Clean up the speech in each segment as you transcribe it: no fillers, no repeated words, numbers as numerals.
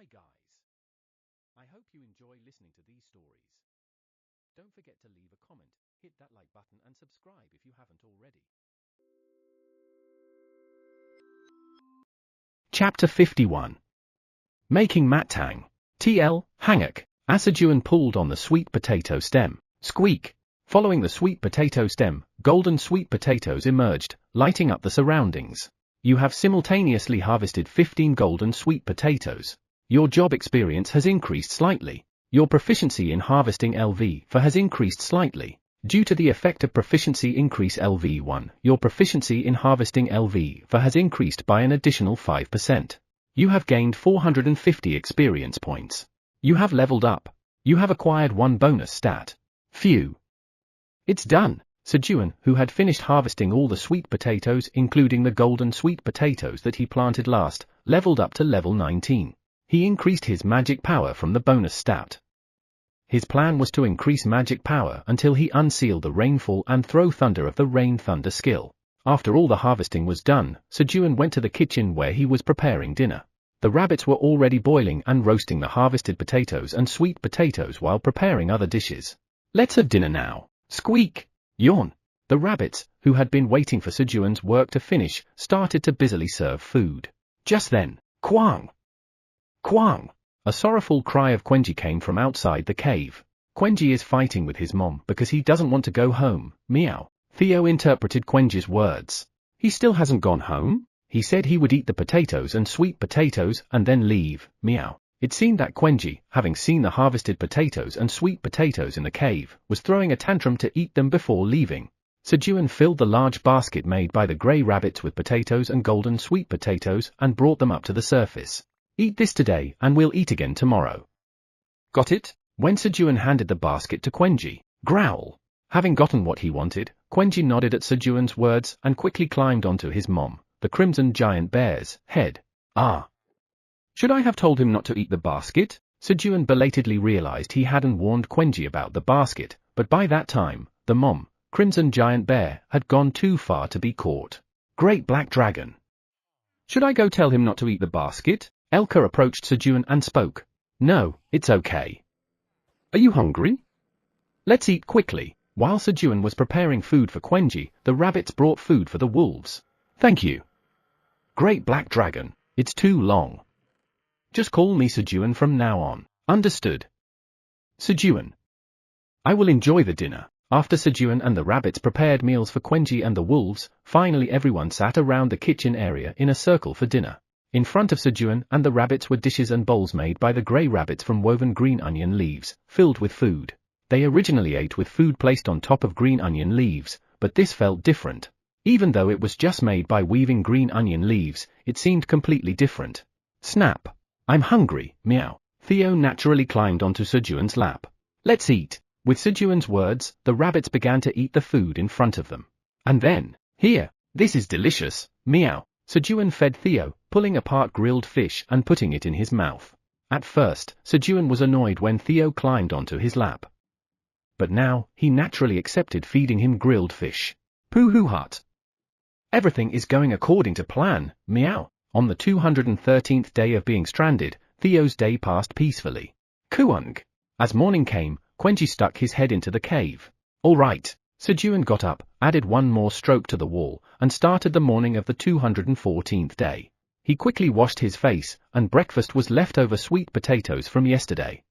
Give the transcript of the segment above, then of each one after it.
Hi guys. I hope you enjoy listening to these stories. Don't forget to leave a comment, hit that like button and subscribe if you haven't already. Chapter 51. Making Matang. TL, Hangak. As Sejun pulled on the sweet potato stem. Squeak. Following the sweet potato stem, golden sweet potatoes emerged, lighting up the surroundings. You have simultaneously harvested 15 golden sweet potatoes. Your job experience has increased slightly. Your proficiency in harvesting LV4 has increased slightly. Due to the effect of proficiency increase LV1, your proficiency in harvesting LV4 has increased by an additional 5%. You have gained 450 experience points. You have leveled up. You have acquired one bonus stat. Phew. It's done. Sejun, who had finished harvesting all the sweet potatoes including the golden sweet potatoes that he planted last, leveled up to level 19. He increased his magic power from the bonus stat. His plan was to increase magic power until he unsealed the rainfall and throw thunder of the rain thunder skill. After all the harvesting was done, Sejun went to the kitchen where he was preparing dinner. The rabbits were already boiling and roasting the harvested potatoes and sweet potatoes while preparing other dishes. Let's have dinner now. Squeak. Yawn. The rabbits, who had been waiting for Sejun's work to finish, started to busily serve food. Just then, Kwang! Kwang! A sorrowful cry of Quenji came from outside the cave. Quenji is fighting with his mom because he doesn't want to go home, meow. Theo interpreted Quenji's words. He still hasn't gone home? He said he would eat the potatoes and sweet potatoes and then leave, meow. It seemed that Quenji, having seen the harvested potatoes and sweet potatoes in the cave, was throwing a tantrum to eat them before leaving. Sejun filled the large basket made by the grey rabbits with potatoes and golden sweet potatoes and brought them up to the surface. Eat this today and we'll eat again tomorrow. Got it? When Sejun handed the basket to Quenji, growl. Having gotten what he wanted, Quenji nodded at Sejun's words and quickly climbed onto his mom, the crimson giant bear's head. Ah. Should I have told him not to eat the basket? Sejun belatedly realized he hadn't warned Quenji about the basket, but by that time, the mom, crimson giant bear, had gone too far to be caught. Great black dragon. Should I go tell him not to eat the basket? Elka approached Sejun and spoke. No, it's okay. Are you hungry? Let's eat quickly. While Sejun was preparing food for Quenji, the rabbits brought food for the wolves. Thank you. Great black dragon, it's too long. Just call me Sejun from now on. Understood. Sejun. I will enjoy the dinner. After Sejun and the rabbits prepared meals for Quenji and the wolves, finally everyone sat around the kitchen area in a circle for dinner. In front of Sejun and the rabbits were dishes and bowls made by the grey rabbits from woven green onion leaves, filled with food. They originally ate with food placed on top of green onion leaves, but this felt different. Even though it was just made by weaving green onion leaves, it seemed completely different. Snap. I'm hungry, meow. Theo naturally climbed onto Sejun's lap. Let's eat. With Sejun's words, the rabbits began to eat the food in front of them. And then, here, this is delicious, meow. Sejun fed Theo, pulling apart grilled fish and putting it in his mouth. At first, Sejun was annoyed when Theo climbed onto his lap. But now, he naturally accepted feeding him grilled fish. Pooh hut. Everything is going according to plan, meow. On the 213th day of being stranded, Theo's day passed peacefully. Kuung. As morning came, Quenji stuck his head into the cave. All right. Sejun got up, added one more stroke to the wall, and started the morning of the 214th day. He quickly washed his face, and breakfast was leftover sweet potatoes from yesterday.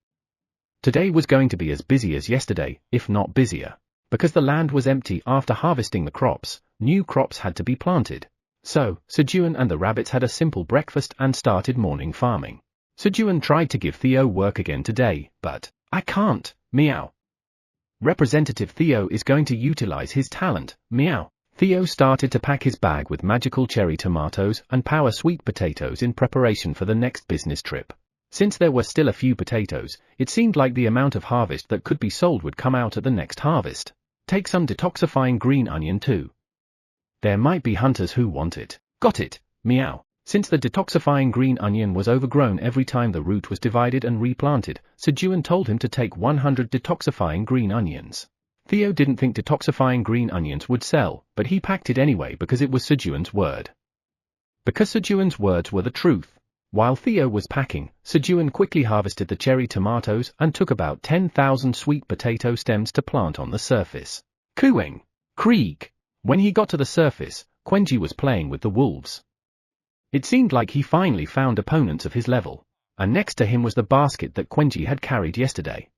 Today was going to be as busy as yesterday, if not busier. Because the land was empty after harvesting the crops, new crops had to be planted. So, Sejun and the rabbits had a simple breakfast and started morning farming. Sejun tried to give Theo work again today, but, I can't, meow. Representative Theo is going to utilize his talent, meow. Theo started to pack his bag with magical cherry tomatoes and power sweet potatoes in preparation for the next business trip. Since there were still a few potatoes, it seemed like the amount of harvest that could be sold would come out at the next harvest. Take some detoxifying green onion too. There might be hunters who want it. Got it, meow. Since the detoxifying green onion was overgrown every time the root was divided and replanted, Sejun told him to take 100 detoxifying green onions. Theo didn't think detoxifying green onions would sell, but he packed it anyway because it was Sejun's word. Because Sejun's words were the truth. While Theo was packing, Sejun quickly harvested the cherry tomatoes and took about 10,000 sweet potato stems to plant on the surface. Cooing! Creak! When he got to the surface, Quenji was playing with the wolves. It seemed like he finally found opponents of his level, and next to him was the basket that Quenji had carried yesterday.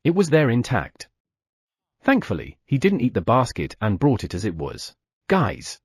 It was there intact. Thankfully, he didn't eat the basket and brought it as it was. Guys!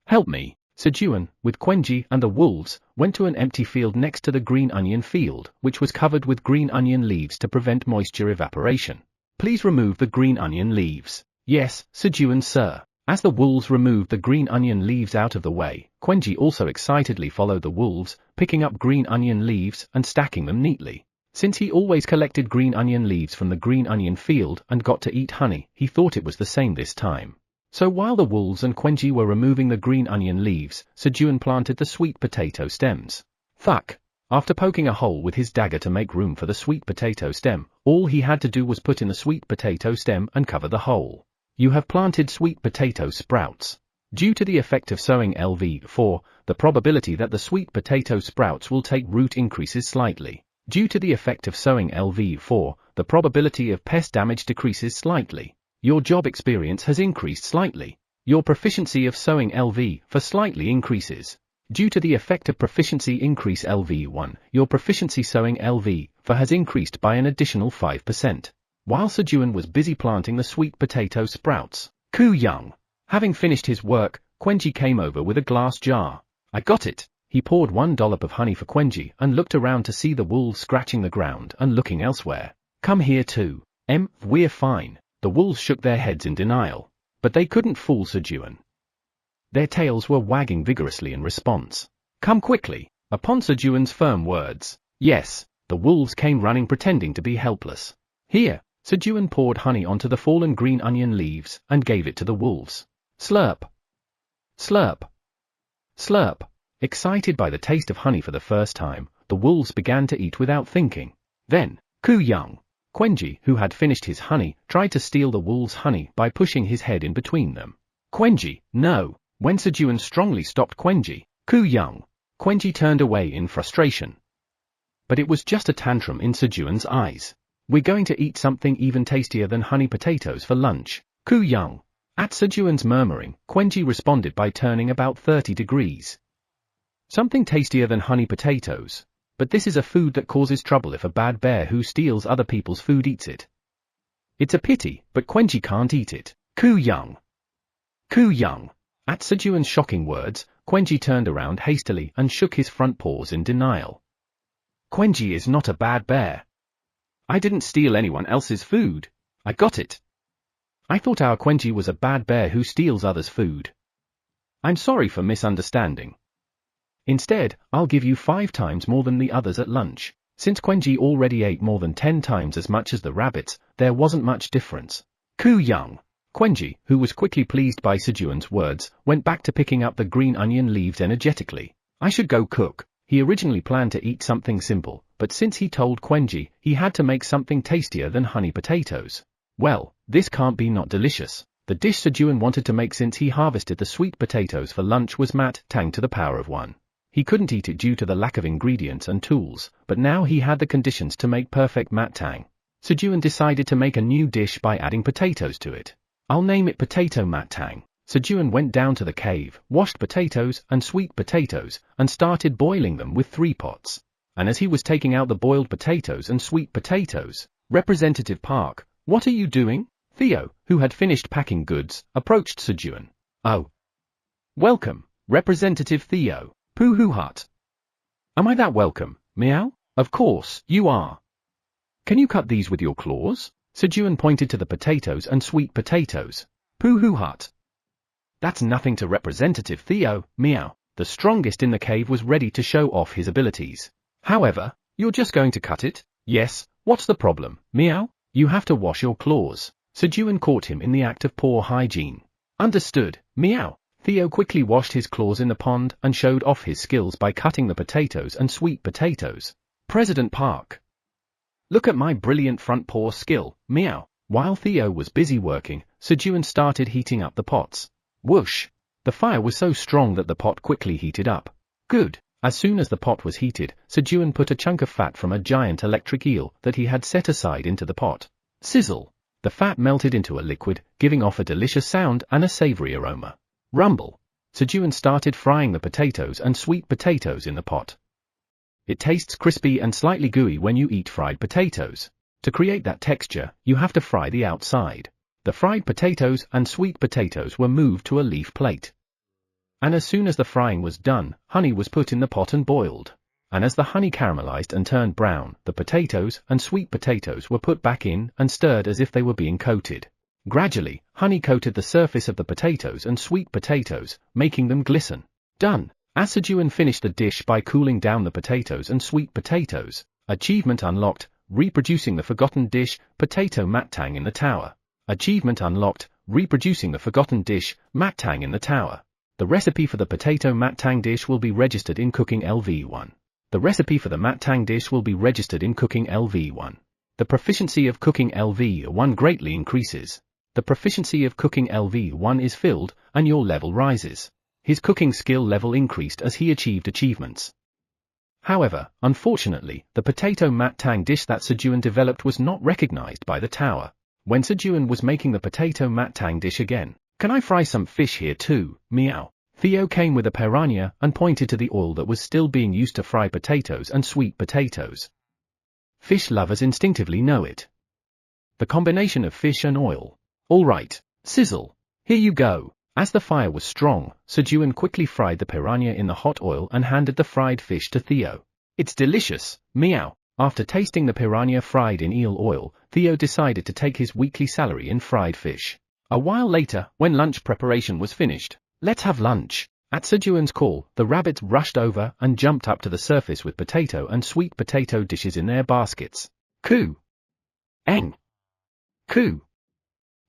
Help me! Sejun, with Quenji and the wolves, went to an empty field next to the green onion field, which was covered with green onion leaves to prevent moisture evaporation. Please remove the green onion leaves. Yes, Sejun sir. As the wolves removed the green onion leaves out of the way, Quenji also excitedly followed the wolves, picking up green onion leaves and stacking them neatly. Since he always collected green onion leaves from the green onion field and got to eat honey, he thought it was the same this time. So while the wolves and Quenji were removing the green onion leaves, Sejun planted the sweet potato stems. Thuck! After poking a hole with his dagger to make room for the sweet potato stem, all he had to do was put in the sweet potato stem and cover the hole. You have planted sweet potato sprouts. Due to the effect of sowing LV4, the probability that the sweet potato sprouts will take root increases slightly. Due to the effect of sowing LV4, the probability of pest damage decreases slightly. Your job experience has increased slightly. Your proficiency of sowing LV4 slightly increases. Due to the effect of proficiency increase LV1, your proficiency sowing LV4 has increased by an additional 5%. While Sejun was busy planting the sweet potato sprouts, Ku Young. Having finished his work, Quenji came over with a glass jar. I got it. He poured one dollop of honey for Quenji and looked around to see the wolves scratching the ground and looking elsewhere. Come here too. We're fine. The wolves shook their heads in denial. But they couldn't fool Sejun. Their tails were wagging vigorously in response. Come quickly. Upon Sejun's firm words, yes, the wolves came running pretending to be helpless. Here, Sejun poured honey onto the fallen green onion leaves and gave it to the wolves. Slurp. Slurp. Slurp. Excited by the taste of honey for the first time, the wolves began to eat without thinking. Then, Ku Young. Quenji, who had finished his honey, tried to steal the wolves' honey by pushing his head in between them. Quenji, no! When Sejun strongly stopped Quenji, Ku Young. Quenji turned away in frustration. But it was just a tantrum in Sejun's eyes. We're going to eat something even tastier than honey potatoes for lunch, Ku Young. At Sejun's murmuring, Quenji responded by turning about 30 degrees. Something tastier than honey potatoes. But this is a food that causes trouble if a bad bear who steals other people's food eats it. It's a pity, but Quenji can't eat it. Ku Young. Ku Young. At Sejun's shocking words, Quenji turned around hastily and shook his front paws in denial. Quenji is not a bad bear. I didn't steal anyone else's food. I got it. I thought our Quenji was a bad bear who steals others' food. I'm sorry for misunderstanding. Instead, I'll give you 5 times more than the others at lunch. Since Quenji already ate more than 10 times as much as the rabbits, there wasn't much difference. Ku Young. Quenji, who was quickly pleased by Sejun's words, went back to picking up the green onion leaves energetically. I should go cook. He originally planned to eat something simple, but since he told Quenji, he had to make something tastier than honey potatoes. Well, this can't be not delicious. The dish Sejun wanted to make since he harvested the sweet potatoes for lunch was mat tang to the power of 1. He couldn't eat it due to the lack of ingredients and tools, but now he had the conditions to make perfect mat tang. Sejun decided to make a new dish by adding potatoes to it. I'll name it potato mat tang. Sejun went down to the cave, washed potatoes and sweet potatoes, and started boiling them with 3 pots. And as he was taking out the boiled potatoes and sweet potatoes, Representative Park, what are you doing? Theo, who had finished packing goods, approached Sejun. Oh. Welcome, Representative Theo. Pooh hut. Am I that welcome, meow? Of course, you are. Can you cut these with your claws? Sejun pointed to the potatoes and sweet potatoes. Pooh hut. That's nothing to Representative Theo, meow. The strongest in the cave was ready to show off his abilities. However, you're just going to cut it? Yes, what's the problem, meow? You have to wash your claws. Sejun caught him in the act of poor hygiene. Understood, meow. Theo quickly washed his claws in the pond and showed off his skills by cutting the potatoes and sweet potatoes. President Park. Look at my brilliant front paw skill, meow. While Theo was busy working, Sejun started heating up the pots. Whoosh! The fire was so strong that the pot quickly heated up. Good, As soon as the pot was heated, Sejun put a chunk of fat from a giant electric eel that he had set aside into the pot. Sizzle! The fat melted into a liquid, giving off a delicious sound and a savory aroma. Rumble! Sejun started frying the potatoes and sweet potatoes in the pot. It tastes crispy and slightly gooey when you eat fried potatoes. To create that texture, you have to fry the outside. The fried potatoes and sweet potatoes were moved to a leaf plate. And as soon as the frying was done, honey was put in the pot and boiled. And as the honey caramelized and turned brown, the potatoes and sweet potatoes were put back in and stirred as if they were being coated. Gradually, honey coated the surface of the potatoes and sweet potatoes, making them glisten. Done! As Sejun finished the dish by cooling down the potatoes and sweet potatoes. Achievement unlocked, reproducing the forgotten dish, potato mattang in the tower. Achievement unlocked, reproducing the forgotten dish, mattang in the tower. The recipe for the potato mattang dish will be registered in Cooking LV1. The recipe for the mattang dish will be registered in Cooking LV1. The proficiency of Cooking LV1 greatly increases. The proficiency of Cooking LV1 is filled, and your level rises. His cooking skill level increased as he achieved achievements. However, unfortunately, the potato mattang dish that Sejun developed was not recognized by the tower. When Sejun was making the potato mattang dish again, "Can I fry some fish here too, meow?" Theo came with a piranha and pointed to the oil that was still being used to fry potatoes and sweet potatoes. Fish lovers instinctively know it. The combination of fish and oil. All right, sizzle. Here you go. As the fire was strong, Sejun quickly fried the piranha in the hot oil and handed the fried fish to Theo. "It's delicious, meow." After tasting the piranha fried in eel oil, Theo decided to take his weekly salary in fried fish. A while later, when lunch preparation was finished, "Let's have lunch." At Sejun's call, the rabbits rushed over and jumped up to the surface with potato and sweet potato dishes in their baskets. Coo! Eng! Coo!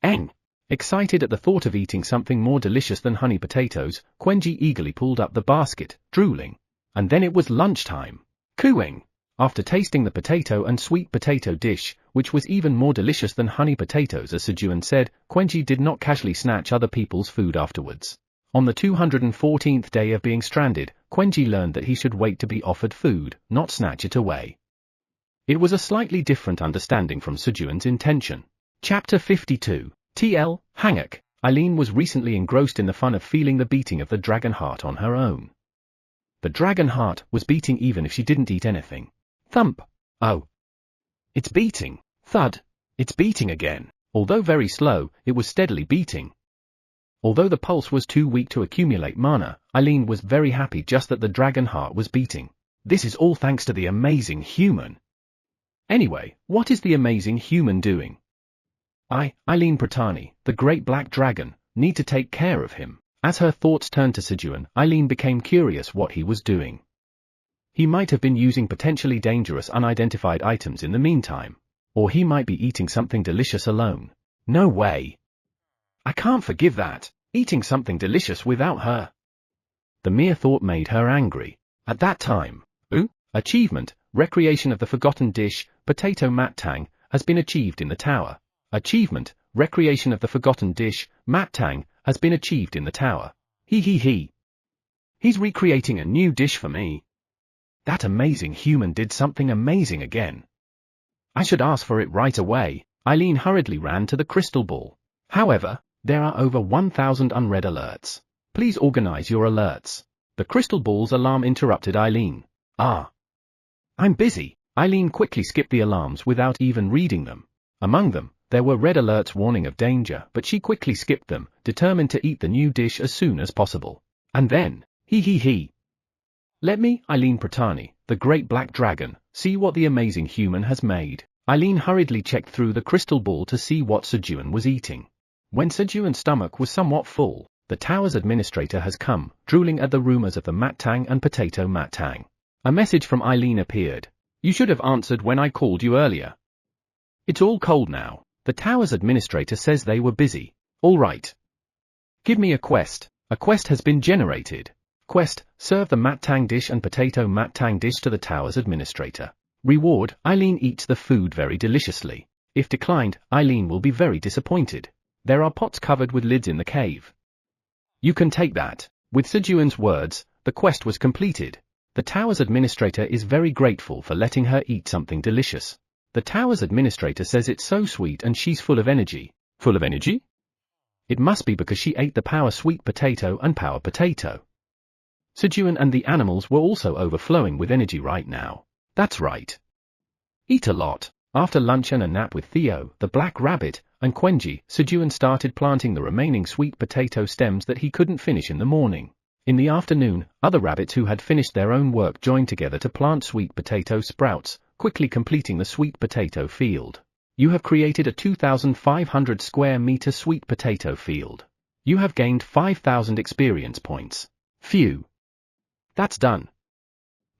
Eng! Excited at the thought of eating something more delicious than honey potatoes, Quenji eagerly pulled up the basket, drooling. And then it was lunchtime. Cooing! After tasting the potato and sweet potato dish, which was even more delicious than honey potatoes as Sejun said, Quenji did not casually snatch other people's food afterwards. On the 214th day of being stranded, Quenji learned that he should wait to be offered food, not snatch it away. It was a slightly different understanding from Sejun's intention. Chapter 52. TL, Hanguk. Eileen was recently engrossed in the fun of feeling the beating of the dragon heart on her own. The dragon heart was beating even if she didn't eat anything. Thump. Oh. It's beating. Thud. It's beating again. Although very slow, it was steadily beating. Although the pulse was too weak to accumulate mana, Eileen was very happy just that the dragon heart was beating. This is all thanks to the amazing human. Anyway, what is the amazing human doing? Eileen Pratani, the great black dragon, need to take care of him. As her thoughts turned to Sejun, Eileen became curious what he was doing. He might have been using potentially dangerous unidentified items in the meantime. Or he might be eating something delicious alone. No way. I can't forgive that, eating something delicious without her. The mere thought made her angry. At that time, achievement, recreation of the forgotten dish, potato mattang, has been achieved in the tower. Achievement, recreation of the forgotten dish, mattang, has been achieved in the tower. He. He's recreating a new dish for me. That amazing human did something amazing again. I should ask for it right away. Eileen hurriedly ran to the crystal ball. However, there are over 1,000 unread alerts. Please organize your alerts. The crystal ball's alarm interrupted Eileen. I'm busy. Eileen quickly skipped the alarms without even reading them. Among them, there were red alerts warning of danger, but she quickly skipped them, determined to eat the new dish as soon as possible. And then, he. Let me, Eileen Pratani, the great black dragon, see what the amazing human has made. Eileen hurriedly checked through the crystal ball to see what Sejun was eating. When Sejun's stomach was somewhat full, the tower's administrator has come, drooling at the rumors of the mattang and potato mattang. A message from Eileen appeared. You should have answered when I called you earlier. It's all cold now. The tower's administrator says they were busy. All right. Give me a quest. A quest has been generated. Quest, serve the mattang dish and potato mattang dish to the tower's administrator. Reward, Eileen eats the food very deliciously. If declined, Eileen will be very disappointed. There are pots covered with lids in the cave. You can take that. With Sejun's words, the quest was completed. The tower's administrator is very grateful for letting her eat something delicious. The tower's administrator says it's so sweet and she's full of energy. Full of energy? It must be because she ate the power sweet potato and power potato. Sejun and the animals were also overflowing with energy right now. That's right. Eat a lot. After lunch and a nap with Theo, the black rabbit, and Quenji, Sejun started planting the remaining sweet potato stems that he couldn't finish in the morning. In the afternoon, other rabbits who had finished their own work joined together to plant sweet potato sprouts, quickly completing the sweet potato field. You have created a 2,500 square meter sweet potato field. You have gained 5,000 experience points. Phew. That's done.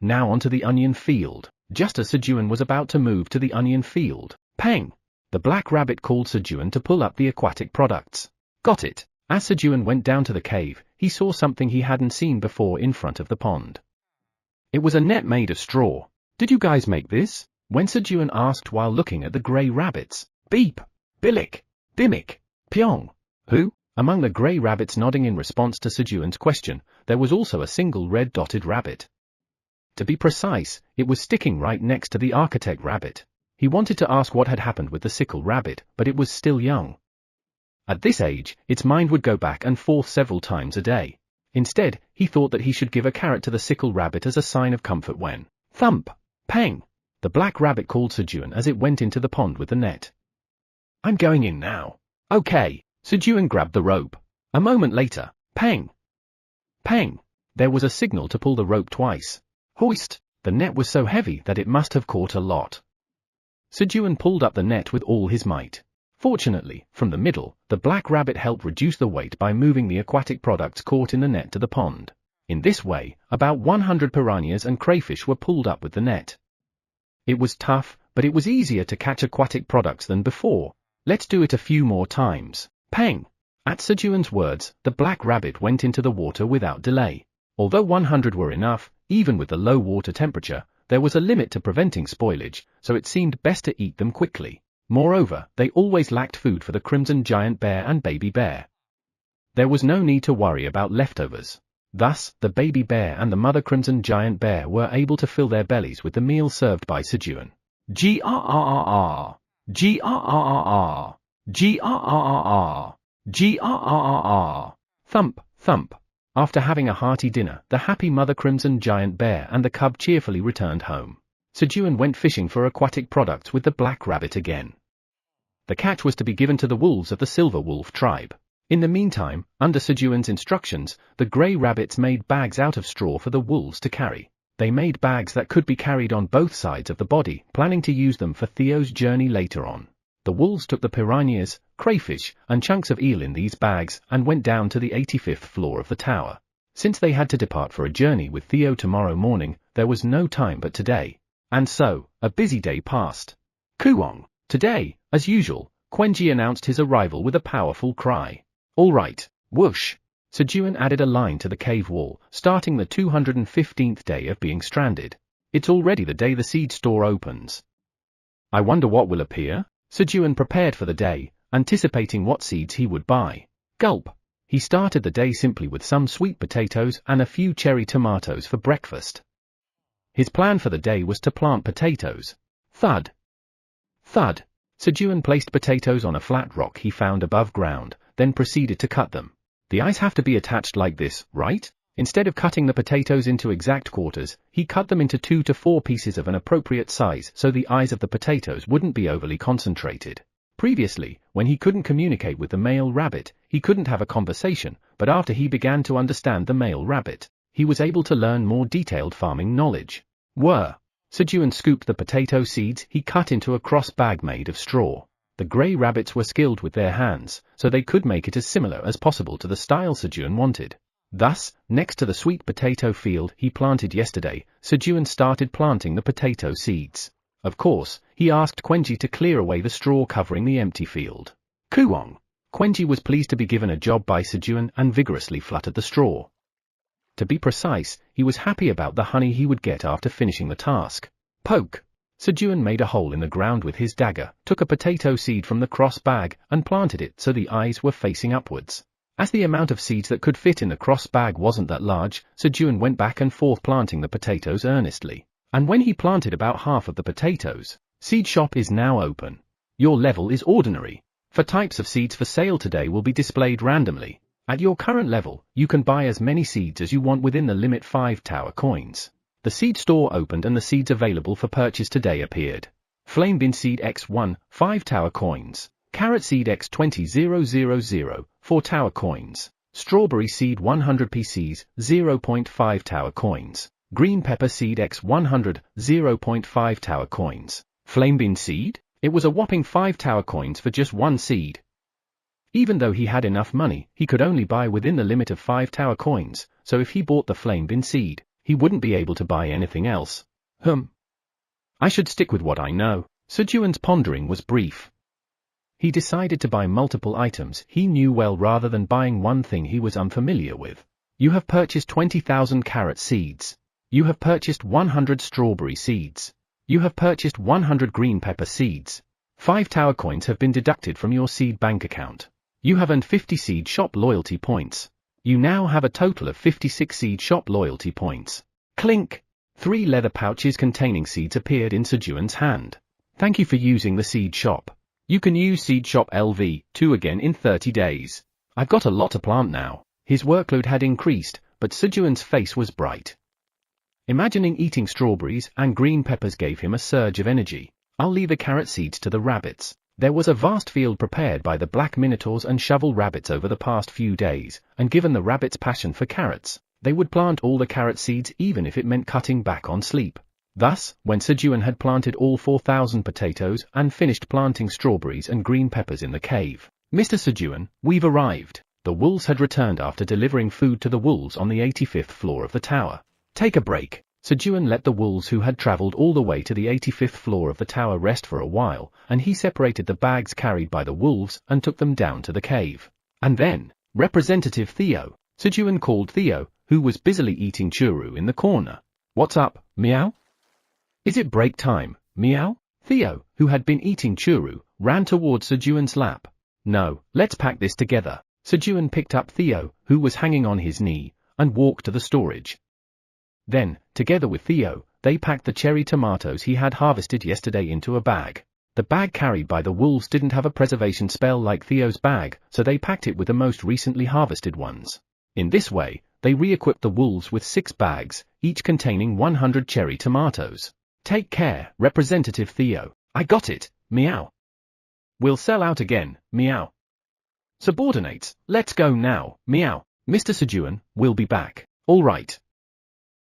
Now onto the onion field. Just as Sejun was about to move to the onion field, pang! The black rabbit called Sejun to pull up the aquatic products. Got it. As Sejun went down to the cave, he saw something he hadn't seen before in front of the pond. It was a net made of straw. Did you guys make this? When Sejun asked while looking at the grey rabbits. Beep! Billick! Dimmick! Pyong! Who? Among the grey rabbits nodding in response to Sejun's question, there was also a single red dotted rabbit. To be precise, it was sticking right next to the architect rabbit. He wanted to ask what had happened with the sickle rabbit, but it was still young. At this age, its mind would go back and forth several times a day. Instead, he thought that he should give a carrot to the sickle rabbit as a sign of comfort when, thump! Pang! The black rabbit called Sejun as it went into the pond with the net. I'm going in now. Okay. Sejun grabbed the rope. A moment later, pang! Pang! There was a signal to pull the rope twice. Hoist! The net was so heavy that it must have caught a lot. Sejun pulled up the net with all his might. Fortunately, from the middle, the black rabbit helped reduce the weight by moving the aquatic products caught in the net to the pond. In this way, about 100 piranhas and crayfish were pulled up with the net. It was tough, but it was easier to catch aquatic products than before. Let's do it a few more times. Pang! At Sejun's words, the black rabbit went into the water without delay. Although 100 were enough, even with the low water temperature, there was a limit to preventing spoilage, so it seemed best to eat them quickly. Moreover, they always lacked food for the crimson giant bear and baby bear. There was no need to worry about leftovers. Thus, the baby bear and the mother crimson giant bear were able to fill their bellies with the meal served by Sejun. Grrrr! Grrrr! Grrrr! Grrrr! Thump, thump. After having a hearty dinner, the happy mother crimson giant bear and the cub cheerfully returned home. Sejun went fishing for aquatic products with the black rabbit again. The catch was to be given to the wolves of the silver wolf tribe. In the meantime, under Sejun's instructions, the grey rabbits made bags out of straw for the wolves to carry. They made bags that could be carried on both sides of the body, planning to use them for Theo's journey later on. The wolves took the piranhas, crayfish, and chunks of eel in these bags and went down to the 85th floor of the tower. Since they had to depart for a journey with Theo tomorrow morning, there was no time but today. And so, a busy day passed. Kuong! Today, as usual, Quenji announced his arrival with a powerful cry. All right, whoosh! Sejun added a line to the cave wall, starting the 215th day of being stranded. It's already the day the seed store opens. I wonder what will appear? Sejun prepared for the day, anticipating what seeds he would buy. Gulp! He started the day simply with some sweet potatoes and a few cherry tomatoes for breakfast. His plan for the day was to plant potatoes. Thud! Thud! Sejun placed potatoes on a flat rock he found above ground, then proceeded to cut them. The eyes have to be attached like this, right? Instead of cutting the potatoes into exact quarters, he cut them into 2 to 4 pieces of an appropriate size so the eyes of the potatoes wouldn't be overly concentrated. Previously, when he couldn't communicate with the male rabbit, he couldn't have a conversation, but after he began to understand the male rabbit, he was able to learn more detailed farming knowledge. Sejun scooped the potato seeds he cut into a cross bag made of straw. The grey rabbits were skilled with their hands, so they could make it as similar as possible to the style Sejun wanted. Thus, next to the sweet potato field he planted yesterday, Sejun started planting the potato seeds. Of course, he asked Quenji to clear away the straw covering the empty field. Kuong! Quenji was pleased to be given a job by Sejun and vigorously fluttered the straw. To be precise, he was happy about the honey he would get after finishing the task. Poke! Sejun made a hole in the ground with his dagger, took a potato seed from the cross bag, and planted it so the eyes were facing upwards. As the amount of seeds that could fit in the cross bag wasn't that large, Sejun went back and forth planting the potatoes earnestly. And when he planted about half of the potatoes, seed shop is now open. Your level is ordinary. For types of seeds for sale today will be displayed randomly. At your current level, you can buy as many seeds as you want within the limit 5 tower coins. The seed store opened and the seeds available for purchase today appeared. Flame bean seed X1, 5 tower coins. Carrot seed X20,000, 4 tower coins. Strawberry seed 100 PCs, 0.5 tower coins. Green pepper seed X100, 0.5 tower coins. Flame bean seed? It was a whopping 5 tower coins for just one seed. Even though he had enough money, he could only buy within the limit of 5 tower coins, so if he bought the flame bean seed, he wouldn't be able to buy anything else. I should stick with what I know. Sejun's pondering was brief. He decided to buy multiple items he knew well rather than buying one thing he was unfamiliar with. You have purchased 20,000 carrot seeds. You have purchased 100 strawberry seeds. You have purchased 100 green pepper seeds. 5 tower coins have been deducted from your seed bank account. You have earned 50 seed shop loyalty points. You now have a total of 56 seed shop loyalty points. Clink! 3 leather pouches containing seeds appeared in Sejun's hand. Thank you for using the seed shop. You can use seed shop LV2 again in 30 days. I've got a lot to plant now. His workload had increased, but Sejun's face was bright. Imagining eating strawberries and green peppers gave him a surge of energy. I'll leave the carrot seeds to the rabbits. There was a vast field prepared by the black minotaurs and shovel rabbits over the past few days, and given the rabbits' passion for carrots, they would plant all the carrot seeds even if it meant cutting back on sleep. Thus, when Sejun had planted all 4,000 potatoes and finished planting strawberries and green peppers in the cave, Mr. Sejun, we've arrived. The wolves had returned after delivering food to the wolves on the 85th floor of the tower. Take a break. Sejun let the wolves who had traveled all the way to the 85th floor of the tower rest for a while, and he separated the bags carried by the wolves and took them down to the cave. And then, Representative Theo. Sejun called Theo, who was busily eating churu in the corner. What's up, meow? Is it break time, meow? Theo, who had been eating churu, ran towards Sejun's lap. No, let's pack this together. Sejun picked up Theo, who was hanging on his knee, and walked to the storage. Then, together with Theo, they packed the cherry tomatoes he had harvested yesterday into a bag. The bag carried by the wolves didn't have a preservation spell like Theo's bag, so they packed it with the most recently harvested ones. In this way, they re-equipped the wolves with 6 bags, each containing 100 cherry tomatoes. Take care, Representative Theo. I got it, meow. We'll sell out again, meow. Subordinates, let's go now, meow. Mr. Sejun, we'll be back. All right.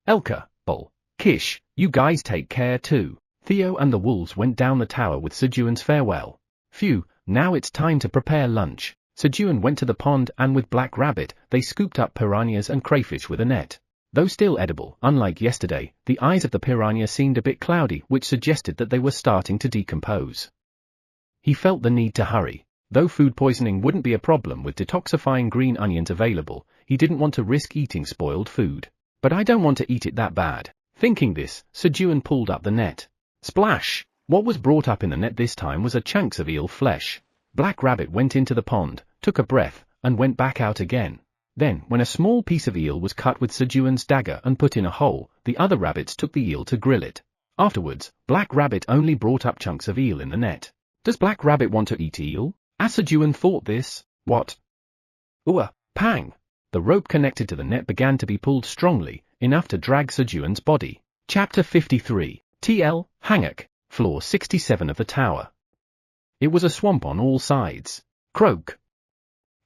Elka, Bull, Kish, you guys take care too. Theo and the wolves went down the tower with Sejun's farewell. Phew, now it's time to prepare lunch. Sejun went to the pond and with Black Rabbit, they scooped up piranhas and crayfish with a net. Though still edible, unlike yesterday, the eyes of the piranha seemed a bit cloudy, which suggested that they were starting to decompose. He felt the need to hurry. Though food poisoning wouldn't be a problem with detoxifying green onions available, he didn't want to risk eating spoiled food. But I don't want to eat it that bad. Thinking this, Sejun pulled up the net. Splash! What was brought up in the net this time was a chunks of eel flesh. Black Rabbit went into the pond, took a breath, and went back out again. Then, when a small piece of eel was cut with Sejun's dagger and put in a hole, the other rabbits took the eel to grill it. Afterwards, Black Rabbit only brought up chunks of eel in the net. Does Black Rabbit want to eat eel? As Sejun thought this, what? Pang! The rope connected to the net began to be pulled strongly, enough to drag Sejun's body. Chapter 53, TL, Hangak, floor 67 of the tower. It was a swamp on all sides. Croak!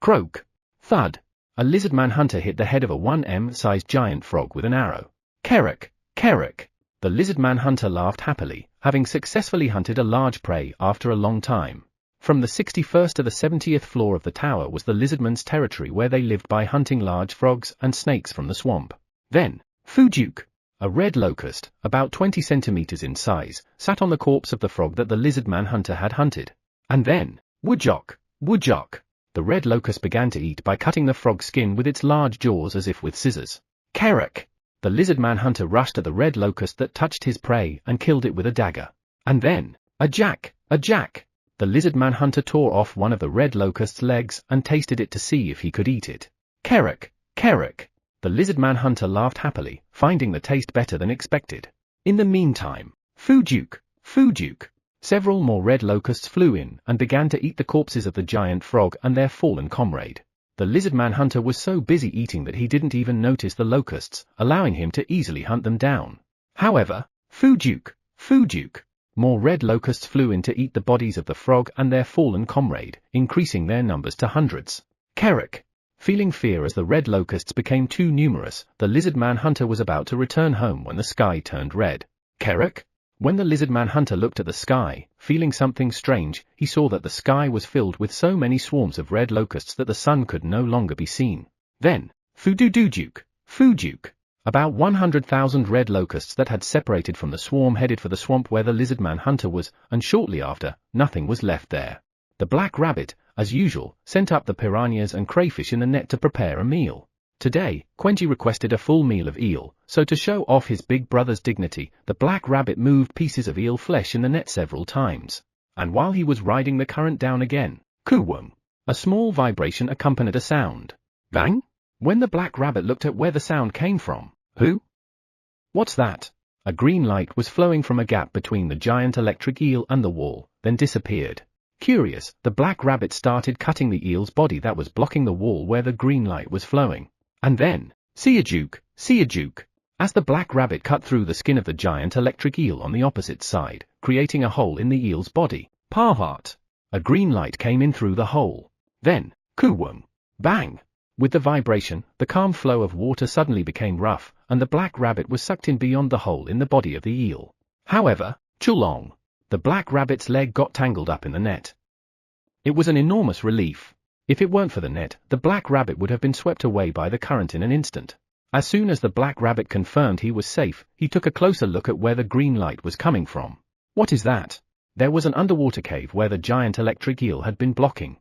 Croak! Thud! A lizard man-hunter hit the head of a 1M-sized giant frog with an arrow. Kerrick! Kerrick! The lizard man-hunter laughed happily, having successfully hunted a large prey after a long time. From the 61st to the 70th floor of the tower was the lizardman's territory where they lived by hunting large frogs and snakes from the swamp. Then, Fujuk, a red locust, about 20 centimeters in size, sat on the corpse of the frog that the lizardman hunter had hunted. And then, Woodjock, Woodjock. The red locust began to eat by cutting the frog's skin with its large jaws as if with scissors. Kerrick! The lizardman hunter rushed at the red locust that touched his prey and killed it with a dagger. And then, a jack! A jack! The lizard manhunter tore off one of the red locust's legs and tasted it to see if he could eat it. Kerek, kerek. The lizard manhunter laughed happily, finding the taste better than expected. In the meantime, Fujuk, Fujuk. Several more red locusts flew in and began to eat the corpses of the giant frog and their fallen comrade. The lizard manhunter was so busy eating that he didn't even notice the locusts, allowing him to easily hunt them down. However, Fujuk, Fujuk. More red locusts flew in to eat the bodies of the frog and their fallen comrade, increasing their numbers to hundreds. Kerek. Feeling fear as the red locusts became too numerous, the lizard manhunter was about to return home when the sky turned red. Kerek? When the lizard manhunter looked at the sky, feeling something strange, he saw that the sky was filled with so many swarms of red locusts that the sun could no longer be seen. Then, Fududujuk, Fujuk. About 100,000 red locusts that had separated from the swarm headed for the swamp where the lizard manhunter was, and shortly after, nothing was left there. The black rabbit, as usual, sent up the piranhas and crayfish in the net to prepare a meal. Today, Quenji requested a full meal of eel, so to show off his big brother's dignity, the black rabbit moved pieces of eel flesh in the net several times. And while he was riding the current down again, kuwum, a small vibration accompanied a sound. Bang! When the black rabbit looked at where the sound came from, who? What's that? A green light was flowing from a gap between the giant electric eel and the wall, then disappeared. Curious, the black rabbit started cutting the eel's body that was blocking the wall where the green light was flowing. And then, Sejun, Sejun. As the black rabbit cut through the skin of the giant electric eel on the opposite side, creating a hole in the eel's body, Parvat. A green light came in through the hole. Then, kuwum, bang. With the vibration, the calm flow of water suddenly became rough, and the black rabbit was sucked in beyond the hole in the body of the eel. However, chulong. The black rabbit's leg got tangled up in the net. It was an enormous relief. If it weren't for the net, the black rabbit would have been swept away by the current in an instant. As soon as the black rabbit confirmed he was safe, he took a closer look at where the green light was coming from. What is that? There was an underwater cave where the giant electric eel had been blocking.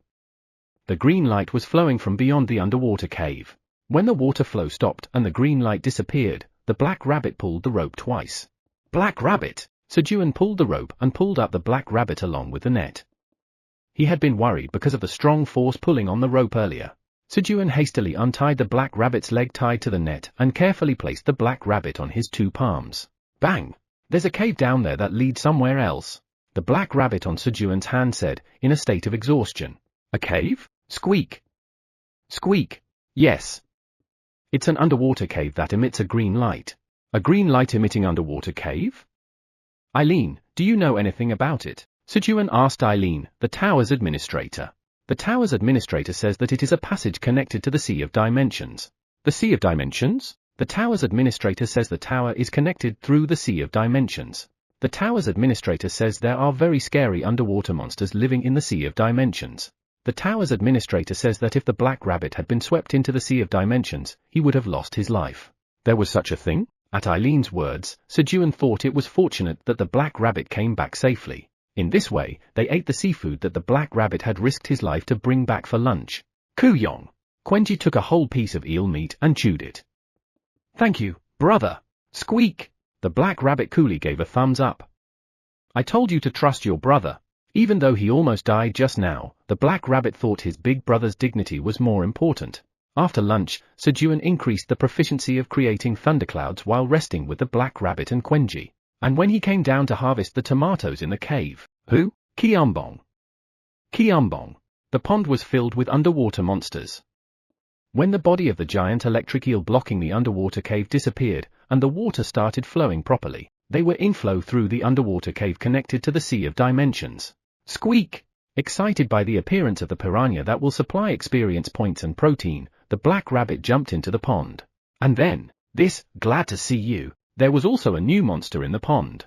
The green light was flowing from beyond the underwater cave. When the water flow stopped and the green light disappeared, the black rabbit pulled the rope twice. Black rabbit! Sejun pulled the rope and pulled up the black rabbit along with the net. He had been worried because of the strong force pulling on the rope earlier. Sejun hastily untied the black rabbit's leg tied to the net and carefully placed the black rabbit on his two palms. Bang! There's a cave down there that leads somewhere else. The black rabbit on Sejun's hand said, in a state of exhaustion. A cave? Squeak. Squeak. Yes. It's an underwater cave that emits a green light. A green light emitting underwater cave? Eileen, do you know anything about it? Sejun asked Eileen, the tower's administrator. The tower's administrator says that it is a passage connected to the Sea of Dimensions. The Sea of Dimensions? The tower's administrator says the tower is connected through the Sea of Dimensions. The tower's administrator says there are very scary underwater monsters living in the Sea of Dimensions. The tower's administrator says that if the black rabbit had been swept into the Sea of Dimensions, he would have lost his life. There was such a thing? At Eileen's words, Sejun thought it was fortunate that the black rabbit came back safely. In this way, they ate the seafood that the black rabbit had risked his life to bring back for lunch. Kuyong. Quenji took a whole piece of eel meat and chewed it. Thank you, brother. Squeak. The black rabbit coolly gave a thumbs up. I told you to trust your brother. Even though he almost died just now, the black rabbit thought his big brother's dignity was more important. After lunch, Sejun increased the proficiency of creating thunderclouds while resting with the black rabbit and Quenji. And when he came down to harvest the tomatoes in the cave, who? Kiambong. Kiambong. The pond was filled with underwater monsters. When the body of the giant electric eel blocking the underwater cave disappeared, and the water started flowing properly, they were inflow through the underwater cave connected to the Sea of Dimensions. Squeak! Excited by the appearance of the piranha that will supply experience points and protein, the black rabbit jumped into the pond. And then, glad to see you. There was also a new monster in the pond.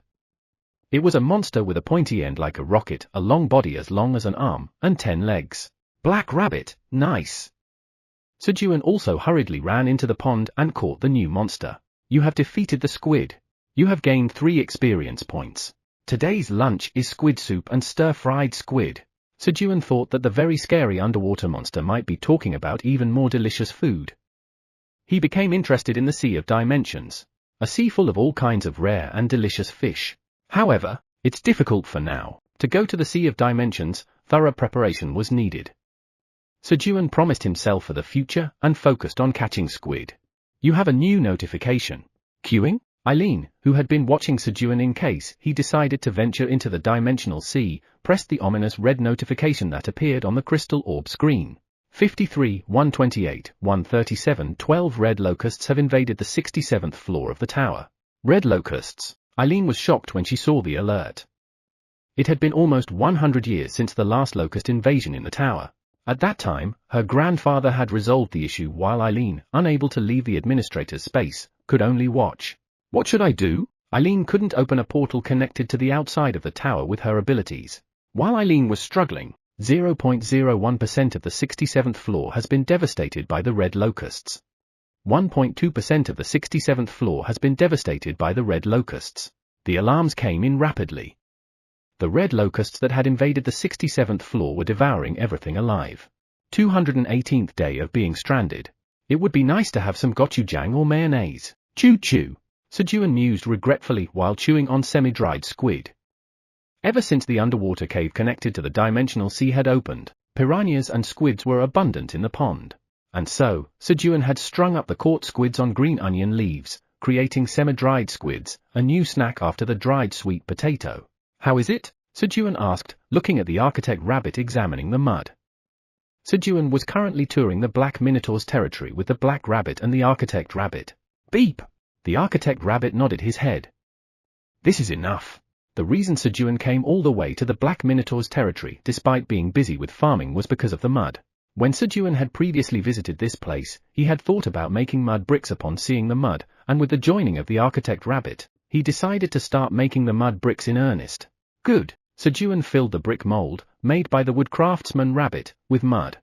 It was a monster with a pointy end like a rocket, a long body as long as an arm, and 10 legs. Black rabbit, nice. Sejun also hurriedly ran into the pond and caught the new monster. You have defeated the squid. You have gained 3 experience points. Today's lunch is squid soup and stir-fried squid. Sejun thought that the very scary underwater monster might be talking about even more delicious food. He became interested in the Sea of Dimensions. A sea full of all kinds of rare and delicious fish. However, it's difficult for now to To go to the Sea of Dimensions, thorough preparation was needed. Sejun promised himself for the future and focused on catching squid. You have a new notification. Queuing? Eileen, who had been watching Sejun in case he decided to venture into the dimensional sea, pressed the ominous red notification that appeared on the crystal orb screen. 53, 128, 137, 12 red locusts have invaded the 67th floor of the tower. Red locusts. Eileen was shocked when she saw the alert. It had been almost 100 years since the last locust invasion in the tower. At that time, her grandfather had resolved the issue while Eileen, unable to leave the administrator's space, could only watch. What should I do? Eileen couldn't open a portal connected to the outside of the tower with her abilities. While Eileen was struggling, 0.01% of the 67th floor has been devastated by the red locusts. 1.2% of the 67th floor has been devastated by the red locusts. The alarms came in rapidly. The red locusts that had invaded the 67th floor were devouring everything alive. 218th day of being stranded. It would be nice to have some gochujang or mayonnaise. Choo choo. Sejun mused regretfully while chewing on semi-dried squid. Ever since the underwater cave connected to the dimensional sea had opened, piranhas and squids were abundant in the pond. And so, Sejun had strung up the caught squids on green onion leaves, creating semi-dried squids, a new snack after the dried sweet potato. How is it? Sejun asked, looking at the architect rabbit examining the mud. Sejun was currently touring the Black Minotaur's territory with the Black Rabbit and the architect rabbit. Beep! The architect rabbit nodded his head. This is enough. The reason Sejun came all the way to the Black Minotaur's territory despite being busy with farming was because of the mud. When Sejun had previously visited this place, he had thought about making mud bricks upon seeing the mud, and with the joining of the architect rabbit, he decided to start making the mud bricks in earnest. Good. Sejun filled the brick mold, made by the wood craftsman rabbit, with mud.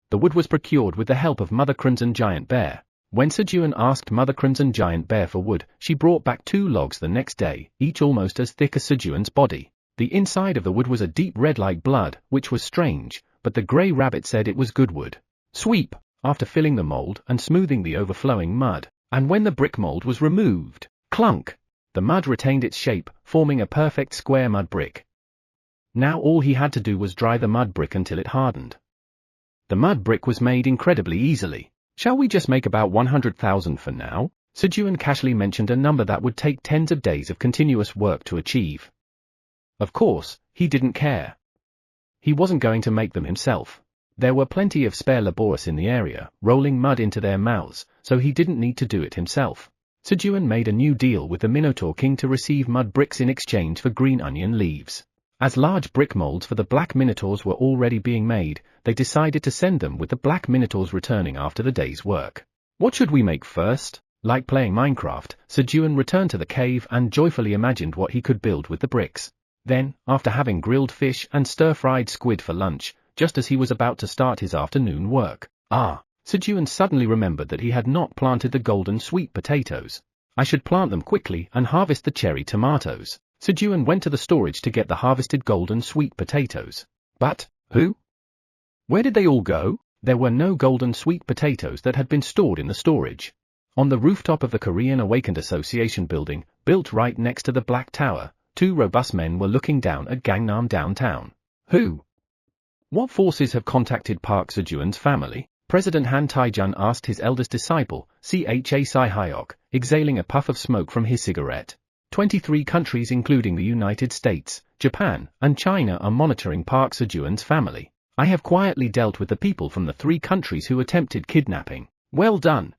The wood was procured with the help of Mother Crimson Giant Bear. When Sejun asked Mother Crimson Giant Bear for wood, she brought back 2 logs the next day, each almost as thick as Sejun's body. The inside of the wood was a deep red like blood, which was strange, but the grey rabbit said it was good wood. Sweep! After filling the mold and smoothing the overflowing mud, and when the brick mold was removed, clunk! The mud retained its shape, forming a perfect square mud brick. Now all he had to do was dry the mud brick until it hardened. The mud brick was made incredibly easily. Shall we just make about 100,000 for now? Sejun casually mentioned a number that would take tens of days of continuous work to achieve. Of course, he didn't care. He wasn't going to make them himself. There were plenty of spare laborers in the area, rolling mud into their mouths, so he didn't need to do it himself. Sejun made a new deal with the Minotaur King to receive mud bricks in exchange for green onion leaves. As large brick molds for the Black Minotaurs were already being made, they decided to send them with the Black Minotaurs returning after the day's work. What should we make first? Like playing Minecraft, Sejun returned to the cave and joyfully imagined what he could build with the bricks. Then, after having grilled fish and stir-fried squid for lunch, just as he was about to start his afternoon work, Sejun suddenly remembered that he had not planted the golden sweet potatoes. I should plant them quickly and harvest the cherry tomatoes. Sejun went to the storage to get the harvested golden sweet potatoes. But, who? Where did they all go? There were no golden sweet potatoes that had been stored in the storage. On the rooftop of the Korean Awakened Association building, built right next to the Black Tower, 2 robust men were looking down at Gangnam downtown. Who? What forces have contacted Park Sejun's family? President Han Tae-jun asked his eldest disciple, Cha Sai-hyok, exhaling a puff of smoke from his cigarette. 23 countries including the United States, Japan, and China are monitoring Park Sejun's family. I have quietly dealt with the people from the 3 countries who attempted kidnapping. Well done.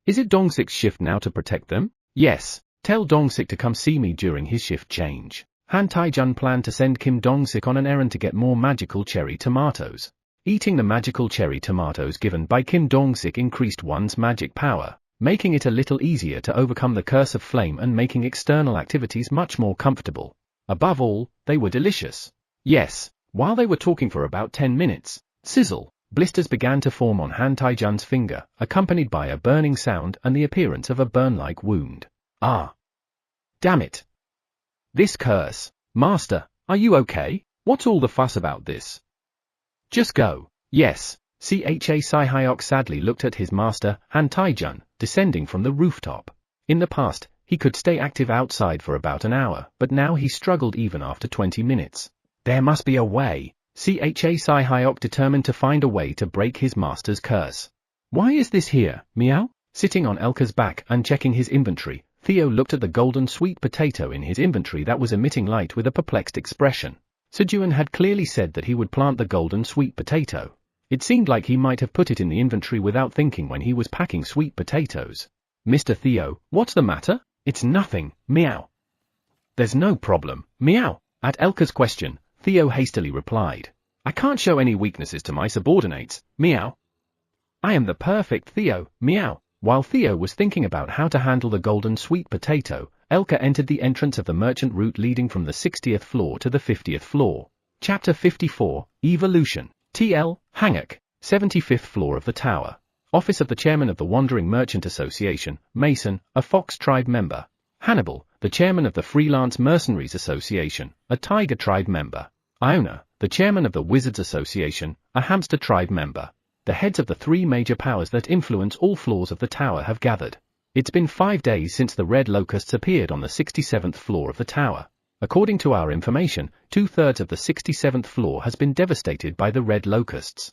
Is it Dongsik's shift now to protect them? Yes. Tell Dongsik to come see me during his shift change. Han Tae-jun planned to send Kim Dongsik on an errand to get more magical cherry tomatoes. Eating the magical cherry tomatoes given by Kim Dongsik increased one's magic power, making it a little easier to overcome the curse of flame and making external activities much more comfortable. Above all, they were delicious. Yes, while they were talking for about 10 minutes, sizzle, blisters began to form on Han Tae-jun's finger, accompanied by a burning sound and the appearance of a burn-like wound. Ah! Damn it! This curse! Master, are you okay? What's all the fuss about this? Just go. Yes. Cha Sai-hyok sadly looked at his master, Han Tae-jun, descending from the rooftop. In the past, he could stay active outside for about an hour, but now he struggled even after 20 minutes. There must be a way. Sejun determined to find a way to break his master's curse. Why is this here, meow? Sitting on Elka's back and checking his inventory, Theo looked at the golden sweet potato in his inventory that was emitting light with a perplexed expression. Sejun had clearly said that he would plant the golden sweet potato. It seemed like he might have put it in the inventory without thinking when he was packing sweet potatoes. Mr. Theo, what's the matter? It's nothing, meow. There's no problem, meow. At Elka's question, Theo hastily replied. I can't show any weaknesses to my subordinates, meow. I am the perfect Theo, meow. While Theo was thinking about how to handle the golden sweet potato, Elka entered the entrance of the merchant route leading from the 60th floor to the 50th floor. Chapter 54, Evolution. TL, Hanguk, 75th floor of the tower. Office of the chairman of the Wandering Merchant Association, Mason, a Fox tribe member. Hannibal, the chairman of the Freelance Mercenaries Association, a Tiger tribe member. Iona, the chairman of the Wizards Association, a Hamster tribe member. The heads of the three major powers that influence all floors of the tower have gathered. It's been 5 days since the red locusts appeared on the 67th floor of the tower. According to our information, 2/3 of the 67th floor has been devastated by the red locusts.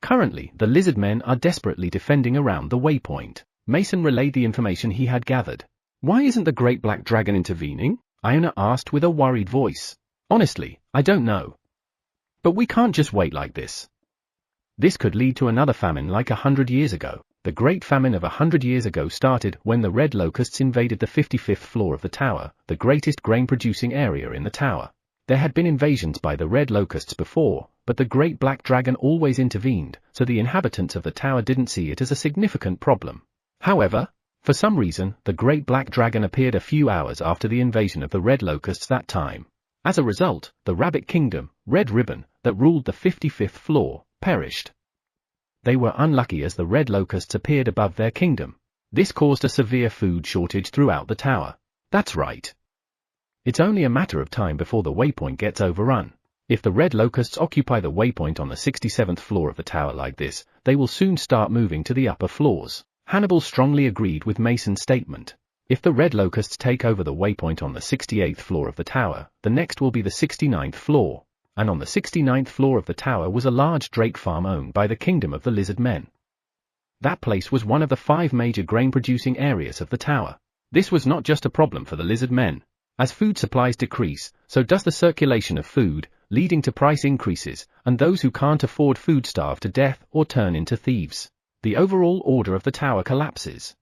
Currently, the lizard men are desperately defending around the waypoint. Mason relayed the information he had gathered. Why isn't the great black dragon intervening? Iona asked with a worried voice. Honestly, I don't know. But we can't just wait like this. This could lead to another famine like 100 years ago. The Great Famine of 100 years ago started when the red locusts invaded the 55th floor of the tower, the greatest grain-producing area in the tower. There had been invasions by the red locusts before, but the great black dragon always intervened, so the inhabitants of the tower didn't see it as a significant problem. However, for some reason, the great black dragon appeared a few hours after the invasion of the red locusts that time. As a result, the Rabbit Kingdom, Red Ribbon, that ruled the 55th floor, perished. They were unlucky as the red locusts appeared above their kingdom. This caused a severe food shortage throughout the tower. That's right. It's only a matter of time before the waypoint gets overrun. If the red locusts occupy the waypoint on the 67th floor of the tower like this, they will soon start moving to the upper floors. Hannibal strongly agreed with Mason's statement. If the red locusts take over the waypoint on the 68th floor of the tower, the next will be the 69th floor. And on the 69th floor of the tower was a large drake farm owned by the Kingdom of the Lizard Men. That place was one of the 5 major grain-producing areas of the tower. This was not just a problem for the lizard men. As food supplies decrease, so does the circulation of food, leading to price increases, and those who can't afford food starve to death or turn into thieves. The overall order of the tower collapses.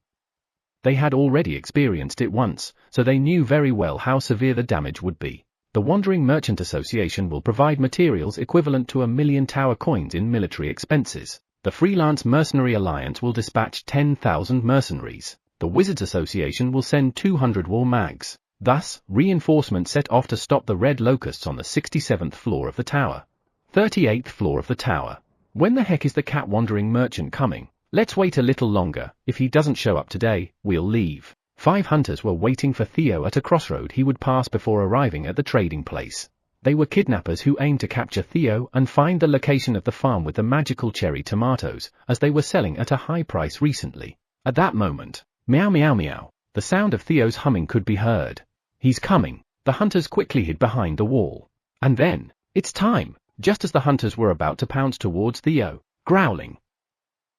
They had already experienced it once, so they knew very well how severe the damage would be. The Wandering Merchant Association will provide materials equivalent to 1 million tower coins in military expenses. The Freelance Mercenary Alliance will dispatch 10,000 mercenaries. The Wizards Association will send 200 war mags. Thus, reinforcements set off to stop the red locusts on the 67th floor of the tower. 38th floor of the tower. When the heck is the cat Wandering Merchant coming? Let's wait a little longer. If he doesn't show up today, we'll leave. 5 hunters were waiting for Theo at a crossroad he would pass before arriving at the trading place. They were kidnappers who aimed to capture Theo and find the location of the farm with the magical cherry tomatoes, as they were selling at a high price recently. At that moment, meow meow meow, the sound of Theo's humming could be heard. He's coming. The hunters quickly hid behind the wall. And then, it's time, just as the hunters were about to pounce towards Theo, growling.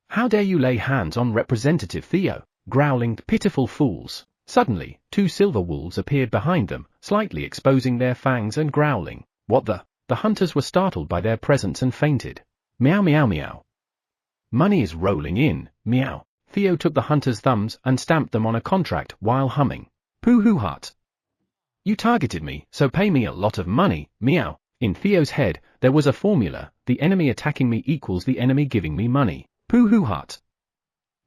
How dare you lay hands on Representative Theo? Growling, pitiful fools. Suddenly, 2 silver wolves appeared behind them, slightly exposing their fangs and growling. What the? The hunters were startled by their presence and fainted. Meow meow meow. Money is rolling in, meow. Theo took the hunter's thumbs and stamped them on a contract while humming. Pooh-hoo hut. You targeted me, so pay me a lot of money, meow. In Theo's head, there was a formula: the enemy attacking me equals the enemy giving me money. Pooh-hoo hut.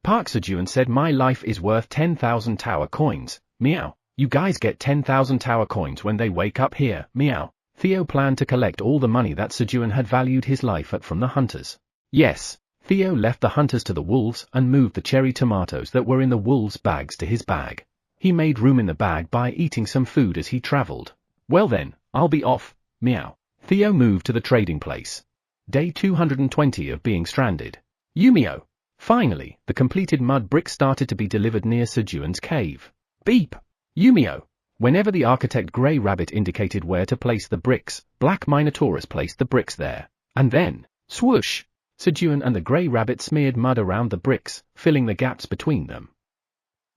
Park Sejun said my life is worth 10,000 tower coins, meow. You guys get 10,000 tower coins when they wake up here, meow. Theo planned to collect all the money that Sejun had valued his life at from the hunters. Yes, Theo left the hunters to the wolves and moved the cherry tomatoes that were in the wolves' bags to his bag. He made room in the bag by eating some food as he traveled. Well then, I'll be off, meow. Theo moved to the trading place. Day 220 of being stranded. Yumio. Finally, the completed mud brick started to be delivered near Sejun's cave. Beep! Yumio! Whenever the architect Grey Rabbit indicated where to place the bricks, Black Minotaurus placed the bricks there. And then, swoosh! Sejun and the Grey Rabbit smeared mud around the bricks, filling the gaps between them.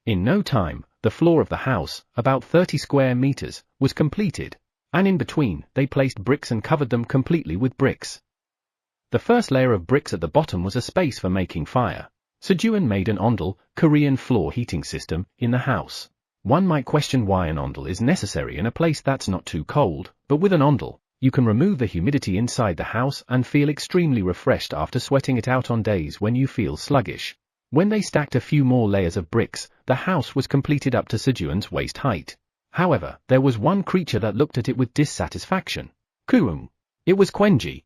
In no time, the floor of the house, about 30 square meters, was completed, and in between, they placed bricks and covered them completely with bricks. The first layer of bricks at the bottom was a space for making fire. Sejun made an ondel, Korean floor heating system, in the house. One might question why an ondel is necessary in a place that's not too cold, but with an ondel, you can remove the humidity inside the house and feel extremely refreshed after sweating it out on days when you feel sluggish. When they stacked a few more layers of bricks, the house was completed up to Sejun's waist height. However, there was one creature that looked at it with dissatisfaction. Kuung. It was Quenji.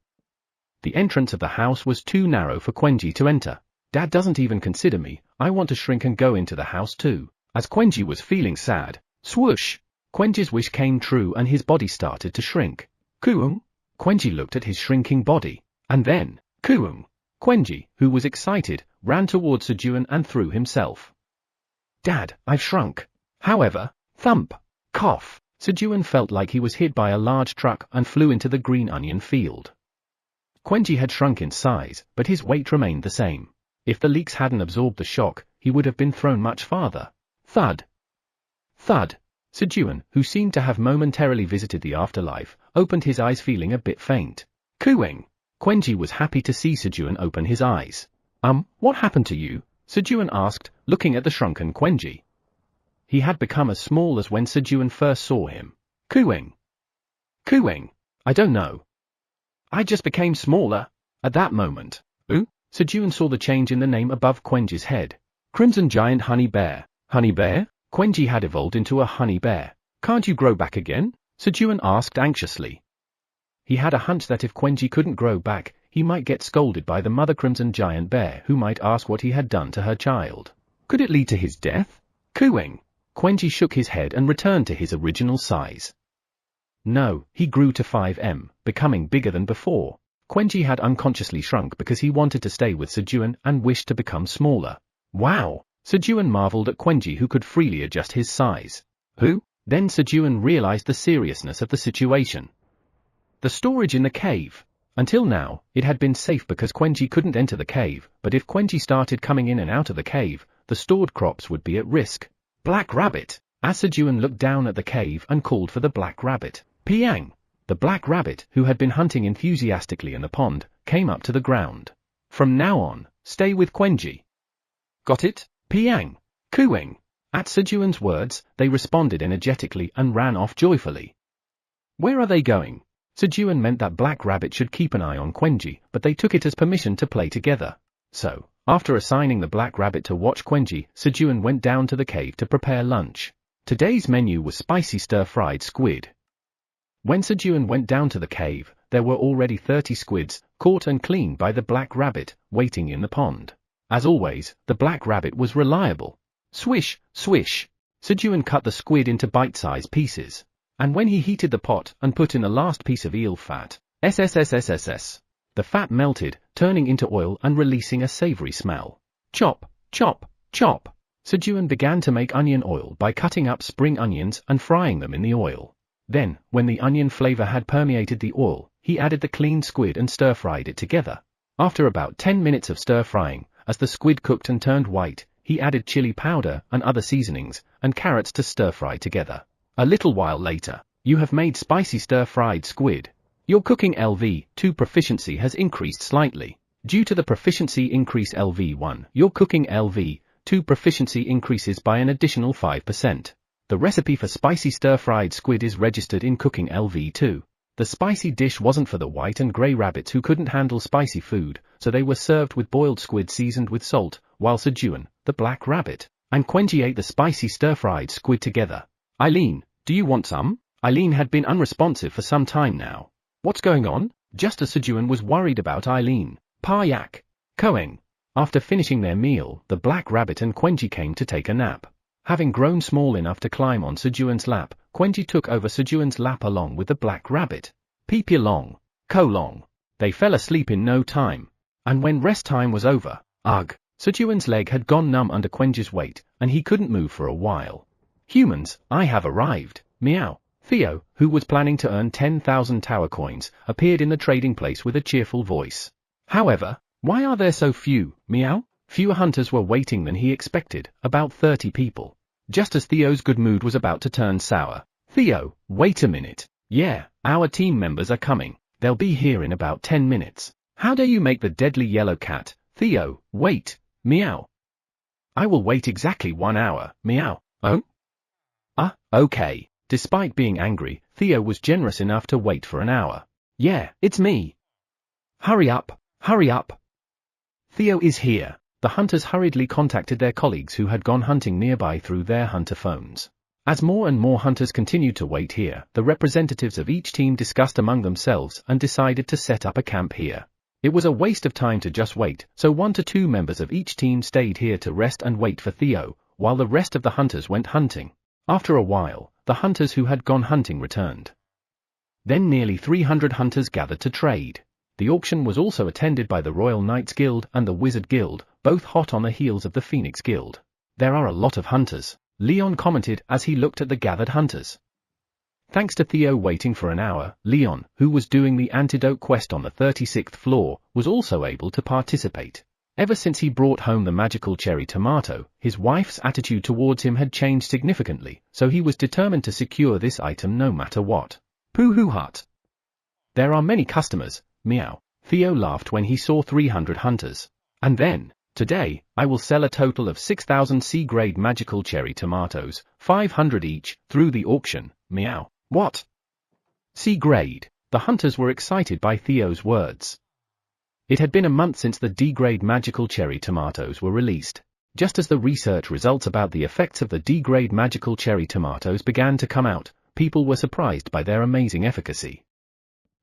The entrance of the house was too narrow for Quenji to enter. Dad doesn't even consider me, I want to shrink and go into the house too. As Quenji was feeling sad, swoosh! Quenji's wish came true and his body started to shrink. Kuung? Quenji looked at his shrinking body. And then, Kuung! Quenji, who was excited, ran towards Sejun and threw himself. Dad, I've shrunk. However, thump! Cough! Sejun felt like he was hit by a large truck and flew into the green onion field. Quenji had shrunk in size, but his weight remained the same. If the leeks hadn't absorbed the shock, he would have been thrown much farther. Thud! Thud! Sejun, who seemed to have momentarily visited the afterlife, opened his eyes feeling a bit faint. Cooing! Quenji was happy to see Sejun open his eyes. What happened to you? Sejun asked, looking at the shrunken Quenji. He had become as small as when Sejun first saw him. Cooing! Cooing! I don't know. I just became smaller. At that moment, Sejun saw the change in the name above Quenji's head. Crimson Giant Honey Bear. Honey Bear? Quenji had evolved into a honey bear. Can't you grow back again? Sejun asked anxiously. He had a hunch that if Quenji couldn't grow back, he might get scolded by the mother Crimson Giant Bear, who might ask what he had done to her child. Could it lead to his death? Cooing! Quenji shook his head and returned to his original size. No, he grew to 5 m, becoming bigger than before. Quenji had unconsciously shrunk because he wanted to stay with Sejun and wished to become smaller. Wow! Sejun marveled at Quenji, who could freely adjust his size. Who? Then Sejun realized the seriousness of the situation. The storage in the cave. Until now, it had been safe because Quenji couldn't enter the cave, but if Quenji started coming in and out of the cave, the stored crops would be at risk. Black Rabbit! As Sejun looked down at the cave and called for the Black Rabbit. Piang! The Black Rabbit, who had been hunting enthusiastically in the pond, came up to the ground. From now on, stay with Quenji. Got it? Piang! Cooing! At Sejun's words, they responded energetically and ran off joyfully. Where are they going? Sejun meant that Black Rabbit should keep an eye on Quenji, but they took it as permission to play together. So, after assigning the Black Rabbit to watch Quenji, Sejun went down to the cave to prepare lunch. Today's menu was spicy stir-fried squid. When Sejun went down to the cave, there were already 30 squids, caught and cleaned by the Black Rabbit, waiting in the pond. As always, the Black Rabbit was reliable. Swish, swish! Sejun cut the squid into bite-sized pieces. And when he heated the pot and put in the last piece of eel fat, the fat melted, turning into oil and releasing a savory smell. Chop, chop, chop! Sejun began to make onion oil by cutting up spring onions and frying them in the oil. Then, when the onion flavor had permeated the oil, he added the cleaned squid and stir-fried it together. After about 10 minutes of stir-frying, as the squid cooked and turned white, he added chili powder and other seasonings, and carrots to stir-fry together. A little while later, you have made spicy stir-fried squid. Your cooking LV2 proficiency has increased slightly. Due to the proficiency increase LV1, your cooking LV2 proficiency increases by an additional 5%. The recipe for spicy stir-fried squid is registered in cooking LV2. The spicy dish wasn't for the white and grey rabbits who couldn't handle spicy food, so they were served with boiled squid seasoned with salt, while Sejun, the Black Rabbit, and Quenji ate the spicy stir-fried squid together. Eileen, do you want some? Eileen had been unresponsive for some time now. What's going on? Just as Sejun was worried about Eileen. Pa yak. Koeng. After finishing their meal, the Black Rabbit and Quenji came to take a nap. Having grown small enough to climb on Sejun's lap, Quenji took over Sejun's lap along with the Black Rabbit. Peep long, ko long. They fell asleep in no time. And when rest time was over, ugh, Sejun's leg had gone numb under Quenji's weight, and he couldn't move for a while. Humans, I have arrived, meow. Theo, who was planning to earn 10,000 tower coins, appeared in the trading place with a cheerful voice. However, why are there so few, meow? Fewer hunters were waiting than he expected, about 30 people. Just as Theo's good mood was about to turn sour. Theo, wait a minute. Yeah, our team members are coming. They'll be here in about 10 minutes. How dare you make the deadly yellow cat? Theo, wait, meow. I will wait exactly 1 hour, meow. Oh? Okay. Despite being angry, Theo was generous enough to wait for an hour. Yeah, it's me. Hurry up, hurry up. Theo is here. The hunters hurriedly contacted their colleagues who had gone hunting nearby through their hunter phones. As more and more hunters continued to wait here, the representatives of each team discussed among themselves and decided to set up a camp here. It was a waste of time to just wait, so 1 to 2 members of each team stayed here to rest and wait for Theo, while the rest of the hunters went hunting. After a while, the hunters who had gone hunting returned. Then nearly 300 hunters gathered to trade. The auction was also attended by the Royal Knights Guild and the Wizard Guild, both hot on the heels of the Phoenix Guild. There are a lot of hunters, Leon commented as he looked at the gathered hunters. Thanks to Theo waiting for an hour, Leon, who was doing the antidote quest on the 36th floor, was also able to participate. Ever since he brought home the magical cherry tomato, his wife's attitude towards him had changed significantly, so he was determined to secure this item no matter what. Pooh hut. There are many customers, meow. Theo laughed when he saw 300 hunters. And then, today, I will sell a total of 6,000 C-grade magical cherry tomatoes, 500 each, through the auction, meow. What? C-grade. The hunters were excited by Theo's words. It had been a month since the D-grade magical cherry tomatoes were released. Just as the research results about the effects of the D-grade magical cherry tomatoes began to come out, people were surprised by their amazing efficacy.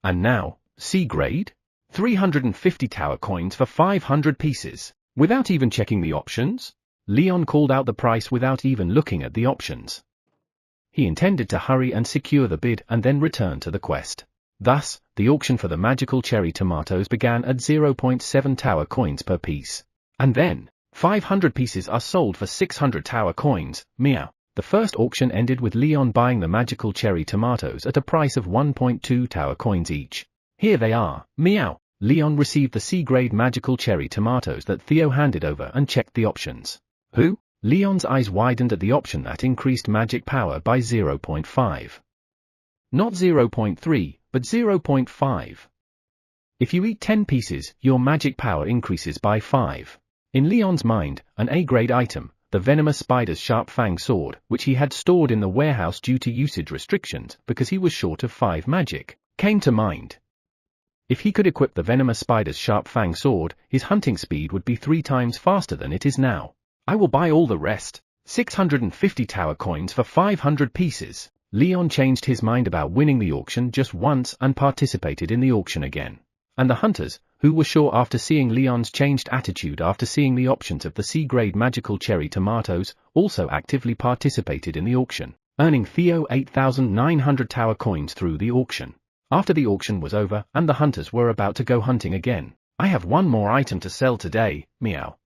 And now, C-grade? 350 tower coins for 500 pieces. Without even checking the options? Leon called out the price without even looking at the options. He intended to hurry and secure the bid and then return to the quest. Thus, the auction for the magical cherry tomatoes began at 0.7 tower coins per piece. And then, 500 pieces are sold for 600 tower coins, meow. The first auction ended with Leon buying the magical cherry tomatoes at a price of 1.2 tower coins each. Here they are, meow. Leon received the C-grade magical cherry tomatoes that Theo handed over and checked the options. Who? Leon's eyes widened at the option that increased magic power by 0.5. Not 0.3, but 0.5. If you eat 10 pieces, your magic power increases by 5. In Leon's mind, an A-grade item, the venomous spider's sharp fang sword, which he had stored in the warehouse due to usage restrictions because he was short of 5 magic, came to mind. If he could equip the venomous spider's sharp fang sword, his hunting speed would be 3 times faster than it is now. I will buy all the rest. 650 tower coins for 500 pieces. Leon changed his mind about winning the auction just once and participated in the auction again. And the hunters, who were sure after seeing Leon's changed attitude after seeing the options of the C-grade magical cherry tomatoes, also actively participated in the auction, earning Theo 8,900 tower coins through the auction. After the auction was over and the hunters were about to go hunting again, I have one more item to sell today, meow.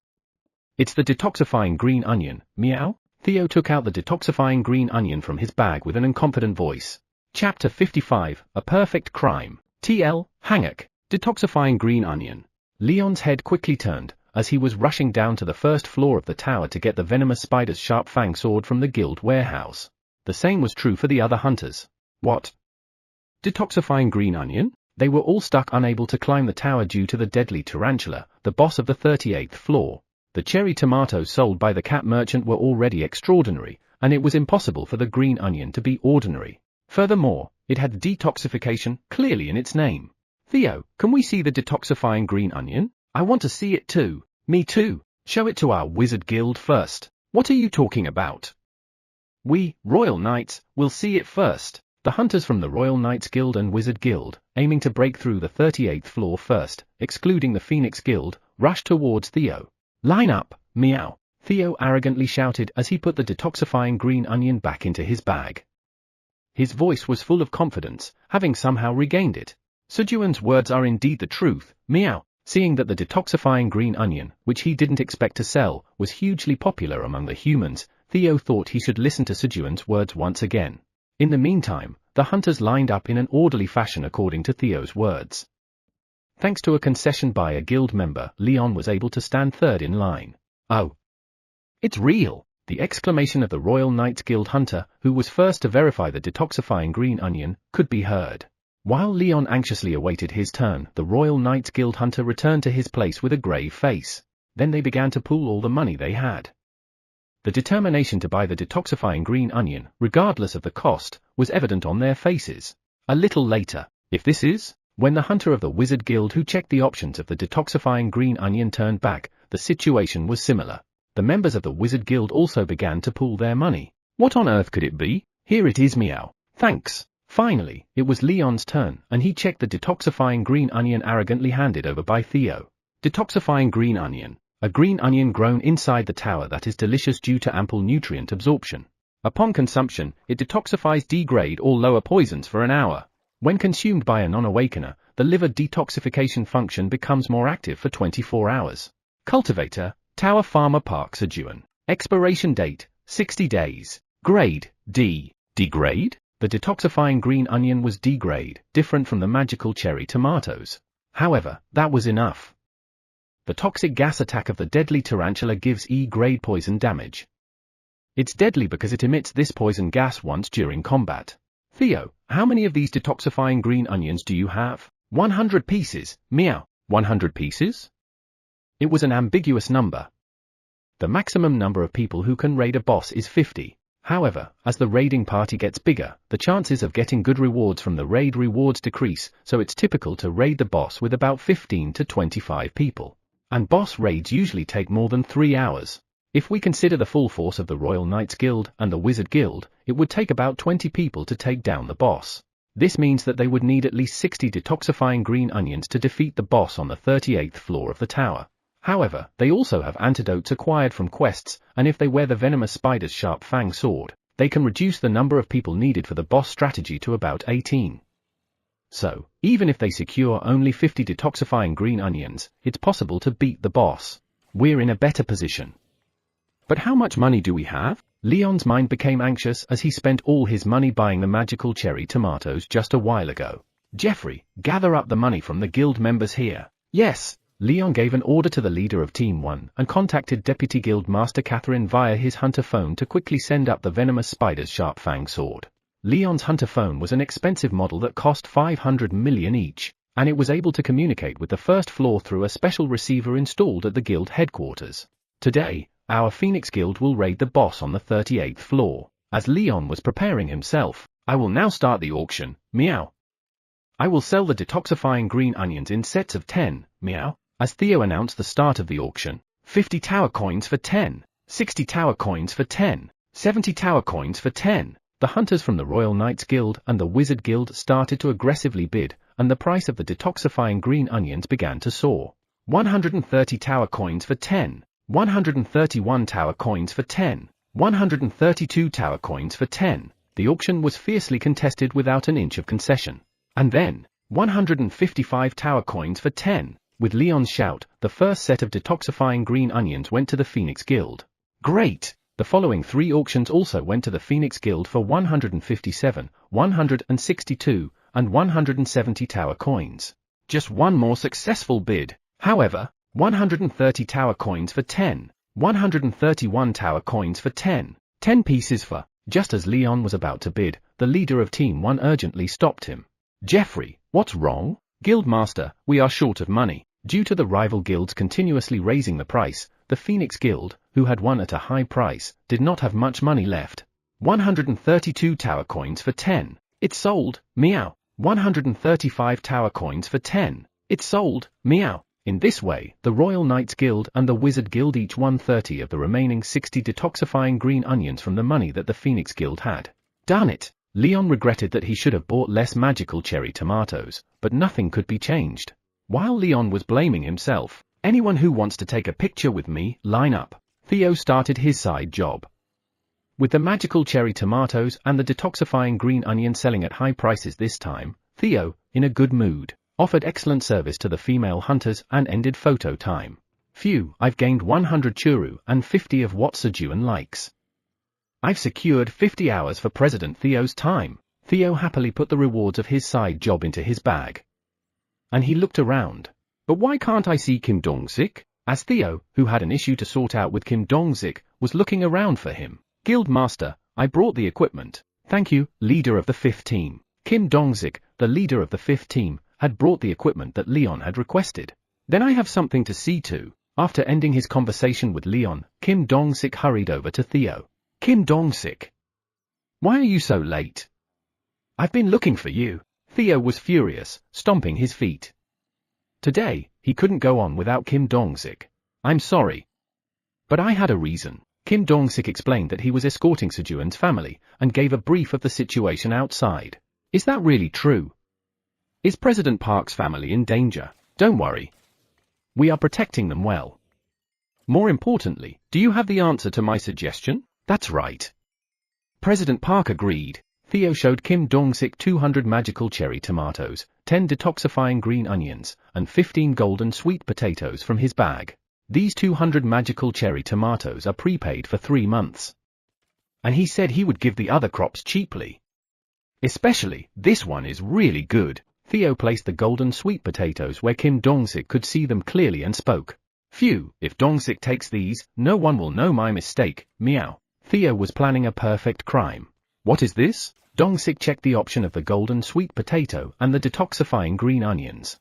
It's the detoxifying green onion, meow. Theo took out the detoxifying green onion from his bag with an incompetent voice. Chapter 55, A Perfect Crime. TL, Hangak, detoxifying green onion. Leon's head quickly turned, as he was rushing down to the first floor of the tower to get the venomous spider's sharp fang sword from the guild warehouse. The same was true for the other hunters. What? Detoxifying green onion? They were all stuck unable to climb the tower due to the deadly tarantula, the boss of the 38th floor. The cherry tomatoes sold by the cat merchant were already extraordinary, and it was impossible for the green onion to be ordinary. Furthermore, it had detoxification clearly in its name. Theo, can we see the detoxifying green onion? I want to see it too. Me too. Show it to our wizard guild first. What are you talking about? We, Royal Knights, will see it first. The hunters from the Royal Knights Guild and Wizard Guild, aiming to break through the 38th floor first, excluding the Phoenix Guild, rushed towards Theo. Line up, meow, Theo arrogantly shouted as he put the detoxifying green onion back into his bag. His voice was full of confidence, having somehow regained it. Sejun's words are indeed the truth, meow. Seeing that the detoxifying green onion, which he didn't expect to sell, was hugely popular among the humans, Theo thought he should listen to Sejun's words once again. In the meantime, the hunters lined up in an orderly fashion according to Theo's words. Thanks to a concession by a guild member, Leon was able to stand third in line. Oh! It's real! The exclamation of the Royal Knights Guild hunter, who was first to verify the detoxifying green onion, could be heard. While Leon anxiously awaited his turn, the Royal Knights Guild hunter returned to his place with a grave face. Then they began to pool all the money they had. The determination to buy the detoxifying green onion, regardless of the cost, was evident on their faces. A little later, if this is, when the hunter of the Wizard Guild who checked the options of the detoxifying green onion turned back, the situation was similar. The members of the Wizard Guild also began to pool their money. What on earth could it be? Here it is, meow. Thanks. Finally, it was Leon's turn, and he checked the detoxifying green onion arrogantly handed over by Theo. Detoxifying green onion. A green onion grown inside the tower that is delicious due to ample nutrient absorption. Upon consumption, it detoxifies degrade or lower poisons for an hour. When consumed by a non-awakener, the liver detoxification function becomes more active for 24 hours. Cultivator, Tower Farmer Park Sejun. Expiration date, 60 days. Grade, D. Degrade? The detoxifying green onion was degrade, different from the magical cherry tomatoes. However, that was enough. The toxic gas attack of the deadly tarantula gives E-grade poison damage. It's deadly because it emits this poison gas once during combat. Theo, how many of these detoxifying green onions do you have? 100 pieces, meow. 100 pieces? It was an ambiguous number. The maximum number of people who can raid a boss is 50. However, as the raiding party gets bigger, the chances of getting good rewards from the raid rewards decrease, so it's typical to raid the boss with about 15 to 25 people. And boss raids usually take more than 3 hours. If we consider the full force of the Royal Knights Guild and the Wizard Guild, it would take about 20 people to take down the boss. This means that they would need at least 60 detoxifying green onions to defeat the boss on the 38th floor of the tower. However, they also have antidotes acquired from quests, and if they wear the venomous spider's sharp fang sword, they can reduce the number of people needed for the boss strategy to about 18. So, even if they secure only 50 detoxifying green onions, it's possible to beat the boss. We're in a better position. But how much money do we have? Leon's mind became anxious as he spent all his money buying the magical cherry tomatoes just a while ago. Jeffrey, gather up the money from the guild members here. Yes. Leon gave an order to the leader of Team 1 and contacted Deputy Guild Master Catherine via his hunter phone to quickly send up the venomous spider's sharp fang sword. Leon's hunter phone was an expensive model that cost 500 million each, and it was able to communicate with the first floor through a special receiver installed at the guild headquarters. Today, our Phoenix Guild will raid the boss on the 38th floor. As Leon was preparing himself, I will now start the auction, meow. I will sell the detoxifying green onions in sets of 10, meow. As Theo announced the start of the auction, 50 tower coins for 10, 60 tower coins for 10, 70 tower coins for 10. The hunters from the Royal Knights Guild and the Wizard Guild started to aggressively bid, and the price of the detoxifying green onions began to soar. 130 tower coins for 10, 131 tower coins for 10, 132 tower coins for 10. The auction was fiercely contested without an inch of concession. And then, 155 tower coins for 10. With Leon's shout, the first set of detoxifying green onions went to the Phoenix Guild. Great! The following 3 auctions also went to the Phoenix Guild for 157, 162, and 170 tower coins. Just one more successful bid. However, 130 tower coins for 10, 131 tower coins for 10, 10 pieces for. Just as Leon was about to bid, the leader of Team 1 urgently stopped him. Jeffrey, what's wrong? Guildmaster, we are short of money. Due to the rival guilds continuously raising the price, the Phoenix Guild, who had won at a high price, did not have much money left. 132 tower coins for 10. It's sold, meow. 135 tower coins for 10. It's sold, meow. In this way, the Royal Knights Guild and the Wizard Guild each won 30 of the remaining 60 detoxifying green onions from the money that the Phoenix Guild had. Darn it! Leon regretted that he should have bought less magical cherry tomatoes, but nothing could be changed. While Leon was blaming himself, anyone who wants to take a picture with me, line up. Theo started his side job. With the magical cherry tomatoes and the detoxifying green onion selling at high prices this time, Theo, in a good mood, offered excellent service to the female hunters and ended photo time. Phew, I've gained 100 churu and 50 of what Sejun likes. I've secured 50 hours for President Theo's time. Theo happily put the rewards of his side job into his bag. And he looked around. But why can't I see Kim Dong-sik? As Theo, who had an issue to sort out with Kim Dong-sik, was looking around for him. Guildmaster, I brought the equipment. Thank you, leader of the 5th team. Kim Dong-sik, the leader of the 5th team, had brought the equipment that Leon had requested. Then I have something to see to. After ending his conversation with Leon, Kim Dong-sik hurried over to Theo. Kim Dong-sik. Why are you so late? I've been looking for you. Theo was furious, stomping his feet. Today, he couldn't go on without Kim Dong-sik. I'm sorry. But I had a reason. Kim Dong-sik explained that he was escorting Sejun's family, and gave a brief of the situation outside. Is that really true? Is President Park's family in danger? Don't worry. We are protecting them well. More importantly, do you have the answer to my suggestion? That's right. President Park agreed. Theo showed Kim Dong-sik 200 magical cherry tomatoes, 10 detoxifying green onions, and 15 golden sweet potatoes from his bag. These 200 magical cherry tomatoes are prepaid for 3 months. And he said he would give the other crops cheaply. Especially, this one is really good. Theo placed the golden sweet potatoes where Kim Dong-sik could see them clearly and spoke. Phew, if Dong-sik takes these, no one will know my mistake, meow. Theo was planning a perfect crime. What is this? Dong-sik checked the option of the golden sweet potato and the detoxifying green onions.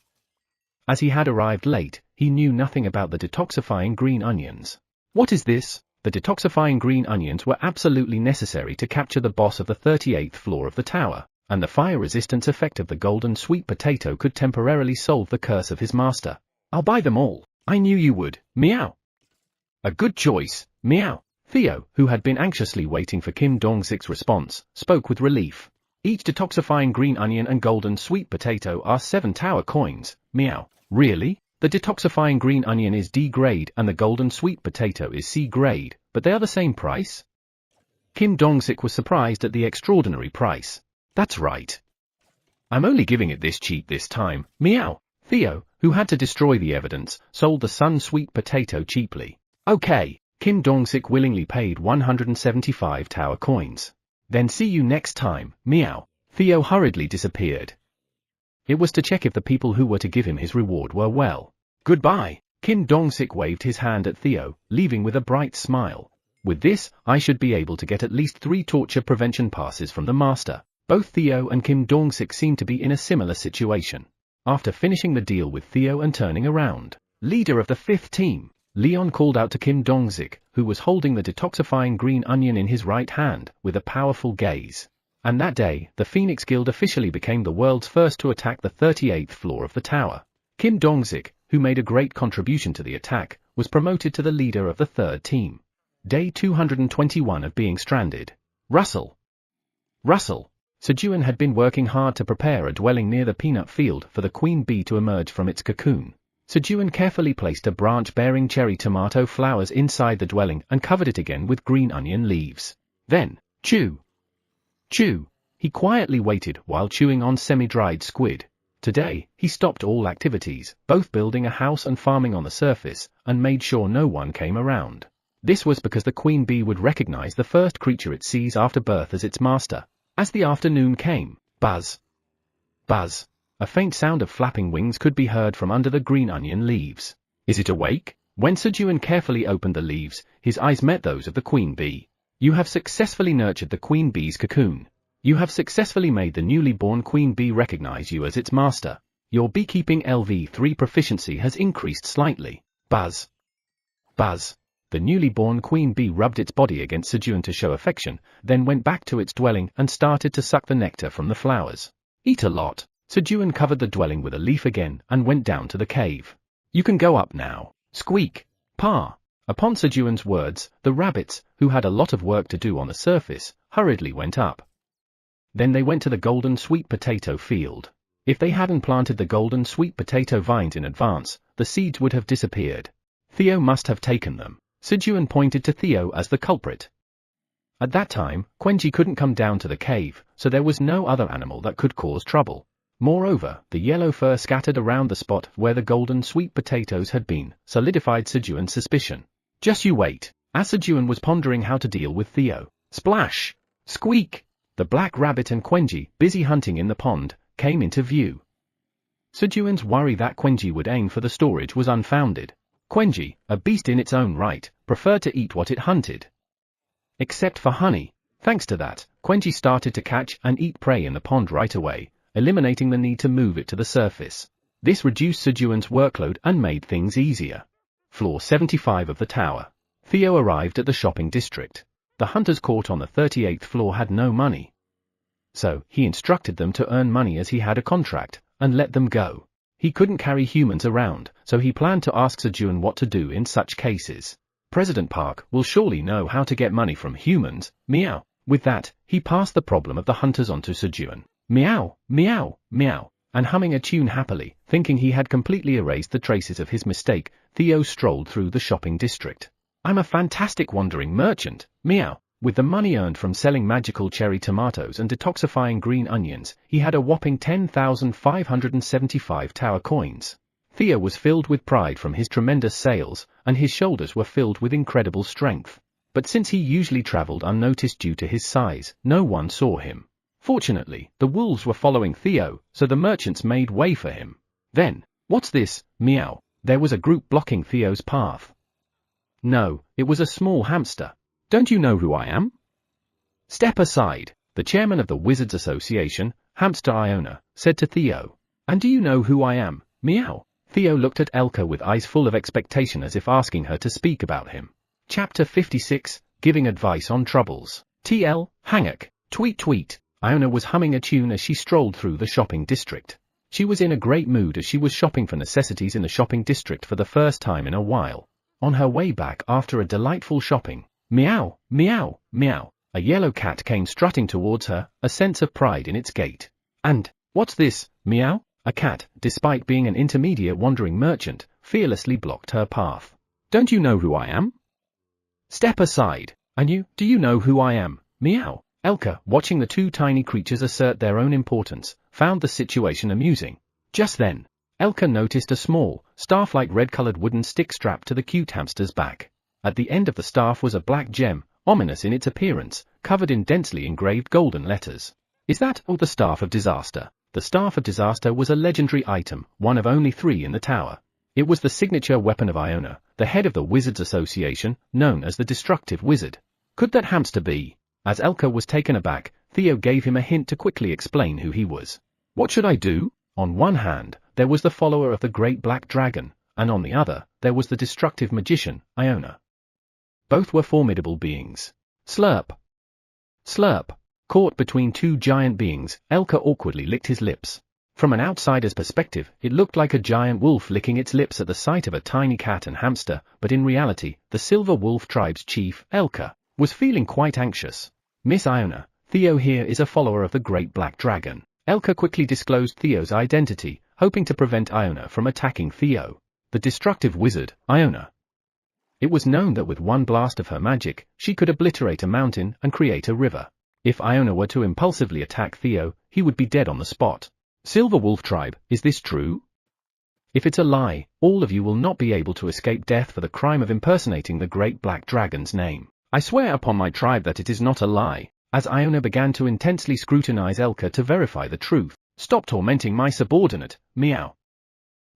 As he had arrived late, he knew nothing about the detoxifying green onions. What is this? The detoxifying green onions were absolutely necessary to capture the boss of the 38th floor of the tower, and the fire resistance effect of the golden sweet potato could temporarily solve the curse of his master. I'll buy them all. I knew you would, meow. A good choice, meow. Theo, who had been anxiously waiting for Kim Dong-sik's response, spoke with relief. Each detoxifying green onion and golden sweet potato are 7 tower coins, meow. Really? The detoxifying green onion is D grade and the golden sweet potato is C grade, but they are the same price? Kim Dong-sik was surprised at the extraordinary price. That's right. I'm only giving it this cheap this time, meow. Theo, who had to destroy the evidence, sold the sun sweet potato cheaply. Okay. Kim Dong-sik willingly paid 175 tower coins. Then see you next time, meow. Theo hurriedly disappeared. It was to check if the people who were to give him his reward were well. Goodbye. Kim Dong-sik waved his hand at Theo, leaving with a bright smile. With this, I should be able to get at least 3 torture prevention passes from the master. Both Theo and Kim Dong-sik seemed to be in a similar situation. After finishing the deal with Theo and turning around, leader of the 5th team, Leon called out to Kim Dong-sik, who was holding the detoxifying green onion in his right hand, with a powerful gaze. And that day, the Phoenix Guild officially became the world's first to attack the 38th floor of the tower. Kim Dong-sik, who made a great contribution to the attack, was promoted to the leader of the 3rd team. Day 221 of being stranded. Russell. Sejun had been working hard to prepare a dwelling near the peanut field for the queen bee to emerge from its cocoon. Sejun carefully placed a branch bearing cherry tomato flowers inside the dwelling and covered it again with green onion leaves. Then, chew. He quietly waited while chewing on semi-dried squid. Today, he stopped all activities, both building a house and farming on the surface, and made sure no one came around. This was because the queen bee would recognize the first creature it sees after birth as its master. As the afternoon came, buzz. A faint sound of flapping wings could be heard from under the green onion leaves. Is it awake? When Sejun carefully opened the leaves, his eyes met those of the queen bee. You have successfully nurtured the queen bee's cocoon. You have successfully made the newly born queen bee recognize you as its master. Your beekeeping LV3 proficiency has increased slightly. Buzz. The newly born queen bee rubbed its body against Sejun to show affection, then went back to its dwelling and started to suck the nectar from the flowers. Eat a lot. Sejun covered the dwelling with a leaf again and went down to the cave. You can go up now. Squeak. Pa. Upon Sejun's words, the rabbits, who had a lot of work to do on the surface, hurriedly went up. Then they went to the golden sweet potato field. If they hadn't planted the golden sweet potato vines in advance, the seeds would have disappeared. Theo must have taken them. Sejun pointed to Theo as the culprit. At that time, Quenji couldn't come down to the cave, so there was no other animal that could cause trouble. Moreover, the yellow fur scattered around the spot where the golden sweet potatoes had been, solidified Sejun's suspicion. Just you wait. As Sejun was pondering how to deal with Theo, Splash! Squeak! The black rabbit and Quenji, busy hunting in the pond, came into view. Sejun's worry that Quenji would aim for the storage was unfounded. Quenji, a beast in its own right, preferred to eat what it hunted. Except for honey. Thanks to that, Quenji started to catch and eat prey in the pond right away, eliminating the need to move it to the surface. This reduced Sejun's workload and made things easier. Floor 75 of the tower. Theo arrived at the shopping district. The hunters caught on the 38th floor had no money. So, he instructed them to earn money as he had a contract, and let them go. He couldn't carry humans around, so he planned to ask Sejun what to do in such cases. President Park will surely know how to get money from humans, meow. With that, he passed the problem of the hunters on to Sejun. Meow, meow, meow. And humming a tune happily, thinking he had completely erased the traces of his mistake, Theo strolled through the shopping district. I'm a fantastic wandering merchant, meow. With the money earned from selling magical cherry tomatoes and detoxifying green onions, he had a whopping 10,575 tower coins. Theo was filled with pride from his tremendous sales, and his shoulders were filled with incredible strength. But since he usually traveled unnoticed due to his size, no one saw him. Fortunately, the wolves were following Theo, so the merchants made way for him. Then, what's this, meow? There was a group blocking Theo's path. No, it was a small hamster. Don't you know who I am? Step aside, the chairman of the Wizards Association, Hamster Iona, said to Theo. And do you know who I am, meow? Theo looked at Elka with eyes full of expectation as if asking her to speak about him. Chapter 56, Giving Advice on Troubles. TL, Hangak, tweet tweet. Iona was humming a tune as she strolled through the shopping district. She was in a great mood as she was shopping for necessities in the shopping district for the first time in a while. On her way back after a delightful shopping, meow, meow, meow, a yellow cat came strutting towards her, a sense of pride in its gait. And, what's this, meow? A cat, despite being an intermediate wandering merchant, fearlessly blocked her path. Don't you know who I am? Step aside. And you, do you know who I am, meow? Elka, watching the two tiny creatures assert their own importance, found the situation amusing. Just then, Elka noticed a small, staff-like red-colored wooden stick strapped to the cute hamster's back. At the end of the staff was a black gem, ominous in its appearance, covered in densely engraved golden letters. Is that, the Staff of Disaster? The Staff of Disaster was a legendary item, one of only 3 in the tower. It was the signature weapon of Iona, the head of the Wizards Association, known as the Destructive Wizard. Could that hamster be? As Elka was taken aback, Theo gave him a hint to quickly explain who he was. What should I do? On one hand, there was the follower of the Great Black Dragon, and on the other, there was the destructive magician, Iona. Both were formidable beings. Slurp. Slurp. Caught between two giant beings, Elka awkwardly licked his lips. From an outsider's perspective, it looked like a giant wolf licking its lips at the sight of a tiny cat and hamster, but in reality, the Silver Wolf tribe's chief, Elka, was feeling quite anxious. Miss Iona, Theo here is a follower of the Great Black Dragon. Elka quickly disclosed Theo's identity, hoping to prevent Iona from attacking Theo. The destructive wizard, Iona. It was known that with one blast of her magic, she could obliterate a mountain and create a river. If Iona were to impulsively attack Theo, he would be dead on the spot. Silver Wolf tribe, is this true? If it's a lie, all of you will not be able to escape death for the crime of impersonating the Great Black Dragon's name. I swear upon my tribe that it is not a lie. As Iona began to intensely scrutinize Elka to verify the truth. Stop tormenting my subordinate, meow.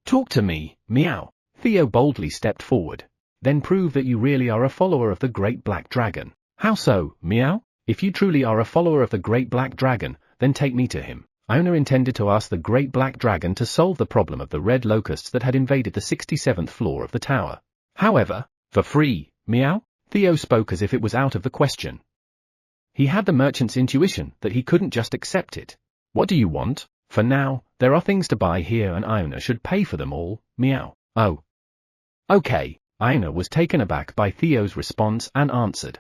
Talk to me, meow. Theo boldly stepped forward. Then prove that you really are a follower of the Great Black Dragon. How so, meow? If you truly are a follower of the Great Black Dragon, then take me to him. Iona intended to ask the Great Black Dragon to solve the problem of the red locusts that had invaded the 67th floor of the tower. However, for free, meow? Theo spoke as if it was out of the question. He had the merchant's intuition that he couldn't just accept it. What do you want? For now, there are things to buy here and Iona should pay for them all, meow. Oh. Okay, Iona was taken aback by Theo's response and answered.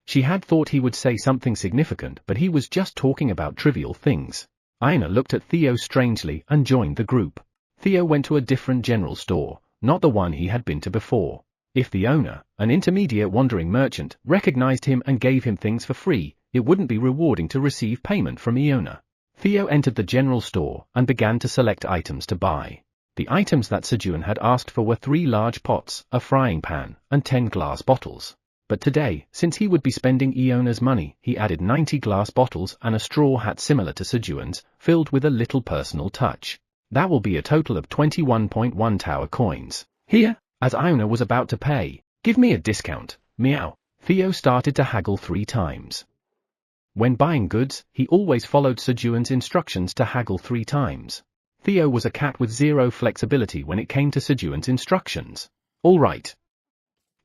She had thought he would say something significant, but he was just talking about trivial things. Iona looked at Theo strangely and joined the group. Theo went to a different general store, not the one he had been to before. If the owner, an intermediate wandering merchant, recognized him and gave him things for free, it wouldn't be rewarding to receive payment from Iona. Theo entered the general store and began to select items to buy. The items that Sejun had asked for were 3 large pots, a frying pan, and 10 glass bottles. But today, since he would be spending Iona's money, he added 90 glass bottles and a straw hat similar to Sejun's, filled with a little personal touch. That will be a total of 21.1 tower coins. Here, as Iona was about to pay. Give me a discount, meow. Theo started to haggle 3 times. When buying goods, he always followed Sejun's instructions to haggle 3 times. Theo was a cat with zero flexibility when it came to Sejun's instructions. All right.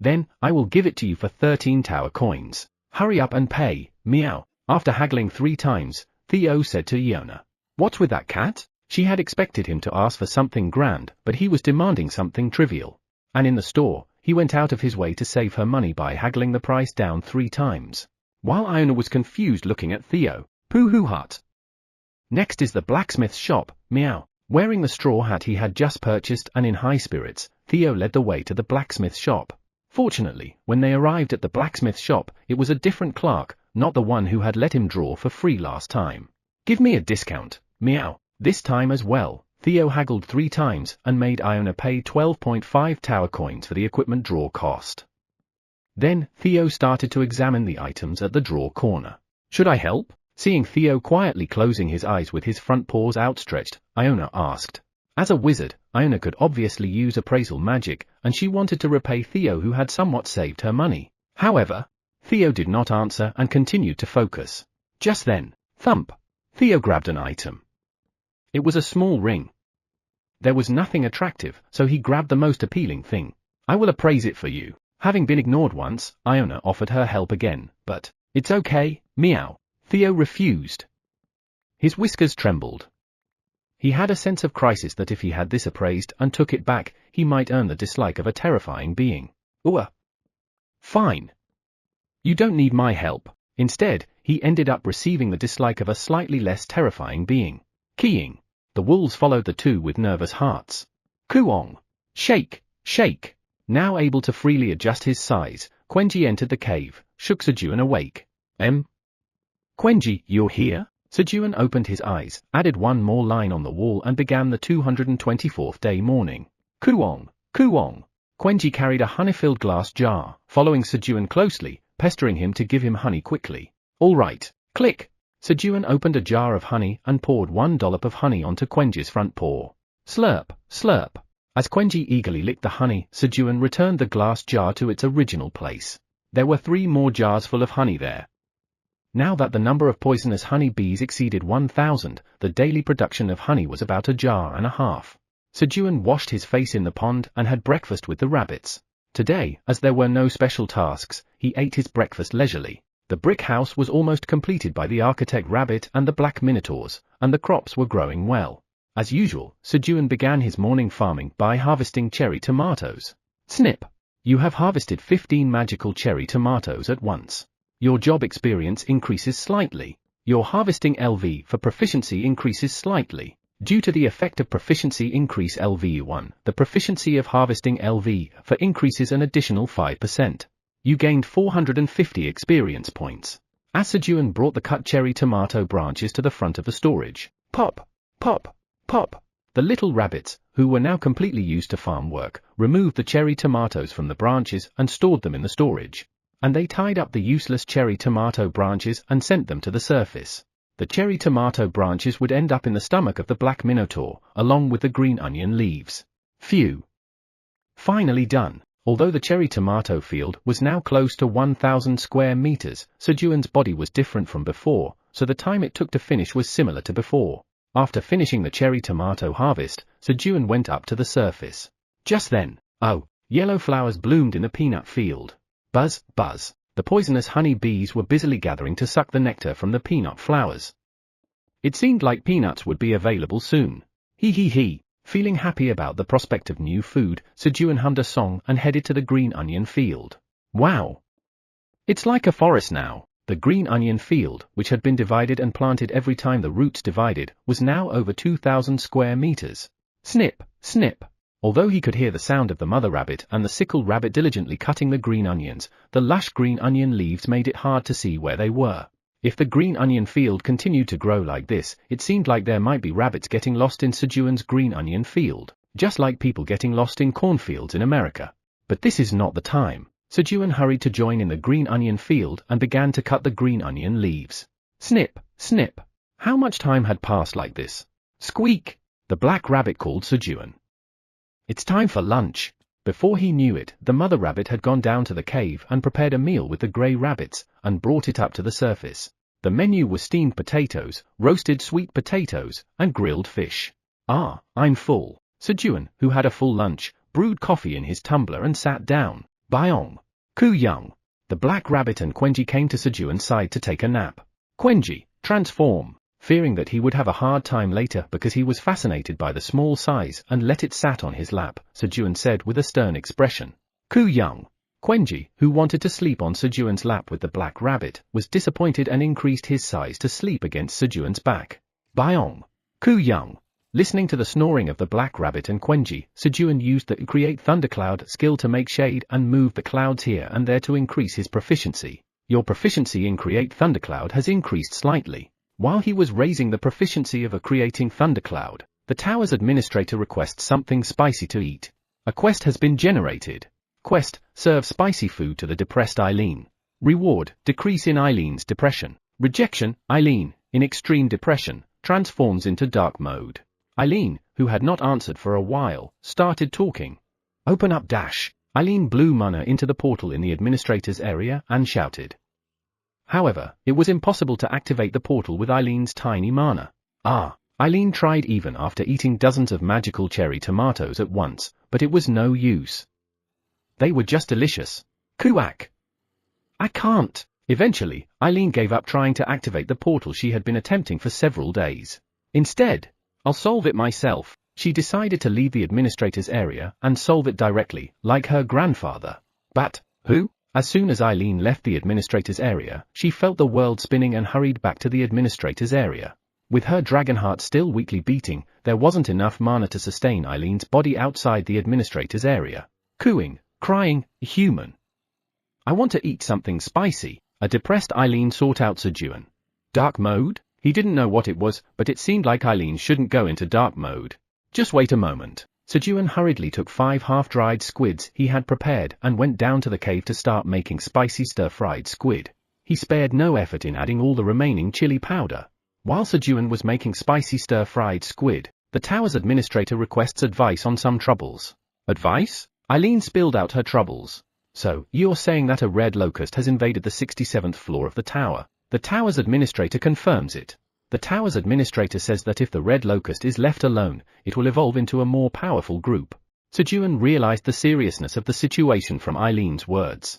Then, I will give it to you for 13 tower coins. Hurry up and pay, meow. After haggling 3 times, Theo said to Iona. What's with that cat? She had expected him to ask for something grand, but he was demanding something trivial. And in the store, he went out of his way to save her money by haggling the price down 3 times. While Iona was confused looking at Theo, Pooh hut. Next is the blacksmith's shop, meow. Wearing the straw hat he had just purchased and in high spirits, Theo led the way to the blacksmith's shop. Fortunately, when they arrived at the blacksmith's shop, it was a different clerk, not the one who had let him draw for free last time. Give me a discount, meow. This time as well, Theo haggled 3 times and made Iona pay 12.5 tower coins for the equipment drawer cost. Then, Theo started to examine the items at the drawer corner. Should I help? Seeing Theo quietly closing his eyes with his front paws outstretched, Iona asked. As a wizard, Iona could obviously use appraisal magic, and she wanted to repay Theo who had somewhat saved her money. However, Theo did not answer and continued to focus. Just then, thump! Theo grabbed an item. It was a small ring. There was nothing attractive, so he grabbed the most appealing thing. I will appraise it for you. Having been ignored once, Iona offered her help again, but, it's okay, meow. Theo refused. His whiskers trembled. He had a sense of crisis that if he had this appraised and took it back, he might earn the dislike of a terrifying being. Fine. You don't need my help. Instead, he ended up receiving the dislike of a slightly less terrifying being. Keying. The wolves followed the two with nervous hearts. Kuong. Shake, shake. Now able to freely adjust his size, Quenji entered the cave, shook Sejun awake. Quenji, you're here? Sejun opened his eyes, added one more line on the wall and began the 224th day morning. Kuong, Kuong. Quenji carried a honey-filled glass jar, following Sejun closely, pestering him to give him honey quickly. All right, click. Sejun opened a jar of honey and poured 1 dollop of honey onto Quenji's front paw. Slurp, slurp. As Quenji eagerly licked the honey, Sejun returned the glass jar to its original place. There were 3 more jars full of honey there. Now that the number of poisonous honey bees exceeded 1,000, the daily production of honey was about 1.5 jars. Sejun washed his face in the pond and had breakfast with the rabbits. Today, as there were no special tasks, he ate his breakfast leisurely. The brick house was almost completed by the architect rabbit and the black minotaurs, and the crops were growing well. As usual, Sejun began his morning farming by harvesting cherry tomatoes. Snip! You have harvested 15 magical cherry tomatoes at once. Your job experience increases slightly. Your harvesting LV for proficiency increases slightly. Due to the effect of proficiency increase LV1, the proficiency of harvesting LV for increases an additional 5%. You gained 450 experience points. As Sejun brought the cut cherry tomato branches to the front of the storage. Pop! Pop! Pop! The little rabbits, who were now completely used to farm work, removed the cherry tomatoes from the branches and stored them in the storage. And they tied up the useless cherry tomato branches and sent them to the surface. The cherry tomato branches would end up in the stomach of the black minotaur, along with the green onion leaves. Phew! Finally done. Although the cherry tomato field was now close to 1,000 square meters, Sejun's body was different from before, so the time it took to finish was similar to before. After finishing the cherry tomato harvest, Sejun went up to the surface. Just then, yellow flowers bloomed in the peanut field. Buzz, buzz. The poisonous honey bees were busily gathering to suck the nectar from the peanut flowers. It seemed like peanuts would be available soon. Hee. Feeling happy about the prospect of new food, Sejun hummed a song and headed to the green onion field. Wow! It's like a forest now. The green onion field, which had been divided and planted every time the roots divided, was now over 2,000 square meters. Snip, snip. Although he could hear the sound of the mother rabbit and the sickle rabbit diligently cutting the green onions, the lush green onion leaves made it hard to see where they were. If the green onion field continued to grow like this, it seemed like there might be rabbits getting lost in Sejun's green onion field, just like people getting lost in cornfields in America. But this is not the time. Sejun hurried to join in the green onion field and began to cut the green onion leaves. Snip, snip. How much time had passed like this? Squeak! The black rabbit called Sejun. It's time for lunch. Before he knew it, the mother rabbit had gone down to the cave and prepared a meal with the grey rabbits, and brought it up to the surface. The menu was steamed potatoes, roasted sweet potatoes, and grilled fish. Ah, I'm full. Sejun, who had a full lunch, brewed coffee in his tumbler and sat down. Byong. Ku Young. The black rabbit and Quenji came to Sejun's side to take a nap. Quenji, transform. Fearing that he would have a hard time later because he was fascinated by the small size and let it sat on his lap, Sejun said with a stern expression. Ku Young. Quenji, who wanted to sleep on Sejun's lap with the black rabbit, was disappointed and increased his size to sleep against Sejun's back. Byong. Ku Young. Listening to the snoring of the black rabbit and Quenji, Sejun used the create thundercloud skill to make shade and move the clouds here and there to increase his proficiency. Your proficiency in create thundercloud has increased slightly. While he was raising the proficiency of creating thundercloud, the tower's administrator requests something spicy to eat. A quest has been generated. Quest, serve spicy food to the depressed Eileen. Reward, decrease in Eileen's depression. Rejection, Eileen, in extreme depression, transforms into dark mode. Eileen, who had not answered for a while, started talking. Open up dash. Eileen blew mana into the portal in the administrator's area and shouted. However, it was impossible to activate the portal with Eileen's tiny mana. Eileen tried even after eating dozens of magical cherry tomatoes at once, but it was no use. They were just delicious. Kuak! I can't. Eventually, Eileen gave up trying to activate the portal she had been attempting for several days. Instead, I'll solve it myself. She decided to leave the administrator's area and solve it directly, like her grandfather. But, who? As soon as Eileen left the administrator's area, she felt the world spinning and hurried back to the administrator's area. With her dragon heart still weakly beating, there wasn't enough mana to sustain Eileen's body outside the administrator's area. Cooing, crying, human. I want to eat something spicy. A depressed Eileen sought out Sejun. Dark mode? He didn't know what it was, but it seemed like Eileen shouldn't go into dark mode. Just wait a moment. Sejun hurriedly took 5 half-dried squids he had prepared and went down to the cave to start making spicy stir-fried squid. He spared no effort in adding all the remaining chili powder. While Sejun was making spicy stir-fried squid, the tower's administrator requests advice on some troubles. Advice? Eileen spilled out her troubles. So, you're saying that a red locust has invaded the 67th floor of the tower? The tower's administrator confirms it. The tower's administrator says that if the red locust is left alone, it will evolve into a more powerful group. Sejun realized the seriousness of the situation from Eileen's words.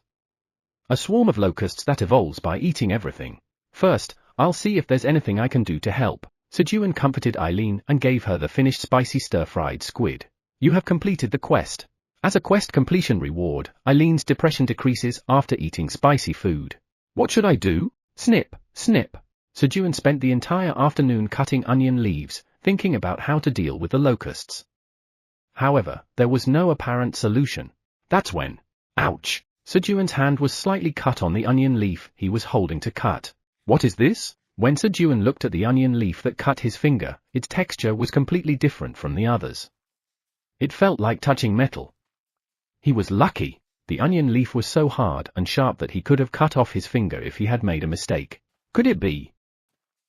A swarm of locusts that evolves by eating everything. First, I'll see if there's anything I can do to help. Sejun comforted Eileen and gave her the finished spicy stir-fried squid. You have completed the quest. As a quest completion reward, Eileen's depression decreases after eating spicy food. What should I do? Snip, snip. Sejun spent the entire afternoon cutting onion leaves, thinking about how to deal with the locusts. However, there was no apparent solution. That's when, ouch! Sejun's hand was slightly cut on the onion leaf he was holding to cut. What is this? When Sejun looked at the onion leaf that cut his finger, its texture was completely different from the others. It felt like touching metal. He was lucky. The onion leaf was so hard and sharp that he could have cut off his finger if he had made a mistake. Could it be?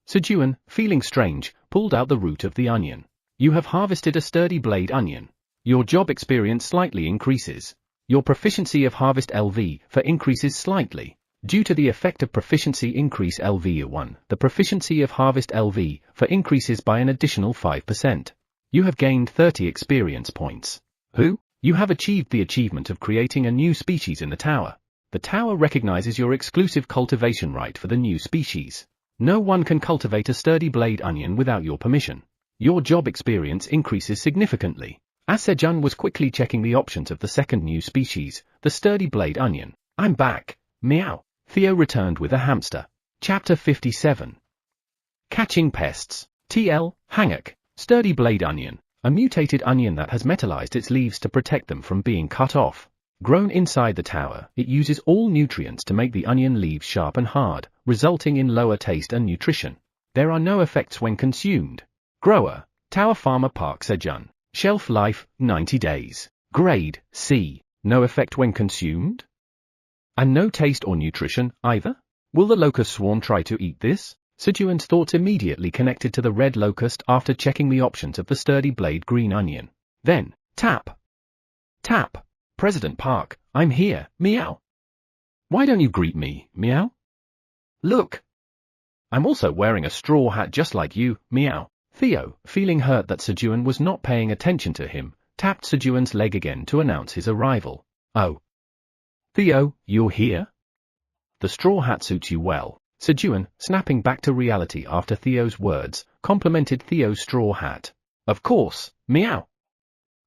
Sejun, feeling strange, pulled out the root of the onion. You have harvested a sturdy blade onion. Your job experience slightly increases. Your proficiency of harvest LV for increases slightly. Due to the effect of proficiency increase LV1, the proficiency of harvest LV for increases by an additional 5%. You have gained 30 experience points. Who? You have achieved the achievement of creating a new species in the tower. The tower recognizes your exclusive cultivation right for the new species. No one can cultivate a sturdy blade onion without your permission. Your job experience increases significantly. As Sejun was quickly checking the options of the second new species, the sturdy blade onion. I'm back. Meow. Theo returned with a hamster. Chapter 57. Catching pests. TL, Hangak. Sturdy blade onion. A mutated onion that has metallized its leaves to protect them from being cut off. Grown inside the tower, it uses all nutrients to make the onion leaves sharp and hard, resulting in lower taste and nutrition. There are no effects when consumed. Grower, Tower Farmer Park Sejun. Shelf life, 90 days. Grade, C. No effect when consumed? And no taste or nutrition, either? Will the locust swarm try to eat this? Sejun's thoughts immediately connected to the red locust after checking the options of the sturdy blade green onion. Then, tap! Tap! President Park, I'm here, meow. Why don't you greet me, meow? Look! I'm also wearing a straw hat just like you, meow. Theo, feeling hurt that Sejun was not paying attention to him, tapped Sejun's leg again to announce his arrival. Oh. Theo, you're here? The straw hat suits you well. Sejun, snapping back to reality after Theo's words, complimented Theo's straw hat. Of course, meow.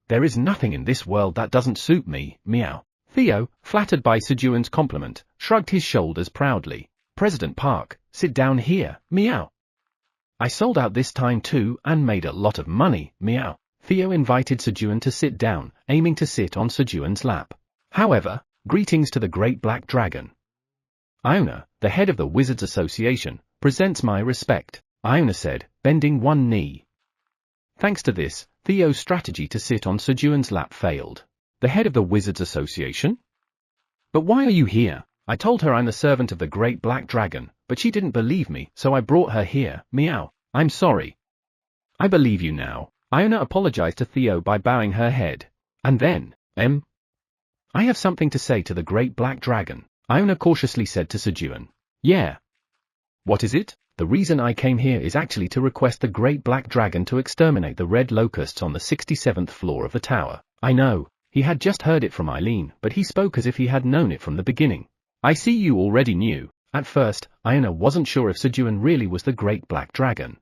There is nothing in this world that doesn't suit me, meow. Theo, flattered by Sejun's compliment, shrugged his shoulders proudly. President Park, sit down here, meow. I sold out this time too and made a lot of money, meow. Theo invited Sejun to sit down, aiming to sit on Sejun's lap. However, greetings to the Great Black Dragon. Iona, the head of the Wizards Association, presents my respect, Iona said, bending one knee. Thanks to this, Theo's strategy to sit on Sejun's lap failed. The head of the Wizards Association? But why are you here? I told her I'm the servant of the Great Black Dragon, but she didn't believe me, so I brought her here, meow. I'm sorry. I believe you now. Iona apologized to Theo by bowing her head. And then, I have something to say to the Great Black Dragon, Iona cautiously said to Sejun. Yeah. What is it? The reason I came here is actually to request the Great Black Dragon to exterminate the red locusts on the 67th floor of the tower. I know, he had just heard it from Eileen, but he spoke as if he had known it from the beginning. I see you already knew. At first, Iona wasn't sure if Sejun really was the Great Black Dragon.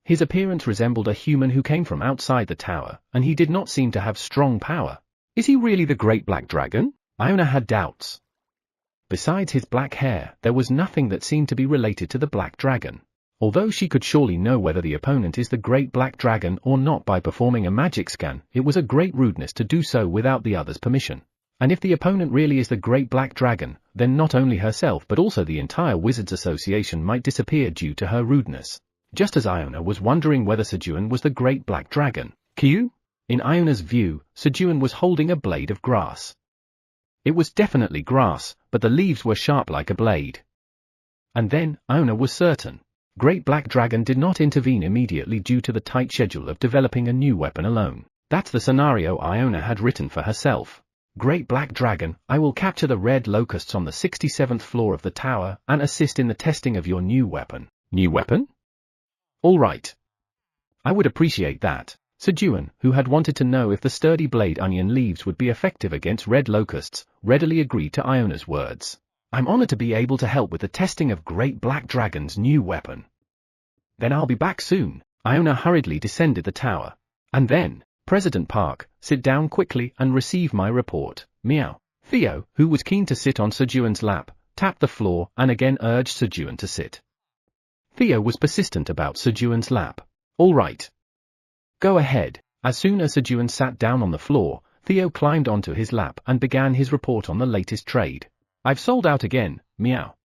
His appearance resembled a human who came from outside the tower, and he did not seem to have strong power. Is he really the Great Black Dragon? Iona had doubts. Besides his black hair, there was nothing that seemed to be related to the Black Dragon. Although she could surely know whether the opponent is the Great Black Dragon or not by performing a magic scan, it was a great rudeness to do so without the other's permission. And if the opponent really is the Great Black Dragon, then not only herself but also the entire Wizards Association might disappear due to her rudeness. Just as Iona was wondering whether Sejun was the Great Black Dragon. Q? In Iona's view, Sejun was holding a blade of grass. It was definitely grass, but the leaves were sharp like a blade. And then, Iona was certain. Great Black Dragon did not intervene immediately due to the tight schedule of developing a new weapon alone. That's the scenario Iona had written for herself. Great Black Dragon, I will capture the red locusts on the 67th floor of the tower and assist in the testing of your new weapon. New weapon? All right. I would appreciate that. Sejun, who had wanted to know if the sturdy blade onion leaves would be effective against red locusts, readily agreed to Iona's words. I'm honored to be able to help with the testing of Great Black Dragon's new weapon. Then I'll be back soon. Iona hurriedly descended the tower. And then, President Park, sit down quickly and receive my report, meow. Theo, who was keen to sit on Sejun's lap, tapped the floor and again urged Sejun to sit. Theo was persistent about Sejun's lap. All right. Go ahead. As soon as Sejun sat down on the floor, Theo climbed onto his lap and began his report on the latest trade. I've sold out again, meow.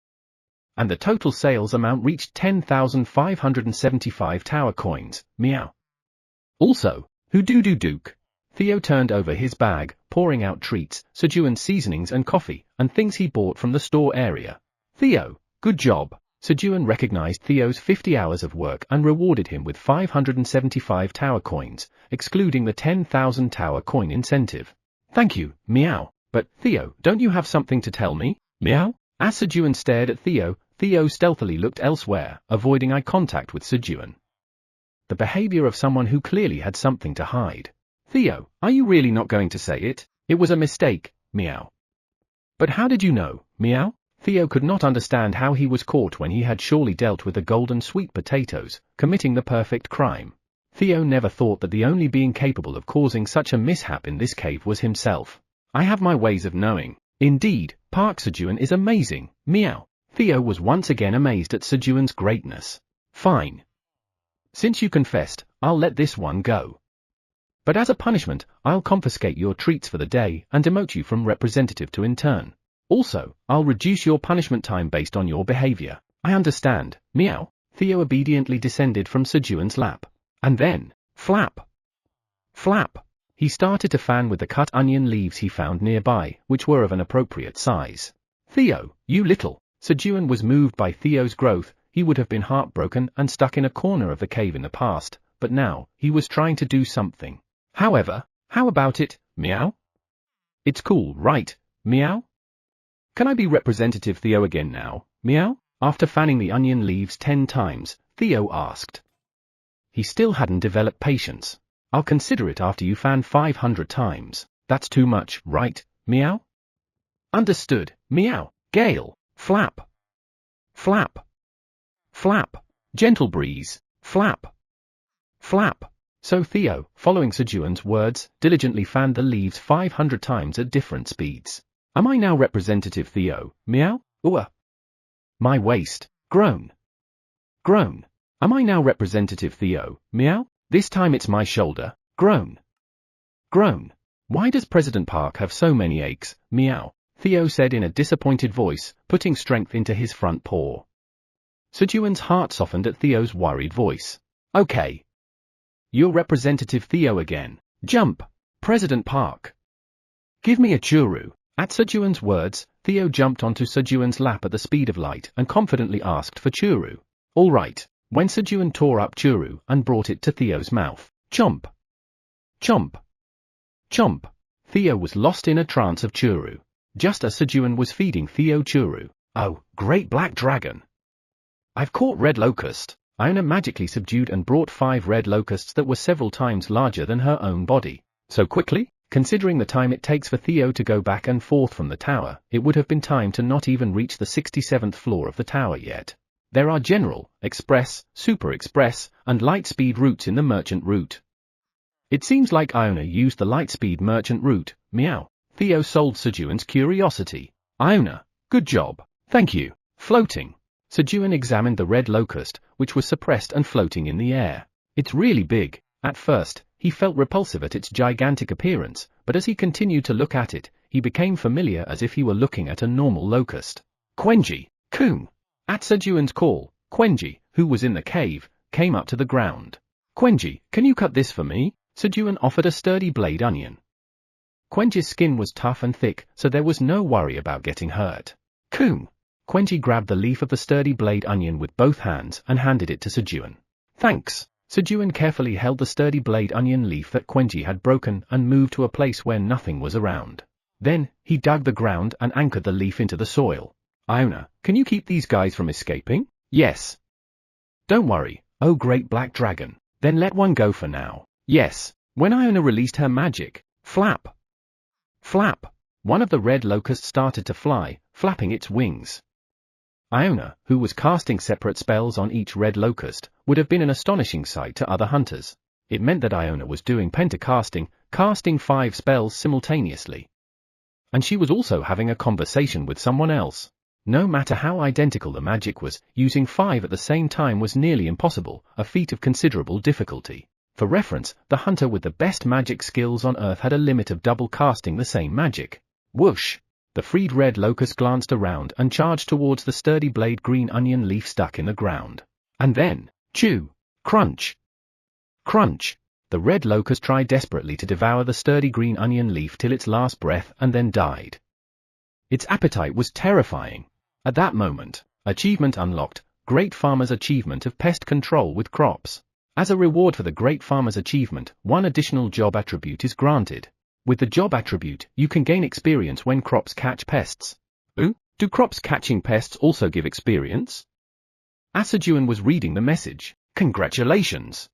And the total sales amount reached 10,575 tower coins, meow. Also, Duke. Theo turned over his bag, pouring out treats, Sejun seasonings and coffee, and things he bought from the store area. Theo, good job. Sejun recognized Theo's 50 hours of work and rewarded him with 575 tower coins, excluding the 10,000 tower coin incentive. Thank you, meow. But, Theo, don't you have something to tell me? Meow? As Sejun stared at Theo, Theo stealthily looked elsewhere, avoiding eye contact with Sejun. The behavior of someone who clearly had something to hide. Theo, are you really not going to say it? It was a mistake, meow. But how did you know, meow? Theo could not understand how he was caught when he had surely dealt with the golden sweet potatoes, committing the perfect crime. Theo never thought that the only being capable of causing such a mishap in this cave was himself. I have my ways of knowing. Indeed, Park Sejun is amazing, meow. Theo was once again amazed at Sejun's greatness. Fine. Since you confessed, I'll let this one go. But as a punishment, I'll confiscate your treats for the day and demote you from representative to intern. Also, I'll reduce your punishment time based on your behavior. I understand, meow. Theo obediently descended from Sejun's lap. And then, flap. Flap. He started to fan with the cut onion leaves he found nearby, which were of an appropriate size. Theo, you little. Sejun was moved by Theo's growth. He would have been heartbroken and stuck in a corner of the cave in the past, but now, he was trying to do something. However, how about it, meow? It's cool, right, meow? Can I be Representative Theo again now, meow? After fanning the onion leaves 10 times, Theo asked. He still hadn't developed patience. I'll consider it after you fan 500 times. That's too much, right, meow? Understood, meow. Gale, flap. Flap. Flap. Gentle breeze, flap. Flap. So Theo, following Sejun's words, diligently fanned the leaves 500 times at different speeds. Am I now Representative Theo, meow? Ooh. My waist, groan. Groan. Am I now Representative Theo, meow? This time it's my shoulder, groan. Groan. Why does President Park have so many aches, meow? Theo said in a disappointed voice, putting strength into his front paw. Sejun's heart softened at Theo's worried voice. Okay. You're Representative Theo again. Jump, President Park. Give me a churu. At Sejun's words, Theo jumped onto Sejun's lap at the speed of light and confidently asked for churu. All right. When Sejun tore up churu and brought it to Theo's mouth. Chomp. Chomp. Chomp. Theo was lost in a trance of churu. Just as Sejun was feeding Theo churu. Oh, great black dragon. I've caught red locust. Iona magically subdued and brought 5 red locusts that were several times larger than her own body. So quickly? Considering the time it takes for Theo to go back and forth from the tower, it would have been time to not even reach the 67th floor of the tower yet. There are general, express, super express, and light speed routes in the merchant route. It seems like Iona used the light speed merchant route, meow. Theo solved Sejun's curiosity. Iona, good job. Thank you. Floating. Sejun examined the red locust, which was suppressed and floating in the air. It's really big. At first, he felt repulsive at its gigantic appearance, but as he continued to look at it, he became familiar as if he were looking at a normal locust. Quenji, coom. At Sejun's call, Quenji, who was in the cave, came up to the ground. Quenji, can you cut this for me? Sejun offered a sturdy blade onion. Quenji's skin was tough and thick, so there was no worry about getting hurt. Coom. Quenji grabbed the leaf of the sturdy blade onion with both hands and handed it to Sejun. Thanks. Sejun carefully held the sturdy blade onion leaf that Quenji had broken and moved to a place where nothing was around. Then, he dug the ground and anchored the leaf into the soil. Iona, can you keep these guys from escaping? Yes. Don't worry, oh great black dragon. Then let one go for now. Yes. When Iona released her magic, flap. Flap. One of the red locusts started to fly, flapping its wings. Iona, who was casting separate spells on each red locust, would have been an astonishing sight to other hunters. It meant that Iona was doing pentacasting, casting 5 spells simultaneously. And she was also having a conversation with someone else. No matter how identical the magic was, using 5 at the same time was nearly impossible, a feat of considerable difficulty. For reference, the hunter with the best magic skills on Earth had a limit of double casting the same magic. Whoosh! The freed red locust glanced around and charged towards the sturdy blade green onion leaf stuck in the ground. And then, chew! Crunch! Crunch! The red locust tried desperately to devour the sturdy green onion leaf till its last breath and then died. Its appetite was terrifying. At that moment, achievement unlocked, Great Farmer's Achievement of Pest Control with Crops. As a reward for the Great Farmer's Achievement, 1 additional job attribute is granted. With the job attribute, you can gain experience when crops catch pests. Ooh, do crops catching pests also give experience? Sejun was reading the message. Congratulations!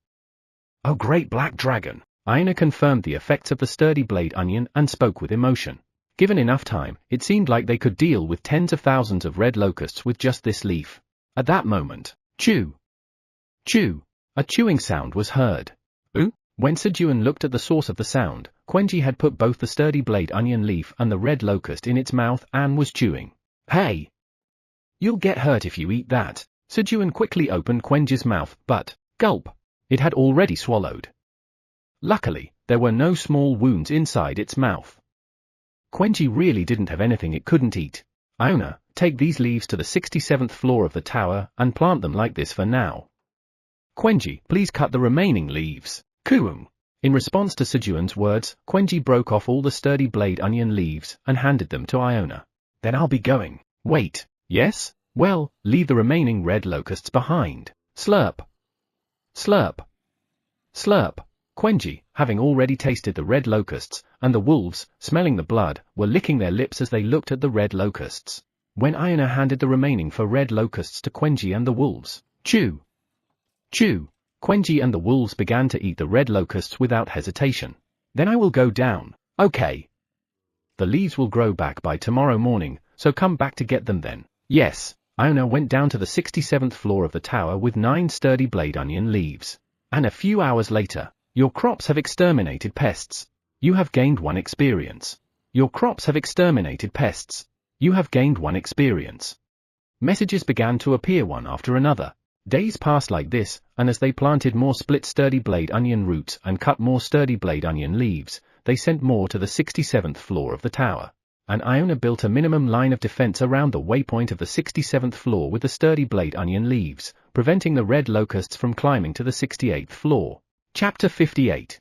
Oh great black dragon! Iona confirmed the effects of the sturdy blade onion and spoke with emotion. Given enough time, it seemed like they could deal with tens of thousands of red locusts with just this leaf. At that moment, chew! Chew! A chewing sound was heard. Ooh! When Sejun looked at the source of the sound, Quenji had put both the sturdy blade onion leaf and the red locust in its mouth and was chewing. Hey! You'll get hurt if you eat that. Sejun quickly opened Quenji's mouth, but, gulp! It had already swallowed. Luckily, there were no small wounds inside its mouth. Quenji really didn't have anything it couldn't eat. Iona, take these leaves to the 67th floor of the tower and plant them like this for now. Quenji, please cut the remaining leaves. Koom! In response to Sejun's words, Quenji broke off all the sturdy blade onion leaves and handed them to Iona. Then I'll be going. Wait, yes? Well, leave the remaining red locusts behind. Slurp. Slurp. Slurp. Quenji, having already tasted the red locusts, and the wolves, smelling the blood, were licking their lips as they looked at the red locusts. When Iona handed the remaining 4 red locusts to Quenji and the wolves, chew. Chew. Quenji and the wolves began to eat the red locusts without hesitation. Then I will go down, okay. The leaves will grow back by tomorrow morning, so come back to get them then. Yes. Iona went down to the 67th floor of the tower with 9 sturdy blade onion leaves. And a few hours later, your crops have exterminated pests. You have gained 1 experience. Your crops have exterminated pests. You have gained 1 experience. Messages began to appear one after another. Days passed like this, and as they planted more split sturdy blade onion roots and cut more sturdy blade onion leaves, they sent more to the 67th floor of the tower. And Iona built a minimum line of defense around the waypoint of the 67th floor with the sturdy blade onion leaves, preventing the red locusts from climbing to the 68th floor. Chapter 58.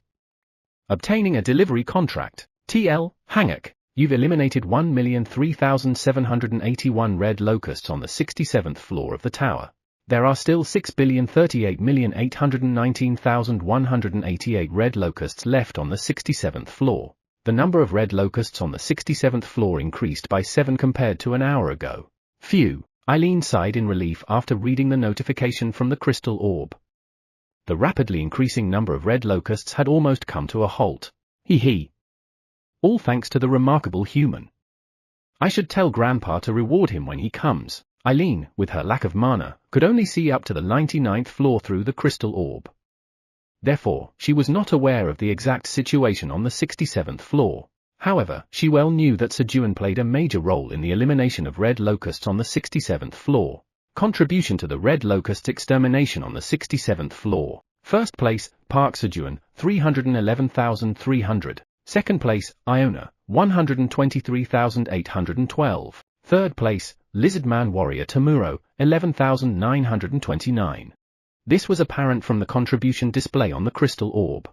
Obtaining a delivery contract. TL, Hanguk, you've eliminated 1,003,781 red locusts on the 67th floor of the tower. There are still 6,038,819,188 red locusts left on the 67th floor. The number of red locusts on the 67th floor increased by 7 compared to an hour ago. Phew, Eileen sighed in relief after reading the notification from the crystal orb. The rapidly increasing number of red locusts had almost come to a halt. Hee. All thanks to the remarkable human. I should tell Grandpa to reward him when he comes. Eileen, with her lack of mana, could only see up to the 99th floor through the crystal orb. Therefore, she was not aware of the exact situation on the 67th floor. However, she well knew that Sejun played a major role in the elimination of red locusts on the 67th floor. Contribution to the red locust extermination on the 67th floor. First place, Park Sejun, 311,300. Second place, Iona, 123,812. Third place, Lizardman Warrior Tamuro, 11,929. This was apparent from the contribution display on the crystal orb.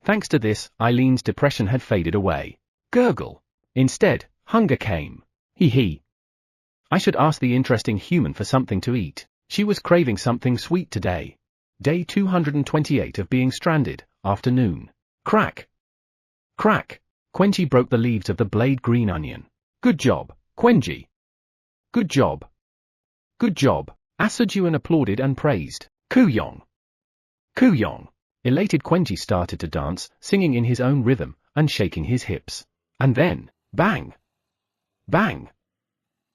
Thanks to this, Eileen's depression had faded away. Gurgle. Instead, hunger came. Hee. I should ask the interesting human for something to eat. She was craving something sweet today. Day 228 of being stranded, afternoon. Crack. Crack. Quenji broke the leaves of the blade green onion. Good job, Quenji. Good job. Good job. Sejun applauded and praised. Kuyong. Kuyong. Elated Quenji started to dance, singing in his own rhythm, and shaking his hips. And then, bang! Bang!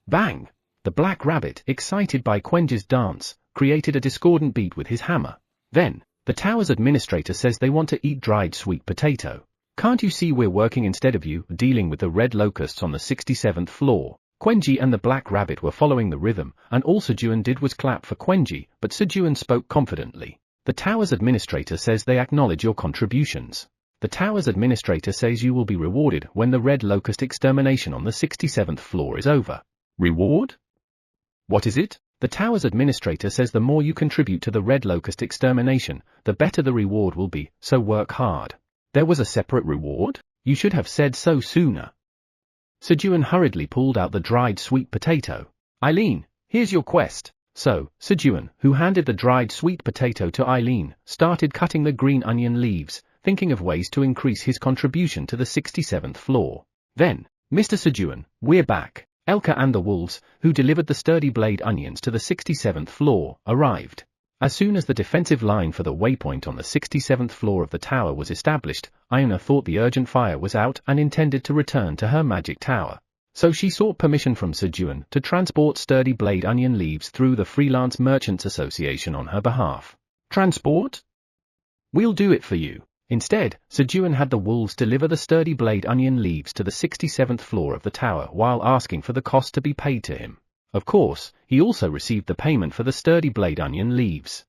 Bang! The black rabbit, excited by Quenji's dance, created a discordant beat with his hammer. Then, the tower's administrator says they want to eat dried sweet potato. Can't you see we're working instead of you, dealing with the red locusts on the 67th floor? Quenji and the black rabbit were following the rhythm, and all Sejun did was clap for Quenji, but Sejun spoke confidently. The tower's administrator says they acknowledge your contributions. The tower's administrator says you will be rewarded when the red locust extermination on the 67th floor is over. Reward? What is it? The tower's administrator says the more you contribute to the red locust extermination, the better the reward will be, so work hard. There was a separate reward? You should have said so sooner. Sejun hurriedly pulled out the dried sweet potato. Eileen, here's your quest. So, Sejun, who handed the dried sweet potato to Eileen, started cutting the green onion leaves, thinking of ways to increase his contribution to the 67th floor. Then, Mr. Sejun, we're back. Elka and the wolves, who delivered the sturdy blade onions to the 67th floor, arrived. As soon as the defensive line for the waypoint on the 67th floor of the tower was established, Iona thought the urgent fire was out and intended to return to her magic tower. So she sought permission from Sejun to transport sturdy blade onion leaves through the Freelance Merchants Association on her behalf. Transport? We'll do it for you. Instead, Sejun had the wolves deliver the sturdy blade onion leaves to the 67th floor of the tower while asking for the cost to be paid to him. Of course, he also received the payment for the sturdy blade onion leaves.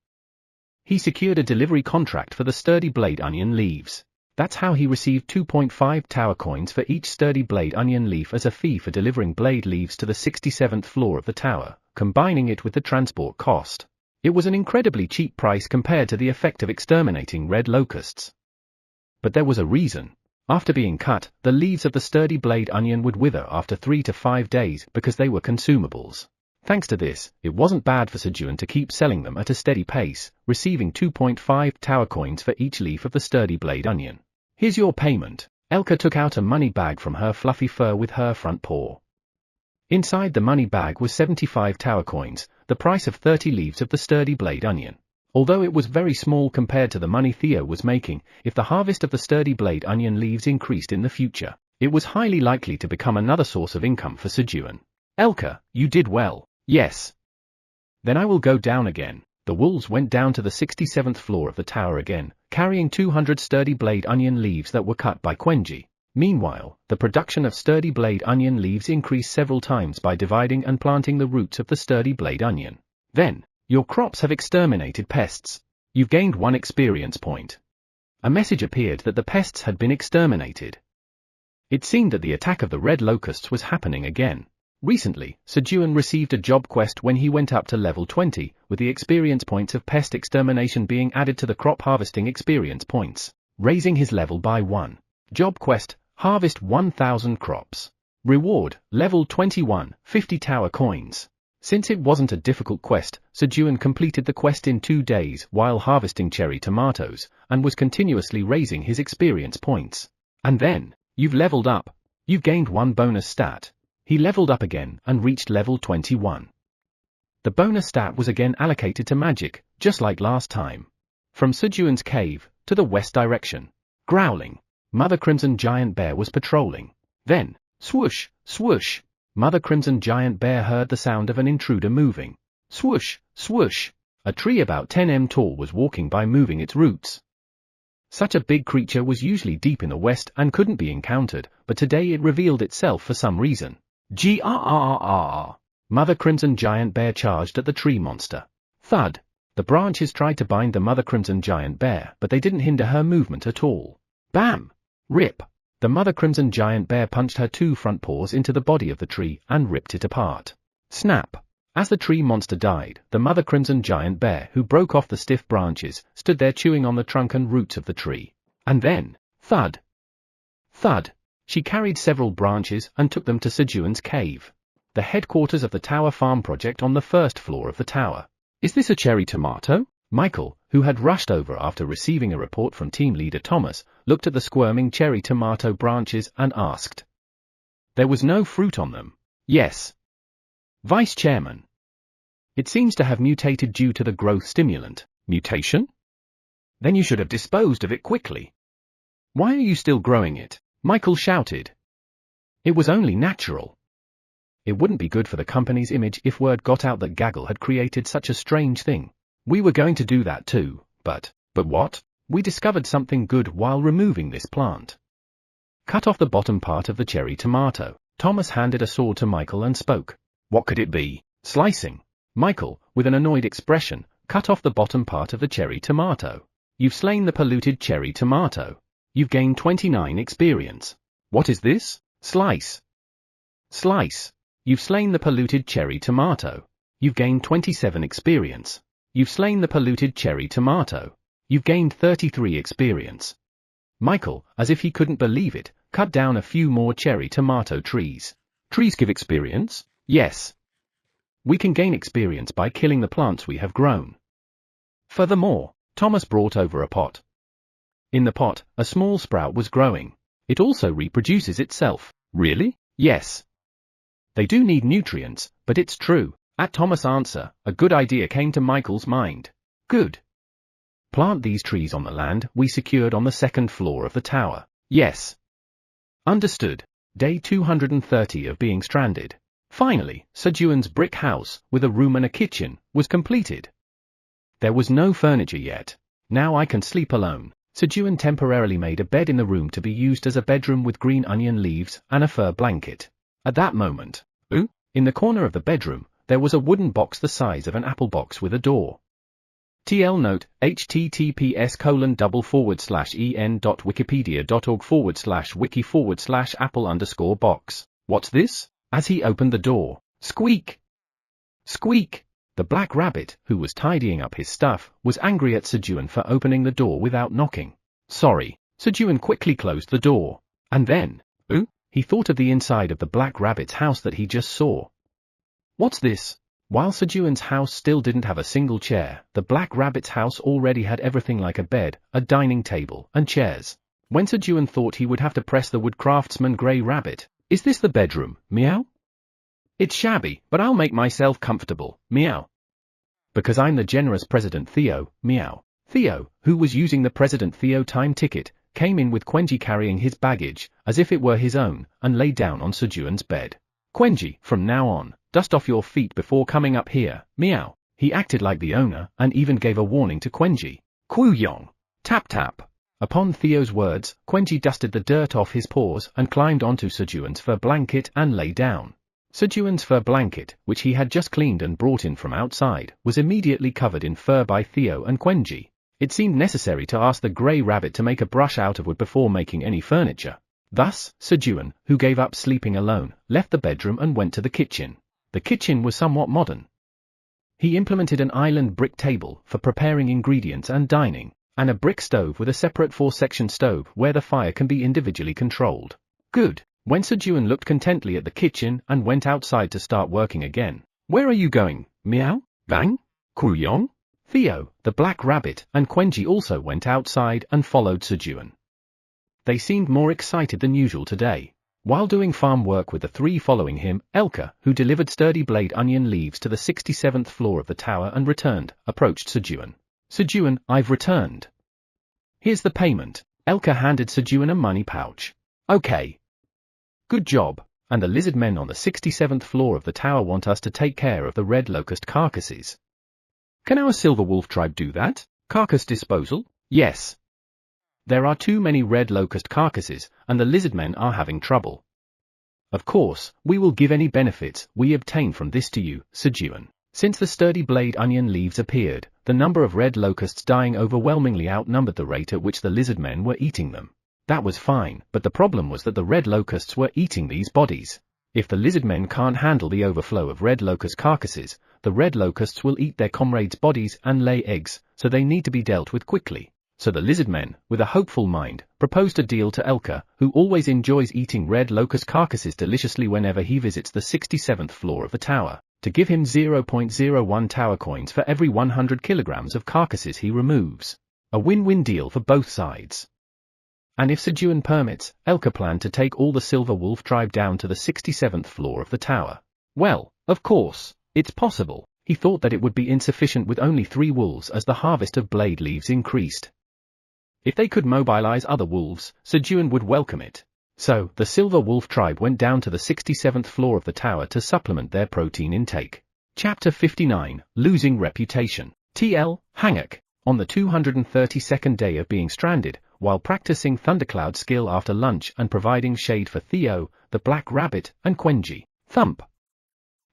He secured a delivery contract for the sturdy blade onion leaves. That's how he received 2.5 tower coins for each sturdy blade onion leaf as a fee for delivering blade leaves to the 67th floor of the tower, combining it with the transport cost. It was an incredibly cheap price compared to the effect of exterminating red locusts. But there was a reason. After being cut, the leaves of the sturdy blade onion would wither after 3 to 5 days because they were consumables. Thanks to this, it wasn't bad for Sejun to keep selling them at a steady pace, receiving 2.5 tower coins for each leaf of the sturdy blade onion. Here's your payment. Elka took out a money bag from her fluffy fur with her front paw. Inside the money bag was 75 tower coins, the price of 30 leaves of the sturdy blade onion. Although it was very small compared to the money Theo was making, if the harvest of the sturdy blade onion leaves increased in the future, it was highly likely to become another source of income for Sejun. Elka, you did well. Yes. Then I will go down again. The wolves went down to the 67th floor of the tower again, carrying 200 sturdy blade onion leaves that were cut by Quenji. Meanwhile, the production of sturdy blade onion leaves increased several times by dividing and planting the roots of the sturdy blade onion. Then, your crops have exterminated pests. You've gained 1 experience point. A message appeared that the pests had been exterminated. It seemed that the attack of the red locusts was happening again. Recently, Sejun received a job quest when he went up to level 20, with the experience points of pest extermination being added to the crop harvesting experience points, raising his level by 1. Job quest, harvest 1000 crops. Reward, level 21, 50 tower coins. Since it wasn't a difficult quest, Sejun completed the quest in 2 days while harvesting cherry tomatoes, and was continuously raising his experience points. And then, you've leveled up. You've gained 1 bonus stat. He leveled up again and reached level 21. The bonus stat was again allocated to magic, just like last time. From Sejun's cave, to the west direction. Growling. Mother Crimson Giant Bear was patrolling. Then, swoosh, swoosh. Mother Crimson Giant Bear heard the sound of an intruder moving. Swoosh, swoosh. A tree about 10 m tall was walking by moving its roots. Such a big creature was usually deep in the west and couldn't be encountered, but today it revealed itself for some reason. Grrrr. Mother Crimson Giant Bear charged at the tree monster. Thud. The branches tried to bind the Mother Crimson Giant Bear, but they didn't hinder her movement at all. Bam! Rip. The Mother Crimson Giant Bear punched her 2 front paws into the body of the tree and ripped it apart. Snap. As the tree monster died, the Mother Crimson Giant Bear, who broke off the stiff branches, stood there chewing on the trunk and roots of the tree. And then, thud. Thud. She carried several branches and took them to Sejun's cave. The headquarters of the Tower Farm project on the 1st floor of the tower. Is this a cherry tomato? Michael, who had rushed over after receiving a report from team leader Thomas, looked at the squirming cherry tomato branches and asked. There was no fruit on them. Yes. Vice Chairman. It seems to have mutated due to the growth stimulant. Mutation? Then you should have disposed of it quickly. Why are you still growing it? Michael shouted. It was only natural. It wouldn't be good for the company's image if word got out that Gaggle had created such a strange thing. We were going to do that too, but what? We discovered something good while removing this plant. Cut off the bottom part of the cherry tomato. Thomas handed a sword to Michael and spoke. What could it be? Slicing. Michael, with an annoyed expression, cut off the bottom part of the cherry tomato. You've slain the polluted cherry tomato. You've gained 29 experience. What is this? Slice. Slice. You've slain the polluted cherry tomato. You've gained 27 experience. You've slain the polluted cherry tomato. You've gained 33 experience. Michael, as if he couldn't believe it, cut down a few more cherry tomato trees. Trees give experience? Yes. We can gain experience by killing the plants we have grown. Furthermore, Thomas brought over a pot. In the pot, a small sprout was growing. It also reproduces itself. Really? Yes. They do need nutrients, but it's true. At Thomas' answer, a good idea came to Michael's mind. Good. Plant these trees on the land we secured on the 2nd floor of the tower. Yes. Understood. Day 230 of being stranded. Finally, Sejun's brick house, with a room and a kitchen, was completed. There was no furniture yet. Now I can sleep alone. Sejun temporarily made a bed in the room to be used as a bedroom with green onion leaves and a fur blanket. At that moment, in the corner of the bedroom, there was a wooden box the size of an apple box with a door. TL note, https://en.wikipedia.org/wiki/apple_box. What's this? As he opened the door, squeak! Squeak! The black rabbit, who was tidying up his stuff, was angry at Sejun for opening the door without knocking. Sorry, Sejun quickly closed the door. And then, ooh, he thought of the inside of the black rabbit's house that he just saw. What's this? While Sejun's house still didn't have a single chair, the black rabbit's house already had everything like a bed, a dining table, and chairs. When Sejun thought he would have to press the wood craftsman grey rabbit, "Is this the bedroom, meow?" "It's shabby, but I'll make myself comfortable, meow. Because I'm the generous President Theo, meow." Theo, who was using the President Theo time ticket, came in with Quenji carrying his baggage, as if it were his own, and lay down on Sejun's bed. "Quenji, from now on, dust off your feet before coming up here, meow." He acted like the owner, and even gave a warning to Quenji. "Kuyong. Tap tap." Upon Theo's words, Quenji dusted the dirt off his paws and climbed onto Sejun's fur blanket and lay down. Sejun's fur blanket, which he had just cleaned and brought in from outside, was immediately covered in fur by Theo and Quenji. It seemed necessary to ask the grey rabbit to make a brush out of wood before making any furniture. Thus, Sejun, who gave up sleeping alone, left the bedroom and went to the kitchen. The kitchen was somewhat modern. He implemented an island brick table for preparing ingredients and dining, and a brick stove with a separate 4-section stove where the fire can be individually controlled. Good. When Sejun looked contently at the kitchen and went outside to start working again. "Where are you going, meow, bang, Kuyong?" Theo, the black rabbit, and Quenji also went outside and followed Sejun. They seemed more excited than usual today. While doing farm work with the three following him, Elka, who delivered sturdy blade onion leaves to the 67th floor of the tower and returned, approached Sejun. "Sejun, I've returned. Here's the payment." Elka handed Sejun a money pouch. "Okay. Good job, and the lizard men on the 67th floor of the tower want us to take care of the red locust carcasses." "Can our silver wolf tribe do that? Carcass disposal?" "Yes. There are too many red locust carcasses, and the lizard men are having trouble. Of course, we will give any benefits we obtain from this to you, Sejun." Since the sturdy blade onion leaves appeared, the number of red locusts dying overwhelmingly outnumbered the rate at which the lizard men were eating them. That was fine, but the problem was that the red locusts were eating these bodies. If the lizard men can't handle the overflow of red locust carcasses, the red locusts will eat their comrades' bodies and lay eggs, so they need to be dealt with quickly. So the lizard men, with a hopeful mind, proposed a deal to Elka, who always enjoys eating red locust carcasses deliciously whenever he visits the 67th floor of the tower, to give him 0.01 tower coins for every 100 kilograms of carcasses he removes. A win-win deal for both sides. And if Sejun permits, Elka planned to take all the Silver Wolf tribe down to the 67th floor of the tower. Well, of course, it's possible. He thought that it would be insufficient with only 3 wolves as the harvest of blade leaves increased. If they could mobilize other wolves, Sejun would welcome it. So, the Silver Wolf tribe went down to the 67th floor of the tower to supplement their protein intake. Chapter 59, Losing Reputation. TL, Hanguk. On the 232nd day of being stranded, while practicing Thundercloud skill after lunch and providing shade for Theo, the Black Rabbit, and Quenji. Thump.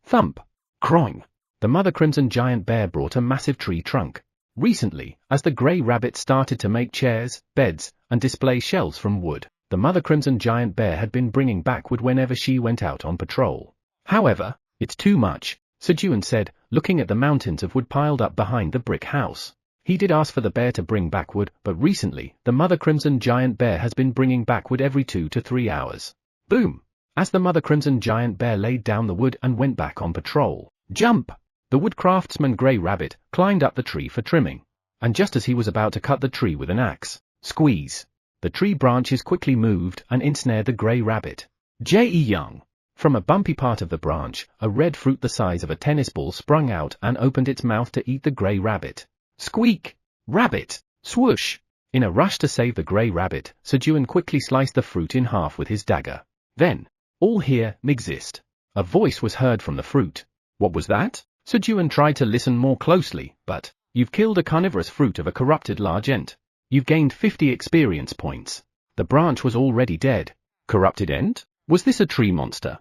Thump. Croing. The Mother Crimson Giant Bear brought a massive tree trunk. Recently, as the Grey Rabbit started to make chairs, beds, and display shelves from wood, the Mother Crimson Giant Bear had been bringing back wood whenever she went out on patrol. However, it's too much, Sejun said, looking at the mountains of wood piled up behind the brick house. He did ask for the bear to bring back wood, but recently, the Mother Crimson Giant Bear has been bringing back wood every 2 to 3 hours. Boom! As the Mother Crimson Giant Bear laid down the wood and went back on patrol. Jump! The wood craftsman Grey Rabbit climbed up the tree for trimming. And just as he was about to cut the tree with an axe, squeeze! The tree branches quickly moved and ensnared the Grey Rabbit. Young! From a bumpy part of the branch, a red fruit the size of a tennis ball sprung out and opened its mouth to eat the Grey Rabbit. Squeak! Rabbit! Swoosh! In a rush to save the Grey Rabbit, Sejun quickly sliced the fruit in half with his dagger. Then, all here, exist. A voice was heard from the fruit. What was that? Sejun tried to listen more closely, but, you've killed a carnivorous fruit of a corrupted large ent. You've gained 50 experience points. The branch was already dead. Corrupted ent? Was this a tree monster?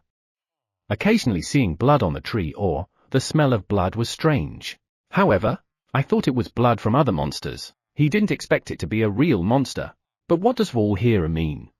Occasionally seeing blood on the tree or, the smell of blood was strange. However, I thought it was blood from other monsters. He didn't expect it to be a real monster. But what does all here mean?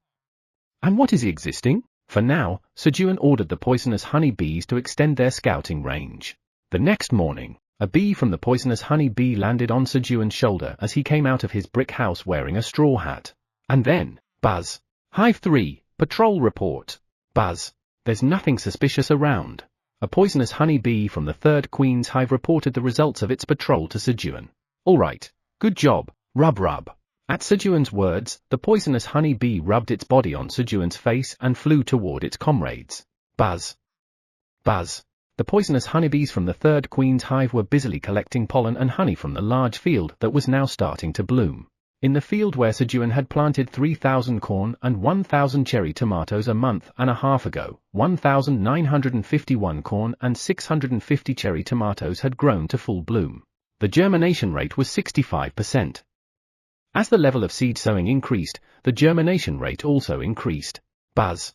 And what is existing? For now, Sejun ordered the poisonous honey bees to extend their scouting range. The next morning, a bee from the poisonous honey bee landed on Sejun's shoulder as he came out of his brick house wearing a straw hat. And then, buzz. Hive 3, patrol report. Buzz. There's nothing suspicious around. A poisonous honey bee from the 3rd Queen's Hive reported the results of its patrol to Sejun. Alright. Good job. Rub rub. At Sejun's words, the poisonous honey bee rubbed its body on Sejun's face and flew toward its comrades. Buzz. Buzz. The poisonous honeybees from the 3rd Queen's Hive were busily collecting pollen and honey from the large field that was now starting to bloom. In the field where Sejun had planted 3,000 corn and 1,000 cherry tomatoes a month and a half ago, 1,951 corn and 650 cherry tomatoes had grown to full bloom. The germination rate was 65%. As the level of seed sowing increased, the germination rate also increased. Buzz.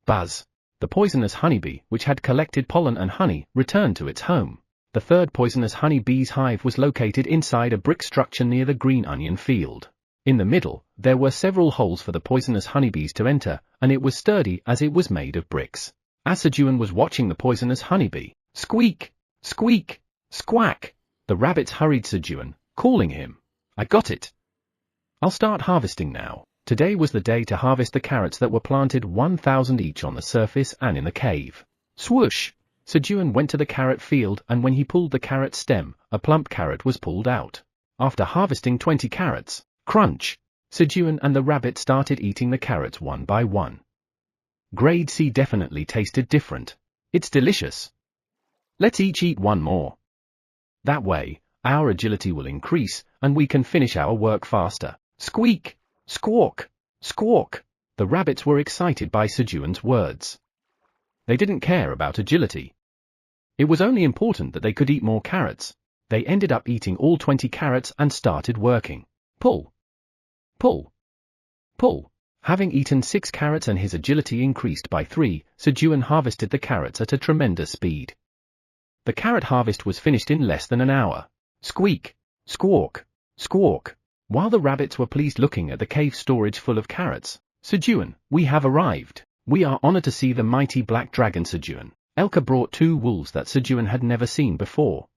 Buzz. The poisonous honeybee, which had collected pollen and honey, returned to its home. The 3rd poisonous honeybee's hive was located inside a brick structure near the green onion field. In the middle, there were several holes for the poisonous honeybees to enter, and it was sturdy as it was made of bricks. As Sejun was watching the poisonous honeybee, squeak, squeak, squawk, the rabbits hurried Sejun, calling him. I got it. I'll start harvesting now. Today was the day to harvest the carrots that were planted 1,000 each on the surface and in the cave. Swoosh! Sejun went to the carrot field, and when he pulled the carrot stem, a plump carrot was pulled out. After harvesting 20 carrots, crunch! Sejun and the rabbit started eating the carrots one by one. Grade C definitely tasted different. It's delicious. Let's each eat one more. That way, our agility will increase, and we can finish our work faster. Squeak! Squawk! Squawk! The rabbits were excited by Sejun's words. They didn't care about agility. It was only important that they could eat more carrots. They ended up eating all 20 carrots and started working. Pull! Pull! Pull! Having eaten 6 carrots and his agility increased by 3, Sejun harvested the carrots at a tremendous speed. The carrot harvest was finished in less than an hour. Squeak! Squawk! Squawk! While the rabbits were pleased looking at the cave storage full of carrots, Sejun, we have arrived. We are honored to see the mighty black dragon Sejun. Elka brought 2 wolves that Sejun had never seen before.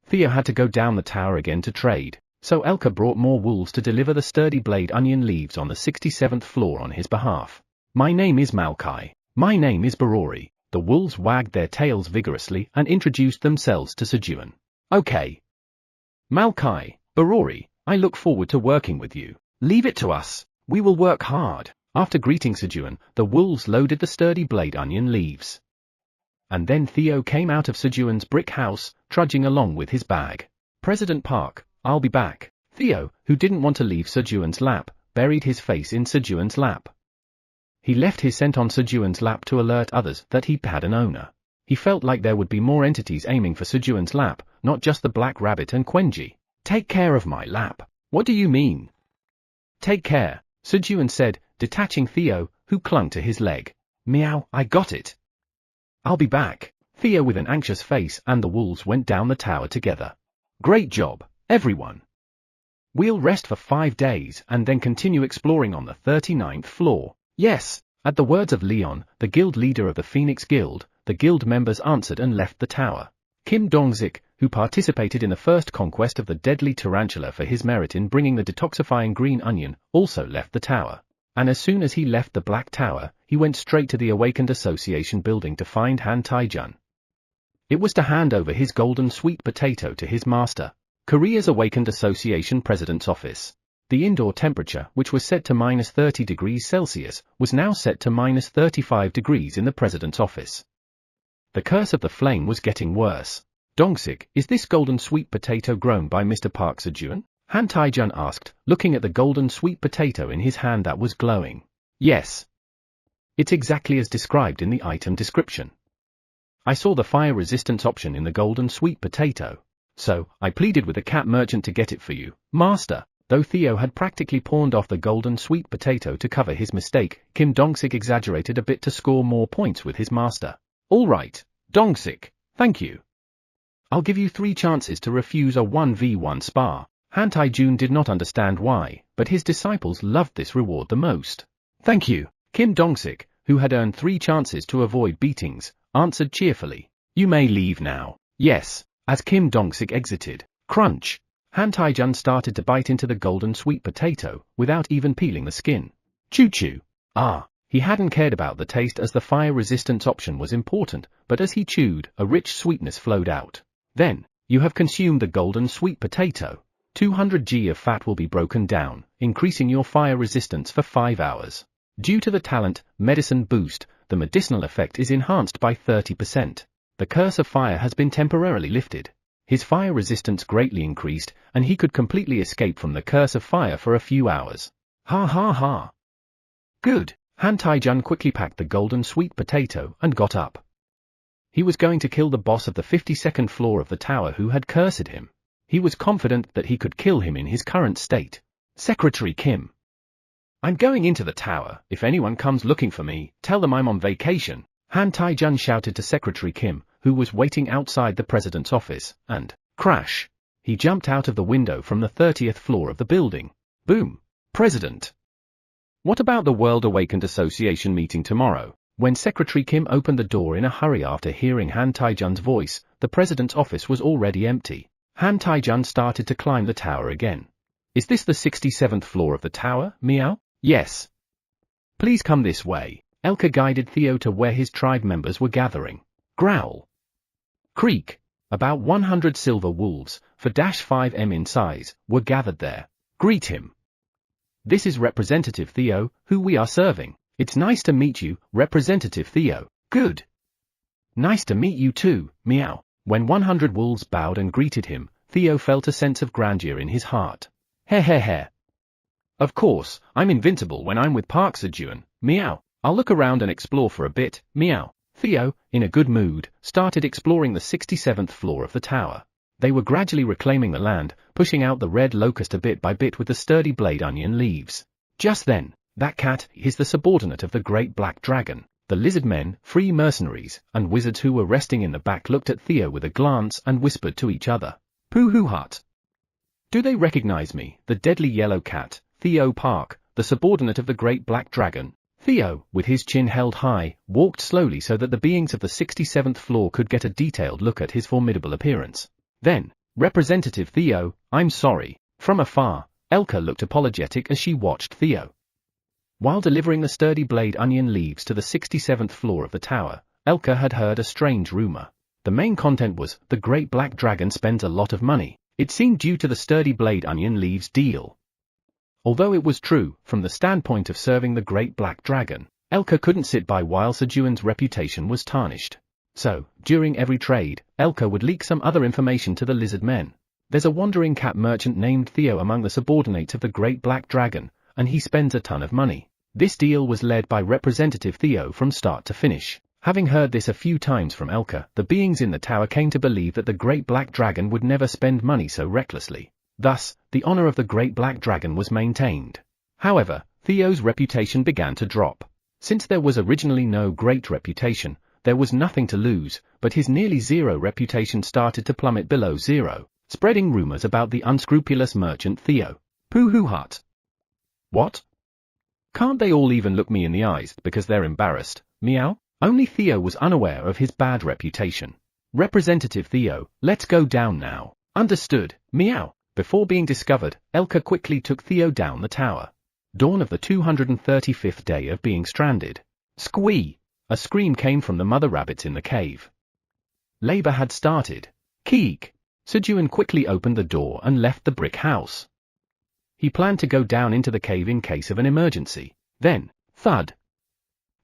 Theo had to go down the tower again to trade, so Elka brought more wolves to deliver the sturdy blade onion leaves on the 67th floor on his behalf. My name is Malkai. My name is Barori. The wolves wagged their tails vigorously and introduced themselves to Sejun. Okay. Malkai, Barori, I look forward to working with you. Leave it to us. We will work hard. After greeting Sejun, the wolves loaded the sturdy blade onion leaves. And then Theo came out of Sejun's brick house, trudging along with his bag. President Park, I'll be back. Theo, who didn't want to leave Sejun's lap, buried his face in Sejun's lap. He left his scent on Sejun's lap to alert others that he had an owner. He felt like there would be more entities aiming for Sejun's lap, not just the black rabbit and Quenji. Take care of my lap. What do you mean? Take care, Sejun said, detaching Theo, who clung to his leg. Meow, I got it. I'll be back. Theo with an anxious face and the wolves went down the tower together. Great job, everyone. We'll rest for 5 days and then continue exploring on the 39th floor. Yes. At the words of Leon, the guild leader of the Phoenix Guild, the guild members answered and left the tower. Kim Dong-sik, who participated in the first conquest of the deadly tarantula for his merit in bringing the detoxifying green onion, also left the tower. And as soon as he left the Black Tower, he went straight to the Awakened Association building to find Han Taijun. It was to hand over his golden sweet potato to his master. Korea's Awakened Association president's office. The indoor temperature, which was set to -30 degrees Celsius, was now set to -35 degrees in the president's office. The curse of the flame was getting worse. Dong-sik, is this golden sweet potato grown by Mr. Park Sejun? Han Taijun asked, looking at the golden sweet potato in his hand that was glowing. Yes. It's exactly as described in the item description. I saw the fire resistance option in the golden sweet potato. So, I pleaded with the cat merchant to get it for you, master. Though Theo had practically pawned off the golden sweet potato to cover his mistake, Kim Dong-sik exaggerated a bit to score more points with his master. All right, Dong-sik, thank you. I'll give you 3 chances to refuse a 1v1 spar. Han Taijun did not understand why, but his disciples loved this reward the most. Thank you. Kim Dong-sik, who had earned 3 chances to avoid beatings, answered cheerfully. You may leave now. Yes. As Kim Dong-sik exited, crunch. Han Taijun started to bite into the golden sweet potato, without even peeling the skin. Choo-choo. Ah, he hadn't cared about the taste as the fire resistance option was important, but as he chewed, a rich sweetness flowed out. Then, you have consumed the golden sweet potato. 200 g of fat will be broken down, increasing your fire resistance for 5 hours. Due to the talent, medicine boost, the medicinal effect is enhanced by 30%. The curse of fire has been temporarily lifted. His fire resistance greatly increased, and he could completely escape from the curse of fire for a few hours. Ha ha ha. Good. Han Taijun quickly packed the golden sweet potato and got up. He was going to kill the boss of the 52nd floor of the tower who had cursed him. He was confident that he could kill him in his current state. Secretary Kim. I'm going into the tower. If anyone comes looking for me, tell them I'm on vacation. Han Taijun shouted to Secretary Kim, who was waiting outside the president's office, and, crash! He jumped out of the window from the 30th floor of the building. Boom! President! What about the World Awakened Association meeting tomorrow? When Secretary Kim opened the door in a hurry after hearing Han Taijun's voice, the president's office was already empty. Han Taijun started to climb the tower again. Is this the 67th floor of the tower, meow? Yes. Please come this way. Elka guided Theo to where his tribe members were gathering. Growl. Creak. About 100 silver wolves, 4-5 in size, were gathered there. Greet him. This is Representative Theo, who we are serving. It's nice to meet you, Representative Theo. Good. Nice to meet you too, meow. When 100 wolves bowed and greeted him, Theo felt a sense of grandeur in his heart. He. Of course, I'm invincible when I'm with Park Sejun, meow. I'll look around and explore for a bit, meow. Theo, in a good mood, started exploring the 67th floor of the tower. They were gradually reclaiming the land, pushing out the red locust a bit by bit with the sturdy blade onion leaves. Just then, that cat is the subordinate of the great black dragon. The lizard men, free mercenaries, and wizards who were resting in the back looked at Theo with a glance and whispered to each other. Pooh-hoo-hut. Do they recognize me, the deadly yellow cat, Theo Park, the subordinate of the great black dragon? Theo, with his chin held high, walked slowly so that the beings of the 67th floor could get a detailed look at his formidable appearance. Then, Representative Theo, I'm sorry. From afar, Elka looked apologetic as she watched Theo. While delivering the sturdy blade onion leaves to the 67th floor of the tower, Elka had heard a strange rumor. The main content was, the great black dragon spends a lot of money. It seemed due to the sturdy blade onion leaves deal. Although it was true, from the standpoint of serving the great black dragon, Elka couldn't sit by while Sejun's reputation was tarnished. So, during every trade, Elka would leak some other information to the lizard men. There's a wandering cat merchant named Theo among the subordinates of the great black dragon, and he spends a ton of money. This deal was led by Representative Theo from start to finish. Having heard this a few times from Elka, the beings in the tower came to believe that the great black dragon would never spend money so recklessly. Thus, the honor of the great black dragon was maintained. However, Theo's reputation began to drop. Since there was originally no great reputation, there was nothing to lose, but his nearly zero reputation started to plummet below zero, spreading rumors about the unscrupulous merchant Theo. Pooh-hoo-hut. What? Can't they all even look me in the eyes because they're embarrassed, meow? Only Theo was unaware of his bad reputation. Representative Theo, let's go down now. Understood, meow. Before being discovered, Elka quickly took Theo down the tower. Dawn of the 235th day of being stranded. Squee! A scream came from the mother rabbits in the cave. Labor had started. Keek! Sejun quickly opened the door and left the brick house. He planned to go down into the cave in case of an emergency. Then, thud!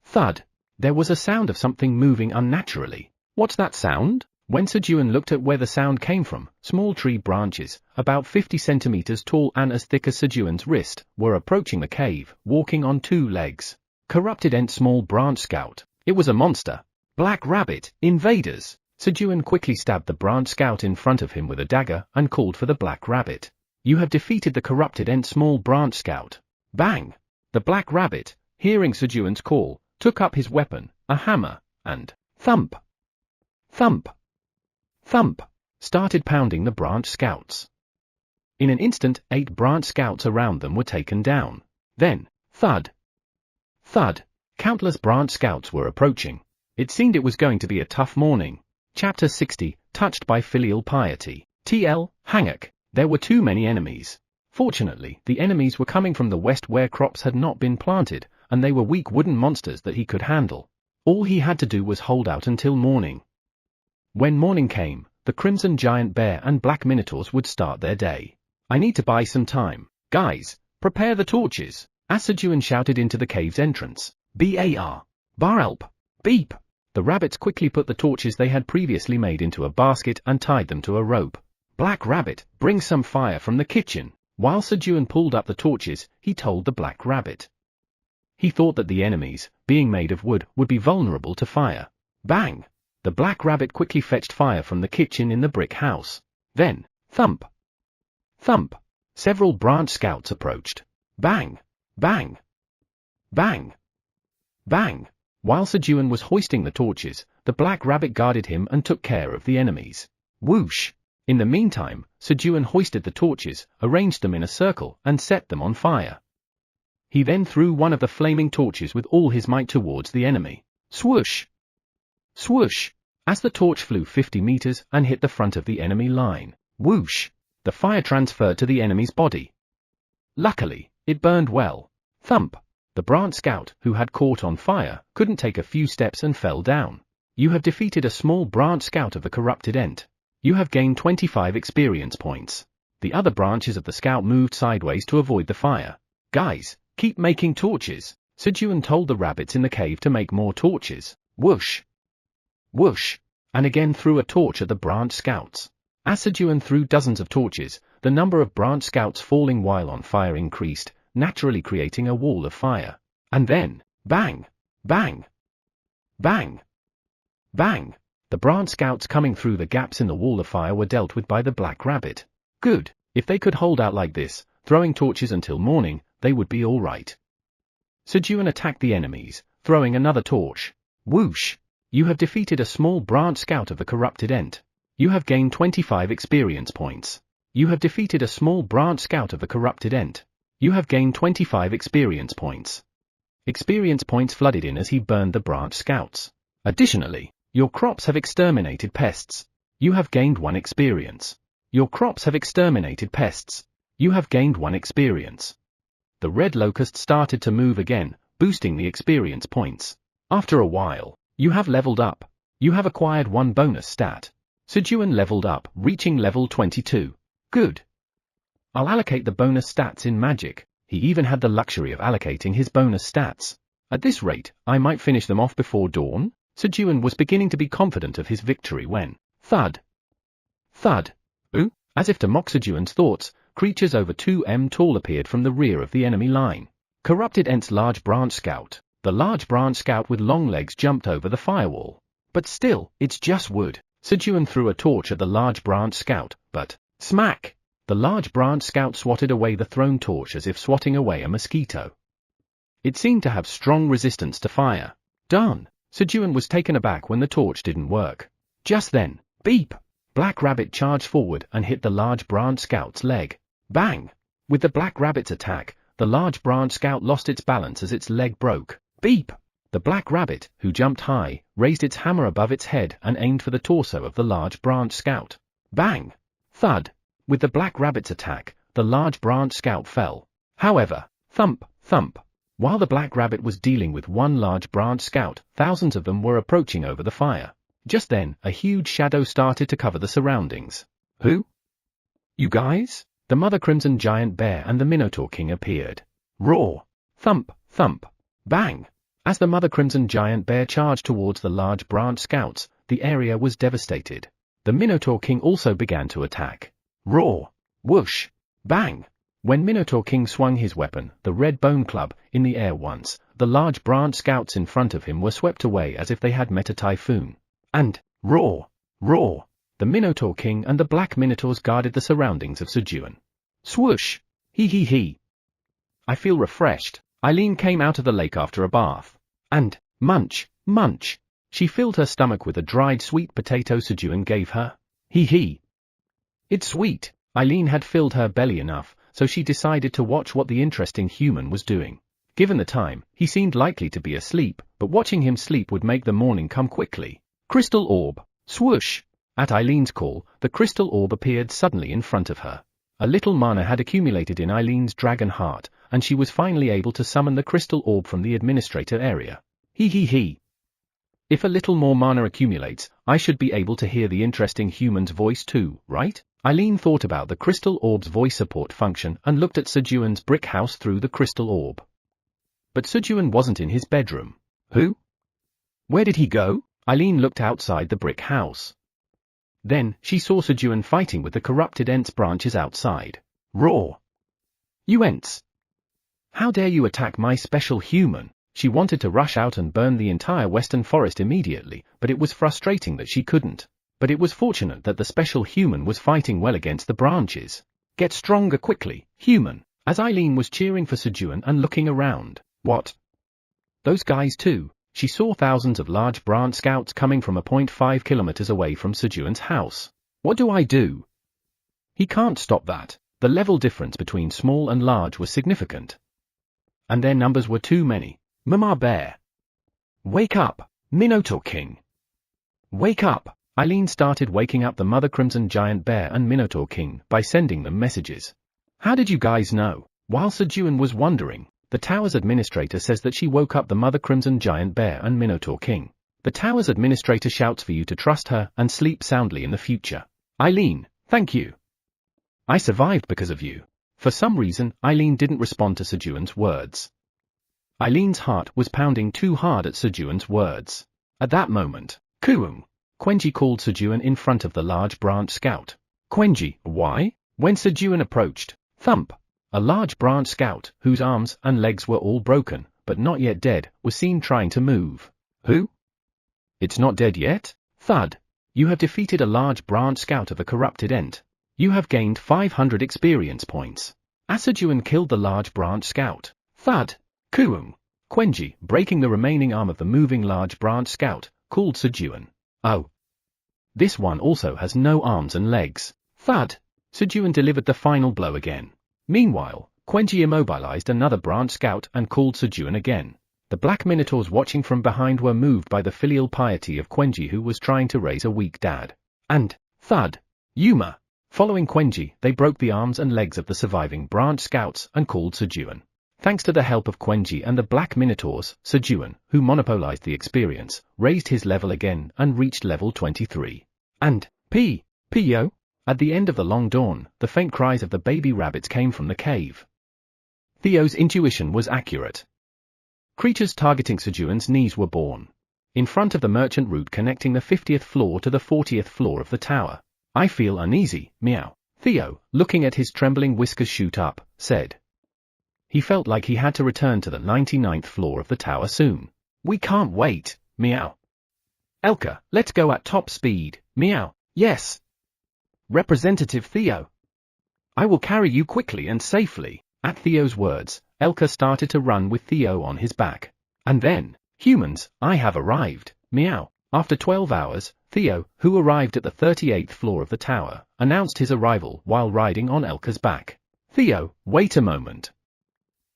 Thud! There was a sound of something moving unnaturally. What's that sound? When Sejun looked at where the sound came from, small tree branches, about 50 centimeters tall and as thick as Sejun's wrist, were approaching the cave, walking on 2 legs. Corrupted Ent Small Branch Scout. It was a monster. Black Rabbit, invaders! Sejun quickly stabbed the branch scout in front of him with a dagger and called for the Black Rabbit. You have defeated the corrupted Ent Small Branch Scout. Bang! The Black Rabbit, hearing Sejun's call, took up his weapon, a hammer, and thump! Thump! Thump! Started pounding the branch scouts. In an instant, 8 branch scouts around them were taken down. Then, thud! Thud! Countless branch scouts were approaching. It seemed it was going to be a tough morning. Chapter 60, Touched by Filial Piety. TL, Hanguk. There were too many enemies. Fortunately, the enemies were coming from the west where crops had not been planted, and they were weak wooden monsters that he could handle. All he had to do was hold out until morning. When morning came, the crimson giant bear and black minotaurs would start their day. I need to buy some time. Guys, prepare the torches, Sejun shouted into the cave's entrance. Barelp. Beep. The rabbits quickly put the torches they had previously made into a basket and tied them to a rope. Black Rabbit, bring some fire from the kitchen. While Sejun pulled up the torches, he told the Black Rabbit. He thought that the enemies, being made of wood, would be vulnerable to fire. Bang! The Black Rabbit quickly fetched fire from the kitchen in the brick house. Then, thump! Thump! Several branch scouts approached. Bang! Bang! Bang! Bang! While Sejun was hoisting the torches, the Black Rabbit guarded him and took care of the enemies. Whoosh! In the meantime, Sejun hoisted the torches, arranged them in a circle, and set them on fire. He then threw one of the flaming torches with all his might towards the enemy. Swoosh! Swoosh! As the torch flew 50 meters and hit the front of the enemy line. Whoosh! The fire transferred to the enemy's body. Luckily, it burned well. Thump! The branch scout, who had caught on fire, couldn't take a few steps and fell down. You have defeated a small branch scout of the corrupted ent. You have gained 25 experience points. The other branches of the scout moved sideways to avoid the fire. Guys, keep making torches. Sejun told the rabbits in the cave to make more torches. Whoosh! Whoosh! And again threw a torch at the branch scouts. As Sejun threw dozens of torches, the number of branch scouts falling while on fire increased, naturally creating a wall of fire. And then, bang! Bang! Bang! Bang! The branch scouts coming through the gaps in the wall of fire were dealt with by the Black Rabbit. Good, if they could hold out like this, throwing torches until morning, they would be all right. Sejun attacked the enemies, throwing another torch. Whoosh! You have defeated a small branch scout of the corrupted ent. You have gained 25 experience points. You have defeated a small branch scout of the corrupted ent. You have gained 25 experience points. Experience points flooded in as he burned the branch scouts. Additionally, your crops have exterminated pests. You have gained 1 experience. Your crops have exterminated pests. You have gained 1 experience. The red locust started to move again, boosting the experience points. After a while, you have leveled up. You have acquired 1 bonus stat. Sejun leveled up, reaching level 22. Good. I'll allocate the bonus stats in magic. He even had the luxury of allocating his bonus stats. At this rate, I might finish them off before dawn. Sejun was beginning to be confident of his victory when, thud! Thud! Ooh! As if to mock Sejun's thoughts, creatures over 2 tall appeared from the rear of the enemy line. Corrupted Ent's large branch scout. The large branch scout with long legs jumped over the firewall. But still, it's just wood. Sejun threw a torch at the large branch scout, but, smack! The large branch scout swatted away the thrown torch as if swatting away a mosquito. It seemed to have strong resistance to fire. Darn! Sejun was taken aback when the torch didn't work. Just then, beep! Black Rabbit charged forward and hit the large branch scout's leg. Bang! With the Black Rabbit's attack, the large branch scout lost its balance as its leg broke. Beep! The Black Rabbit, who jumped high, raised its hammer above its head and aimed for the torso of the large branch scout. Bang! Thud! With the Black Rabbit's attack, the large branch scout fell. However, thump, thump! While the Black Rabbit was dealing with 1 large branch scout, thousands of them were approaching over the fire. Just then, a huge shadow started to cover the surroundings. Who? You guys? The Mother Crimson Giant Bear and the Minotaur King appeared. Roar! Thump, thump! Bang! As the Mother Crimson Giant Bear charged towards the large branch scouts, the area was devastated. The Minotaur King also began to attack. Roar! Whoosh! Bang! When Minotaur King swung his weapon, the red bone club, in the air once, the large branch scouts in front of him were swept away as if they had met a typhoon. And, roar! Roar! The Minotaur King and the Black Minotaurs guarded the surroundings of Sejun. Swoosh! Hee hee hee! I feel refreshed. Eileen came out of the lake after a bath. And, munch, munch! She filled her stomach with a dried sweet potato Sejun gave her. Hee hee! It's sweet. Eileen had filled her belly enough, so she decided to watch what the interesting human was doing. Given the time, he seemed likely to be asleep, but watching him sleep would make the morning come quickly. Crystal orb! Swoosh! At Eileen's call, the crystal orb appeared suddenly in front of her. A little mana had accumulated in Eileen's dragon heart, and she was finally able to summon the crystal orb from the administrator area. He. If a little more mana accumulates, I should be able to hear the interesting human's voice too, right? Eileen thought about the crystal orb's voice support function and looked at Sejun's brick house through the crystal orb. But Sejun wasn't in his bedroom. Who? Where did he go? Eileen looked outside the brick house. Then, she saw Sejun fighting with the corrupted Ents branches outside. Roar! You Ents! How dare you attack my special human? She wanted to rush out and burn the entire western forest immediately, but it was frustrating that she couldn't. But it was fortunate that the special human was fighting well against the branches. Get stronger quickly, human, as Eileen was cheering for Sejun and looking around. What? Those guys too. She saw thousands of large branch scouts coming from 0.5 kilometers away from Sejun's house. What do I do? He can't stop that. The level difference between small and large was significant. And their numbers were too many. Mama Bear. Wake up, Minotaur King. Wake up. Eileen started waking up the Mother Crimson Giant Bear and Minotaur King by sending them messages. How did you guys know? While Sejun was wondering, the tower's administrator says that she woke up the Mother Crimson Giant Bear and Minotaur King. The tower's administrator shouts for you to trust her and sleep soundly in the future. Eileen, thank you. I survived because of you. For some reason, Eileen didn't respond to Sejun's words. Eileen's heart was pounding too hard at Sejun's words. At that moment, Kuung! Quenji called Sejun in front of the large branch scout. Quenji, why? When Sejun approached, thump! A large branch scout, whose arms and legs were all broken, but not yet dead, was seen trying to move. Who? It's not dead yet? Thud! You have defeated a large branch scout of a corrupted Ent. You have gained 500 experience points. Sejun killed the large branch scout. Thud! Kuung! Quenji, breaking the remaining arm of the moving large branch scout, called Sejun. Oh. This one also has no arms and legs. Thud! Sejun delivered the final blow again. Meanwhile, Quenji immobilized another branch scout and called Sejun again. The black minotaurs watching from behind were moved by the filial piety of Quenji, who was trying to raise a weak dad. And, thud! Yuma! Following Quenji, they broke the arms and legs of the surviving branch scouts and called Sejun. Thanks to the help of Quenji and the black minotaurs, Sejun, who monopolized the experience, raised his level again and reached level 23. And, P.O. At the end of the long dawn, the faint cries of the baby rabbits came from the cave. Theo's intuition was accurate. Creatures targeting Sejun's knees were born. In front of the merchant route connecting the 50th floor to the 40th floor of the tower. I feel uneasy, meow. Theo, looking at his trembling whiskers shoot up, said. He felt like he had to return to the 99th floor of the tower soon. We can't wait, meow. Elka, let's go at top speed, meow. Yes. Representative Theo. I will carry you quickly and safely. At Theo's words, Elka started to run with Theo on his back. And then, humans, I have arrived, meow. After 12 hours, Theo, who arrived at the 38th floor of the tower, announced his arrival while riding on Elka's back. Theo, wait a moment.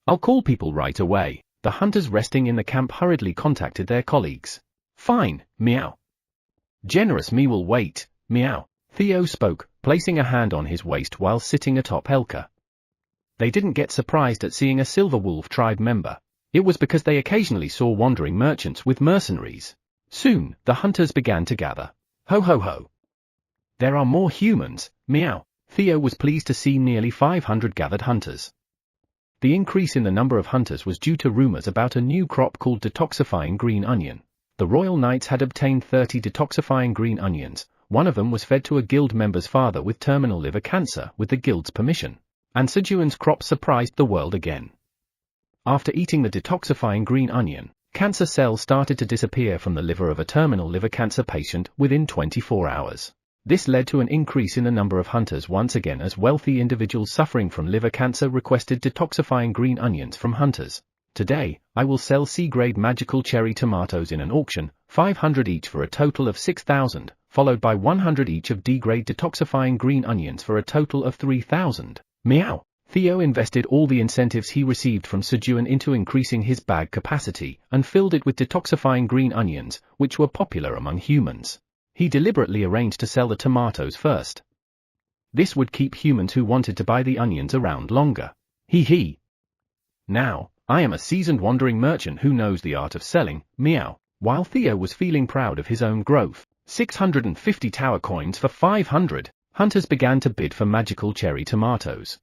I'll call people right away. The hunters resting in the camp hurriedly contacted their colleagues. Fine, meow. Generous me will wait, meow. Theo spoke, placing a hand on his waist while sitting atop Elka. They didn't get surprised at seeing a Silver Wolf tribe member. It was because they occasionally saw wandering merchants with mercenaries. Soon, the hunters began to gather. Ho ho ho. There are more humans, meow. Theo was pleased to see nearly 500 gathered hunters. The increase in the number of hunters was due to rumors about a new crop called detoxifying green onion. The Royal Knights had obtained 30 detoxifying green onions. One of them was fed to a guild member's father with terminal liver cancer with the guild's permission. And Sejun's crop surprised the world again. After eating the detoxifying green onion, cancer cells started to disappear from the liver of a terminal liver cancer patient within 24 hours. This led to an increase in the number of hunters once again as wealthy individuals suffering from liver cancer requested detoxifying green onions from hunters. Today, I will sell C-grade magical cherry tomatoes in an auction, 500 each for a total of 6,000, followed by 100 each of D-grade detoxifying green onions for a total of 3,000. Meow. Theo invested all the incentives he received from Sejun into increasing his bag capacity and filled it with detoxifying green onions, which were popular among humans. He deliberately arranged to sell the tomatoes first. This would keep humans who wanted to buy the onions around longer. Hee hee. Now, I am a seasoned wandering merchant who knows the art of selling, meow. While Theo was feeling proud of his own growth, 650 tower coins for 500, hunters began to bid for magical cherry tomatoes.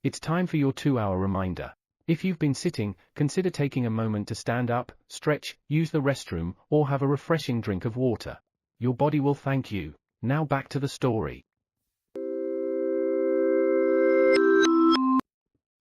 It's time for your 2-hour reminder. If you've been sitting, consider taking a moment to stand up, stretch, use the restroom, or have a refreshing drink of water. Your body will thank you. Now back to the story.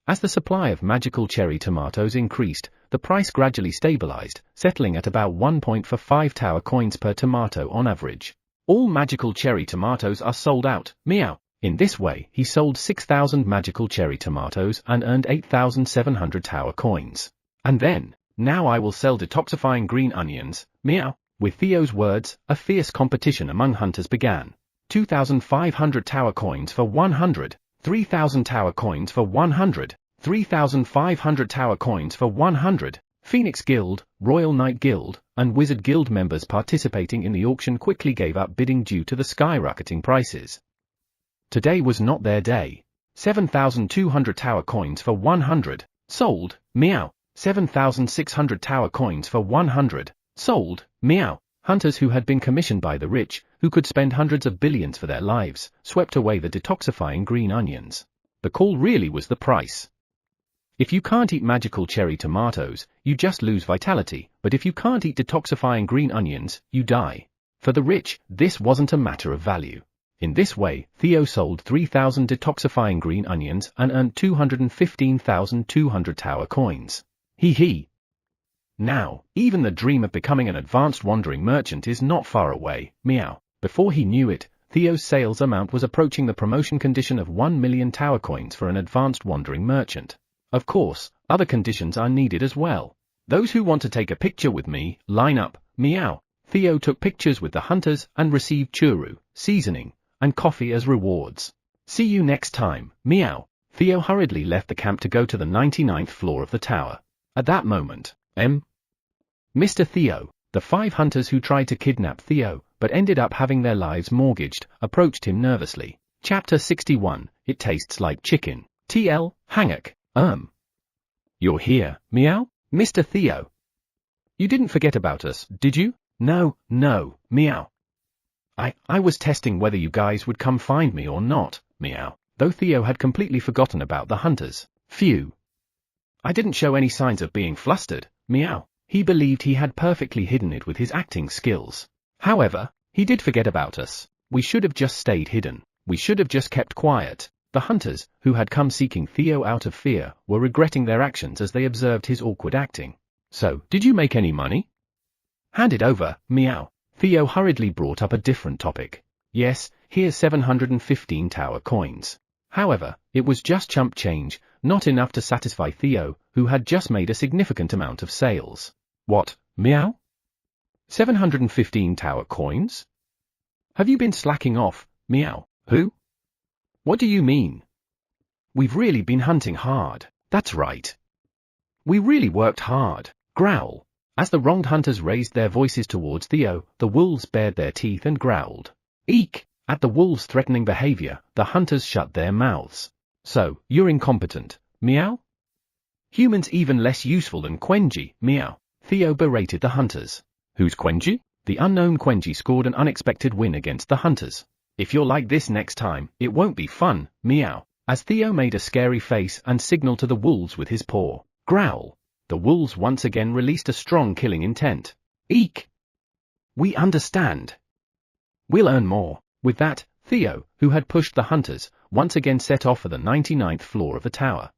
As the supply of magical cherry tomatoes increased, the price gradually stabilized, settling at about 1.45 tower coins per tomato on average. All magical cherry tomatoes are sold out, meow. In this way, he sold 6,000 magical cherry tomatoes and earned 8,700 tower coins. And then, now I will sell detoxifying green onions, meow. With Theo's words, a fierce competition among hunters began. 2,500 tower coins for 100, 3,000 tower coins for 100, 3,500 tower coins for 100. Phoenix Guild, Royal Knight Guild, and Wizard Guild members participating in the auction quickly gave up bidding due to the skyrocketing prices. Today was not their day. 7,200 tower coins for 100, sold, meow. 7,600 tower coins for 100, sold, meow. Hunters who had been commissioned by the rich, who could spend hundreds of billions for their lives, swept away the detoxifying green onions. The call really was the price. If you can't eat magical cherry tomatoes, you just lose vitality, but if you can't eat detoxifying green onions, you die. For the rich, this wasn't a matter of value. In this way, Theo sold 3,000 detoxifying green onions and earned 215,200 tower coins. Hee hee. Now, even the dream of becoming an advanced wandering merchant is not far away, meow. Before he knew it, Theo's sales amount was approaching the promotion condition of 1 million tower coins for an advanced wandering merchant. Of course, other conditions are needed as well. Those who want to take a picture with me, line up, meow. Theo took pictures with the hunters and received churu, seasoning, and coffee as rewards. See you next time, meow. Theo hurriedly left the camp to go to the 99th floor of the tower. At that moment, Mr. Theo, the 5 hunters who tried to kidnap Theo, but ended up having their lives mortgaged, approached him nervously. Chapter 61, It Tastes Like Chicken. TL, Hangak, You're here, meow? Mr. Theo. You didn't forget about us, did you? No, meow. I was testing whether you guys would come find me or not, meow. Though Theo had completely forgotten about the hunters. Phew. I didn't show any signs of being flustered, meow. He believed he had perfectly hidden it with his acting skills. However, he did forget about us. We should have just stayed hidden. We should have just kept quiet. The hunters, who had come seeking Theo out of fear, were regretting their actions as they observed his awkward acting. So, did you make any money? Hand it over, meow. Theo hurriedly brought up a different topic. Yes, here's 715 tower coins. However, it was just chump change, not enough to satisfy Theo, who had just made a significant amount of sales. What, meow? 715 tower coins? Have you been slacking off, meow? Who? What do you mean? We've really been hunting hard. That's right. We really worked hard. Growl. As the wronged hunters raised their voices towards Theo, the wolves bared their teeth and growled. Eek! At the wolves' threatening behavior, the hunters shut their mouths. So, you're incompetent, meow? Humans even less useful than Quenji, meow. Theo berated the hunters. Who's Quenji? The unknown Quenji scored an unexpected win against the hunters. If you're like this next time, it won't be fun, meow. As Theo made a scary face and signaled to the wolves with his paw. Growl. The wolves once again released a strong killing intent. Eek! We understand. We'll earn more. With that, Theo, who had pushed the hunters, once again set off for the 99th floor of the tower.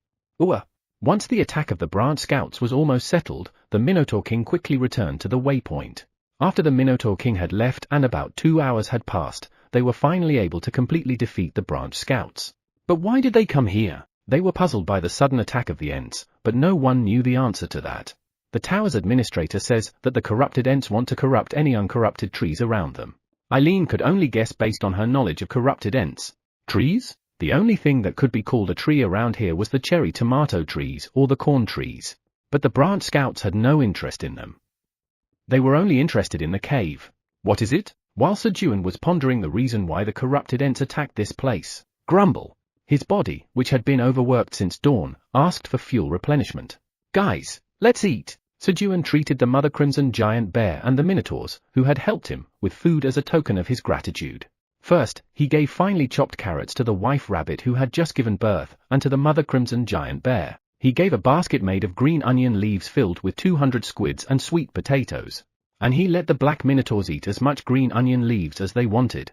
Once the attack of the branch scouts was almost settled, the Minotaur King quickly returned to the waypoint. After the Minotaur King had left and about 2 hours had passed, they were finally able to completely defeat the branch scouts. But why did they come here? They were puzzled by the sudden attack of the Ents, but no one knew the answer to that. The tower's administrator says that the corrupted Ents want to corrupt any uncorrupted trees around them. Eileen could only guess based on her knowledge of corrupted Ents. Trees? The only thing that could be called a tree around here was the cherry tomato trees or the corn trees. But the branch scouts had no interest in them. They were only interested in the cave. What is it? While Sejun was pondering the reason why the corrupted ents attacked this place, Grumble, his body, which had been overworked since dawn, asked for fuel replenishment. Guys, let's eat! Sejun treated the Mother Crimson Giant Bear and the Minotaurs, who had helped him, with food as a token of his gratitude. First, he gave finely chopped carrots to the wife rabbit who had just given birth, and to the Mother Crimson Giant Bear, he gave a basket made of green onion leaves filled with 200 squids and sweet potatoes. And he let the black minotaurs eat as much green onion leaves as they wanted.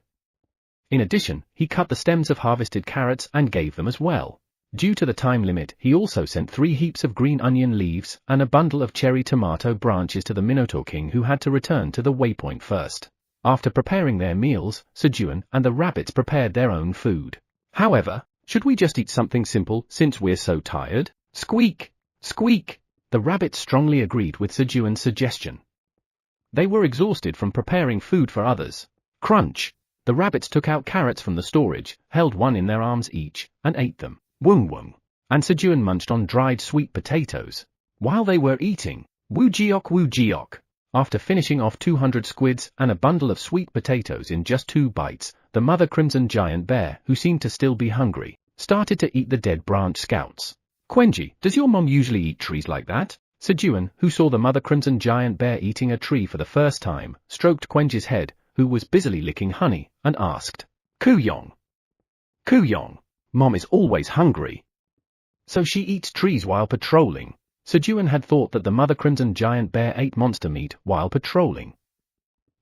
In addition, he cut the stems of harvested carrots and gave them as well. Due to the time limit, he also sent 3 heaps of green onion leaves and a bundle of cherry tomato branches to the Minotaur King, who had to return to the waypoint first. After preparing their meals, Sejun and the rabbits prepared their own food. However, should we just eat something simple since we're so tired? Squeak! Squeak! The rabbits strongly agreed with Sejun's suggestion. They were exhausted from preparing food for others. Crunch! The rabbits took out carrots from the storage, held one in their arms each, and ate them. Woong woong! And Sejun munched on dried sweet potatoes. While they were eating, woo geok woo geok! After finishing off 200 squids and a bundle of sweet potatoes in just 2 bites, the Mother Crimson Giant Bear, who seemed to still be hungry, started to eat the dead branch scouts. Quenji, does your mom usually eat trees like that? Sejun, who saw the Mother Crimson Giant Bear eating a tree for the first time, stroked Quenji's head, who was busily licking honey, and asked, Kuyong. Kuyong, Mom is always hungry. So she eats trees while patrolling. Sejun had thought that the Mother Crimson Giant Bear ate monster meat while patrolling.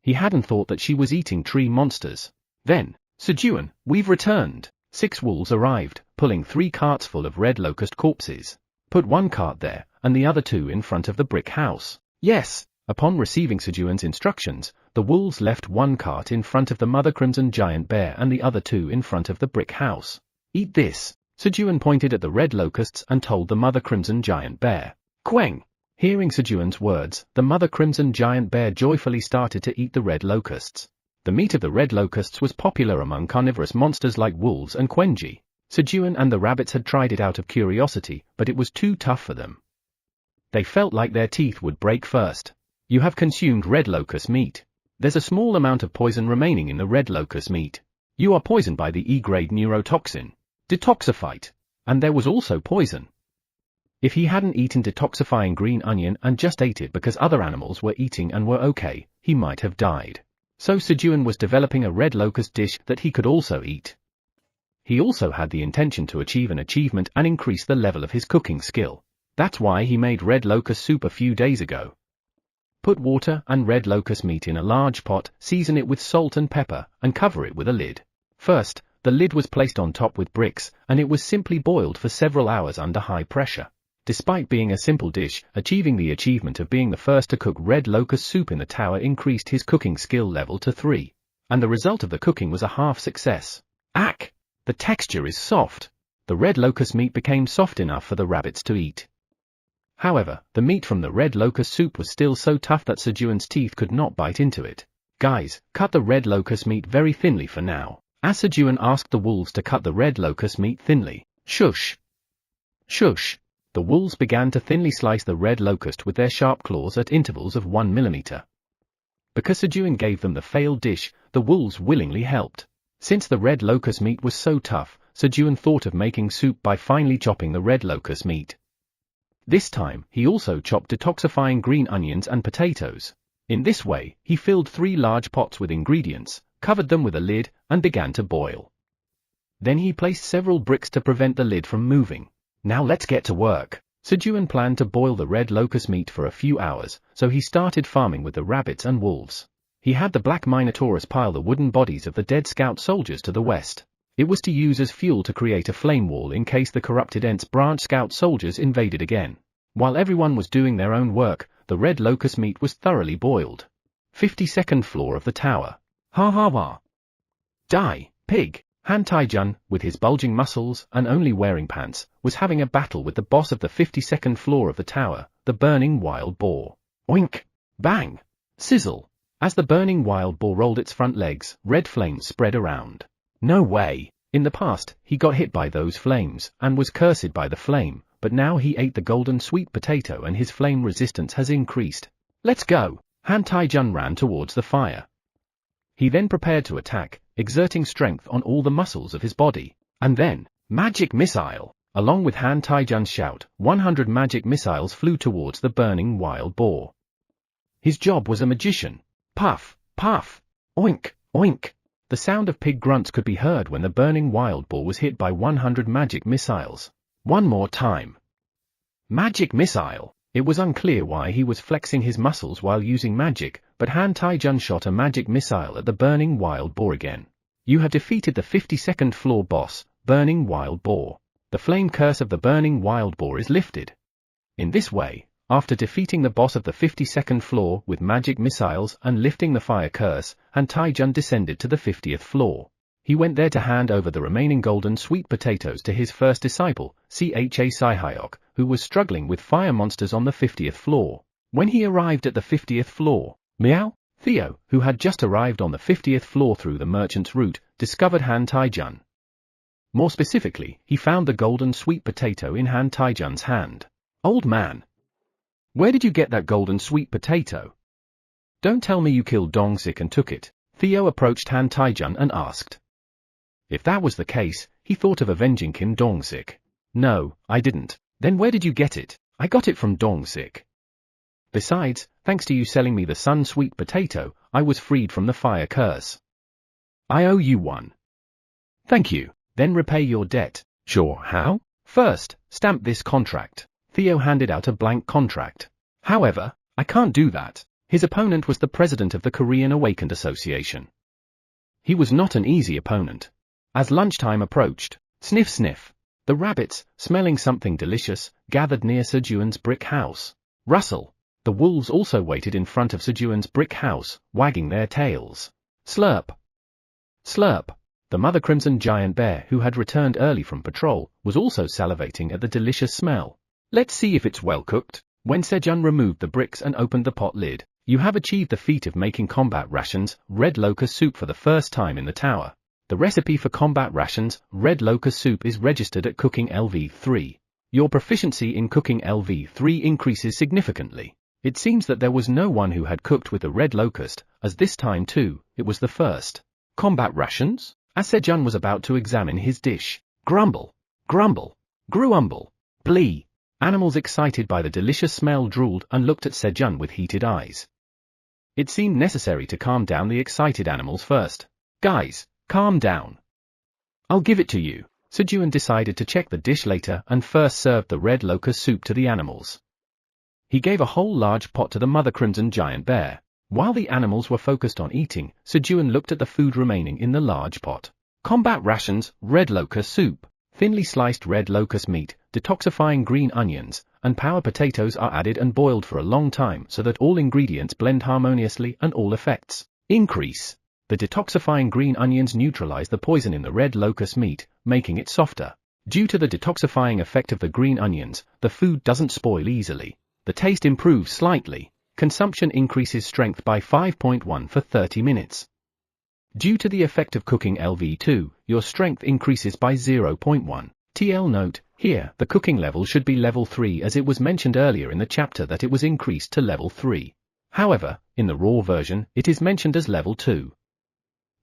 He hadn't thought that she was eating tree monsters. Then, Sejun, we've returned. 6 wolves arrived, pulling 3 carts full of red locust corpses. Put 1 cart there, and the other 2 in front of the brick house. Yes! Upon receiving Sejun's instructions, the wolves left 1 cart in front of the Mother Crimson Giant Bear and the other 2 in front of the brick house. Eat this! Sejun pointed at the red locusts and told the Mother Crimson Giant Bear. Queng! Hearing Sejun's words, the Mother Crimson Giant Bear joyfully started to eat the red locusts. The meat of the red locusts was popular among carnivorous monsters like wolves and Quenji. Sejun and the rabbits had tried it out of curiosity, but it was too tough for them. They felt like their teeth would break first. You have consumed red locust meat. There's a small amount of poison remaining in the red locust meat. You are poisoned by the E-grade neurotoxin, detoxifite. And there was also poison. If he hadn't eaten detoxifying green onion and just ate it because other animals were eating and were okay, he might have died. So Sejun was developing a red locust dish that he could also eat. He also had the intention to achieve an achievement and increase the level of his cooking skill. That's why he made red locust soup a few days ago. Put water and red locust meat in a large pot, season it with salt and pepper, and cover it with a lid. First, the lid was placed on top with bricks, and it was simply boiled for several hours under high pressure. Despite being a simple dish, achieving the achievement of being the first to cook red locust soup in the tower increased his cooking skill level to 3. And the result of the cooking was a half success. Ack! The texture is soft. The red locust meat became soft enough for the rabbits to eat. However, the meat from the red locust soup was still so tough that Sejun's teeth could not bite into it. Guys, cut the red locust meat very thinly for now. As Sejun asked the wolves to cut the red locust meat thinly. Shush! Shush! The wolves began to thinly slice the red locust with their sharp claws at intervals of 1 millimeter. Because Sejun gave them the failed dish, the wolves willingly helped. Since the red locust meat was so tough, Sejun thought of making soup by finely chopping the red locust meat. This time, he also chopped detoxifying green onions and potatoes. In this way, he filled 3 large pots with ingredients, covered them with a lid, and began to boil. Then he placed several bricks to prevent the lid from moving. Now let's get to work. Sejun planned to boil the red locust meat for a few hours, so he started farming with the rabbits and wolves. He had the black Minotaurus pile the wooden bodies of the dead scout soldiers to the west. It was to use as fuel to create a flame wall in case the corrupted Ents branch scout soldiers invaded again. While everyone was doing their own work, the red locust meat was thoroughly boiled. 52nd floor of the tower. Ha ha ha. Die, pig. Han Taijun, with his bulging muscles and only wearing pants, was having a battle with the boss of the 52nd floor of the tower, the burning wild boar. Oink! Bang! Sizzle! As the burning wild boar rolled its front legs, red flames spread around. No way! In the past, he got hit by those flames, and was cursed by the flame, but now he ate the golden sweet potato and his flame resistance has increased. Let's go! Han Taijun ran towards the fire. He then prepared to attack, exerting strength on all the muscles of his body. And then, magic missile! Along with Han Taijun's shout, 100 magic missiles flew towards the burning wild boar. His job was a magician. Puff, puff, oink, oink. The sound of pig grunts could be heard when the burning wild boar was hit by 100 magic missiles. One more time. Magic missile! It was unclear why he was flexing his muscles while using magic, but Han Taijun shot a magic missile at the burning wild boar again. You have defeated the 52nd floor boss, Burning Wild Boar. The flame curse of the burning wild boar is lifted. In this way, after defeating the boss of the 52nd floor with magic missiles and lifting the fire curse, Han Taijun descended to the 50th floor. He went there to hand over the remaining golden sweet potatoes to his first disciple, Cha Saihyok, who was struggling with fire monsters on the 50th floor. When he arrived at the 50th floor, Meow, Theo, who had just arrived on the 50th floor through the merchant's route, discovered Han Taijun. More specifically, he found the golden sweet potato in Han Taijun's hand. Old man, where did you get that golden sweet potato? Don't tell me you killed Dongsik and took it. Theo approached Han Taijun and asked. If that was the case, he thought of avenging Kim Dongsik. No, I didn't. Then where did you get it? I got it from Dongsik. Besides, thanks to you selling me the sun sweet potato, I was freed from the fire curse. I owe you one. Thank you. Then repay your debt. Sure, how? First, stamp this contract. Theo handed out a blank contract. However, I can't do that. His opponent was the president of the Korean Awakened Association. He was not an easy opponent. As lunchtime approached, sniff sniff, the rabbits, smelling something delicious, gathered near Sejun's brick house. Rustle. The wolves also waited in front of Sejun's brick house, wagging their tails. Slurp. Slurp. The mother crimson giant bear, who had returned early from patrol, was also salivating at the delicious smell. Let's see if it's well cooked. When Sejun removed the bricks and opened the pot lid, you have achieved the feat of making combat rations, red locust soup for the first time in the tower. The recipe for combat rations, red locust soup is registered at cooking LV3. Your proficiency in cooking LV3 increases significantly. It seems that there was no one who had cooked with the red locust, as this time too, it was the first. Combat rations? As Sejun was about to examine his dish, grumble, grumble, gruumble, blee. Animals excited by the delicious smell drooled and looked at Sejun with heated eyes. It seemed necessary to calm down the excited animals first. Guys, calm down. I'll give it to you. Sejun decided to check the dish later and first served the red locust soup to the animals. He gave a whole large pot to the mother crimson giant bear. While the animals were focused on eating, Sejun looked at the food remaining in the large pot. Combat rations, red locust soup, thinly sliced red locust meat, detoxifying green onions, and power potatoes are added and boiled for a long time so that all ingredients blend harmoniously and all effects increase. The detoxifying green onions neutralize the poison in the red locust meat, making it softer. Due to the detoxifying effect of the green onions, the food doesn't spoil easily. The taste improves slightly. Consumption increases strength by 5.1 for 30 minutes. Due to the effect of cooking LV2, your strength increases by 0.1. TL note, here, the cooking level should be level 3 as it was mentioned earlier in the chapter that it was increased to level 3. However, in the raw version, it is mentioned as level 2.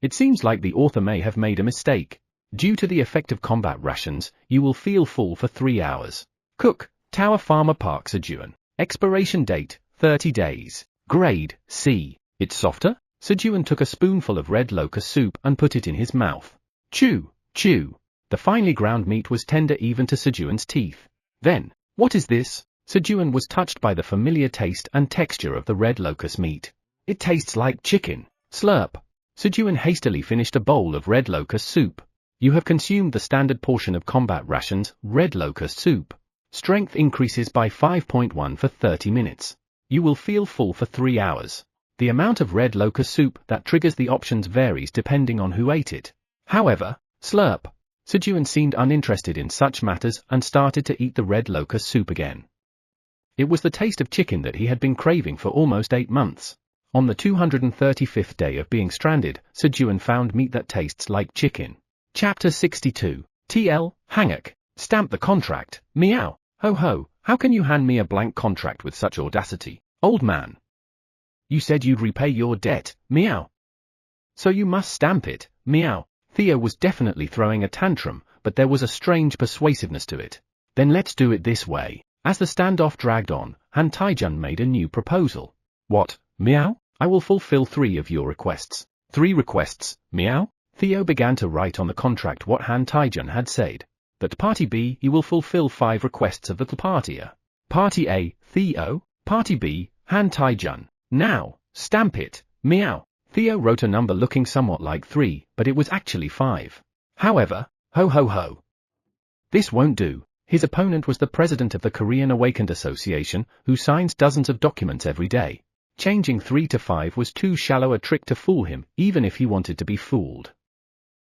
It seems like the author may have made a mistake. Due to the effect of combat rations, you will feel full for 3 hours. Cook, Tower Farmer Park Sejun. Expiration date, 30 days. Grade, C. It's softer? Sejun took a spoonful of red locust soup and put it in his mouth. Chew, chew. The finely ground meat was tender even to Sejun's teeth. Then, what is this? Sejun was touched by the familiar taste and texture of the red locust meat. It tastes like chicken. Slurp. Sejun hastily finished a bowl of red locust soup. You have consumed the standard portion of combat rations, red locust soup. Strength increases by 5.1 for 30 minutes. You will feel full for 3 hours. The amount of red locust soup that triggers the options varies depending on who ate it. However, slurp. Sejun seemed uninterested in such matters and started to eat the red locust soup again. It was the taste of chicken that he had been craving for almost 8 months. On the 235th day of being stranded, Sejun found meat that tastes like chicken. Chapter 62. TL, Hanguk. Stamp the contract. Meow. Ho ho, how can you hand me a blank contract with such audacity, old man? You said you'd repay your debt. Meow. So you must stamp it, meow. Theo was definitely throwing a tantrum, but there was a strange persuasiveness to it. Then let's do it this way. As the standoff dragged on, Han Taijun made a new proposal. What, meow? I will fulfill 3 of your requests. 3 requests, meow? Theo began to write on the contract what Han Taijun had said. That Party B, he will fulfill 5 requests of the party A. Party A, Theo. Party B, Han Taijun. Now, stamp it, meow. Theo wrote a number looking somewhat like 3, but it was actually 5. However, ho ho ho. This won't do. His opponent was the president of the Korean Awakened Association, who signs dozens of documents every day. Changing 3 to 5 was too shallow a trick to fool him, even if he wanted to be fooled.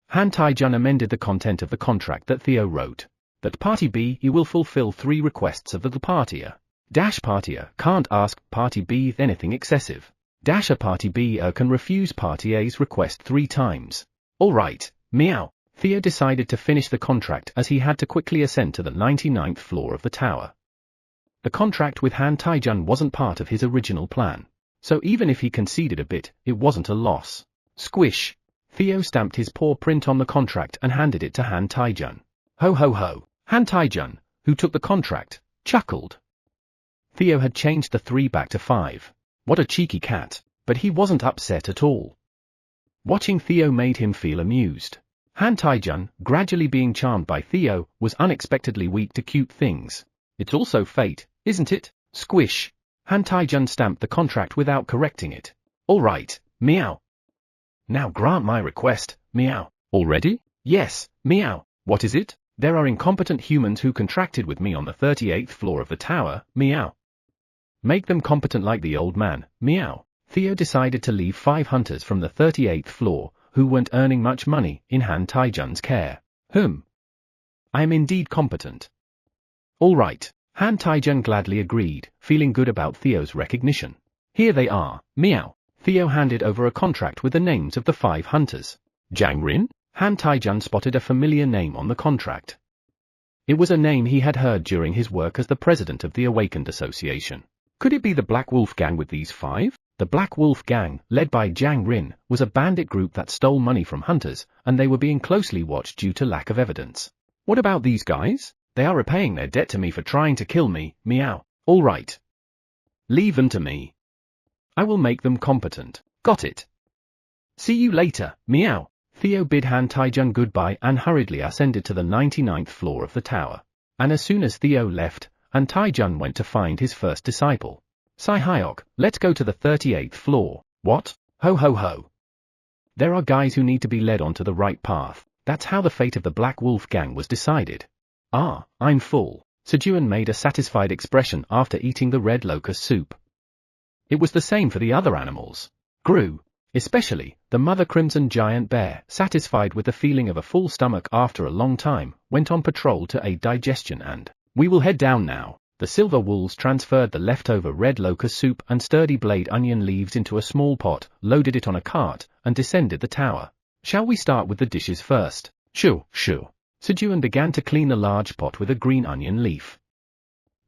Han Taijun amended the content of the contract that Theo wrote. That Party B, he will fulfill 3 requests of the party A. Party A can't ask Party B anything excessive. A Party B can refuse Party A's request 3 times. Alright, meow. Theo decided to finish the contract as he had to quickly ascend to the 99th floor of the tower. The contract with Han Taijun wasn't part of his original plan. So even if he conceded a bit, it wasn't a loss. Squish. Theo stamped his paw print on the contract and handed it to Han Taijun. Ho ho ho. Han Taijun, who took the contract, chuckled. Theo had changed the 3 back to 5. What a cheeky cat, but he wasn't upset at all. Watching Theo made him feel amused. Han Taijun, gradually being charmed by Theo, was unexpectedly weak to cute things. It's also fate, isn't it? Squish. Han Taijun stamped the contract without correcting it. Alright, meow. Now grant my request, meow. Already? Yes, meow. What is it? There are incompetent humans who contracted with me on the 38th floor of the tower, meow. Make them competent like the old man, meow. Theo decided to leave 5 hunters from the 38th floor, who weren't earning much money, in Han Taijun's care. I am indeed competent. All right, Han Taijun gladly agreed, feeling good about Theo's recognition. Here they are, meow. Theo handed over a contract with the names of the 5 hunters. Jiang Rin? Han Taijun spotted a familiar name on the contract. It was a name he had heard during his work as the president of the Awakened Association. Could it be the Black Wolf Gang with these 5? The Black Wolf Gang, led by Jiang Rin, was a bandit group that stole money from hunters, and they were being closely watched due to lack of evidence. What about these guys? They are repaying their debt to me for trying to kill me, meow. All right. Leave them to me. I will make them competent. Got it. See you later, meow. Theo bid Han Taijun goodbye and hurriedly ascended to the 99th floor of the tower. And as soon as Theo left, Han Taijun went to find his first disciple. Sai Hyok, let's go to the 38th floor. What? Ho ho ho. There are guys who need to be led onto the right path. That's how the fate of the Black Wolf Gang was decided. Ah, I'm full. Sejun made a satisfied expression after eating the red locust soup. It was the same for the other animals. Grew. Especially, the mother crimson giant bear, satisfied with the feeling of a full stomach after a long time, went on patrol to aid digestion and, we will head down now. The silver wolves transferred the leftover red locust soup and sturdy blade onion leaves into a small pot, loaded it on a cart, and descended the tower. Shall we start with the dishes first? Sure. Sejun began to clean a large pot with a green onion leaf.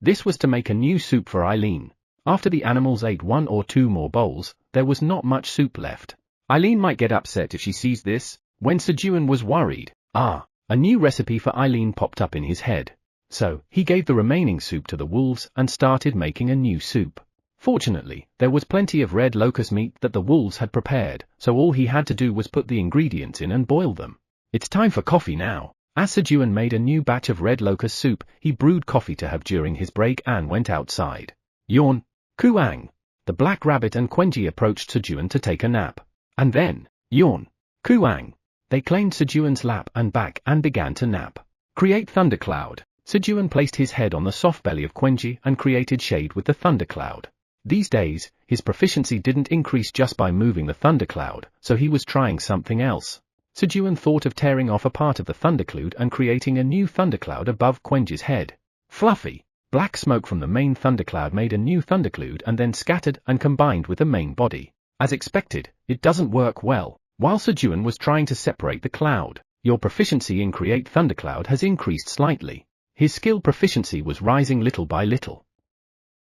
This was to make a new soup for Eileen. After the animals ate 1 or 2 more bowls, there was not much soup left. Eileen might get upset if she sees this. When Sejun was worried, a new recipe for Eileen popped up in his head. So, he gave the remaining soup to the wolves and started making a new soup. Fortunately, there was plenty of red locust meat that the wolves had prepared, so all he had to do was put the ingredients in and boil them. It's time for coffee now. As Sejun made a new batch of red locust soup, he brewed coffee to have during his break and went outside. Yawn. Kuang. The black rabbit and Quenji approached Sejun to take a nap. And then, yawn. Kuang. They claimed Sejun's lap and back and began to nap. Create thundercloud. Sejun placed his head on the soft belly of Quenji and created shade with the thundercloud. These days, his proficiency didn't increase just by moving the thundercloud, so he was trying something else. Sejun thought of tearing off a part of the thundercloud and creating a new thundercloud above Quenji's head. Fluffy. Black smoke from the main thundercloud made a new thundercloud and then scattered and combined with the main body. As expected, it doesn't work well. While Sejun was trying to separate the cloud, your proficiency in Create Thundercloud has increased slightly. His skill proficiency was rising little by little.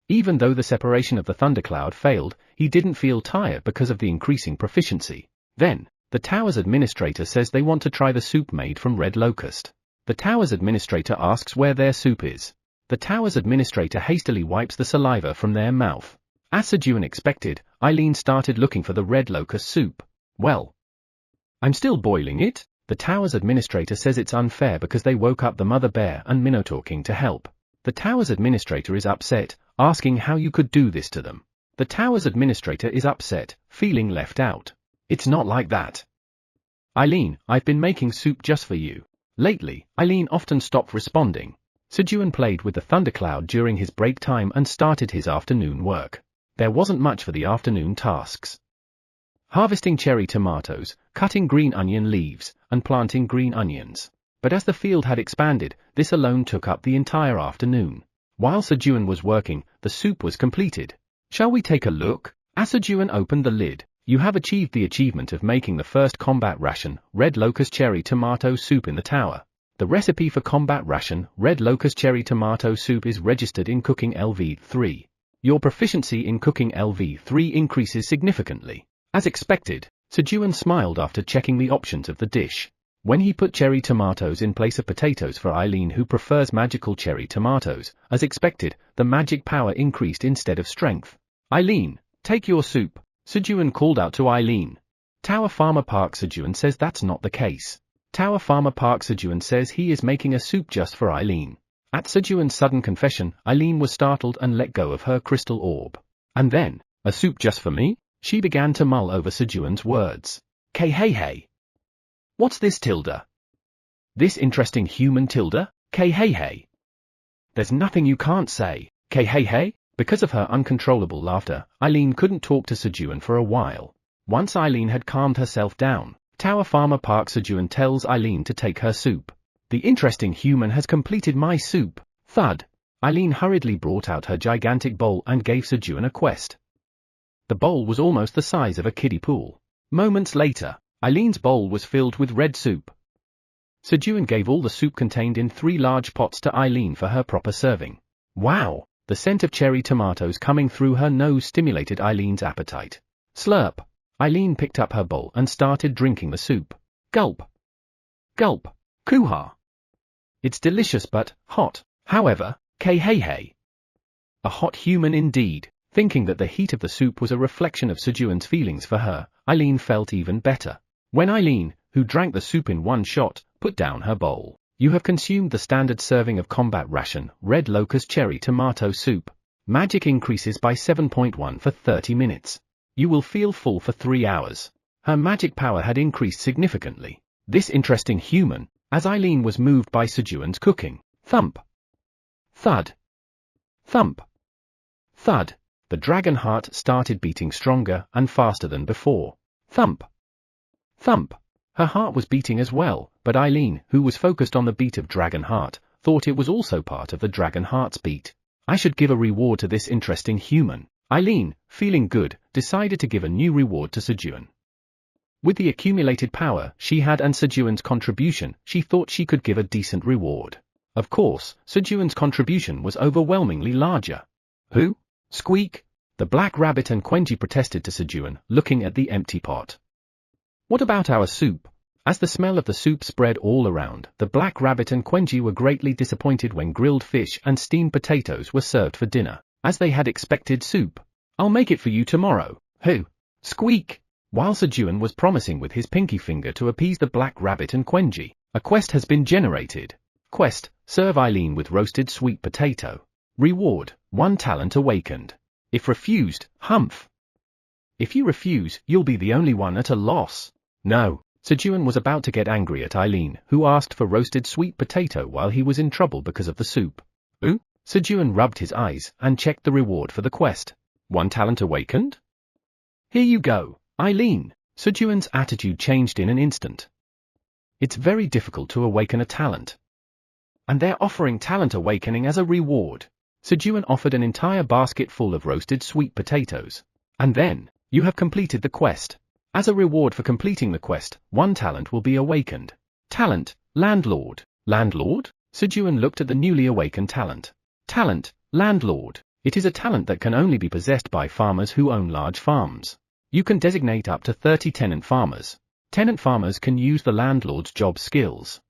Even though the separation of the thundercloud failed, he didn't feel tired because of the increasing proficiency. Then, The tower's administrator says they want to try the soup made from red locust. The tower's administrator asks where their soup is. The tower's administrator hastily wipes the saliva from their mouth. As Sejun expected, Eileen started looking for the red locust soup. Well, I'm still boiling it. The tower's administrator says it's unfair because they woke up the mother bear and Minotaur King to help. The tower's administrator is upset, asking how you could do this to them. The tower's administrator is upset, feeling left out. It's not like that. Eileen, I've been making soup just for you. Lately, Eileen often stopped responding. Sejun played with the thundercloud during his break time and started his afternoon work. There wasn't much for the afternoon tasks. Harvesting cherry tomatoes, cutting green onion leaves, and planting green onions. But as the field had expanded, this alone took up the entire afternoon. While Sejun was working, the soup was completed. Shall we take a look? As Sejun opened the lid, you have achieved the achievement of making the first combat ration, red locust cherry tomato soup in the tower. The recipe for combat ration, red locust cherry tomato soup is registered in Cooking LV3. Your proficiency in Cooking LV3 increases significantly. As expected, Sejun smiled after checking the options of the dish. When he put cherry tomatoes in place of potatoes for Eileen, who prefers magical cherry tomatoes, as expected, the magic power increased instead of strength. Eileen, take your soup, Sejun called out to Eileen. Tower Farmer Park Sejun says that's not the case. Tower Farmer Park Sejun says he is making a soup just for Eileen. At Sejun's sudden confession, Eileen was startled and let go of her crystal orb. And then, a soup just for me? She began to mull over Sejun's words. Hey. What's this tilde? This interesting human tilde? Hey. There's nothing you can't say. Hey. Because of her uncontrollable laughter, Eileen couldn't talk to Sejun for a while. Once Eileen had calmed herself down, Tower Farmer Park Sejun tells Eileen to take her soup. The interesting human has completed my soup. Thud. Eileen hurriedly brought out her gigantic bowl and gave Sejun a quest. The bowl was almost the size of a kiddie pool. Moments later, Eileen's bowl was filled with red soup. Sejun gave all the soup contained in 3 large pots to Eileen for her proper serving. Wow! The scent of cherry tomatoes coming through her nose stimulated Eileen's appetite. Slurp! Eileen picked up her bowl and started drinking the soup. Gulp! Gulp! Koo-ha! It's delicious but hot. However, hey. A hot human indeed. Thinking that the heat of the soup was a reflection of Sejun's feelings for her, Eileen felt even better. When Eileen, who drank the soup in one shot, put down her bowl, you have consumed the standard serving of combat ration, red locust cherry tomato soup. Magic increases by 7.1 for 30 minutes. You will feel full for 3 hours. Her magic power had increased significantly. This interesting human, as Eileen was moved by Sejun's cooking. Thump. Thud. Thump. Thud. The dragon heart started beating stronger and faster than before. Thump. Thump. Her heart was beating as well, but Eileen, who was focused on the beat of dragon heart, thought it was also part of the dragon heart's beat. I should give a reward to this interesting human. Eileen, feeling good, decided to give a new reward to Sejun. With the accumulated power she had and Sejun's contribution, she thought she could give a decent reward. Of course, Sejun's contribution was overwhelmingly larger. Who? Squeak! The black rabbit and Quenji protested to Sejun, looking at the empty pot. What about our soup? As the smell of the soup spread all around, the black rabbit and Quenji were greatly disappointed when grilled fish and steamed potatoes were served for dinner, as they had expected soup. I'll make it for you tomorrow. Who? Squeak! While Sejun was promising with his pinky finger to appease the black rabbit and Quenji, a quest has been generated. Quest: serve Eileen with roasted sweet potato. Reward: 1 talent awakened. If refused, humph. If you refuse, you'll be the only one at a loss. No. Sejun was about to get angry at Eileen, who asked for roasted sweet potato while he was in trouble because of the soup. Ooh? Sejun rubbed his eyes and checked the reward for the quest. 1 talent awakened? Here you go, Eileen. Sejun's attitude changed in an instant. It's very difficult to awaken a talent. And they're offering talent awakening as a reward. Sejun offered an entire basket full of roasted sweet potatoes. And then, you have completed the quest. As a reward for completing the quest, 1 talent will be awakened. Talent: landlord. Landlord? Sejun looked at the newly awakened talent. Talent: landlord. It is a talent that can only be possessed by farmers who own large farms. You can designate up to 30 tenant farmers. Tenant farmers can use the landlord's job skills.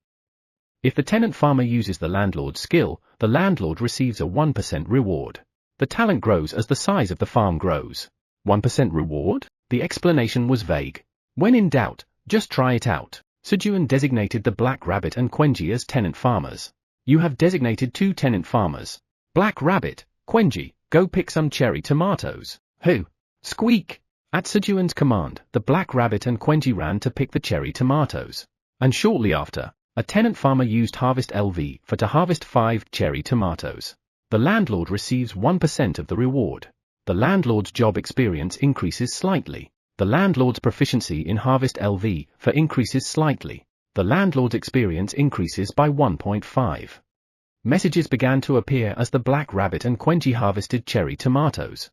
If the tenant farmer uses the landlord's skill, the landlord receives a 1% reward. The talent grows as the size of the farm grows. 1% reward? The explanation was vague. When in doubt, just try it out. Sejun designated the Black Rabbit and Quenji as tenant farmers. You have designated 2 tenant farmers. Black Rabbit, Quenji, go pick some cherry tomatoes. Who? Squeak! At Sejun's command, the Black Rabbit and Quenji ran to pick the cherry tomatoes. And shortly after, a tenant farmer used harvest LV for to harvest 5 cherry tomatoes. The landlord receives 1% of the reward. The landlord's job experience increases slightly. The landlord's proficiency in harvest LV for increases slightly. The landlord's experience increases by 1.5. Messages began to appear as the Black Rabbit and Quenji harvested cherry tomatoes.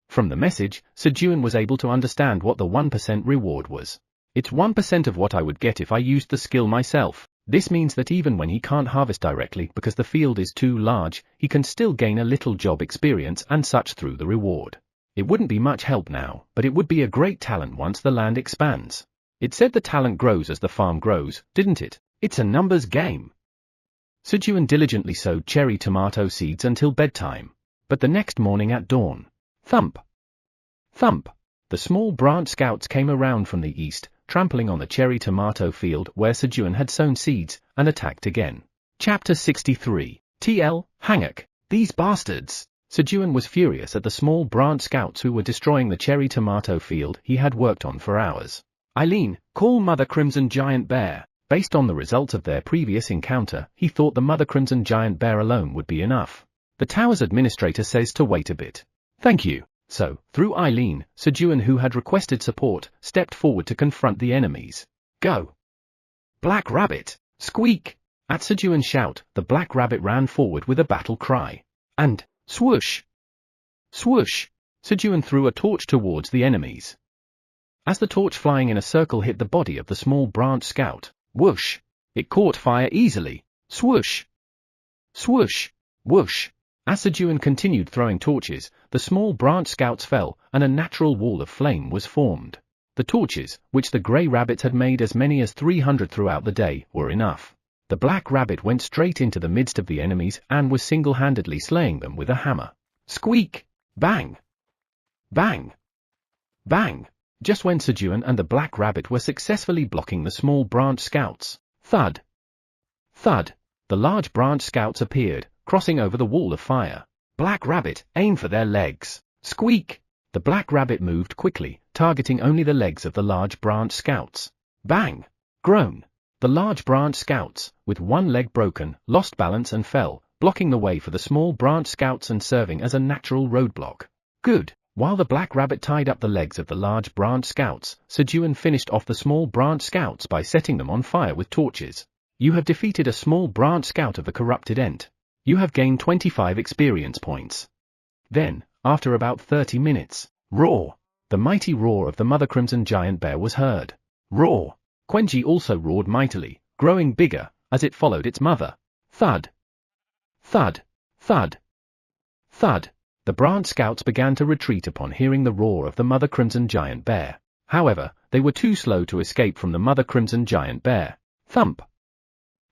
From the message, Sejun was able to understand what the 1% reward was. It's 1% of what I would get if I used the skill myself. This means that even when he can't harvest directly because the field is too large, he can still gain a little job experience and such through the reward. It wouldn't be much help now, but it would be a great talent once the land expands. It said the talent grows as the farm grows, didn't it? It's a numbers game. Sejun diligently sowed cherry tomato seeds until bedtime. But the next morning at dawn, thump! Thump! The small branch scouts came around from the east, trampling on the cherry tomato field where Sejun had sown seeds, and attacked again. Chapter 63. TL, Hangak. These bastards! Sejun was furious at the small branch scouts who were destroying the cherry tomato field he had worked on for hours. Eileen, call Mother Crimson Giant Bear. Based on the results of their previous encounter, he thought the Mother Crimson Giant Bear alone would be enough. The tower's administrator says to wait a bit. Thank you. So, through Eileen, Sejun, who had requested support, stepped forward to confront the enemies. Go! Black Rabbit! Squeak! At Sejun's shout, the Black Rabbit ran forward with a battle cry. And, swoosh! Swoosh! Sejun threw a torch towards the enemies. As the torch flying in a circle hit the body of the small branch scout, whoosh! It caught fire easily. Swoosh! Swoosh! Whoosh! As Sejun continued throwing torches, the small branch scouts fell, and a natural wall of flame was formed. The torches, which the grey rabbits had made as many as 300 throughout the day, were enough. The Black Rabbit went straight into the midst of the enemies and was single-handedly slaying them with a hammer. Squeak! Bang! Bang! Bang! Just when Sejun and the Black Rabbit were successfully blocking the small branch scouts, thud! Thud! The large branch scouts appeared, crossing over the wall of fire. Black Rabbit, aim for their legs. Squeak! The Black Rabbit moved quickly, targeting only the legs of the large branch scouts. Bang! Groan! The large branch scouts, with one leg broken, lost balance and fell, blocking the way for the small branch scouts and serving as a natural roadblock. Good! While the Black Rabbit tied up the legs of the large branch scouts, Sejun finished off the small branch scouts by setting them on fire with torches. You have defeated a small branch scout of the corrupted Ent. You have gained 25 experience points. Then, after about 30 minutes, roar! The mighty roar of the Mother Crimson Giant Bear was heard. Roar! Quenji also roared mightily, growing bigger, as it followed its mother. Thud! Thud! Thud! Thud! The branch scouts began to retreat upon hearing the roar of the Mother Crimson Giant Bear. However, they were too slow to escape from the Mother Crimson Giant Bear. Thump!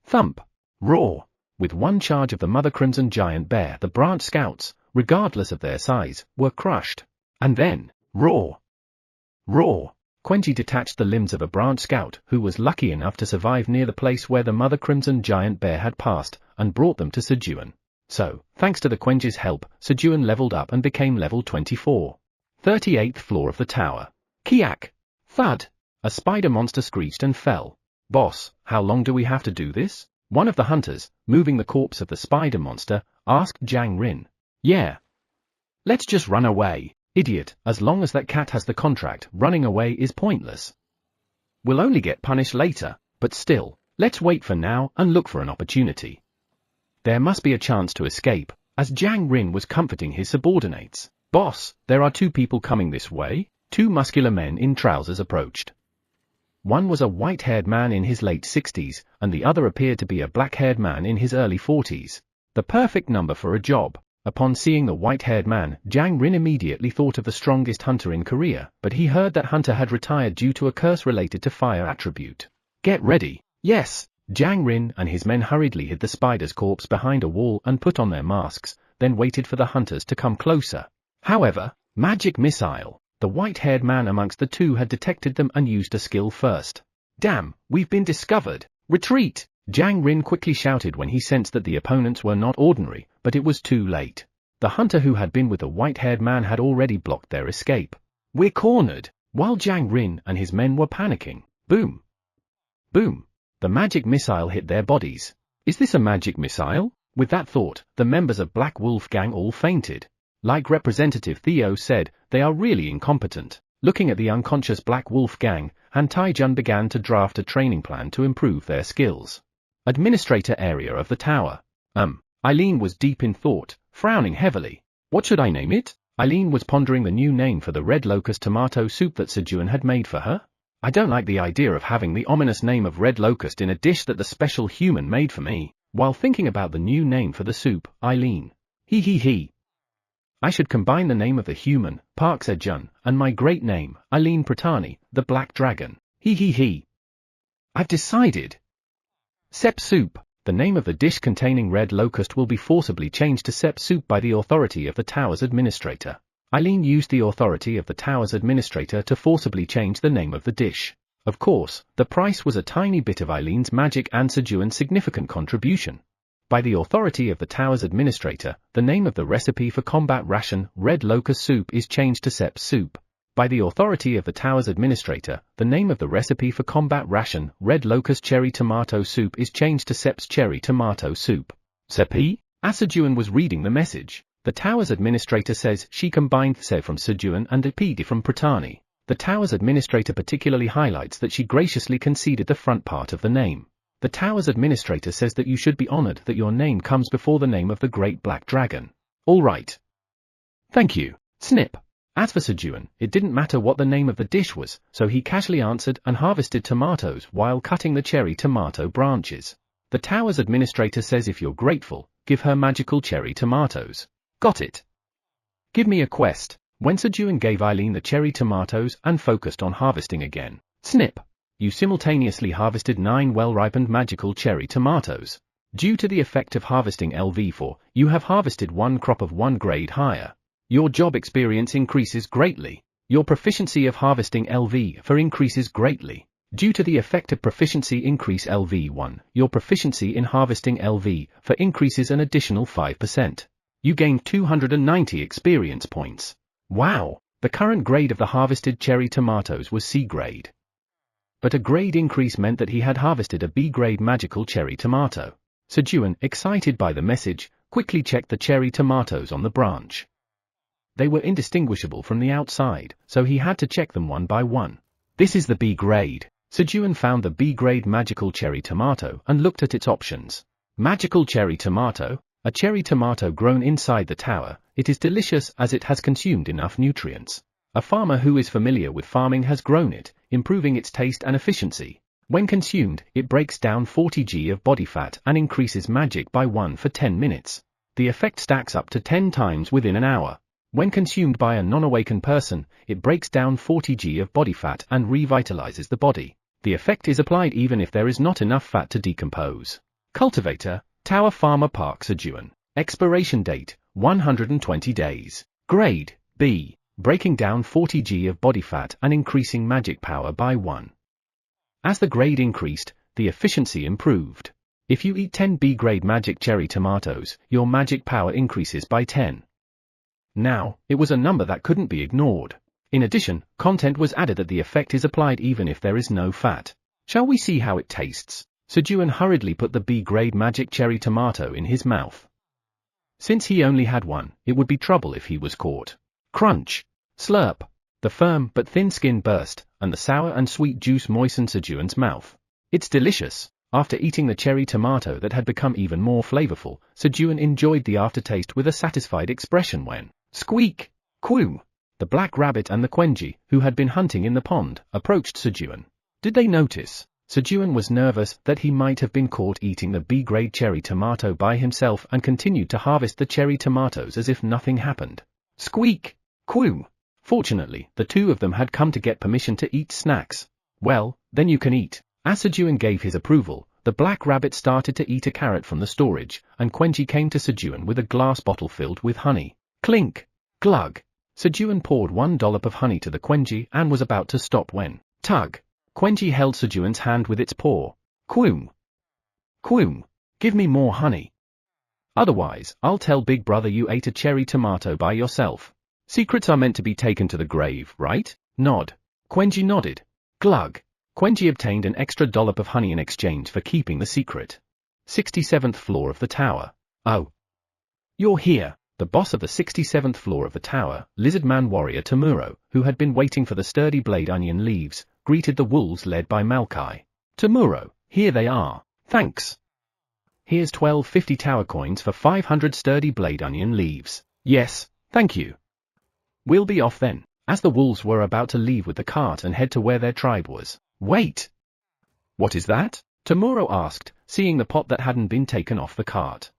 Thump! Roar! With one charge of the Mother Crimson Giant Bear, the branch scouts, regardless of their size, were crushed. And then, roar! Roar! Quenji detached the limbs of a branch scout who was lucky enough to survive near the place where the Mother Crimson Giant Bear had passed, and brought them to Sejun. So, thanks to the Quenji's help, Sejun leveled up and became level 24. 38th floor of the tower. Kiak! Thud! A spider monster screeched and fell. Boss, how long do we have to do this? One of the hunters, moving the corpse of the spider monster, asked Jang Rin. Yeah. Let's just run away. Idiot, as long as that cat has the contract, running away is pointless. We'll only get punished later, but still, let's wait for now and look for an opportunity. There must be a chance to escape, as Jang Rin was comforting his subordinates. Boss, there are 2 people coming this way. 2 muscular men in trousers approached. One was a white-haired man in his late 60s, and the other appeared to be a black-haired man in his early 40s. The perfect number for a job. Upon seeing the white-haired man, Jang Rin immediately thought of the strongest hunter in Korea, but he heard that hunter had retired due to a curse related to fire attribute. Get ready. Yes. Jang Rin and his men hurriedly hid the spider's corpse behind a wall and put on their masks, then waited for the hunters to come closer. However, magic missile. The white-haired man amongst the two had detected them and used a skill first. Damn, we've been discovered. Retreat! Jang Rin quickly shouted when he sensed that the opponents were not ordinary, but it was too late. The hunter who had been with the white-haired man had already blocked their escape. We're cornered! While Jang Rin and his men were panicking, boom! Boom! The magic missile hit their bodies. Is this a magic missile? With that thought, the members of Black Wolf Gang all fainted. Like Representative Theo said, they are really incompetent. Looking at the unconscious Black Wolf Gang, Han Taijun began to draft a training plan to improve their skills. Administrator area of the tower. Eileen was deep in thought, frowning heavily. What should I name it? Eileen was pondering the new name for the red locust tomato soup that Sejun had made for her. I don't like the idea of having the ominous name of red locust in a dish that the special human made for me. While thinking about the new name for the soup, Eileen. He. I should combine the name of the human, Park Sejun, and my great name, Eileen Pratani, the Black Dragon. He. I've decided. Sep soup. The name of the dish containing red locust will be forcibly changed to Sep soup by the authority of the tower's administrator. Eileen used the authority of the tower's administrator to forcibly change the name of the dish. Of course, the price was a tiny bit of Eileen's magic and Sejun's significant contribution. By the authority of the tower's administrator, the name of the recipe for combat ration, red locust soup, is changed to Sep soup. By the authority of the tower's administrator, the name of the recipe for combat ration, red locust cherry tomato soup, is changed to Sep's cherry tomato soup. Sepi? Sejun was reading the message. The tower's administrator says she combined Se from Sejun and Epidi from Pratani. The tower's administrator particularly highlights that she graciously conceded the front part of the name. The tower's administrator says that you should be honored that your name comes before the name of the Great Black Dragon. All right. Thank you. Snip. As for Sejun, it didn't matter what the name of the dish was, so he casually answered and harvested tomatoes while cutting the cherry tomato branches. The tower's administrator says if you're grateful, give her magical cherry tomatoes. Got it. Give me a quest. When Sejun gave Eileen the cherry tomatoes and focused on harvesting again. Snip. You simultaneously harvested 9 well-ripened magical cherry tomatoes. Due to the effect of harvesting LV4, you have harvested 1 crop of 1 grade higher. Your job experience increases greatly. Your proficiency of harvesting LV4 increases greatly. Due to the effect of proficiency increase LV1, your proficiency in harvesting LV4 increases an additional 5%. You gain 290 experience points. Wow! The current grade of the harvested cherry tomatoes was C grade. But a grade increase meant that he had harvested a B grade magical cherry tomato. Sejun, excited by the message, quickly checked the cherry tomatoes on the branch. They were indistinguishable from the outside, so he had to check them one by one. This is the B grade. Sejun found the B grade magical cherry tomato and looked at its options. Magical cherry tomato, a cherry tomato grown inside the tower. It is delicious as it has consumed enough nutrients. A farmer who is familiar with farming has grown it, improving its taste and efficiency. When consumed, it breaks down 40 g of body fat and increases magic by 1 for 10 minutes. The effect stacks up to 10 times within an hour. When consumed by a non-awakened person, it breaks down 40 g of body fat and revitalizes the body. The effect is applied even if there is not enough fat to decompose. Cultivator, Tower Farmer Park Sejun. Expiration date, 120 days. Grade, B. Breaking down 40 g of body fat and increasing magic power by 1. As the grade increased, the efficiency improved. If you eat 10 B grade magic cherry tomatoes, your magic power increases by 10. Now, it was a number that couldn't be ignored. In addition, content was added that the effect is applied even if there is no fat. Shall we see how it tastes? Sejun hurriedly put the B grade magic cherry tomato in his mouth. Since he only had one, it would be trouble if he was caught. Crunch. Slurp. The firm but thin skin burst, and the sour and sweet juice moistened Sejun's mouth. It's delicious. After eating the cherry tomato that had become even more flavorful, Sejun enjoyed the aftertaste with a satisfied expression when, squeak! Quoo! The black rabbit and the Quenji, who had been hunting in the pond, approached Sejun. Did they notice Sejun was nervous that he might have been caught eating the B-grade cherry tomato by himself and continued to harvest the cherry tomatoes as if nothing happened. Squeak! Quoo! Fortunately, the two of them had come to get permission to eat snacks. Well, then you can eat. As Sejun gave his approval, the black rabbit started to eat a carrot from the storage, and Quenji came to Sejun with a glass bottle filled with honey. Clink! Glug! Sejun poured one dollop of honey to the Quenji and was about to stop when, tug! Quenji held Sejun's hand with its paw. Quoom! Quoom! Give me more honey. Otherwise, I'll tell Big Brother you ate a cherry tomato by yourself. Secrets are meant to be taken to the grave, right? Nod. Quenji nodded. Glug! Quenji obtained an extra dollop of honey in exchange for keeping the secret. 67th floor of the tower. Oh. You're here. The boss of the 67th floor of the tower, lizard man warrior Tamuro, who had been waiting for the sturdy blade onion leaves, greeted the wolves led by Malkai. Tamuro, here they are. Thanks. Here's 1250 tower coins for 500 sturdy blade onion leaves. Yes, thank you. We'll be off then. As the wolves were about to leave with the cart and head to where their tribe was. Wait! What is that? Tamuro asked, seeing the pot that hadn't been taken off the cart.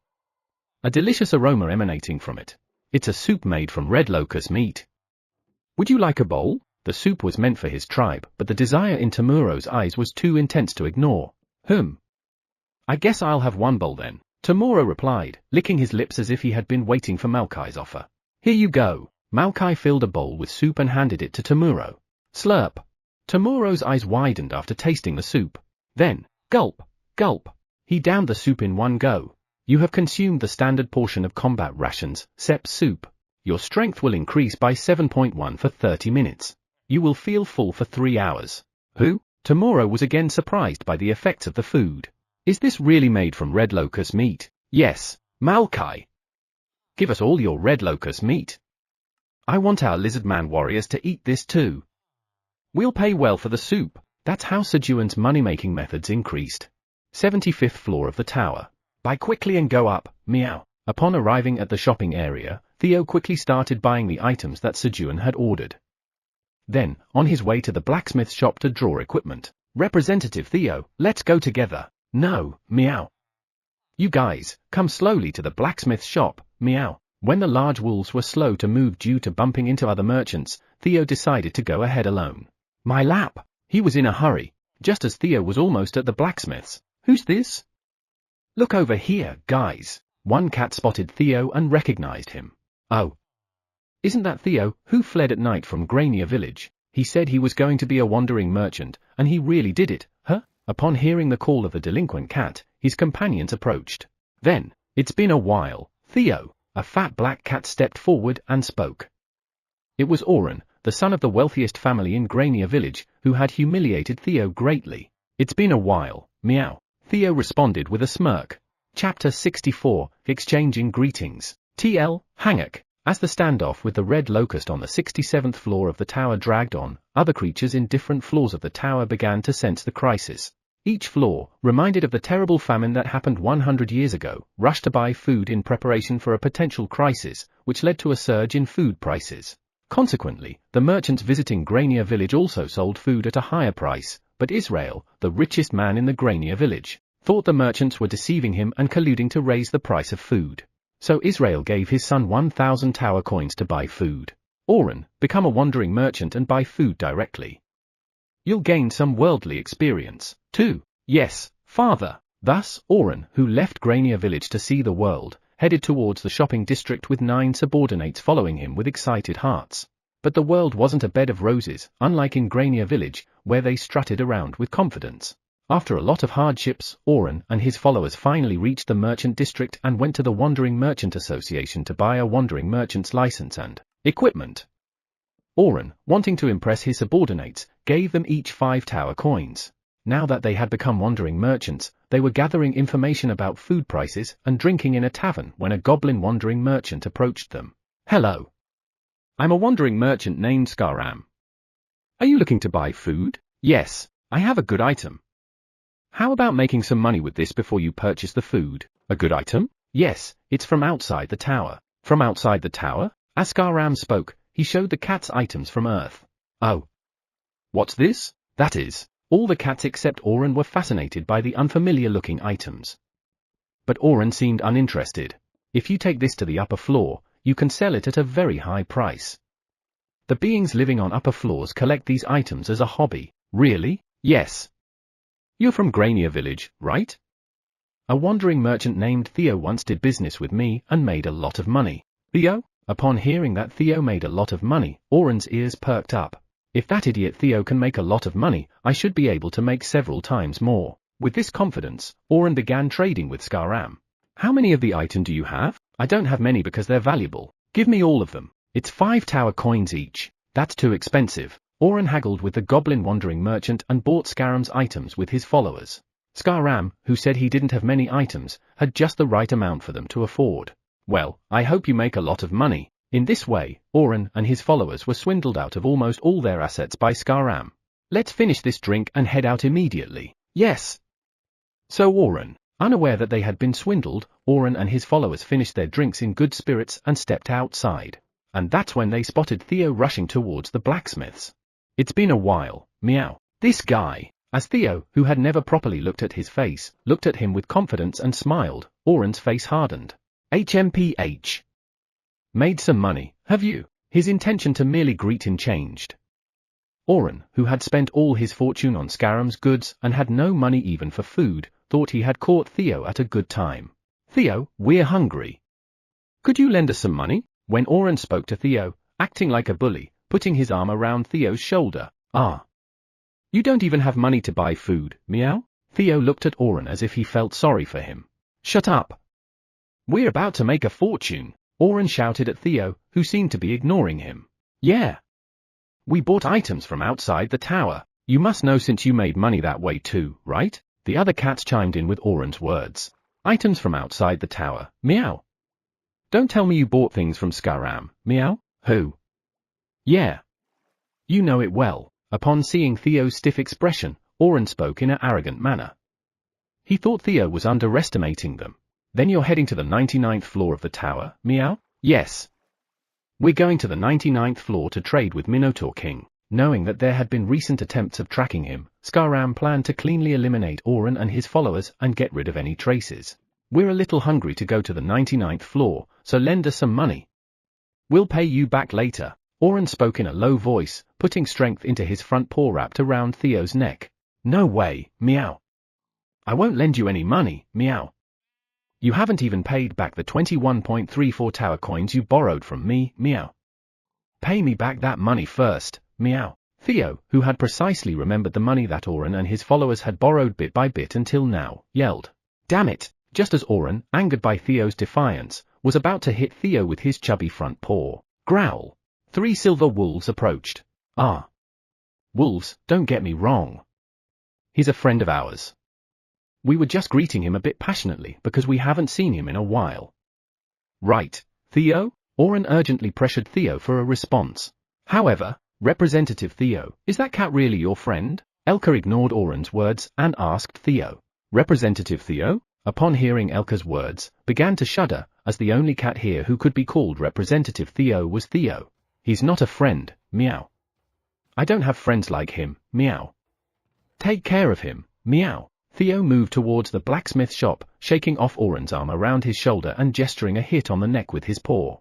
A delicious aroma emanating from it. It's a soup made from red locust meat. Would you like a bowl? The soup was meant for his tribe, but the desire in Tamuro's eyes was too intense to ignore. I guess I'll have one bowl then, Tamuro replied, licking his lips as if he had been waiting for Malkai's offer. Here you go. Malkai filled a bowl with soup and handed it to Tamuro. Slurp. Tamuro's eyes widened after tasting the soup. Then, gulp, gulp. He downed the soup in one go. You have consumed the standard portion of combat rations, sep soup. Your strength will increase by 7.1 for 30 minutes. You will feel full for 3 hours. Who? Tamuro was again surprised by the effects of the food. Is this really made from red locust meat? Yes, Malkai. Give us all your red locust meat. I want our lizard man warriors to eat this too. We'll pay well for the soup. That's how Sejun's money-making methods increased. 75th floor of the tower. Buy quickly and go up, meow. Upon arriving at the shopping area, Theo quickly started buying the items that Sejun had ordered. Then, on his way to the blacksmith shop to draw equipment. Representative Theo, let's go together. No, meow. You guys, come slowly to the blacksmith shop, meow. When the large wolves were slow to move due to bumping into other merchants, Theo decided to go ahead alone. My lap! He was in a hurry, just as Theo was almost at the blacksmith's. Who's this? Look over here, guys. One cat spotted Theo and recognized him. Oh. Isn't that Theo, who fled at night from Grania village? He said he was going to be a wandering merchant, and he really did it, huh? Upon hearing the call of the delinquent cat, his companions approached. Then, it's been a while, Theo. A fat black cat stepped forward and spoke. It was Oren, the son of the wealthiest family in Grania village, who had humiliated Theo greatly. It's been a while, meow. Theo responded with a smirk. Chapter 64, Exchanging Greetings. TL, Hangak. As the standoff with the red locust on the 67th floor of the tower dragged on, other creatures in different floors of the tower began to sense the crisis. Each floor, reminded of the terrible famine that happened 100 years ago, rushed to buy food in preparation for a potential crisis, which led to a surge in food prices. Consequently, the merchants visiting Grania village also sold food at a higher price, but Israel, the richest man in the Grania village, thought the merchants were deceiving him and colluding to raise the price of food. So Israel gave his son 1,000 tower coins to buy food. Oren, become a wandering merchant and buy food directly. You'll gain some worldly experience, too. Yes, father. Thus, Oren, who left Grania village to see the world, headed towards the shopping district with 9 subordinates following him with excited hearts. But the world wasn't a bed of roses, unlike in Grania village, where they strutted around with confidence. After a lot of hardships, Oren and his followers finally reached the merchant district and went to the Wandering Merchant Association to buy a wandering merchant's license and equipment. Oren, wanting to impress his subordinates, gave them each 5 tower coins. Now that they had become wandering merchants, they were gathering information about food prices and drinking in a tavern when a goblin wandering merchant approached them. Hello. I'm a wandering merchant named Skaram. Are you looking to buy food? Yes, I have a good item. How about making some money with this before you purchase the food? A good item? Yes, it's from outside the tower. From outside the tower? As Skaram spoke, he showed the cat's items from Earth. Oh. What's this? That is. All the cats except Oren were fascinated by the unfamiliar-looking items. But Oren seemed uninterested. If you take this to the upper floor, you can sell it at a very high price. The beings living on upper floors collect these items as a hobby. Really? Yes. You're from Grania village, right? A wandering merchant named Theo once did business with me and made a lot of money. Theo? Upon hearing that Theo made a lot of money, Oren's ears perked up. If that idiot Theo can make a lot of money, I should be able to make several times more. With this confidence, Oren began trading with Skaram. How many of the item do you have? I don't have many because they're valuable. Give me all of them. It's 5 tower coins each. That's too expensive. Oren haggled with the goblin wandering merchant and bought Skaram's items with his followers. Skaram, who said he didn't have many items, had just the right amount for them to afford. Well, I hope you make a lot of money. In this way, Oren and his followers were swindled out of almost all their assets by Skaram. Let's finish this drink and head out immediately. Yes. So Oren, unaware that they had been swindled, Oren and his followers finished their drinks in good spirits and stepped outside. And that's when they spotted Theo rushing towards the blacksmiths. It's been a while, meow. This guy. As Theo, who had never properly looked at his face, looked at him with confidence and smiled, Oren's face hardened. HMPH. Made some money, have you? His intention to merely greet him changed. Oren, who had spent all his fortune on Skaram's goods and had no money even for food, thought he had caught Theo at a good time. Theo, we're hungry. Could you lend us some money? When Oren spoke to Theo, acting like a bully, putting his arm around Theo's shoulder. Ah. You don't even have money to buy food, meow? Theo looked at Oren as if he felt sorry for him. Shut up. We're about to make a fortune. Oren shouted at Theo, who seemed to be ignoring him. Yeah. We bought items from outside the tower. You must know since you made money that way too, right? The other cats chimed in with Oren's words. Items from outside the tower, meow. Don't tell me you bought things from Skaram, meow. Who? Yeah. You know it well. Upon seeing Theo's stiff expression, Oren spoke in an arrogant manner. He thought Theo was underestimating them. Then you're heading to the 99th floor of the tower, meow? Yes. We're going to the 99th floor to trade with Minotaur King. Knowing that there had been recent attempts of tracking him, Skaram planned to cleanly eliminate Oren and his followers and get rid of any traces. We're a little hungry to go to the 99th floor, so lend us some money. We'll pay you back later. Oren spoke in a low voice, putting strength into his front paw wrapped around Theo's neck. No way, meow. I won't lend you any money, meow. You haven't even paid back the 21.34 tower coins you borrowed from me, meow. Pay me back that money first, meow. Theo, who had precisely remembered the money that Oren and his followers had borrowed bit by bit until now, yelled. Damn it! Just as Oren, angered by Theo's defiance, was about to hit Theo with his chubby front paw. Growl. 3 silver wolves approached. Ah. Wolves, don't get me wrong. He's a friend of ours. We were just greeting him a bit passionately because we haven't seen him in a while. Right, Theo? Oren urgently pressured Theo for a response. However, Representative Theo, is that cat really your friend? Elka ignored Oren's words and asked Theo. Representative Theo, upon hearing Elka's words, began to shudder, as the only cat here who could be called Representative Theo was Theo. He's not a friend, meow. I don't have friends like him, meow. Take care of him, meow. Theo moved towards the blacksmith shop, shaking off Oren's arm around his shoulder and gesturing a hit on the neck with his paw.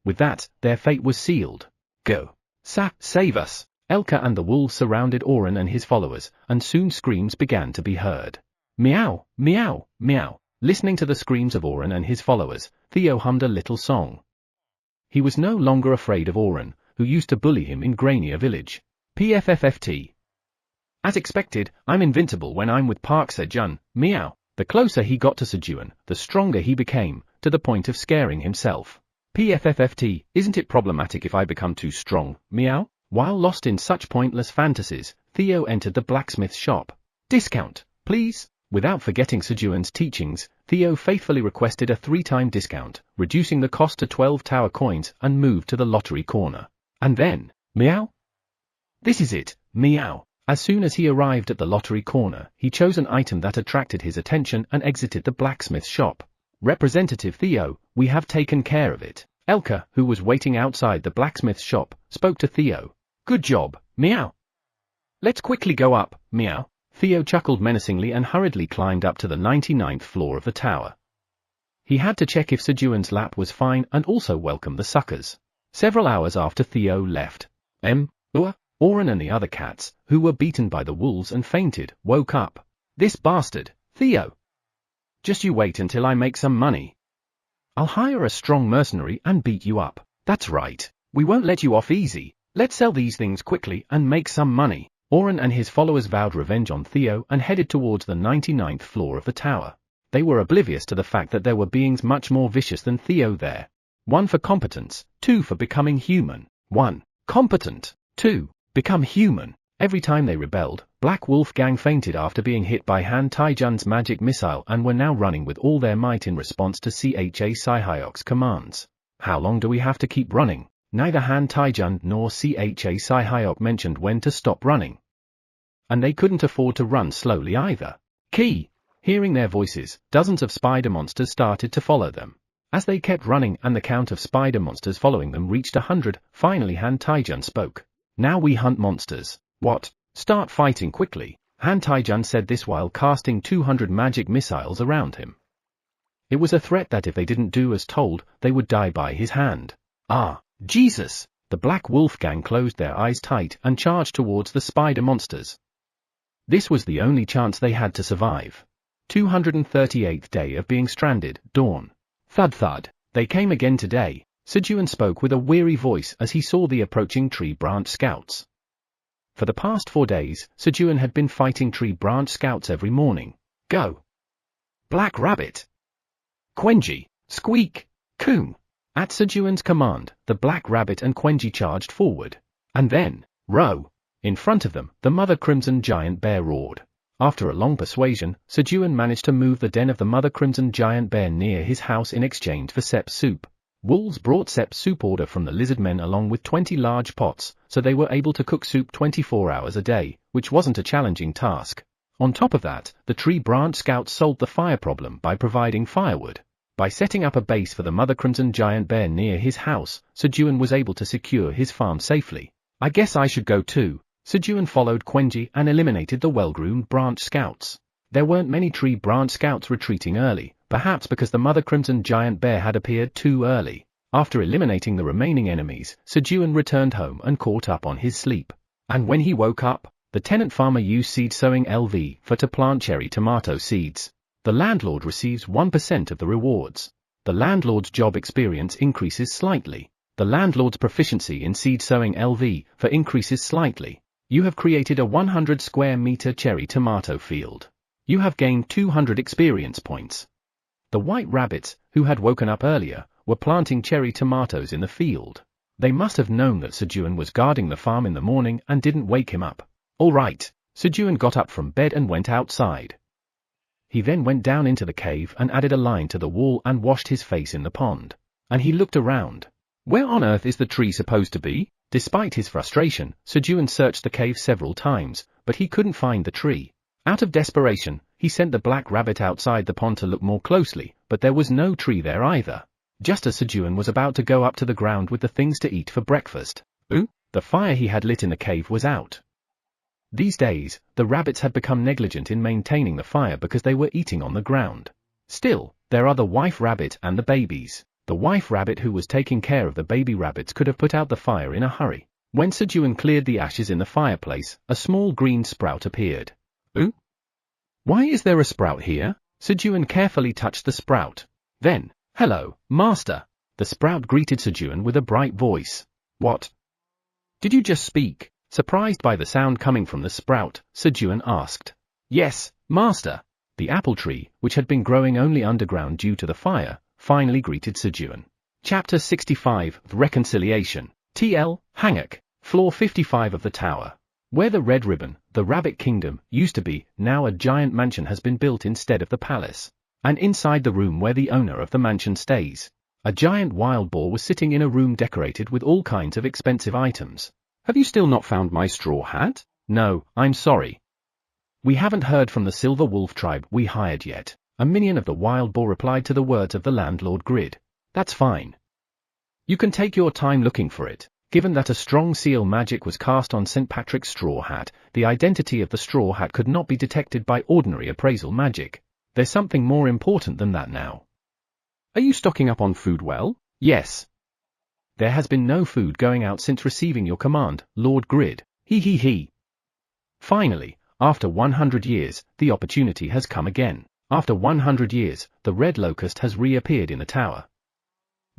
With that, their fate was sealed. Go. Save us. Elka and the wolves surrounded Oren and his followers, and soon screams began to be heard. Meow, meow, meow. Listening to the screams of Oren and his followers, Theo hummed a little song. He was no longer afraid of Oren, who used to bully him in Grania village. PFFFT. As expected, I'm invincible when I'm with Park Sejun, meow. The closer he got to Sejun, the stronger he became, to the point of scaring himself. PFFFT, isn't it problematic if I become too strong, meow? While lost in such pointless fantasies, Theo entered the blacksmith shop. Discount, please? Without forgetting Sejun's teachings, Theo faithfully requested a 3-time discount, reducing the cost to 12 tower coins and moved to the lottery corner. And then, meow? This is it, meow. As soon as he arrived at the lottery corner, he chose an item that attracted his attention and exited the blacksmith shop. Representative Theo, we have taken care of it. Elka, who was waiting outside the blacksmith shop, spoke to Theo. Good job, meow. Let's quickly go up, meow. Theo chuckled menacingly and hurriedly climbed up to the 99th floor of the tower. He had to check if Sejun's lap was fine and also welcome the suckers. Several hours after Theo left, Oren and the other cats, who were beaten by the wolves and fainted, woke up. This bastard, Theo. Just you wait until I make some money. I'll hire a strong mercenary and beat you up. That's right. We won't let you off easy. Let's sell these things quickly and make some money. Oren and his followers vowed revenge on Theo and headed towards the 99th floor of the tower. They were oblivious to the fact that there were beings much more vicious than Theo there. 1 for competence, 2 for becoming human. 1. Competent. 2. Become human. Every time they rebelled, Black Wolf Gang fainted after being hit by Han Taijun's magic missile and were now running with all their might in response to CHA Saihyok's commands. How long do we have to keep running? Neither Han Taijun nor CHA Saihyok mentioned when to stop running. And they couldn't afford to run slowly either. Key! Hearing their voices, dozens of spider monsters started to follow them. As they kept running and the count of spider monsters following them reached 100, finally Han Taijun spoke. Now we hunt monsters. What? Start fighting quickly. Han Taijun said this while casting 200 magic missiles around him. It was a threat that if they didn't do as told, they would die by his hand. Ah, Jesus! The Black Wolf Gang closed their eyes tight and charged towards the spider monsters. This was the only chance they had to survive. 238th day of being stranded, dawn. Thud thud. They came again today. Sejun spoke with a weary voice as he saw the approaching tree branch scouts. For the past 4 days, Sejun had been fighting tree branch scouts every morning. Go! Black Rabbit! Quenji! Squeak! Coon! At Sejun's command, the Black Rabbit and Quenji charged forward. And then, row! In front of them, the Mother Crimson Giant Bear roared. After a long persuasion, Sejun managed to move the den of the Mother Crimson Giant Bear near his house in exchange for Sep's soup. Wolves brought Sep's soup order from the lizard men along with 20 large pots, so they were able to cook soup 24 hours a day, which wasn't a challenging task. On top of that, the tree branch scouts solved the fire problem by providing firewood. By setting up a base for the Mother Crimson Giant Bear near his house, Sejun was able to secure his farm safely. I guess I should go too. Sejun followed Quenji and eliminated the well-groomed branch scouts. There weren't many tree branch scouts retreating early, perhaps because the Mother Crimson Giant Bear had appeared too early. After eliminating the remaining enemies, Sejun returned home and caught up on his sleep. And when he woke up, the tenant farmer used seed sowing LV for to plant cherry tomato seeds. The landlord receives 1% of the rewards. The landlord's job experience increases slightly. The landlord's proficiency in seed sowing LV for increases slightly. You have created a 100 square meter cherry tomato field. You have gained 200 experience points. The white rabbits, who had woken up earlier, were planting cherry tomatoes in the field. They must have known that Sejun was guarding the farm in the morning and didn't wake him up. All right. Sejun got up from bed and went outside. He then went down into the cave and added a line to the wall and washed his face in the pond. And he looked around. Where on earth is the tree supposed to be? Despite his frustration, Sejun searched the cave several times, but he couldn't find the tree. Out of desperation, he sent the Black Rabbit outside the pond to look more closely, but there was no tree there either. Just as Sejun was about to go up to the ground with the things to eat for breakfast, the fire he had lit in the cave was out. These days, the rabbits had become negligent in maintaining the fire because they were eating on the ground. Still, there are the wife rabbit and the babies. The wife rabbit who was taking care of the baby rabbits could have put out the fire in a hurry. When Sejun cleared the ashes in the fireplace, a small green sprout appeared. Why is there a sprout here? Sejun carefully touched the sprout. Then, hello, master. The sprout greeted Sejun with a bright voice. What? Did you just speak? Surprised by the sound coming from the sprout, Sejun asked. Yes, master. The apple tree, which had been growing only underground due to the fire, finally greeted Sejun. Chapter 65, Reconciliation. TL, Hanguk, floor 55 of the tower. Where the Red Ribbon, the Rabbit Kingdom, used to be, now a giant mansion has been built instead of the palace. And inside the room where the owner of the mansion stays, a giant wild boar was sitting in a room decorated with all kinds of expensive items. Have you still not found my straw hat? No, I'm sorry. We haven't heard from the Silver Wolf tribe we hired yet. A minion of the wild boar replied to the words of the landlord Grid. That's fine. You can take your time looking for it. Given that a strong seal magic was cast on St. Patrick's straw hat, the identity of the straw hat could not be detected by ordinary appraisal magic. There's something more important than that now. Are you stocking up on food well? Yes. There has been no food going out since receiving your command, Lord Grid. He. Finally, after 100 years, the opportunity has come again. After 100 years, the red locust has reappeared in the tower.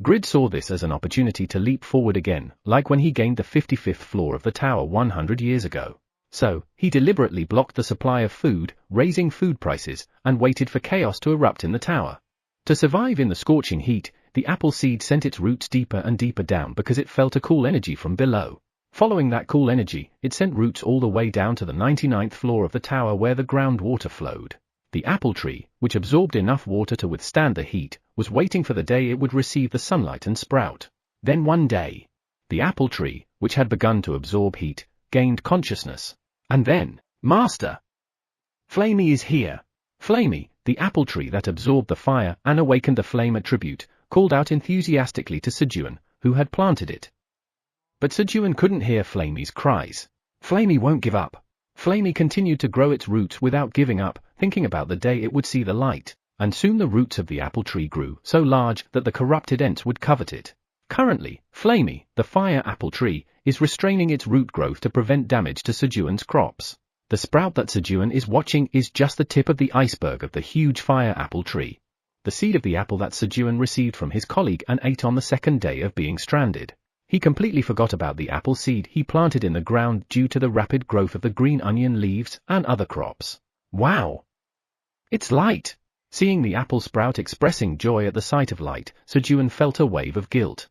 Grid saw this as an opportunity to leap forward again, like when he gained the 55th floor of the tower 100 years ago. So, he deliberately blocked the supply of food, raising food prices, and waited for chaos to erupt in the tower. To survive in the scorching heat, the apple seed sent its roots deeper and deeper down because it felt a cool energy from below. Following that cool energy, it sent roots all the way down to the 99th floor of the tower where the groundwater flowed. The apple tree, which absorbed enough water to withstand the heat, was waiting for the day it would receive the sunlight and sprout. Then one day, the apple tree, which had begun to absorb heat, gained consciousness. And then, Master! Flamey is here! Flamey, the apple tree that absorbed the fire and awakened the flame attribute, called out enthusiastically to Sejun, who had planted it. But Sejun couldn't hear Flamey's cries. Flamey won't give up. Flamey continued to grow its roots without giving up, thinking about the day it would see the light, and soon the roots of the apple tree grew so large that the corrupted Ents would covet it. Currently, Flamey, the fire apple tree, is restraining its root growth to prevent damage to Sejun's crops. The sprout that Sejun is watching is just the tip of the iceberg of the huge fire apple tree. The seed of the apple that Sejun received from his colleague and ate on the second day of being stranded. He completely forgot about the apple seed he planted in the ground due to the rapid growth of the green onion leaves and other crops. Wow! It's light! Seeing the apple sprout expressing joy at the sight of light, Sejun felt a wave of guilt.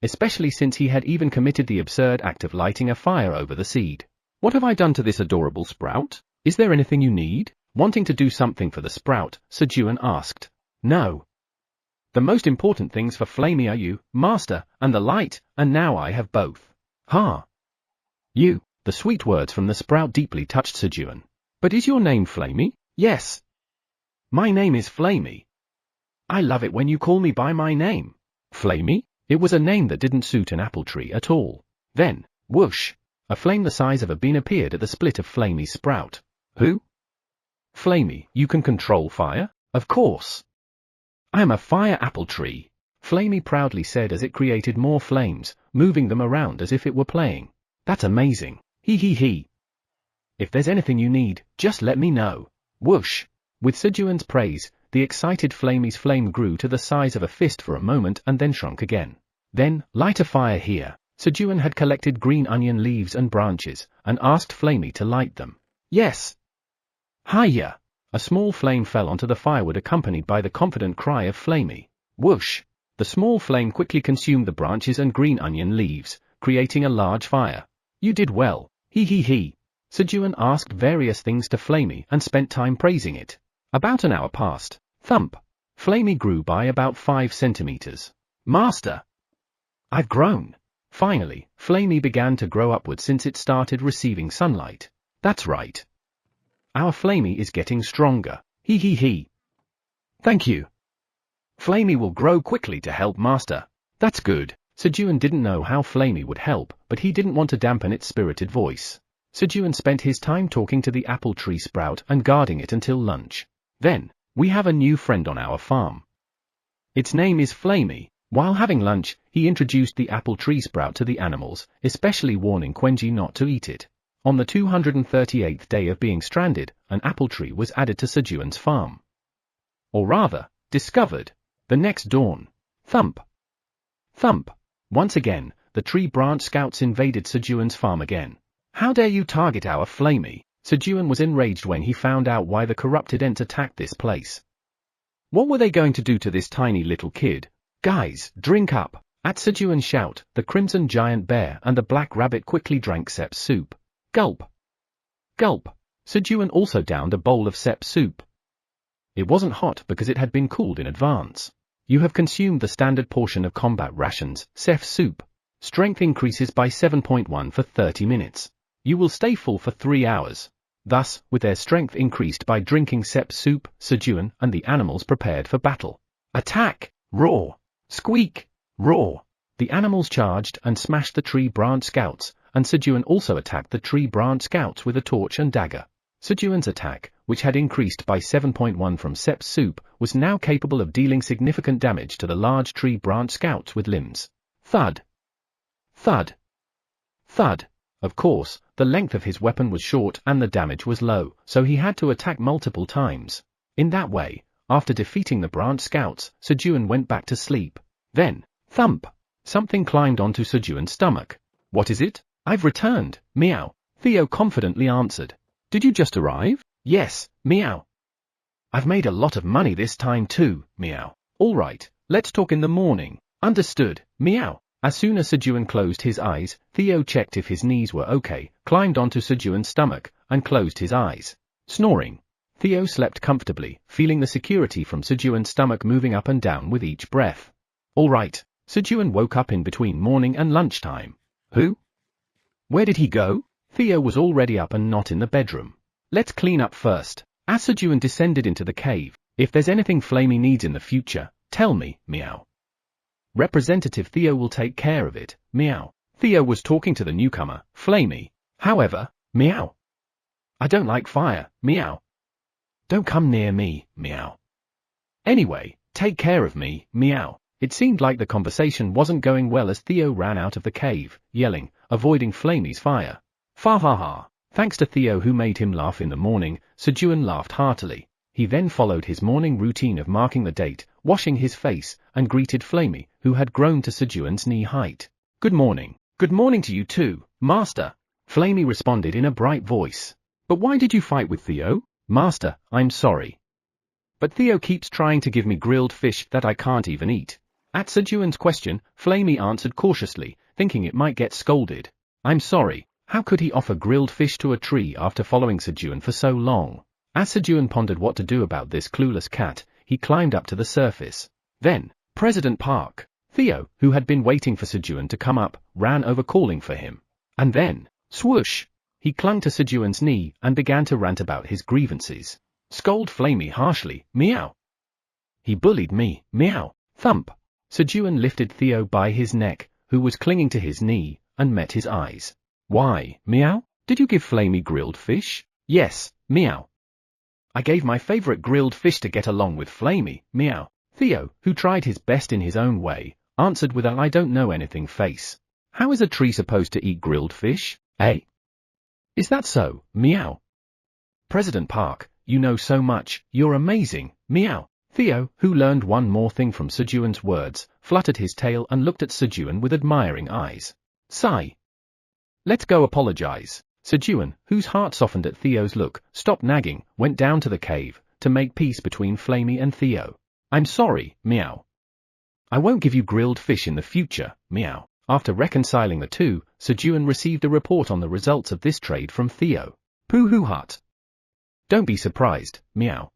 Especially since he had even committed the absurd act of lighting a fire over the seed. What have I done to this adorable sprout? Is there anything you need? Wanting to do something for the sprout, Sejun asked. No. The most important things for Flamey are you, Master, and the light, and now I have both. Ha! You! The sweet words from the sprout deeply touched Sejun. But is your name Flamey? Yes. My name is Flamey. I love it when you call me by my name. Flamey? It was a name that didn't suit an apple tree at all. Then, whoosh! A flame the size of a bean appeared at the split of Flamey's sprout. Who? Flamey, you can control fire? Of course. I am a fire apple tree, Flamey proudly said as it created more flames, moving them around as if it were playing. That's amazing. He. If there's anything you need, just let me know. Whoosh! With Sejun's praise, the excited Flamey's flame grew to the size of a fist for a moment and then shrunk again. Then, light a fire here. Sejun had collected green onion leaves and branches, and asked Flamey to light them. Yes. Hiya! A small flame fell onto the firewood accompanied by the confident cry of Flamey. Whoosh! The small flame quickly consumed the branches and green onion leaves, creating a large fire. You did well. He. Sejun asked various things to Flamey and spent time praising it. About an hour passed. Thump! Flamey grew by about 5 centimeters. Master! I've grown. Finally, Flamey began to grow upward since it started receiving sunlight. That's right. Our Flamey is getting stronger. He. Thank you. Flamey will grow quickly to help Master. That's good. Sejun didn't know how Flamey would help, but he didn't want to dampen its spirited voice. Sejun spent his time talking to the apple tree sprout and guarding it until lunch. Then, we have a new friend on our farm. Its name is Flamey. While having lunch, he introduced the apple tree sprout to the animals, especially warning Quenji not to eat it. On the 238th day of being stranded, an apple tree was added to Sejun's farm. Or rather, discovered. The next dawn. Thump! Thump! Once again, the tree branch scouts invaded Sejun's farm again. How dare you target our Flamey? Sejun was enraged when he found out why the corrupted Ents attacked this place. What were they going to do to this tiny little kid? Guys, drink up! At Sejun's shout, the crimson giant bear and the black rabbit quickly drank Sep's soup. Gulp! Gulp! Sejun also downed a bowl of Sep soup. It wasn't hot because it had been cooled in advance. You have consumed the standard portion of combat rations, Sep soup. Strength increases by 7.1 for 30 minutes. You will stay full for 3 hours. Thus, with their strength increased by drinking Sep soup, Sejun and the animals prepared for battle. Attack! Roar! Squeak! Roar! The animals charged and smashed the tree branch scouts, and Sejun also attacked the tree branch scouts with a torch and dagger. Sejun's attack, which had increased by 7.1 from Sep's soup, was now capable of dealing significant damage to the large tree branch scouts with limbs. Thud. Thud. Thud. Of course, the length of his weapon was short and the damage was low, so he had to attack multiple times. In that way, after defeating the branch scouts, Sejun went back to sleep. Then, thump! Something climbed onto Sejun's stomach. What is it? I've returned, meow. Theo confidently answered. Did you just arrive? Yes, meow. I've made a lot of money this time too, meow. All right, let's talk in the morning. Understood, meow. As soon as Sejun closed his eyes, Theo checked if his knees were okay, climbed onto Sejun's stomach, and closed his eyes. Snoring. Theo slept comfortably, feeling the security from Sejun's stomach moving up and down with each breath. All right, Sejun woke up in between morning and lunchtime. Who? Where did he go? Theo was already up and not in the bedroom. Let's clean up first. As Sejun descended into the cave, if there's anything Flamey needs in the future, tell me, meow. Representative Theo will take care of it, meow. Theo was talking to the newcomer, Flamey. However, meow. I don't like fire, meow. Don't come near me, meow. Anyway, take care of me, meow. It seemed like the conversation wasn't going well as Theo ran out of the cave, yelling, avoiding Flamey's fire. Fa ha ha. Thanks to Theo who made him laugh in the morning, Sejun laughed heartily. He then followed his morning routine of marking the date, washing his face, and greeted Flamey, who had grown to Sejun's knee height. Good morning. Good morning to you too, Master. Flamey responded in a bright voice. But why did you fight with Theo? Master, I'm sorry. But Theo keeps trying to give me grilled fish that I can't even eat. At Sejun's question, Flamey answered cautiously, thinking it might get scolded. I'm sorry. How could he offer grilled fish to a tree after following Sejun for so long? As Sejun pondered what to do about this clueless cat, he climbed up to the surface. Then, President Park. Theo, who had been waiting for Sejun to come up, ran over calling for him. And then, swoosh! He clung to Sejun's knee and began to rant about his grievances. Scold Flamey harshly, meow. He bullied me, meow. Thump. Sejun lifted Theo by his neck, who was clinging to his knee, and met his eyes. Why, meow? Did you give Flamey grilled fish? Yes, meow. I gave my favorite grilled fish to get along with Flamey, meow. Theo, who tried his best in his own way, answered with a I don't know anything face. How is a tree supposed to eat grilled fish, eh? Is that so, meow? President Park, you know so much, you're amazing, meow. Theo, who learned one more thing from Sejun's words, fluttered his tail and looked at Sejun with admiring eyes. Sigh. Let's go apologize. Sejun, whose heart softened at Theo's look, stopped nagging, went down to the cave, to make peace between Flamey and Theo. I'm sorry, meow. I won't give you grilled fish in the future, meow. After reconciling the two, Sejun received a report on the results of this trade from Theo. Pooh hut. Don't be surprised, meow.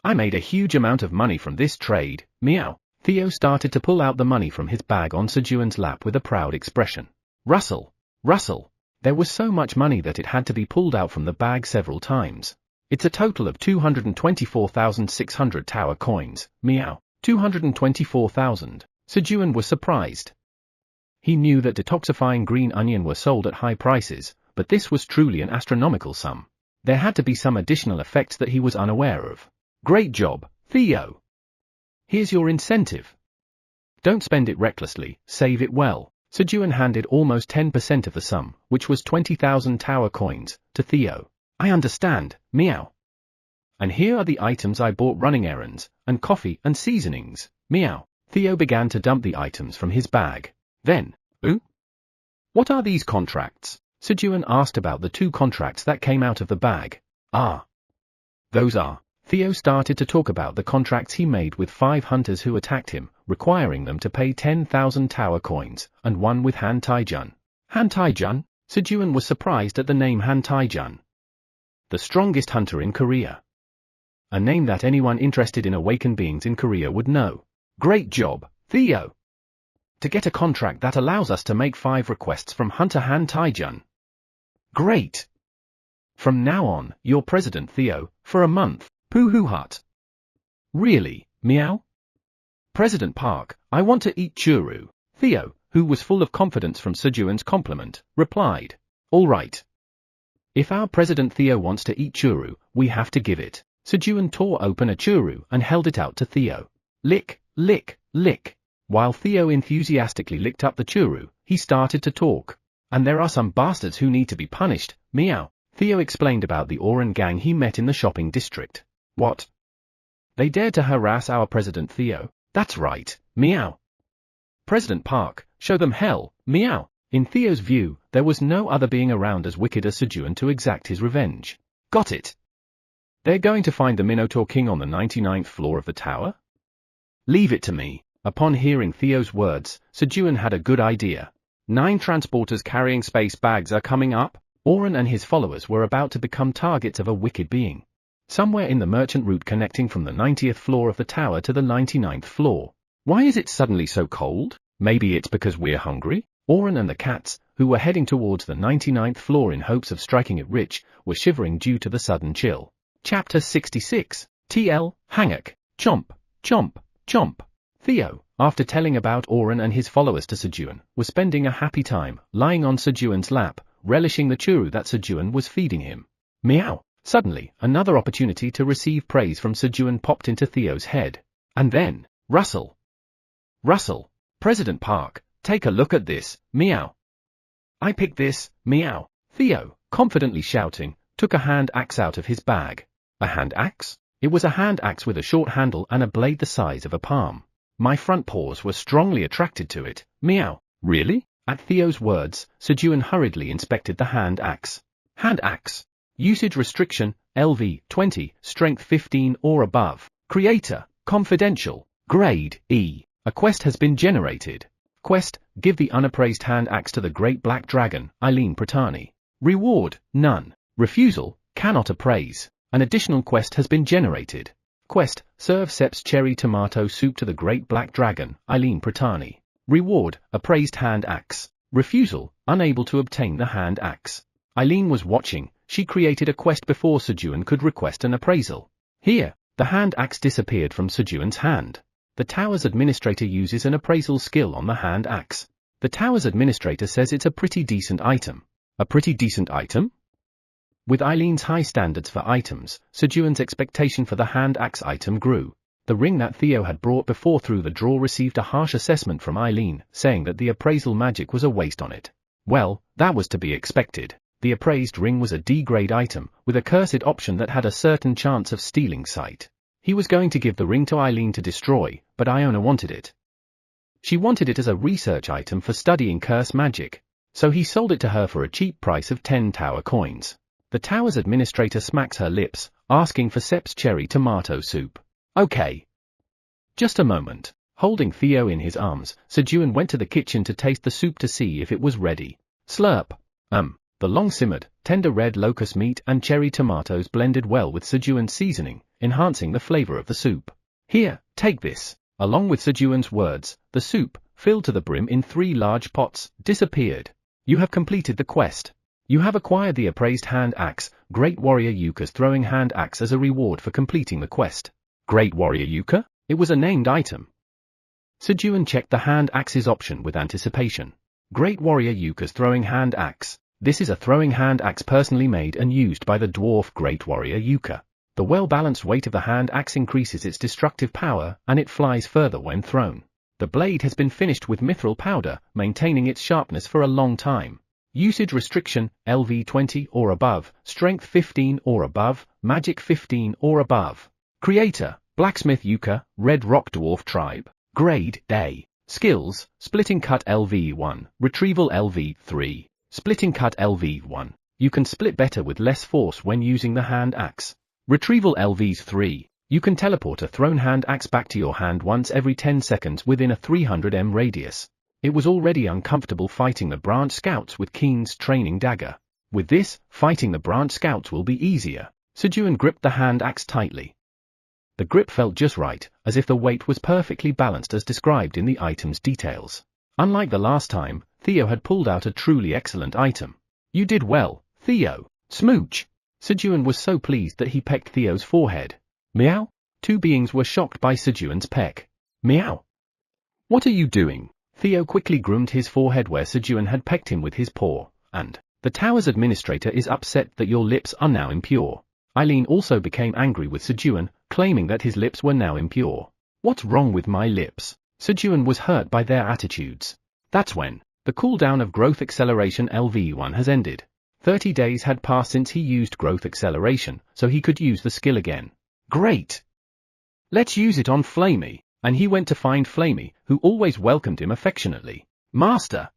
I made a huge amount of money from this trade, meow. Theo started to pull out the money from his bag on Sejun's lap with a proud expression. Rustle. Rustle. There was so much money that it had to be pulled out from the bag several times. It's a total of 224,600 tower coins, meow. 224,000. Sejun was surprised. He knew that detoxifying green onion were sold at high prices, but this was truly an astronomical sum. There had to be some additional effects that he was unaware of. Great job, Theo. Here's your incentive. Don't spend it recklessly, save it well. Sejun handed almost 10% of the sum, which was 20,000 tower coins, to Theo. I understand, meow. And here are the items I bought running errands, and coffee and seasonings, meow. Theo began to dump the items from his bag. Then, ooh? What are these contracts? Sejun asked about the two contracts that came out of the bag. Ah. Those are. Theo started to talk about the contracts he made with 5 hunters who attacked him, requiring them to pay 10,000 tower coins, and one with Han Taijun. Han Taijun? Sejun was surprised at the name Han Taijun. The strongest hunter in Korea. A name that anyone interested in awakened beings in Korea would know. Great job, Theo. To get a contract that allows us to make 5 requests from Hunter Han Taijun. Great. From now on, you're President Theo, for a month. Pooh hut. Really, meow? President Park, I want to eat churu. Theo, who was full of confidence from Sejun's compliment, replied, "All right. If our President Theo wants to eat churu, we have to give it." Sejun tore open a churu and held it out to Theo. Lick, lick, lick. While Theo enthusiastically licked up the churu, he started to talk. "And there are some bastards who need to be punished, meow." Theo explained about the Oran gang he met in the shopping district. "What? They dared to harass our President Theo?" "That's right, meow." "President Park, show them hell, meow." In Theo's view, there was no other being around as wicked as Sejun to exact his revenge. "Got it. They're going to find the Minotaur King on the 99th floor of the tower? Leave it to me." Upon hearing Theo's words, Sejun had a good idea. 9 transporters carrying space bags are coming up. Oran and his followers were about to become targets of a wicked being. Somewhere in the merchant route connecting from the 90th floor of the tower to the 99th floor. "Why is it suddenly so cold? Maybe it's because we're hungry?" Oran and the cats, who were heading towards the 99th floor in hopes of striking it rich, were shivering due to the sudden chill. Chapter 66. TL, Hangak, Chomp, Chomp, Chomp. Theo, after telling about Oran and his followers to Sejun, was spending a happy time, lying on Sejun's lap, relishing the churu that Sejun was feeding him. Meow. Suddenly, another opportunity to receive praise from Sejun popped into Theo's head. And then, Russell. "Russell, President Park, take a look at this, meow." "I picked this, meow." Theo, confidently shouting, took a hand axe out of his bag. A hand axe? It was a hand axe with a short handle and a blade the size of a palm. "My front paws were strongly attracted to it, meow." "Really?" At Theo's words, Sejun hurriedly inspected the hand axe. Hand axe. Usage restriction, LV 20, strength 15 or above. Creator, confidential. Grade, E. A quest has been generated. Quest, give the unappraised hand axe to the Great Black Dragon, Eileen Pratani. Reward, none. Refusal, cannot appraise. An additional quest has been generated. Quest, serve Sep's cherry tomato soup to the Great Black Dragon, Eileen Pratani. Reward, appraised hand axe. Refusal, unable to obtain the hand axe. Eileen was watching. She created a quest before Sejun could request an appraisal. Here, the hand axe disappeared from Sejun's hand. The tower's administrator uses an appraisal skill on the hand axe. The tower's administrator says it's a pretty decent item. A pretty decent item? With Eileen's high standards for items, Sejun's expectation for the hand axe item grew. The ring that Theo had brought before through the drawer received a harsh assessment from Eileen, saying that the appraisal magic was a waste on it. Well, that was to be expected. The appraised ring was a D-grade item, with a cursed option that had a certain chance of stealing sight. He was going to give the ring to Eileen to destroy, but Iona wanted it. She wanted it as a research item for studying curse magic, so he sold it to her for a cheap price of 10 tower coins. The tower's administrator smacks her lips, asking for Sep's cherry tomato soup. Okay. Just a moment. Holding Theo in his arms, Sejun went to the kitchen to taste the soup to see if it was ready. Slurp. The long-simmered, tender red locust meat and cherry tomatoes blended well with Sejun's seasoning, enhancing the flavor of the soup. Here, take this. Along with Sejun's words, the soup, filled to the brim in 3 large pots, disappeared. You have completed the quest. You have acquired the appraised hand axe, Great Warrior Yuka's throwing hand axe as a reward for completing the quest. Great Warrior Yuka? It was a named item. Sejun checked the hand axe's option with anticipation. Great Warrior Yuka's throwing hand axe. This is a throwing hand axe personally made and used by the dwarf Great Warrior Yuka. The well-balanced weight of the hand axe increases its destructive power, and it flies further when thrown. The blade has been finished with mithril powder, maintaining its sharpness for a long time. Usage restriction, LV 20 or above, strength 15 or above, magic 15 or above. Creator, Blacksmith Yuka, Red Rock Dwarf Tribe. Grade, A. Skills, Splitting Cut LV 1, Retrieval LV 3. Splitting Cut LV 1. You can split better with less force when using the hand axe. Retrieval LV 3. You can teleport a thrown hand axe back to your hand once every 10 seconds within a 300 m radius. It was already uncomfortable fighting the branch scouts with Keen's training dagger. With this, fighting the branch scouts will be easier. Sejun gripped the hand axe tightly. The grip felt just right, as if the weight was perfectly balanced as described in the item's details. Unlike the last time, Theo had pulled out a truly excellent item. You did well, Theo. Smooch. Sejun was so pleased that he pecked Theo's forehead. Meow? 2 beings were shocked by Sejun's peck. Meow. What are you doing? Theo quickly groomed his forehead where Sejun had pecked him with his paw, and, the tower's administrator is upset that your lips are now impure. Eileen also became angry with Sejun, claiming that his lips were now impure. What's wrong with my lips? Sejun was hurt by their attitudes. That's when, the cooldown of growth acceleration LV1 has ended. 30 days had passed since he used growth acceleration, so he could use the skill again. Great! Let's use it on Flamey. And he went to find Flamey, who always welcomed him affectionately. Master!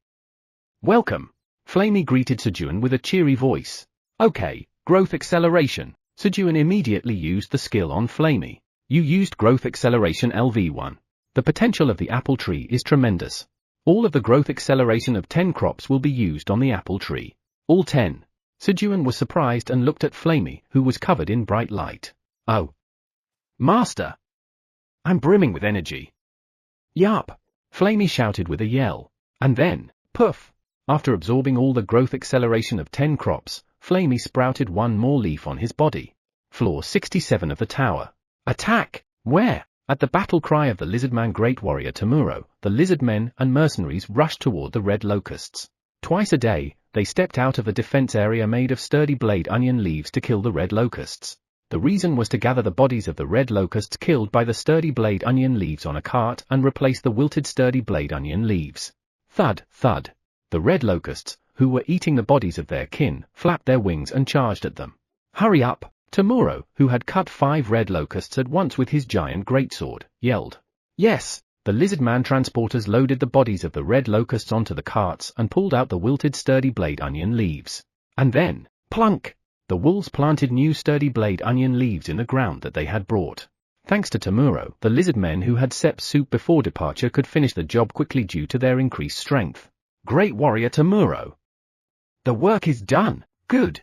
Welcome! Flamey greeted Sejun with a cheery voice. Okay, growth acceleration. Sejun immediately used the skill on Flamey. You used growth acceleration LV1. The potential of the apple tree is tremendous. All of the growth acceleration of 10 crops will be used on the apple tree. All 10. Sejun was surprised and looked at Flamey, who was covered in bright light. Oh! Master! I'm brimming with energy. Yup! Flamey shouted with a yell. And then, poof! After absorbing all the growth acceleration of 10 crops, Flamey sprouted one more leaf on his body. Floor 67 of the tower. Attack! Where? At the battle cry of the lizardman great warrior Tomuro, the lizardmen and mercenaries rushed toward the red locusts. Twice a day, they stepped out of a defense area made of sturdy blade onion leaves to kill the red locusts. The reason was to gather the bodies of the red locusts killed by the sturdy blade onion leaves on a cart and replace the wilted sturdy blade onion leaves. Thud, thud. The red locusts, who were eating the bodies of their kin, flapped their wings and charged at them. Hurry up! Tomuro, who had cut 5 red locusts at once with his giant greatsword, yelled. Yes! The lizardman transporters loaded the bodies of the red locusts onto the carts and pulled out the wilted sturdy blade onion leaves. And then, plunk! The wolves planted new sturdy blade onion leaves in the ground that they had brought. Thanks to Tomuro, the lizardmen who had sep soup before departure could finish the job quickly due to their increased strength. Great warrior Tomuro! The work is done! Good!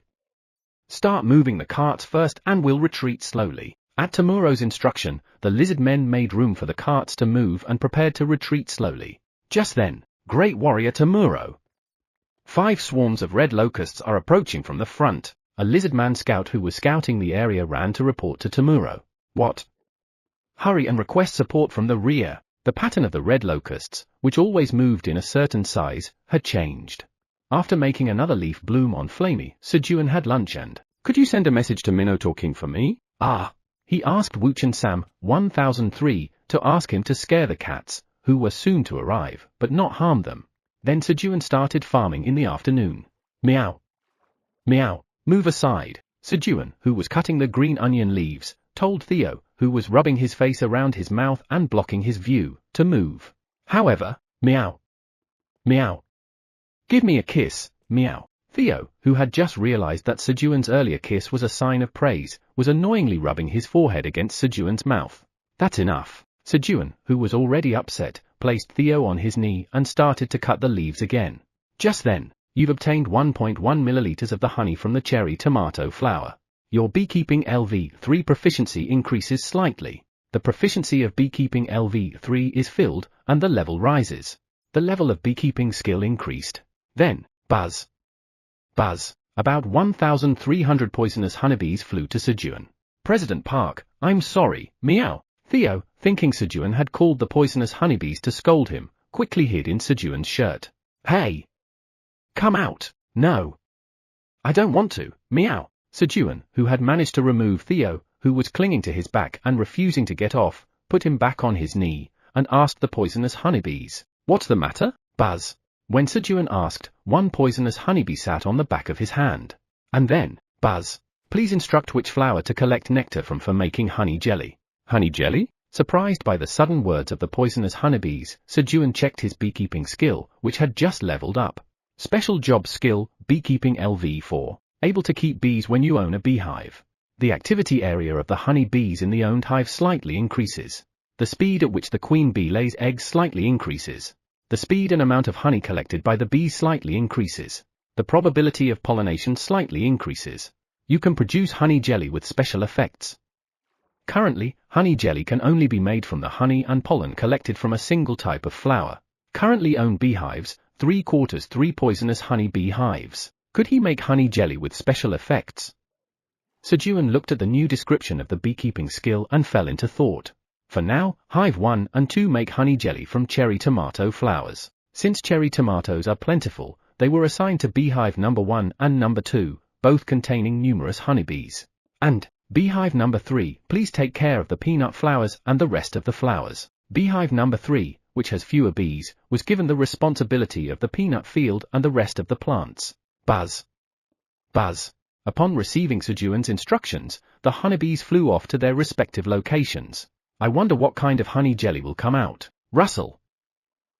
Start moving the carts first and we'll retreat slowly. At Tomuro's instruction, the lizardmen made room for the carts to move and prepared to retreat slowly. Just then, Great warrior Tomuro! 5 swarms of red locusts are approaching from the front. A lizardman scout who was scouting the area ran to report to Tomuro. What? Hurry and request support from the rear. The pattern of the red locusts, which always moved in a certain size, had changed. After making another leaf bloom on Flamey, Sejun had lunch and, could you send a message to Minotaur King for me? Ah! He asked Wuchen Sam, 1003, to ask him to scare the cats, who were soon to arrive, but not harm them. Then Sejun started farming in the afternoon. Meow! Meow! Move aside, Sejun, who was cutting the green onion leaves, told Theo, who was rubbing his face around his mouth and blocking his view, to move. However, meow. Meow. Give me a kiss, meow. Theo, who had just realized that Sejun's earlier kiss was a sign of praise, was annoyingly rubbing his forehead against Sejun's mouth. That's enough. Sejun, who was already upset, placed Theo on his knee and started to cut the leaves again. Just then, you've obtained 1.1 milliliters of the honey from the cherry tomato flower. Your beekeeping LV3 proficiency increases slightly. The proficiency of beekeeping LV3 is filled, and the level rises. The level of beekeeping skill increased. Then, buzz. Buzz. About 1,300 poisonous honeybees flew to Sejun. President Park, I'm sorry, meow. Theo, thinking Sejun had called the poisonous honeybees to scold him, quickly hid in Sejun's shirt. Hey! Come out! No! I don't want to, meow. Sejun, who had managed to remove Theo, who was clinging to his back and refusing to get off, put him back on his knee, and asked the poisonous honeybees, what's the matter? Buzz. When Sejun asked, one poisonous honeybee sat on the back of his hand. And then, buzz. Please instruct which flower to collect nectar from for making honey jelly. Honey jelly? Surprised by the sudden words of the poisonous honeybees, Sejun checked his beekeeping skill, which had just leveled up. Special job skill, beekeeping LV4, able to keep bees when you own a beehive. The activity area of the honey bees in the owned hive slightly increases. The speed at which the queen bee lays eggs slightly increases. The speed and amount of honey collected by the bees slightly increases. The probability of pollination slightly increases. You can produce honey jelly with special effects. Currently, honey jelly can only be made from the honey and pollen collected from a single type of flower. Currently owned beehives, 3/4 poisonous honey bee hives. Could he make honey jelly with special effects? Sejun looked at the new description of the beekeeping skill and fell into thought. For now, Hive 1 and 2 make honey jelly from cherry tomato flowers. Since cherry tomatoes are plentiful, they were assigned to beehive number 1 and number 2, both containing numerous honeybees. And, beehive number 3, please take care of the peanut flowers and the rest of the flowers. Beehive number 3, which has fewer bees, was given the responsibility of the peanut field and the rest of the plants. Buzz. Buzz. Upon receiving Sejun's instructions, the honeybees flew off to their respective locations. I wonder what kind of honey jelly will come out. Rustle.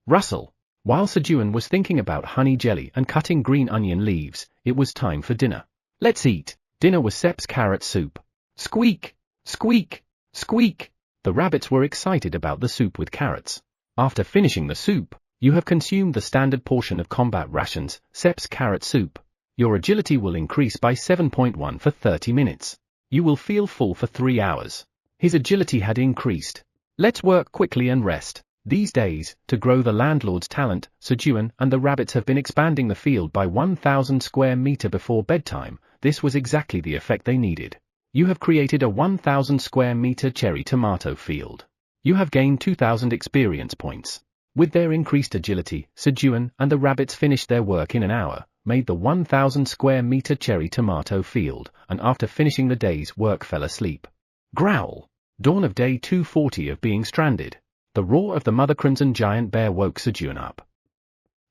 Rustle. While Sejun was thinking about honey jelly and cutting green onion leaves, it was time for dinner. Let's eat. Dinner was Sep's carrot soup. Squeak! Squeak! Squeak! The rabbits were excited about the soup with carrots. After finishing the soup, you have consumed the standard portion of combat rations, Sep's carrot soup. Your agility will increase by 7.1 for 30 minutes. You will feel full for 3 hours. His agility had increased. Let's work quickly and rest. These days, to grow the landlord's talent, Sejun and the rabbits have been expanding the field by 1,000 square meter before bedtime. This was exactly the effect they needed. You have created a 1,000 square meter cherry tomato field. You have gained 2,000 experience points. With their increased agility, Sejun and the rabbits finished their work in an hour, made the 1,000 square meter cherry tomato field, and after finishing the day's work fell asleep. Growl. Dawn of day 240 of being stranded. The roar of the mother crimson giant bear woke Sejun up.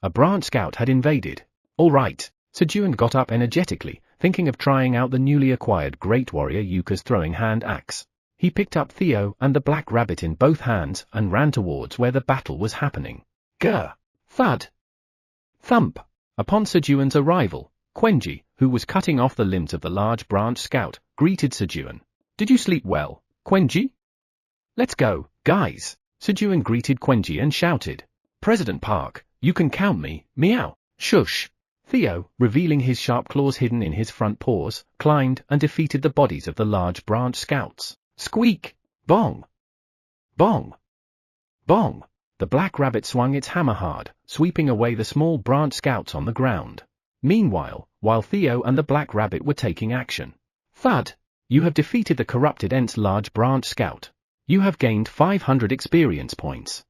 A branch scout had invaded. All right. Sejun got up energetically, thinking of trying out the newly acquired great warrior Yuka's throwing hand axe. He picked up Theo and the black rabbit in both hands and ran towards where the battle was happening. Grr! Thud! Thump! Upon Sejun's arrival, Quenji, who was cutting off the limbs of the large branch scout, greeted Sejun. Did you sleep well, Quenji? Let's go, guys! Sejun greeted Quenji and shouted. President Park, you can count me, meow, shush. Theo, revealing his sharp claws hidden in his front paws, climbed and defeated the bodies of the large branch scouts. Squeak! Bong! Bong! Bong! The black rabbit swung its hammer hard, sweeping away the small branch scouts on the ground. Meanwhile, while Theo and the black rabbit were taking action. Thud! You have defeated the corrupted Ent's large branch scout. You have gained 500 experience points.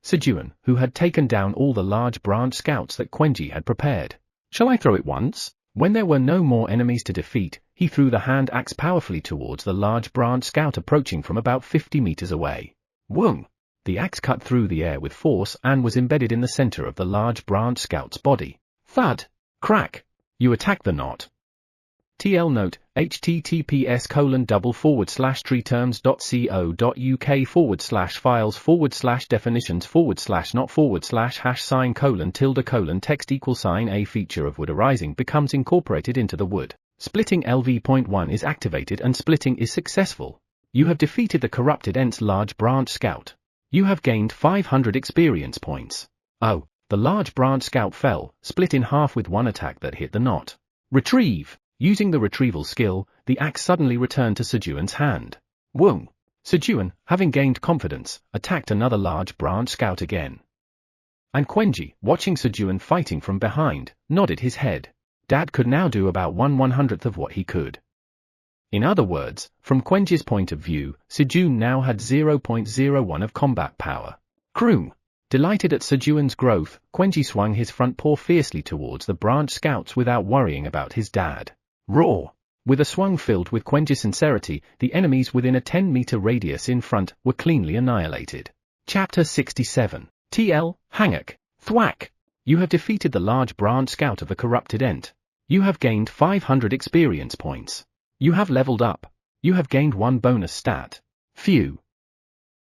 Sejun, who had taken down all the large branch scouts that Quenji had prepared. Shall I throw it once? When there were no more enemies to defeat, he threw the hand axe powerfully towards the large branch scout approaching from about 50 meters away. Whoom! The axe cut through the air with force and was embedded in the center of the large branch scout's body. Thud! Crack! You attacked the knot. TL note, https://treeterms.co.uk/files/definitions/not/#sign:\text:A feature of wooderizing becomes incorporated into the wood. Splitting LV.1 is activated and splitting is successful. You have defeated the corrupted Ent's large branch scout. You have gained 500 experience points. Oh, the large branch scout fell, split in half with one attack that hit the knot. Retrieve! Using the retrieval skill, the axe suddenly returned to Sejun's hand. Whoom! Sejun, having gained confidence, attacked another large branch scout again. And Quenji, watching Sejun fighting from behind, nodded his head. Dad could now do about 1/100th of what he could. In other words, from Quenji's point of view, Sejun now had 0.01 of combat power. Croom! Delighted at Sejun's growth, Quenji swung his front paw fiercely towards the branch scouts without worrying about his dad. Roar! With a swung filled with Quenji's sincerity, the enemies within a 10-meter radius in front were cleanly annihilated. Chapter 67. TL, Hangak, Thwack! You have defeated the large branch scout of the corrupted Ent. You have gained 500 experience points. You have leveled up. You have gained 1 bonus stat. Phew!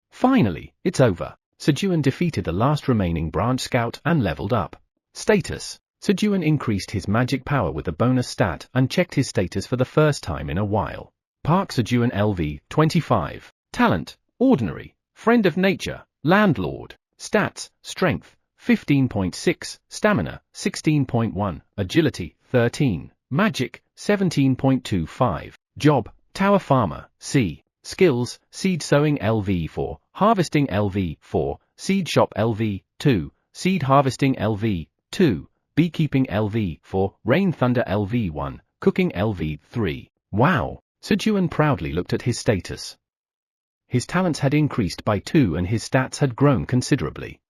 Finally, it's over. Sejun defeated the last remaining branch scout and leveled up. Status. Sejun increased his magic power with a bonus stat and checked his status for the first time in a while. Park Sejun LV, 25. Talent, Ordinary, Friend of Nature, Landlord. Stats, Strength, 15.6, Stamina, 16.1, Agility, 13, Magic, 17.25, Job, Tower Farmer, C. Skills, Seed Sowing LV 4, Harvesting LV 4, Seed Shop LV 2, Seed Harvesting LV 2, Beekeeping LV 4, Rain Thunder LV 1, Cooking LV 3. Wow! Sejun proudly looked at his status. his talents had increased by 2 and his stats had grown considerably.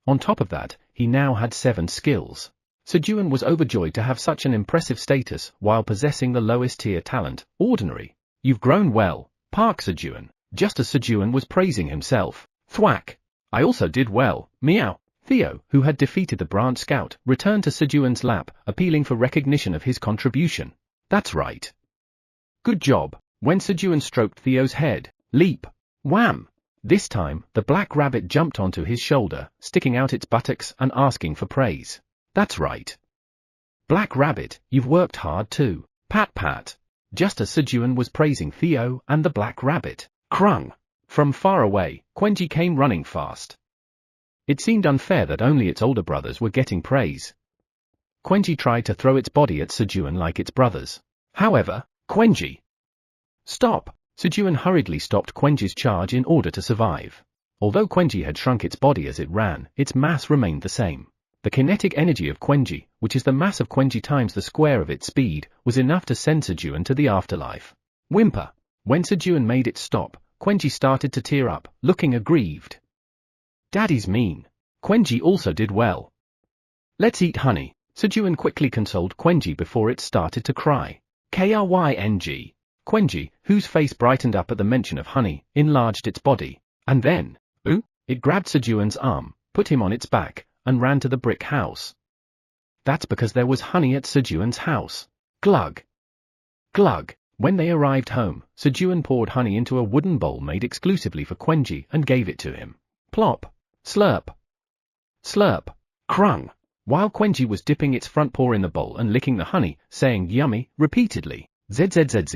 On top of that, he now had 7 skills. Sejun was overjoyed to have such an impressive status while possessing the lowest tier talent, ordinary. You've grown well, Park Sejun. Just as Sejun was praising himself. Thwack! I also did well, meow. Theo, who had defeated the branch scout, returned to Sejun's lap, appealing for recognition of his contribution. That's right. Good job. When Sejun stroked Theo's head, leap. Wham! This time, the black rabbit jumped onto his shoulder, sticking out its buttocks and asking for praise. That's right. Black rabbit, you've worked hard too. Pat pat. Just as Sejun was praising Theo and the black rabbit, crung! From far away, Quenji came running fast. It seemed unfair that only its older brothers were getting praise. Quenji tried to throw its body at Sejun like its brothers. However, Quenji! Stop! Sejun hurriedly stopped Quenji's charge in order to survive. Although Quenji had shrunk its body as it ran, its mass remained the same. The kinetic energy of Quenji, which is the mass of Quenji times the square of its speed, was enough to send Sejun to the afterlife. Whimper! When Sejun made it stop, Quenji started to tear up, looking aggrieved. Daddy's mean. Quenji also did well. Let's eat honey. Sejun quickly consoled Quenji before it started to cry. Kryng. Quenji, whose face brightened up at the mention of honey, enlarged its body, and then, it grabbed Sejun's arm, put him on its back, and ran to the brick house. That's because there was honey at Sejun's house. Glug. Glug. When they arrived home, Sejun poured honey into a wooden bowl made exclusively for Quenji and gave it to him. Plop. Slurp. Slurp. Crung. While Quenji was dipping its front paw in the bowl and licking the honey, saying yummy, repeatedly. Zzz.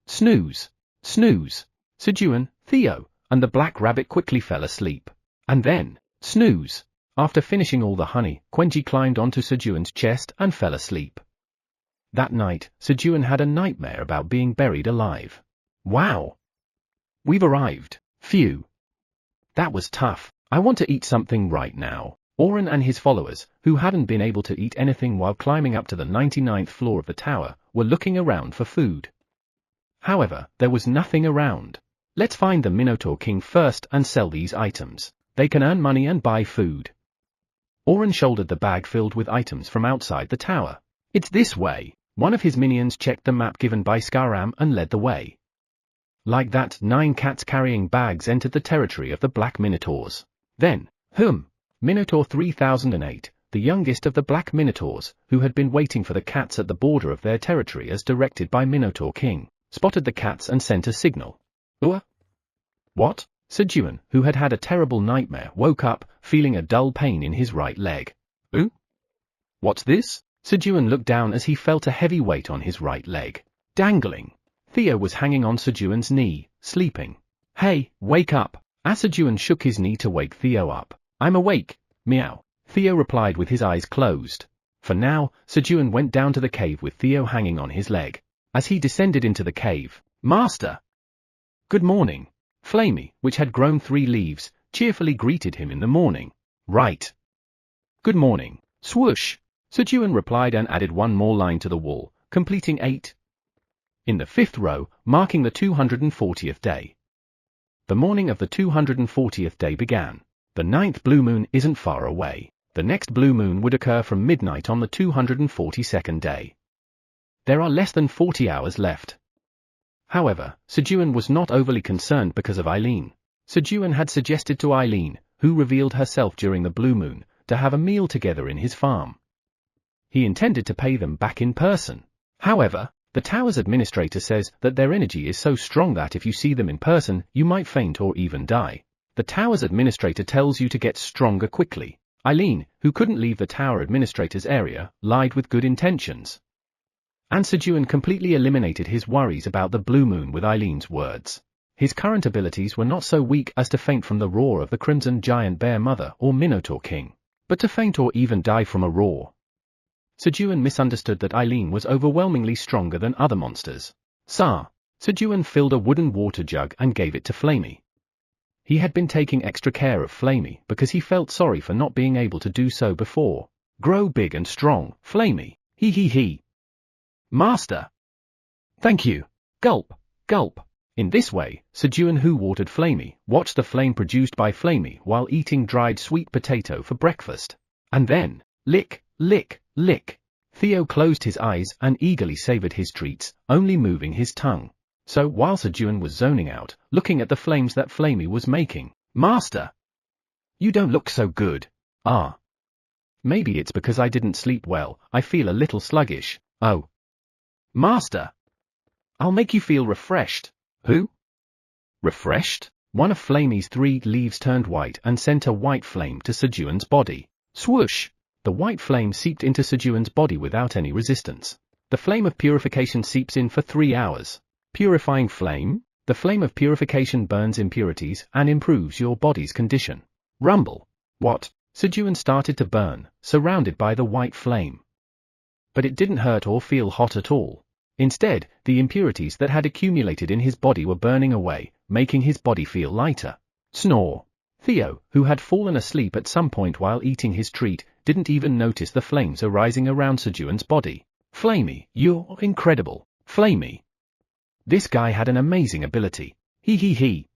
Snooze. Snooze. Sejun, Theo, and the black rabbit quickly fell asleep. And then, snooze. After finishing all the honey, Quenji climbed onto Sejun's chest and fell asleep. That night, Sejun had a nightmare about being buried alive. Wow! We've arrived. Phew. That was tough. I want to eat something right now. Oren and his followers, who hadn't been able to eat anything while climbing up to the 99th floor of the tower, were looking around for food. However, there was nothing around. Let's find the Minotaur King first and sell these items. They can earn money and buy food. Oren shouldered the bag filled with items from outside the tower. It's this way. One of his minions checked the map given by Skaram and led the way. Like that, 9 cats carrying bags entered the territory of the Black Minotaurs. Then, Minotaur 3008, the youngest of the Black Minotaurs, who had been waiting for the cats at the border of their territory as directed by Minotaur King, spotted the cats and sent a signal. What? Sejun, who had had a terrible nightmare, woke up, feeling a dull pain in his right leg. What's this? Sejun looked down as he felt a heavy weight on his right leg. Dangling. Theo was hanging on Sejun's knee, sleeping. Hey, wake up! As Sejun shook his knee to wake Theo up. I'm awake, meow. Theo replied with his eyes closed. For now, Sejun went down to the cave with Theo hanging on his leg. As he descended into the cave, Master! Good morning. Flamey, which had grown 3 leaves, cheerfully greeted him in the morning. Right. Good morning. Swoosh. Sejun replied and added 1 more line to the wall, completing 8. In the 5th row, marking the 240th day. The morning of the 240th day began. The 9th blue moon isn't far away. The next blue moon would occur from midnight on the 242nd day. There are less than 40 hours left. However, Sejun was not overly concerned because of Eileen. Sejun had suggested to Eileen, who revealed herself during the blue moon, to have a meal together in his farm. He intended to pay them back in person. However, the tower's administrator says that their energy is so strong that if you see them in person, you might faint or even die. The tower's administrator tells you to get stronger quickly. Eileen, who couldn't leave the tower administrator's area, lied with good intentions. And Sejun completely eliminated his worries about the blue moon with Eileen's words. His current abilities were not so weak as to faint from the roar of the Crimson Giant Bear Mother or Minotaur King, but to faint or even die from a roar. Sejun misunderstood that Eileen was overwhelmingly stronger than other monsters. Sejun filled a wooden water jug and gave it to Flamey. He had been taking extra care of Flamey because he felt sorry for not being able to do so before. Grow big and strong, Flamey. He. Master. Thank you. Gulp, gulp. In this way, Sejun, who watered Flamey, watched the flame produced by Flamey while eating dried sweet potato for breakfast. And then, lick, lick, lick. Theo closed his eyes and eagerly savored his treats, only moving his tongue. So while Sejun was zoning out, looking at the flames that Flamey was making, "Master, you don't look so good." "Ah. Maybe it's because I didn't sleep well, I feel a little sluggish." "Oh. Master, I'll make you feel refreshed." "Who? Refreshed?" One of Flamey's 3 leaves turned white and sent a white flame to Sejun's body. Swoosh! The white flame seeped into Sejun's body without any resistance. The flame of purification seeps in for 3 hours. Purifying flame? The flame of purification burns impurities and improves your body's condition. Rumble. What? Sejun started to burn, surrounded by the white flame. But it didn't hurt or feel hot at all. Instead, the impurities that had accumulated in his body were burning away, making his body feel lighter. Snore. Theo, who had fallen asleep at some point while eating his treat, didn't even notice the flames arising around Sejun's body. "Flamey, you're incredible, Flamey. This guy had an amazing ability. He.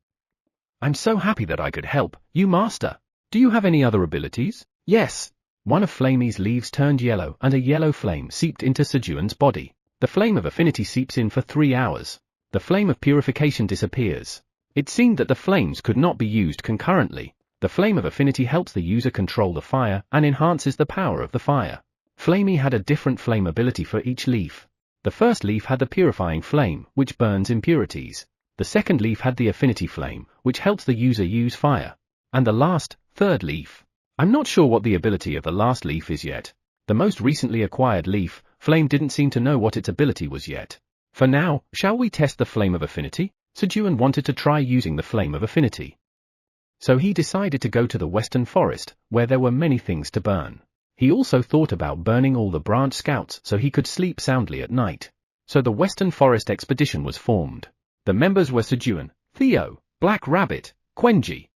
I'm so happy that I could help you, Master. Do you have any other abilities?" "Yes." One of Flamey's leaves turned yellow and a yellow flame seeped into Sejun's body. The flame of affinity seeps in for 3 hours. The flame of purification disappears. It seemed that the flames could not be used concurrently. The flame of affinity helps the user control the fire and enhances the power of the fire. Flamey had a different flame ability for each leaf. The first leaf had the purifying flame, which burns impurities. The second leaf had the affinity flame, which helps the user use fire. And the last, third leaf. I'm not sure what the ability of the last leaf is yet. The most recently acquired leaf, Flame, didn't seem to know what its ability was yet. For now, shall we test the flame of affinity? Sejun wanted to try using the flame of affinity. So he decided to go to the western forest, where there were many things to burn. He also thought about burning all the branch scouts so he could sleep soundly at night. So the western forest expedition was formed. The members were Sejun, Theo, Black Rabbit, Quenji,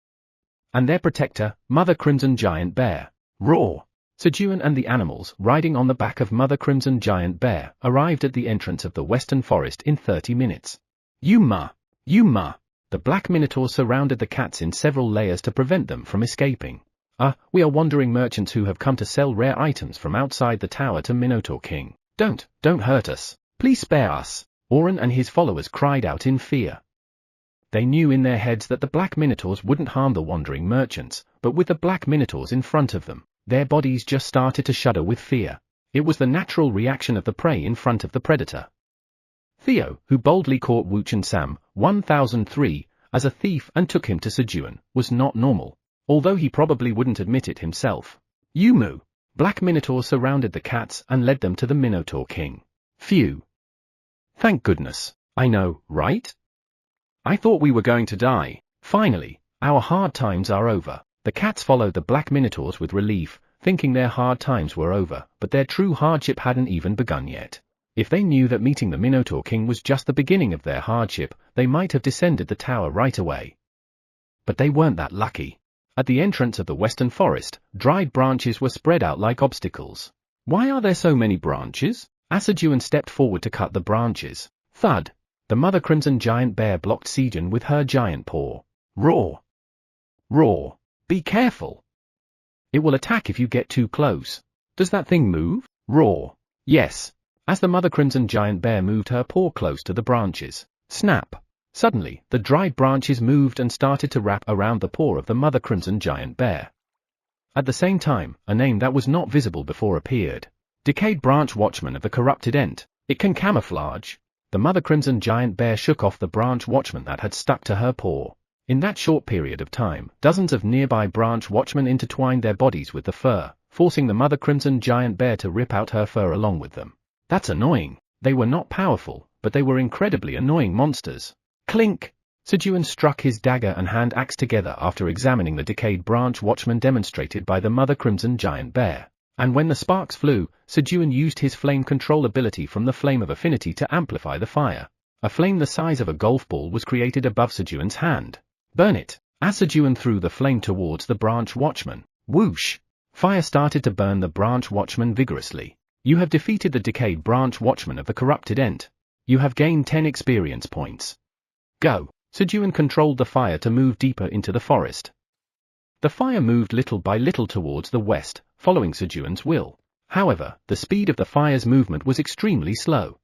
and their protector, Mother Crimson Giant Bear. Roar! Sejun and the animals, riding on the back of Mother Crimson Giant Bear, arrived at the entrance of the western forest in 30 minutes. Yuma! Yuma! The black minotaurs surrounded the cats in several layers to prevent them from escaping. We are wandering merchants who have come to sell rare items from outside the tower to Minotaur King. Don't hurt us. Please spare us. Oren and his followers cried out in fear. They knew in their heads that the black minotaurs wouldn't harm the wandering merchants, but with the black minotaurs in front of them, their bodies just started to shudder with fear. It was the natural reaction of the prey in front of the predator. Theo, who boldly caught Wuchen Sam, 1003, as a thief and took him to Sejun, was not normal, although he probably wouldn't admit it himself. Yumu! Black minotaurs surrounded the cats and led them to the Minotaur King. Phew! Thank goodness. I know, right? I thought we were going to die. Finally, our hard times are over. The cats followed the black minotaurs with relief, thinking their hard times were over, but their true hardship hadn't even begun yet. If they knew that meeting the Minotaur King was just the beginning of their hardship, they might have descended the tower right away. But they weren't that lucky. At the entrance of the western forest, dried branches were spread out like obstacles. Why are there so many branches? Sejun stepped forward to cut the branches. Thud! The Mother Crimson Giant Bear blocked Sejun with her giant paw. Roar! Roar! Be careful! It will attack if you get too close. Does that thing move? Roar! Yes. As the Mother Crimson Giant Bear moved her paw close to the branches. Snap! Suddenly, the dried branches moved and started to wrap around the paw of the Mother Crimson Giant Bear. At the same time, a name that was not visible before appeared. Decayed Branch Watchman of the Corrupted Ent. It can camouflage. The Mother Crimson Giant Bear shook off the branch watchman that had stuck to her paw. In that short period of time, dozens of nearby branch watchmen intertwined their bodies with the fur, forcing the Mother Crimson Giant Bear to rip out her fur along with them. That's annoying. They were not powerful, but they were incredibly annoying monsters. Clink! Sejun struck his dagger and hand axe together after examining the decayed branch watchman demonstrated by the Mother Crimson Giant Bear. And when the sparks flew, Sejun used his flame control ability from the Flame of Affinity to amplify the fire. A flame the size of a golf ball was created above Sejun's hand. Burn it! As Sejun threw the flame towards the branch watchman. Whoosh! Fire started to burn the branch watchman vigorously. You have defeated the decayed branch watchman of the Corrupted Ent. You have gained 10 experience points. go. Sejun controlled the fire to move deeper into the forest. The fire moved little by little towards the west, following Sejun's will. However, the speed of the fire's movement was extremely slow.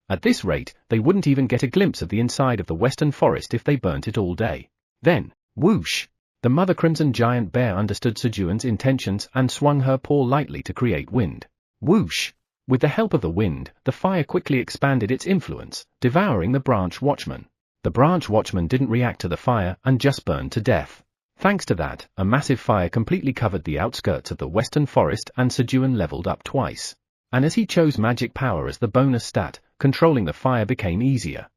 At this rate, they wouldn't even get a glimpse of the inside of the western forest if they burnt it all day. Then, whoosh! The mother crimson giant bear understood Sejun's intentions and swung her paw lightly to create wind. Whoosh! With the help of the wind, the fire quickly expanded its influence, devouring the branch watchman. The branch watchman didn't react to the fire and just burned to death. Thanks to that, a massive fire completely covered the outskirts of the western forest and Sejun leveled up twice. And as he chose magic power as the bonus stat, controlling the fire became easier.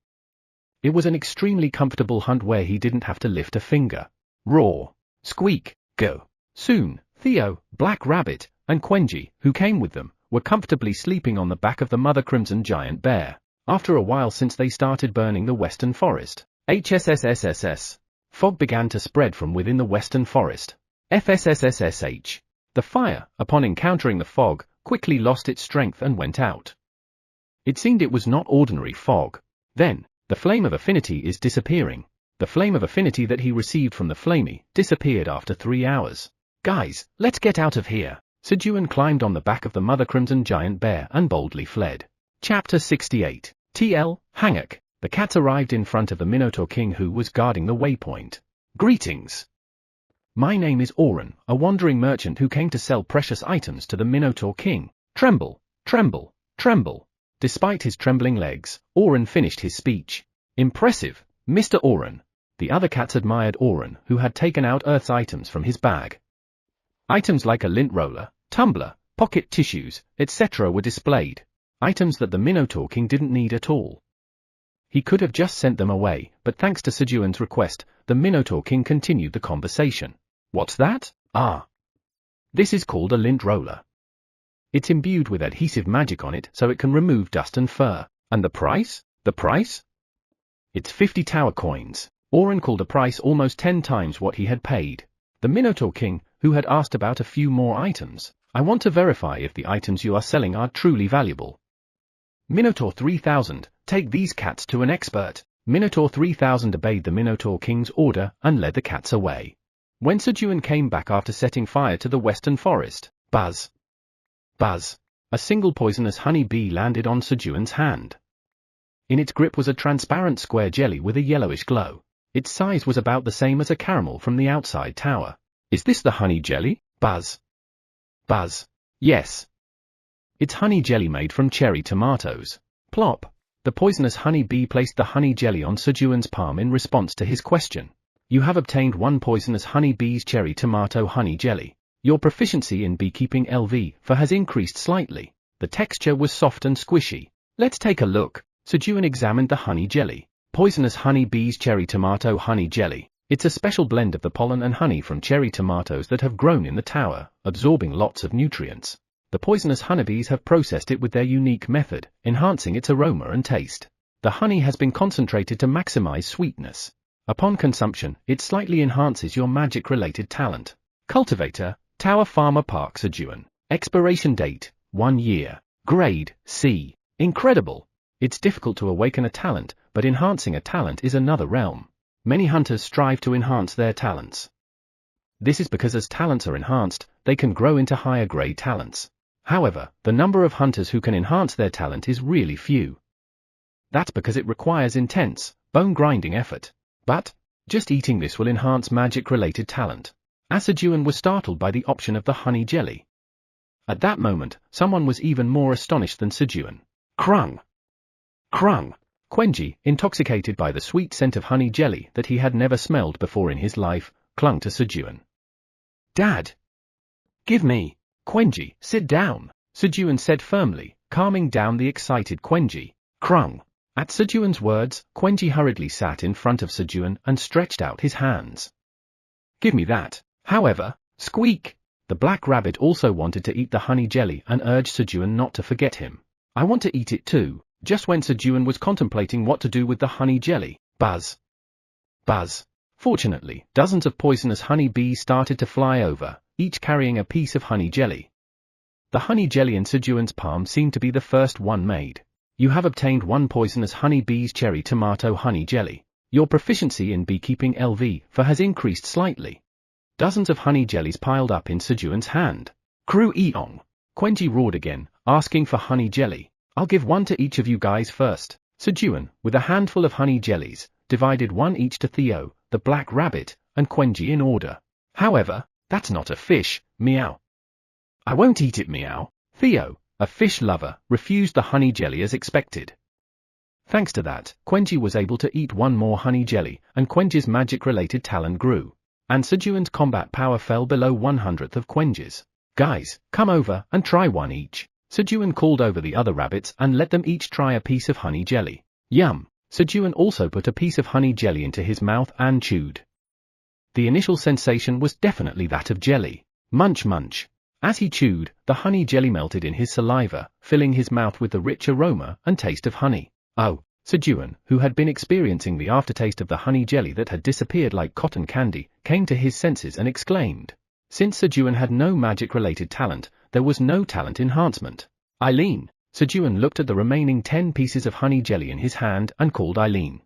It was an extremely comfortable hunt where he didn't have to lift a finger. Roar! Squeak! Go! Soon, Theo, Black Rabbit, and Quenji, who came with them, were comfortably sleeping on the back of the mother crimson giant bear. After a while since they started burning the western forest. HSSSSS. Fog began to spread from within the western forest. FSSSSH. The fire, upon encountering the fog, quickly lost its strength and went out. It seemed it was not ordinary fog. Then, the flame of affinity is disappearing. The flame of affinity that he received from the flamey disappeared after 3 hours. Guys, let's get out of here. Sejun climbed on the back of the mother crimson giant bear and boldly fled. Chapter 68. TL, Hanguk. The cats arrived in front of the Minotaur King who was guarding the waypoint. Greetings. My name is Oren, a wandering merchant who came to sell precious items to the Minotaur King. Tremble, tremble, tremble. Despite his trembling legs, Oren finished his speech. Impressive, Mr. Oren. The other cats admired Oren, who had taken out Earth's items from his bag. Items like a lint roller, tumbler, pocket tissues, etc. were displayed. Items that the Minotaur King didn't need at all. He could have just sent them away, but thanks to Sejun's request, the Minotaur King continued the conversation. What's that? Ah. This is called a lint roller. It's imbued with adhesive magic on it so it can remove dust and fur. And the price? The price? It's 50 tower coins. Oren called a price almost 10 times what he had paid. The Minotaur King, who had asked about a few more items. I want to verify if the items you are selling are truly valuable. Minotaur 3000, take these cats to an expert. Minotaur 3000 obeyed the Minotaur King's order and led the cats away. When Sejun came back after setting fire to the western forest, buzz, buzz, a single poisonous honey bee landed on Sejun's hand. In its grip was a transparent square jelly with a yellowish glow. Its size was about the same as a caramel from the outside tower. Is this the honey jelly? Buzz. Buzz. Yes. It's honey jelly made from cherry tomatoes. Plop. The poisonous honey bee placed the honey jelly on Sejun's palm in response to his question. You have obtained 1 poisonous honey bee's cherry tomato honey jelly. Your proficiency in beekeeping LV has increased slightly. The texture was soft and squishy. Let's take a look. Sejun examined the honey jelly. Poisonous honey bee's cherry tomato honey jelly. It's a special blend of the pollen and honey from cherry tomatoes that have grown in the tower, absorbing lots of nutrients. The poisonous honeybees have processed it with their unique method, enhancing its aroma and taste. The honey has been concentrated to maximize sweetness. Upon consumption, it slightly enhances your magic-related talent. Cultivator, Tower Farmer Park Sejun. Expiration date, 1 year. Grade, C. Incredible. It's difficult to awaken a talent, but enhancing a talent is another realm. Many hunters strive to enhance their talents. This is because as talents are enhanced, they can grow into higher grade talents. However, the number of hunters who can enhance their talent is really few. That's because it requires intense, bone-grinding effort. But, just eating this will enhance magic-related talent. Sejun was startled by the option of the honey jelly. At that moment, someone was even more astonished than Sejun. Krung! Krung! Quenji, intoxicated by the sweet scent of honey jelly that he had never smelled before in his life, clung to Sejun. Dad! Give me! Quenji, sit down, Sejun said firmly, calming down the excited Quenji. Krung! At Sejun's words, Quenji hurriedly sat in front of Sejun and stretched out his hands. Give me that. However, squeak! The black rabbit also wanted to eat the honey jelly and urged Sejun not to forget him. I want to eat it too. Just when Sejun was contemplating what to do with the honey jelly, buzz! Buzz! Fortunately, dozens of poisonous honey bees started to fly over, each carrying a piece of honey jelly. The honey jelly in Sejun's palm seemed to be the first one made. You have obtained 1 poisonous honey bee's cherry tomato honey jelly. Your proficiency in beekeeping LV has increased slightly. Dozens of honey jellies piled up in Sejun's hand. Crew Eong. Quenji roared again, asking for honey jelly. I'll give one to each of you guys first. Sejun, with a handful of honey jellies, divided one each to Theo, the black rabbit, and Quenji in order. However, that's not a fish, meow. I won't eat it, meow. Theo, a fish lover, refused the honey jelly as expected. Thanks to that, Quenji was able to eat one more honey jelly, and Quenji's magic-related talent grew. And Sejun's combat power fell below 1/100th of Quenji's. Guys, come over and try one each. Sejun called over the other rabbits and let them each try a piece of honey jelly. Yum! Sejun also put a piece of honey jelly into his mouth and chewed. The initial sensation was definitely that of jelly. Munch munch. As he chewed, the honey jelly melted in his saliva, filling his mouth with the rich aroma and taste of honey. Oh, Sejun, who had been experiencing the aftertaste of the honey jelly that had disappeared like cotton candy, came to his senses and exclaimed. Since Sejun had no magic-related talent, there was no talent enhancement. Eileen. Sejun looked at the remaining 10 pieces of honey jelly in his hand and called Eileen.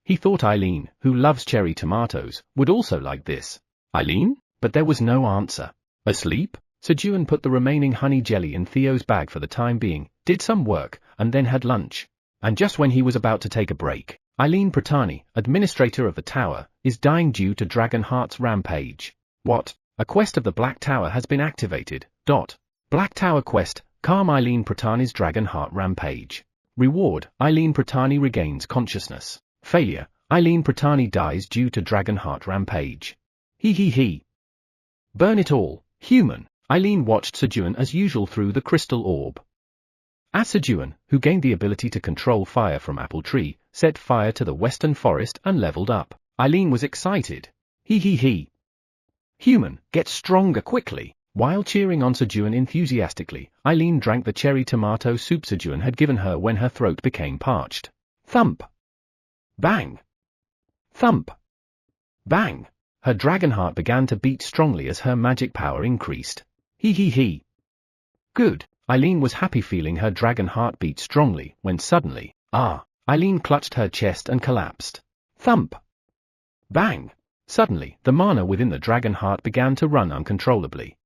He thought Eileen, who loves cherry tomatoes, would also like this. Eileen? But there was no answer. Asleep? Sejun put the remaining honey jelly in Theo's bag for the time being, did some work, and then had lunch. And just when he was about to take a break, Eileen Pratani, administrator of the tower, is dying due to Dragonheart's rampage. What? A quest of the Black Tower has been activated. Black Tower quest, calm Eileen Pratani's Dragonheart rampage. Reward, Eileen Pratani regains consciousness. Failure, Eileen Pratani dies due to Dragonheart rampage. He. Burn it all, human. Eileen watched Sejun as usual through the crystal orb. As Sejun, who gained the ability to control fire from Apple Tree, set fire to the western forest and leveled up, Eileen was excited. He. Human, get stronger quickly. While cheering on Sejun enthusiastically, Eileen drank the cherry tomato soup Sejun had given her when her throat became parched. Thump! Bang! Thump! Bang! Her Dragonheart began to beat strongly as her magic power increased. He. Good. Eileen was happy feeling her Dragonheart beat strongly, when suddenly, Eileen clutched her chest and collapsed. Thump! Bang! Suddenly, the mana within the Dragonheart began to run uncontrollably.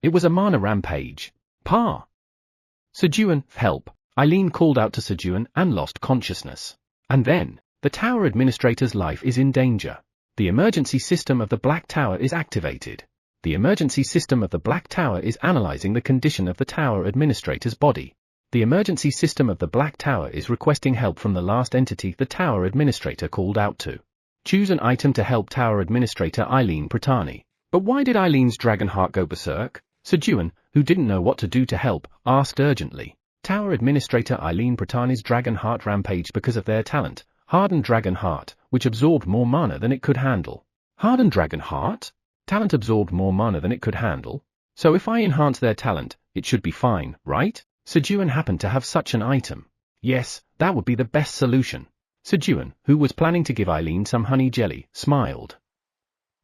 It was a mana rampage. Sejun, help! Eileen called out to Sejun and lost consciousness. And then, the tower administrator's life is in danger. The emergency system of the Black Tower is activated. The emergency system of the Black Tower is analyzing the condition of the tower administrator's body. The emergency system of the Black Tower is requesting help from the last entity the tower administrator called out to. Choose an item to help tower administrator Eileen Pratani. But why did Eileen's Dragonheart go berserk? Sejun, who didn't know what to do to help, asked urgently. Tower administrator Eileen Pratani's Dragonheart rampaged because of their talent, Hardened Dragonheart, which absorbed more mana than it could handle. Hardened Dragonheart? Talent absorbed more mana than it could handle? So if I enhance their talent, it should be fine, right? Sejun happened to have such an item. Yes, that would be the best solution. Sejun, who was planning to give Eileen some honey jelly, smiled.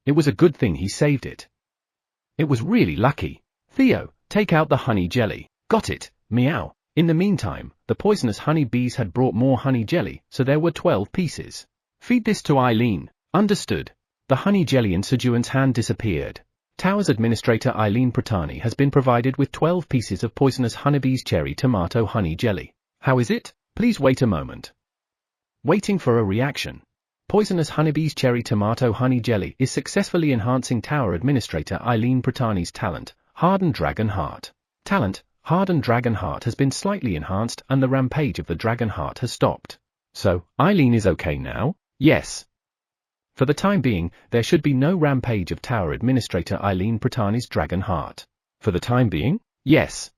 It was a good thing he saved it. It was really lucky. Theo, take out the honey jelly. Got it, meow. In the meantime, the poisonous honey bees had brought more honey jelly, so there were 12 pieces. Feed this to Eileen. Understood. The honey jelly in Sejun's hand disappeared. Tower's administrator Eileen Pratani has been provided with 12 pieces of poisonous honeybee's cherry tomato honey jelly. How is it? Please wait a moment. Waiting for a reaction. Poisonous honeybee's cherry tomato honey jelly is successfully enhancing tower administrator Eileen Pratani's talent, Hardened Dragonheart. Talent, Hardened Dragonheart has been slightly enhanced and the rampage of the Dragonheart has stopped. So, Eileen is okay now? Yes. For the time being, there should be no rampage of tower administrator Eileen Pratani's Dragonheart. For the time being? Yes.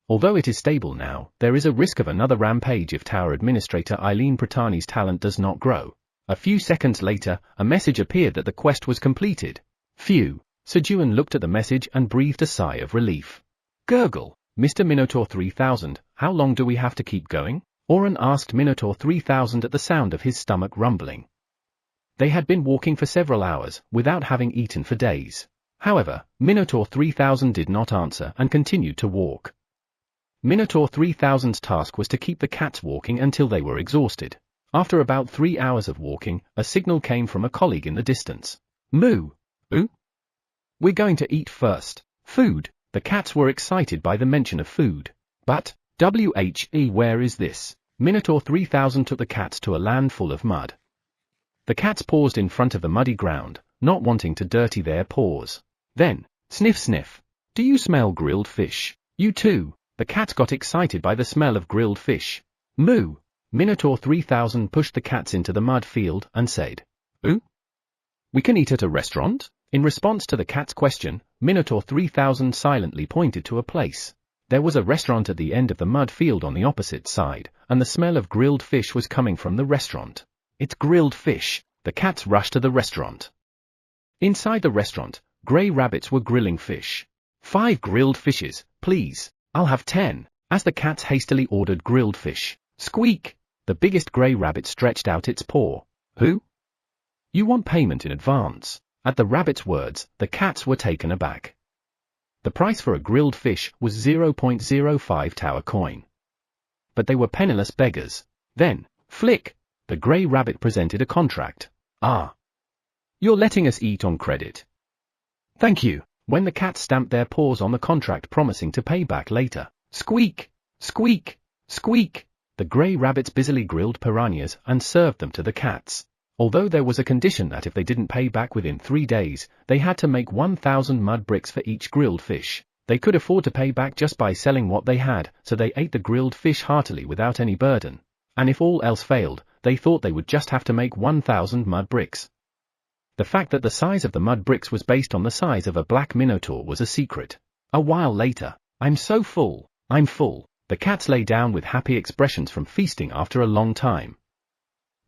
Although it is stable now, there is a risk of another rampage if tower administrator Eileen Pratani's talent does not grow. A few seconds later, a message appeared that the quest was completed. Phew. Sejun looked at the message and breathed a sigh of relief. Gurgle. Mr. Minotaur 3000, how long do we have to keep going? Oren asked Minotaur 3000 at the sound of his stomach rumbling. They had been walking for several hours, without having eaten for days. However, Minotaur 3000 did not answer and continued to walk. Minotaur 3000's task was to keep the cats walking until they were exhausted. After about 3 hours of walking, a signal came from a colleague in the distance. Moo! Ooh! We're going to eat first. Food! The cats were excited by the mention of food. But, where is this? Minotaur 3000 took the cats to a land full of mud. The cats paused in front of the muddy ground, not wanting to dirty their paws. Then, sniff sniff. Do you smell grilled fish? You too. The cats got excited by the smell of grilled fish. Moo! Minotaur 3000 pushed the cats into the mud field and said, Ooh? We can eat at a restaurant? In response to the cat's question, Minotaur 3000 silently pointed to a place. There was a restaurant at the end of the mud field on the opposite side, and the smell of grilled fish was coming from the restaurant. It's grilled fish! The cats rushed to the restaurant. Inside the restaurant, grey rabbits were grilling fish. 5 grilled fishes, please. I'll have 10, as the cats hastily ordered grilled fish. Squeak! The biggest grey rabbit stretched out its paw. Who? You want payment in advance? At the rabbit's words, the cats were taken aback. The price for a grilled fish was 0.05 tower coin. But they were penniless beggars. Then, flick! The grey rabbit presented a contract. Ah! You're letting us eat on credit. Thank you. When the cats stamped their paws on the contract promising to pay back later. Squeak! Squeak! Squeak! The grey rabbits busily grilled piranhas and served them to the cats. Although there was a condition that if they didn't pay back within 3 days, they had to make 1,000 mud bricks for each grilled fish. They could afford to pay back just by selling what they had, so they ate the grilled fish heartily without any burden. And if all else failed, they thought they would just have to make 1,000 mud bricks. The fact that the size of the mud bricks was based on the size of a black minotaur was a secret. A while later, I'm so full, I'm full. The cats lay down with happy expressions from feasting after a long time.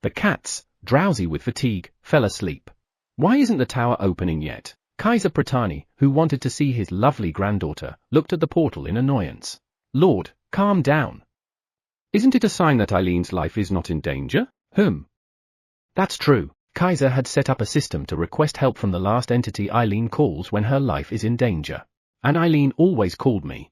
The cats, drowsy with fatigue, fell asleep. Why isn't the tower opening yet? Kaiser Pratani, who wanted to see his lovely granddaughter, looked at the portal in annoyance. Lord, calm down. Isn't it a sign that Eileen's life is not in danger? That's true. Kaiser had set up a system to request help from the last entity Eileen calls when her life is in danger. And Eileen always called me.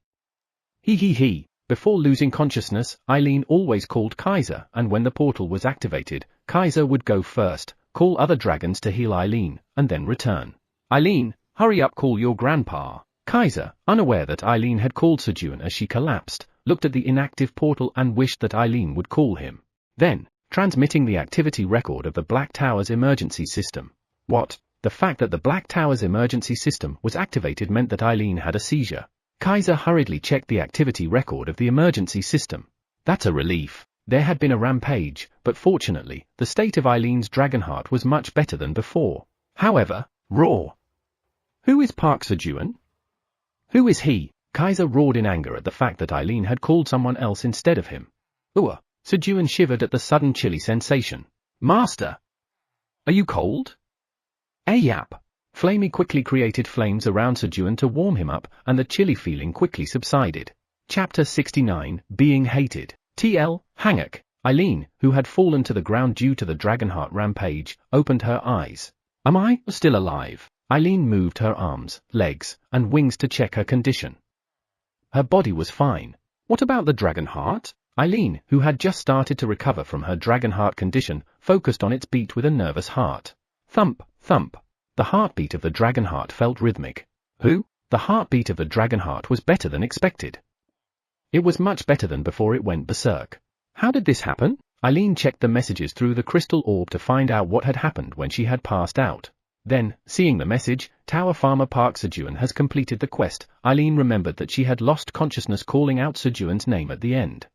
He. Before losing consciousness, Eileen always called Kaiser, and when the portal was activated, Kaiser would go first, call other dragons to heal Eileen, and then return. Eileen, hurry up, call your grandpa. Kaiser, unaware that Eileen had called Sejun as she collapsed, looked at the inactive portal and wished that Eileen would call him. Then, transmitting the activity record of the Black Tower's emergency system. What? The fact that the Black Tower's emergency system was activated meant that Eileen had a seizure. Kaiser hurriedly checked the activity record of the emergency system. That's a relief. There had been a rampage, but fortunately, the state of Eileen's dragonheart was much better than before. However, roar! Who is Park Sejun? Who is he? Kaiser roared in anger at the fact that Eileen had called someone else instead of him. Sejun shivered at the sudden chilly sensation. Master! Are you cold? Yap! Flamey quickly created flames around Sejun to warm him up, and the chilly feeling quickly subsided. Chapter 69, Being Hated. TL, Hanguk. Eileen, who had fallen to the ground due to the Dragonheart rampage, opened her eyes. Am I still alive? Eileen moved her arms, legs, and wings to check her condition. Her body was fine. What about the Dragonheart? Eileen, who had just started to recover from her Dragonheart condition, focused on its beat with a nervous heart. Thump, thump. The heartbeat of the Dragonheart felt rhythmic. The heartbeat of the Dragonheart was better than expected. It was much better than before it went berserk. How did this happen? Eileen checked the messages through the crystal orb to find out what had happened when she had passed out. Then, seeing the message, Tower Farmer Park Sejun has completed the quest, Eileen remembered that she had lost consciousness calling out Sejun's name at the end.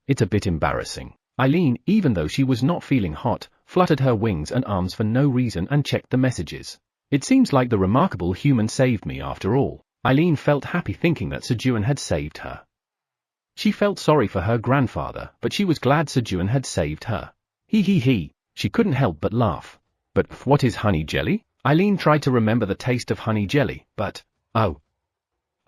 It's a bit embarrassing. Eileen, even though she was not feeling hot, fluttered her wings and arms for no reason and checked the messages. It seems like the remarkable human saved me after all. Eileen felt happy thinking that Sejun had saved her. She felt sorry for her grandfather, but she was glad Sejun had saved her. He. She couldn't help but laugh. But what is honey jelly? Eileen tried to remember the taste of honey jelly, but, I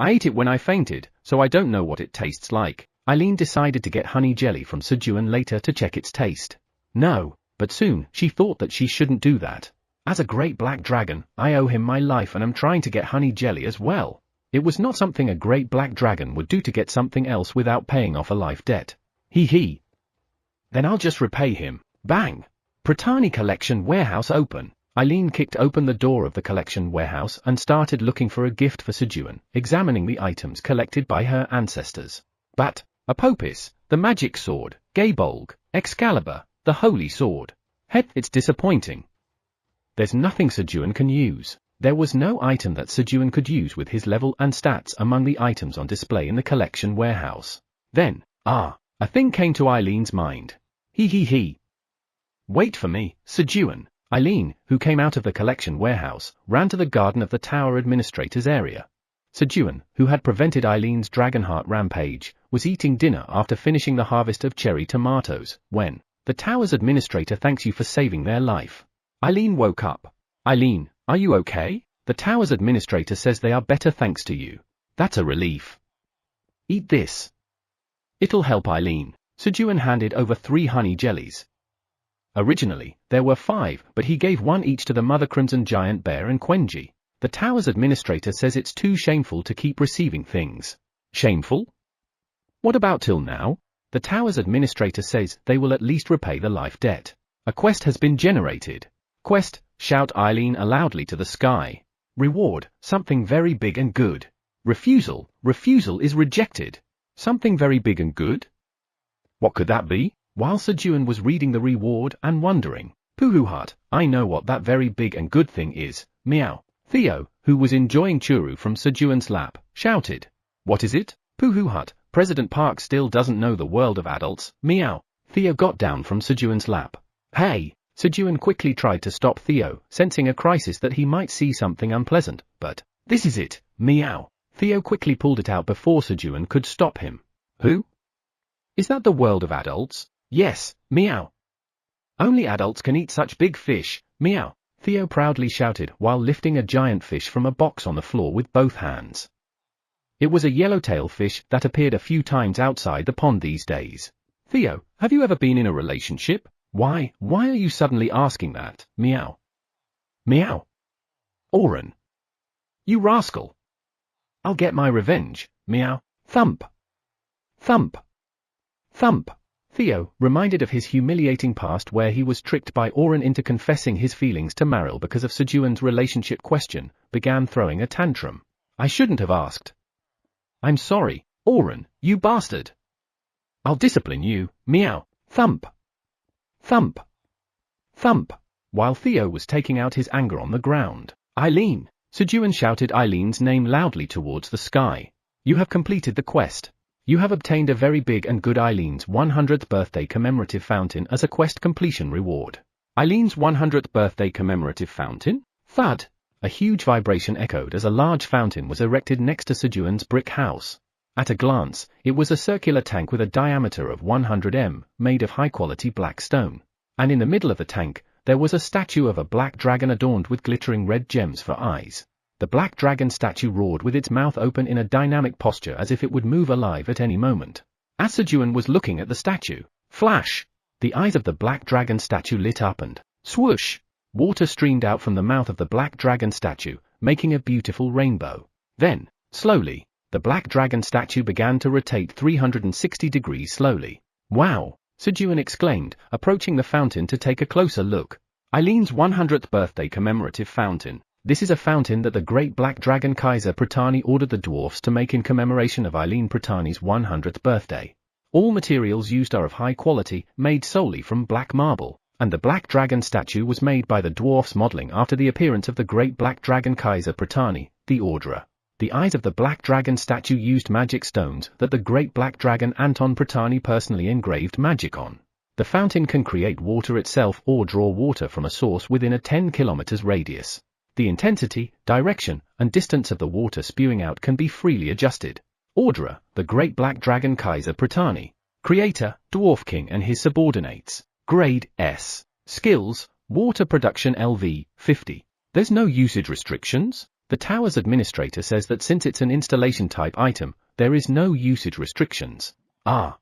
ate it when I fainted, so I don't know what it tastes like. Eileen decided to get honey jelly from Sejun later to check its taste. No, but soon she thought that she shouldn't do that. As a great black dragon, I owe him my life and am trying to get honey jelly as well. It was not something a great black dragon would do to get something else without paying off a life debt. He. Then I'll just repay him. Bang! Pratani collection warehouse open. Eileen kicked open the door of the collection warehouse and started looking for a gift for Sejun, examining the items collected by her ancestors. But, Apopis, the magic sword, Gaybolg, Excalibur, the holy sword. Heck, it's disappointing. There's nothing Sejun can use. There was no item that Sejun could use with his level and stats among the items on display in the collection warehouse. Then, a thing came to Eileen's mind. He. Wait for me, Sejun. Eileen, who came out of the collection warehouse, ran to the garden of the tower administrator's area. Sejun, who had prevented Eileen's Dragonheart rampage, was eating dinner after finishing the harvest of cherry tomatoes, when, the tower's administrator thanks you for saving their life. Eileen woke up. Eileen, are you okay? The tower's administrator says they are better thanks to you. That's a relief. Eat this. It'll help Eileen. Sejun handed over 3 honey jellies. Originally, there were 5, but he gave 1 each to the Mother Crimson Giant Bear and Quenji. The tower's administrator says it's too shameful to keep receiving things. Shameful? What about till now? The tower's administrator says they will at least repay the life debt. A quest has been generated. Quest, shout Eileen aloudly to the sky. Reward, something very big and good. Refusal is rejected. Something very big and good? What could that be? While Sejun was reading the reward and wondering, Puhuhut, I know what that very big and good thing is, meow. Theo, who was enjoying churu from Sejun's lap, shouted. What is it? Puhuhut, President Park still doesn't know the world of adults, meow. Theo got down from Sejun's lap. Hey! Sejun quickly tried to stop Theo, sensing a crisis that he might see something unpleasant, but, this is it, meow. Theo quickly pulled it out before Sejun could stop him. Who? Is that the world of adults? Yes, meow. Only adults can eat such big fish, meow. Theo proudly shouted while lifting a giant fish from a box on the floor with both hands. It was a yellowtail fish that appeared a few times outside the pond these days. Theo, have you ever been in a relationship? Why are you suddenly asking that, meow? Meow. Oren. You rascal. I'll get my revenge, meow. Thump. Thump. Thump. Theo, reminded of his humiliating past where he was tricked by Oren into confessing his feelings to Maril because of Sejun's relationship question, began throwing a tantrum. I shouldn't have asked. I'm sorry, Oren, you bastard. I'll discipline you, meow. Thump. Thump. Thump. While Theo was taking out his anger on the ground, Eileen. Sejun shouted Eileen's name loudly towards the sky. You have completed the quest. You have obtained a very big and good Eileen's 100th birthday commemorative fountain as a quest completion reward. Eileen's 100th birthday commemorative fountain? Thud! A huge vibration echoed as a large fountain was erected next to Sejun's brick house. At a glance, it was a circular tank with a diameter of 100 m, made of high-quality black stone. And in the middle of the tank, there was a statue of a black dragon adorned with glittering red gems for eyes. The black dragon statue roared with its mouth open in a dynamic posture as if it would move alive at any moment. As Sejun was looking at the statue, flash! The eyes of the black dragon statue lit up and, swoosh! Water streamed out from the mouth of the black dragon statue, making a beautiful rainbow. Then, slowly, the black dragon statue began to rotate 360 degrees slowly. Wow! Sejun exclaimed, approaching the fountain to take a closer look. Eileen's 100th birthday commemorative fountain. This is a fountain that the great black dragon Kaiser Pratani ordered the dwarfs to make in commemoration of Eileen Pratani's 100th birthday. All materials used are of high quality, made solely from black marble, and the black dragon statue was made by the dwarfs modeling after the appearance of the great black dragon Kaiser Pratani, the orderer. The eyes of the black dragon statue used magic stones that the great black dragon Anton Pratani personally engraved magic on. The fountain can create water itself or draw water from a source within a 10 km radius. The intensity, direction, and distance of the water spewing out can be freely adjusted. Orderer, the great black dragon Kaiser Pratani. Creator, Dwarf King and his subordinates. Grade S. Skills, Water Production LV, 50. There's no usage restrictions. The tower's administrator says that since it's an installation type item, there is no usage restrictions. An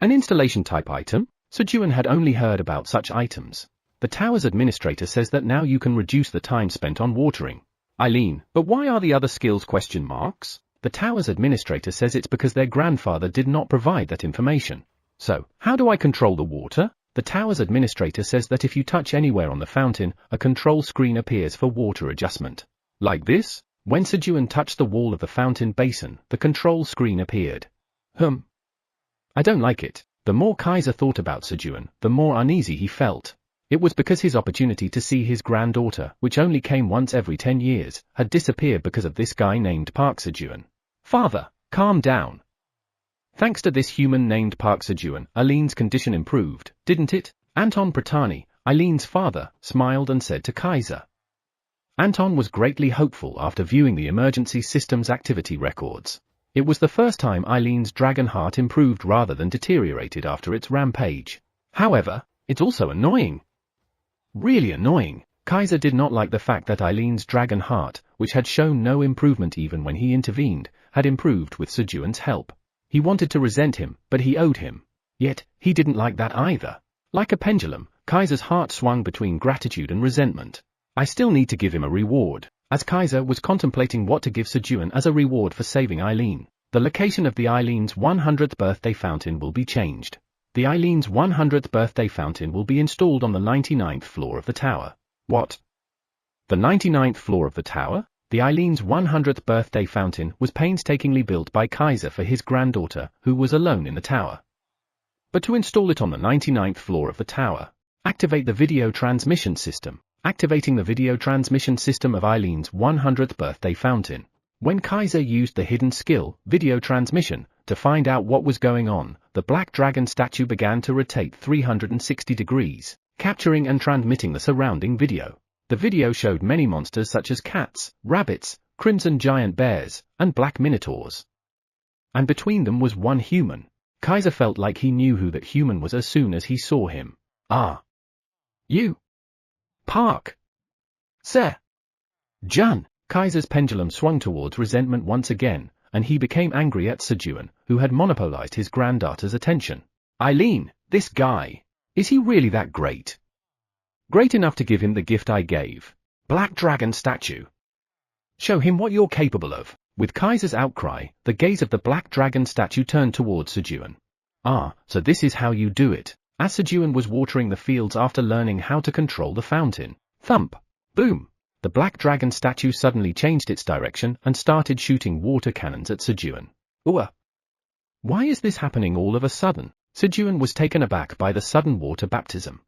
installation type item? Sejun had only heard about such items. The tower's administrator says that now you can reduce the time spent on watering. Eileen, but why are the other skills question marks? The tower's administrator says it's because their grandfather did not provide that information. So, how do I control the water? The tower's administrator says that if you touch anywhere on the fountain, a control screen appears for water adjustment. Like this? When Sejun touched the wall of the fountain basin, the control screen appeared. I don't like it. The more Kaiser thought about Sejun, the more uneasy he felt. It was because his opportunity to see his granddaughter, which only came once every 10 years, had disappeared because of this guy named Park Sejun. Father, calm down. Thanks to this human named Park Sejun, Eileen's condition improved, didn't it? Anton Pratani, Eileen's father, smiled and said to Kaiser. Anton was greatly hopeful after viewing the emergency system's activity records. It was the first time Eileen's dragon heart improved rather than deteriorated after its rampage. However, it's also annoying. Really annoying. Kaiser did not like the fact that Eileen's dragon heart, which had shown no improvement even when he intervened, had improved with Sejun's help. He wanted to resent him, but he owed him. Yet, he didn't like that either. Like a pendulum, Kaiser's heart swung between gratitude and resentment. I still need to give him a reward. As Kaiser was contemplating what to give Sejun as a reward for saving Eileen, the location of the Eileen's 100th birthday fountain will be changed. The Eileen's 100th birthday fountain will be installed on the 99th floor of the tower. What? The 99th floor of the tower? The Eileen's 100th birthday fountain was painstakingly built by Kaiser for his granddaughter, who was alone in the tower. But to install it on the 99th floor of the tower, activate the video transmission system. Activating the video transmission system of Eileen's 100th birthday fountain. When Kaiser used the hidden skill, video transmission, to find out what was going on, the black dragon statue began to rotate 360 degrees, capturing and transmitting the surrounding video. The video showed many monsters such as cats, rabbits, crimson giant bears, and black minotaurs. And between them was one human. Kaiser felt like he knew who that human was as soon as he saw him. Ah. You. Park. Sejun. Kaiser's pendulum swung towards resentment once again, and he became angry at Sejun, who had monopolized his granddaughter's attention. Eileen, this guy. Is he really that great? Great enough to give him the gift I gave. Black dragon statue. Show him what you're capable of. With Kaiser's outcry, the gaze of the black dragon statue turned towards Sejun. Ah, so this is how you do it. As Sejun was watering the fields after learning how to control the fountain. Thump. Boom. The black dragon statue suddenly changed its direction and started shooting water cannons at Sejun. Why is this happening all of a sudden? Sejun was taken aback by the sudden water baptism.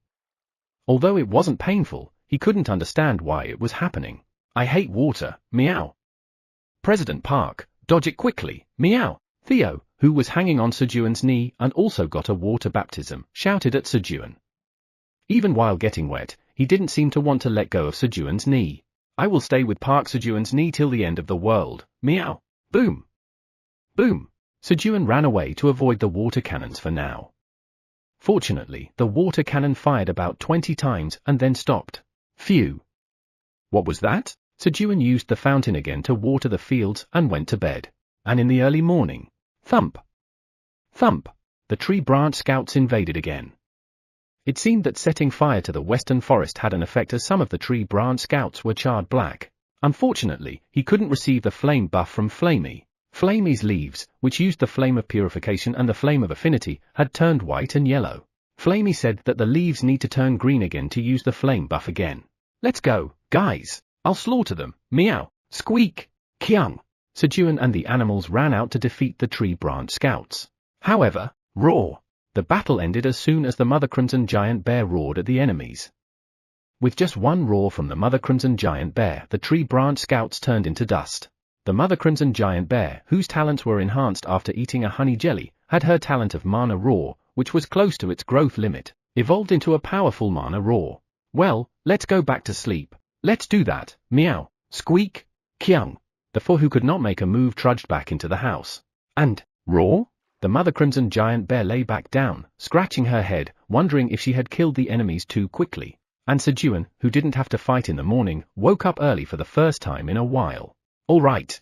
Although it wasn't painful, he couldn't understand why it was happening. I hate water, meow. President Park, dodge it quickly, meow. Theo, who was hanging on Sejun's knee and also got a water baptism, shouted at Sejun. Even while getting wet, he didn't seem to want to let go of Sejun's knee. I will stay with Park Sejun's knee till the end of the world, meow. Boom. Boom. Sejun ran away to avoid the water cannons for now. Fortunately, the water cannon fired about 20 times and then stopped. Phew. What was that? Sejun used the fountain again to water the fields and went to bed. And in the early morning, thump. Thump. The tree branch scouts invaded again. It seemed that setting fire to the western forest had an effect as some of the tree branch scouts were charred black. Unfortunately, he couldn't receive the flame buff from Flamey. Flamey's leaves, which used the flame of purification and the flame of affinity, had turned white and yellow. Flamey said that the leaves need to turn green again to use the flame buff again. Let's go, guys. I'll slaughter them, meow, squeak, kyung. Sejun and the animals ran out to defeat the tree branch scouts. However, roar. The battle ended as soon as the Mother Crimson Giant Bear roared at the enemies. With just one roar from the Mother Crimson Giant Bear, the tree branch scouts turned into dust. The Mother Crimson Giant Bear, whose talents were enhanced after eating a honey jelly, had her talent of Mana Roar, which was close to its growth limit, evolved into a powerful Mana Roar. Well, let's go back to sleep. Let's do that, meow, squeak, kyung. The four who could not make a move trudged back into the house. And, roar? The Mother Crimson Giant Bear lay back down, scratching her head, wondering if she had killed the enemies too quickly. And Sejun, who didn't have to fight in the morning, woke up early for the first time in a while. All right.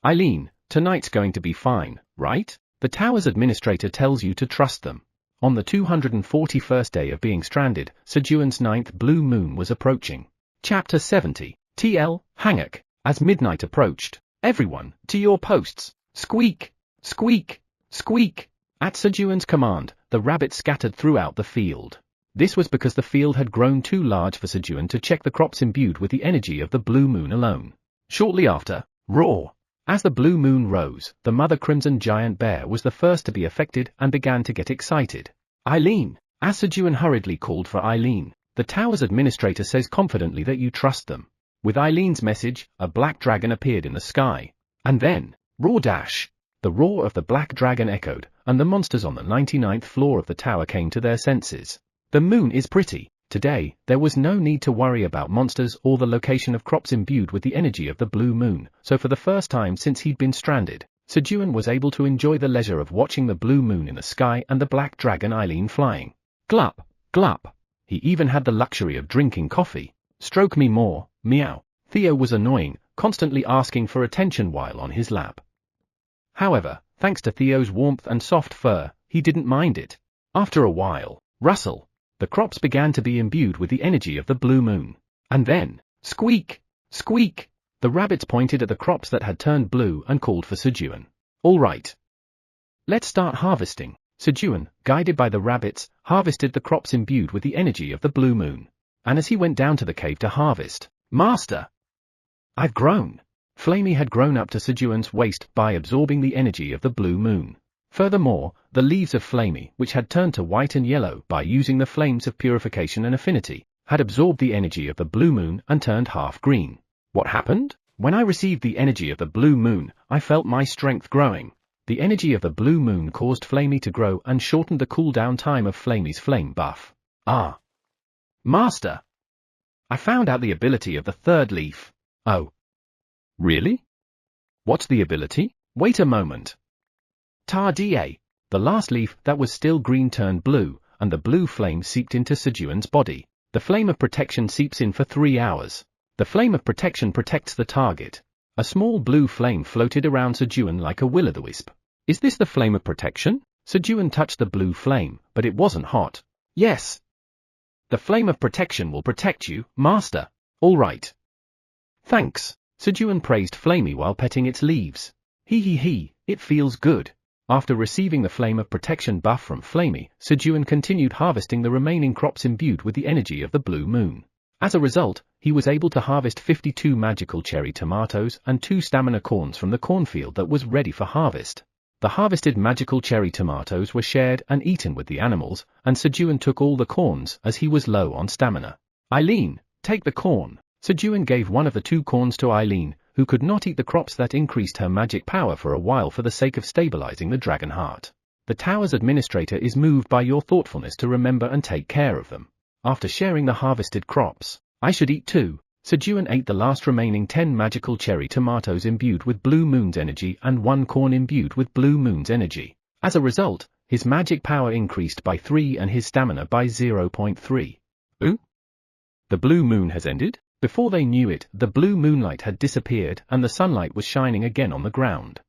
Eileen, tonight's going to be fine, right? The tower's administrator tells you to trust them. On the 241st day of being stranded, Sejun's 9th blue moon was approaching. Chapter 70. TL, Hanguk. As midnight approached, everyone, to your posts. Squeak, squeak, squeak. At Sejun's command, the rabbits scattered throughout the field. This was because the field had grown too large for Sejun to check the crops imbued with the energy of the blue moon alone. Shortly after, roar! As the blue moon rose, the mother crimson giant bear was the first to be affected and began to get excited. Eileen! As Sejun hurriedly called for Eileen, the tower's administrator says confidently that you trust them. With Eileen's message, a black dragon appeared in the sky. And then, roar dash! The roar of the black dragon echoed, and the monsters on the 99th floor of the tower came to their senses. The moon is pretty. Today, there was no need to worry about monsters or the location of crops imbued with the energy of the blue moon, so for the first time since he'd been stranded, Sejun was able to enjoy the leisure of watching the blue moon in the sky and the black dragon Eileen flying. Glup, glup. He even had the luxury of drinking coffee. Stroke me more, meow. Theo was annoying, constantly asking for attention while on his lap. However, thanks to Theo's warmth and soft fur, he didn't mind it. After a while, rustle. The crops began to be imbued with the energy of the blue moon. And then, squeak, squeak. The rabbits pointed at the crops that had turned blue and called for Sejun. All right. Let's start harvesting. Sejun, guided by the rabbits, harvested the crops imbued with the energy of the blue moon. And as he went down to the cave to harvest, Master! I've grown! Flamey had grown up to Sejun's waist by absorbing the energy of the blue moon. Furthermore, the leaves of Flamey, which had turned to white and yellow by using the flames of purification and affinity, had absorbed the energy of the blue moon and turned half green. What happened? When I received the energy of the blue moon, I felt my strength growing. The energy of the blue moon caused Flamey to grow and shortened the cooldown time of Flamey's flame buff. Ah! Master! I found out the ability of the third leaf. Oh. Really? What's the ability? Wait a moment. Tar-da! The last leaf that was still green turned blue, and the blue flame seeped into Sejun's body. The flame of protection seeps in for 3 hours. The flame of protection protects the target. A small blue flame floated around Sejun like a will-o'-the-wisp. Is this the flame of protection? Sejun touched the blue flame, but it wasn't hot. Yes. The flame of protection will protect you, Master. All right. Thanks. Sejun praised Flamey while petting its leaves. He, it feels good. After receiving the flame of protection buff from Flamey, Sejun continued harvesting the remaining crops imbued with the energy of the blue moon. As a result, he was able to harvest 52 magical cherry tomatoes and 2 stamina corns from the cornfield that was ready for harvest. The harvested magical cherry tomatoes were shared and eaten with the animals, and Sejun took all the corns as he was low on stamina. Eileen, take the corn. Sejun gave one of the 2 corns to Eileen, who could not eat the crops that increased her magic power for a while for the sake of stabilizing the dragon heart. The tower's administrator is moved by your thoughtfulness to remember and take care of them. After sharing the harvested crops, I should eat too. Sejun ate the last remaining 10 magical cherry tomatoes imbued with blue moon's energy and 1 corn imbued with blue moon's energy. As a result, his magic power increased by 3 and his stamina by 0.3. Ooh? The blue moon has ended? Before they knew it, the blue moonlight had disappeared and the sunlight was shining again on the ground.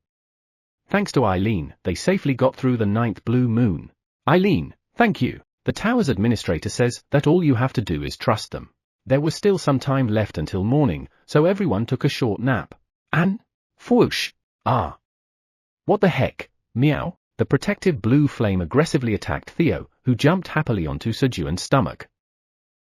Thanks to Eileen, they safely got through the 9th blue moon. Eileen, thank you. The tower's administrator says that all you have to do is trust them. There was still some time left until morning, so everyone took a short nap. And, whoosh! Ah! What the heck? Meow! The protective blue flame aggressively attacked Theo, who jumped happily onto Sejun's stomach.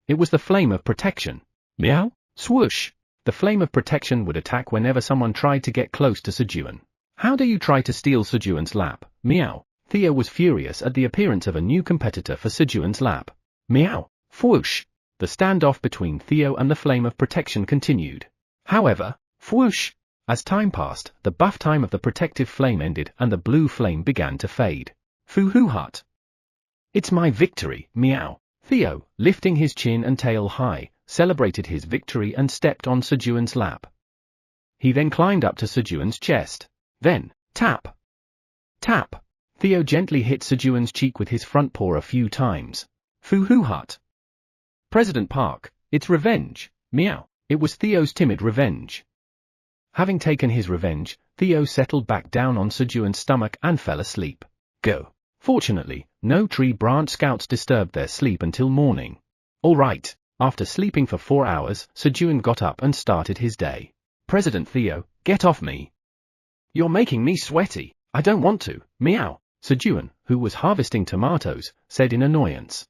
It was the flame of protection. Meow! Swoosh! The flame of protection would attack whenever someone tried to get close to Sejun. How do you try to steal Sejun's lap? Meow! Theo was furious at the appearance of a new competitor for Sejun's lap. Meow! Whoosh! The standoff between Theo and the flame of protection continued. However, whoosh! As time passed, the buff time of the protective flame ended and the blue flame began to fade. Foo-hoo-hut! It's my victory, meow! Theo, lifting his chin and tail high, celebrated his victory and stepped on Sejun's lap. He then climbed up to Sejun's chest. Then, tap! Tap! Theo gently hit Sejun's cheek with his front paw a few times. Foo-hoo-hut! President Park, it's revenge, meow. It was Theo's timid revenge. Having taken his revenge, Theo settled back down on Sejun's stomach and fell asleep. Go. Fortunately, no tree branch scouts disturbed their sleep until morning. All right. After sleeping for 4 hours, Sejun got up and started his day. President Theo, get off me. You're making me sweaty. I don't want to, meow. Sejun, who was harvesting tomatoes, said in annoyance.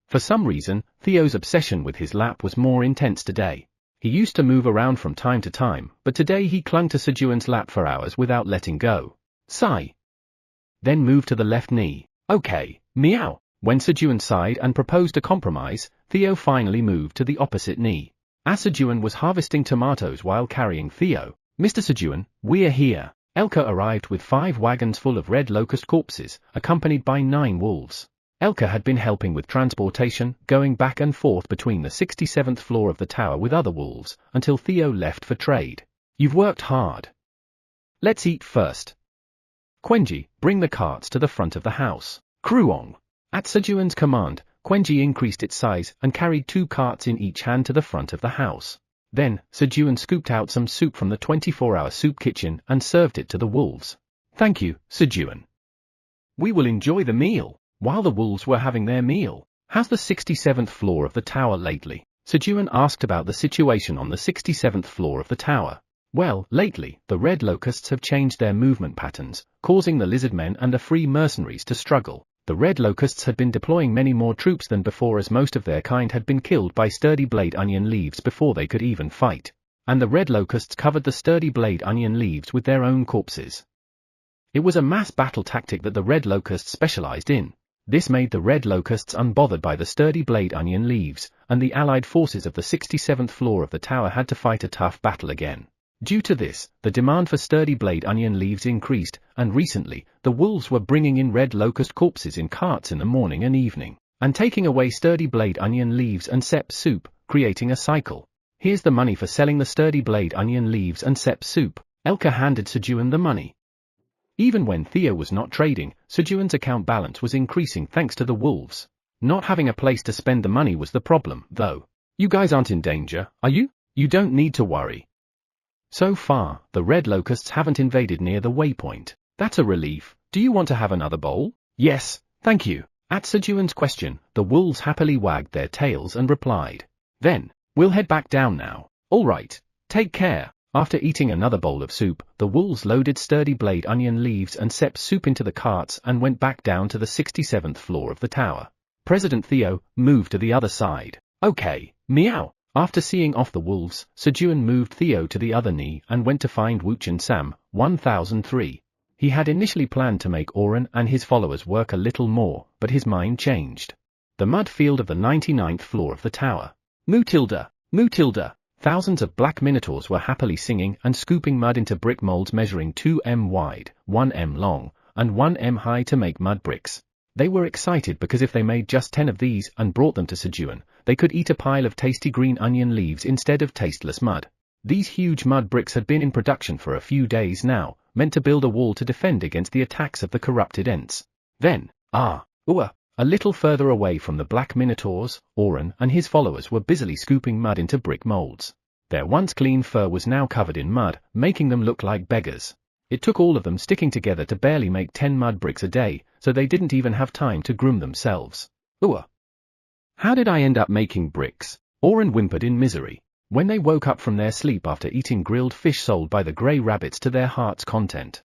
For some reason, Theo's obsession with his lap was more intense today. He used to move around from time to time, but today he clung to Sejun's lap for hours without letting go. Sigh. Then move to the left knee. Okay, meow. When Sejun sighed and proposed a compromise, Theo finally moved to the opposite knee. As Sejun was harvesting tomatoes while carrying Theo, Mr. Sejun, we're here. Elka arrived with 5 wagons full of red locust corpses, accompanied by 9 wolves. Elka had been helping with transportation, going back and forth between the 67th floor of the tower with other wolves, until Theo left for trade. You've worked hard. Let's eat first. Quenji, bring the carts to the front of the house. Kruong. At Sejun's command, Quenji increased its size and carried 2 carts in each hand to the front of the house. Then, Sejun scooped out some soup from the 24-hour soup kitchen and served it to the wolves. Thank you, Sejun. We will enjoy the meal. While the wolves were having their meal, how's the 67th floor of the tower lately? Sejun asked about the situation on the 67th floor of the tower. Well, lately, the red locusts have changed their movement patterns, causing the lizardmen and the free mercenaries to struggle. The red locusts had been deploying many more troops than before, as most of their kind had been killed by sturdy blade onion leaves before they could even fight. And the red locusts covered the sturdy blade onion leaves with their own corpses. It was a mass battle tactic that the red locusts specialized in. This made the red locusts unbothered by the sturdy blade onion leaves, and the allied forces of the 67th floor of the tower had to fight a tough battle again. Due to this, the demand for sturdy blade onion leaves increased, and recently, the wolves were bringing in red locust corpses in carts in the morning and evening, and taking away sturdy blade onion leaves and sep soup, creating a cycle. Here's the money for selling the sturdy blade onion leaves and sep soup. Elka handed Sejun the money. Even when Theo was not trading, Sejun's account balance was increasing thanks to the wolves. Not having a place to spend the money was the problem, though. You guys aren't in danger, are you? You don't need to worry. So far, the red locusts haven't invaded near the waypoint. That's a relief. Do you want to have another bowl? Yes, thank you. At Sejun's question, the wolves happily wagged their tails and replied. Then, we'll head back down now. All right, take care. After eating another bowl of soup, the wolves loaded sturdy blade onion leaves and sep soup into the carts and went back down to the 67th floor of the tower. President Theo moved to the other side. Okay, meow. After seeing off the wolves, Sejun moved Theo to the other knee and went to find Wuchen Sam, 1003. He had initially planned to make Oren and his followers work a little more, but his mind changed. The mud field of the 99th floor of the tower. Mutilda, Mutilda. Thousands of black minotaurs were happily singing and scooping mud into brick molds measuring 2 m wide, 1 m long, and 1 m high to make mud bricks. They were excited because if they made just 10 of these and brought them to Sejun, they could eat a pile of tasty green onion leaves instead of tasteless mud. These huge mud bricks had been in production for a few days now, meant to build a wall to defend against the attacks of the corrupted Ents. Then, a little further away from the black minotaurs, Oren and his followers were busily scooping mud into brick molds. Their once clean fur was now covered in mud, making them look like beggars. It took all of them sticking together to barely make 10 mud bricks a day, so they didn't even have time to groom themselves. How did I end up making bricks? Oren whimpered in misery. When they woke up from their sleep after eating grilled fish sold by the grey rabbits to their heart's content.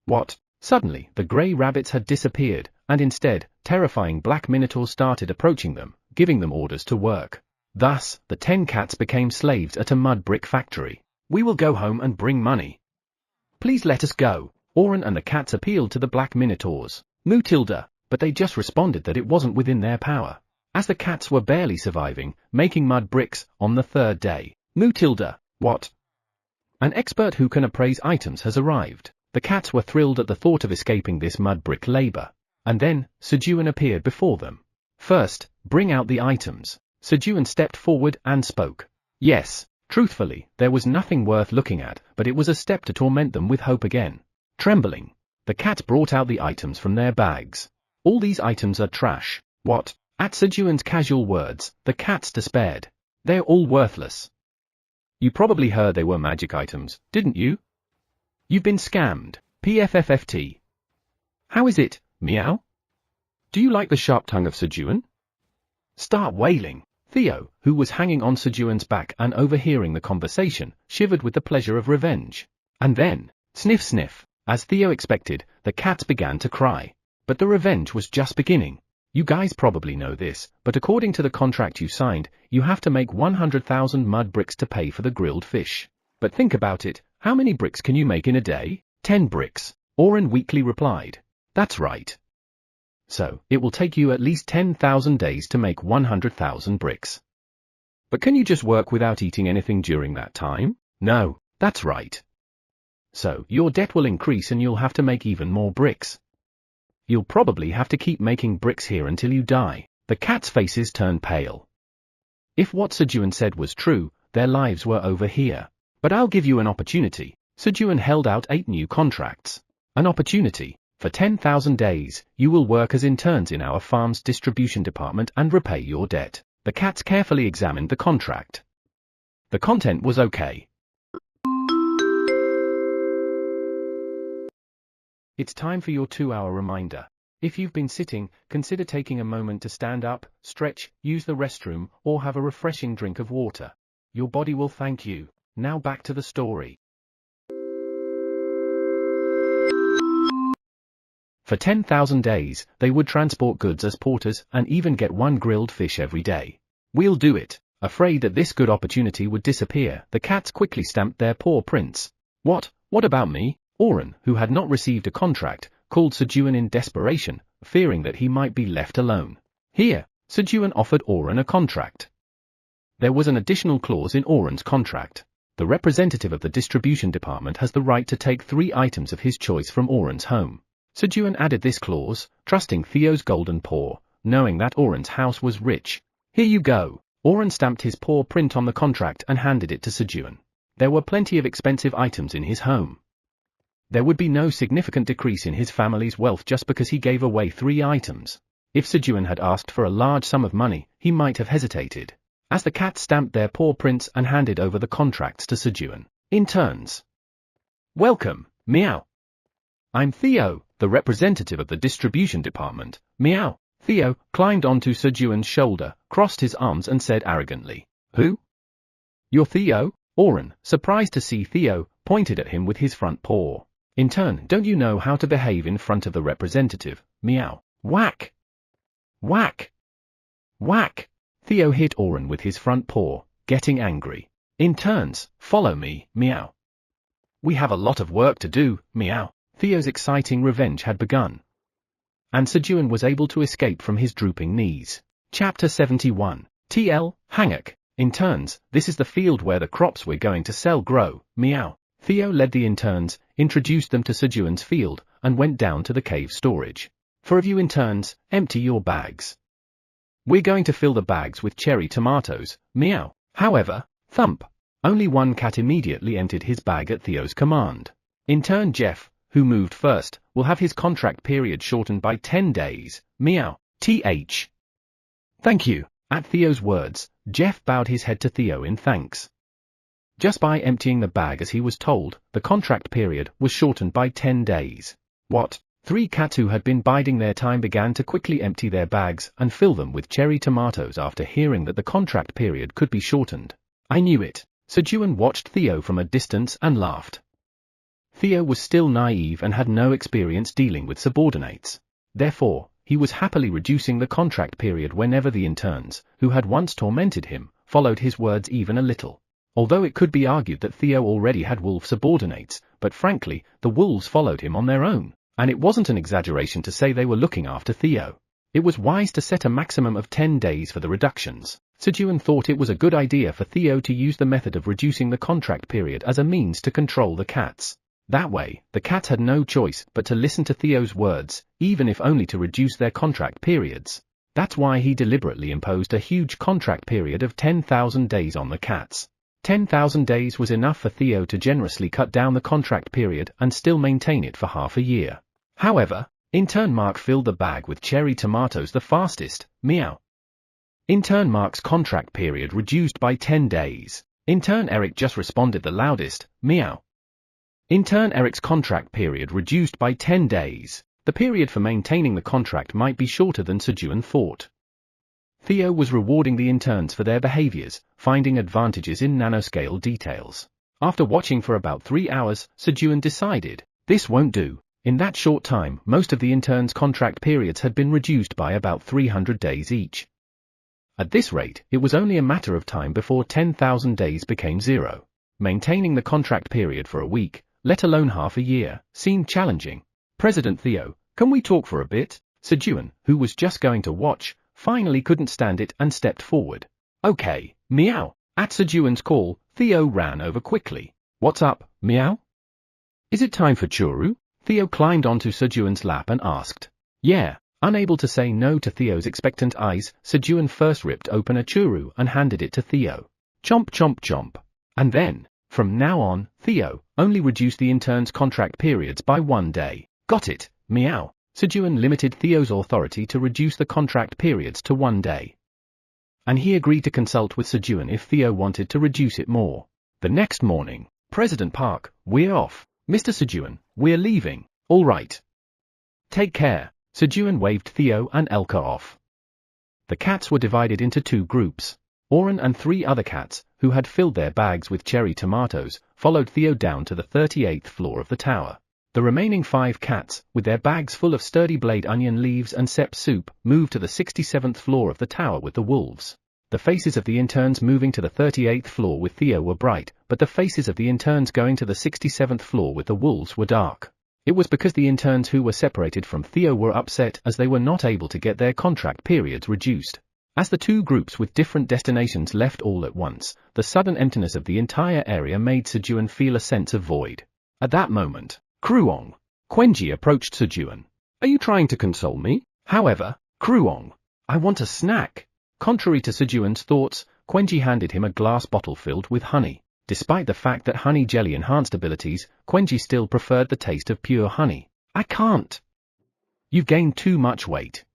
What? Suddenly, the grey rabbits had disappeared, and instead, terrifying black minotaurs started approaching them, giving them orders to work. Thus, the 10 cats became slaves at a mud brick factory. We will go home and bring money. Please let us go. Oren and the cats appealed to the black minotaurs. Mutilda, but they just responded that it wasn't within their power, as the cats were barely surviving, making mud bricks, on the 3rd day. Mutilda, what? An expert who can appraise items has arrived. The cats were thrilled at the thought of escaping this mud brick labor. And then, Sejun appeared before them. First, bring out the items. Sejun stepped forward and spoke. Yes, truthfully, there was nothing worth looking at, but it was a step to torment them with hope again. Trembling, the cats brought out the items from their bags. All these items are trash. What? At Sejun's casual words, the cats despaired. They're all worthless. You probably heard they were magic items, didn't you? You've been scammed. PFFFT. How is it, meow? Do you like the sharp tongue of Sejun? Start wailing. Theo, who was hanging on Sejun's back and overhearing the conversation, shivered with the pleasure of revenge. And then, sniff sniff, As Theo expected, the cats began to cry. But the revenge was just beginning. You guys probably know this, but according to the contract you signed, you have to make 100,000 mud bricks to pay for the grilled fish. But think about it, how many bricks can you make in a day? 10 bricks, Oren weakly replied. That's right. So, it will take you at least 10,000 days to make 100,000 bricks. But can you just work without eating anything during that time? No, that's right. So, your debt will increase and you'll have to make even more bricks. You'll probably have to keep making bricks here until you die. The cats' faces turned pale. If what Sejun said was true, their lives were over here. But I'll give you an opportunity. Sejun held out 8 new contracts. An opportunity. For 10,000 days, you will work as interns in our farm's distribution department and repay your debt. The cats carefully examined the contract. The content was okay. It's time for your 2-hour reminder. If you've been sitting, consider taking a moment to stand up, stretch, use the restroom, or have a refreshing drink of water. Your body will thank you. Now back to the story. For 10,000 days, they would transport goods as porters and even get 1 grilled fish every day. We'll do it. Afraid that this good opportunity would disappear, the cats quickly stamped their paw prints. What about me? Oren, who had not received a contract, called Sejun in desperation, fearing that he might be left alone. Here, Sejun offered Oren a contract. There was an additional clause in Oren's contract. The representative of the distribution department has the right to take 3 items of his choice from Oren's home. Sejun added this clause, trusting Theo's golden paw, knowing that Oren's house was rich. Here you go. Oren stamped his paw print on the contract and handed it to Sejun. There were plenty of expensive items in his home. There would be no significant decrease in his family's wealth just because he gave away 3 items. If Sejun had asked for a large sum of money, he might have hesitated. As the cats stamped their paw prints and handed over the contracts to Sejun. Interns. Welcome, meow. I'm Theo, the representative of the distribution department, meow. Theo climbed onto Sejun's shoulder, crossed his arms and said arrogantly, Who? You're Theo? Oren, surprised to see Theo, pointed at him with his front paw. In turn, don't you know how to behave in front of the representative? Meow. Whack! Whack! Whack! Theo hit Oren with his front paw, getting angry. Interns, follow me, meow. We have a lot of work to do, meow. Theo's exciting revenge had begun. And Sejun was able to escape from his drooping knees. Chapter 71. TL, Hangak. Interns, this is the field where the crops we're going to sell grow, meow. Theo led the interns, introduced them to Sejun's field, and went down to the cave storage. For you interns, empty your bags. We're going to fill the bags with cherry tomatoes, meow. However, thump. Only one cat immediately emptied his bag at Theo's command. Intern Jeff, who moved first, will have his contract period shortened by 10 days, meow. TH. Thank you. At Theo's words, Jeff bowed his head to Theo in thanks. Just by emptying the bag as he was told, the contract period was shortened by 10 days. What? 3 cats who had been biding their time began to quickly empty their bags and fill them with cherry tomatoes after hearing that the contract period could be shortened. I knew it. Sejun watched Theo from a distance and laughed. Theo was still naive and had no experience dealing with subordinates. Therefore, he was happily reducing the contract period whenever the interns, who had once tormented him, followed his words even a little. Although it could be argued that Theo already had wolf subordinates, but frankly, the wolves followed him on their own, and it wasn't an exaggeration to say they were looking after Theo. It was wise to set a maximum of 10 days for the reductions. Sejun thought it was a good idea for Theo to use the method of reducing the contract period as a means to control the cats. That way, the cats had no choice but to listen to Theo's words, even if only to reduce their contract periods. That's why he deliberately imposed a huge contract period of 10,000 days on the cats. 10,000 days was enough for Theo to generously cut down the contract period and still maintain it for half a year. However, intern Mark filled the bag with cherry tomatoes the fastest, meow. Intern Mark's contract period reduced by 10 days. Intern Eric just responded the loudest, meow. Intern Eric's contract period reduced by 10 days. The period for maintaining the contract might be shorter than Sejun thought. Theo was rewarding the interns for their behaviors, finding advantages in nanoscale details. After watching for about 3 hours, Sejun decided, This won't do. In that short time, most of the interns' contract periods had been reduced by about 300 days each. At this rate, it was only a matter of time before 10,000 days became zero. Maintaining the contract period for a week, let alone half a year, seemed challenging. President Theo, can we talk for a bit? Sejun, who was just going to watch, finally couldn't stand it and stepped forward. Okay, meow. At Sejun's call, Theo ran over quickly. What's up, meow? Is it time for churu? Theo climbed onto Sejun's lap and asked. Yeah. Unable to say no to Theo's expectant eyes, Sejun first ripped open a churu and handed it to Theo. Chomp chomp chomp. And then, from now on, Theo only reduced the intern's contract periods by 1 day. Got it, meow. Sejun limited Theo's authority to reduce the contract periods to 1 day. And he agreed to consult with Sejun if Theo wanted to reduce it more. The next morning, President Park, we're off. Mr. Sejun, we're leaving. All right. Take care. Sejun waved Theo and Elka off. The cats were divided into 2 groups. Oren and 3 other cats, who had filled their bags with cherry tomatoes, followed Theo down to the 38th floor of the tower. The remaining 5 cats, with their bags full of sturdy blade onion leaves and sep soup, moved to the 67th floor of the tower with the wolves. The faces of the interns moving to the 38th floor with Theo were bright, but the faces of the interns going to the 67th floor with the wolves were dark. It was because the interns who were separated from Theo were upset as they were not able to get their contract periods reduced. As the 2 groups with different destinations left all at once, the sudden emptiness of the entire area made Sejun feel a sense of void. At that moment, Kruong Quenji approached Sejun. Are you trying to console me? However, Kruong, I want a snack. Contrary to Sejun's thoughts, Quenji handed him a glass bottle filled with honey. Despite the fact that honey jelly enhanced abilities, Quenji still preferred the taste of pure honey. I can't. You've gained too much weight.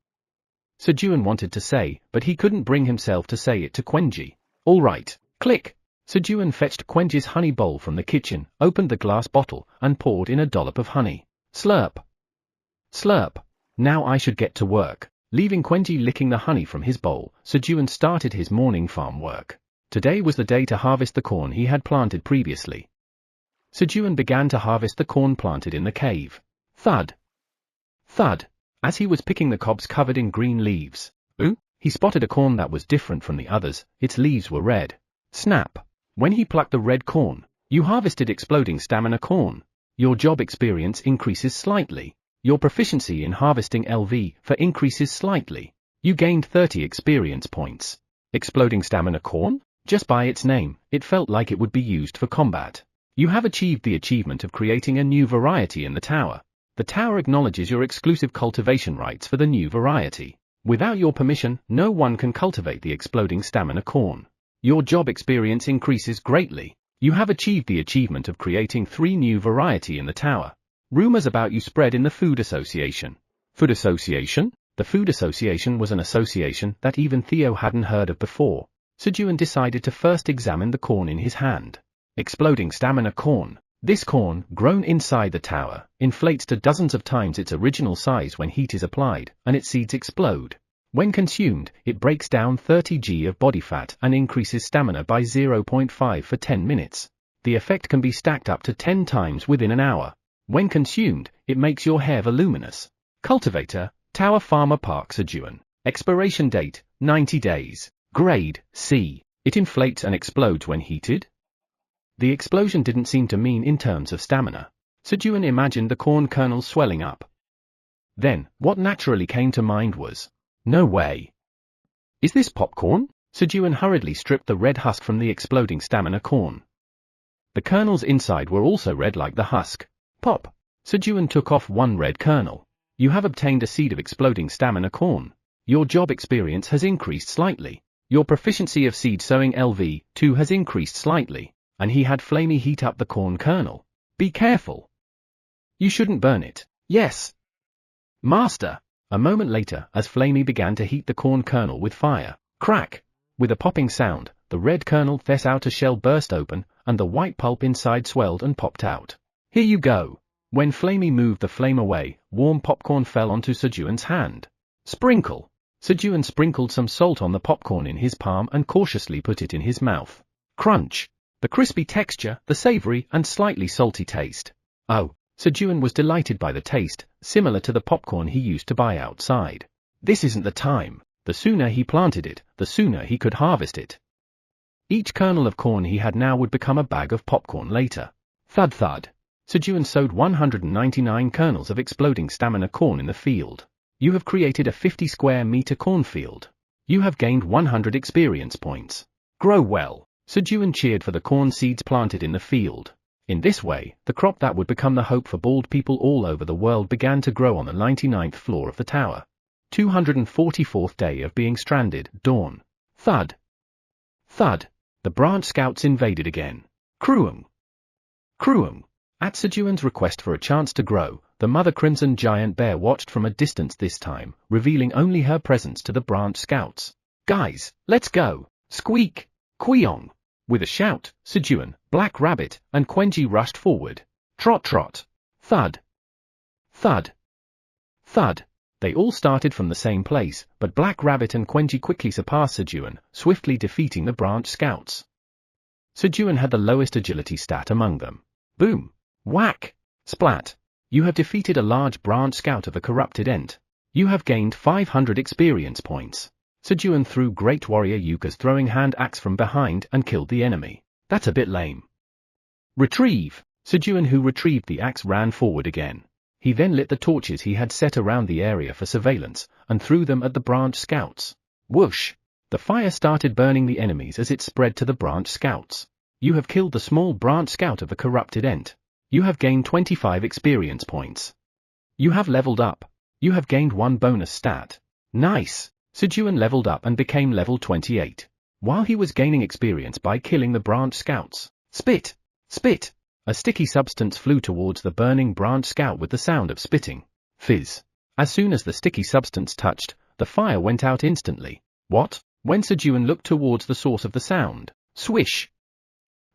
Sejun wanted to say, but he couldn't bring himself to say it to Quenji. All right, click. Sejun fetched Quenji's honey bowl from the kitchen, opened the glass bottle, and poured in a dollop of honey. Slurp. Slurp. Now I should get to work. Leaving Quenji licking the honey from his bowl, Sejun started his morning farm work. Today was the day to harvest the corn he had planted previously. Sejun began to harvest the corn planted in the cave. Thud. Thud. As he was picking the cobs covered in green leaves. Ooh, he spotted a corn that was different from the others, its leaves were red. Snap. When he plucked the red corn, you harvested exploding stamina corn. Your job experience increases slightly. Your proficiency in harvesting LV for increases slightly. You gained 30 experience points. Exploding stamina corn? Just by its name, it felt like it would be used for combat. You have achieved the achievement of creating a new variety in the tower. The tower acknowledges your exclusive cultivation rights for the new variety. Without your permission, no one can cultivate the exploding stamina corn. Your job experience increases greatly. You have achieved the achievement of creating 3 new variety in the tower. Rumors about you spread in the Food Association. Food Association? The Food Association was an association that even Theo hadn't heard of before. Sejun decided to first examine the corn in his hand. Exploding stamina corn. This corn, grown inside the tower, inflates to dozens of times its original size when heat is applied, and its seeds explode. When consumed, it breaks down 30 g of body fat and increases stamina by 0.5 for 10 minutes. The effect can be stacked up to 10 times within an hour. When consumed, it makes your hair voluminous. Cultivator, Tower Farmer Park Sejun. Expiration date, 90 days. Grade, C. It inflates and explodes when heated. The explosion didn't seem to mean in terms of stamina. Sejun imagined the corn kernels swelling up. Then, what naturally came to mind was, no way. Is this popcorn? Sejun hurriedly stripped the red husk from the exploding stamina corn. The kernels inside were also red like the husk. Pop. Sejun took off 1 red kernel. You have obtained a seed of exploding stamina corn. Your job experience has increased slightly. Your proficiency of seed sowing LV2 has increased slightly, and he had Flamey heat up the corn kernel. Be careful. You shouldn't burn it. Yes. Master. A moment later, as Flamey began to heat the corn kernel with fire. Crack. With a popping sound, the red kernel outer shell burst open, and the white pulp inside swelled and popped out. Here you go. When Flamey moved the flame away, warm popcorn fell onto Sejun's hand. Sprinkle. Sejun sprinkled some salt on the popcorn in his palm and cautiously put it in his mouth. Crunch. The crispy texture, the savory and slightly salty taste. Oh, Sejun was delighted by the taste, similar to the popcorn he used to buy outside. This isn't the time. The sooner he planted it, the sooner he could harvest it. Each kernel of corn he had now would become a bag of popcorn later. Thud thud. Sejun sowed 199 kernels of exploding stamina corn in the field. You have created a 50 square meter cornfield. You have gained 100 experience points. Grow well. Sejun cheered for the corn seeds planted in the field. In this way, the crop that would become the hope for bald people all over the world began to grow on the 99th floor of the tower. 244th day of being stranded, dawn. Thud. Thud. The branch scouts invaded again. Cruum. Cruum. At Sejun's request for a chance to grow, the mother crimson giant bear watched from a distance this time, revealing only her presence to the branch scouts. Guys, let's go. Squeak. Queong. With a shout, Sejun, Black Rabbit, and Quenji rushed forward. Trot trot. Thud. Thud. Thud. They all started from the same place, but Black Rabbit and Quenji quickly surpassed Sejun, swiftly defeating the branch scouts. Sejun had the lowest agility stat among them. Boom. Whack. Splat. You have defeated a large branch scout of a corrupted ent. You have gained 500 experience points. Sejun threw Great Warrior Yuka's throwing hand axe from behind and killed the enemy. That's a bit lame. Retrieve. Sejun, who retrieved the axe, ran forward again. He then lit the torches he had set around the area for surveillance, and threw them at the branch scouts. Whoosh! The fire started burning the enemies as it spread to the branch scouts. You have killed the small branch scout of the corrupted ent. You have gained 25 experience points. You have leveled up. You have gained 1 bonus stat. Nice! Sejun leveled up and became level 28. While he was gaining experience by killing the branch scouts. Spit! Spit! A sticky substance flew towards the burning branch scout with the sound of spitting. Fizz. As soon as the sticky substance touched, the fire went out instantly. What? When Sejun looked towards the source of the sound. Swish!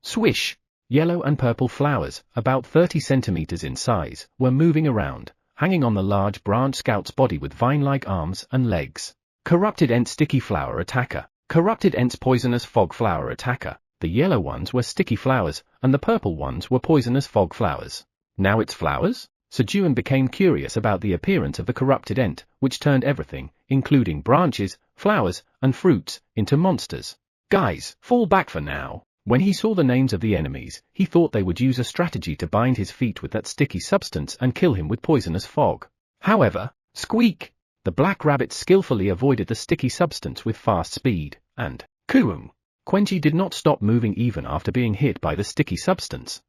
Swish! Yellow and purple flowers, about 30 centimeters in size, were moving around, hanging on the large branch scout's body with vine-like arms and legs. Corrupted Ent Sticky Flower Attacker. Corrupted Ent's Poisonous Fog Flower Attacker. The yellow ones were sticky flowers, and the purple ones were poisonous fog flowers. Now it's flowers? Sejun became curious about the appearance of the corrupted Ent, which turned everything, including branches, flowers, and fruits, into monsters. Guys, fall back for now. When he saw the names of the enemies, he thought they would use a strategy to bind his feet with that sticky substance and kill him with poisonous fog. However, squeak! The Black Rabbit skillfully avoided the sticky substance with fast speed, and Kuum! Quenji did not stop moving even after being hit by the sticky substance.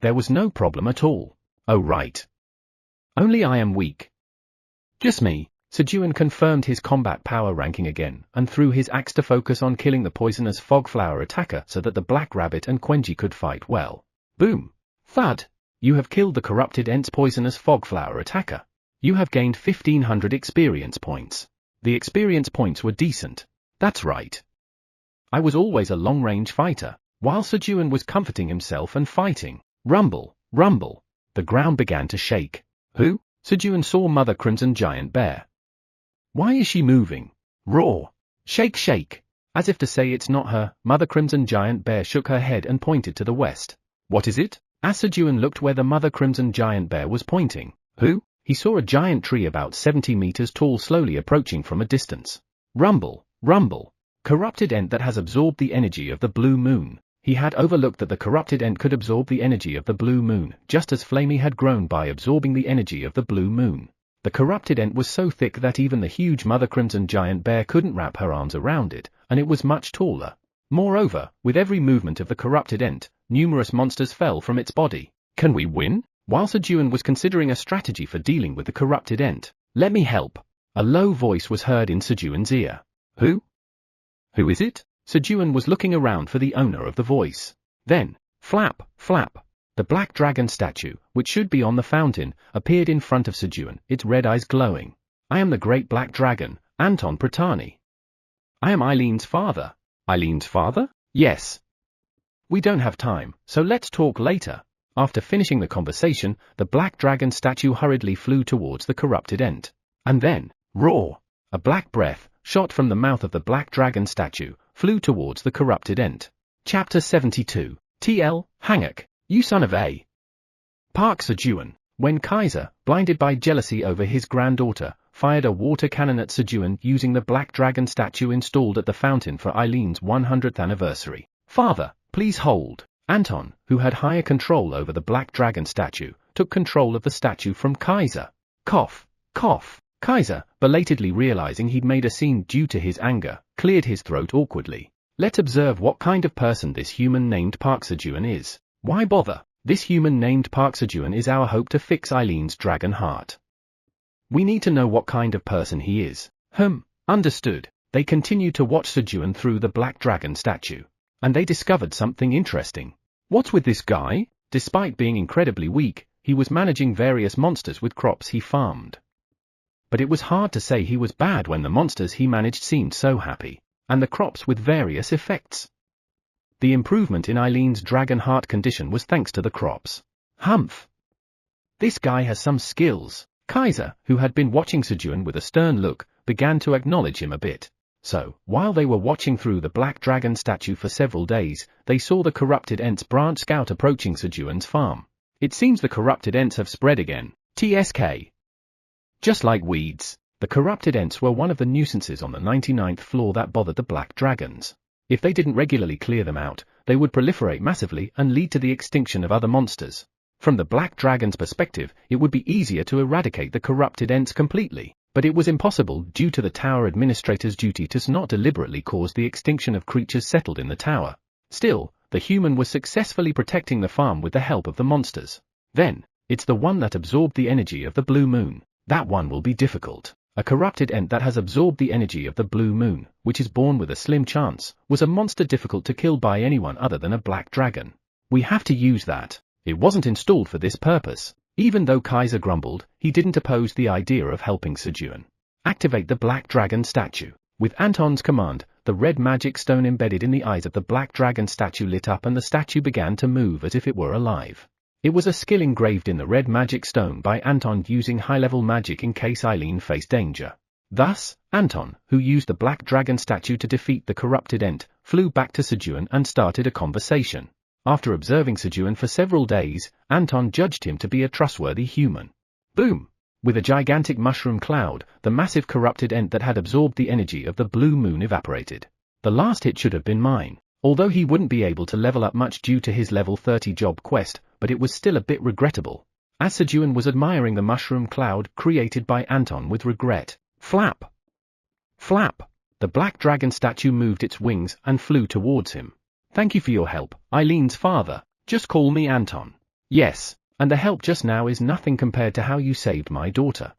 There was no problem at all. Oh right. Only I am weak. Just me. Sejun confirmed his combat power ranking again, and threw his axe to focus on killing the poisonous fog flower attacker so that the Black Rabbit and Quenji could fight well. Boom! Thud! You have killed the corrupted Ent's poisonous fog flower attacker. You have gained 1500 experience points. The experience points were decent. That's right. I was always a long-range fighter. While Sejun was comforting himself and fighting. Rumble, rumble. The ground began to shake. Who? Sejun saw Mother Crimson Giant Bear. Why is she moving? Roar. Shake shake. As if to say it's not her, Mother Crimson Giant Bear shook her head and pointed to the west. What is it? As Sejun looked where the Mother Crimson Giant Bear was pointing. Who? He saw a giant tree about 70 meters tall slowly approaching from a distance. Rumble, rumble. Corrupted Ent that has absorbed the energy of the blue moon. He had overlooked that the corrupted Ent could absorb the energy of the blue moon, just as Flamey had grown by absorbing the energy of the blue moon. The corrupted Ent was so thick that even the huge Mother Crimson Giant Bear couldn't wrap her arms around it, and it was much taller. Moreover, with every movement of the corrupted Ent, numerous monsters fell from its body. Can we win? While Sejun was considering a strategy for dealing with the corrupted Ent. Let me help. A low voice was heard in Sejun's ear. Who? Who is it? Sejun was looking around for the owner of the voice. Then, flap, flap. The black dragon statue, which should be on the fountain, appeared in front of Sejun, its red eyes glowing. I am the great black dragon, Anton Pratani. I am Eileen's father. Eileen's father? Yes. We don't have time, so let's talk later. After finishing the conversation, the black dragon statue hurriedly flew towards the corrupted Ent. And then, roar! A black breath, shot from the mouth of the black dragon statue, flew towards the corrupted Ent. Chapter 72. TL, Hangak, you son of a. Park Sejun. When Kaiser, blinded by jealousy over his granddaughter, fired a water cannon at Sejun using the black dragon statue installed at the fountain for Eileen's 100th anniversary. Father, please hold. Anton, who had higher control over the black dragon statue, took control of the statue from Kaiser. Cough, cough. Kaiser, belatedly realizing he'd made a scene due to his anger, cleared his throat awkwardly. Let's observe what kind of person this human named Park Sejun is. Why bother? This human named Park Sejun is our hope to fix Eileen's dragon heart. We need to know what kind of person he is. Understood. They continued to watch Sejun through the black dragon statue. And they discovered something interesting. What's with this guy? Despite being incredibly weak, he was managing various monsters with crops he farmed. But it was hard to say he was bad when the monsters he managed seemed so happy, and the crops with various effects. The improvement in Eileen's dragon heart condition was thanks to the crops. Humph! This guy has some skills. Kaiser, who had been watching Sejun with a stern look, began to acknowledge him a bit. So, while they were watching through the black dragon statue for several days, they saw the corrupted Ents branch scout approaching Sejun's farm. It seems the corrupted Ents have spread again. TSK. Just like weeds, the corrupted Ents were one of the nuisances on the 99th floor that bothered the black dragons. If they didn't regularly clear them out, they would proliferate massively and lead to the extinction of other monsters. From the black dragon's perspective, it would be easier to eradicate the corrupted Ents completely, but it was impossible due to the tower administrator's duty to not deliberately cause the extinction of creatures settled in the tower. Still, the human was successfully protecting the farm with the help of the monsters. Then, it's the one that absorbed the energy of the blue moon. That one will be difficult. A corrupted Ent that has absorbed the energy of the blue moon, which is born with a slim chance, was a monster difficult to kill by anyone other than a black dragon. We have to use that. It wasn't installed for this purpose. Even though Kaiser grumbled, he didn't oppose the idea of helping Sejun. Activate the black dragon statue. With Anton's command, the red magic stone embedded in the eyes of the black dragon statue lit up and the statue began to move as if it were alive. It was a skill engraved in the red magic stone by Anton using high-level magic in case Eileen faced danger. Thus, Anton, who used the black dragon statue to defeat the corrupted Ent, flew back to Sejun and started a conversation. After observing Sejun for several days, Anton judged him to be a trustworthy human. Boom! With a gigantic mushroom cloud, the massive corrupted Ent that had absorbed the energy of the blue moon evaporated. The last hit should have been mine. Although he wouldn't be able to level up much due to his level 30 job quest, but it was still a bit regrettable. As Sejun was admiring the mushroom cloud created by Anton with regret. Flap! Flap! The black dragon statue moved its wings and flew towards him. Thank you for your help, Eileen's father. Just call me Anton. Yes, and the help just now is nothing compared to how you saved my daughter.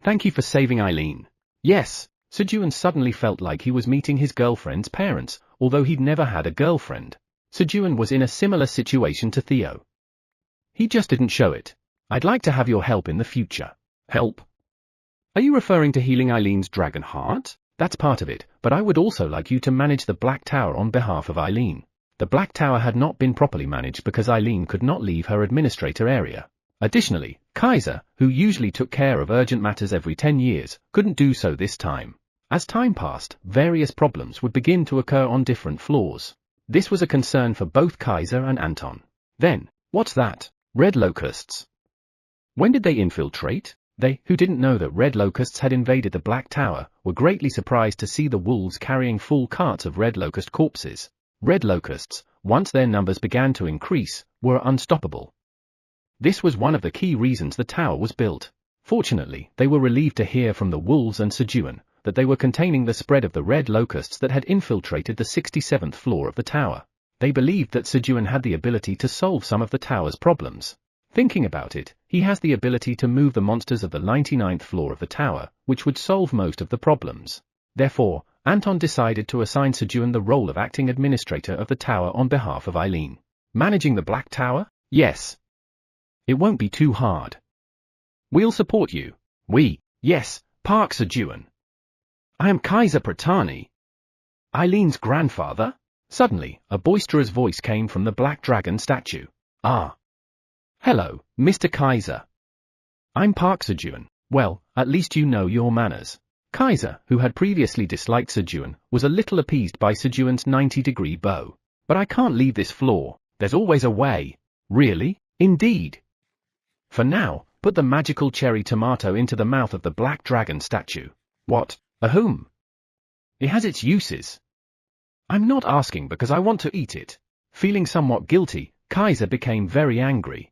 Thank you for saving Eileen. Yes. Sejun suddenly felt like he was meeting his girlfriend's parents, although he'd never had a girlfriend. Sejun was in a similar situation to Theo. He just didn't show it. I'd like to have your help in the future. Help? Are you referring to healing Eileen's dragon heart? That's part of it, but I would also like you to manage the Black Tower on behalf of Eileen. The Black Tower had not been properly managed because Eileen could not leave her administrator area. Additionally, Kaiser, who usually took care of urgent matters every 10 years, couldn't do so this time. As time passed, various problems would begin to occur on different floors. This was a concern for both Kaiser and Anton. Then, what's that? Red locusts. When did they infiltrate? They, who didn't know that red locusts had invaded the Black Tower, were greatly surprised to see the wolves carrying full carts of red locust corpses. Red locusts, once their numbers began to increase, were unstoppable. This was one of the key reasons the tower was built. Fortunately, they were relieved to hear from the wolves and Sejun that they were containing the spread of the red locusts that had infiltrated the 67th floor of the tower. They believed that Sejun had the ability to solve some of the tower's problems. Thinking about it, he has the ability to move the monsters of the 99th floor of the tower, which would solve most of the problems. Therefore, Anton decided to assign Sejun the role of acting administrator of the tower on behalf of Eileen. Managing the Black Tower? Yes. It won't be too hard. We'll support you. Yes, Park Sejun. I am Kaiser Pratani, Eileen's grandfather. Suddenly, a boisterous voice came from the Black Dragon statue. Ah. Hello, Mr. Kaiser. I'm Park Sejun. Well, at least you know your manners. Kaiser, who had previously disliked Sejun, was a little appeased by Sejun's 90-degree bow. But I can't leave this floor. There's always a way. Really? Indeed. For now, put the magical cherry tomato into the mouth of the black dragon statue. What? Whom? It has its uses. I'm not asking because I want to eat it. Feeling somewhat guilty, Kaiser became very angry.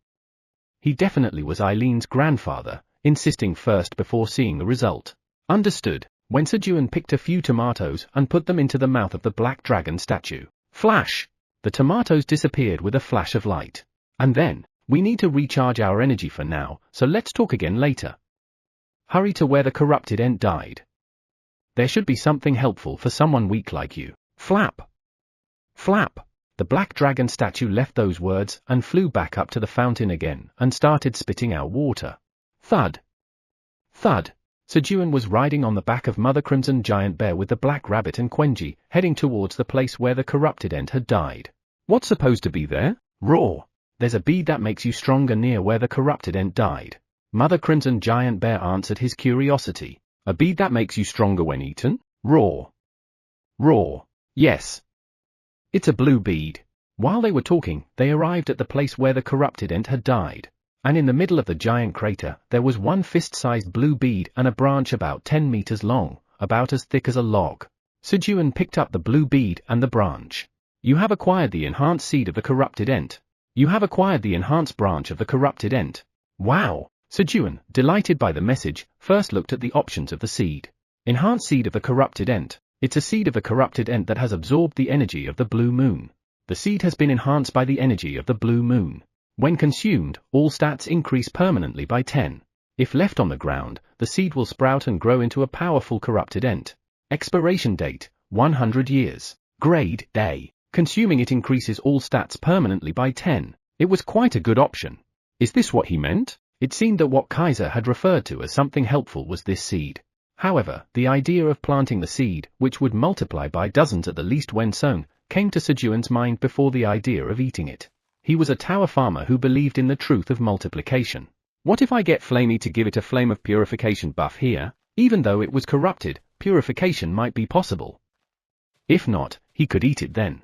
He definitely was Eileen's grandfather, insisting first before seeing the result. Understood. When Sejun picked a few tomatoes and put them into the mouth of the black dragon statue. Flash! The tomatoes disappeared with a flash of light. And then, we need to recharge our energy for now, so let's talk again later. Hurry to where the corrupted ent died. There should be something helpful for someone weak like you. Flap! Flap! The black dragon statue left those words and flew back up to the fountain again and started spitting out water. Thud! Thud! Sejun was riding on the back of Mother Crimson Giant Bear with the Black Rabbit and Quenji, heading towards the place where the corrupted ent had died. What's supposed to be there? Roar! There's a bead that makes you stronger near where the corrupted ent died. Mother Crimson Giant Bear answered his curiosity. A bead that makes you stronger when eaten? Roar! Roar! Yes. It's a blue bead. While they were talking, they arrived at the place where the corrupted ent had died. And in the middle of the giant crater, there was one fist-sized blue bead and a branch about 10 meters long, about as thick as a log. Sejun picked up the blue bead and the branch. You have acquired the enhanced seed of the corrupted ent. You have acquired the enhanced branch of the corrupted ent. Wow! Sejun, delighted by the message, first looked at the options of the seed. Enhanced seed of the corrupted ent. It's a seed of the corrupted ent that has absorbed the energy of the blue moon. The seed has been enhanced by the energy of the blue moon. When consumed, all stats increase permanently by 10. If left on the ground, the seed will sprout and grow into a powerful corrupted ent. Expiration date, 100 years. Grade, day. Consuming it increases all stats permanently by 10. It was quite a good option. Is this what he meant? It seemed that what Kaiser had referred to as something helpful was this seed. However, the idea of planting the seed, which would multiply by dozens at the least when sown, came to Sejun's mind before the idea of eating it. He was a tower farmer who believed in the truth of multiplication. What if I get Flamey to give it a flame of purification buff here? Even though it was corrupted, purification might be possible. If not, he could eat it then.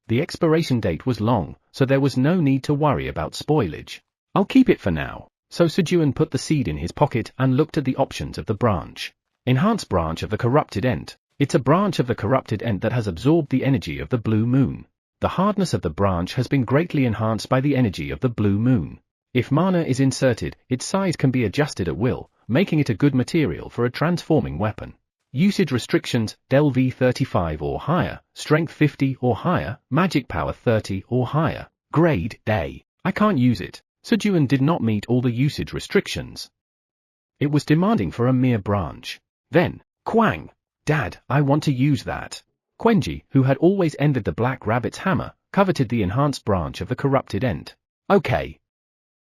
The expiration date was long, so there was no need to worry about spoilage. I'll keep it for now. So Sejun put the seed in his pocket and looked at the options of the branch. Enhanced branch of the corrupted ent. It's a branch of the corrupted ent that has absorbed the energy of the blue moon. The hardness of the branch has been greatly enhanced by the energy of the blue moon. If mana is inserted, its size can be adjusted at will, making it a good material for a transforming weapon. Usage restrictions, Del V 35 or higher, Strength 50 or higher, Magic Power 30 or higher. Grade, day. I can't use it. Sejun did not meet all the usage restrictions. It was demanding for a mere branch. Then, Quang! Dad, I want to use that. Quenji, who had always envied the Black Rabbit's hammer, coveted the enhanced branch of the corrupted ent. Okay.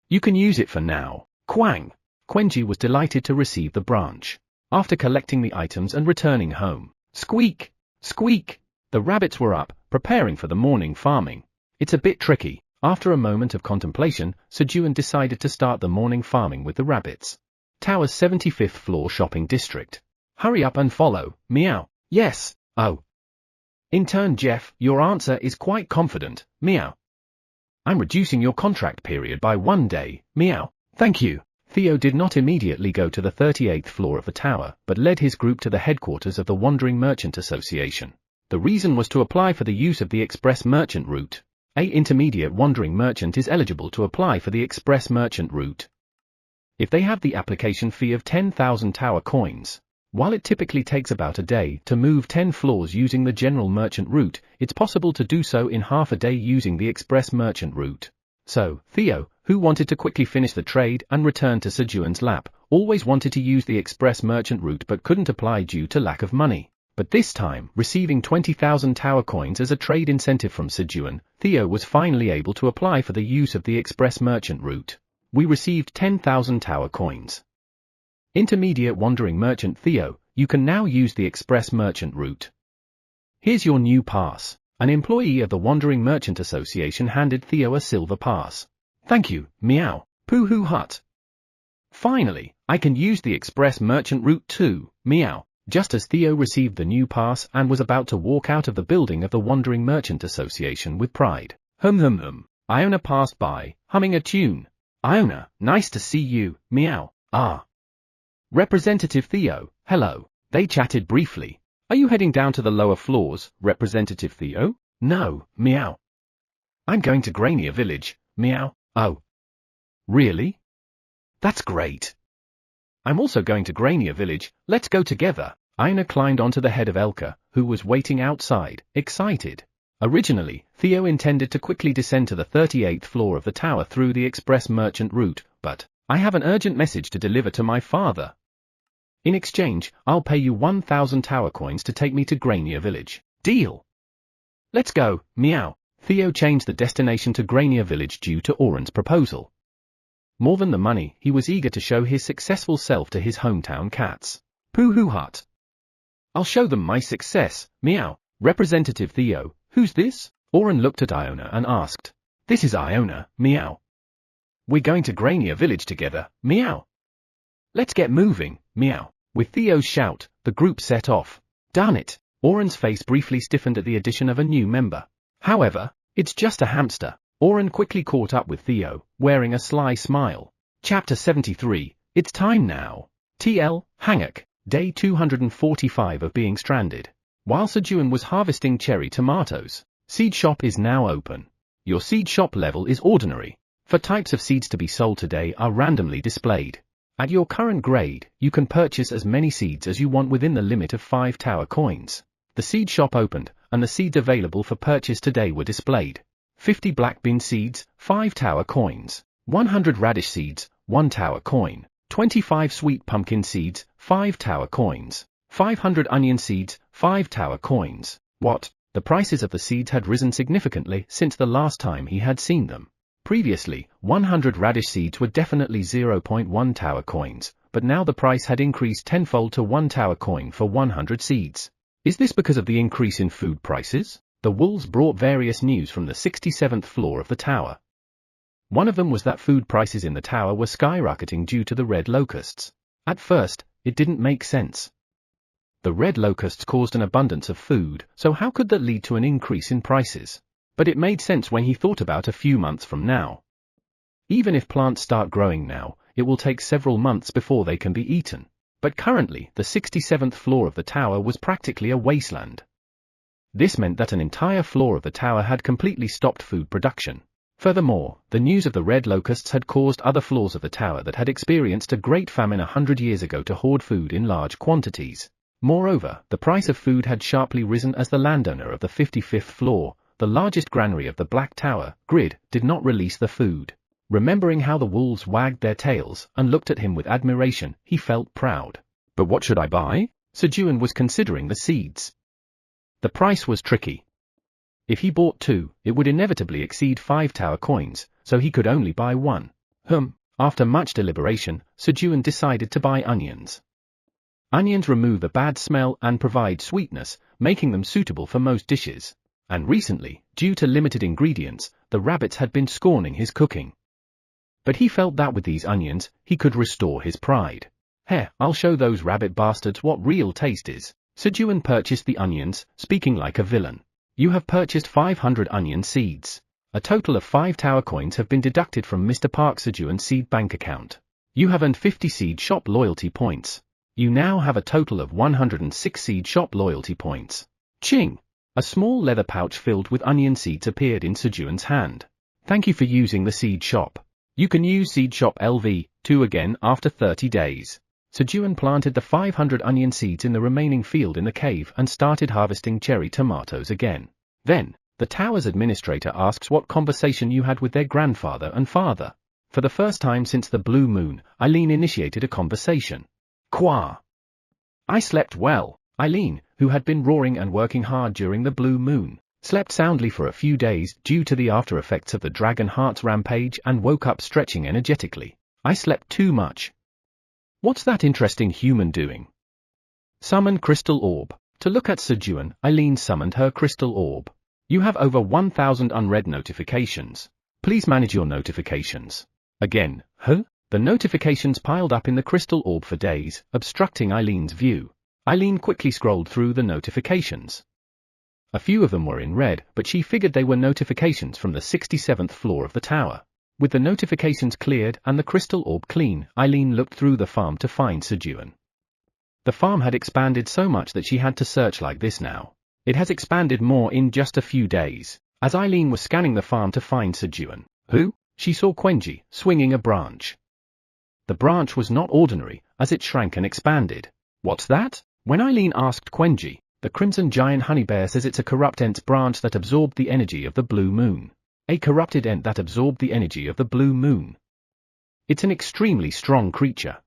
You can use it for now. Quang! Quenji was delighted to receive the branch. After collecting the items and returning home. Squeak! Squeak! The rabbits were up, preparing for the morning farming. It's a bit tricky. After a moment of contemplation, Sejun decided to start the morning farming with the rabbits. Tower's 75th floor shopping district. Hurry up and follow, meow. Yes, oh. Intern Jeff, your answer is quite confident, meow. I'm reducing your contract period by 1 day, meow. Thank you. Theo did not immediately go to the 38th floor of the tower, but led his group to the headquarters of the Wandering Merchant Association. The reason was to apply for the use of the Express Merchant route. A intermediate Wandering Merchant is eligible to apply for the Express Merchant route if they have the application fee of 10,000 tower coins. While it typically takes about a day to move 10 floors using the General Merchant route, it's possible to do so in half a day using the Express Merchant route. So, Theo, who wanted to quickly finish the trade and return to Sejun's lap, always wanted to use the Express Merchant route but couldn't apply due to lack of money. But this time, receiving 20,000 tower coins as a trade incentive from Sejun, Theo was finally able to apply for the use of the Express Merchant route. We received 10,000 tower coins. Intermediate Wandering Merchant Theo, you can now use the Express Merchant route. Here's your new pass. An employee of the Wandering Merchant Association handed Theo a silver pass. Thank you, meow. Pooh-hoo hut. Finally, I can use the Express Merchant route too, meow. Just as Theo received the new pass and was about to walk out of the building of the Wandering Merchant Association with pride. Iona passed by, humming a tune. Iona, nice to see you, meow. Ah. Representative Theo, hello. They chatted briefly. Are you heading down to the lower floors, Representative Theo? No, meow. I'm going to Grania Village, meow. Oh. Really? That's great. I'm also going to Grania Village, let's go together. Iona climbed onto the head of Elka, who was waiting outside, excited. Originally, Theo intended to quickly descend to the 38th floor of the tower through the express merchant route, but, I have an urgent message to deliver to my father. In exchange, I'll pay you 1,000 tower coins to take me to Grania Village. Deal. Let's go, meow. Theo changed the destination to Grania Village due to Oren's proposal. More than the money, he was eager to show his successful self to his hometown cats. Pooh-hoo hut. I'll show them my success, meow. Representative Theo, who's this? Oren looked at Iona and asked. This is Iona, meow. We're going to Grania Village together, meow. Let's get moving, meow. With Theo's shout, the group set off. Darn it. Oren's face briefly stiffened at the addition of a new member. However, it's just a hamster. Oren quickly caught up with Theo, wearing a sly smile. Chapter 73, it's time now. TL, Hanguk, day 245 of being stranded. While Sejun was harvesting cherry tomatoes, seed shop is now open. Your seed shop level is ordinary. For types of seeds to be sold today are randomly displayed. At your current grade, you can purchase as many seeds as you want within the limit of 5 tower coins. The seed shop opened, and the seeds available for purchase today were displayed. 50 black bean seeds, 5 tower coins. 100 radish seeds, 1 tower coin. 25 sweet pumpkin seeds, 5 tower coins. 500 onion seeds, 5 tower coins. What? The prices of the seeds had risen significantly since the last time he had seen them. Previously, 100 radish seeds were definitely 0.1 tower coins, but now the price had increased tenfold to 1 tower coin for 100 seeds. Is this because of the increase in food prices? The wolves brought various news from the 67th floor of the tower. One of them was that food prices in the tower were skyrocketing due to the red locusts. At first, it didn't make sense. The red locusts caused an abundance of food, so how could that lead to an increase in prices? But it made sense when he thought about a few months from now. Even if plants start growing now, it will take several months before they can be eaten. But currently, the 67th floor of the tower was practically a wasteland. This meant that an entire floor of the tower had completely stopped food production. Furthermore, the news of the red locusts had caused other floors of the tower that had experienced a great famine 100 years ago to hoard food in large quantities. Moreover, the price of food had sharply risen as the landowner of the 55th floor, the largest granary of the Black Tower, grid, did not release the food. Remembering how the wolves wagged their tails and looked at him with admiration, he felt proud. But what should I buy? Sejun was considering the seeds. The price was tricky. If he bought 2, it would inevitably exceed 5 tower coins, so he could only buy 1. After much deliberation, Sejun decided to buy onions. Onions remove the bad smell and provide sweetness, making them suitable for most dishes. And recently, due to limited ingredients, the rabbits had been scorning his cooking. But he felt that with these onions, he could restore his pride. I'll show those rabbit bastards what real taste is. Sejun purchased the onions, speaking like a villain. You have purchased 500 onion seeds. A total of 5 tower coins have been deducted from Mr. Park Sejun's seed bank account. You have earned 50 seed shop loyalty points. You now have a total of 106 seed shop loyalty points. Ching! A small leather pouch filled with onion seeds appeared in Sejun's hand. Thank you for using the seed shop. You can use seed shop LV2 again after 30 days. Sejun planted the 500 onion seeds in the remaining field in the cave and started harvesting cherry tomatoes again. Then, the tower's administrator asks what conversation you had with their grandfather and father. For the first time since the blue moon, Eileen initiated a conversation. Qua. I slept well. Eileen, who had been roaring and working hard during the blue moon, slept soundly for a few days due to the after effects of the Dragon Heart's rampage and woke up stretching energetically. I slept too much. What's that interesting human doing? Summon crystal orb. To look at Sejun, Eileen summoned her crystal orb. You have over 1,000 unread notifications. Please manage your notifications. Again, The notifications piled up in the crystal orb for days, obstructing Eileen's view. Eileen quickly scrolled through the notifications. A few of them were in red, but she figured they were notifications from the 67th floor of the tower. With the notifications cleared and the crystal orb clean, Eileen looked through the farm to find Sejun. The farm had expanded so much that she had to search like this now. It has expanded more in just a few days. As Eileen was scanning the farm to find Sejun, who? She saw Quenji, swinging a branch. The branch was not ordinary, as it shrank and expanded. What's that? When Eileen asked Quenji, the crimson giant honey bear says it's a corrupt ent's branch that absorbed the energy of the blue moon. A corrupted ent that absorbed the energy of the blue moon. It's an extremely strong creature.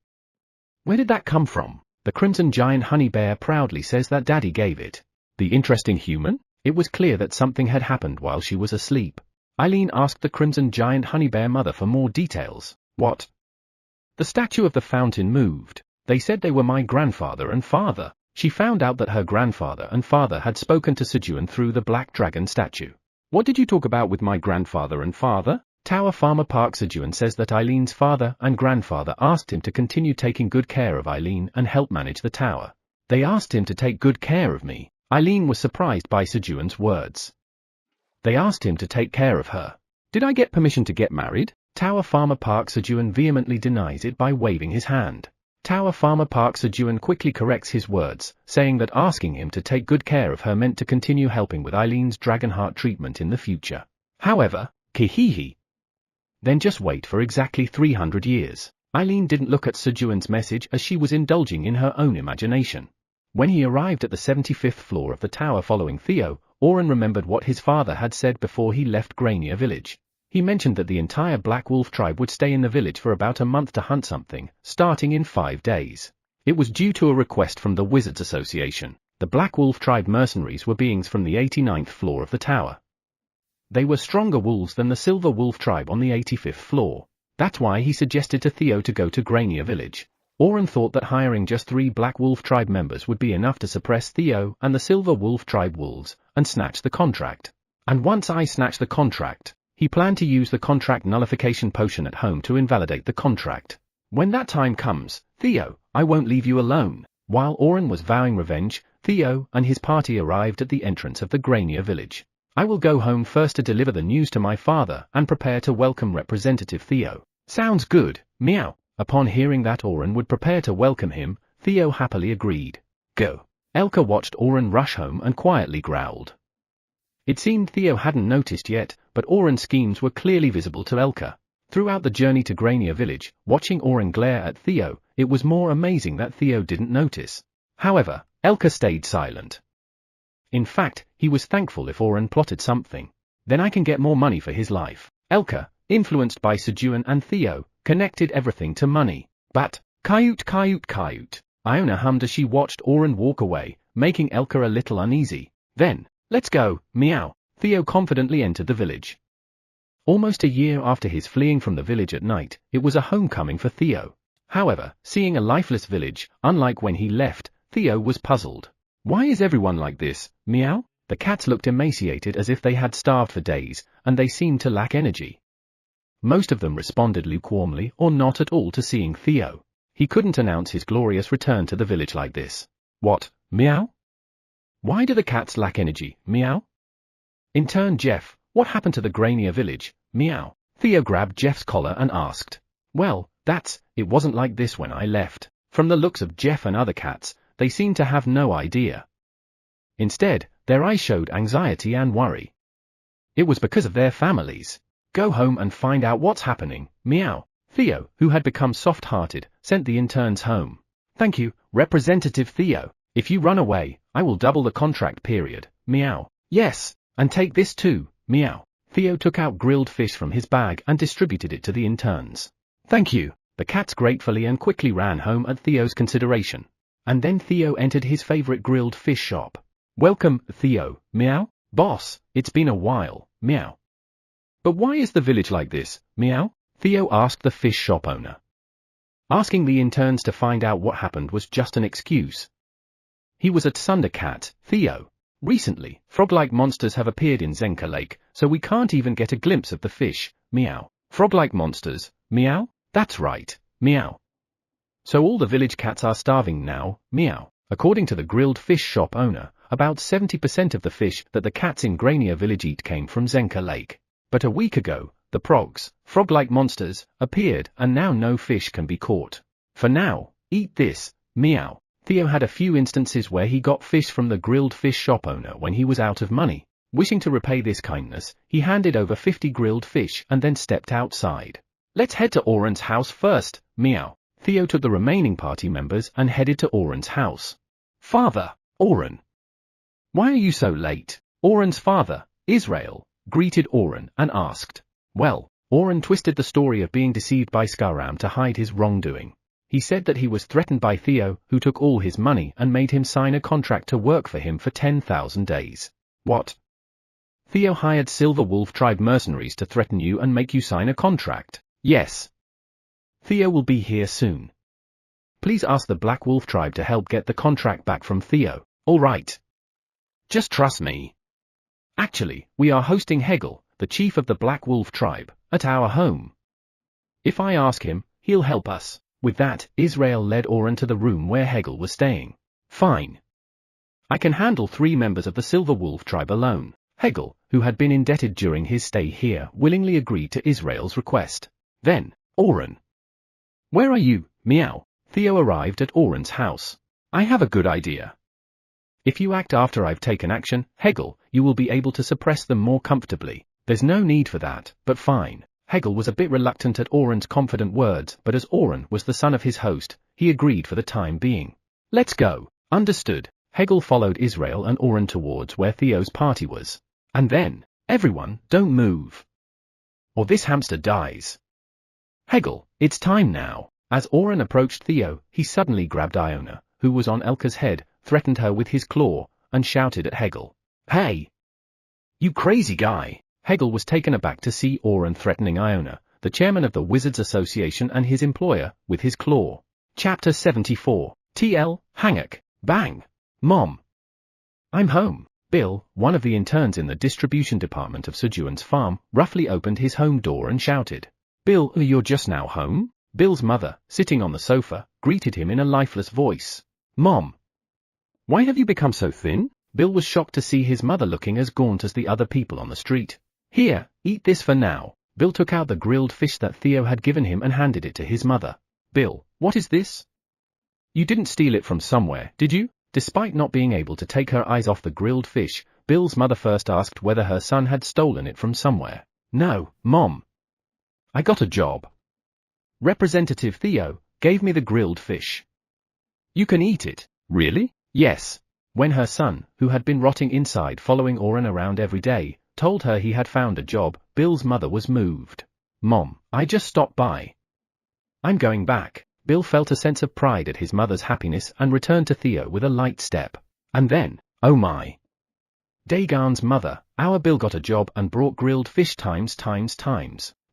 Where did that come from? The crimson giant honey bear proudly says that Daddy gave it. The interesting human? It was clear that something had happened while she was asleep. Eileen asked the crimson giant honey bear mother for more details. What? The statue of the fountain moved. They said they were my grandfather and father. She found out that her grandfather and father had spoken to Sejun through the black dragon statue. What did you talk about with my grandfather and father? Tower Farmer Park Sejun says that Eileen's father and grandfather asked him to continue taking good care of Eileen and help manage the tower. They asked him to take good care of me. Eileen was surprised by Sejun's words. They asked him to take care of her. Did I get permission to get married? Tower Farmer Park Sejun vehemently denies it by waving his hand. Tower Farmer Park Sejun quickly corrects his words, saying that asking him to take good care of her meant to continue helping with Eileen's Dragonheart treatment in the future. However, kihihi. Then just wait for exactly 300 years. Eileen didn't look at Sejun's message as she was indulging in her own imagination. When he arrived at the 75th floor of the tower following Theo, Oren remembered what his father had said before he left Grania village. He mentioned that the entire Black Wolf tribe would stay in the village for about a month to hunt something, starting in 5 days. It was due to a request from the Wizards Association. The Black Wolf tribe mercenaries were beings from the 89th floor of the tower. They were stronger wolves than the Silver Wolf tribe on the 85th floor. That's why he suggested to Theo to go to Grania village. Oren thought that hiring just 3 Black Wolf tribe members would be enough to suppress Theo and the Silver Wolf tribe wolves, and snatch the contract. And once I snatch the contract, he planned to use the contract nullification potion at home to invalidate the contract. When that time comes, Theo, I won't leave you alone. While Oren was vowing revenge, Theo and his party arrived at the entrance of the Grania village. I will go home first to deliver the news to my father and prepare to welcome Representative Theo. Sounds good, meow. Upon hearing that Oren would prepare to welcome him, Theo happily agreed. Go. Elka watched Oren rush home and quietly growled. It seemed Theo hadn't noticed yet, but Oren's schemes were clearly visible to Elka. Throughout the journey to Grania village, watching Oren glare at Theo, it was more amazing that Theo didn't notice. However, Elka stayed silent. In fact, he was thankful if Oren plotted something. Then I can get more money for his life. Elka, influenced by Sejun and Theo, connected everything to money. But, Kayut. Iona hummed as she watched Oren walk away, making Elka a little uneasy. Then, let's go, meow. Theo confidently entered the village. Almost a year after his fleeing from the village at night, it was a homecoming for Theo. However, seeing a lifeless village, unlike when he left, Theo was puzzled. Why is everyone like this, meow? The cats looked emaciated as if they had starved for days, and they seemed to lack energy. Most of them responded lukewarmly or not at all to seeing Theo. He couldn't announce his glorious return to the village like this. What, meow? Why do the cats lack energy, meow? In turn, Jeff, what happened to the Grania village, meow? Theo grabbed Jeff's collar and asked. Well, it wasn't like this when I left. From the looks of Jeff and other cats, they seemed to have no idea. Instead, their eyes showed anxiety and worry. It was because of their families. Go home and find out what's happening, meow. Theo, who had become soft-hearted, sent the interns home. Thank you, Representative Theo. If you run away, I will double the contract period, meow. Yes, and take this too, meow. Theo took out grilled fish from his bag and distributed it to the interns. Thank you. The cats gratefully and quickly ran home at Theo's consideration. And then Theo entered his favorite grilled fish shop. Welcome, Theo, meow. Boss, it's been a while, meow. But why is the village like this, meow? Theo asked the fish shop owner. Asking the interns to find out what happened was just an excuse. He was at Sundercat, Theo. Recently, frog-like monsters have appeared in Zenka Lake, so we can't even get a glimpse of the fish, meow. Frog-like monsters, meow? That's right, meow. So all the village cats are starving now, meow. According to the grilled fish shop owner, about 70% of the fish that the cats in Grania village eat came from Zenka Lake. But a week ago, The progs, frog-like monsters, appeared, and now no fish can be caught. For now, eat this, meow. Theo had a few instances where he got fish from the grilled fish shop owner when he was out of money. Wishing to repay this kindness, he handed over 50 grilled fish and then stepped outside. Let's head to Oren's house first, meow. Theo took the remaining party members and headed to Oren's house. Father, Oren. Why are you so late? Oren's father, Israel, greeted Oren and asked. Well, Oren twisted the story of being deceived by Skaram to hide his wrongdoing. He said that he was threatened by Theo, who took all his money and made him sign a contract to work for him for 10,000 days. What? Theo hired Silver Wolf Tribe mercenaries to threaten you and make you sign a contract? Yes. Theo will be here soon. Please ask the Black Wolf Tribe to help get the contract back from Theo. All right. Just trust me. Actually, we are hosting Hegel, the chief of the Black Wolf Tribe, at our home. If I ask him, he'll help us. With that, Israel led Oren to the room where Hegel was staying. Fine. I can handle 3 members of the Silver Wolf Tribe alone. Hegel, who had been indebted during his stay here, willingly agreed to Israel's request. Then, Oren. Where are you, meow? Theo arrived at Oren's house. I have a good idea. If you act after I've taken action, Hegel, you will be able to suppress them more comfortably. There's no need for that, but fine. Hegel was a bit reluctant at Oren's confident words, but as Oren was the son of his host, he agreed for the time being. Let's go. Understood. Hegel followed Israel and Oren towards where Theo's party was. And then, everyone, don't move. Or this hamster dies. Hegel, it's time now. As Oren approached Theo, he suddenly grabbed Iona, who was on Elka's head, threatened her with his claw, and shouted at Hegel. Hey! You crazy guy! Hegel was taken aback to see Oren threatening Iona, the chairman of the Wizards Association and his employer, with his claw. Chapter 74. TL, Hangak, Bang! Mom! I'm home. Bill, one of the interns in the distribution department of Sejun's farm, roughly opened his home door and shouted. Bill, you're just now home? Bill's mother, sitting on the sofa, greeted him in a lifeless voice. Mom! Why have you become so thin? Bill was shocked to see his mother looking as gaunt as the other people on the street. Here, eat this for now. Bill took out the grilled fish that Theo had given him and handed it to his mother. Bill, what is this? You didn't steal it from somewhere, did you? Despite not being able to take her eyes off the grilled fish, Bill's mother first asked whether her son had stolen it from somewhere. No, Mom. I got a job. Representative Theo gave me the grilled fish. You can eat it. Really? Yes. When her son, who had been rotting inside following Oren around every day, told her he had found a job, Bill's mother was moved. Mom, I just stopped by. I'm going back. Bill felt a sense of pride at his mother's happiness and returned to Theo with a light step. And then, oh my. Dagon's mother, our Bill got a job and brought grilled fish times.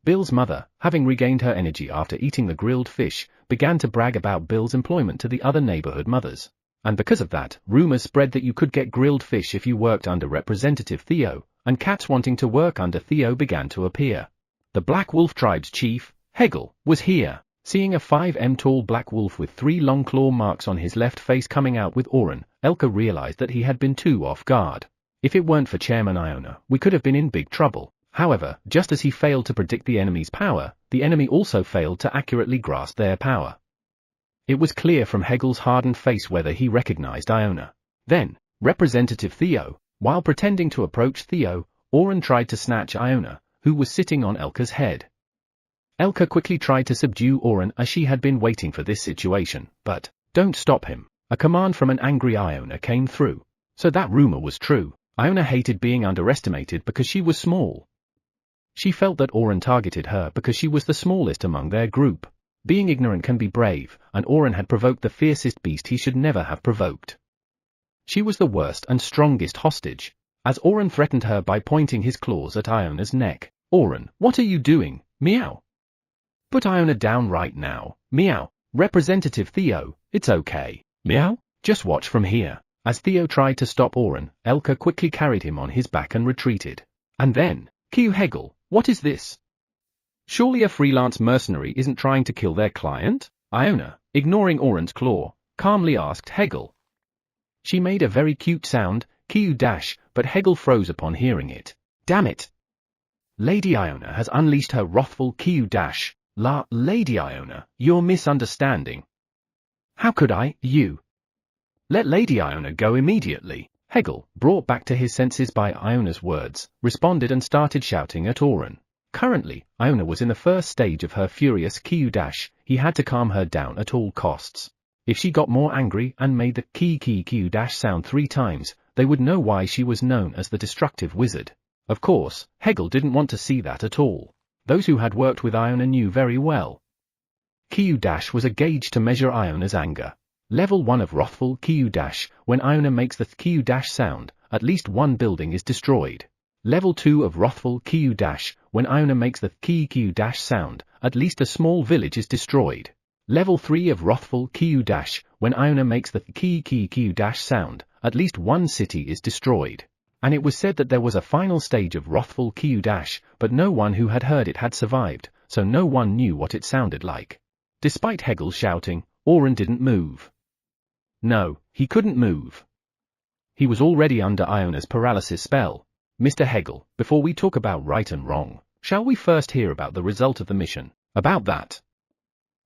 Bill's mother, having regained her energy after eating the grilled fish, began to brag about Bill's employment to the other neighborhood mothers. And because of that, rumors spread that you could get grilled fish if you worked under Representative Theo, and cats wanting to work under Theo began to appear. The Black Wolf Tribe's chief, Hegel, was here. Seeing a 5 m tall black wolf with 3 long claw marks on his left face coming out with Oren, Elka realized that he had been too off guard. If it weren't for Chairman Iona, we could have been in big trouble. However, just as he failed to predict the enemy's power, the enemy also failed to accurately grasp their power. It was clear from Hegel's hardened face whether he recognized Iona. Then, Representative Theo, while pretending to approach Theo, Oren tried to snatch Iona, who was sitting on Elka's head. Elka quickly tried to subdue Oren as she had been waiting for this situation, but, don't stop him. A command from an angry Iona came through. So that rumor was true. Iona hated being underestimated because she was small. She felt that Oren targeted her because she was the smallest among their group. Being ignorant can be brave, and Oren had provoked the fiercest beast he should never have provoked. She was the worst and strongest hostage. As Oren threatened her by pointing his claws at Iona's neck. Oren, what are you doing? Meow. Put Iona down right now. Meow. Representative Theo, it's okay. Meow. Just watch from here. As Theo tried to stop Oren, Elka quickly carried him on his back and retreated. And then, Q Hegel, what is this? Surely a freelance mercenary isn't trying to kill their client? Iona, ignoring Oren's claw, calmly asked Hegel. She made a very cute sound, Q-, but Hegel froze upon hearing it. Damn it! Lady Iona has unleashed her wrathful Q dash. Lady Iona, you're misunderstanding. How could you? Let Lady Iona go immediately. Hegel, brought back to his senses by Iona's words, responded and started shouting at Oren. Currently, Iona was in the first stage of her furious Q dash. He had to calm her down at all costs. If she got more angry and made the Q dash sound 3 times, they would know why she was known as the destructive wizard. Of course, Hegel didn't want to see that at all. Those who had worked with Iona knew very well. Q dash was a gauge to measure Iona's anger. Level 1 of wrathful Q dash, when Iona makes the Q dash sound, at least one building is destroyed. Level 2 of wrathful Q dash, when Iona makes the Q dash sound, at least a small village is destroyed. Level 3 of wrathful Q dash, when Iona makes the Q dash sound, at least one city is destroyed. And it was said that there was a final stage of wrathful Q dash, but no one who had heard it had survived, so no one knew what it sounded like. Despite Hegel shouting, Oren didn't move. No, he couldn't move. He was already under Iona's paralysis spell. Mr. Hegel, before we talk about right and wrong, shall we first hear about the result of the mission? About that.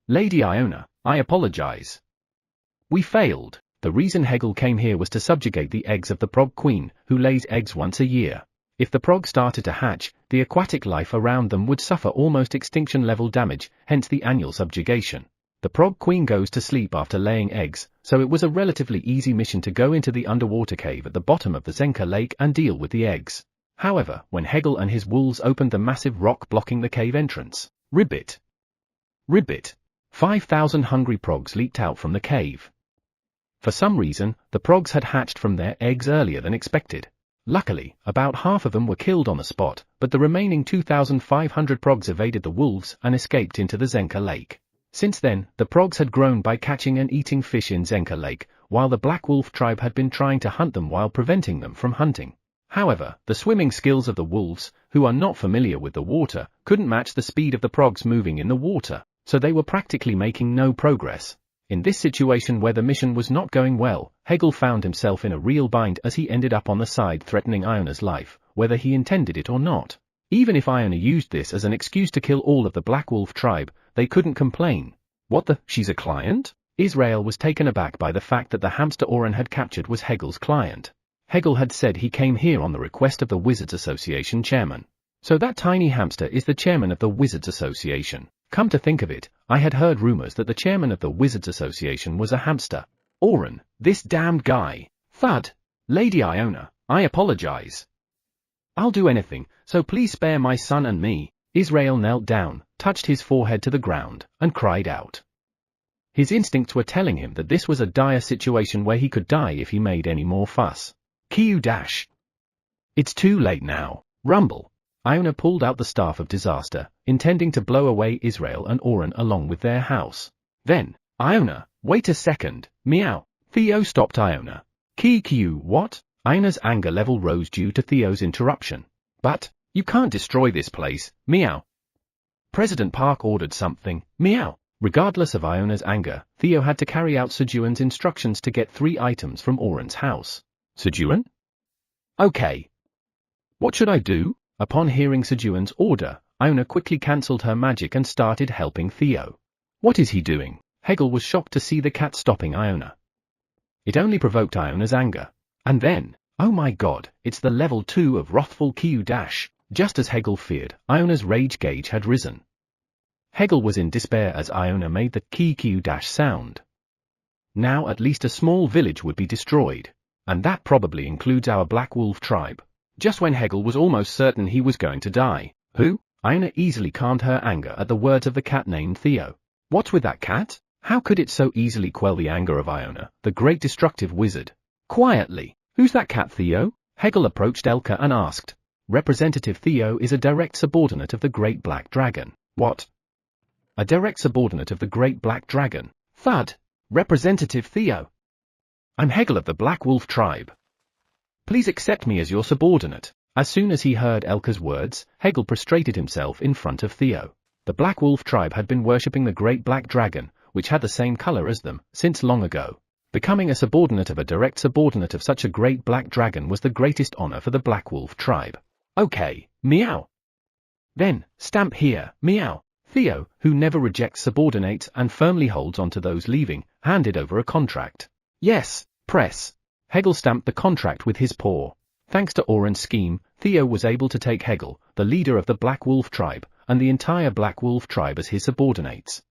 Lady Iona, I apologize. We failed. The reason Hegel came here was to subjugate the eggs of the prog queen, who lays eggs once a year. If the prog started to hatch, the aquatic life around them would suffer almost extinction-level damage, hence the annual subjugation. The prog queen goes to sleep after laying eggs, so it was a relatively easy mission to go into the underwater cave at the bottom of the Zenka lake and deal with the eggs. However, when Hegel and his wolves opened the massive rock blocking the cave entrance, ribbit, 5,000 hungry progs leaped out from the cave. For some reason, the progs had hatched from their eggs earlier than expected. Luckily, about half of them were killed on the spot, but the remaining 2,500 progs evaded the wolves and escaped into the Zenka lake. Since then, the progs had grown by catching and eating fish in Zenka lake, while the Black Wolf tribe had been trying to hunt them while preventing them from hunting. However, the swimming skills of the wolves, who are not familiar with the water, couldn't match the speed of the progs moving in the water, so they were practically making no progress. In this situation where the mission was not going well, Hegel found himself in a real bind as he ended up on the side threatening Iona's life, whether he intended it or not. Even if Iona used this as an excuse to kill all of the Black Wolf tribe, they couldn't complain. What the? She's a client? Israel was taken aback by the fact that the hamster Oren had captured was Hegel's client. Hegel had said he came here on the request of the Wizards Association chairman. So that tiny hamster is the chairman of the Wizards Association. Come to think of it, I had heard rumors that the chairman of the Wizards Association was a hamster. Oren, this damned guy. Thud. Lady Iona, I apologize. I'll do anything, so please spare my son and me. Israel knelt down, touched his forehead to the ground, and cried out. His instincts were telling him that this was a dire situation where he could die if he made any more fuss. Q dash. It's too late now. Rumble. Iona pulled out the staff of disaster, intending to blow away Israel and Oren along with their house. Then, Iona, wait a second, meow. Theo stopped Iona. Q, what? Iona's anger level rose due to Theo's interruption. But, you can't destroy this place, meow. President Park ordered something, meow. Regardless of Iona's anger, Theo had to carry out Sejun's instructions to get 3 items from Oren's house. Sejun? Okay. What should I do? Upon hearing Sejun's order, Iona quickly cancelled her magic and started helping Theo. What is he doing? Hegel was shocked to see the cat stopping Iona. It only provoked Iona's anger. And then, oh my god, it's the level 2 of wrathful Q dash. Just as Hegel feared, Iona's rage gauge had risen. Hegel was in despair as Iona made the Q dash sound. Now at least a small village would be destroyed. And that probably includes our Black Wolf tribe. Just when Hegel was almost certain he was going to die. Who? Iona easily calmed her anger at the words of the cat named Theo. What's with that cat? How could it so easily quell the anger of Iona, the great destructive wizard? Quietly. Who's that cat, Theo? Hegel approached Elka and asked. Representative Theo is a direct subordinate of the Great Black Dragon. What? A direct subordinate of the Great Black Dragon. Thud. Representative Theo. I'm Hegel of the Black Wolf tribe. Please accept me as your subordinate. As soon as he heard Elka's words, Hegel prostrated himself in front of Theo. The Black Wolf tribe had been worshipping the Great Black Dragon, which had the same color as them, since long ago. Becoming a subordinate of a direct subordinate of such a Great Black Dragon was the greatest honor for the Black Wolf tribe. Okay, meow. Then, stamp here, meow. Theo, who never rejects subordinates and firmly holds on to those leaving, handed over a contract. Yes, press. Hegel stamped the contract with his paw. Thanks to Oren's scheme, Theo was able to take Hegel, the leader of the Black Wolf tribe, and the entire Black Wolf tribe as his subordinates.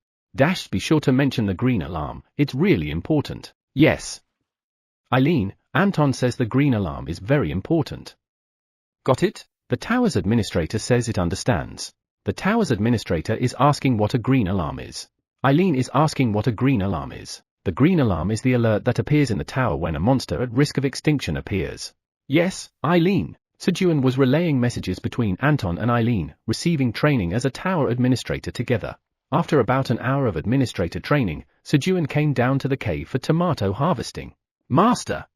Be sure to mention the green alarm, it's really important. Yes. Eileen, Anton says the green alarm is very important. Got it? The tower's administrator says it understands. The tower's administrator is asking what a green alarm is. Eileen is asking what a green alarm is. The green alarm is the alert that appears in the tower when a monster at risk of extinction appears. Yes, Eileen. Sejun was relaying messages between Anton and Eileen, receiving training as a tower administrator together. After about an hour of administrator training, Sejun came down to the cave for tomato harvesting. Master!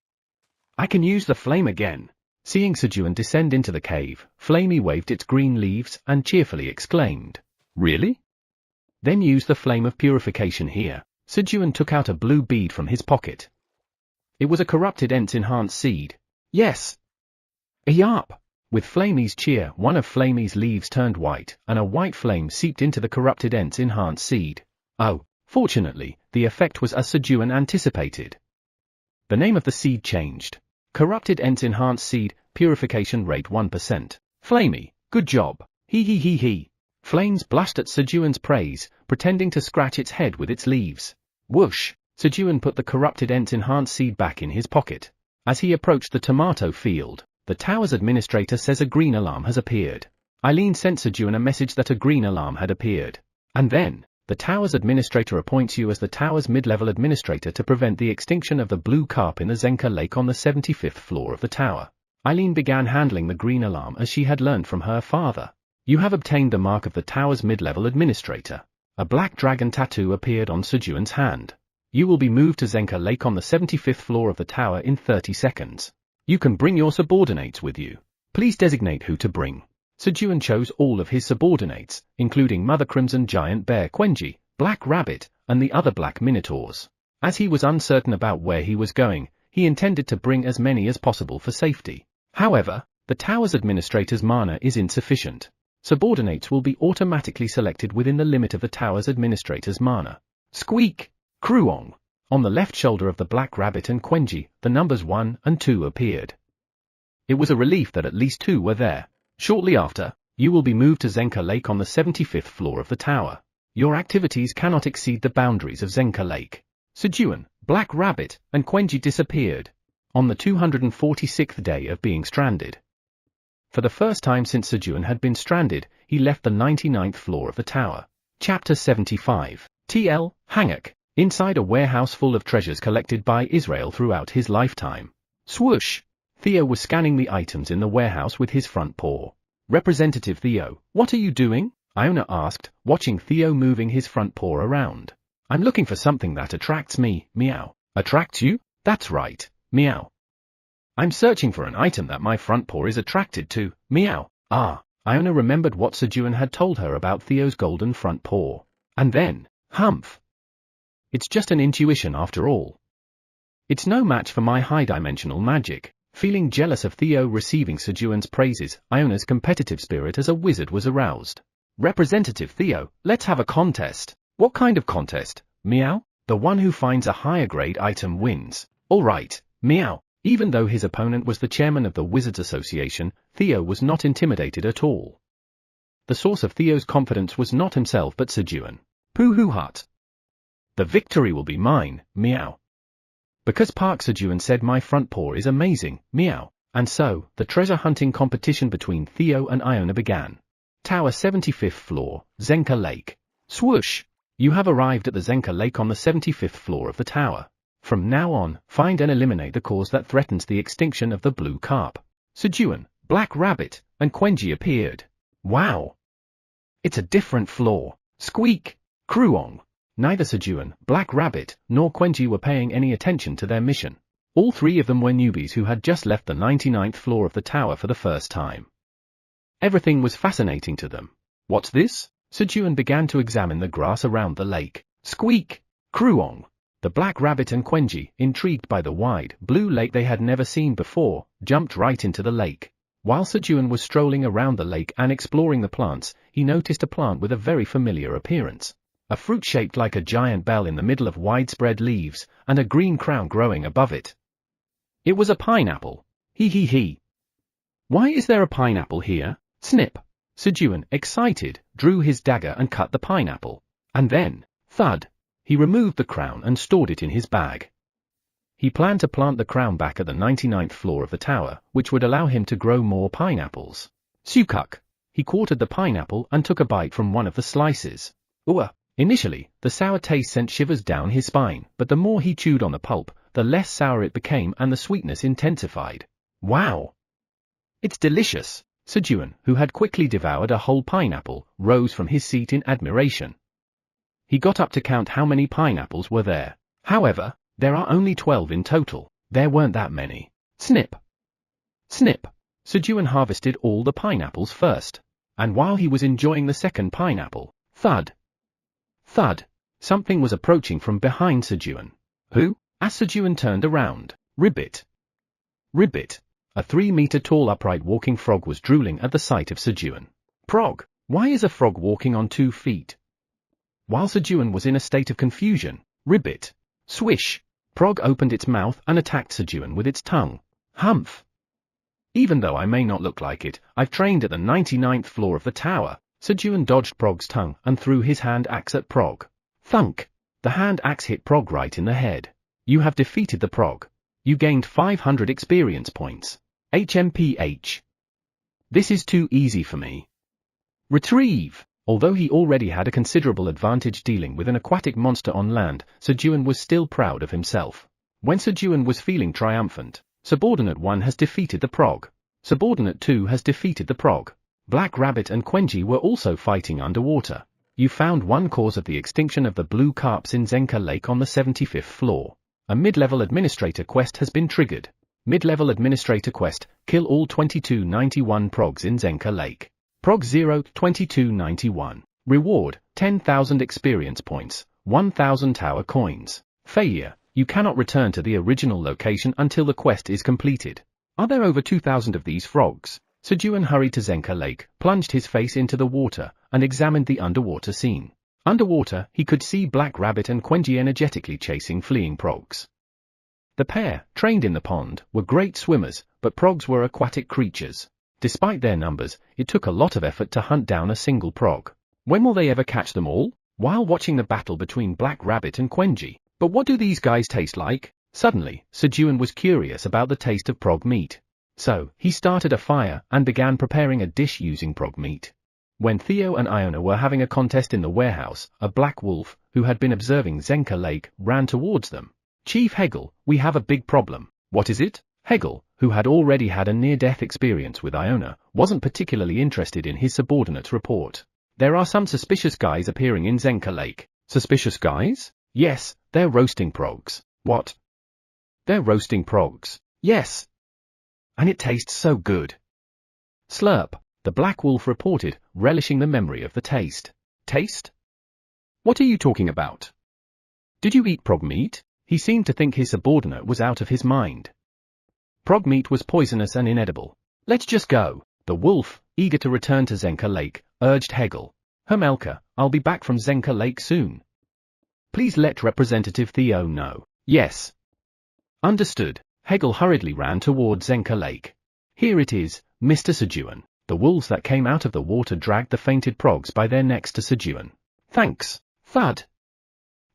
I can use the flame again. Seeing Sejun descend into the cave, Flamey waved its green leaves and cheerfully exclaimed, "Really? Then use the flame of purification here." Sejun took out a blue bead from his pocket. It was a corrupted Ents enhanced seed. Yes. Yarp! With Flamey's cheer, one of Flamey's leaves turned white, and a white flame seeped into the corrupted Ents enhanced seed. Oh, fortunately, the effect was as Sejun anticipated. The name of the seed changed. Corrupted Ents enhanced seed, purification rate 1%. Flamey, good job. He. Flames blushed at Sejun's praise, pretending to scratch its head with its leaves. Whoosh! Sejun put the corrupted Ents enhanced seed back in his pocket. As he approached the tomato field, the tower's administrator says a green alarm has appeared. Eileen sent Sejun a message that a green alarm had appeared. And then, the tower's administrator appoints you as the tower's mid-level administrator to prevent the extinction of the blue carp in the Zenka Lake on the 75th floor of the tower. Eileen began handling the green alarm as she had learned from her father. You have obtained the mark of the tower's mid-level administrator. A black dragon tattoo appeared on Sejun's hand. You will be moved to Zenka Lake on the 75th floor of the tower in 30 seconds. You can bring your subordinates with you. Please designate who to bring. Sejun chose all of his subordinates, including Mother Crimson Giant Bear Quenji, Black Rabbit, and the other black minotaurs. As he was uncertain about where he was going, he intended to bring as many as possible for safety. However, the tower's administrator's mana is insufficient. Subordinates will be automatically selected within the limit of the tower's administrator's mana. Squeak! Kruong! On the left shoulder of the Black Rabbit and Quenji, the numbers 1 and 2 appeared. It was a relief that at least 2 were there. Shortly after, you will be moved to Zenka Lake on the 75th floor of the tower. Your activities cannot exceed the boundaries of Zenka Lake. Sejun, Black Rabbit, and Quenji disappeared. On the 246th day of being stranded. For the first time since Sejun had been stranded, he left the 99th floor of the tower. Chapter 75. TL, Hangak. Inside a warehouse full of treasures collected by Israel throughout his lifetime. Swoosh! Theo was scanning the items in the warehouse with his front paw. Representative Theo, what are you doing? Iona asked, watching Theo moving his front paw around. I'm looking for something that attracts me, meow. Attracts you? That's right, meow. I'm searching for an item that my front paw is attracted to, meow. Ah, Iona remembered what Sejun had told her about Theo's golden front paw. And then, humph. It's just an intuition after all. It's no match for my high-dimensional magic. Feeling jealous of Theo receiving Sejun's praises, Iona's competitive spirit as a wizard was aroused. Representative Theo, let's have a contest. What kind of contest, meow? The one who finds a higher grade item wins. All right, meow. Even though his opponent was the chairman of the Wizards Association, Theo was not intimidated at all. The source of Theo's confidence was not himself but Sejun. Pooh hut. The victory will be mine, meow. Because Park Sejun said my front paw is amazing, meow. And so, the treasure hunting competition between Theo and Iona began. Tower 75th floor, Zenka Lake. Swoosh! You have arrived at the Zenka Lake on the 75th floor of the tower. From now on, find and eliminate the cause that threatens the extinction of the blue carp. Sejun, Black Rabbit, and Quenji appeared. Wow! It's a different floor. Squeak! Kruong! Neither Sejun, Black Rabbit, nor Quenji were paying any attention to their mission. All three of them were newbies who had just left the 99th floor of the tower for the first time. Everything was fascinating to them. What's this? Sejun began to examine the grass around the lake. Squeak! Kruong! The Black Rabbit and Quenji, intrigued by the wide, blue lake they had never seen before, jumped right into the lake. While Sejun was strolling around the lake and exploring the plants, he noticed a plant with a very familiar appearance. A fruit shaped like a giant bell in the middle of widespread leaves, and a green crown growing above it. It was a pineapple. He. Why is there a pineapple here? Snip. Sejun, excited, drew his dagger and cut the pineapple. And then, thud, he removed the crown and stored it in his bag. He planned to plant the crown back at the 99th floor of the tower, which would allow him to grow more pineapples. Sukuk. He quartered the pineapple and took a bite from one of the slices. Ooh. Initially, the sour taste sent shivers down his spine, but the more he chewed on the pulp, the less sour it became and the sweetness intensified. Wow! It's delicious! Sejun, who had quickly devoured a whole pineapple, rose from his seat in admiration. He got up to count how many pineapples were there. However, there are only 12 in total. There weren't that many. Snip! Snip! Sejun harvested all the pineapples first. And while he was enjoying the second pineapple, thud! Thud! Something was approaching from behind Sejun. Who? As Sejun turned around, Ribbit! Ribbit! A 3-meter-tall upright walking frog was drooling at the sight of Sejun. Prog! Why is a frog walking on 2 feet? While Sejun was in a state of confusion, Ribbit! Swish! Prog opened its mouth and attacked Sejun with its tongue. Humph! Even though I may not look like it, I've trained at the 99th floor of the tower. Sejun dodged Prog's tongue and threw his hand axe at Prog. Thunk! The hand axe hit Prog right in the head. You have defeated the Prog. You gained 500 experience points. HMPH. This is too easy for me. Retrieve! Although he already had a considerable advantage dealing with an aquatic monster on land, Sejun was still proud of himself. When Sejun was feeling triumphant, Subordinate 1 has defeated the Prog. Subordinate 2 has defeated the Prog. Black Rabbit and Quenji were also fighting underwater. You found one cause of the extinction of the blue carps in Zenka Lake on the 75th floor. A mid-level administrator quest has been triggered. Mid-level administrator quest, kill all 2291 progs in Zenka Lake. Prog 0, 2291. Reward, 10,000 experience points, 1,000 tower coins. Failure, you cannot return to the original location until the quest is completed. Are there over 2,000 of these frogs? Sejun hurried to Zenka Lake, plunged his face into the water, and examined the underwater scene. Underwater, he could see Black Rabbit and Quenji energetically chasing fleeing progs. The pair, trained in the pond, were great swimmers, but progs were aquatic creatures. Despite their numbers, it took a lot of effort to hunt down a single prog. When will they ever catch them all? While watching the battle between Black Rabbit and Quenji. But what do these guys taste like? Suddenly, Sejun was curious about the taste of prog meat. So, he started a fire and began preparing a dish using prog meat. When Theo and Iona were having a contest in the warehouse, a black wolf, who had been observing Zenka Lake, ran towards them. Chief Hegel, we have a big problem. What is it? Hegel, who had already had a near-death experience with Iona, wasn't particularly interested in his subordinate's report. There are some suspicious guys appearing in Zenka Lake. Suspicious guys? Yes, they're roasting progs. What? They're roasting progs. Yes. And it tastes so good. Slurp, the black wolf reported, relishing the memory of the taste. Taste? What are you talking about? Did you eat prog meat? He seemed to think his subordinate was out of his mind. Prog meat was poisonous and inedible. Let's just go. The wolf, eager to return to Zenka Lake, urged Hegel. Hermelka, I'll be back from Zenka Lake soon. Please let Representative Theo know. Yes. Understood. Hegel hurriedly ran toward Zenka Lake. Here it is, Mr. Sejun. The wolves that came out of the water dragged the fainted progs by their necks to Sejun. Thanks. Thud.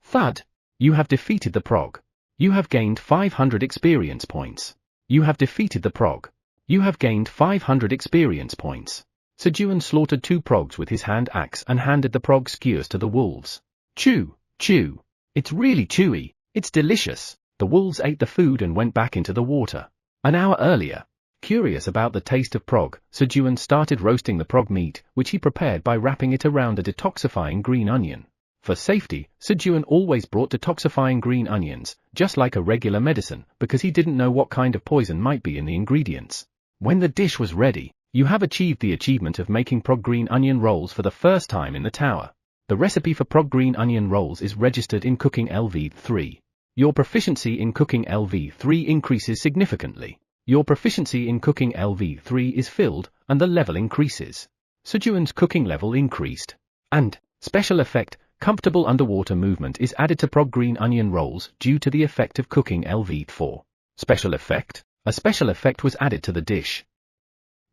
Thud. You have defeated the prog. You have gained 500 experience points. You have defeated the prog. You have gained 500 experience points. Sejun slaughtered 2 progs with his hand axe and handed the prog skewers to the wolves. Chew, chew. It's really chewy. It's delicious. The wolves ate the food and went back into the water. An hour earlier. Curious about the taste of prog, Sejun started roasting the prog meat, which he prepared by wrapping it around a detoxifying green onion. For safety, Sejun always brought detoxifying green onions, just like a regular medicine, because he didn't know what kind of poison might be in the ingredients. When the dish was ready, you have achieved the achievement of making prog green onion rolls for the first time in the tower. The recipe for prog green onion rolls is registered in Cooking LV3. Your proficiency in Cooking LV3 increases significantly. Your proficiency in cooking LV3 is filled, and the level increases. Sejun's cooking level increased. And, special effect, comfortable underwater movement is added to prog green onion rolls due to the effect of cooking LV4. Special effect. A special effect was added to the dish.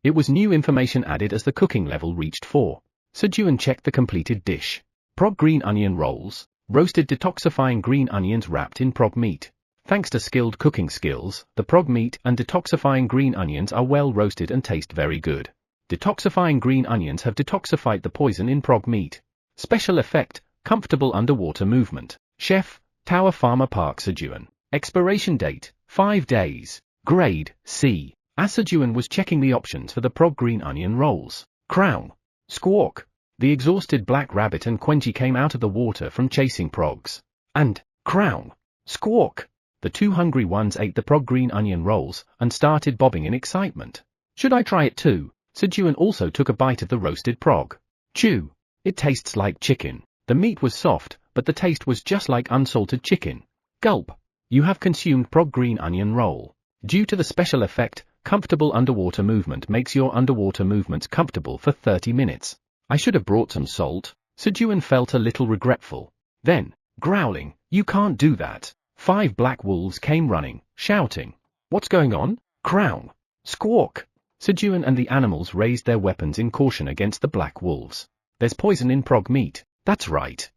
It was new information added as the cooking level reached 4. Sejun checked the completed dish. Prog green onion rolls, roasted detoxifying green onions wrapped in prog meat. Thanks to skilled cooking skills, the prog meat and detoxifying green onions are well roasted and taste very good. Detoxifying green onions have detoxified the poison in prog meat. Special effect, comfortable underwater movement. Chef, Tower Farmer Park Sejun. Expiration date, 5 days. Grade, C. As Sejun was checking the options for the prog green onion rolls. Crown. Squawk. The exhausted black rabbit and Quenji came out of the water from chasing progs. And, crown. Squawk. The two hungry ones ate the prog green onion rolls and started bobbing in excitement. Should I try it too? Sejun also took a bite of the roasted prog. Chew. It tastes like chicken. The meat was soft, but the taste was just like unsalted chicken. Gulp. You have consumed prog green onion roll. Due to the special effect, comfortable underwater movement makes your underwater movements comfortable for 30 minutes. I should have brought some salt. Sejun felt a little regretful. Then, growling, you can't do that. 5 black wolves came running, shouting. What's going on? Crown. Squawk. Sejun and the animals raised their weapons in caution against the black wolves. There's poison in prog meat. That's right.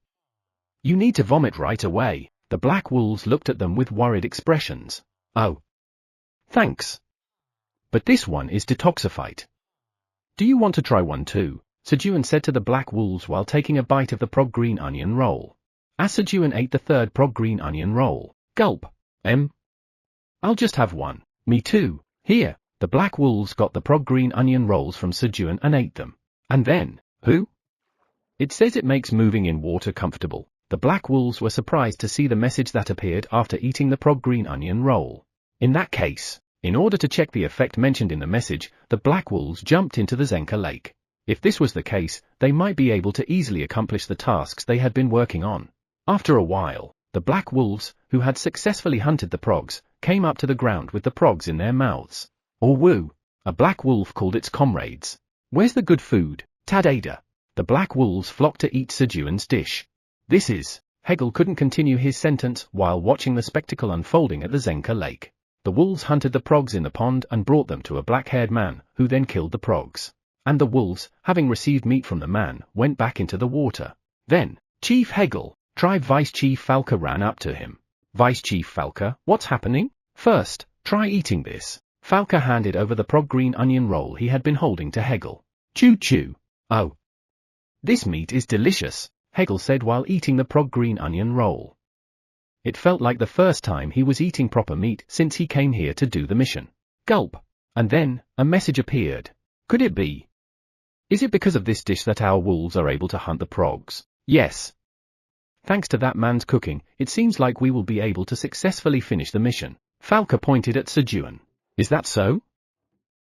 You need to vomit right away. The black wolves looked at them with worried expressions. Oh. Thanks. But this one is detoxified. Do you want to try one too? Sejun said to the black wolves while taking a bite of the prog green onion roll. As Sejun ate the third prog green onion roll. Gulp. I'll just have one. Me too. Here. The black wolves got the prog green onion rolls from Sejun and ate them. And then, who? It says it makes moving in water comfortable. The black wolves were surprised to see the message that appeared after eating the prog green onion roll. In that case, in order to check the effect mentioned in the message, the black wolves jumped into the Zenka lake. If this was the case, they might be able to easily accomplish the tasks they had been working on. After a while, the black wolves, who had successfully hunted the progs, came up to the ground with the progs in their mouths. Or woo! A black wolf called its comrades. Where's the good food, Tadada? The black wolves flocked to eat Sejun's dish. This is... Hegel couldn't continue his sentence while watching the spectacle unfolding at the Zenka lake. The wolves hunted the progs in the pond and brought them to a black-haired man, who then killed the progs. And the wolves, having received meat from the man, went back into the water. Then, Chief Hegel, Tribe Vice Chief Falca ran up to him. Vice Chief Falca, what's happening? First, try eating this. Falca handed over the prog green onion roll he had been holding to Hegel. Chew chew. Oh. This meat is delicious, Hegel said while eating the prog green onion roll. It felt like the first time he was eating proper meat since he came here to do the mission. Gulp. And then, a message appeared. Could it be? Is it because of this dish that our wolves are able to hunt the progs? Yes. Thanks to that man's cooking, it seems like we will be able to successfully finish the mission. Falca pointed at Sejun. Is that so?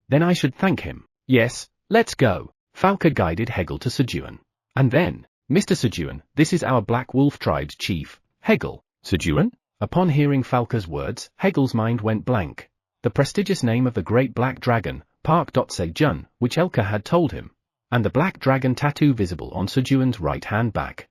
Then I should thank him. Yes, let's go. Falca guided Hegel to Sejun. And then, Mr. Sejun, this is our Black Wolf Tribe's chief, Hegel. Sejun? Upon hearing Falca's words, Hegel's mind went blank. The prestigious name of the great black dragon, Park.Sejun, which Elka had told him. And the black dragon tattoo visible on Sejun's right-hand back.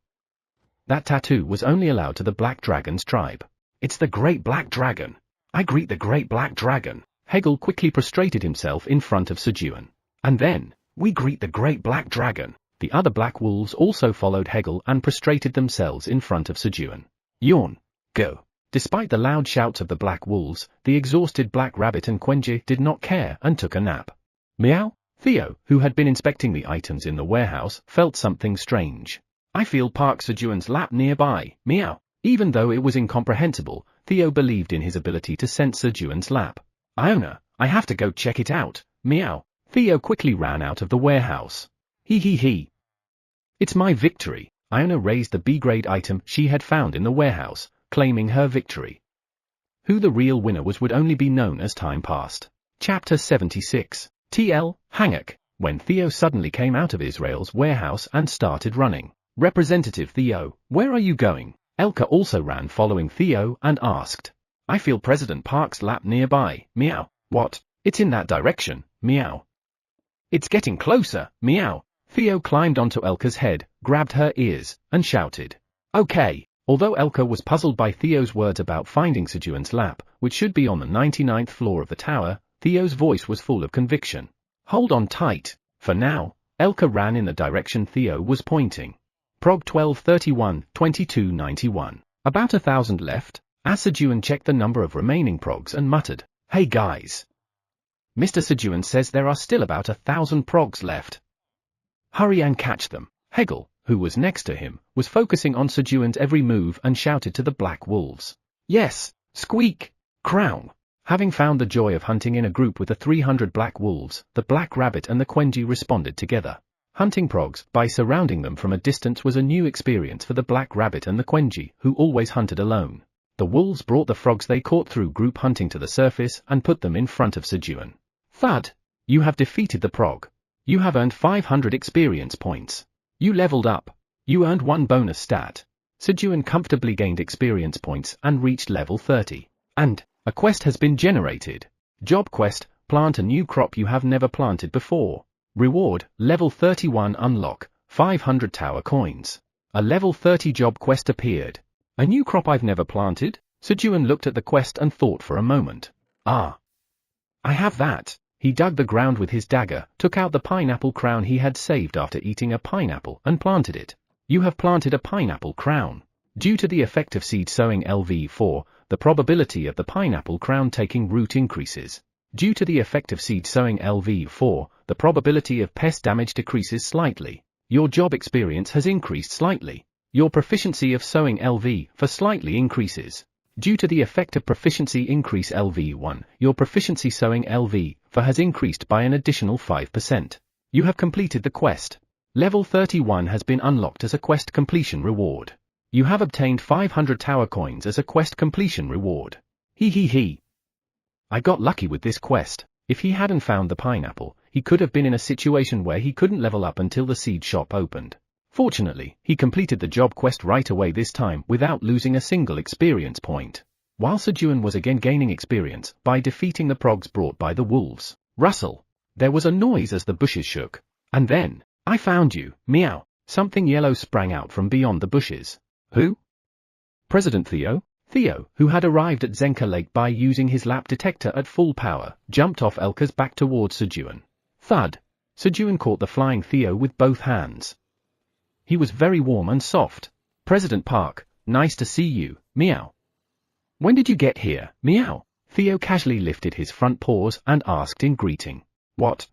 That tattoo was only allowed to the black dragon's tribe. It's the great black dragon. I greet the great black dragon. Hegel quickly prostrated himself in front of Sejun. And then, we greet the great black dragon. The other black wolves also followed Hegel and prostrated themselves in front of Sejun. Yawn. Go. Despite the loud shouts of the black wolves, the exhausted black rabbit and Quenji did not care and took a nap. Meow. Theo, who had been inspecting the items in the warehouse, felt something strange. I feel Park Sejun's lap nearby. Meow. Even though it was incomprehensible, Theo believed in his ability to sense Sejun's lap. Iona, I have to go check it out. Meow. Theo quickly ran out of the warehouse. He. It's my victory. Iona raised the B-grade item she had found in the warehouse, claiming her victory. Who the real winner was would only be known as time passed. Chapter 76. TL, Hangak. When Theo suddenly came out of Israel's warehouse and started running. Representative Theo, where are you going? Elka also ran following Theo and asked. I feel President Park's lap nearby. Meow. What? It's in that direction, meow. It's getting closer, meow. Theo climbed onto Elka's head, grabbed her ears, and shouted. Okay. Although Elka was puzzled by Theo's words about finding Sejun's lap, which should be on the 99th floor of the tower, Theo's voice was full of conviction. Hold on tight. For now. Elka ran in the direction Theo was pointing. Prog 1231, 2291. About 1,000 left. As Sejun checked the number of remaining progs and muttered, Hey guys. Mr. Sejun says there are still about 1,000 progs left. Hurry and catch them. Hegel, who was next to him, was focusing on Sejun's every move and shouted to the black wolves. Yes, squeak, crown. Having found the joy of hunting in a group with the 300 black wolves, the black rabbit and the Quenji responded together. Hunting progs, by surrounding them from a distance, was a new experience for the black rabbit and the Quenji, who always hunted alone. The wolves brought the frogs they caught through group hunting to the surface and put them in front of Sejun. Thud! You have defeated the prog. You have earned 500 experience points. You leveled up. You earned 1 bonus stat. Sejun comfortably gained experience points and reached level 30. And a quest has been generated. Job quest, plant a new crop you have never planted before. Reward, level 31 unlock, 500 tower coins. A level 30 job quest appeared. A new crop I've never planted? Sejun looked at the quest and thought for a moment. Ah. I have that. He dug the ground with his dagger, took out the pineapple crown he had saved after eating a pineapple, and planted it. You have planted a pineapple crown. Due to the effect of seed sowing LV4, the probability of the pineapple crown taking root increases. Due to the effect of seed sowing LV4, the probability of pest damage decreases slightly. Your job experience has increased slightly. Your proficiency of sowing LV for slightly increases. Due to the effect of proficiency increase LV1, your proficiency sowing LV for has increased by an additional 5%. You have completed the quest. Level 31 has been unlocked as a quest completion reward. You have obtained 500 tower coins as a quest completion reward. He. I got lucky with this quest. If he hadn't found the pineapple, he could have been in a situation where he couldn't level up until the seed shop opened. Fortunately, he completed the job quest right away this time without losing a single experience point. While Sejun was again gaining experience by defeating the progs brought by the wolves. Rustle. There was a noise as the bushes shook. And then, I found you, meow. Something yellow sprang out from beyond the bushes. Who? President Theo? Theo, who had arrived at Zenka Lake by using his lap detector at full power, jumped off Elka's back towards Sejun. Thud. Sejun caught the flying Theo with both hands. He was very warm and soft. President Park, nice to see you, meow. When did you get here, meow? Theo casually lifted his front paws and asked in greeting. What?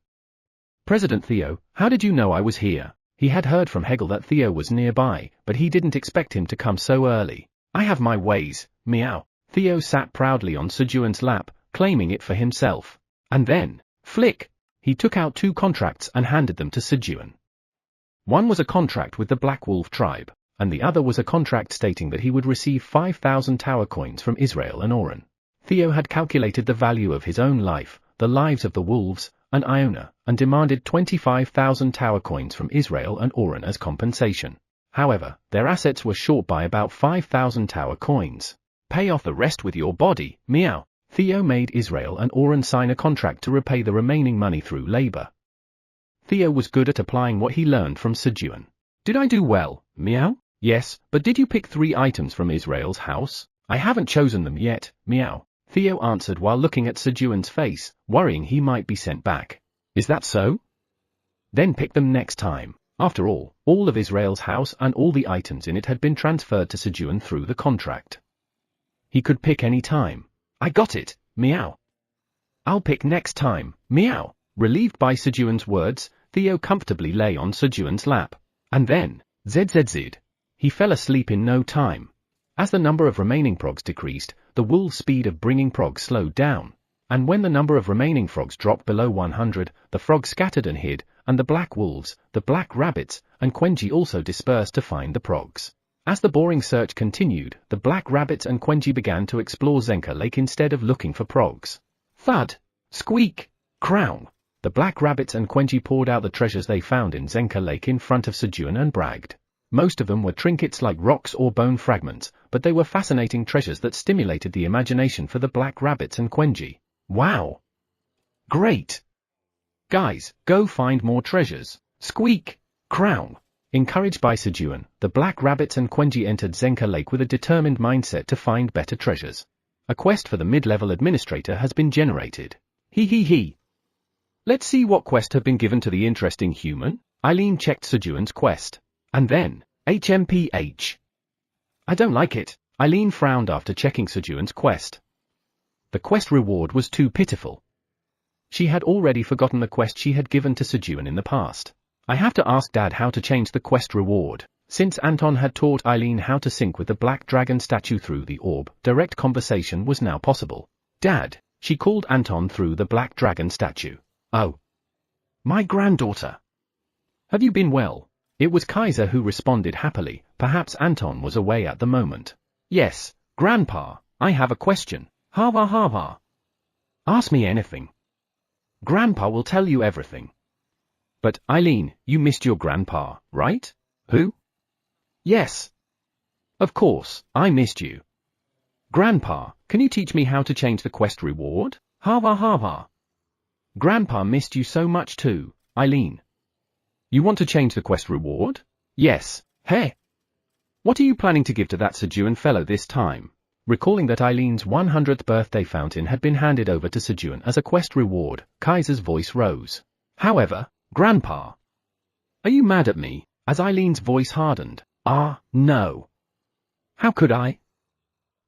President Theo, how did you know I was here? He had heard from Hegel that Theo was nearby, but he didn't expect him to come so early. I have my ways, meow. Theo sat proudly on Sejun's lap, claiming it for himself. And then, flick, he took out 2 contracts and handed them to Sejun. One was a contract with the Black Wolf tribe, and the other was a contract stating that he would receive 5,000 tower coins from Israel and Oren. Theo had calculated the value of his own life, the lives of the wolves, and Iona, and demanded 25,000 tower coins from Israel and Oren as compensation. However, their assets were short by about 5,000 tower coins. Pay off the rest with your body, meow. Theo made Israel and Oren sign a contract to repay the remaining money through labor. Theo was good at applying what he learned from Sejun. Did I do well, meow? Yes, but did you pick 3 items from Israel's house? I haven't chosen them yet, meow. Theo answered while looking at Sejun's face, worrying he might be sent back. Is that so? Then pick them next time. After all of Israel's house and all the items in it had been transferred to Sejun through the contract. He could pick any time. I got it, meow. I'll pick next time, meow. Relieved by Sejun's words, Theo comfortably lay on Sejun's lap. And then, zzz. He fell asleep in no time. As the number of remaining progs decreased, the wolves' speed of bringing progs slowed down. And when the number of remaining frogs dropped below 100, the frogs scattered and hid, and the black wolves, the black rabbits, and Quenji also dispersed to find the progs. As the boring search continued, the black rabbits and Quenji began to explore Zenka Lake instead of looking for progs. Thud! Squeak! Crown! The black rabbits and Quenji poured out the treasures they found in Zenka Lake in front of Sejun and bragged. Most of them were trinkets like rocks or bone fragments, but they were fascinating treasures that stimulated the imagination for the black rabbits and Quenji. Wow! Great! Guys, go find more treasures. Squeak! Crow! Encouraged by Sejun, the black rabbits and Quenji entered Zenka Lake with a determined mindset to find better treasures. A quest for the mid-level administrator has been generated. He. Let's see what quest have been given to the interesting human. Eileen checked Sejun's quest. And then, HMPH. I don't like it. Eileen frowned after checking Sejun's quest. The quest reward was too pitiful. She had already forgotten the quest she had given to Sejun in the past. I have to ask Dad how to change the quest reward. Since Anton had taught Eileen how to sync with the black dragon statue through the orb, direct conversation was now possible. Dad, she called Anton through the black dragon statue. Oh. My granddaughter. Have you been well? It was Kaiser who responded happily. Perhaps Anton was away at the moment. Yes, Grandpa, I have a question. Ha. Ask me anything. Grandpa will tell you everything. But, Eileen, you missed your grandpa, right? Who? Yes. Of course, I missed you. Grandpa, can you teach me how to change the quest reward? Ha. Grandpa missed you so much too, Eileen. You want to change the quest reward? Yes. Hey. What are you planning to give to that Sejun fellow this time? Recalling that Eileen's 100th birthday fountain had been handed over to Sejun as a quest reward, Kaiser's voice rose. However, Grandpa. Are you mad at me? As Eileen's voice hardened. No. How could I?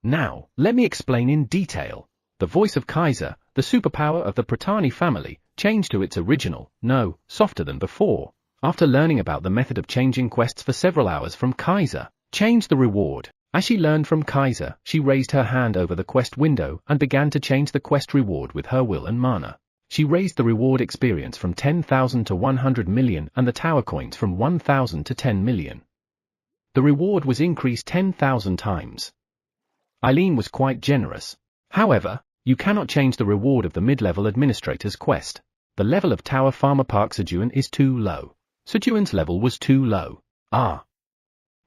Now, let me explain in detail. The voice of Kaiser, the superpower of the Pratani family, changed to its original, no, softer than before. After learning about the method of changing quests for several hours from Kaiser, change the reward. As she learned from Kaiser, she raised her hand over the quest window and began to change the quest reward with her will and mana. She raised the reward experience from 10,000 to 100 million and the tower coins from 1,000 to 10 million. The reward was increased 10,000 times. Eileen was quite generous. However, you cannot change the reward of the mid-level administrator's quest. The level of Tower Farmer Park Sejun is too low. Sejun's level was too low.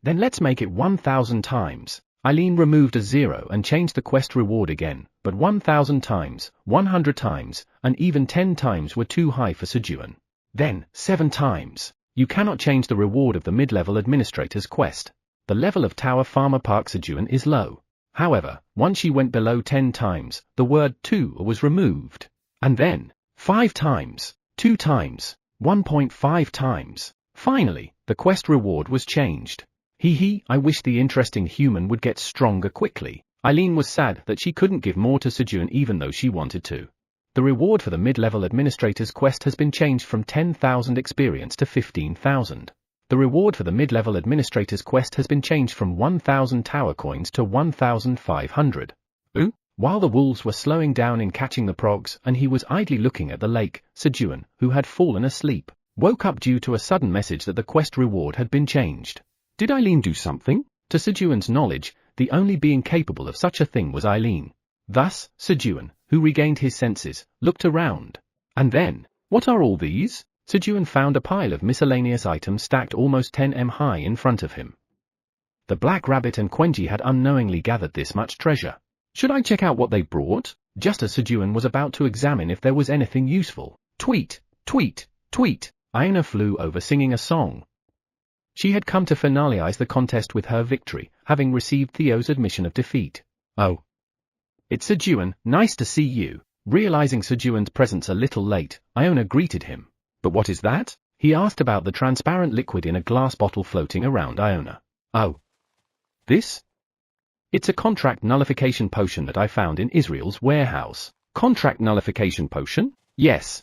Then let's make it 1,000 times. Eileen removed a 0 and changed the quest reward again, but 1,000 times, 100 times, and even 10 times were too high for Sejun. Then, 7 times. You cannot change the reward of the mid-level administrator's quest. The level of Tower Farmer Park Sejun is low. However, once she went below 10 times, the word 2 was removed. And then, 5 times, 2 times, 1.5 times. Finally, the quest reward was changed. I wish the interesting human would get stronger quickly. Eileen was sad that she couldn't give more to Sejun even though she wanted to. The reward for the mid-level administrator's quest has been changed from 10,000 experience to 15,000. The reward for the mid-level administrator's quest has been changed from 1,000 tower coins to 1,500. While the wolves were slowing down in catching the progs and he was idly looking at the lake, Sejun, who had fallen asleep, woke up due to a sudden message that the quest reward had been changed. Did Eileen do something? To Sejun's knowledge, the only being capable of such a thing was Eileen. Thus, Sejun, who regained his senses, looked around. And then, what are all these? Sejun found a pile of miscellaneous items stacked almost 10 m high in front of him. The black rabbit and Quenji had unknowingly gathered this much treasure. Should I check out what they brought? Just as Sejun was about to examine if there was anything useful. Tweet, tweet, tweet. Iona flew over singing a song. She had come to finalize the contest with her victory, having received Theo's admission of defeat. Oh. It's Sejun, nice to see you. Realizing Sejun's presence a little late, Iona greeted him. But what is that? He asked about the transparent liquid in a glass bottle floating around Iona. Oh. This? It's a contract nullification potion that I found in Israel's warehouse. Contract nullification potion? Yes.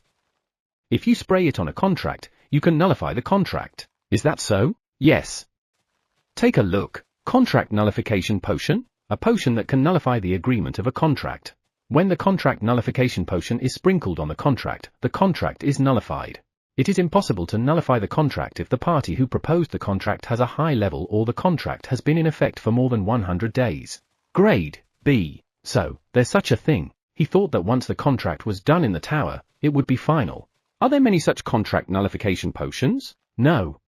If you spray it on a contract, you can nullify the contract. Is that so? Yes. Take a look. Contract nullification potion? A potion that can nullify the agreement of a contract. When the contract nullification potion is sprinkled on the contract is nullified. It is impossible to nullify the contract if the party who proposed the contract has a high level or the contract has been in effect for more than 100 days. Grade B. So, there's such a thing. He thought that once the contract was done in the tower, it would be final. Are there many such contract nullification potions? No.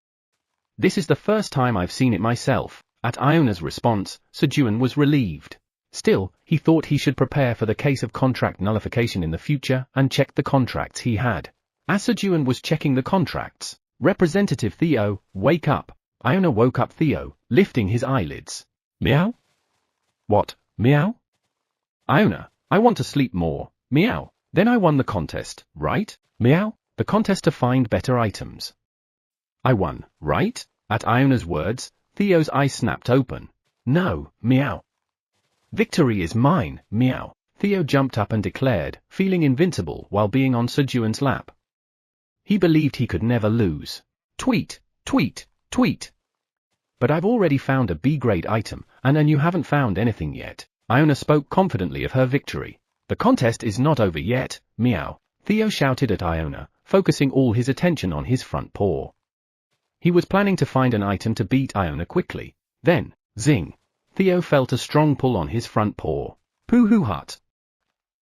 This is the first time I've seen it myself. At Iona's response, Sejun was relieved. Still, he thought he should prepare for the case of contract nullification in the future and check the contracts he had. As Sejun was checking the contracts, Representative Theo, wake up. Iona woke up Theo, lifting his eyelids. Meow? What, meow? Iona, I want to sleep more, meow. Then I won the contest, right? Meow? The contest to find better items. I won, right? At Iona's words, Theo's eyes snapped open. No, meow. Victory is mine, meow. Theo jumped up and declared, feeling invincible while being on Sejun's lap. He believed he could never lose. Tweet, tweet, tweet. But I've already found a B-grade item, and you haven't found anything yet. Iona spoke confidently of her victory. The contest is not over yet, meow. Theo shouted at Iona, focusing all his attention on his front paw. He was planning to find an item to beat Iona quickly. Then, zing. Theo felt a strong pull on his front paw. Pooh-hoo-hut.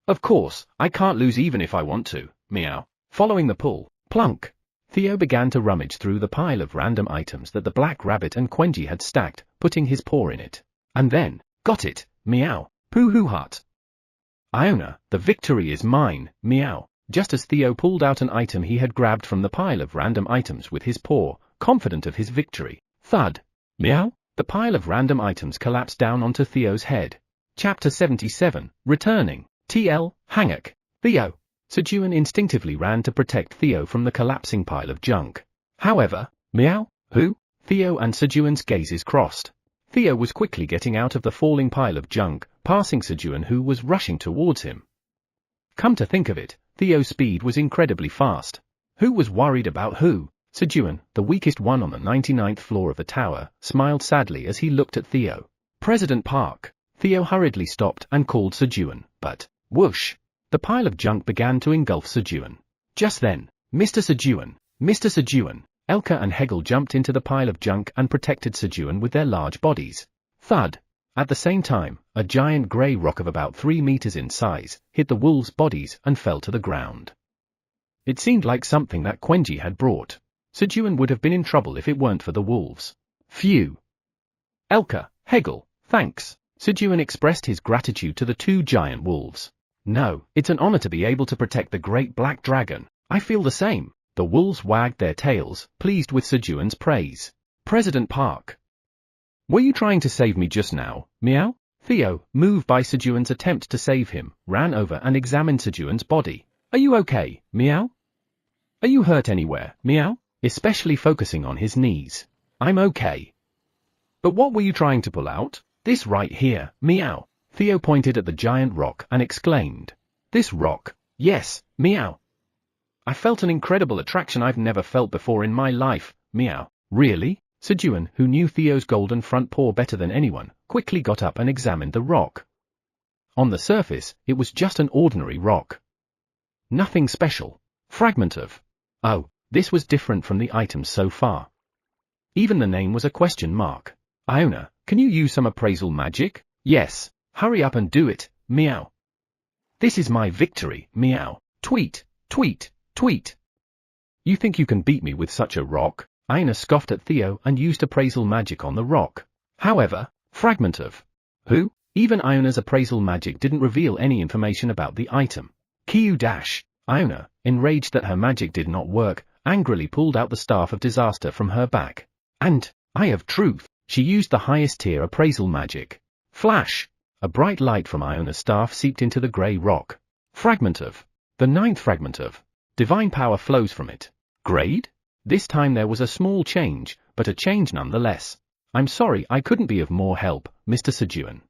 Of course, I can't lose even if I want to, meow. Following the pull, plunk. Theo began to rummage through the pile of random items that the black rabbit and Quenji had stacked, putting his paw in it. And then, got it, meow. Pooh-hoo-hut. Iona, the victory is mine, meow. Just as Theo pulled out an item he had grabbed from the pile of random items with his paw, confident of his victory. Thud. Meow. The pile of random items collapsed down onto Theo's head. Chapter 77, Returning. TL, Hangak. Theo. Sejun instinctively ran to protect Theo from the collapsing pile of junk. However, meow, who? Theo and Sejun's gazes crossed. Theo was quickly getting out of the falling pile of junk, passing Sejun who was rushing towards him. Come to think of it, Theo's speed was incredibly fast. Who was worried about who? Sejun, the weakest one on the 99th floor of the tower, smiled sadly as he looked at Theo. President Park. Theo hurriedly stopped and called Sejun, but, whoosh, the pile of junk began to engulf Sejun. Just then, Mr. Sejun, Elka and Hegel jumped into the pile of junk and protected Sejun with their large bodies. Thud. At the same time, a giant grey rock of about 3 meters in size hit the wolves' bodies and fell to the ground. It seemed like something that Quenji had brought. Sejun would have been in trouble if it weren't for the wolves. Phew. Elka, Hegel, thanks. Sejun expressed his gratitude to the 2 giant wolves. No, it's an honor to be able to protect the great black dragon. I feel the same. The wolves wagged their tails, pleased with Sejun's praise. President Park. Were you trying to save me just now, meow? Theo, moved by Sejun's attempt to save him, ran over and examined Sejun's body. Are you okay, meow? Are you hurt anywhere, meow? Especially focusing on his knees. I'm okay. But what were you trying to pull out? This right here, meow. Theo pointed at the giant rock and exclaimed. This rock? Yes, meow. I felt an incredible attraction I've never felt before in my life, meow. Really? Sejun, who knew Theo's golden front paw better than anyone, quickly got up and examined the rock. On the surface, it was just an ordinary rock. Nothing special. Fragment of. Oh, this was different from the items so far. Even the name was a question mark. Iona, can you use some appraisal magic? Yes. Hurry up and do it, meow. This is my victory, meow. Tweet, tweet, tweet. You think you can beat me with such a rock? Iona scoffed at Theo and used appraisal magic on the rock. However, fragment of. Who? Even Iona's appraisal magic didn't reveal any information about the item. Q dash. Iona, enraged that her magic did not work, angrily pulled out the staff of disaster from her back. And, eye of truth, she used the highest tier appraisal magic. Flash. A bright light from Iona's staff seeped into the grey rock. Fragment of. The 9th fragment of. Divine power flows from it. Grade? This time there was a small change, but a change nonetheless. I'm sorry I couldn't be of more help, Mr. Sejun.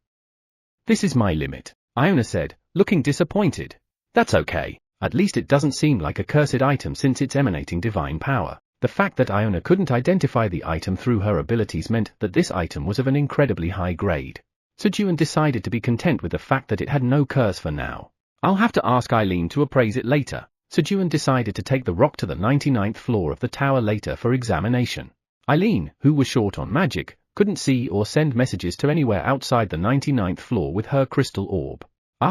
This is my limit, Iona said, looking disappointed. That's okay, at least it doesn't seem like a cursed item since it's emanating divine power. The fact that Iona couldn't identify the item through her abilities meant that this item was of an incredibly high grade. Sejun decided to be content with the fact that it had no curse for now. I'll have to ask Eileen to appraise it later. Sejun decided to take the rock to the 99th floor of the tower later for examination. Eileen, who was short on magic, couldn't see or send messages to anywhere outside the 99th floor with her crystal orb.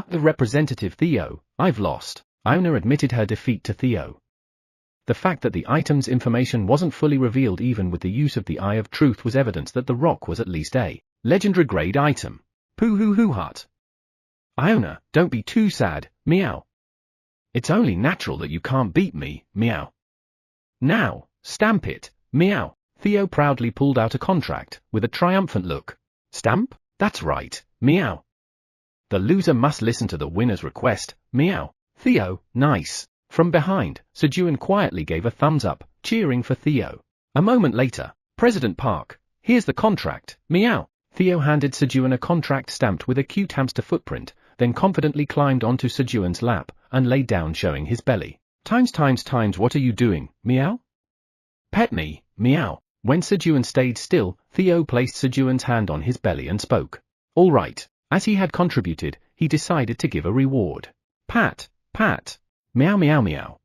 The representative Theo, I've lost. Iona admitted her defeat to Theo. The fact that the item's information wasn't fully revealed even with the use of the Eye of Truth was evidence that the rock was at least a legendary grade item. Pooh-hoo-hoo-hut. Iona, don't be too sad, meow. It's only natural that you can't beat me, meow. Now, stamp it, meow. Theo proudly pulled out a contract, with a triumphant look. Stamp? That's right, meow. The loser must listen to the winner's request, meow. Theo, nice. From behind, Sejun quietly gave a thumbs up, cheering for Theo. A moment later, President Park, here's the contract, meow. Theo handed Sejun a contract stamped with a cute hamster footprint, then confidently climbed onto Sejun's lap, and laid down showing his belly. Times, what are you doing, meow? Pet me, meow. When Sejun stayed still, Theo placed Sejun's hand on his belly and spoke. All right. As he had contributed, he decided to give a reward. Pat, pat. Meow meow meow.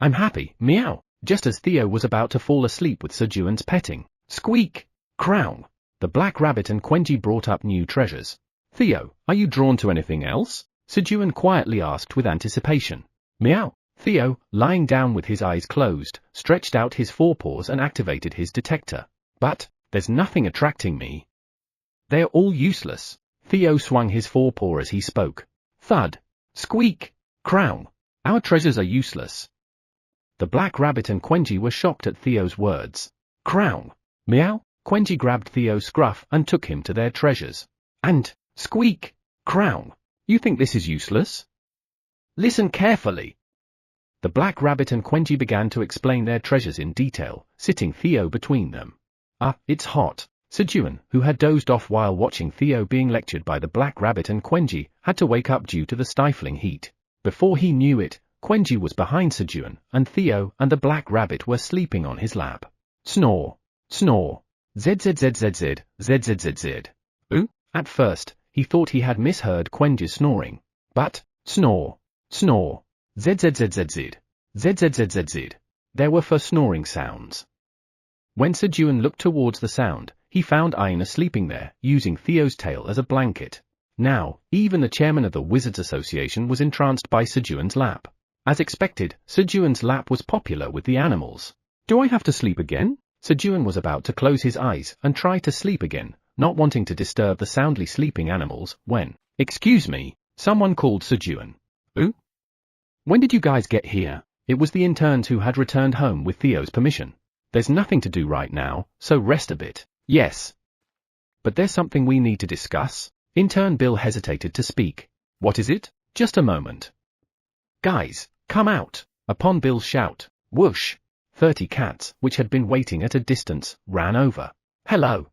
I'm happy, meow. Just as Theo was about to fall asleep with Sejun's petting. Squeak! Crown! The black rabbit and Quenji brought up new treasures. Theo, are you drawn to anything else? Sejun quietly asked with anticipation. Meow. Theo, lying down with his eyes closed, stretched out his forepaws and activated his detector. But, there's nothing attracting me. They're all useless. Theo swung his forepaw as he spoke. Thud. Squeak. Crown. Our treasures are useless. The black rabbit and Quenji were shocked at Theo's words. Crown. Meow. Quenji grabbed Theo's scruff and took him to their treasures. And, squeak. Crown. You think this is useless? Listen carefully. The black rabbit and Quenji began to explain their treasures in detail, sitting Theo between them. It's hot. Sejun, who had dozed off while watching Theo being lectured by the black rabbit and Quenji, had to wake up due to the stifling heat. Before he knew it, Quenji was behind Sejun, and Theo and the black rabbit were sleeping on his lap. Snore. Snore. Zzzzz. Zzzzz. Ooh? At first, he thought he had misheard Quenji's snoring. But, snore. Snore. Zzzzz. Zzzzz. There were 4 snoring sounds. When Sejun looked towards the sound, he found Iona sleeping there, using Theo's tail as a blanket. Now, even the chairman of the Wizards Association was entranced by Sejun's lap. As expected, Sejun's lap was popular with the animals. Do I have to sleep again? Sejun was about to close his eyes and try to sleep again, not wanting to disturb the soundly sleeping animals, when, excuse me, someone called Sejun. Ooh? When did you guys get here? It was the interns who had returned home with Theo's permission. There's nothing to do right now, so rest a bit. Yes. But there's something we need to discuss. Intern Bill hesitated to speak. What is it? Just a moment. Guys, come out. Upon Bill's shout, whoosh. 30 cats, which had been waiting at a distance, ran over. Hello.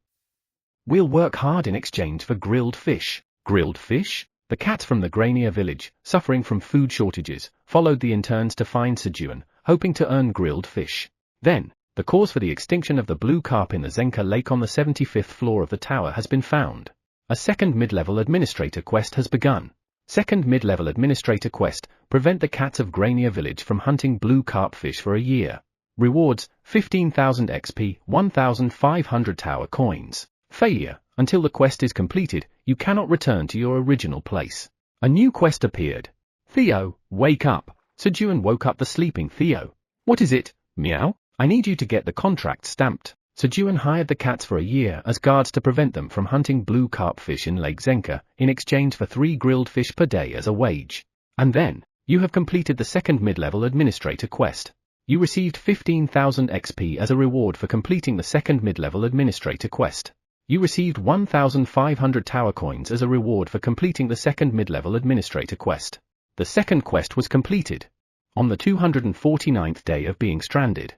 We'll work hard in exchange for grilled fish. Grilled fish? The cats from the Granier village, suffering from food shortages, followed the interns to find Sejun, hoping to earn grilled fish. Then, the cause for the extinction of the blue carp in the Zenka Lake on the 75th floor of the tower has been found. A second mid-level administrator quest has begun. Second mid-level administrator quest, prevent the cats of Granier village from hunting blue carp fish for a year. Rewards, 15,000 XP, 1,500 tower coins. Failure. Until the quest is completed, you cannot return to your original place. A new quest appeared. Theo, wake up. Sejun woke up the sleeping Theo. What is it, meow? I need you to get the contract stamped. Sejun hired the cats for a year as guards to prevent them from hunting blue carp fish in Lake Zenka, in exchange for 3 grilled fish per day as a wage. And then, you have completed the second mid-level administrator quest. You received 15,000 XP as a reward for completing the second mid-level administrator quest. You received 1,500 tower coins as a reward for completing the second mid-level administrator quest. The second quest was completed on the 249th day of being stranded.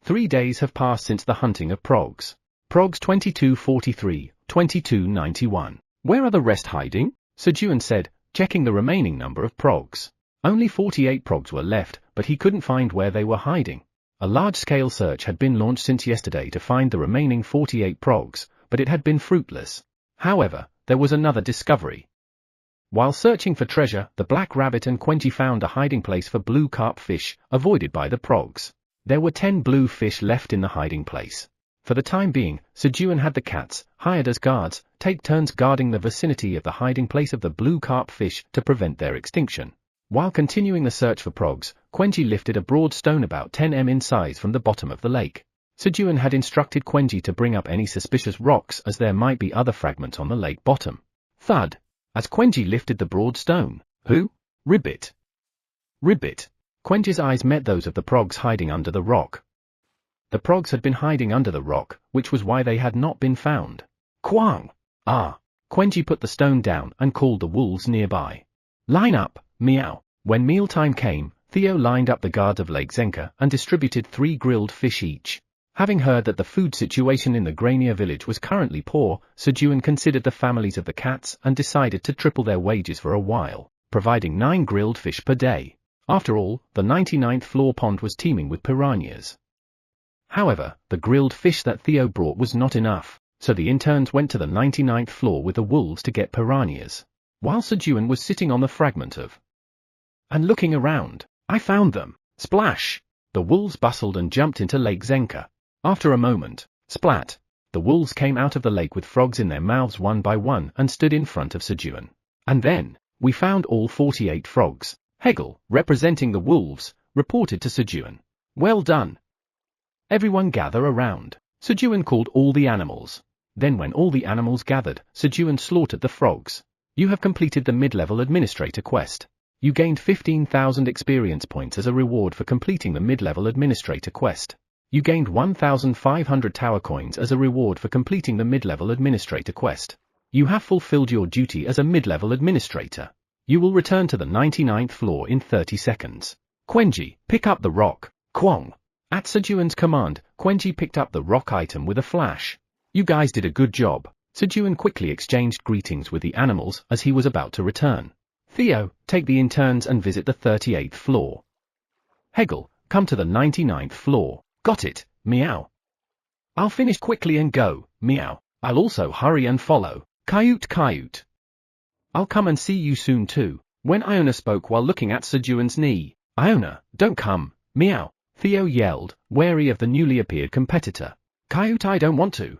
3 days have passed since the hunting of progs. Progs 2243, 2291. Where are the rest hiding? Sejun said, checking the remaining number of progs. Only 48 progs were left, but he couldn't find where they were hiding. A large-scale search had been launched since yesterday to find the remaining 48 progs, but it had been fruitless. However, there was another discovery. While searching for treasure, the black rabbit and Quenji found a hiding place for blue carp fish, avoided by the progs. There were 10 blue fish left in the hiding place. For the time being, Sejun had the cats, hired as guards, take turns guarding the vicinity of the hiding place of the blue carp fish to prevent their extinction. While continuing the search for progs, Quenji lifted a broad stone about 10 m in size from the bottom of the lake. Sejun had instructed Quenji to bring up any suspicious rocks as there might be other fragments on the lake bottom. Thud. as Quenji lifted the broad stone. Who? Ribbit. Ribbit. Quenji's eyes met those of the progs hiding under the rock. The progs had been hiding under the rock, which was why they had not been found. Quang! Ah! Quenji put the stone down and called the wolves nearby. Line up, meow. When mealtime came, Theo lined up the guards of Lake Zenka and distributed 3 grilled fish each. Having heard that the food situation in the Granier village was currently poor, Sejun considered the families of the cats and decided to triple their wages for a while, providing 9 grilled fish per day. After all, the 99th floor pond was teeming with piranhas. However, the grilled fish that Theo brought was not enough, so the interns went to the 99th floor with the wolves to get piranhas. While Sejun was sitting on the fragment of and looking around, I found them. Splash! The wolves bustled and jumped into Lake Zenka. After a moment, splat! The wolves came out of the lake with frogs in their mouths one by one and stood in front of Sejun. And then, we found all 48 frogs. Hegel, representing the wolves, reported to Sejun. Well done. Everyone gather around. Sejun called all the animals. Then when all the animals gathered, Sejun slaughtered the frogs. You have completed the mid-level administrator quest. You gained 15,000 experience points as a reward for completing the mid-level administrator quest. You gained 1,500 tower coins as a reward for completing the mid-level administrator quest. You have fulfilled your duty as a mid-level administrator. You will return to the 99th floor in 30 seconds. Quenji, pick up the rock. Quang. At Sejun's command, Quenji picked up the rock item with a flash. You guys did a good job. Sejun quickly exchanged greetings with the animals as he was about to return. Theo, take the interns and visit the 38th floor. Hegel, come to the 99th floor. Got it, meow. I'll finish quickly and go, meow. I'll also hurry and follow. Coyote, coyote. I'll come and see you soon too. When Iona spoke while looking at Sejun's knee. Iona, don't come, meow. Theo yelled, wary of the newly appeared competitor. Coyote, I don't want to.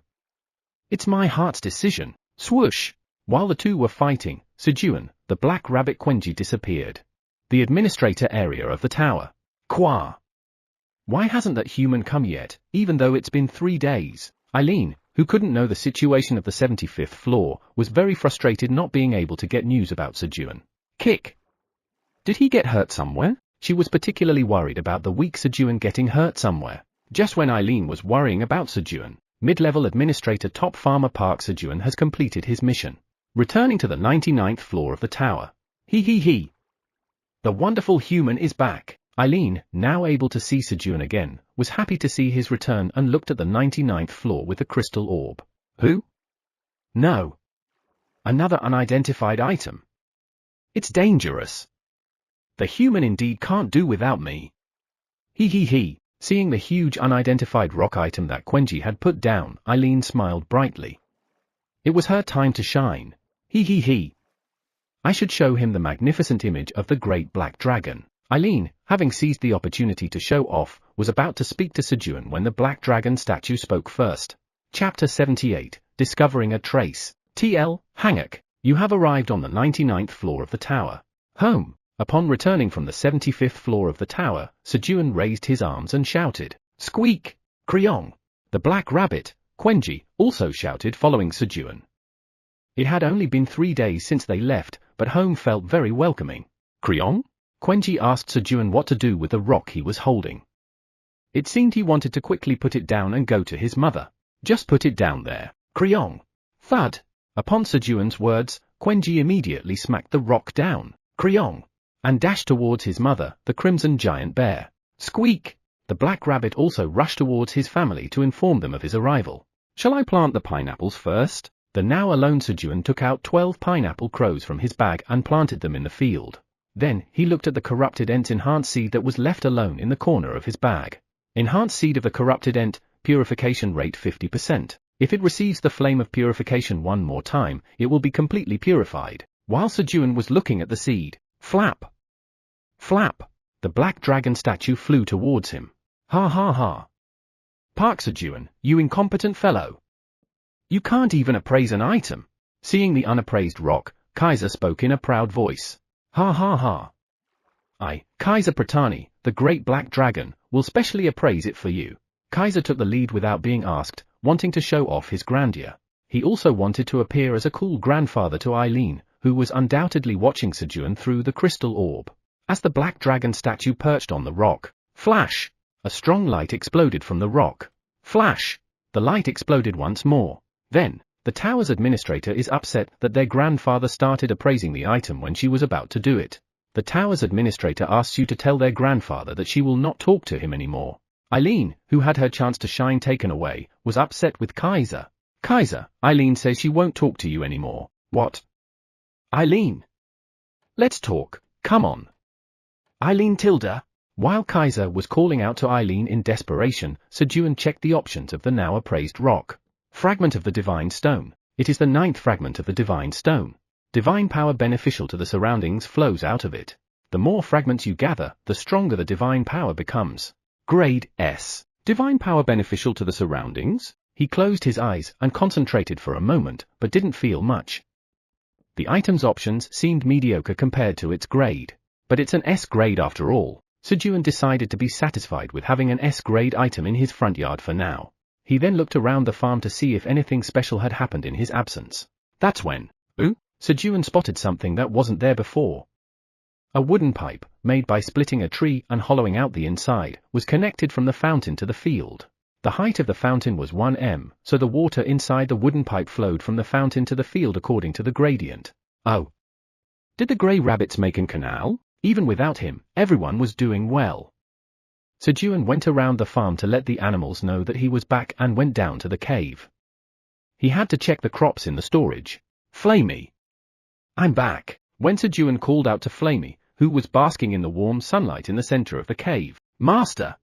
It's my heart's decision. Swoosh! While the two were fighting, Sejun, the black rabbit Quenji disappeared. The administrator area of the tower. Qua! Why hasn't that human come yet, even though it's been 3 days? Eileen, who couldn't know the situation of the 75th floor, was very frustrated not being able to get news about Sejun. Kick! Did he get hurt somewhere? She was particularly worried about the weak Sejun getting hurt somewhere. Just when Eileen was worrying about Sejun, mid-level administrator Top Farmer Park Sejun has completed his mission, returning to the 99th floor of the tower. He. The wonderful human is back. Eileen, now able to see Sejun again, was happy to see his return and looked at the 99th floor with the crystal orb. Who? No. Another unidentified item. It's dangerous. The human indeed can't do without me. He. Seeing the huge unidentified rock item that Quenji had put down, Eileen smiled brightly. It was her time to shine. He. I should show him the magnificent image of the great black dragon. Eileen, having seized the opportunity to show off, was about to speak to Sejun when the black dragon statue spoke first. Chapter 78, Discovering a Trace. TL, Hanguk, you have arrived on the 99th floor of the tower. Home. Upon returning from the 75th floor of the tower, Sejun raised his arms and shouted, Squeak! Kriong! The black rabbit, Quenji, also shouted following Sejun. It had only been 3 days since they left, but home felt very welcoming. Kriong? Quenji asked Sejun what to do with the rock he was holding. It seemed he wanted to quickly put it down and go to his mother. Just put it down there, Kriong. Thud! Upon Sejun's words, Quenji immediately smacked the rock down, Kriong, and dashed towards his mother, the crimson giant bear. Squeak! The black rabbit also rushed towards his family to inform them of his arrival. Shall I plant the pineapples first? The now alone Sejun took out 12 pineapple crows from his bag and planted them in the field. Then, he looked at the corrupted Ent's enhanced seed that was left alone in the corner of his bag. Enhanced seed of the corrupted Ent, purification rate 50%. If it receives the flame of purification one more time, it will be completely purified. While Sejun was looking at the seed, flap! Flap! The black dragon statue flew towards him. Ha. Park Sejun, you incompetent fellow. You can't even appraise an item. Seeing the unappraised rock, Kaiser spoke in a proud voice. Ha. I, Kaiser Pratani, the great black dragon, will specially appraise it for you. Kaiser took the lead without being asked, wanting to show off his grandeur. He also wanted to appear as a cool grandfather to Eileen, who was undoubtedly watching Sejun through the crystal orb. As the black dragon statue perched on the rock, flash! A strong light exploded from the rock. Flash! The light exploded once more. Then, the tower's administrator is upset that their grandfather started appraising the item when she was about to do it. The tower's administrator asks you to tell their grandfather that she will not talk to him anymore. Eileen, who had her chance to shine taken away, was upset with Kaiser. Kaiser, Eileen says she won't talk to you anymore. What? Eileen? Let's talk, come on. Eileen Tilda? While Kaiser was calling out to Eileen in desperation, Sejun checked the options of the now appraised rock. Fragment of the Divine Stone. It is the 9th fragment of the Divine Stone. Divine power beneficial to the surroundings flows out of it. The more fragments you gather, the stronger the divine power becomes. Grade S. Divine power beneficial to the surroundings? He closed his eyes and concentrated for a moment, but didn't feel much. The item's options seemed mediocre compared to its grade. But it's an S grade after all. Sejun decided to be satisfied with having an S grade item in his front yard for now. He then looked around the farm to see if anything special had happened in his absence. That's when, Sejun spotted something that wasn't there before. A wooden pipe, made by splitting a tree and hollowing out the inside, was connected from the fountain to the field. The height of the fountain was 1 m, so the water inside the wooden pipe flowed from the fountain to the field according to the gradient. Oh. Did the grey rabbits make an canal? Even without him, everyone was doing well. Sejun went around the farm to let the animals know that he was back and went down to the cave. He had to check the crops in the storage. Flamey. I'm back. When Sejun called out to Flamey, who was basking in the warm sunlight in the center of the cave. Master!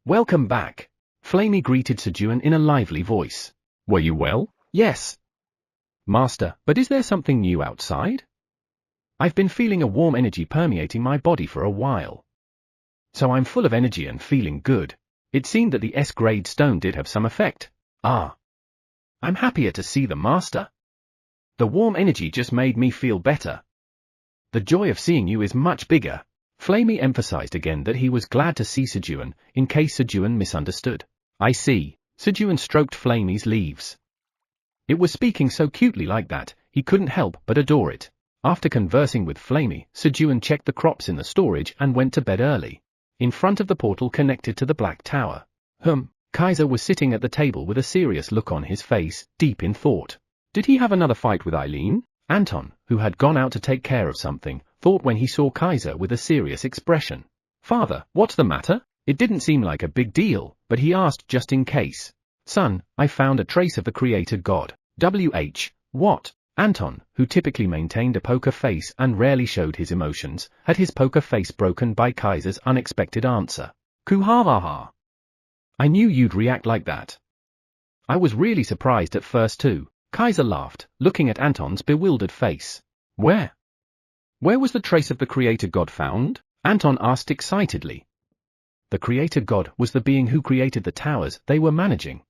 Welcome back. Flamey greeted Sejun in a lively voice. Were you well? Yes. Master, but is there something new outside? I've been feeling a warm energy permeating my body for a while. So I'm full of energy and feeling good. It seemed that the S-grade stone did have some effect. Ah. I'm happier to see the master. The warm energy just made me feel better. The joy of seeing you is much bigger. Flamey emphasized again that he was glad to see Sejun, in case Sejun misunderstood. I see. Sejun stroked Flamey's leaves. It was speaking so cutely like that, he couldn't help but adore it. After conversing with Flamey, Sejun checked the crops in the storage and went to bed early. In front of the portal connected to the Black Tower. Kaiser was sitting at the table with a serious look on his face, deep in thought. Did he have another fight with Eileen? Anton, who had gone out to take care of something, thought when he saw Kaiser with a serious expression. Father, what's the matter? It didn't seem like a big deal, but he asked just in case. Son, I found a trace of the creator god. What? Anton, who typically maintained a poker face and rarely showed his emotions, had his poker face broken by Kaiser's unexpected answer. Kuhahaha. I knew you'd react like that. I was really surprised at first too. Kaiser laughed, looking at Anton's bewildered face. Where was the trace of the creator god found? Anton asked excitedly. The creator god was the being who created the towers they were managing.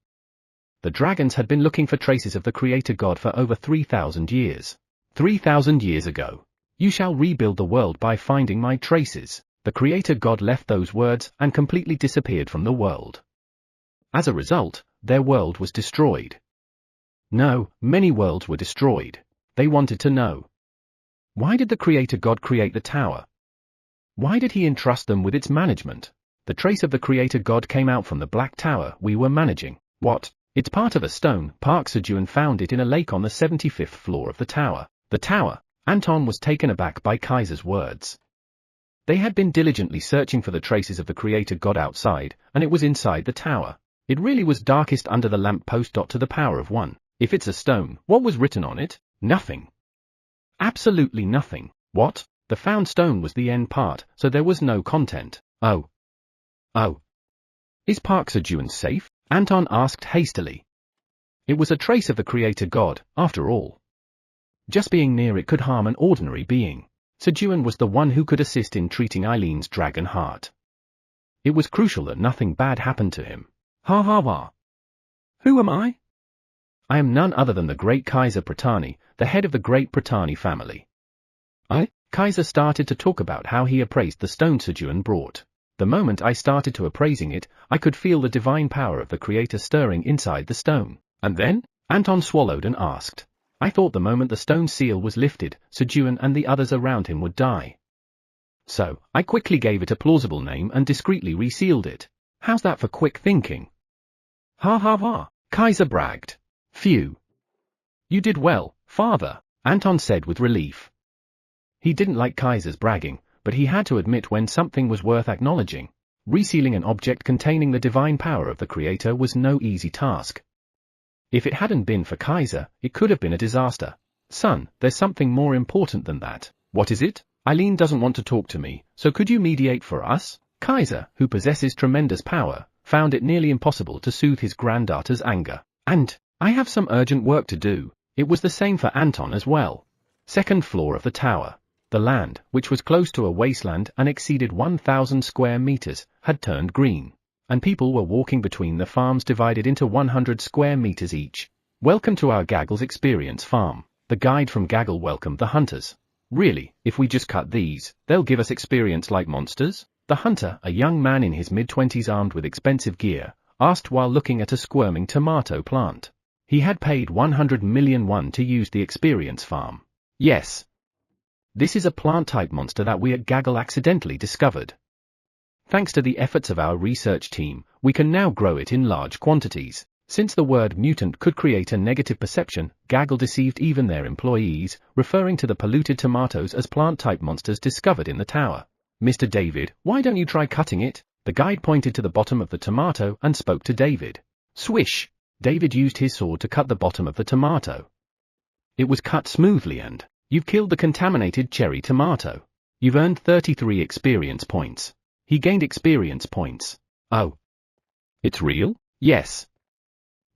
The dragons had been looking for traces of the creator god for over 3,000 years. 3,000 years ago. You shall rebuild the world by finding my traces. The creator god left those words and completely disappeared from the world. As a result, their world was destroyed. No, many worlds were destroyed. They wanted to know. Why did the creator god create the tower? Why did he entrust them with its management? The trace of the creator god came out from the Black Tower we were managing. What? It's part of a stone. Park Sejun found it in a lake on the 75th floor of the tower. The tower. Anton was taken aback by Kaiser's words. They had been diligently searching for the traces of the creator god outside, and it was inside the tower. It really was darkest under the lamp post. To the power of 1. If it's a stone, what was written on it? Nothing. Absolutely nothing. What? The found stone was the end part, so there was no content. Oh. Is Park Sejun safe? Anton asked hastily. It was a trace of the creator god, after all. Just being near it could harm an ordinary being. Sejun was the one who could assist in treating Eileen's dragon heart. It was crucial that nothing bad happened to him. Ha. Who am I? I am none other than the great Kaiser Pratani, the head of the great Pratani family. Kaiser started to talk about how he appraised the stone Sejun brought. The moment I started to appraising it, I could feel the divine power of the creator stirring inside the stone. And then? Anton swallowed and asked. I thought the moment the stone seal was lifted, Sejun and the others around him would die. So, I quickly gave it a plausible name and discreetly resealed it. How's that for quick thinking? Ha ha ha, Kaiser bragged. Phew. You did well, father, Anton said with relief. He didn't like Kaiser's bragging, but he had to admit when something was worth acknowledging. Resealing an object containing the divine power of the Creator was no easy task. If it hadn't been for Kaiser, it could have been a disaster. Son, there's something more important than that. What is it? Eileen doesn't want to talk to me, so could you mediate for us? Kaiser, who possesses tremendous power, found it nearly impossible to soothe his granddaughter's anger. And, I have some urgent work to do. It was the same for Anton as well. Second floor of the tower. The land, which was close to a wasteland and exceeded 1,000 square meters, had turned green, and people were walking between the farms divided into 100 square meters each. Welcome to our Gaggle's Experience Farm. The guide from Gaggle welcomed the hunters. Really, if we just cut these, they'll give us experience like monsters? The hunter, a young man in his mid-20s armed with expensive gear, asked while looking at a squirming tomato plant. He had paid 100 million won to use the experience farm. Yes. This is a plant-type monster that we at Gaggle accidentally discovered. Thanks to the efforts of our research team, we can now grow it in large quantities. Since the word mutant could create a negative perception, Gaggle deceived even their employees, referring to the polluted tomatoes as plant-type monsters discovered in the tower. Mr. David, why don't you try cutting it? The guide pointed to the bottom of the tomato and spoke to David. Swish! David used his sword to cut the bottom of the tomato. It was cut smoothly and, you've killed the contaminated cherry tomato. You've earned 33 experience points. He gained experience points. Oh. It's real? Yes.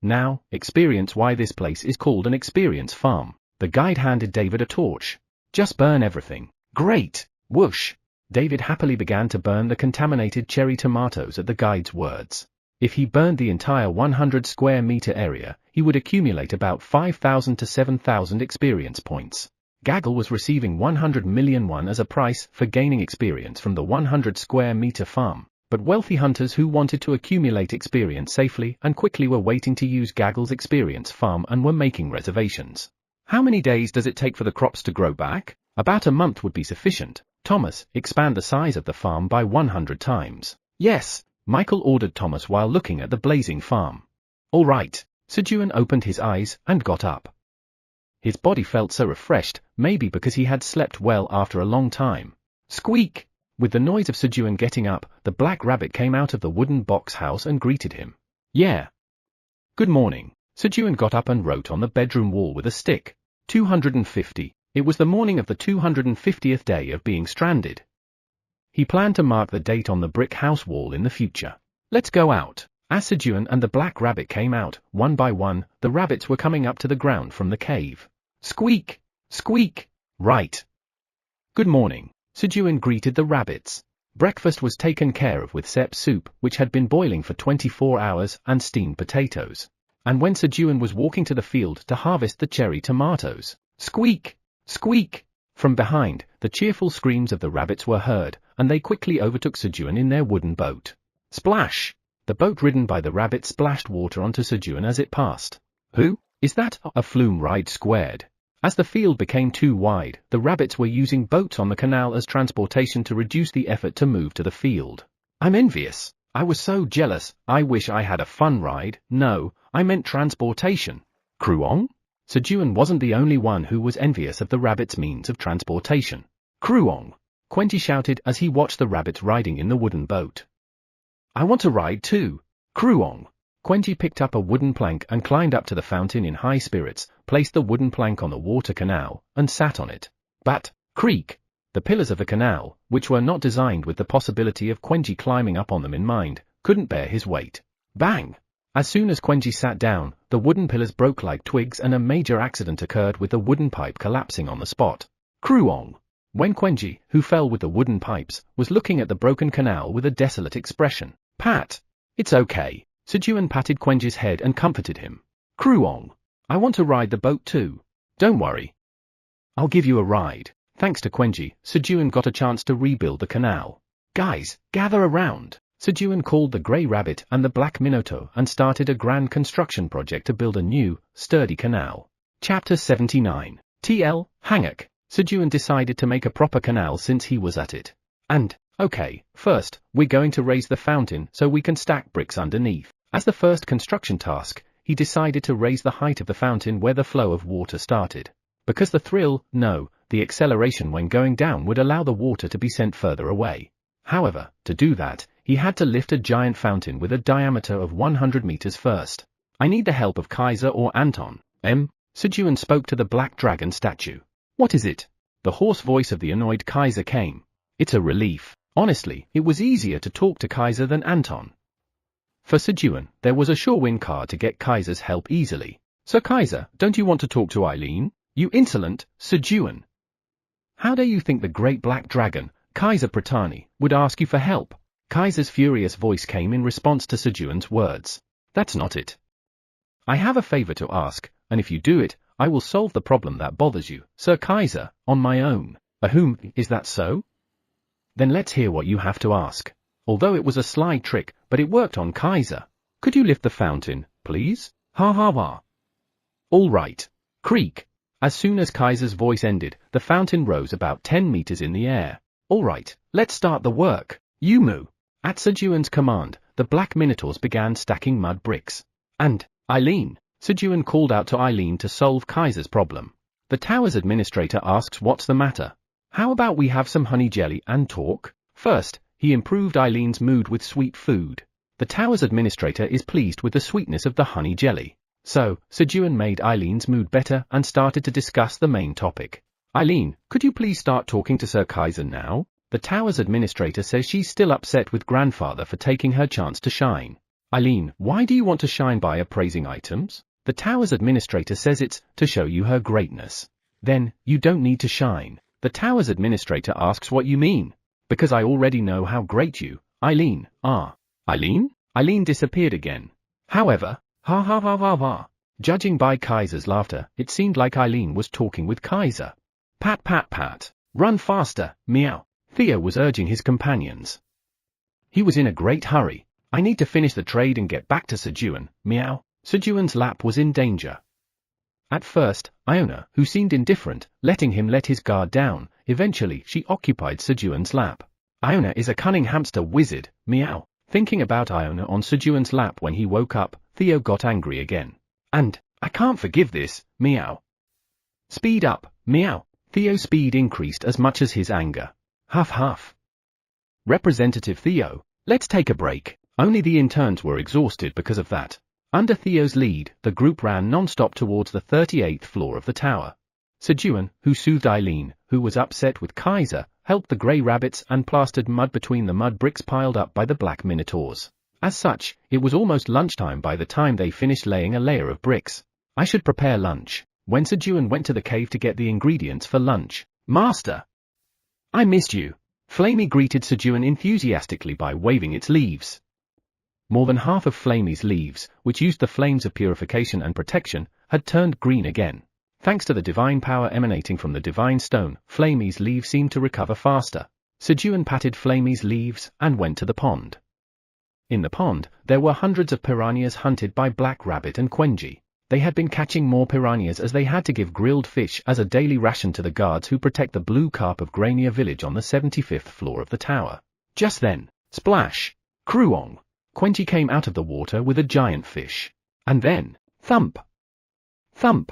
Now, experience why this place is called an experience farm. The guide handed David a torch. Just burn everything. Great! Whoosh! David happily began to burn the contaminated cherry tomatoes at the guide's words. If he burned the entire 100 square meter area, he would accumulate about 5,000 to 7,000 experience points. Gaggle was receiving 100 million won as a price for gaining experience from the 100 square meter farm, but wealthy hunters who wanted to accumulate experience safely and quickly were waiting to use Gaggle's experience farm and were making reservations. How many days does it take for the crops to grow back? About a month would be sufficient. Thomas, expand the size of the farm by 100 times. Yes, Michael ordered Thomas while looking at the blazing farm. All right. Sejun opened his eyes and got up. His body felt so refreshed, maybe because he had slept well after a long time. Squeak! With the noise of Sejun getting up, the black rabbit came out of the wooden box house and greeted him. Yeah. Good morning. Sejun got up and wrote on the bedroom wall with a stick. 250. It was the morning of the 250th day of being stranded. He planned to mark the date on the brick house wall in the future. Let's go out. As Sejun and the black rabbit came out, one by one, the rabbits were coming up to the ground from the cave. Squeak! Squeak! Right. Good morning. Sejun greeted the rabbits. Breakfast was taken care of with sep soup, which had been boiling for 24 hours, and steamed potatoes. And when Sejun was walking to the field to harvest the cherry tomatoes, squeak! Squeak! From behind, the cheerful screams of the rabbits were heard, and they quickly overtook Sejun in their wooden boat. Splash! The boat ridden by the rabbit splashed water onto Sejun as it passed. Who? Is that a flume ride squared? As the field became too wide, the rabbits were using boats on the canal as transportation to reduce the effort to move to the field. I'm envious. I was so jealous. I wish I had a fun ride. No, I meant transportation. Kruong? Sejun wasn't the only one who was envious of the rabbits' means of transportation. Kruong! Quenji shouted as he watched the rabbits riding in the wooden boat. I want to ride too. Kruong! Quenji picked up a wooden plank and climbed up to the fountain in high spirits, placed the wooden plank on the water canal, and sat on it. But, creak! The pillars of the canal, which were not designed with the possibility of Quenji climbing up on them in mind, couldn't bear his weight. Bang! As soon as Quenji sat down, the wooden pillars broke like twigs and a major accident occurred with the wooden pipe collapsing on the spot. Kruong! When Quenji, who fell with the wooden pipes, was looking at the broken canal with a desolate expression. Pat! It's okay. Sejun patted Quenji's head and comforted him. Kruong! I want to ride the boat too. Don't worry. I'll give you a ride. Thanks to Quenji, Sejun got a chance to rebuild the canal. Guys, gather around. Sejun called the grey rabbit and the black minotaur and started a grand construction project to build a new, sturdy canal. Chapter 79. TL, Hanguk. Sejun decided to make a proper canal since he was at it. And, okay, first, we're going to raise the fountain so we can stack bricks underneath. As the first construction task, he decided to raise the height of the fountain where the flow of water started. Because the acceleration when going down would allow the water to be sent further away. However, to do that, he had to lift a giant fountain with a diameter of 100 meters first. I need the help of Kaiser or Anton. Sejun spoke to the black dragon statue. What is it? The hoarse voice of the annoyed Kaiser came. It's a relief. Honestly, it was easier to talk to Kaiser than Anton. For Sejun, there was a sure win card to get Kaiser's help easily. So Kaiser, don't you want to talk to Eileen? You insolent, Sejun. How dare you think the great black dragon, Kaiser Pratani, would ask you for help? Kaiser's furious voice came in response to Sejun's words. That's not it. I have a favor to ask, and if you do it, I will solve the problem that bothers you, Sir Kaiser, on my own. Is that so? Then let's hear what you have to ask. Although it was a sly trick, but it worked on Kaiser. Could you lift the fountain, please? Ha ha ha. All right. Creak. As soon as Kaiser's voice ended, the fountain rose about 10 meters in the air. All right, let's start the work. Yumu. At Sejun's command, the black minotaurs began stacking mud bricks. And, Eileen. Sejun called out to Eileen to solve Kaiser's problem. The tower's administrator asks what's the matter. How about we have some honey jelly and talk? First, he improved Eileen's mood with sweet food. The tower's administrator is pleased with the sweetness of the honey jelly. So, Sejun made Eileen's mood better and started to discuss the main topic. Eileen, could you please start talking to Sir Kaiser now? The tower's administrator says she's still upset with grandfather for taking her chance to shine. Eileen, why do you want to shine by appraising items? The tower's administrator says it's to show you her greatness. Then, you don't need to shine. The tower's administrator asks what you mean. Because I already know how great you, Eileen, are. Eileen? Eileen disappeared again. However, ha ha ha ha ha. Judging by Kaiser's laughter, it seemed like Eileen was talking with Kaiser. Pat pat pat. Run faster, meow. Theo was urging his companions. He was in a great hurry. I need to finish the trade and get back to Sejun, meow. Sejun's lap was in danger. At first, Iona, who seemed indifferent, letting him let his guard down, eventually she occupied Sejun's lap. Iona is a cunning hamster wizard, meow. Thinking about Iona on Sejun's lap when he woke up, Theo got angry again. And, I can't forgive this, meow. Speed up, meow. Theo's speed increased as much as his anger. Huff huff. Representative Theo, let's take a break. Only the interns were exhausted because of that. Under Theo's lead, the group ran non-stop towards the 38th floor of the tower. Sejun, who soothed Eileen, who was upset with Kaiser, helped the grey rabbits and plastered mud between the mud bricks piled up by the black minotaurs. As such, it was almost lunchtime by the time they finished laying a layer of bricks. I should prepare lunch. When Sejun went to the cave to get the ingredients for lunch. Master! I missed you. Flamey greeted Sejun enthusiastically by waving its leaves. More than half of Flamey's leaves, which used the flames of purification and protection, had turned green again. Thanks to the divine power emanating from the divine stone, Flamey's leaves seemed to recover faster. Sejun patted Flamey's leaves and went to the pond. In the pond, there were hundreds of piranhas hunted by Black Rabbit and Quenji. They had been catching more piranhas as they had to give grilled fish as a daily ration to the guards who protect the blue carp of Grania village on the 75th floor of the tower. Just then, splash! Kruong! Quenji came out of the water with a giant fish. And then, thump! Thump!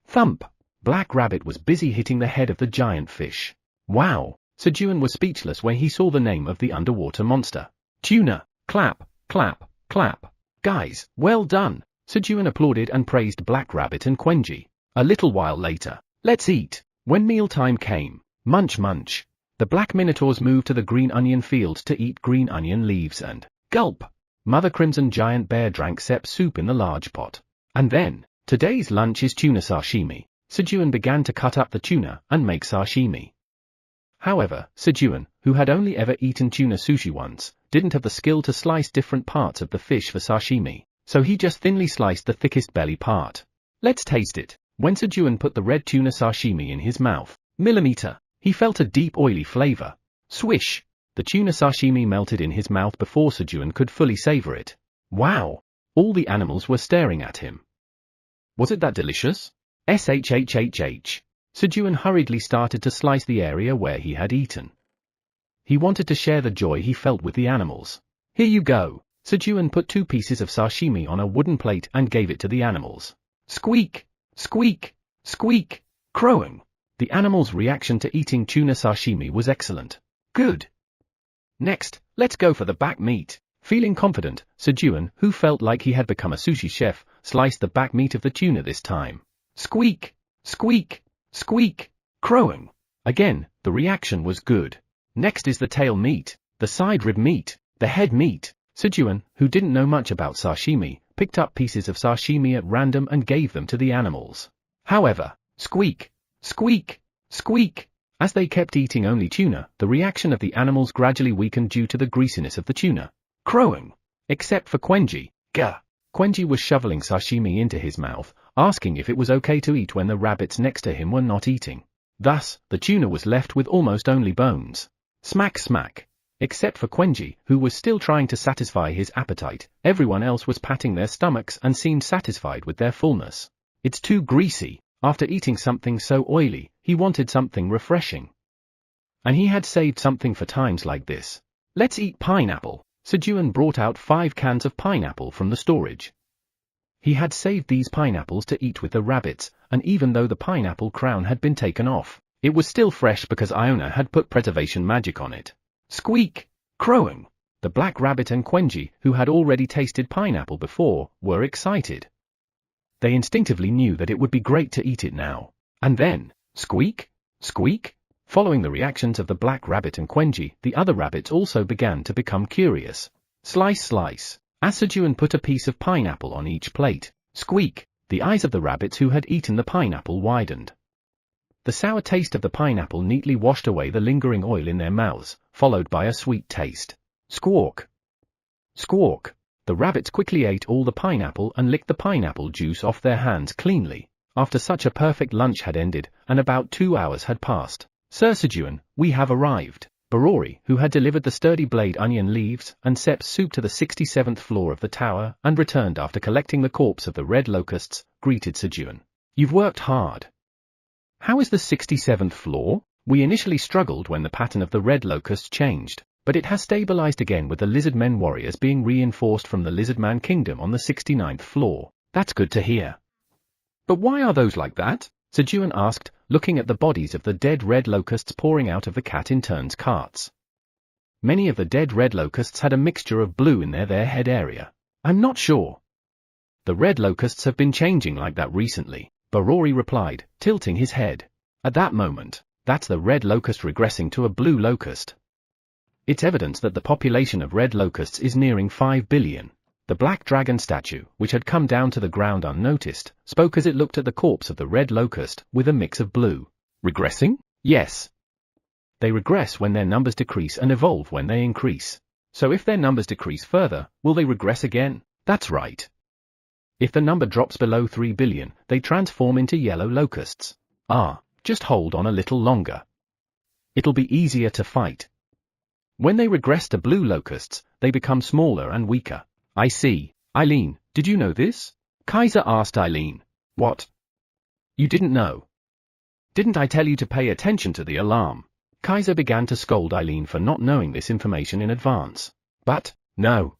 Thump! Black Rabbit was busy hitting the head of the giant fish. Wow! Sejun was speechless when he saw the name of the underwater monster. Tuna! Clap! Clap! Clap! Guys, well done! Sejun applauded and praised Black Rabbit and Quenji. A little while later, let's eat. When mealtime came, munch munch. The black minotaurs moved to the green onion fields to eat green onion leaves and gulp! Mother Crimson Giant Bear drank sep soup in the large pot. And then, today's lunch is tuna sashimi. Sejun began to cut up the tuna and make sashimi. However, Sejun, who had only ever eaten tuna sushi once, didn't have the skill to slice different parts of the fish for sashimi, so he just thinly sliced the thickest belly part. Let's taste it. When Sejun put the red tuna sashimi in his mouth, he felt a deep oily flavor. Swish! The tuna sashimi melted in his mouth before Sejun could fully savor it. Wow! All the animals were staring at him. Was it that delicious? Shhhh. Sejun hurriedly started to slice the area where he had eaten. He wanted to share the joy he felt with the animals. Here you go. Sejun put 2 pieces of sashimi on a wooden plate and gave it to the animals. Squeak! Squeak! Squeak! Crowing. The animals' reaction to eating tuna sashimi was excellent. Good. Next, let's go for the back meat. Feeling confident, Sejun, who felt like he had become a sushi chef, sliced the back meat of the tuna this time. Squeak! Squeak! Squeak! Crowing. Again, the reaction was good. Next is the tail meat, the side rib meat, the head meat. Sejun, who didn't know much about sashimi, picked up pieces of sashimi at random and gave them to the animals. However, squeak! Squeak! Squeak! As they kept eating only tuna, the reaction of the animals gradually weakened due to the greasiness of the tuna. Crowing. Except for Quenji. Gah! Quenji was shoveling sashimi into his mouth, asking if it was okay to eat when the rabbits next to him were not eating. Thus, the tuna was left with almost only bones. Smack smack. Except for Quenji, who was still trying to satisfy his appetite, everyone else was patting their stomachs and seemed satisfied with their fullness. It's too greasy. After eating something so oily, he wanted something refreshing. And he had saved something for times like this. Let's eat pineapple. Sejun brought out 5 cans of pineapple from the storage. He had saved these pineapples to eat with the rabbits, and even though the pineapple crown had been taken off, it was still fresh because Iona had put preservation magic on it. Squeak! Crowing. The black rabbit and Quenji, who had already tasted pineapple before, were excited. They instinctively knew that it would be great to eat it now. And then, squeak! Squeak! Following the reactions of the black rabbit and Quenji, the other rabbits also began to become curious. Slice slice. As Sejun put a piece of pineapple on each plate. Squeak! The eyes of the rabbits who had eaten the pineapple widened. The sour taste of the pineapple neatly washed away the lingering oil in their mouths, followed by a sweet taste. Squawk! Squawk! The rabbits quickly ate all the pineapple and licked the pineapple juice off their hands cleanly. After such a perfect lunch had ended, and about 2 hours had passed. Sir Sejun, we have arrived. Barori, who had delivered the sturdy blade onion leaves and Sep's soup to the 67th floor of the tower and returned after collecting the corpse of the red locusts, greeted Sejun. You've worked hard. How is the 67th floor? We initially struggled when the pattern of the red locusts changed, but it has stabilized again with the lizardmen warriors being reinforced from the lizardman kingdom on the 69th floor. That's good to hear. But why are those like that? Sejun asked, looking at the bodies of the dead red locusts pouring out of the cat intern's carts. Many of the dead red locusts had a mixture of blue in their head area. I'm not sure. The red locusts have been changing like that recently, Barori replied, tilting his head. At that moment, that's the red locust regressing to a blue locust. It's evidence that the population of red locusts is nearing 5 billion. The black dragon statue, which had come down to the ground unnoticed, spoke as it looked at the corpse of the red locust, with a mix of blue. Regressing? Yes. They regress when their numbers decrease and evolve when they increase. So if their numbers decrease further, will they regress again? That's right. If the number drops below 3 billion, they transform into yellow locusts. Just hold on a little longer. It'll be easier to fight. When they regress to blue locusts, they become smaller and weaker. I see. Eileen, did you know this? Kaiser asked Eileen. What? You didn't know? Didn't I tell you to pay attention to the alarm? Kaiser began to scold Eileen for not knowing this information in advance. But, no.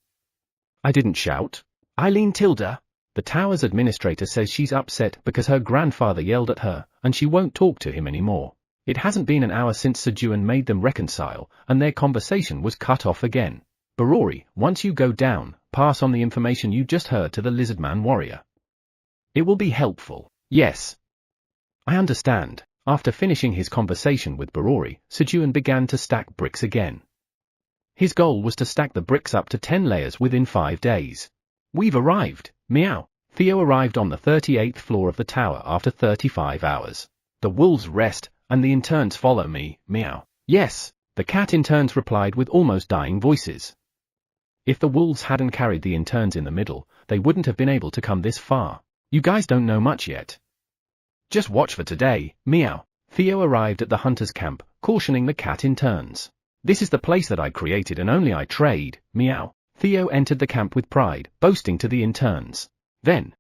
I didn't shout. Eileen Tilda. The tower's administrator says she's upset because her grandfather yelled at her, and she won't talk to him anymore. It hasn't been an hour since Sejun made them reconcile, and their conversation was cut off again. Barori, once you go down, pass on the information you just heard to the lizardman warrior. It will be helpful. Yes. I understand. After finishing his conversation with Barori, Sejun began to stack bricks again. His goal was to stack the bricks up to 10 layers within 5 days. We've arrived, meow. Theo arrived on the 38th floor of the tower after 35 hours. The wolves rest, and the interns follow me, meow. Yes, the cat interns replied with almost dying voices. If the wolves hadn't carried the interns in the middle, they wouldn't have been able to come this far. You guys don't know much yet. Just watch for today, meow. Theo arrived at the hunter's camp, cautioning the cat interns. This is the place that I created and only I trade, meow. Theo entered the camp with pride, boasting to the interns. Then,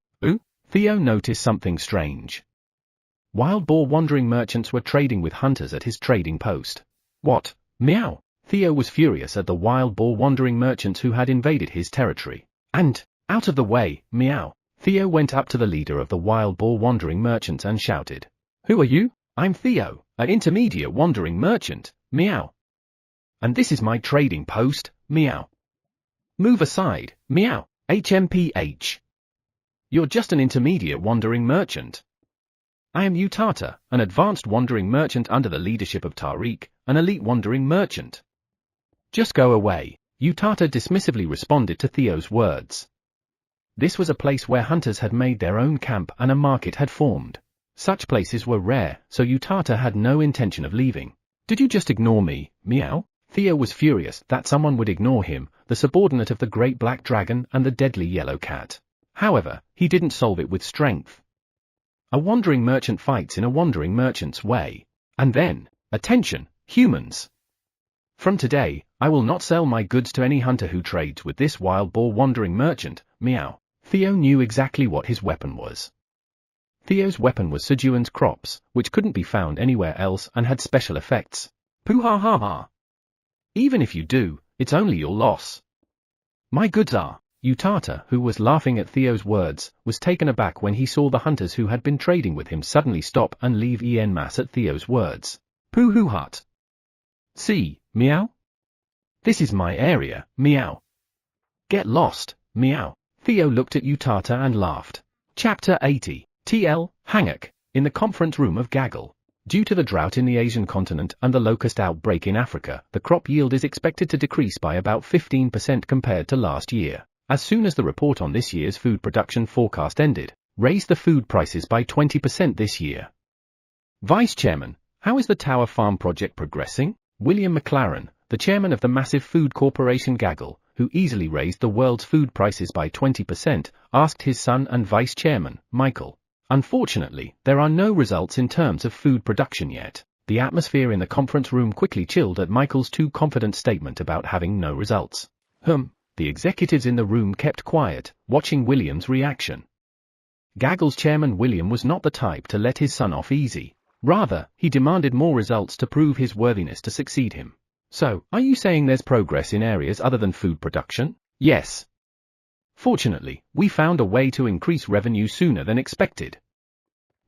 Theo noticed something strange. Wild boar wandering merchants were trading with hunters at his trading post. What? Meow. Theo was furious at the wild boar wandering merchants who had invaded his territory. And, out of the way, meow. Theo went up to the leader of the wild boar wandering merchants and shouted. Who are you? I'm Theo, an intermediate wandering merchant, meow. And this is my trading post, meow. Move aside, meow, HMPH. You're just an intermediate wandering merchant. I am Utata, an advanced wandering merchant under the leadership of Tariq, an elite wandering merchant. Just go away, Utata dismissively responded to Theo's words. This was a place where hunters had made their own camp and a market had formed. Such places were rare, so Utata had no intention of leaving. Did you just ignore me, meow? Theo was furious that someone would ignore him, the subordinate of the great black dragon and the deadly yellow cat. However, he didn't solve it with strength. A wandering merchant fights in a wandering merchant's way. And then, attention, humans! From today, I will not sell my goods to any hunter who trades with this wild boar wandering merchant, meow. Theo knew exactly what his weapon was. Theo's weapon was Sejun's crops, which couldn't be found anywhere else and had special effects. Poo-ha-ha-ha! Even if you do, it's only your loss. My goods are. Utata, who was laughing at Theo's words, was taken aback when he saw the hunters who had been trading with him suddenly stop and leave en masse at Theo's words. Poo-hoo-hut. See, meow? This is my area, meow. Get lost, meow. Theo looked at Utata and laughed. Chapter 80, TL, Hangak, in the conference room of Gaggle. Due to the drought in the Asian continent and the locust outbreak in Africa, the crop yield is expected to decrease by about 15% compared to last year. As soon as the report on this year's food production forecast ended, raised the food prices by 20% this year. Vice Chairman, how is the Tower Farm project progressing? William McLaren, the chairman of the massive food corporation Gaggle, who easily raised the world's food prices by 20%, asked his son and vice chairman, Michael. Unfortunately, there are no results in terms of food production yet. The atmosphere in the conference room quickly chilled at Michael's too confident statement about having no results. The executives in the room kept quiet, watching William's reaction. Gaggle's chairman William was not the type to let his son off easy. Rather, he demanded more results to prove his worthiness to succeed him. So, are you saying there's progress in areas other than food production? Yes. Fortunately, we found a way to increase revenue sooner than expected.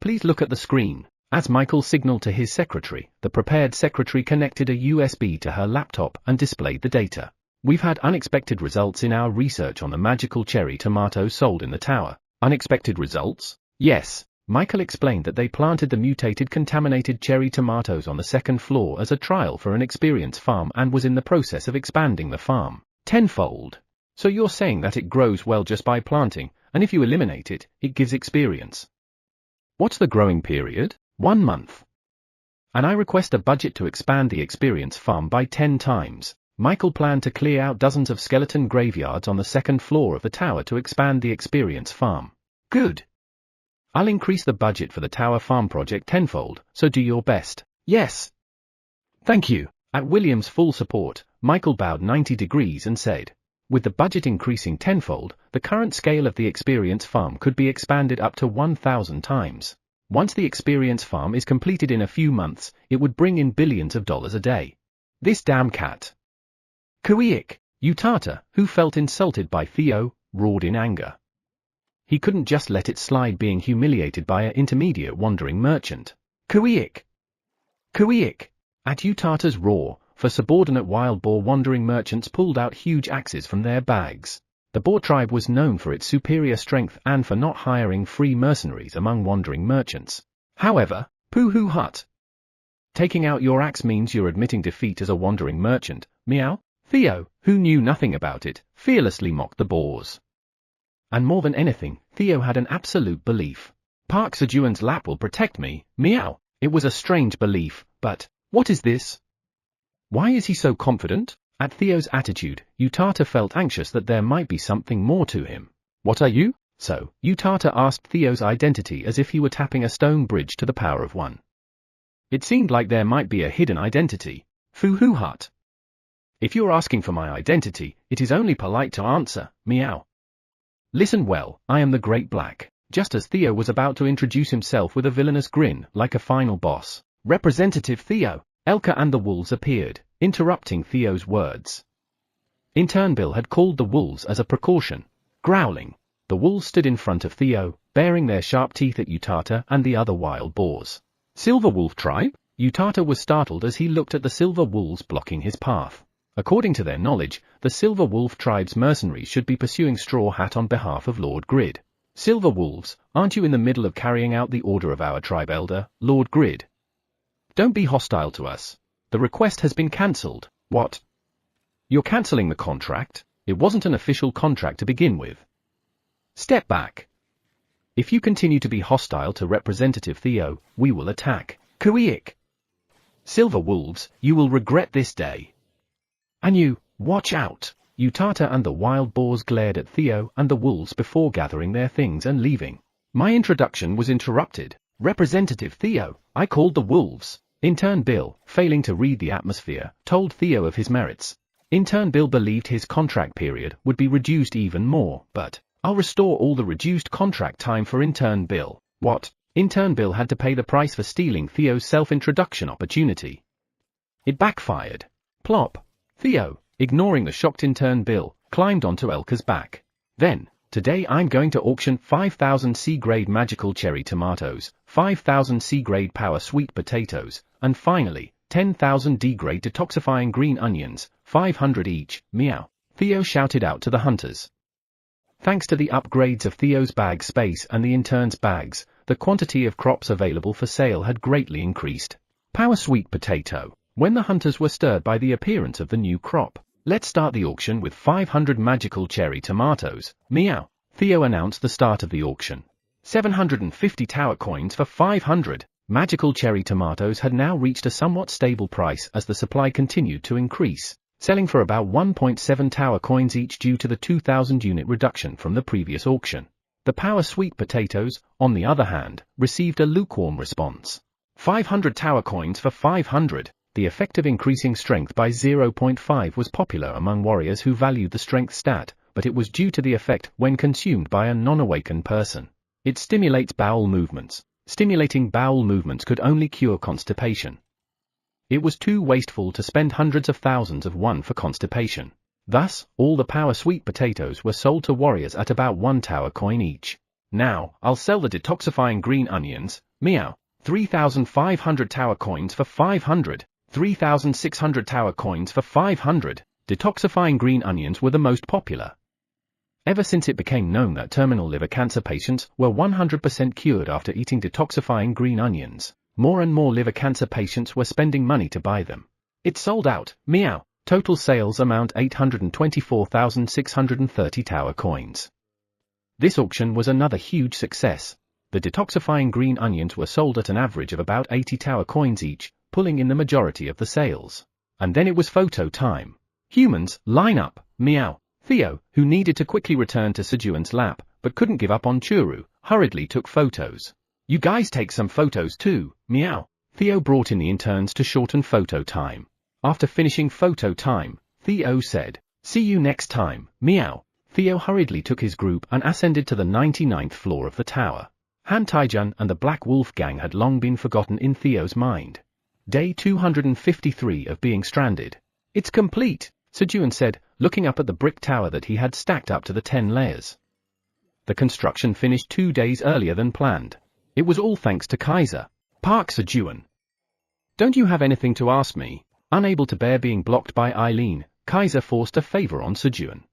Please look at the screen. As Michael signaled to his secretary, the prepared secretary connected a USB to her laptop and displayed the data. We've had unexpected results in our research on the magical cherry tomatoes sold in the tower. Unexpected results? Yes. Michael explained that they planted the mutated contaminated cherry tomatoes on the second floor as a trial for an experience farm and was in the process of expanding the farm tenfold. So you're saying that it grows well just by planting, and if you eliminate it, it gives experience. What's the growing period? 1 month. And I request a budget to expand the experience farm by 10 times. Michael planned to clear out dozens of skeleton graveyards on the second floor of the tower to expand the experience farm. Good. I'll increase the budget for the tower farm project tenfold, so do your best. Yes. Thank you. At William's full support, Michael bowed 90 degrees and said, with the budget increasing tenfold, the current scale of the experience farm could be expanded up to 1,000 times. Once the experience farm is completed in a few months, it would bring in billions of dollars a day. This damn cat. Kuiik, Utata, who felt insulted by Theo, roared in anger. He couldn't just let it slide being humiliated by an intermediate wandering merchant. Kuiik! Kuiik! At Utata's roar, for subordinate wild boar wandering merchants pulled out huge axes from their bags. The boar tribe was known for its superior strength and for not hiring free mercenaries among wandering merchants. However, poo-hoo-hut. Taking out your axe means you're admitting defeat as a wandering merchant, meow? Theo, who knew nothing about it, fearlessly mocked the boars. And more than anything, Theo had an absolute belief. Park Sejun's lap will protect me, meow. It was a strange belief, but, what is this? Why is he so confident? At Theo's attitude, Utata felt anxious that there might be something more to him. What are you? So, Utata asked Theo's identity as if he were tapping a stone bridge to the power of one. It seemed like there might be a hidden identity. Foo-hoo-hut. If you're asking for my identity, it is only polite to answer, meow. Listen well, I am the Great Black. just as Theo was about to introduce himself with a villainous grin like a final boss. Representative Theo, Elka and the wolves appeared, interrupting Theo's words. In turn, Bill had called the wolves as a precaution. Growling, the wolves stood in front of Theo, baring their sharp teeth at Utata and the other wild boars. Silver Wolf Tribe? Utata was startled as he looked at the silver wolves blocking his path. According to their knowledge, the Silver Wolf Tribe's mercenaries should be pursuing Straw Hat on behalf of Lord Grid. Silver Wolves, aren't you in the middle of carrying out the order of our tribe elder, Lord Grid? Don't be hostile to us. The request has been cancelled. What? You're cancelling the contract? It wasn't an official contract to begin with. Step back. If you continue to be hostile to Representative Theo, we will attack. Kuiik. Silver Wolves, you will regret this day. And you, watch out. Utata and the wild boars glared at Theo and the wolves before gathering their things and leaving. My introduction was interrupted. Representative Theo, I called the wolves. In turn, Bill, failing to read the atmosphere, told Theo of his merits. In turn, Bill believed his contract period would be reduced even more, but I'll restore all the reduced contract time for intern Bill. What? Intern Bill had to pay the price for stealing Theo's self-introduction opportunity. It backfired. Plop. Theo, ignoring the shocked intern Bill, climbed onto Elka's back. Then, today I'm going to auction 5,000 C-grade magical cherry tomatoes, 5,000 C-grade power sweet potatoes, and finally, 10,000 D-grade detoxifying green onions, 500 each, meow. Theo shouted out to the hunters. Thanks to the upgrades of Theo's bag space and the intern's bags, the quantity of crops available for sale had greatly increased. Power sweet potato. When the hunters were stirred by the appearance of the new crop, let's start the auction with 500 magical cherry tomatoes, meow. Theo announced the start of the auction. 750 tower coins for 500. Magical cherry tomatoes had now reached a somewhat stable price as the supply continued to increase, selling for about 1.7 tower coins each due to the 2,000 unit reduction from the previous auction. The power sweet potatoes, on the other hand, received a lukewarm response. 500 tower coins for 500. The effect of increasing strength by 0.5 was popular among warriors who valued the strength stat, but it was due to the effect when consumed by a non-awakened person. It stimulates bowel movements. Stimulating bowel movements could only cure constipation. It was too wasteful to spend hundreds of thousands of one for constipation. Thus, all the power sweet potatoes were sold to warriors at about 1 tower coin each. Now, I'll sell the detoxifying green onions, meow. 3,500 tower coins for 500. 3,600 tower coins for 500. Detoxifying green onions were the most popular. Ever since it became known that terminal liver cancer patients were 100% cured after eating detoxifying green onions, more and more liver cancer patients were spending money to buy them. It sold out, meow. Total sales amount 824,630 tower coins. This auction was another huge success. The detoxifying green onions were sold at an average of about 80 tower coins each, pulling in the majority of the sales. And then it was photo time. Humans, line up, meow. Theo, who needed to quickly return to Sejun's lap, but couldn't give up on Churu, hurriedly took photos. You guys take some photos too, meow. Theo brought in the interns to shorten photo time. After finishing photo time, Theo said, "See you next time, meow." Theo hurriedly took his group and ascended to the 99th floor of the tower. Han Taijun and the Black Wolf Gang had long been forgotten in Theo's mind. Day 253 of being stranded. It's complete, Sejun said, looking up at the brick tower that he had stacked up to the 10 layers. The construction finished 2 days earlier than planned. It was all thanks to Kaiser. Park Sejun. Don't you have anything to ask me? Unable to bear being blocked by Eileen, Kaiser forced a favor on Sejun.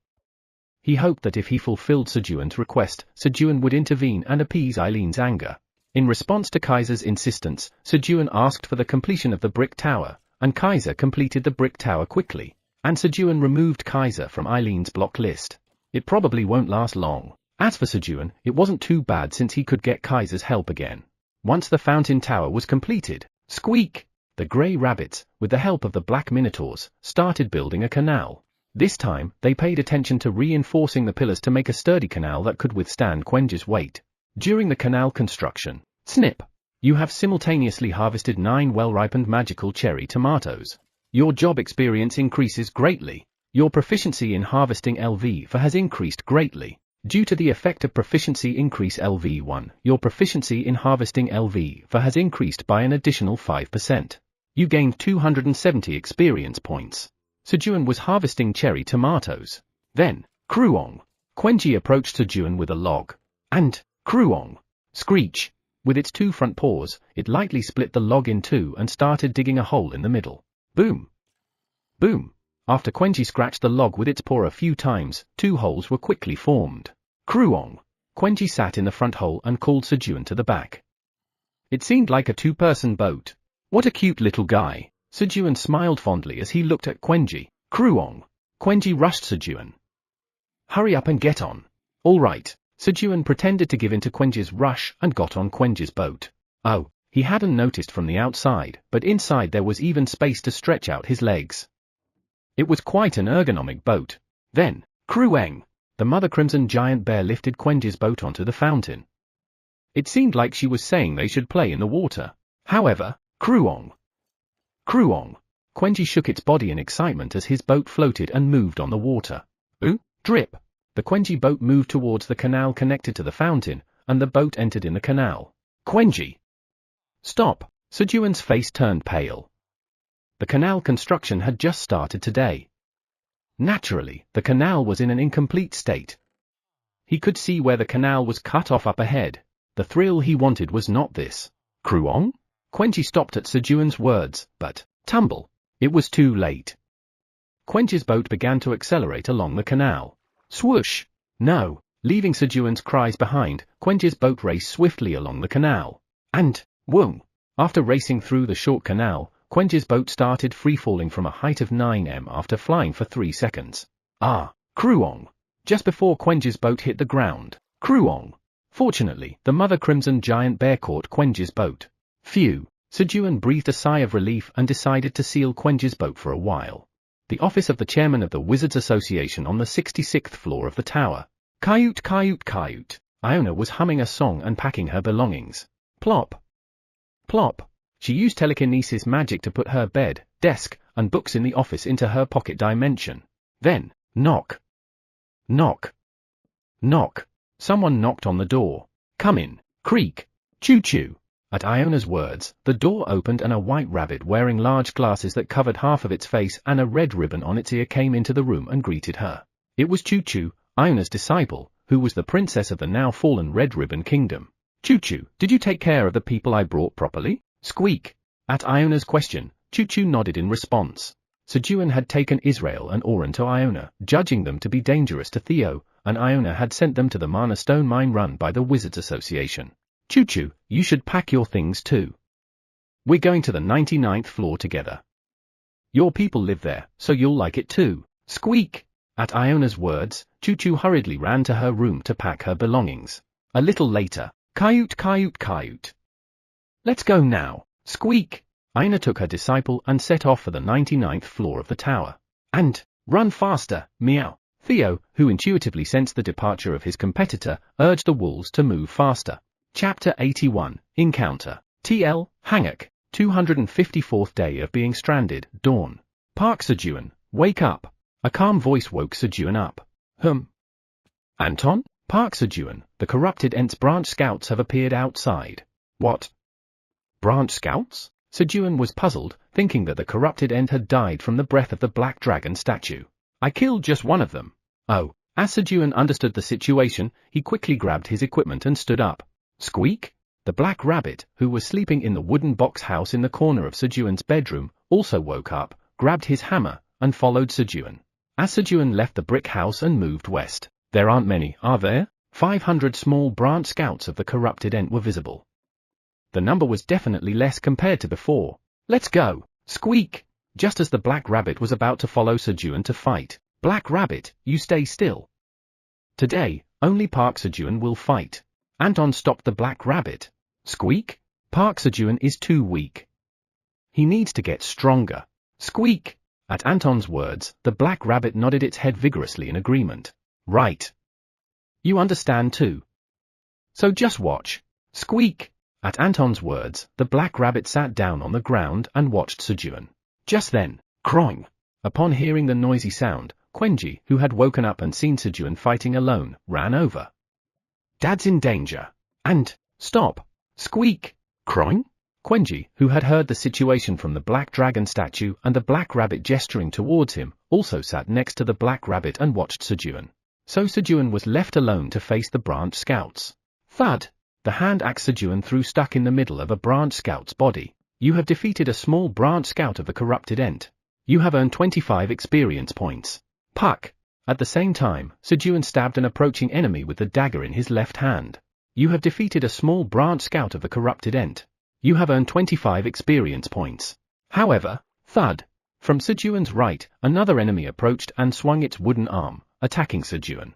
He hoped that if he fulfilled Sejun's request, Sejun would intervene and appease Eileen's anger. In response to Kaiser's insistence, Sejun asked for the completion of the brick tower, and Kaiser completed the brick tower quickly. And Sejun removed Kaiser from Eileen's block list. It probably won't last long. As for Sejun, it wasn't too bad since he could get Kaiser's help again. Once the fountain tower was completed, squeak! The grey rabbits, with the help of the black minotaurs, started building a canal. This time, they paid attention to reinforcing the pillars to make a sturdy canal that could withstand Quenge's weight. During the canal construction, snip! You have simultaneously harvested 9 well-ripened magical cherry tomatoes. Your job experience increases greatly. Your proficiency in harvesting LV has increased greatly. Due to the effect of proficiency increase LV1, your proficiency in harvesting LV4 has increased by an additional 5%. You gained 270 experience points. Sejun was harvesting cherry tomatoes. Then, Kruong. Quenji approached Sejun with a log. And, Kruong. Screech. With its two front paws, it lightly split the log in two and started digging a hole in the middle. Boom. Boom. After Quenji scratched the log with its paw a few times, two holes were quickly formed. Kruong. Quenji sat in the front hole and called Sejun to the back. It seemed like a two-person boat. What a cute little guy. Sejun smiled fondly as he looked at Quenji. Kruong. Quenji rushed Sejun. Hurry up and get on. All right. Sejun pretended to give in to Quenji's rush and got on Quenji's boat. Oh, he hadn't noticed from the outside, but inside there was even space to stretch out his legs. It was quite an ergonomic boat. Then, Krueng. The mother crimson giant bear lifted Quenji's boat onto the fountain. It seemed like she was saying they should play in the water. However, Kruong. Kruong. Quenji shook its body in excitement as his boat floated and moved on the water. Ooh, drip. The Quenji boat moved towards the canal connected to the fountain, and the boat entered in the canal. Quenji! Stop! Sejun's face turned pale. The canal construction had just started today. Naturally, the canal was in an incomplete state. He could see where the canal was cut off up ahead. The thrill he wanted was not this. Kruong? Quenji stopped at Sejun's words, but, tumble. It was too late. Quenji's boat began to accelerate along the canal. Swoosh! No! Leaving Sejun's cries behind, Quenji's boat raced swiftly along the canal. And, whoom! After racing through the short canal, Quenji's boat started free-falling from a height of 9m after flying for 3 seconds. Ah! Kruong! Just before Quenji's boat hit the ground. Kruong! Fortunately, the mother crimson giant bear caught Quenji's boat. Phew! Sejun breathed a sigh of relief and decided to seal Quenji's boat for a while. The office of the chairman of the Wizards Association on the 66th floor of the tower. Kayut kayut kayut. Iona was humming a song and packing her belongings. Plop. Plop. She used telekinesis magic to put her bed, desk, and books in the office into her pocket dimension. Then, knock. Knock. Knock. Someone knocked on the door. Come in. Creak. Choo-choo. At Iona's words, the door opened and a white rabbit wearing large glasses that covered half of its face and a red ribbon on its ear came into the room and greeted her. It was Choo-choo, Iona's disciple, who was the princess of the now fallen Red Ribbon Kingdom. Choo-choo, did you take care of the people I brought properly? Squeak. At Iona's question, Choo-choo nodded in response. Sejun had taken Israel and Oren to Iona, judging them to be dangerous to Theo, and Iona had sent them to the Mana Stone mine run by the Wizards Association. Choo-choo, you should pack your things too. We're going to the 99th floor together. Your people live there, so you'll like it too. Squeak! At Iona's words, Choo-choo hurriedly ran to her room to pack her belongings. A little later, kayut kayut kayut. Let's go now. Squeak! Iona took her disciple and set off for the 99th floor of the tower. And, run faster, meow. Theo, who intuitively sensed the departure of his competitor, urged the wolves to move faster. Chapter 81, Encounter. TL, Hanguk, 254th day of being stranded, dawn. Park Sejun, wake up. A calm voice woke Sejun up. Anton? Park Sejun, the corrupted Ent's branch scouts have appeared outside. What? Branch scouts? Sejun was puzzled, thinking that the corrupted Ent had died from the breath of the black dragon statue. I killed just one of them. Oh. As Sejun understood the situation, he quickly grabbed his equipment and stood up. Squeak! The black rabbit, who was sleeping in the wooden box house in the corner of Sejun's bedroom, also woke up, grabbed his hammer, and followed Sejun. As Sejun left the brick house and moved west. There aren't many, are there? 500 small branch scouts of the corrupted Ent were visible. The number was definitely less compared to before. Let's go! Squeak! Just as the black rabbit was about to follow Sejun to fight. Black rabbit, you stay still. Today, only Park Sejun will fight. Anton stopped the black rabbit. Squeak! Park Sejun is too weak. He needs to get stronger. Squeak! At Anton's words, the black rabbit nodded its head vigorously in agreement. Right. You understand too. So just watch. Squeak! At Anton's words, the black rabbit sat down on the ground and watched Sejun. Just then, croing! Upon hearing the noisy sound, Quenji, who had woken up and seen Sejun fighting alone, ran over. "Dad's in danger. And, stop! Squeak! Crying?" Quenji, who had heard the situation from the black dragon statue and the black rabbit gesturing towards him, also sat next to the black rabbit and watched Sejun. So Sejun was left alone to face the branch scouts. Thud! The hand axe Sejun threw stuck in the middle of a branch scout's body. "You have defeated a small branch scout of the corrupted ent. You have earned 25 experience points." Puck! At the same time, Sejun stabbed an approaching enemy with the dagger in his left hand. "You have defeated a small branch scout of the corrupted ent. You have earned 25 experience points." However, thud! From Sejun's right, another enemy approached and swung its wooden arm, attacking Sejun.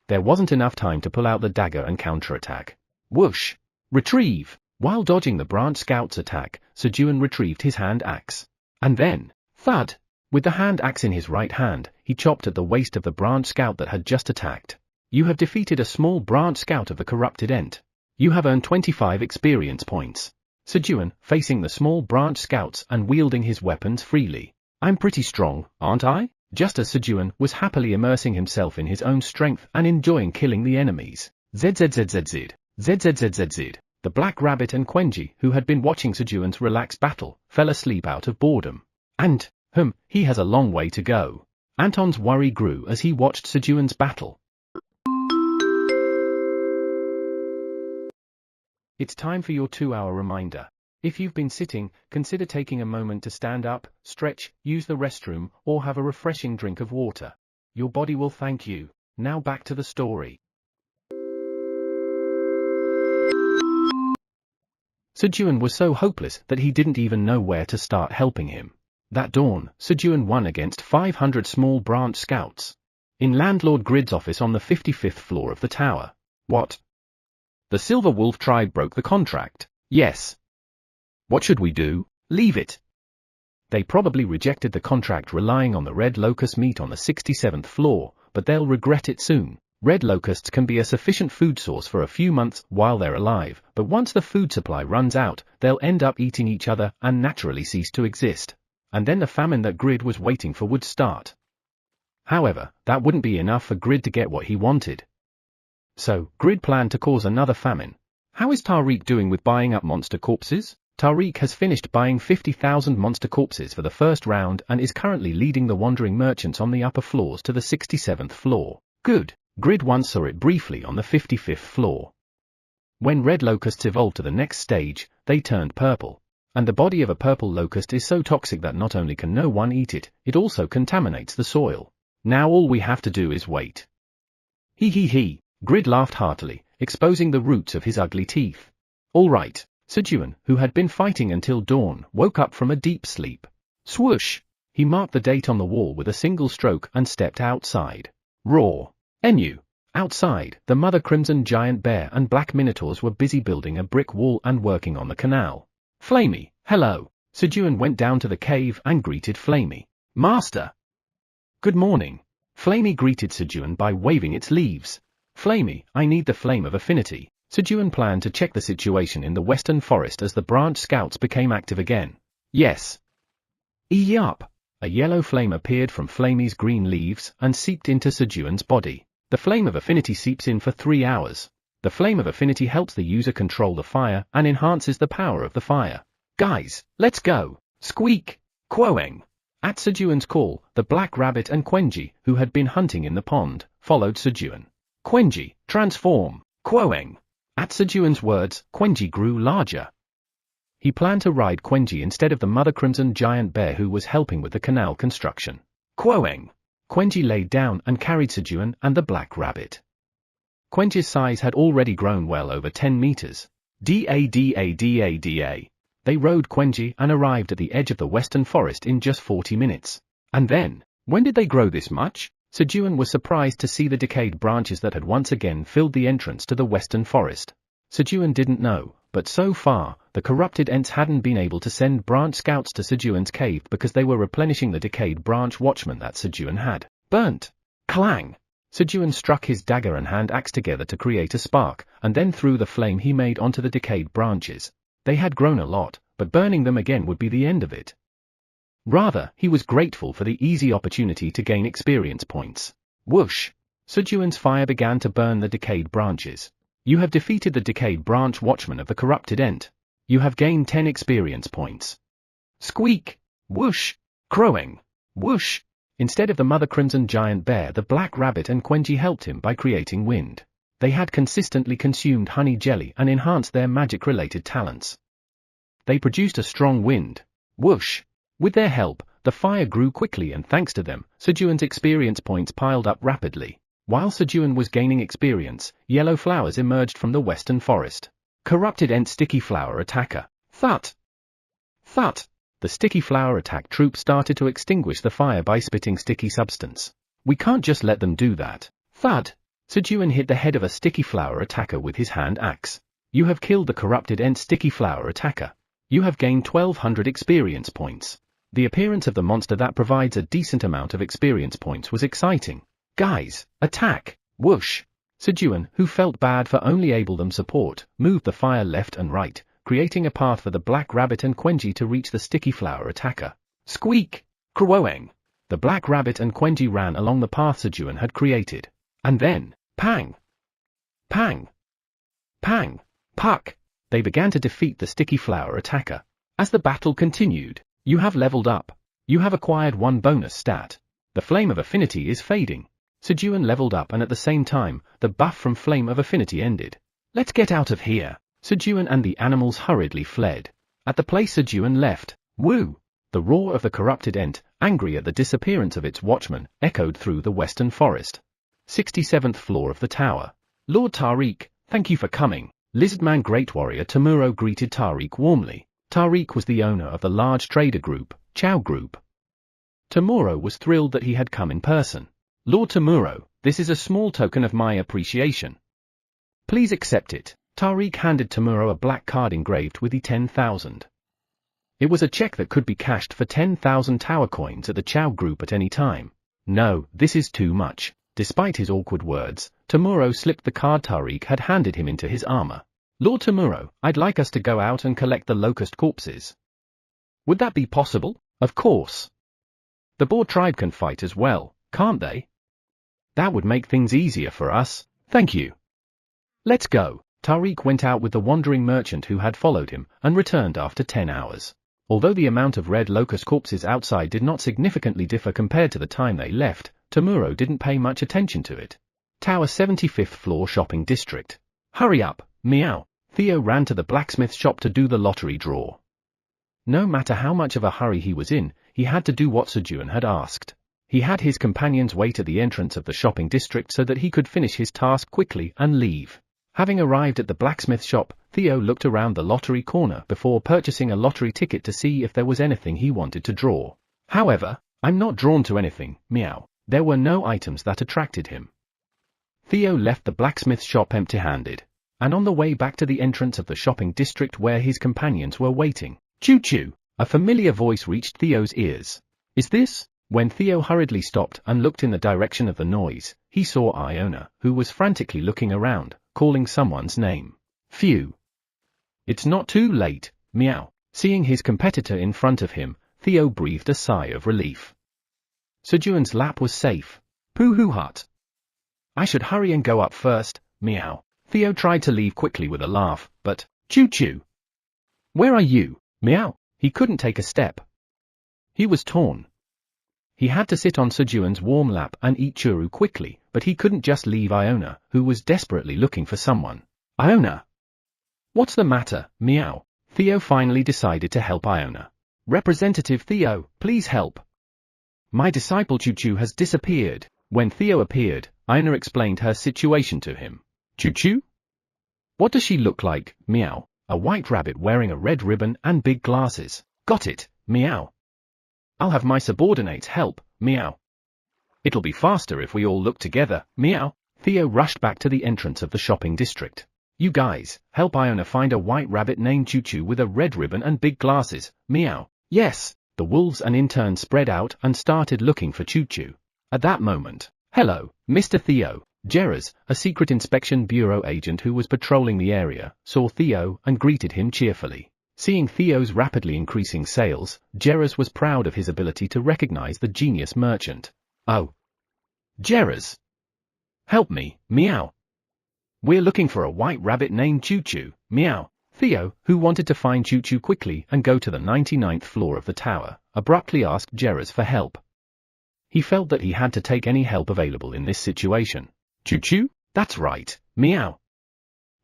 There wasn't enough time to pull out the dagger and counterattack. Whoosh! Retrieve! While dodging the branch scout's attack, Sejun retrieved his hand axe. And then, thud! With the hand axe in his right hand, he chopped at the waist of the branch scout that had just attacked. "You have defeated a small branch scout of the corrupted ent. You have earned 25 experience points." Sejun, facing the small branch scouts and wielding his weapons freely. "I'm pretty strong, aren't I?" Just as Sejun was happily immersing himself in his own strength and enjoying killing the enemies. ZZZZZ. ZZZZZ. The black rabbit and Quenji, who had been watching Sejun's relaxed battle, fell asleep out of boredom. And, he has a long way to go. Anton's worry grew as he watched Sejun's battle. It's time for your 2-hour reminder. If you've been sitting, consider taking a moment to stand up, stretch, use the restroom, or have a refreshing drink of water. Your body will thank you. Now back to the story. Sejun was so hopeless that he didn't even know where to start helping him. That dawn, Sejun won against 500 small branch scouts. In Landlord Grid's office on the 55th floor of the tower. What? The Silver Wolf tribe broke the contract. Yes. What should we do? Leave it. They probably rejected the contract relying on the red locust meat on the 67th floor, but they'll regret it soon. Red locusts can be a sufficient food source for a few months while they're alive, but once the food supply runs out, they'll end up eating each other and naturally cease to exist. And then the famine that Grid was waiting for would start. However, that wouldn't be enough for Grid to get what he wanted. So, Grid planned to cause another famine. How is Tariq doing with buying up monster corpses? Tariq has finished buying 50,000 monster corpses for the first round and is currently leading the wandering merchants on the upper floors to the 67th floor. Good. Grid once saw it briefly on the 55th floor. When red locusts evolved to the next stage, they turned purple. And the body of a purple locust is so toxic that not only can no one eat it, it also contaminates the soil. Now all we have to do is wait. Hee hee hee. Grid laughed heartily, exposing the roots of his ugly teeth. All right. Sejun, who had been fighting until dawn, woke up from a deep sleep. Swoosh! He marked the date on the wall with a single stroke and stepped outside. Roar! Emu! Outside, the mother crimson giant bear and black minotaurs were busy building a brick wall and working on the canal. Flamey, hello! Sejun went down to the cave and greeted Flamey. Master! Good morning. Flamey greeted Sejun by waving its leaves. Flamey, I need the flame of affinity. Sejun planned to check the situation in the western forest as the branch scouts became active again. Yes. Yup. A yellow flame appeared from Flamey's green leaves and seeped into Sejun's body. The flame of affinity seeps in for 3 hours. The flame of affinity helps the user control the fire and enhances the power of the fire. Guys, let's go. Squeak. Quoeng. At Sejun's call, the black rabbit and Quenji, who had been hunting in the pond, followed Sejun. Quenji, transform. Quoeng. At Sejun's words, Quenji grew larger. He planned to ride Quenji instead of the mother crimson giant bear who was helping with the canal construction. Quoeng. Quenji laid down and carried Sejun and the black rabbit. Quenji's size had already grown well over 10 meters. Da. They rode Quenji and arrived at the edge of the western forest in just 40 minutes. And then, when did they grow this much? Sejun was surprised to see the decayed branches that had once again filled the entrance to the western forest. Sejun didn't know, but so far, the corrupted ents hadn't been able to send branch scouts to Sejun's cave because they were replenishing the decayed branch watchmen that Sejun had burnt. Clang! Sejun struck his dagger and hand axe together to create a spark, and then threw the flame he made onto the decayed branches. They had grown a lot, but burning them again would be the end of it. Rather, he was grateful for the easy opportunity to gain experience points. Whoosh! Sejun's fire began to burn the decayed branches. You have defeated the decayed branch watchman of the corrupted ent. You have gained 10 experience points. Squeak! Whoosh! Crowing! Whoosh! Instead of the mother crimson giant bear, the black rabbit and Quenji helped him by creating wind. They had consistently consumed honey jelly and enhanced their magic-related talents. They produced a strong wind. Whoosh! With their help, the fire grew quickly, and thanks to them, Sejun's experience points piled up rapidly. While Sejun was gaining experience, yellow flowers emerged from the western forest. Corrupted ent sticky flower attacker. Thut! Thut! The sticky flower attack troop started to extinguish the fire by spitting sticky substance. We can't just let them do that. Thud! Sejun hit the head of a sticky flower attacker with his hand axe. You have killed the corrupted ent sticky flower attacker. You have gained 1200 experience points. The appearance of the monster that provides a decent amount of experience points was exciting. Guys, attack! Whoosh! Sejun, who felt bad for only able them support, moved the fire left and right, creating a path for the black rabbit and Quenji to reach the sticky flower attacker. Squeak! Crowing! The black rabbit and Quenji ran along the path Sejun had created. And then, pang! Pang! Pang! Puck! They began to defeat the sticky flower attacker. As the battle continued, you have leveled up. You have acquired 1 bonus stat. The flame of affinity is fading. Sejun leveled up, and at the same time, the buff from flame of affinity ended. Let's get out of here. Sejun and the animals hurriedly fled. At the place Sejun left, woo! The roar of the corrupted ent, angry at the disappearance of its watchman, echoed through the western forest. 67th floor of the tower. Lord Tariq, thank you for coming. Lizardman Great Warrior Tamuro greeted Tariq warmly. Tariq was the owner of the large trader group, Chow Group. Tamuro was thrilled that he had come in person. Lord Tamuro, this is a small token of my appreciation. Please accept it. Tariq handed Tamuro a black card engraved with the 10,000. It was a check that could be cashed for 10,000 tower coins at the Chow Group at any time. No, this is too much. Despite his awkward words, Tamuro slipped the card Tariq had handed him into his armor. Lord Tamuro, I'd like us to go out and collect the locust corpses. Would that be possible? Of course. The Boar tribe can fight as well, can't they? That would make things easier for us. Thank you. Let's go. Tariq went out with the wandering merchant who had followed him, and returned after 10 hours. Although the amount of red locust corpses outside did not significantly differ compared to the time they left, Tamuro didn't pay much attention to it. Tower 75th floor shopping district. Hurry up, meow. Theo ran to the blacksmith shop to do the lottery draw. No matter how much of a hurry he was in, he had to do what Sejun had asked. He had his companions wait at the entrance of the shopping district so that he could finish his task quickly and leave. Having arrived at the blacksmith shop, Theo looked around the lottery corner before purchasing a lottery ticket to see if there was anything he wanted to draw. However, I'm not drawn to anything, meow. There were no items that attracted him. Theo left the blacksmith shop empty-handed, and on the way back to the entrance of the shopping district where his companions were waiting. Choo-choo! A familiar voice reached Theo's ears. Is this? When Theo hurriedly stopped and looked in the direction of the noise, he saw Iona, who was frantically looking around, calling someone's name. Phew! It's not too late, meow. Seeing his competitor in front of him, Theo breathed a sigh of relief. Sejun's lap was safe. Pooh-hoo-hut! I should hurry and go up first, meow. Theo tried to leave quickly with a laugh, but, choo-choo! Where are you, meow? He couldn't take a step. He was torn. He had to sit on Sejun's warm lap and eat churu quickly, but he couldn't just leave Iona, who was desperately looking for someone. Iona! What's the matter, meow? Theo finally decided to help Iona. Representative Theo, please help. My disciple Choo-choo has disappeared. When Theo appeared, Iona explained her situation to him. Choo-choo? What does she look like, meow? A white rabbit wearing a red ribbon and big glasses. Got it, meow. I'll have my subordinates help, meow. It'll be faster if we all look together, meow. Theo rushed back to the entrance of the shopping district. You guys, help Iona find a white rabbit named Choo-choo with a red ribbon and big glasses, meow. Yes, the wolves and interns spread out and started looking for Choo-choo. At that moment, hello, Mr. Theo. Jerez, a secret inspection bureau agent who was patrolling the area, saw Theo and greeted him cheerfully. Seeing Theo's rapidly increasing sales, Jerez was proud of his ability to recognize the genius merchant. "Oh, Jerez! Help me, meow. We're looking for a white rabbit named Choo Choo, meow." Theo, who wanted to find Choo Choo quickly and go to the 99th floor of the tower, abruptly asked Jerez for help. He felt that he had to take any help available in this situation. "Choo Choo? That's right, meow.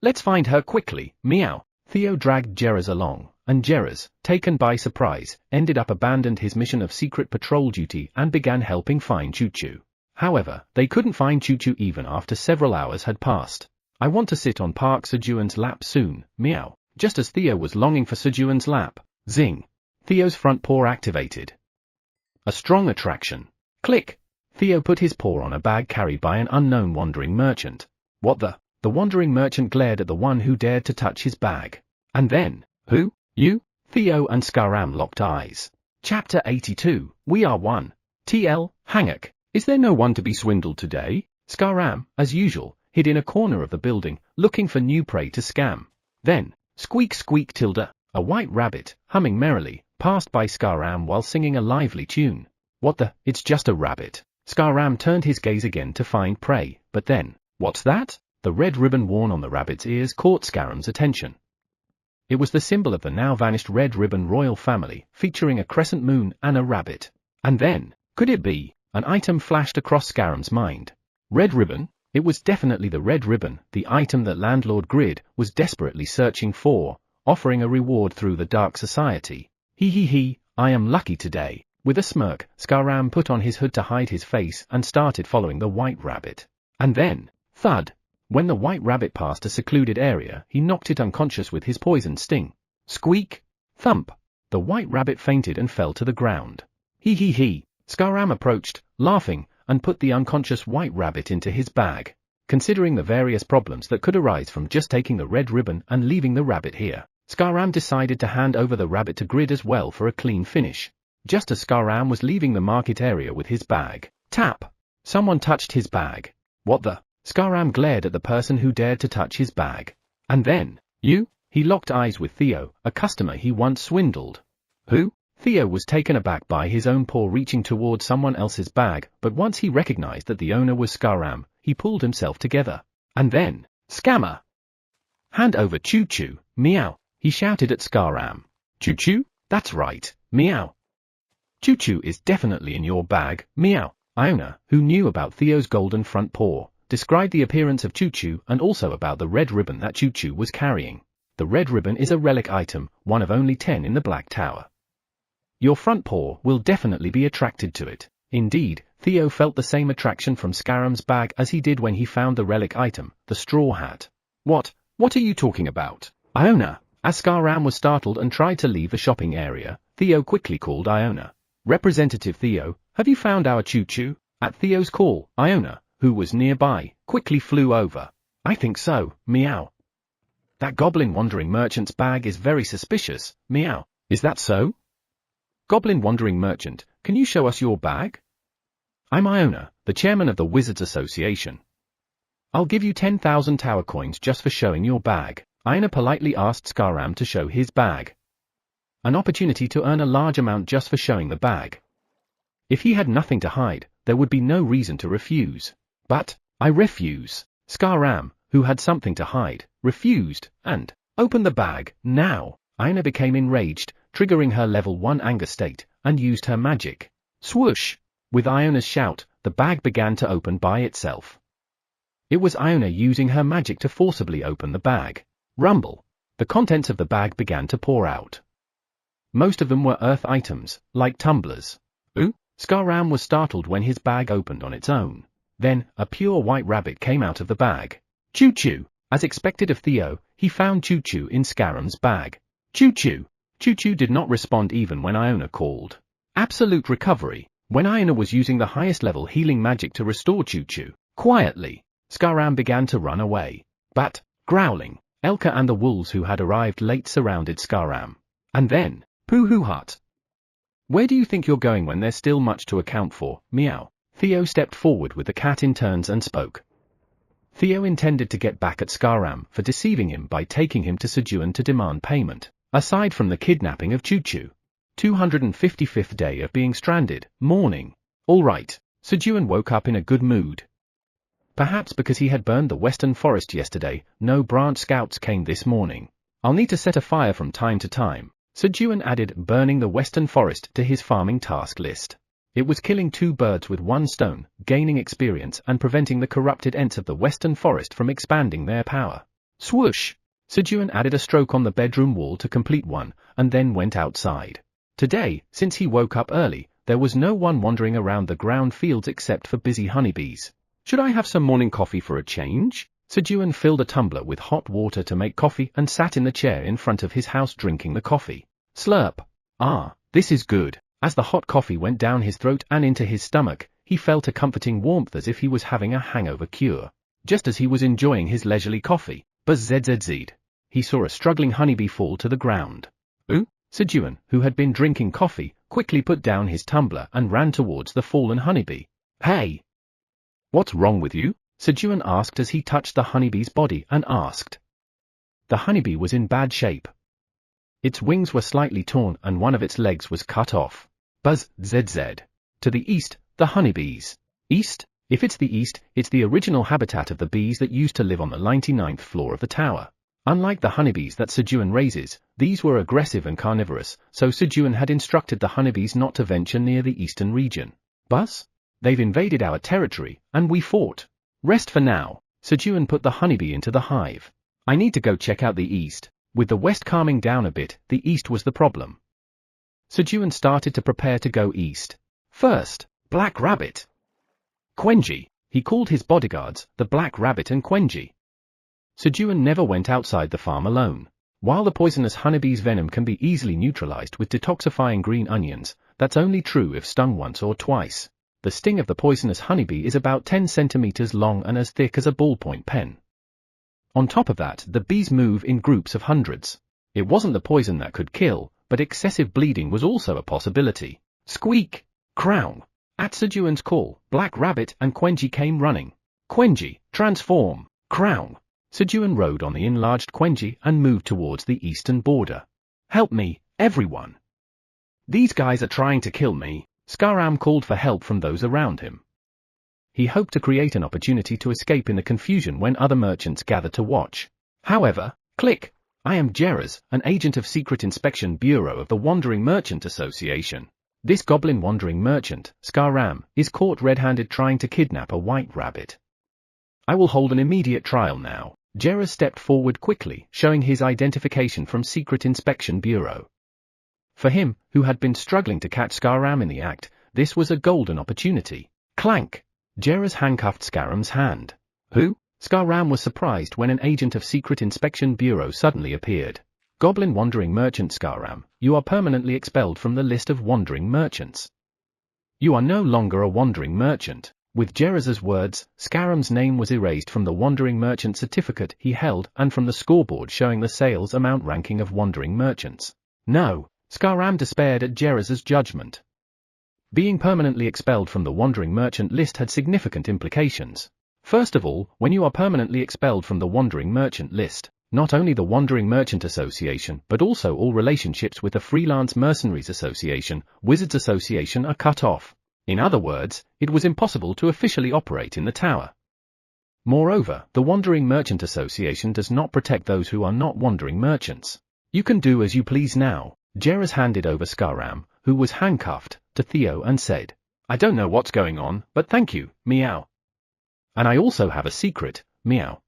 Let's find her quickly, meow." Theo dragged Jerez along, and Jerez, taken by surprise, ended up abandoned his mission of secret patrol duty and began helping find Choo Choo. However, they couldn't find Choo Choo even after several hours had passed. "I want to sit on Park Sejun's lap soon, meow." Just as Theo was longing for Sejun's lap, zing! Theo's front paw activated. A strong attraction. Click! Theo put his paw on a bag carried by an unknown wandering merchant. "What the?" The wandering merchant glared at the one who dared to touch his bag. And then, "Who? You?" Theo and Skaram locked eyes. Chapter 82, We Are One. TL, Hangak. Is there no one to be swindled today? Skaram, as usual, hid in a corner of the building, looking for new prey to scam. Then, squeak squeak tilde, a white rabbit, humming merrily, passed by Skaram while singing a lively tune. "What the? It's just a rabbit." Skaram turned his gaze again to find prey, but then, "What's that?" The red ribbon worn on the rabbit's ears caught Skaram's attention. It was the symbol of the now vanished red ribbon royal family, featuring a crescent moon and a rabbit. And then, could it be? An item flashed across Skaram's mind. Red ribbon? It was definitely the red ribbon, the item that Landlord Grid was desperately searching for, offering a reward through the dark society. He, I am lucky today. With a smirk, Skaram put on his hood to hide his face and started following the white rabbit. And then, thud! When the white rabbit passed a secluded area, he knocked it unconscious with his poison sting. Squeak! Thump! The white rabbit fainted and fell to the ground. He. Skaram approached, laughing, and put the unconscious white rabbit into his bag. Considering the various problems that could arise from just taking the red ribbon and leaving the rabbit here, Skaram decided to hand over the rabbit to Grid as well for a clean finish. Just as Skaram was leaving the market area with his bag, tap! Someone touched his bag. "What the?" Skaram glared at the person who dared to touch his bag. And then, "You?" He locked eyes with Theo, a customer he once swindled. "Who?" Theo was taken aback by his own paw reaching toward someone else's bag, but once he recognized that the owner was Skaram, he pulled himself together. And then, "Scammer! Hand over Choo Choo, meow!" he shouted at Skaram. "Choo Choo? That's right, meow. Choo Choo is definitely in your bag, meow." Iona, who knew about Theo's golden front paw, described the appearance of Choo Choo and also about the red ribbon that Choo Choo was carrying. The red ribbon is a relic item, one of only 10 in the Black Tower. Your front paw will definitely be attracted to it. Indeed, Theo felt the same attraction from Skaram's bag as he did when he found the relic item, the straw hat. What are you talking about, Iona?" As Skaram was startled and tried to leave the shopping area, Theo quickly called Iona. "Representative Theo, have you found our Choo Choo?" At Theo's call, Iona, who was nearby, quickly flew over. "I think so, meow. That goblin wandering merchant's bag is very suspicious, meow." "Is that so? Goblin wandering merchant, can you show us your bag?" "I'm Iona, the chairman of the Wizards Association. I'll give you 10,000 tower coins just for showing your bag." Iona politely asked Skaram to show his bag. An opportunity to earn a large amount just for showing the bag. If he had nothing to hide, there would be no reason to refuse. "But, I refuse." Skaram, who had something to hide, refused, and, "Open the bag, now." Iona became enraged, triggering her level 1 anger state, and used her magic. Swoosh! With Iona's shout, the bag began to open by itself. It was Iona using her magic to forcibly open the bag. Rumble! The contents of the bag began to pour out. Most of them were earth items, like tumblers. Ooh! Skaram was startled when his bag opened on its own. Then, a pure white rabbit came out of the bag. Choo Choo! As expected of Theo, he found Choo Choo in Skaram's bag. Choo Choo! Choo Choo did not respond even when Iona called. Absolute recovery. When Iona was using the highest level healing magic to restore Choo Choo, quietly, Skaram began to run away. But, growling, Elka and the wolves who had arrived late surrounded Skaram. And then, Pooh Hut! Where do you think you're going when there's still much to account for, meow? Theo stepped forward with the cat in turns and spoke. Theo intended to get back at Skaram for deceiving him by taking him to Sejun to demand payment. Aside from the kidnapping of Choo-Choo. 255th day of being stranded, morning. All right. Sejun woke up in a good mood. Perhaps because he had burned the western forest yesterday, no branch scouts came this morning. I'll need to set a fire from time to time. Sejun added burning the western forest to his farming task list. It was killing 2 birds with 1 stone, gaining experience and preventing the corrupted ents of the western forest from expanding their power. Swoosh! Sejun added a stroke on the bedroom wall to complete one, and then went outside. Today, since he woke up early, there was no one wandering around the ground fields except for busy honeybees. Should I have some morning coffee for a change? Sejun filled a tumbler with hot water to make coffee and sat in the chair in front of his house drinking the coffee. Slurp. Ah, this is good. As the hot coffee went down his throat and into his stomach, he felt a comforting warmth as if he was having a hangover cure. Just as he was enjoying his leisurely coffee, buzz-zed, he saw a struggling honeybee fall to the ground. Ooh? Sejun, who had been drinking coffee, quickly put down his tumbler and ran towards the fallen honeybee. Hey! What's wrong with you? Sejun asked as he touched the honeybee's body and asked. The honeybee was in bad shape. Its wings were slightly torn and one of its legs was cut off. Buzz-zed. To the east, the honeybees. East? If it's the east, it's the original habitat of the bees that used to live on the 99th floor of the tower. Unlike the honeybees that Sejun raises, these were aggressive and carnivorous, so Sejun had instructed the honeybees not to venture near the eastern region. Buzz? They've invaded our territory, and we fought. Rest for now. Sejun put the honeybee into the hive. I need to go check out the east. With the west calming down a bit, the east was the problem. Sejun started to prepare to go east. First, Black Rabbit. Quenji. He called his bodyguards, the Black Rabbit and Quenji. Sejun never went outside the farm alone. While the poisonous honeybee's venom can be easily neutralized with detoxifying green onions, that's only true if stung once or twice. The sting of the poisonous honeybee is about 10 centimeters long and as thick as a ballpoint pen. On top of that, the bees move in groups of hundreds. It wasn't the poison that could kill, but excessive bleeding was also a possibility. Squeak! Crown! At Sejun's call, Black Rabbit and Quenji came running. Quenji, transform! Crown! Sejun rode on the enlarged Quenji and moved towards the eastern border. Help me, everyone! These guys are trying to kill me. Skaram called for help from those around him. He hoped to create an opportunity to escape in the confusion when other merchants gathered to watch. However, click! I am Jeraz, an agent of Secret Inspection Bureau of the Wandering Merchant Association. This goblin wandering merchant, Skaram, is caught red-handed trying to kidnap a white rabbit. I will hold an immediate trial now. Jeraz stepped forward quickly, showing his identification from Secret Inspection Bureau. For him, who had been struggling to catch Skaram in the act, this was a golden opportunity. Clank! Jeraz handcuffed Skaram's hand. Who? Skaram was surprised when an agent of Secret Inspection Bureau suddenly appeared. Goblin Wandering Merchant Skaram, you are permanently expelled from the list of wandering merchants. You are no longer a wandering merchant. With Jeraz's words, Skaram's name was erased from the wandering merchant certificate he held and from the scoreboard showing the sales amount ranking of wandering merchants. No, Skaram despaired at Jeraz's judgment. Being permanently expelled from the wandering merchant list had significant implications. First of all, when you are permanently expelled from the wandering merchant list, not only the Wandering Merchant Association but also all relationships with the Freelance Mercenaries Association, Wizards Association are cut off. In other words, it was impossible to officially operate in the tower. Moreover, the Wandering Merchant Association does not protect those who are not wandering merchants. You can do as you please now. Jeraz handed over Skaram, who was handcuffed, to Theo and said, I don't know what's going on, but thank you, meow. And I also have a secret, meow.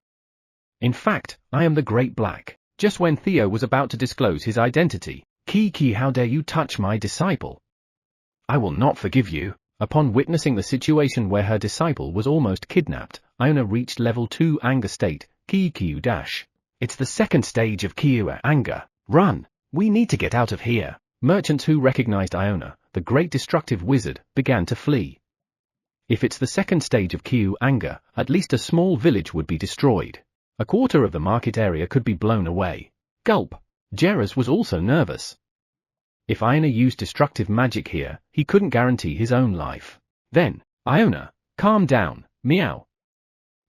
In fact, I am the Great Black. Just when Theo was about to disclose his identity, Kiki, how dare you touch my disciple? I will not forgive you. Upon witnessing the situation where her disciple was almost kidnapped, Iona reached level 2 anger state, Kiki dash. It's the second stage of Kiyu anger. Run! We need to get out of here. Merchants who recognized Iona, the great destructive wizard, began to flee. If it's the second stage of Kiyu anger, at least a small village would be destroyed. A quarter of the market area could be blown away. Gulp! Jeraz was also nervous. If Iona used destructive magic here, he couldn't guarantee his own life. Then, Iona, calm down, meow.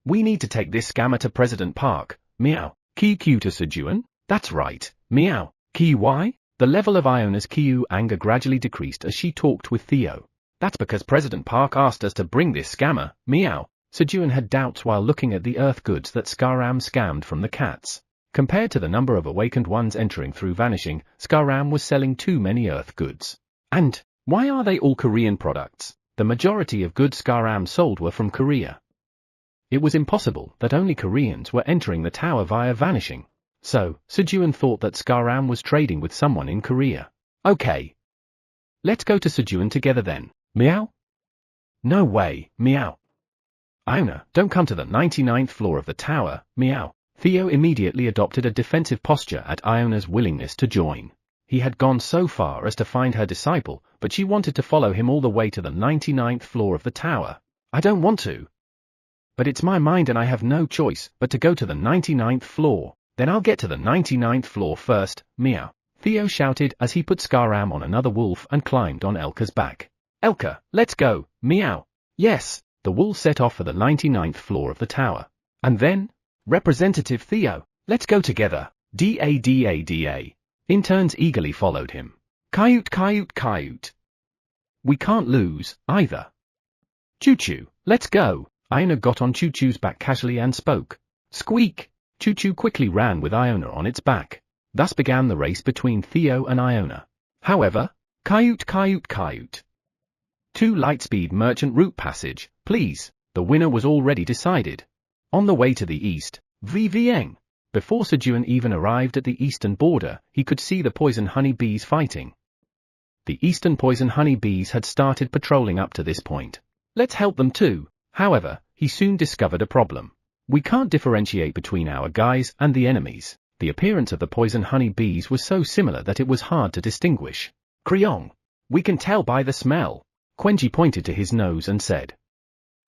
We need to take this scammer to President Park, meow. Kiki to Sejun? That's right, meow. Why? The level of Iona's anger gradually decreased as she talked with Theo. That's because President Park asked us to bring this scammer, meow. Sejun had doubts while looking at the earth goods that Skaram scammed from the cats. Compared to the number of awakened ones entering through vanishing, Skaram was selling too many earth goods. And why are they all Korean products? The majority of goods Skaram sold were from Korea. It was impossible that only Koreans were entering the tower via vanishing. So, Sejun thought that Skaram was trading with someone in Korea. Okay. Let's go to Sejun together then, meow? No way, meow. Iona, don't come to the 99th floor of the tower, meow. Theo immediately adopted a defensive posture at Iona's willingness to join. He had gone so far as to find her disciple, but she wanted to follow him all the way to the 99th floor of the tower. I don't want to. But it's my mind and I have no choice but to go to the 99th floor. Then I'll get to the 99th floor first, meow. Theo shouted as he put Skaram on another wolf and climbed on Elka's back. Elka, let's go, meow. Yes, the wolf set off for the 99th floor of the tower. And then? Representative Theo, let's go together, da. Interns eagerly followed him. Coyote. We can't lose, either. Choo-choo, let's go. Iona got on Choo-choo's back casually and spoke. Squeak. Choo-choo quickly ran with Iona on its back. Thus began the race between Theo and Iona. However, coyote. 2 Lightspeed Merchant Route Passage, please. The winner was already decided. On the way to the east, VVN. Before Sejun even arrived at the eastern border, he could see the poison honey bees fighting. The eastern poison honey bees had started patrolling up to this point. Let's help them too. However, he soon discovered a problem. We can't differentiate between our guys and the enemies. The appearance of the poison honey bees was so similar that it was hard to distinguish. Kryong. We can tell by the smell. Quenji pointed to his nose and said.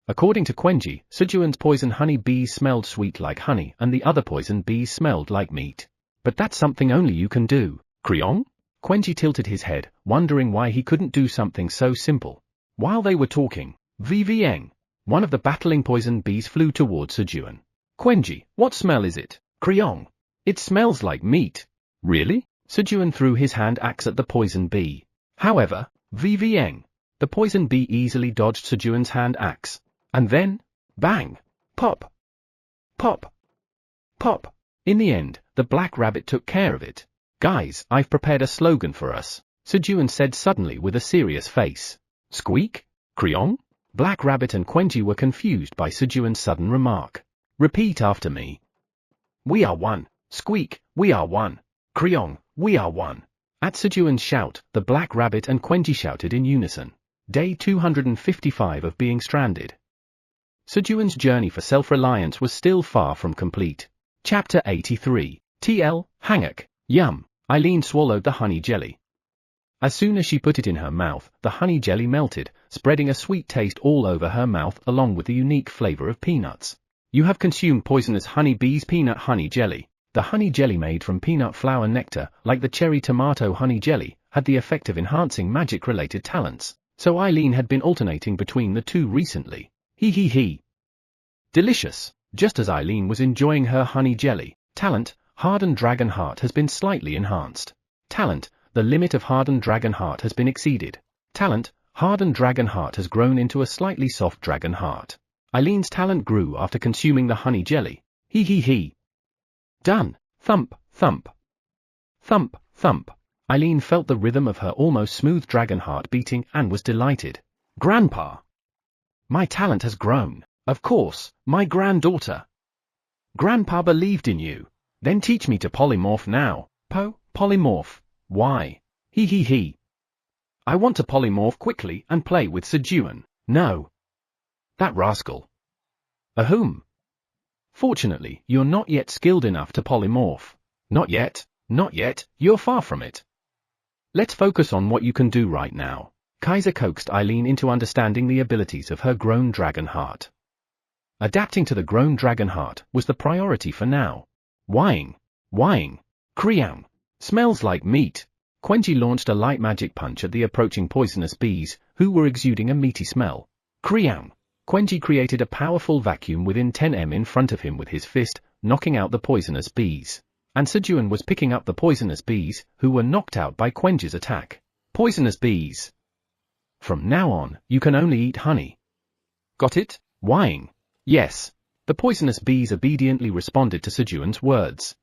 According to Quenji, Sejun's poison honey bees smelled sweet like honey and the other poison bees smelled like meat. But that's something only you can do. Kryong? Quenji tilted his head, wondering why he couldn't do something so simple. While they were talking, VVN. One of the battling poison bees flew towards Sejun. Quenji, what smell is it? Kryong. It smells like meat. Really? Sejun threw his hand axe at the poison bee. However, VVN. The poison bee easily dodged Sejun's hand axe. And then, bang! Pop! Pop! Pop! In the end, the black rabbit took care of it. Guys, I've prepared a slogan for us, Sejun said suddenly with a serious face. Squeak? Kryong? Black Rabbit and Quenji were confused by Sejun's sudden remark. Repeat after me. We are one. Squeak, we are one. Kryong, we are one. At Sejun's shout, the Black Rabbit and Quenji shouted in unison. Day 255 of being stranded. Sejun's journey for self-reliance was still far from complete. Chapter 83. TL, Hangak. Yum. Eileen swallowed the honey jelly. As soon as she put it in her mouth, the honey jelly melted, spreading a sweet taste all over her mouth along with the unique flavor of peanuts. You have consumed poisonous honey bees peanut honey jelly. The honey jelly made from peanut flower nectar, like the cherry tomato honey jelly, had the effect of enhancing magic-related talents, so Eileen had been alternating between the two recently. He. Delicious. Just as Eileen was enjoying her honey jelly, talent, hardened dragon heart has been slightly enhanced. Talent, the limit of hardened dragon heart has been exceeded. Talent, hardened dragon heart has grown into a slightly soft dragon heart. Eileen's talent grew after consuming the honey jelly. He. Done. Thump, thump. Thump, thump. Eileen felt the rhythm of her almost smooth dragon heart beating and was delighted. Grandpa! My talent has grown. Of course, my granddaughter. Grandpa believed in you. Then teach me to polymorph now. Polymorph. Why? He. I want to polymorph quickly and play with Sejun. No. That rascal. Ahum. Fortunately, you're not yet skilled enough to polymorph. Not yet, you're far from it. Let's focus on what you can do right now. Kaiser coaxed Eileen into understanding the abilities of her grown dragon heart. Adapting to the grown dragon heart was the priority for now. Whing. Kryang. Smells like meat. Quenji launched a light magic punch at the approaching poisonous bees, who were exuding a meaty smell. Kryang. Quenji created a powerful vacuum within 10 m in front of him with his fist, knocking out the poisonous bees. and Sejun was picking up the poisonous bees, who were knocked out by Quenji's attack. Poisonous bees. From now on, you can only eat honey. Got it? Whing. Yes. The poisonous bees obediently responded to Sejun's words.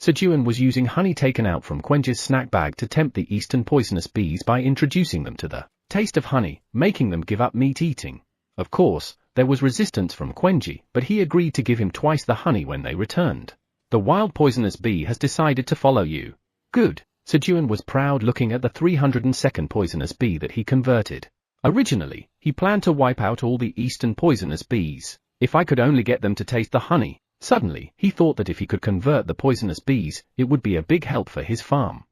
Sejun was using honey taken out from Quenji's snack bag to tempt the eastern poisonous bees by introducing them to the taste of honey, making them give up meat eating. Of course, there was resistance from Quenji, but he agreed to give him twice the honey when they returned. The wild poisonous bee has decided to follow you. Good. Sejun was proud looking at the 302nd poisonous bee that he converted. Originally, he planned to wipe out all the eastern poisonous bees. If I could only get them to taste the honey. Suddenly, he thought that if he could convert the poisonous bees, it would be a big help for his farm.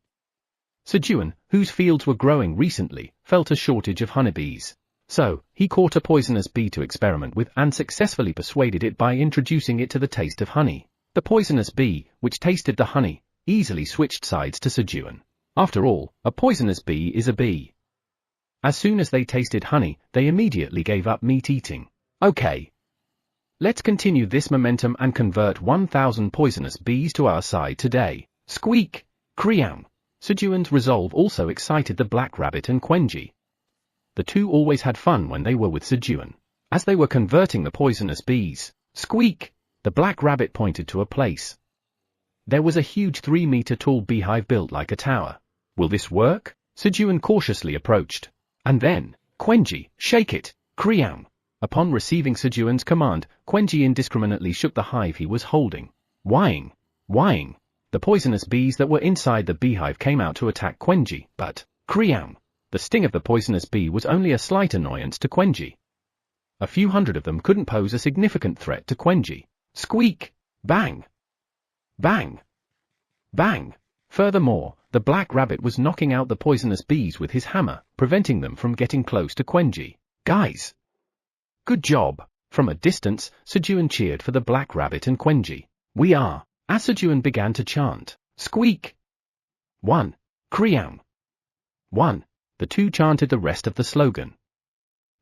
Sejun, whose fields were growing recently, felt a shortage of honeybees. So, he caught a poisonous bee to experiment with and successfully persuaded it by introducing it to the taste of honey. The poisonous bee, which tasted the honey, easily switched sides to Sejun. After all, a poisonous bee is a bee. As soon as they tasted honey, they immediately gave up meat eating. Okay. Let's continue this momentum and convert 1,000 poisonous bees to our side today. Squeak! Creow! Sejun's resolve also excited the black rabbit and Quenji. The two always had fun when they were with Sejun. As they were converting the poisonous bees, squeak! The black rabbit pointed to a place. There was a huge 3-meter-tall beehive built like a tower. Will this work? Sejun cautiously approached. And then, Quenji, shake it! Creow! Upon receiving Sejun's command, Quenji indiscriminately shook the hive he was holding. Whing! Whing! The poisonous bees that were inside the beehive came out to attack Quenji, but, creow! The sting of the poisonous bee was only a slight annoyance to Quenji. A few hundred of them couldn't pose a significant threat to Quenji. Squeak! Bang! Bang! Bang! Furthermore, the black rabbit was knocking out the poisonous bees with his hammer, preventing them from getting close to Quenji. Guys! Good job! From a distance, Sejun cheered for the black rabbit and Quenji. We are! As Sejun began to chant, squeak! 1. Creow! 1. The two chanted the rest of the slogan.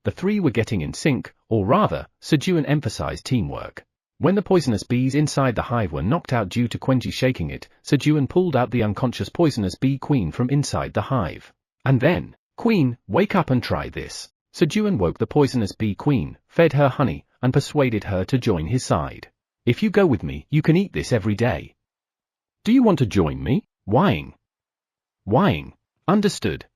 The three were getting in sync, or rather, Sejun emphasized teamwork. When the poisonous bees inside the hive were knocked out due to Quenji shaking it, Sejun pulled out the unconscious poisonous bee queen from inside the hive. And then, Queen, wake up and try this. Sejun woke the poisonous bee queen, fed her honey, and persuaded her to join his side. If you go with me, you can eat this every day. Do you want to join me? Whing. Whing. Understood.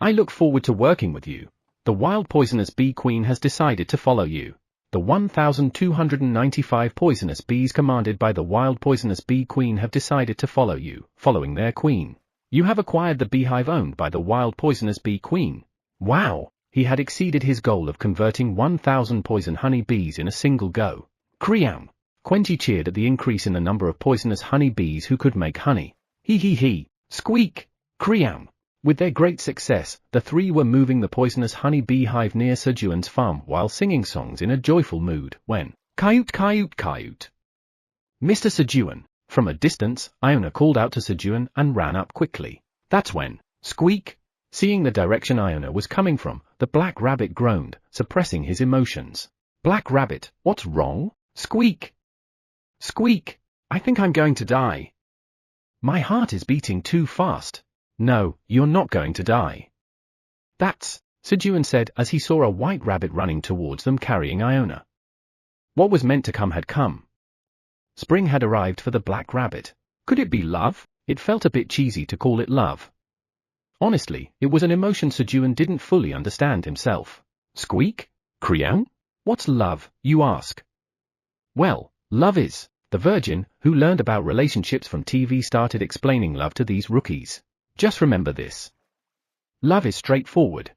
I look forward to working with you. The wild poisonous bee queen has decided to follow you. The 1,295 poisonous bees commanded by the wild poisonous bee queen have decided to follow you, following their queen. You have acquired the beehive owned by the wild poisonous bee queen. Wow! He had exceeded his goal of converting 1,000 poison honey bees in a single go. Creow! Quenji cheered at the increase in the number of poisonous honey bees who could make honey. Hee hee hee! Squeak! Creow! With their great success, the three were moving the poisonous honey bee hive near Sejun's farm while singing songs in a joyful mood, when, Kayut Kayut Kayut! Mr. Sejun! From a distance, Iona called out to Sejun and ran up quickly. That's when, squeak! Seeing the direction Iona was coming from, the black rabbit groaned, suppressing his emotions. Black rabbit, what's wrong? Squeak! Squeak! I think I'm going to die. My heart is beating too fast. No, you're not going to die. That's, Sejun said as he saw a white rabbit running towards them carrying Iona. What was meant to come had come. Spring had arrived for the black rabbit. Could it be love? It felt a bit cheesy to call it love. Honestly, it was an emotion Sejun didn't fully understand himself. Squeak? Creow? What's love, you ask? Well, love is. The Virgin, who learned about relationships from TV, started explaining love to these rookies. Just remember this. Love is straightforward.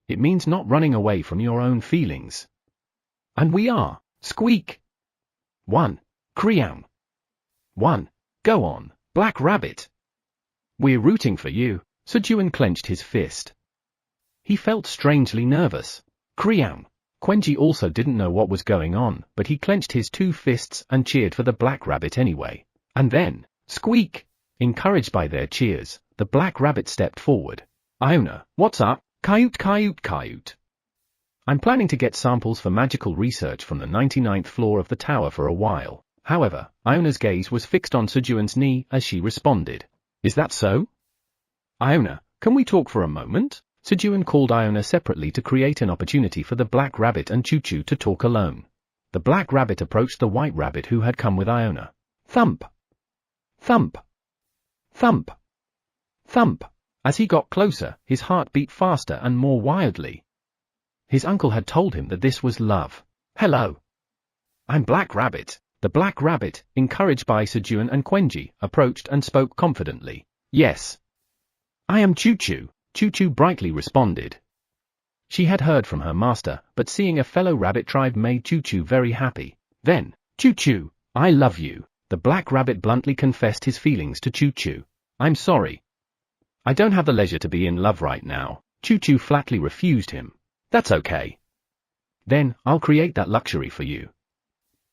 It means not running away from your own feelings. And we are. Squeak. 1. Creow. 1. Go on, Black Rabbit. We're rooting for you. Sejun clenched his fist. He felt strangely nervous. Creow. Quenji also didn't know what was going on, but he clenched his two fists and cheered for the black rabbit anyway. And then, squeak! Encouraged by their cheers, the black rabbit stepped forward. Iona, what's up? Kayut Kayut Kayut. I'm planning to get samples for magical research from the 99th floor of the tower for a while. However, Iona's gaze was fixed on Sejun's knee as she responded. Is that so? Iona, can we talk for a moment? Sejun called Iona separately to create an opportunity for the black rabbit and Choo-Choo to talk alone. The black rabbit approached the white rabbit who had come with Iona. Thump! Thump! Thump! Thump! As he got closer, his heart beat faster and more wildly. His uncle had told him that this was love. Hello. I'm Black Rabbit. The black rabbit, encouraged by Sejun and Quenji, approached and spoke confidently. Yes. I am Choo-Choo, Choo-Choo brightly responded. She had heard from her master, but seeing a fellow rabbit tribe made Choo-Choo very happy. Then, Choo-Choo, I love you. The black rabbit bluntly confessed his feelings to Choo-Choo. I'm sorry. I don't have the leisure to be in love right now. Choo-Choo flatly refused him. That's okay. Then, I'll create that luxury for you.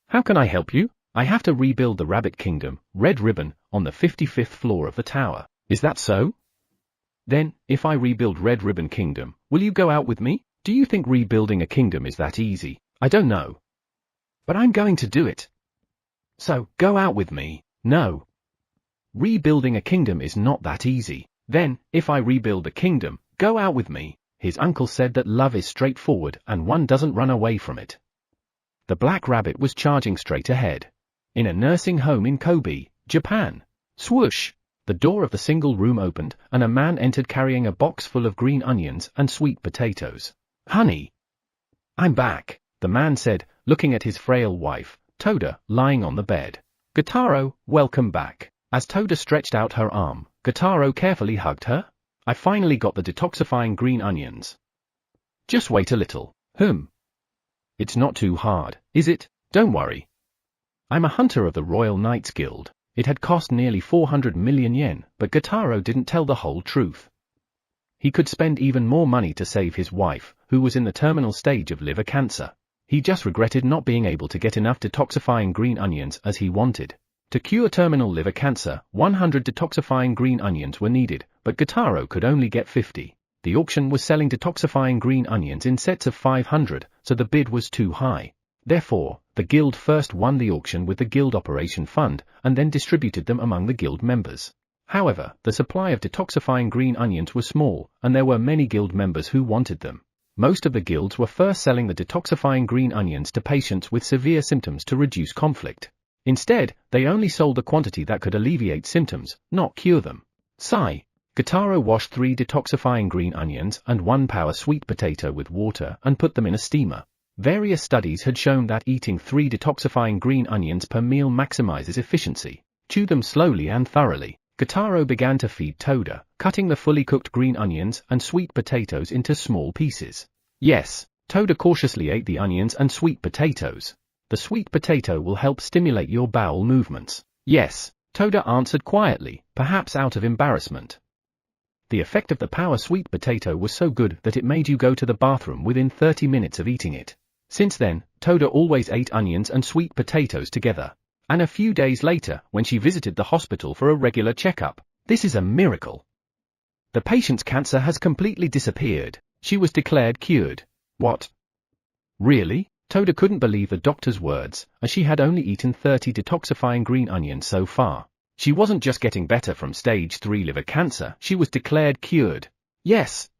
How can I help you? I have to rebuild the Rabbit Kingdom, Red Ribbon, on the 55th floor of the tower. Is that so? Then, if I rebuild Red Ribbon Kingdom, will you go out with me? Do you think rebuilding a kingdom is that easy? I don't know. But I'm going to do it. So, go out with me. No. Rebuilding a kingdom is not that easy. Then, if I rebuild the kingdom, go out with me. His uncle said that love is straightforward and one doesn't run away from it. The black rabbit was charging straight ahead. In a nursing home in Kobe, Japan. Swoosh! The door of the single room opened, and a man entered carrying a box full of green onions and sweet potatoes. Honey! I'm back, the man said, looking at his frail wife, Toda, lying on the bed. Gotaro, welcome back. As Toda stretched out her arm, Gotaro carefully hugged her. I finally got the detoxifying green onions. Just wait a little. It's not too hard, is it? Don't worry. I'm a hunter of the Royal Knights Guild. It had cost nearly 400 million yen, but Gotaro didn't tell the whole truth. He could spend even more money to save his wife, who was in the terminal stage of liver cancer. He just regretted not being able to get enough detoxifying green onions as he wanted. To cure terminal liver cancer, 100 detoxifying green onions were needed, but Gotaro could only get 50. The auction was selling detoxifying green onions in sets of 500, so the bid was too high. Therefore, the guild first won the auction with the guild operation fund, and then distributed them among the guild members. However, the supply of detoxifying green onions was small, and there were many guild members who wanted them. Most of the guilds were first selling the detoxifying green onions to patients with severe symptoms to reduce conflict. Instead, they only sold the quantity that could alleviate symptoms, not cure them. Sigh. Gotaro washed 3 detoxifying green onions and 1 power sweet potato with water and put them in a steamer. Various studies had shown that eating 3 detoxifying green onions per meal maximizes efficiency. Chew them slowly and thoroughly. Gotaro began to feed Toda, cutting the fully cooked green onions and sweet potatoes into small pieces. Yes, Toda cautiously ate the onions and sweet potatoes. The sweet potato will help stimulate your bowel movements. Yes, Toda answered quietly, perhaps out of embarrassment. The effect of the power sweet potato was so good that it made you go to the bathroom within 30 minutes of eating it. Since then, Toda always ate onions and sweet potatoes together. And a few days later, when she visited the hospital for a regular checkup, this is a miracle. The patient's cancer has completely disappeared. She was declared cured. What? Really? Toda couldn't believe the doctor's words, as she had only eaten 30 detoxifying green onions so far. She wasn't just getting better from stage 3 liver cancer, she was declared cured. Yes.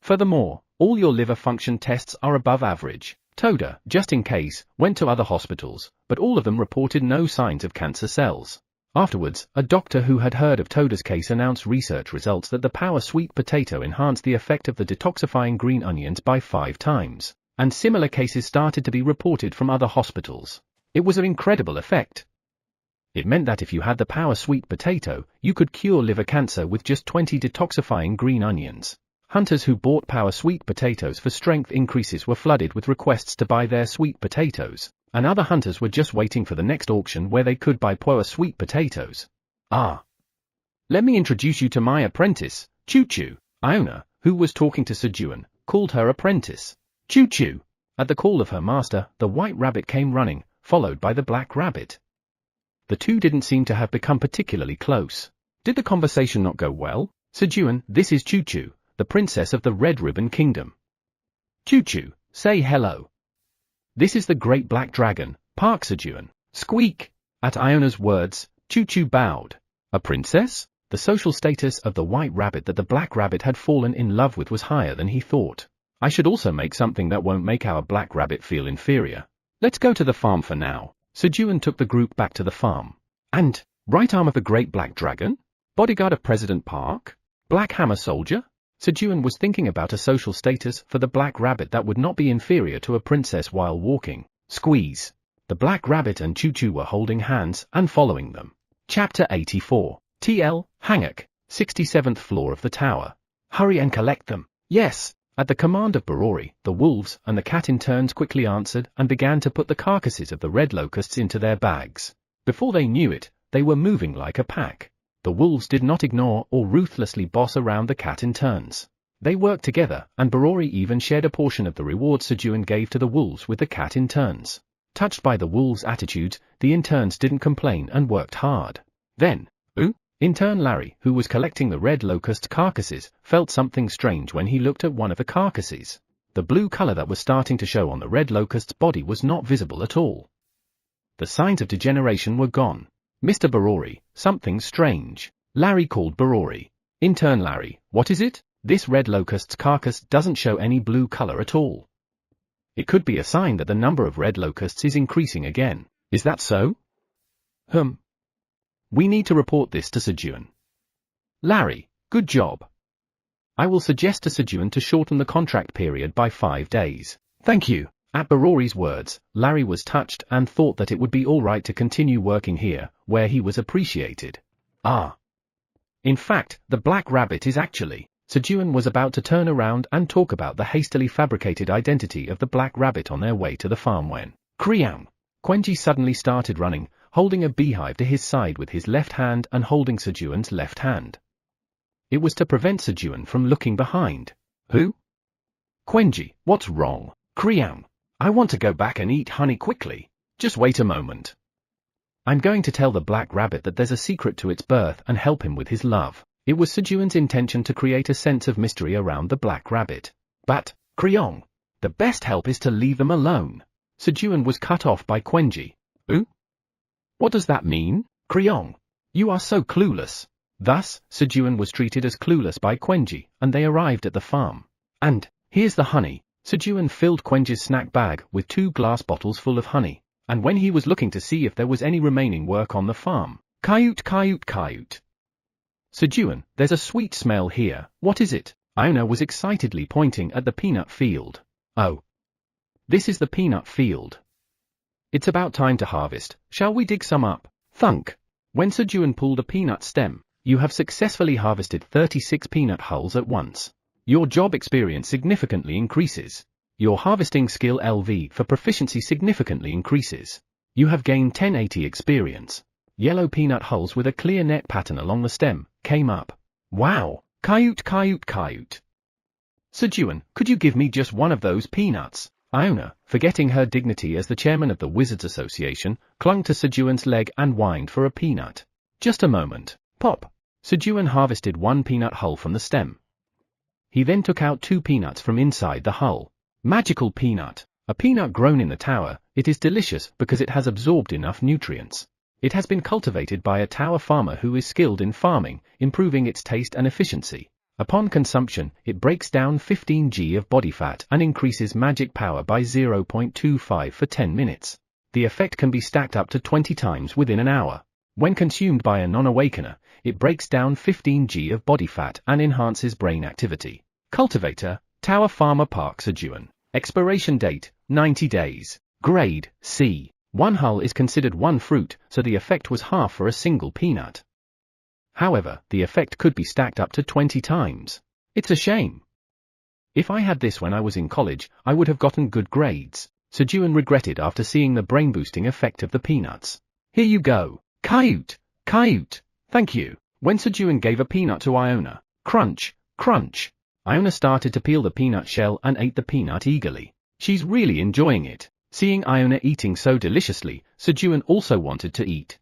Furthermore, all your liver function tests are above average. Toda, just in case, went to other hospitals, but all of them reported no signs of cancer cells. Afterwards, a doctor who had heard of Toda's case announced research results that the power sweet potato enhanced the effect of the detoxifying green onions by 5 times, and similar cases started to be reported from other hospitals. It was an incredible effect. It meant that if you had the power sweet potato, you could cure liver cancer with just 20 detoxifying green onions. Hunters who bought power sweet potatoes for strength increases were flooded with requests to buy their sweet potatoes, and other hunters were just waiting for the next auction where they could buy power sweet potatoes. Ah. Let me introduce you to my apprentice, Choo-Choo. Iona, who was talking to Sejun, called her apprentice. Choo-Choo. At the call of her master, the white rabbit came running, followed by the black rabbit. The two didn't seem to have become particularly close. Did the conversation not go well? Sejun, this is Choo-Choo, the princess of the Red Ribbon Kingdom. Choo-Choo, say hello. This is the great black dragon, Park Sejun. Squeak! At Iona's words, Choo-Choo bowed. A princess? The social status of the white rabbit that the black rabbit had fallen in love with was higher than he thought. I should also make something that won't make our black rabbit feel inferior. Let's go to the farm for now. Sejun took the group back to the farm. And, right arm of the great black dragon? Bodyguard of President Park? Black hammer soldier? Sejun was thinking about a social status for the black rabbit that would not be inferior to a princess while walking. Squeeze. The black rabbit and Choo-Choo were holding hands and following them. Chapter 84. TL, Hangak, 67th floor of the tower. Hurry and collect them. Yes. At the command of Barori, the wolves and the cat in turns quickly answered and began to put the carcasses of the red locusts into their bags. Before they knew it, they were moving like a pack. The wolves did not ignore or ruthlessly boss around the cat in turns. They worked together, and Barori even shared a portion of the reward Sejun gave to the wolves with the cat in turns. Touched by the wolves' attitudes, the interns didn't complain and worked hard. Then, Intern Larry, who was collecting the red locust carcasses, felt something strange when he looked at one of the carcasses. The blue color that was starting to show on the red locust's body was not visible at all. The signs of degeneration were gone. Mr. Barori, something strange. Larry called Barori. Intern Larry, what is it? This red locust's carcass doesn't show any blue color at all. It could be a sign that the number of red locusts is increasing again. Is that so? We need to report this to Sejun. Larry, good job. I will suggest to Sejun to shorten the contract period by 5 days. Thank you. At Barori's words, Larry was touched and thought that it would be all right to continue working here, where he was appreciated. In fact, the black rabbit is actually... Sejun was about to turn around and talk about the hastily fabricated identity of the black rabbit on their way to the farm when... Kriang! Quenji suddenly started running, holding a beehive to his side with his left hand and holding Sejun's left hand. It was to prevent Sejun from looking behind. Who? Quenji, what's wrong? Kriang, I want to go back and eat honey quickly. Just wait a moment. I'm going to tell the black rabbit that there's a secret to its birth and help him with his love. It was Sejun's intention to create a sense of mystery around the black rabbit. But, Kriang, the best help is to leave them alone. Sejun was cut off by Quenji. What does that mean? Kriang, you are so clueless. Thus, Sejun was treated as clueless by Quenji, and they arrived at the farm. And, here's the honey. Sejun filled Quenji's snack bag with 2 glass bottles full of honey, and when he was looking to see if there was any remaining work on the farm, Kayut. Sejun, there's a sweet smell here, what is it? Iona was excitedly pointing at the peanut field. Oh. This is the peanut field. It's about time to harvest, shall we dig some up? Thunk. When Sejun pulled a peanut stem, you have successfully harvested 36 peanut hulls at once. Your job experience significantly increases. Your harvesting skill LV for proficiency significantly increases. You have gained 1080 experience. Yellow peanut hulls with a clear net pattern along the stem came up. Wow! Kayut. Sejun, could you give me just one of those peanuts? Iona, forgetting her dignity as the chairman of the Wizards Association, clung to Sejun's leg and whined for a peanut. Just a moment. Pop! Sejun harvested 1 peanut hull from the stem. He then took out 2 peanuts from inside the hull. Magical peanut. A peanut grown in the tower, it is delicious because it has absorbed enough nutrients. It has been cultivated by a tower farmer who is skilled in farming, improving its taste and efficiency. Upon consumption, it breaks down 15 g of body fat and increases magic power by 0.25 for 10 minutes. The effect can be stacked up to 20 times within an hour. When consumed by a non-awakener, it breaks down 15 g of body fat and enhances brain activity. Cultivator, Tower Farmer Park Sejun. Expiration date, 90 days. Grade, C. 1 hull is considered 1 fruit, so the effect was half for a single peanut. However, the effect could be stacked up to 20 times. It's a shame. If I had this when I was in college, I would have gotten good grades. Sejun regretted after seeing the brain-boosting effect of the peanuts. Here you go. Kayut. Thank you. When Sejun gave a peanut to Iona, crunch. Iona started to peel the peanut shell and ate the peanut eagerly. She's really enjoying it. Seeing Iona eating so deliciously, Sejun also wanted to eat.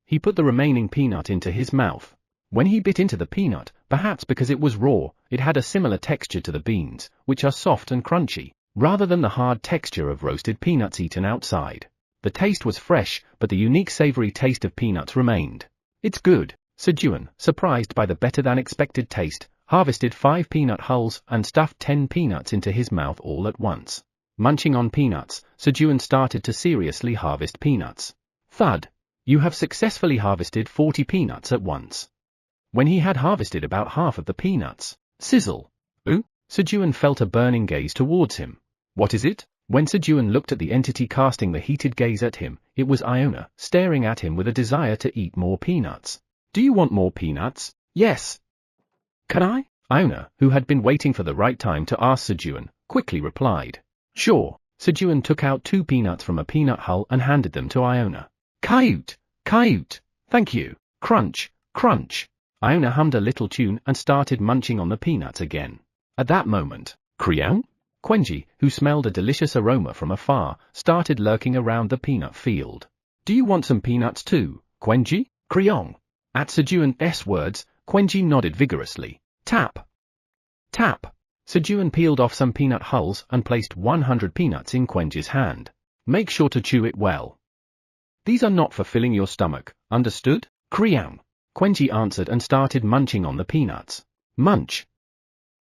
He put the remaining peanut into his mouth. When he bit into the peanut, perhaps because it was raw, it had a similar texture to the beans, which are soft and crunchy, rather than the hard texture of roasted peanuts eaten outside. The taste was fresh, but the unique savory taste of peanuts remained. It's good. Sejun, surprised by the better-than-expected taste, harvested 5 peanut hulls and stuffed 10 peanuts into his mouth all at once. Munching on peanuts, Sejun started to seriously harvest peanuts. Thud! You have successfully harvested 40 peanuts at once. When he had harvested about half of the peanuts, sizzle! Ooh! Sejun felt a burning gaze towards him. What is it? When Sejun looked at the entity casting the heated gaze at him, it was Iona, staring at him with a desire to eat more peanuts. Do you want more peanuts? Yes. Can I? Iona, who had been waiting for the right time to ask Sejun, quickly replied. Sure. Sejun took out 2 peanuts from a peanut hull and handed them to Iona. Kayut! Kayut! Thank you. Crunch! Crunch! Iona hummed a little tune and started munching on the peanuts again. At that moment, Kriang? Quenji, who smelled a delicious aroma from afar, started lurking around the peanut field. Do you want some peanuts too, Quenji? Kriang. At Sejun's words, Quenji nodded vigorously. Tap! Tap! Sejun peeled off some peanut hulls and placed 100 peanuts in Quenji's hand. Make sure to chew it well. These are not for filling your stomach, understood? Kriang. Quenji answered and started munching on the peanuts. Munch!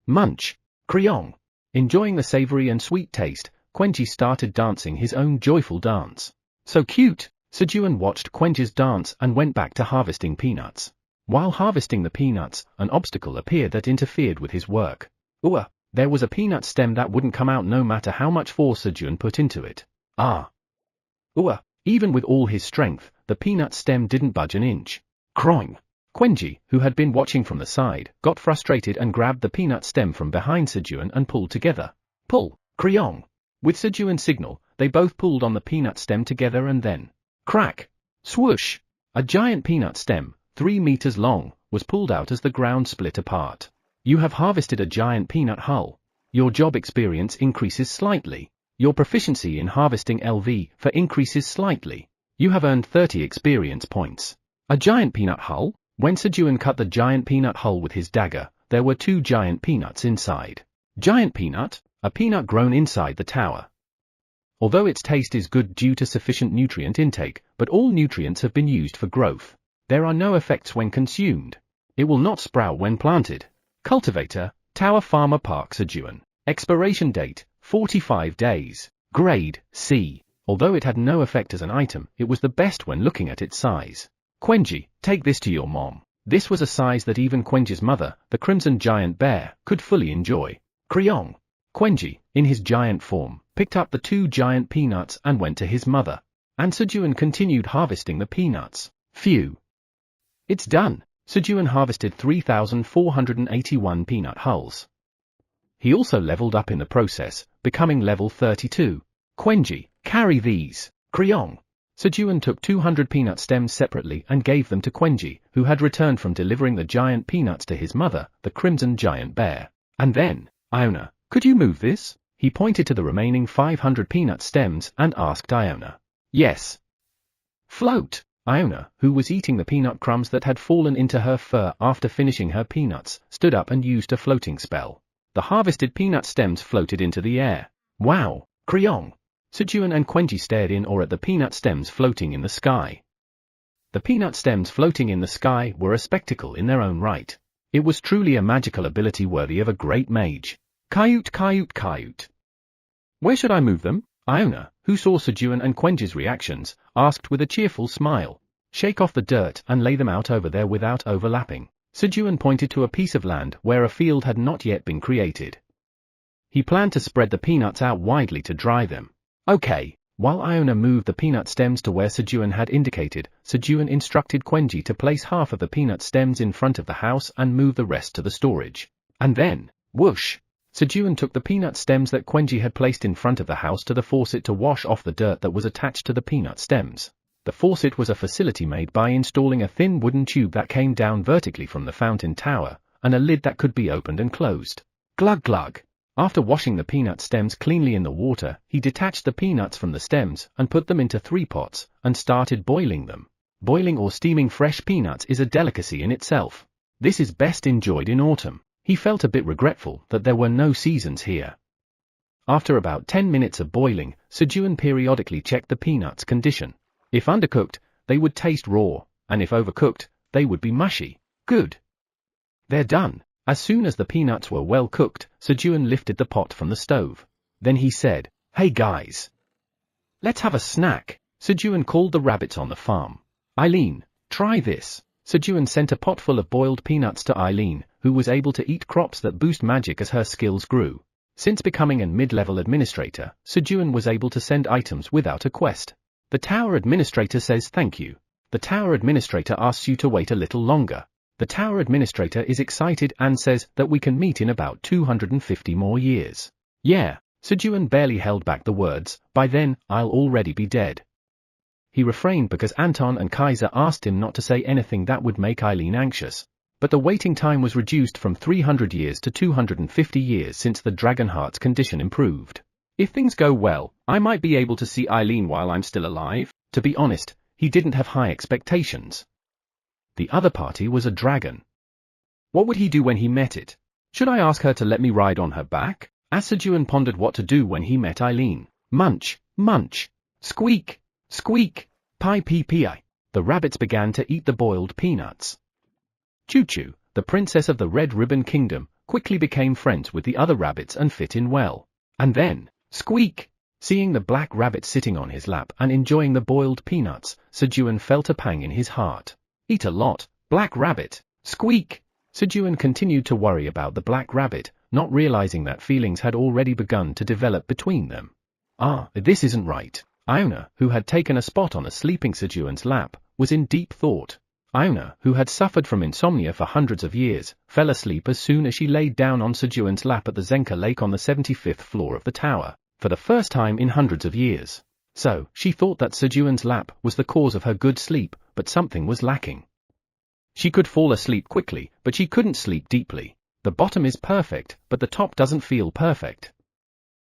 Munch! Kriang. Enjoying the savory and sweet taste, Quenji started dancing his own joyful dance. So cute! Sejun watched Quenji's dance and went back to harvesting peanuts. While harvesting the peanuts, an obstacle appeared that interfered with his work. Ooh! There was a peanut stem that wouldn't come out no matter how much force Sejun put into it. Ah! Ooh! Even with all his strength, the peanut stem didn't budge an inch. Croing! Quenji, who had been watching from the side, got frustrated and grabbed the peanut stem from behind Sejun and pulled together. Pull! Kriang! With Sejun's signal, they both pulled on the peanut stem together and then, crack! Swoosh! A giant peanut stem, 3 meters long, was pulled out as the ground split apart. You have harvested a giant peanut hull. Your job experience increases slightly. Your proficiency in harvesting LV for increases slightly. You have earned 30 experience points. A giant peanut hull? When Sejun cut the giant peanut hull with his dagger, there were 2 giant peanuts inside. Giant peanut? A peanut grown inside the tower. Although its taste is good due to sufficient nutrient intake, but all nutrients have been used for growth. There are no effects when consumed. It will not sprout when planted. Cultivator, Tower Farmer Park Sejun. Expiration date, 45 days. Grade, C. Although it had no effect as an item, it was the best when looking at its size. Quenji, take this to your mom. This was a size that even Quenji's mother, the Crimson Giant Bear, could fully enjoy. Kriang. Quenji, in his giant form, picked up the 2 giant peanuts and went to his mother. And Sejun continued harvesting the peanuts. Phew. It's done. Sejun harvested 3,481 peanut hulls. He also leveled up in the process, becoming level 32. Quenji, carry these. Kriang. Sejun took 200 peanut stems separately and gave them to Quenji, who had returned from delivering the giant peanuts to his mother, the Crimson Giant Bear. And then, Iona, could you move this? He pointed to the remaining 500 peanut stems and asked Iona. Yes. Float! Iona, who was eating the peanut crumbs that had fallen into her fur after finishing her peanuts, stood up and used a floating spell. The harvested peanut stems floated into the air. Wow! Kriang! Sejun and Quenji stared in awe at the peanut stems floating in the sky. The peanut stems floating in the sky were a spectacle in their own right. It was truly a magical ability worthy of a great mage. Kayut, Kayut, Kayut. Where should I move them? Iona, who saw Sejun and Quenji's reactions, asked with a cheerful smile. Shake off the dirt and lay them out over there without overlapping. Sejun pointed to a piece of land where a field had not yet been created. He planned to spread the peanuts out widely to dry them. Okay. While Iona moved the peanut stems to where Sejun had indicated, Sejun instructed Quenji to place half of the peanut stems in front of the house and move the rest to the storage. And then, whoosh! Sejun took the peanut stems that Quenji had placed in front of the house to the faucet to wash off the dirt that was attached to the peanut stems. The faucet was a facility made by installing a thin wooden tube that came down vertically from the fountain tower, and a lid that could be opened and closed. Glug glug! After washing the peanut stems cleanly in the water, he detached the peanuts from the stems and put them into 3 pots, and started boiling them. Boiling or steaming fresh peanuts is a delicacy in itself. This is best enjoyed in autumn. He felt a bit regretful that there were no seasons here. After about 10 minutes of boiling, Sejun periodically checked the peanuts' condition. If undercooked, they would taste raw, and if overcooked, they would be mushy. Good. They're done. As soon as the peanuts were well cooked, Sejun lifted the pot from the stove. Then he said, "Hey guys. Let's have a snack." Sejun called the rabbits on the farm. "Eileen, try this." Sejun sent a pot full of boiled peanuts to Eileen, who was able to eat crops that boost magic as her skills grew. Since becoming a mid-level administrator, Sejun was able to send items without a quest. The tower administrator says thank you. The tower administrator asks you to wait a little longer. The tower administrator is excited and says that we can meet in about 250 more years. Yeah, Sejun barely held back the words, by then, I'll already be dead. He refrained because Anton and Kaiser asked him not to say anything that would make Eileen anxious. But the waiting time was reduced from 300 years to 250 years since the Dragonheart's condition improved. If things go well, I might be able to see Eileen while I'm still alive. To be honest, he didn't have high expectations. The other party was a dragon. What would he do when he met it? Should I ask her to let me ride on her back? Sejun pondered what to do when he met Eileen. Munch, munch. Squeak, squeak. Pie pee pee. The rabbits began to eat the boiled peanuts. Choo-Choo, the princess of the Red Ribbon Kingdom, quickly became friends with the other rabbits and fit in well. And then, squeak! Seeing the black rabbit sitting on his lap and enjoying the boiled peanuts, Sejun felt a pang in his heart. Eat a lot, black rabbit, squeak! Sejun continued to worry about the black rabbit, not realizing that feelings had already begun to develop between them. This isn't right. Iona, who had taken a spot on a sleeping Sejun's lap, was in deep thought. Iona, who had suffered from insomnia for hundreds of years, fell asleep as soon as she laid down on Sejun's lap at the Zenka Lake on the 75th floor of the tower, for the first time in hundreds of years. So, she thought that Sejun's lap was the cause of her good sleep, but something was lacking. She could fall asleep quickly, but she couldn't sleep deeply. The bottom is perfect, but the top doesn't feel perfect.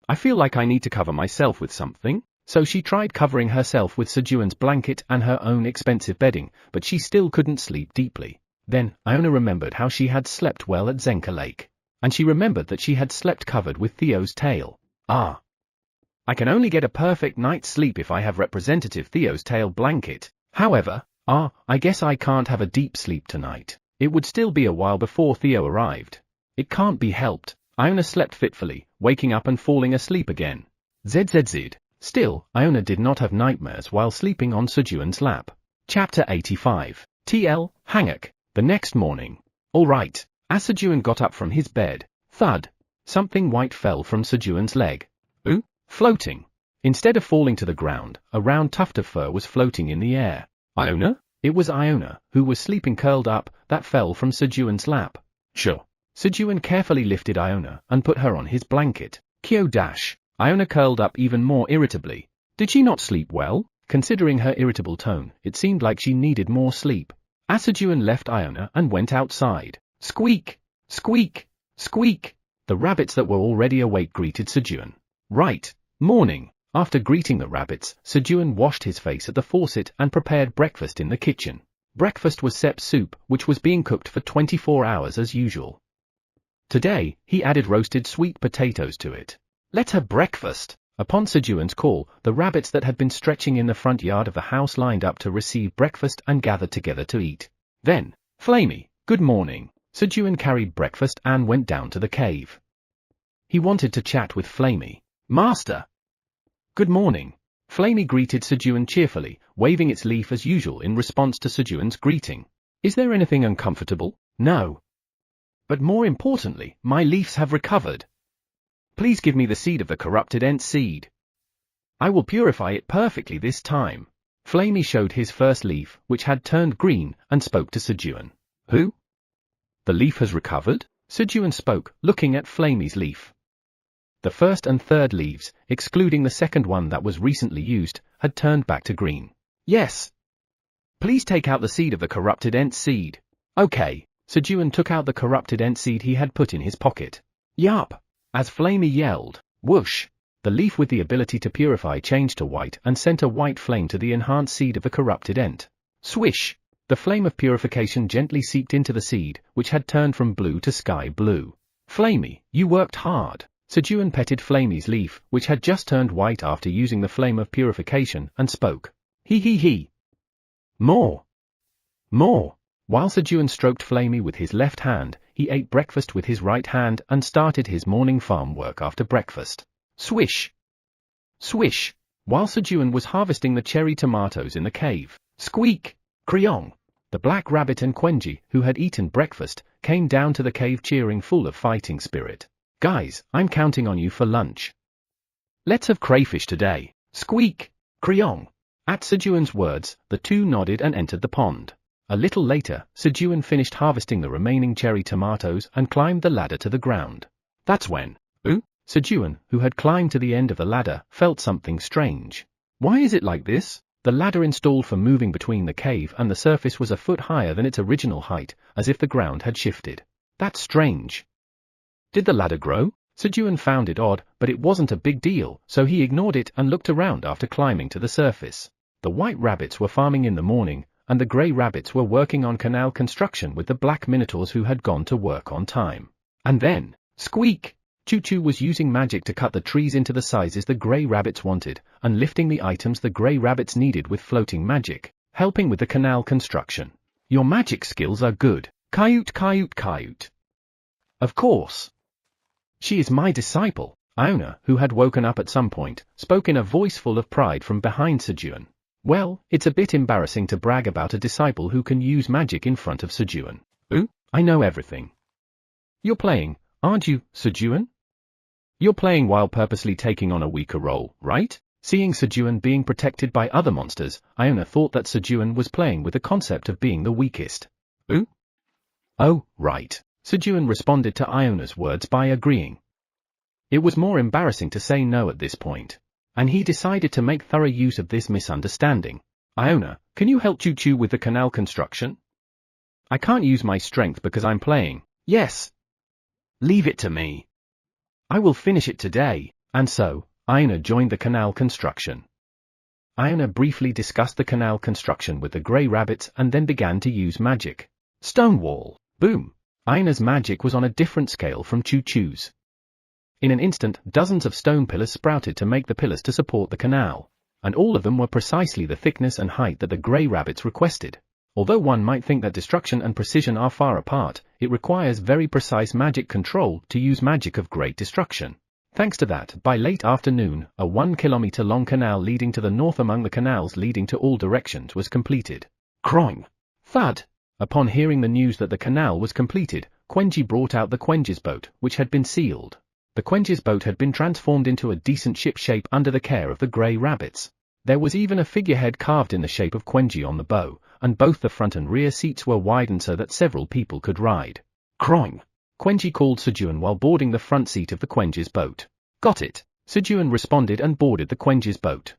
I feel like I need to cover myself with something. So she tried covering herself with Sejun's blanket and her own expensive bedding, but she still couldn't sleep deeply. Then, Iona remembered how she had slept well at Zenka Lake. And she remembered that she had slept covered with Theo's tail. I can only get a perfect night's sleep if I have representative Theo's tail blanket. However, I guess I can't have a deep sleep tonight. It would still be a while before Theo arrived. It can't be helped. Iona slept fitfully, waking up and falling asleep again. ZZZ. Still, Iona did not have nightmares while sleeping on Sejun's lap. Chapter 85. TL, Hangak. The next morning. All right. As Sejun got up from his bed, thud. Something white fell from Sejun's leg. Ooh, floating. Instead of falling to the ground, a round tuft of fur was floating in the air. Iona? It was Iona, who was sleeping curled up, that fell from Sejun's lap. Sure. Sejun carefully lifted Iona and put her on his blanket. Kyo dash. Iona curled up even more irritably. Did she not sleep well? Considering her irritable tone, it seemed like she needed more sleep. Sejun left Iona and went outside. Squeak! Squeak! Squeak! The rabbits that were already awake greeted Sejun. Right. Morning. After greeting the rabbits, Sejun washed his face at the faucet and prepared breakfast in the kitchen. Breakfast was sep soup, which was being cooked for 24 hours as usual. Today, he added roasted sweet potatoes to it. Let's have breakfast. Upon Sejun's call, the rabbits that had been stretching in the front yard of the house lined up to receive breakfast and gathered together to eat. Then, Flamey, good morning. Sejun carried breakfast and went down to the cave. He wanted to chat with Flamey. Master. Good morning. Flamey greeted Sejun cheerfully, waving its leaf as usual in response to Sejun's greeting. Is there anything uncomfortable? No. But more importantly, my leaves have recovered. Please give me the seed of the corrupted ant seed. I will purify it perfectly this time. Flamey showed his first leaf, which had turned green, and spoke to Sejun. Who? The leaf has recovered? Sejun spoke, looking at Flamey's leaf. The first and third leaves, excluding the second one that was recently used, had turned back to green. Yes. Please take out the seed of the corrupted ant seed. Okay. Sejun took out the corrupted ant seed he had put in his pocket. Yup. As Flamey yelled, whoosh, the leaf with the ability to purify changed to white and sent a white flame to the enhanced seed of the corrupted ent. Swish, the flame of purification gently seeped into the seed, which had turned from blue to sky blue. Flamey, you worked hard. Sejun petted Flamey's leaf, which had just turned white after using the flame of purification, and spoke. He. More. More. While Sejun stroked Flamey with his left hand, he ate breakfast with his right hand and started his morning farm work after breakfast. Swish. Swish. While Sejun was harvesting the cherry tomatoes in the cave. Squeak. Kriong. The black rabbit and Quenji, who had eaten breakfast, came down to the cave cheering, full of fighting spirit. Guys, I'm counting on you for lunch. Let's have crayfish today. Squeak. Kriong. At Sejun's words, the two nodded and entered the pond. A little later, Sejun finished harvesting the remaining cherry tomatoes and climbed the ladder to the ground. That's when, Sejun, who had climbed to the end of the ladder, felt something strange. Why is it like this? The ladder installed for moving between the cave and the surface was a foot higher than its original height, as if the ground had shifted. That's strange. Did the ladder grow? Sejun found it odd, but it wasn't a big deal, so he ignored it and looked around after climbing to the surface. The white rabbits were farming in the morning, and the grey rabbits were working on canal construction with the black minotaurs who had gone to work on time. And then, squeak! Choo-Choo was using magic to cut the trees into the sizes the grey rabbits wanted, and lifting the items the grey rabbits needed with floating magic, helping with the canal construction. Your magic skills are good. Kayut. Of course. She is my disciple. Iona, who had woken up at some point, spoke in a voice full of pride from behind Sejun. Well, it's a bit embarrassing to brag about a disciple who can use magic in front of Sejun. I know everything. You're playing, aren't you, Sejun? You're playing while purposely taking on a weaker role, right? Seeing Sejun being protected by other monsters, Iona thought that Sejun was playing with the concept of being the weakest. Oh, right. Sejun responded to Iona's words by agreeing. It was more embarrassing to say no at this point, and he decided to make thorough use of this misunderstanding. Iona, can you help Choo-Choo with the canal construction? I can't use my strength because I'm playing. Yes. Leave it to me. I will finish it today. And so, Iona joined the canal construction. Iona briefly discussed the canal construction with the grey rabbits and then began to use magic. Stonewall. Boom. Iona's magic was on a different scale from Choo-Choo's. In an instant, dozens of stone pillars sprouted to make the pillars to support the canal, and all of them were precisely the thickness and height that the grey rabbits requested. Although one might think that destruction and precision are far apart, it requires very precise magic control to use magic of great destruction. Thanks to that, by late afternoon, a 1-kilometer-long canal leading to the north among the canals leading to all directions was completed. Kroing! Thud! Upon hearing the news that the canal was completed, Quenji brought out the Quenji's boat, which had been sealed. The Quenji's boat had been transformed into a decent ship shape under the care of the grey rabbits. There was even a figurehead carved in the shape of Quenji on the bow, and both the front and rear seats were widened so that several people could ride. Kroing! Quenji called Sejun while boarding the front seat of the Quenji's boat. Got it! Sejun responded and boarded the Quenji's boat.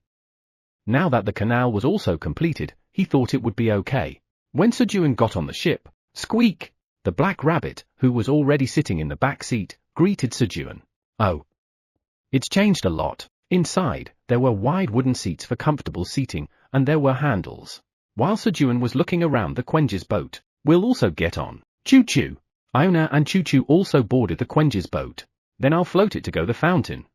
Now that the canal was also completed, he thought it would be okay. When Sejun got on the ship, squeak! The black rabbit, who was already sitting in the back seat, greeted Sejun. Oh. It's changed a lot. Inside, there were wide wooden seats for comfortable seating, and there were handles. While Sejun was looking around the Quenji's boat, we'll also get on. Choo-Choo! Iona and Choo-Choo also boarded the Quenji's boat. Then I'll float it to go the fountain.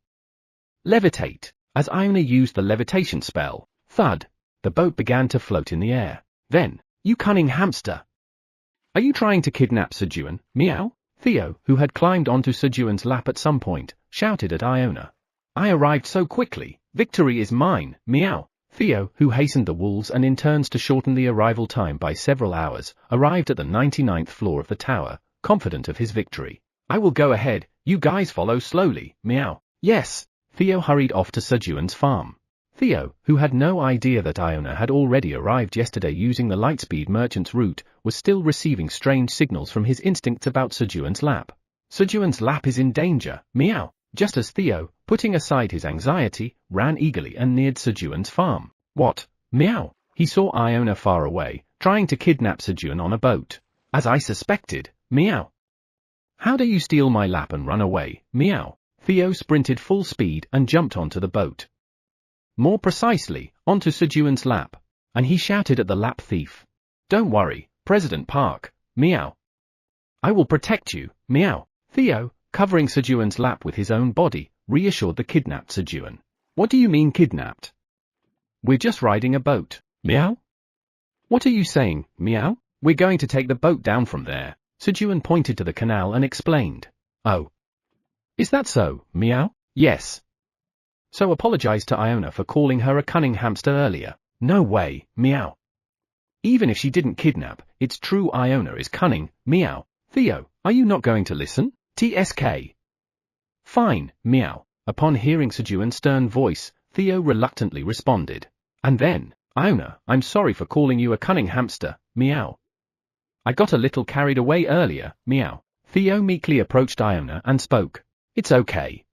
Levitate! As Iona used the levitation spell, thud! The boat began to float in the air. Then, you cunning hamster! Are you trying to kidnap Sejun? Meow? Theo, who had climbed onto Sejun's lap at some point, shouted at Iona. I arrived so quickly, victory is mine, meow. Theo, who hastened the wolves and in turns to shorten the arrival time by several hours, arrived at the 99th floor of the tower, confident of his victory. I will go ahead, you guys follow slowly, meow. Yes. Theo hurried off to Sejun's farm. Theo, who had no idea that Iona had already arrived yesterday using the Lightspeed merchant's route, was still receiving strange signals from his instincts about Sejun's lap. Sejun's lap is in danger, meow. Just as Theo, putting aside his anxiety, ran eagerly and neared Sejun's farm. What? Meow. He saw Iona far away, trying to kidnap Sejun on a boat. As I suspected, meow. How dare you steal my lap and run away, meow. Theo sprinted full speed and jumped onto the boat. More precisely, onto Sejun's lap. And he shouted at the lap thief. Don't worry, President Park, meow. I will protect you, meow. Theo, covering Sejun's lap with his own body, reassured the kidnapped Sejun. What do you mean kidnapped? We're just riding a boat. Meow? What are you saying, meow? We're going to take the boat down from there. Sejun pointed to the canal and explained. Oh. Is that so, meow? Yes. So apologize to Iona for calling her a cunning hamster earlier. No way, meow. Even if she didn't kidnap, it's true Iona is cunning, meow. Theo, are you not going to listen? TSK. Fine, meow. Upon hearing Sejun's stern voice, Theo reluctantly responded. And then, Iona, I'm sorry for calling you a cunning hamster, meow. I got a little carried away earlier, meow. Theo meekly approached Iona and spoke. It's okay.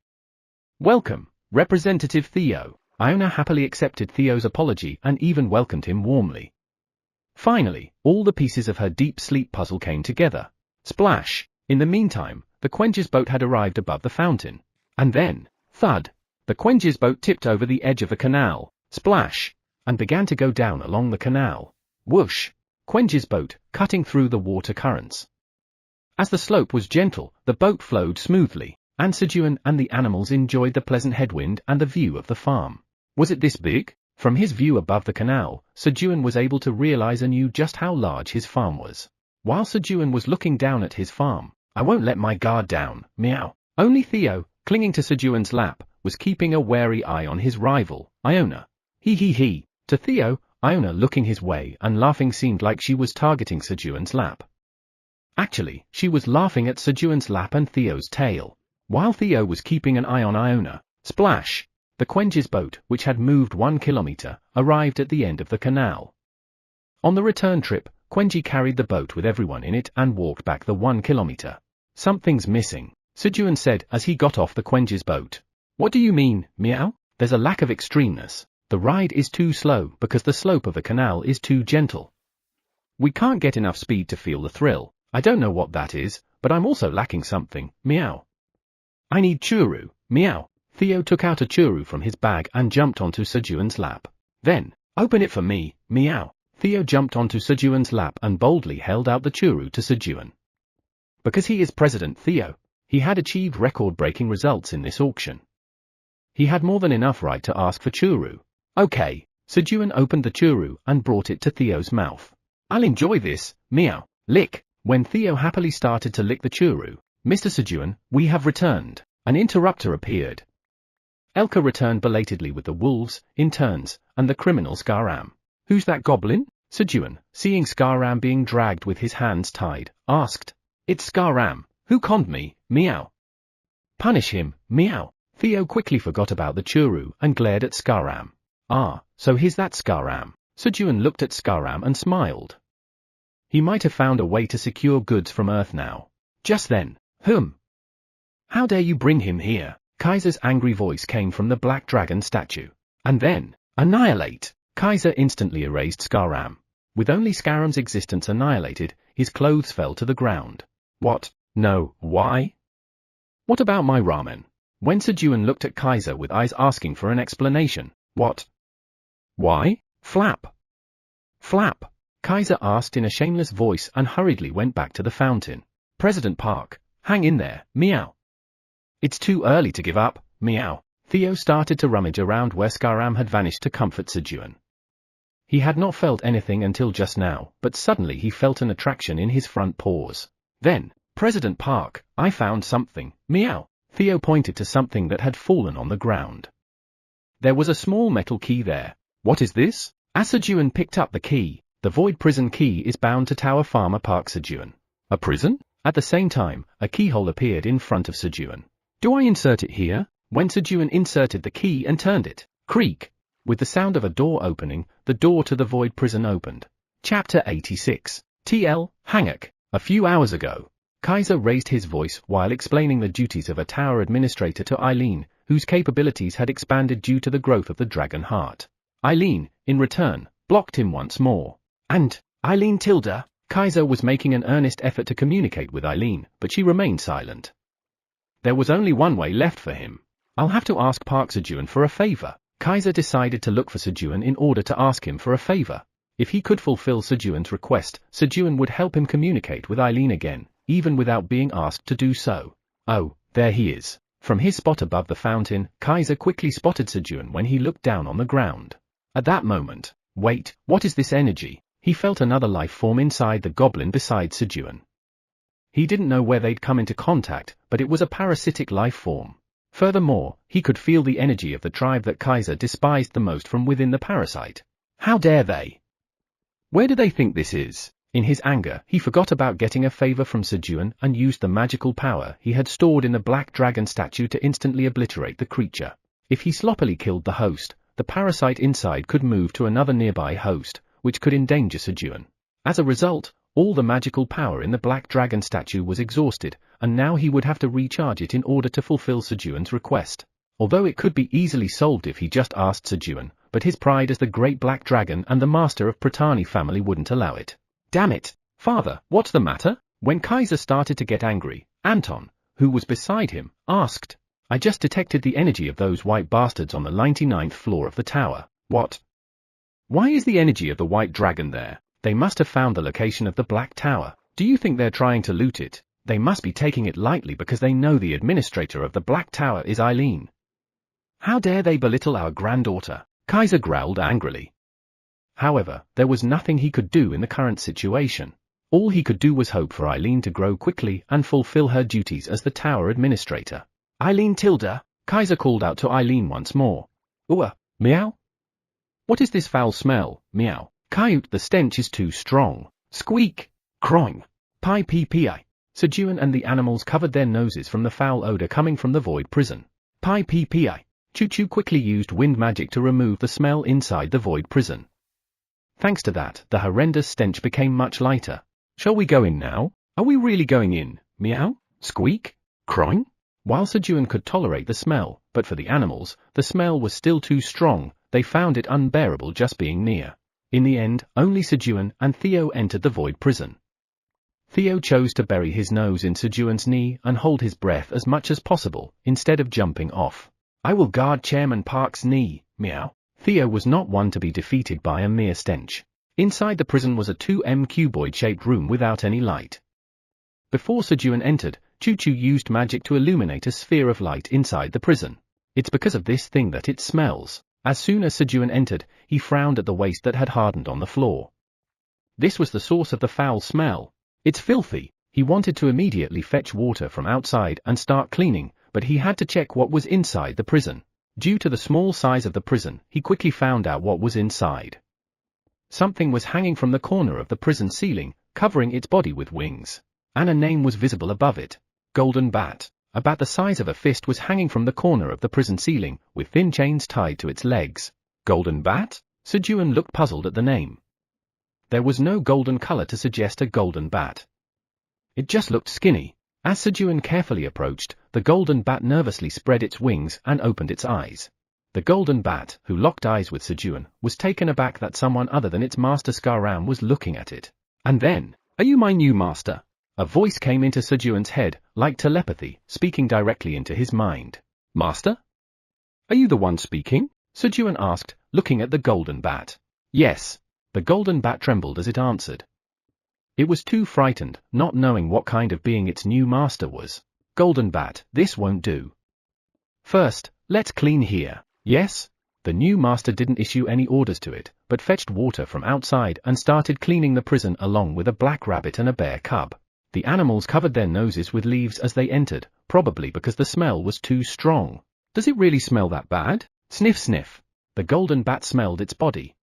Welcome, Representative Theo. Iona happily accepted Theo's apology and even welcomed him warmly. Finally, all the pieces of her deep sleep puzzle came together. Splash! In the meantime, the Quench's boat had arrived above the fountain. And then, thud! The Quench's boat tipped over the edge of the canal, splash! And began to go down along the canal. Whoosh! Quench's boat, cutting through the water currents. As the slope was gentle, the boat flowed smoothly, and Sejun and the animals enjoyed the pleasant headwind and the view of the farm. Was it this big? From his view above the canal, Sejun was able to realize anew just how large his farm was. While Sejun was looking down at his farm, I won't let my guard down, meow. Only Theo, clinging to Sejun's lap, was keeping a wary eye on his rival, Iona. He. To Theo, Iona looking his way and laughing seemed like she was targeting Sejun's lap. Actually, she was laughing at Sejun's lap and Theo's tail. While Theo was keeping an eye on Iona, splash! The Quench's boat, which had moved 1 kilometer, arrived at the end of the canal. On the return trip, Quenchi carried the boat with everyone in it and walked back the 1 kilometer. Something's missing, Sejun said as he got off the Quench's boat. What do you mean, meow? There's a lack of extremeness. The ride is too slow because the slope of the canal is too gentle. We can't get enough speed to feel the thrill. I don't know what that is, but I'm also lacking something, meow. I need churu, meow. Theo took out a churu from his bag and jumped onto Sejun's lap. Then, open it for me, meow. Theo jumped onto Sejun's lap and boldly held out the churu to Sejun. Because he is President Theo, he had achieved record-breaking results in this auction. He had more than enough right to ask for churu. Okay, Sejun opened the churu and brought it to Theo's mouth. I'll enjoy this, meow. Lick. When Theo happily started to lick the churu, Mr. Sejun, we have returned. An interrupter appeared. Elka returned belatedly with the wolves, interns, and the criminal Skaram. Who's that goblin? Sejun, seeing Skaram being dragged with his hands tied, asked. It's Skaram. Who conned me, meow. Punish him, meow. Theo quickly forgot about the churu and glared at Skaram. Ah, so he's that Skaram. Sejun looked at Skaram and smiled. He might have found a way to secure goods from Earth now. Just then, How dare you bring him here? Kaiser's angry voice came from the black dragon statue. And then, annihilate! Kaiser instantly erased Skaram. With only Skaram's existence annihilated, his clothes fell to the ground. What? No, why? What about my ramen? When Sejun looked at Kaiser with eyes asking for an explanation. What? Why? Flap! Flap! Kaiser asked in a shameless voice and hurriedly went back to the fountain. President Park, hang in there, meow. It's too early to give up, meow. Theo started to rummage around where Skaram had vanished to comfort Sejun. He had not felt anything until just now, but suddenly he felt an attraction in his front paws. Then, President Park, I found something, meow. Theo pointed to something that had fallen on the ground. There was a small metal key there. What is this? As Sejun picked up the key, the void prison key is bound to Tower Farmer Park. Sejun. A prison? At the same time, a keyhole appeared in front of Sejun. Do I insert it here? When Sejun inserted the key and turned it, creak. With the sound of a door opening, the door to the void prison opened. Chapter 86. TL, Hanguk. A few hours ago, Kaiser raised his voice while explaining the duties of a tower administrator to Eileen, whose capabilities had expanded due to the growth of the dragon heart. Eileen, in return, blocked him once more. And, Eileen Tilda, Kaiser was making an earnest effort to communicate with Eileen, but she remained silent. There was only one way left for him. I'll have to ask Park Sejun for a favor. Kaiser decided to look for Sejun in order to ask him for a favor. If he could fulfill Sejun's request, Sejun would help him communicate with Eileen again, even without being asked to do so. Oh, there he is. From his spot above the fountain, Kaiser quickly spotted Sejun when he looked down on the ground. At that moment, wait, what is this energy? He felt another life form inside the goblin beside Sejun. He didn't know where they'd come into contact, but it was a parasitic life form. Furthermore, he could feel the energy of the tribe that Kaiser despised the most from within the parasite. How dare they? Where do they think this is? In his anger, he forgot about getting a favor from Sejun and used the magical power he had stored in the black dragon statue to instantly obliterate the creature. If he sloppily killed the host, the parasite inside could move to another nearby host, which could endanger Sejun. As a result, all the magical power in the black dragon statue was exhausted, and now he would have to recharge it in order to fulfill Sejun's request. Although it could be easily solved if he just asked Sejun, but his pride as the great black dragon and the master of Pratani family wouldn't allow it. Damn it, father, what's the matter? When Kaiser started to get angry, Anton, who was beside him, asked, I just detected the energy of those white bastards on the 99th floor of the tower. What? Why is the energy of the white dragon there? They must have found the location of the black tower. Do you think they're trying to loot it? They must be taking it lightly because they know the administrator of the black tower is Eileen. How dare they belittle our granddaughter? Kaiser growled angrily. However, there was nothing he could do in the current situation. All he could do was hope for Eileen to grow quickly and fulfill her duties as the tower administrator. Eileen Tilda, Kaiser called out to Eileen once more. Meow? What is this foul smell? Meow. Kaiut, the stench is too strong. Squeak. Croing. Pi pi pi. Sejun and the animals covered their noses from the foul odor coming from the void prison. Pi pi pi. Choo-choo quickly used wind magic to remove the smell inside the void prison. Thanks to that, the horrendous stench became much lighter. Shall we go in now? Are we really going in? Meow? Squeak? Croing? While Sejun could tolerate the smell, but for the animals, the smell was still too strong, they found it unbearable just being near. In the end, only Sejun and Theo entered the void prison. Theo chose to bury his nose in Sejun's knee and hold his breath as much as possible, instead of jumping off. I will guard Chairman Park's knee, meow. Theo was not one to be defeated by a mere stench. Inside the prison was a 2M cuboid-shaped room without any light. Before Sejun entered, Choo-Choo used magic to illuminate a sphere of light inside the prison. It's because of this thing that it smells. As soon as Sejun entered, he frowned at the waste that had hardened on the floor. This was the source of the foul smell. It's filthy. He wanted to immediately fetch water from outside and start cleaning, but he had to check what was inside the prison. Due to the small size of the prison, he quickly found out what was inside. Something was hanging from the corner of the prison ceiling, covering its body with wings. And a name was visible above it. Golden Bat. A bat the size of a fist was hanging from the corner of the prison ceiling, with thin chains tied to its legs. Golden Bat? Sejun looked puzzled at the name. There was no golden color to suggest a golden bat. It just looked skinny. As Sejun carefully approached, the golden bat nervously spread its wings and opened its eyes. The golden bat, who locked eyes with Sejun, was taken aback that someone other than its master Skaram was looking at it. And then, are you my new master? A voice came into Sejun's head, like telepathy, speaking directly into his mind. Master? Are you the one speaking? Sejun asked, looking at the golden bat. Yes. The golden bat trembled as it answered. It was too frightened, not knowing what kind of being its new master was. Golden Bat, this won't do. First, let's clean here. Yes? The new master didn't issue any orders to it, but fetched water from outside and started cleaning the prison along with a black rabbit and a bear cub. The animals covered their noses with leaves as they entered, probably because the smell was too strong. Does it really smell that bad? Sniff sniff. The golden bat smelled its body.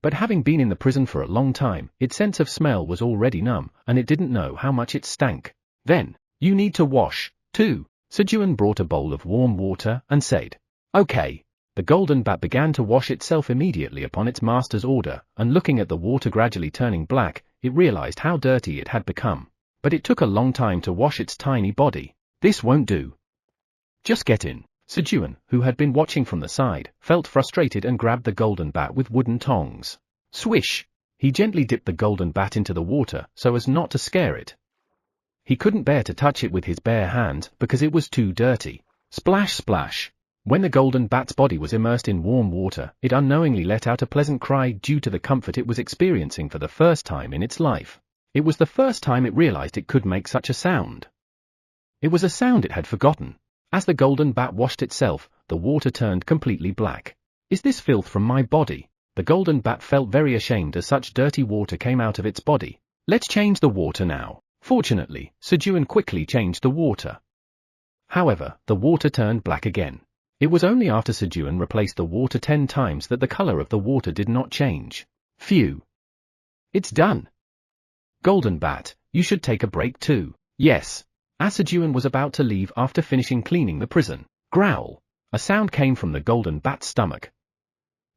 But having been in the prison for a long time, its sense of smell was already numb, and it didn't know how much it stank. Then, you need to wash, too. Sejun brought a bowl of warm water and said, okay. The golden bat began to wash itself immediately upon its master's order, and looking at the water gradually turning black, it realized how dirty it had become. But it took a long time to wash its tiny body. This won't do. Just get in. Sejun, who had been watching from the side, felt frustrated and grabbed the golden bat with wooden tongs. Swish! He gently dipped the golden bat into the water so as not to scare it. He couldn't bear to touch it with his bare hands because it was too dirty. Splash splash! When the golden bat's body was immersed in warm water, it unknowingly let out a pleasant cry due to the comfort it was experiencing for the first time in its life. It was the first time it realized it could make such a sound. It was a sound it had forgotten. As the golden bat washed itself, the water turned completely black. Is this filth from my body? The golden bat felt very ashamed as such dirty water came out of its body. Let's change the water now. Fortunately, Sejun quickly changed the water. However, the water turned black again. It was only after Sejun replaced the water 10 times that the color of the water did not change. Phew. It's done. Golden bat, you should take a break too. Yes. As Sejun was about to leave after finishing cleaning the prison, growl. A sound came from the golden bat's stomach.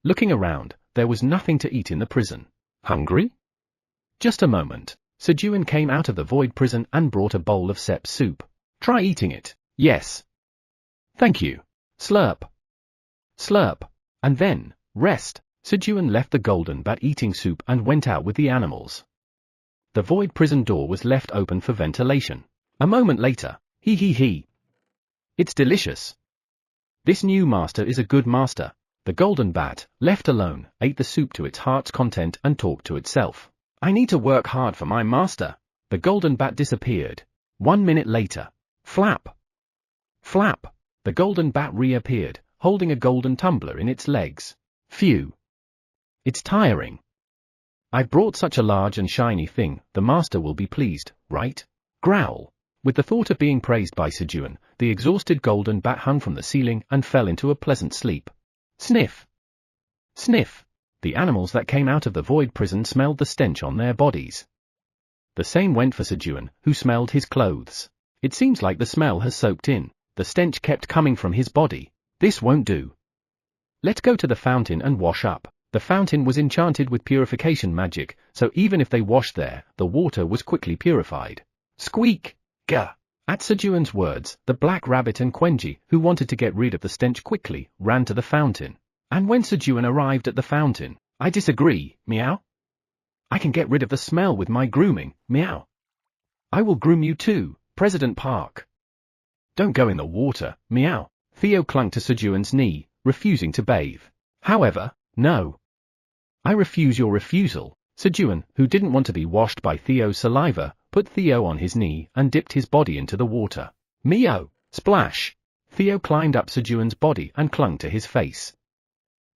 Looking around, there was nothing to eat in the prison. Hungry? Just a moment. Sejun came out of the void prison and brought a bowl of sep soup. Try eating it. Yes. Thank you. Slurp. Slurp. And then, rest. Sejun left the golden bat eating soup and went out with the animals. The void prison door was left open for ventilation. A moment later, he. It's delicious. This new master is a good master. The golden bat, left alone, ate the soup to its heart's content and talked to itself. I need to work hard for my master. The golden bat disappeared. 1 minute later. Flap. Flap. The golden bat reappeared, holding a golden tumbler in its legs. Phew. It's tiring. I've brought such a large and shiny thing, the master will be pleased, right? Growl. With the thought of being praised by Sejun, the exhausted golden bat hung from the ceiling and fell into a pleasant sleep. Sniff. Sniff. The animals that came out of the void prison smelled the stench on their bodies. The same went for Sejun, who smelled his clothes. It seems like the smell has soaked in. The stench kept coming from his body. This won't do. Let's go to the fountain and wash up. The fountain was enchanted with purification magic, so even if they washed there, the water was quickly purified. Squeak! Gah! At Sejun's words, the black rabbit and Quenji, who wanted to get rid of the stench quickly, ran to the fountain. And when Sejun arrived at the fountain, I disagree, meow. I can get rid of the smell with my grooming, meow. I will groom you too, President Park. Don't go in the water, meow. Theo clung to Sejun's knee, refusing to bathe. However, no. I refuse your refusal. Sejun, who didn't want to be washed by Theo's saliva, put Theo on his knee and dipped his body into the water. Meow! Splash! Theo climbed up Sejun's body and clung to his face.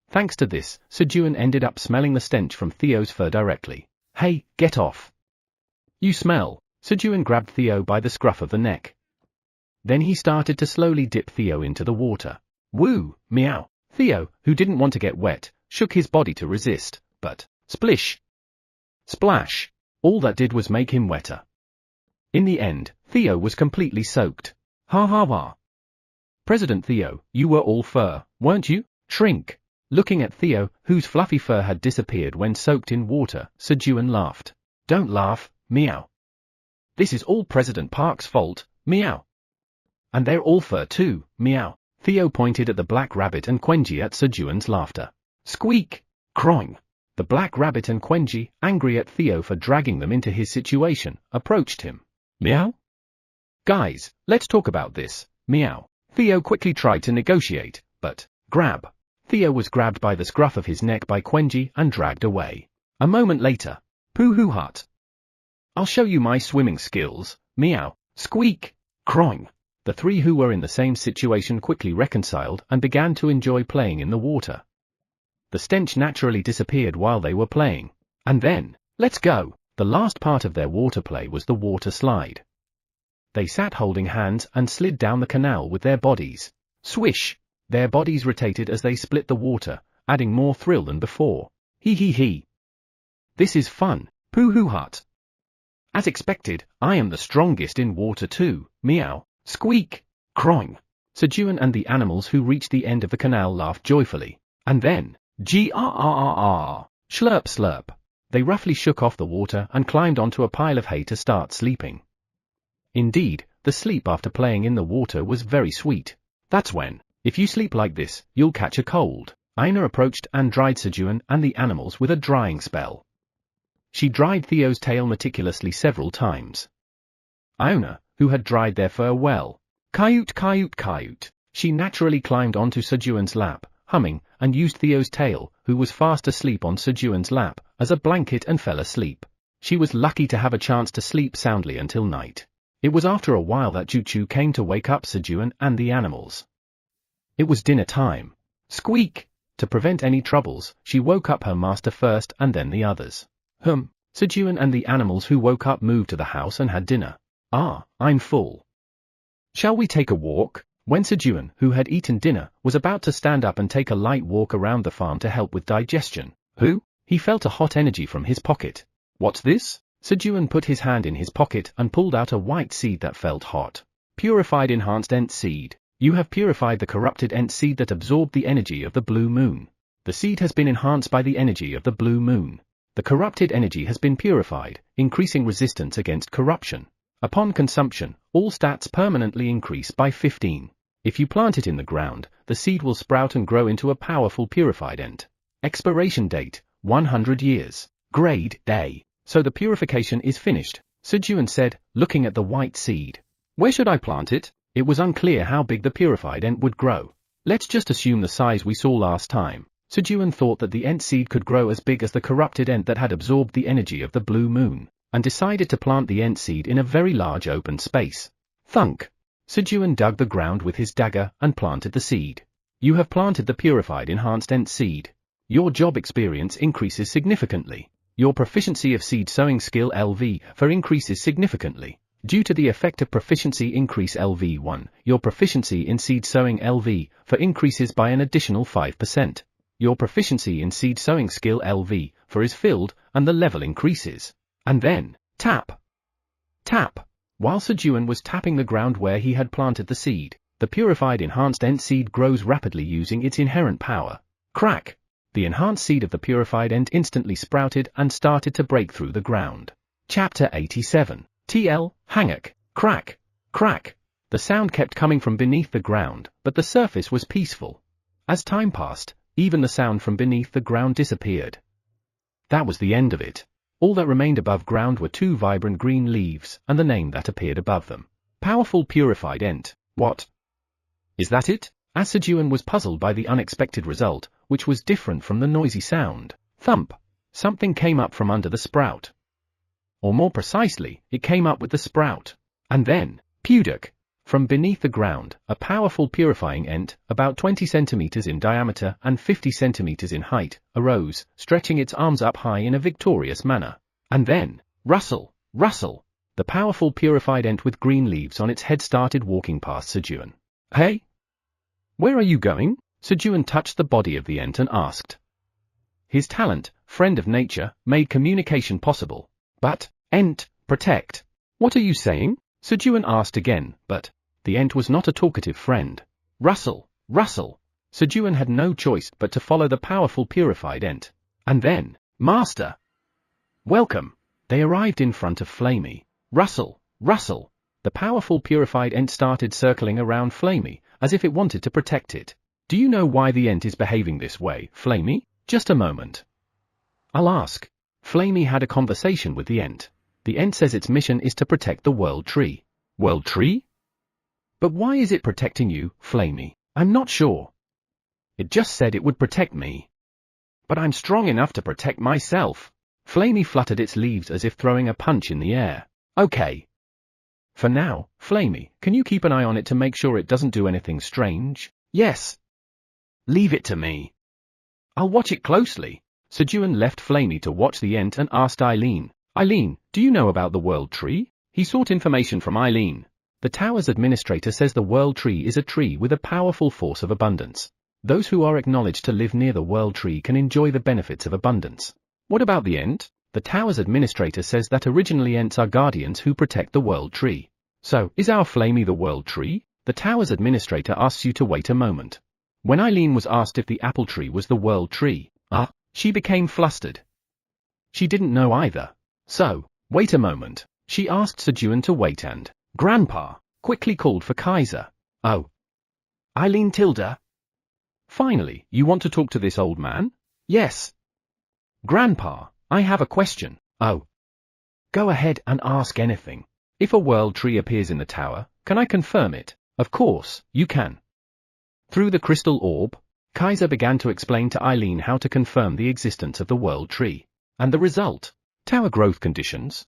Thanks to this, Sejun ended up smelling the stench from Theo's fur directly. Hey, get off! You smell! Sejun grabbed Theo by the scruff of the neck. Then he started to slowly dip Theo into the water. Woo! Meow! Theo, who didn't want to get wet, shook his body to resist, but, splish! Splash! All that did was make him wetter. In the end, Theo was completely soaked. Ha ha ha! President Theo, you were all fur, weren't you? Shrink! Looking at Theo, whose fluffy fur had disappeared when soaked in water, Sejun laughed. Don't laugh, meow. This is all President Park's fault, meow. And they're all fur too, meow. Theo pointed at the black rabbit and Quenji at Sejun's laughter. Squeak! Croing! The black rabbit and Quenji, angry at Theo for dragging them into his situation, approached him. Meow? Guys, let's talk about this, meow. Theo quickly tried to negotiate, but, grab. Theo was grabbed by the scruff of his neck by Quenji and dragged away. A moment later. Pooh-hoo hut. I'll show you my swimming skills, meow. Squeak! Croing! The three who were in the same situation quickly reconciled and began to enjoy playing in the water. The stench naturally disappeared while they were playing. And then, let's go! The last part of their water play was the water slide. They sat holding hands and slid down the canal with their bodies. Swish! Their bodies rotated as they split the water, adding more thrill than before. He. This is fun, Pooh-hoo hut. As expected, I am the strongest in water too, meow. Squeak! Croing! Sejun and the animals who reached the end of the canal laughed joyfully. And then, grrrr! Slurp slurp! They roughly shook off the water and climbed onto a pile of hay to start sleeping. Indeed, the sleep after playing in the water was very sweet. That's when, if you sleep like this, you'll catch a cold. Aina approached and dried Sejun and the animals with a drying spell. She dried Theo's tail meticulously several times. Iona, who had dried their fur well, Kayut. She naturally climbed onto Sejun's lap, humming, and used Theo's tail, who was fast asleep on Sejun's lap, as a blanket and fell asleep. She was lucky to have a chance to sleep soundly until night. It was after a while that Juchu came to wake up Sejun and the animals. It was dinner time. Squeak! To prevent any troubles, she woke up her master first and then the others. Sejun and the animals who woke up moved to the house and had dinner. Ah, I'm full. Shall we take a walk? When Sejun, who had eaten dinner, was about to stand up and take a light walk around the farm to help with digestion. He felt a hot energy from his pocket. What's this? Sejun put his hand in his pocket and pulled out a white seed that felt hot. Purified enhanced Ent seed. You have purified the corrupted Ent seed that absorbed the energy of the blue moon. The seed has been enhanced by the energy of the blue moon. The corrupted energy has been purified, increasing resistance against corruption. Upon consumption, all stats permanently increase by 15. If you plant it in the ground, the seed will sprout and grow into a powerful purified Ent. Expiration date, 100 years. Grade, A. So the purification is finished, Sejun said, looking at the white seed. Where should I plant it? It was unclear how big the purified Ent would grow. Let's just assume the size we saw last time. Sejun thought that the Ent seed could grow as big as the corrupted Ent that had absorbed the energy of the blue moon, and decided to plant the Ent seed in a very large open space. Thunk! Sejun dug the ground with his dagger and planted the seed. You have planted the purified enhanced Ent seed. Your job experience increases significantly. Your proficiency of seed sowing skill LV4 increases significantly. Due to the effect of proficiency increase LV1, your proficiency in seed sowing LV4 increases by an additional 5%. Your proficiency in seed sowing skill LV4 is filled, and the level increases. And then, tap! Tap! While Sejun was tapping the ground where he had planted the seed, the purified enhanced Ent seed grows rapidly using its inherent power. Crack! The enhanced seed of the purified Ent instantly sprouted and started to break through the ground. Chapter 87. TL, Hangak, crack, crack. The sound kept coming from beneath the ground, but the surface was peaceful. As time passed, even the sound from beneath the ground disappeared. That was the end of it. All that remained above ground were 2 vibrant green leaves, and the name that appeared above them. Powerful purified Ent. What? Is that it? Sejun was puzzled by the unexpected result, which was different from the noisy sound. Thump! Something came up from under the sprout. Or more precisely, it came up with the sprout. And then, Puduk! From beneath the ground, a powerful purifying Ent, about 20 centimeters in diameter and 50 centimeters in height, arose, stretching its arms up high in a victorious manner. And then, rustle, rustle! The powerful purified Ent with green leaves on its head started walking past Sejun. Hey? Where are you going? Sejun touched the body of the Ent and asked. His talent, friend of nature, made communication possible. But, Ent, protect. What are you saying? Sejun asked again, but the Ent was not a talkative friend. Rustle, rustle. Sejun had no choice but to follow the powerful purified Ent. And then, Master! Welcome! They arrived in front of Flamey. Rustle, rustle. The powerful purified Ent started circling around Flamey, as if it wanted to protect it. Do you know why the Ent is behaving this way, Flamey? Just a moment. I'll ask. Flamey had a conversation with the Ent. The Ent says its mission is to protect the World Tree. World Tree? But why is it protecting you, Flamey? I'm not sure. It just said it would protect me. But I'm strong enough to protect myself. Flamey fluttered its leaves as if throwing a punch in the air. Okay. For now, Flamey, can you keep an eye on it to make sure it doesn't do anything strange? Yes. Leave it to me. I'll watch it closely. Sejun left Flamey to watch the Ent and asked Eileen. Eileen, do you know about the World Tree? He sought information from Eileen. The tower's administrator says the World Tree is a tree with a powerful force of abundance. Those who are acknowledged to live near the World Tree can enjoy the benefits of abundance. What about the Ent? The tower's administrator says that originally Ents are guardians who protect the World Tree. So, is our Flamey the World Tree? The tower's administrator asks you to wait a moment. When Eileen was asked if the apple tree was the World Tree, she became flustered. She didn't know either. So, wait a moment. She asked Sejun to wait and Grandpa quickly called for Kaiser. Oh. Eileen Tilda? Finally, you want to talk to this old man? Yes. Grandpa, I have a question. Oh. Go ahead and ask anything. If a World Tree appears in the tower, can I confirm it? Of course, you can. Through the crystal orb, Kaiser began to explain to Eileen how to confirm the existence of the World Tree. And the result? Tower growth conditions.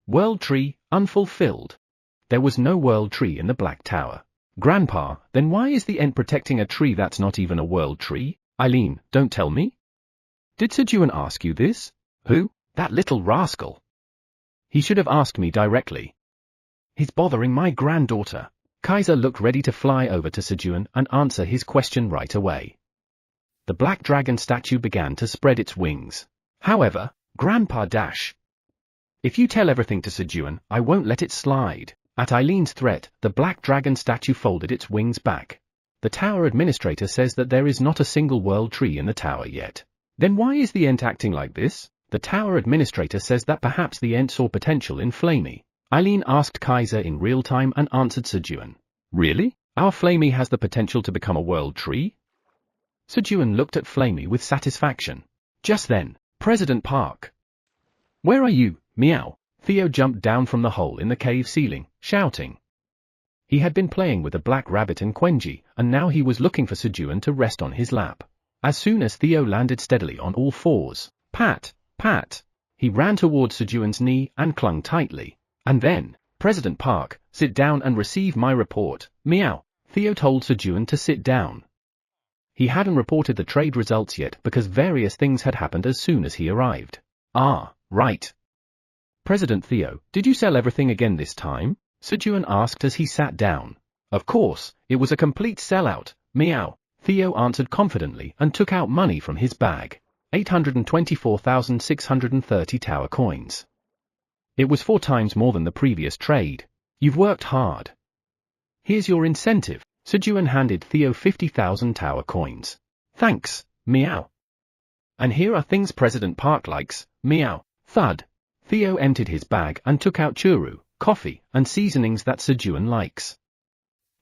World Tree, unfulfilled. There was no world tree in the Black Tower. Grandpa, then why is the Ent protecting a tree that's not even a world tree? Eileen, don't tell me. Did Sejun ask you this? Who? That little rascal. He should have asked me directly. He's bothering my granddaughter. Kaiser looked ready to fly over to Sejun and answer his question right away. The black dragon statue began to spread its wings. However, Grandpa Dash. If you tell everything to Sejun, I won't let it slide. At Eileen's threat, the black dragon statue folded its wings back. The tower administrator says that there is not a single world tree in the tower yet. Then why is the Ent acting like this? The tower administrator says that perhaps the Ent saw potential in Flamey. Eileen asked Kaiser in real time and answered Sejun. Really? Our Flamey has the potential to become a world tree? Sejun looked at Flamey with satisfaction. Just then, President Park. Where are you, meow? Theo jumped down from the hole in the cave ceiling, shouting. He had been playing with a black rabbit and Quenji, and now he was looking for Sejun to rest on his lap. As soon as Theo landed steadily on all fours, pat, pat, he ran towards Sejun's knee and clung tightly. And then, President Park, sit down and receive my report, meow. Theo told Sejun to sit down. He hadn't reported the trade results yet because various things had happened as soon as he arrived. Ah, right. President Theo, did you sell everything again this time? Sejun asked as he sat down. Of course, it was a complete sellout, meow. Theo answered confidently and took out money from his bag. 824,630 tower coins. It was 4 times more than the previous trade. You've worked hard. Here's your incentive. Sejun handed Theo 50,000 tower coins. Thanks, meow. And here are things President Park likes, meow. Thud. Theo emptied his bag and took out churu, coffee, and seasonings that Sejun likes.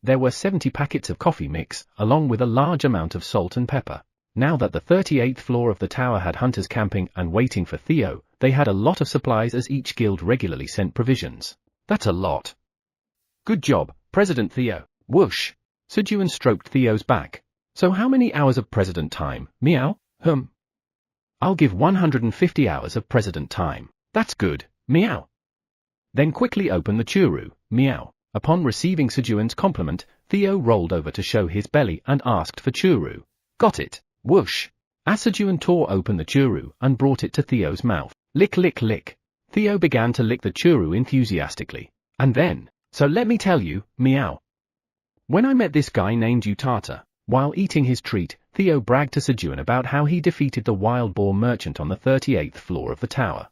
There were 70 packets of coffee mix, along with a large amount of salt and pepper. Now that the 38th floor of the tower had hunters camping and waiting for Theo, they had a lot of supplies as each guild regularly sent provisions. That's a lot. Good job, President Theo. Whoosh. Sejun stroked Theo's back. So how many hours of president time, meow? I'll give 150 hours of president time. That's good, meow. Then quickly open the churu, meow. Upon receiving Sejun's compliment, Theo rolled over to show his belly and asked for churu. Got it, whoosh. As Sejun tore open the churu and brought it to Theo's mouth. Lick lick lick. Theo began to lick the churu enthusiastically. And then, so let me tell you, meow. When I met this guy named Utata, while eating his treat, Theo bragged to Sejun about how he defeated the wild boar merchant on the 38th floor of the tower.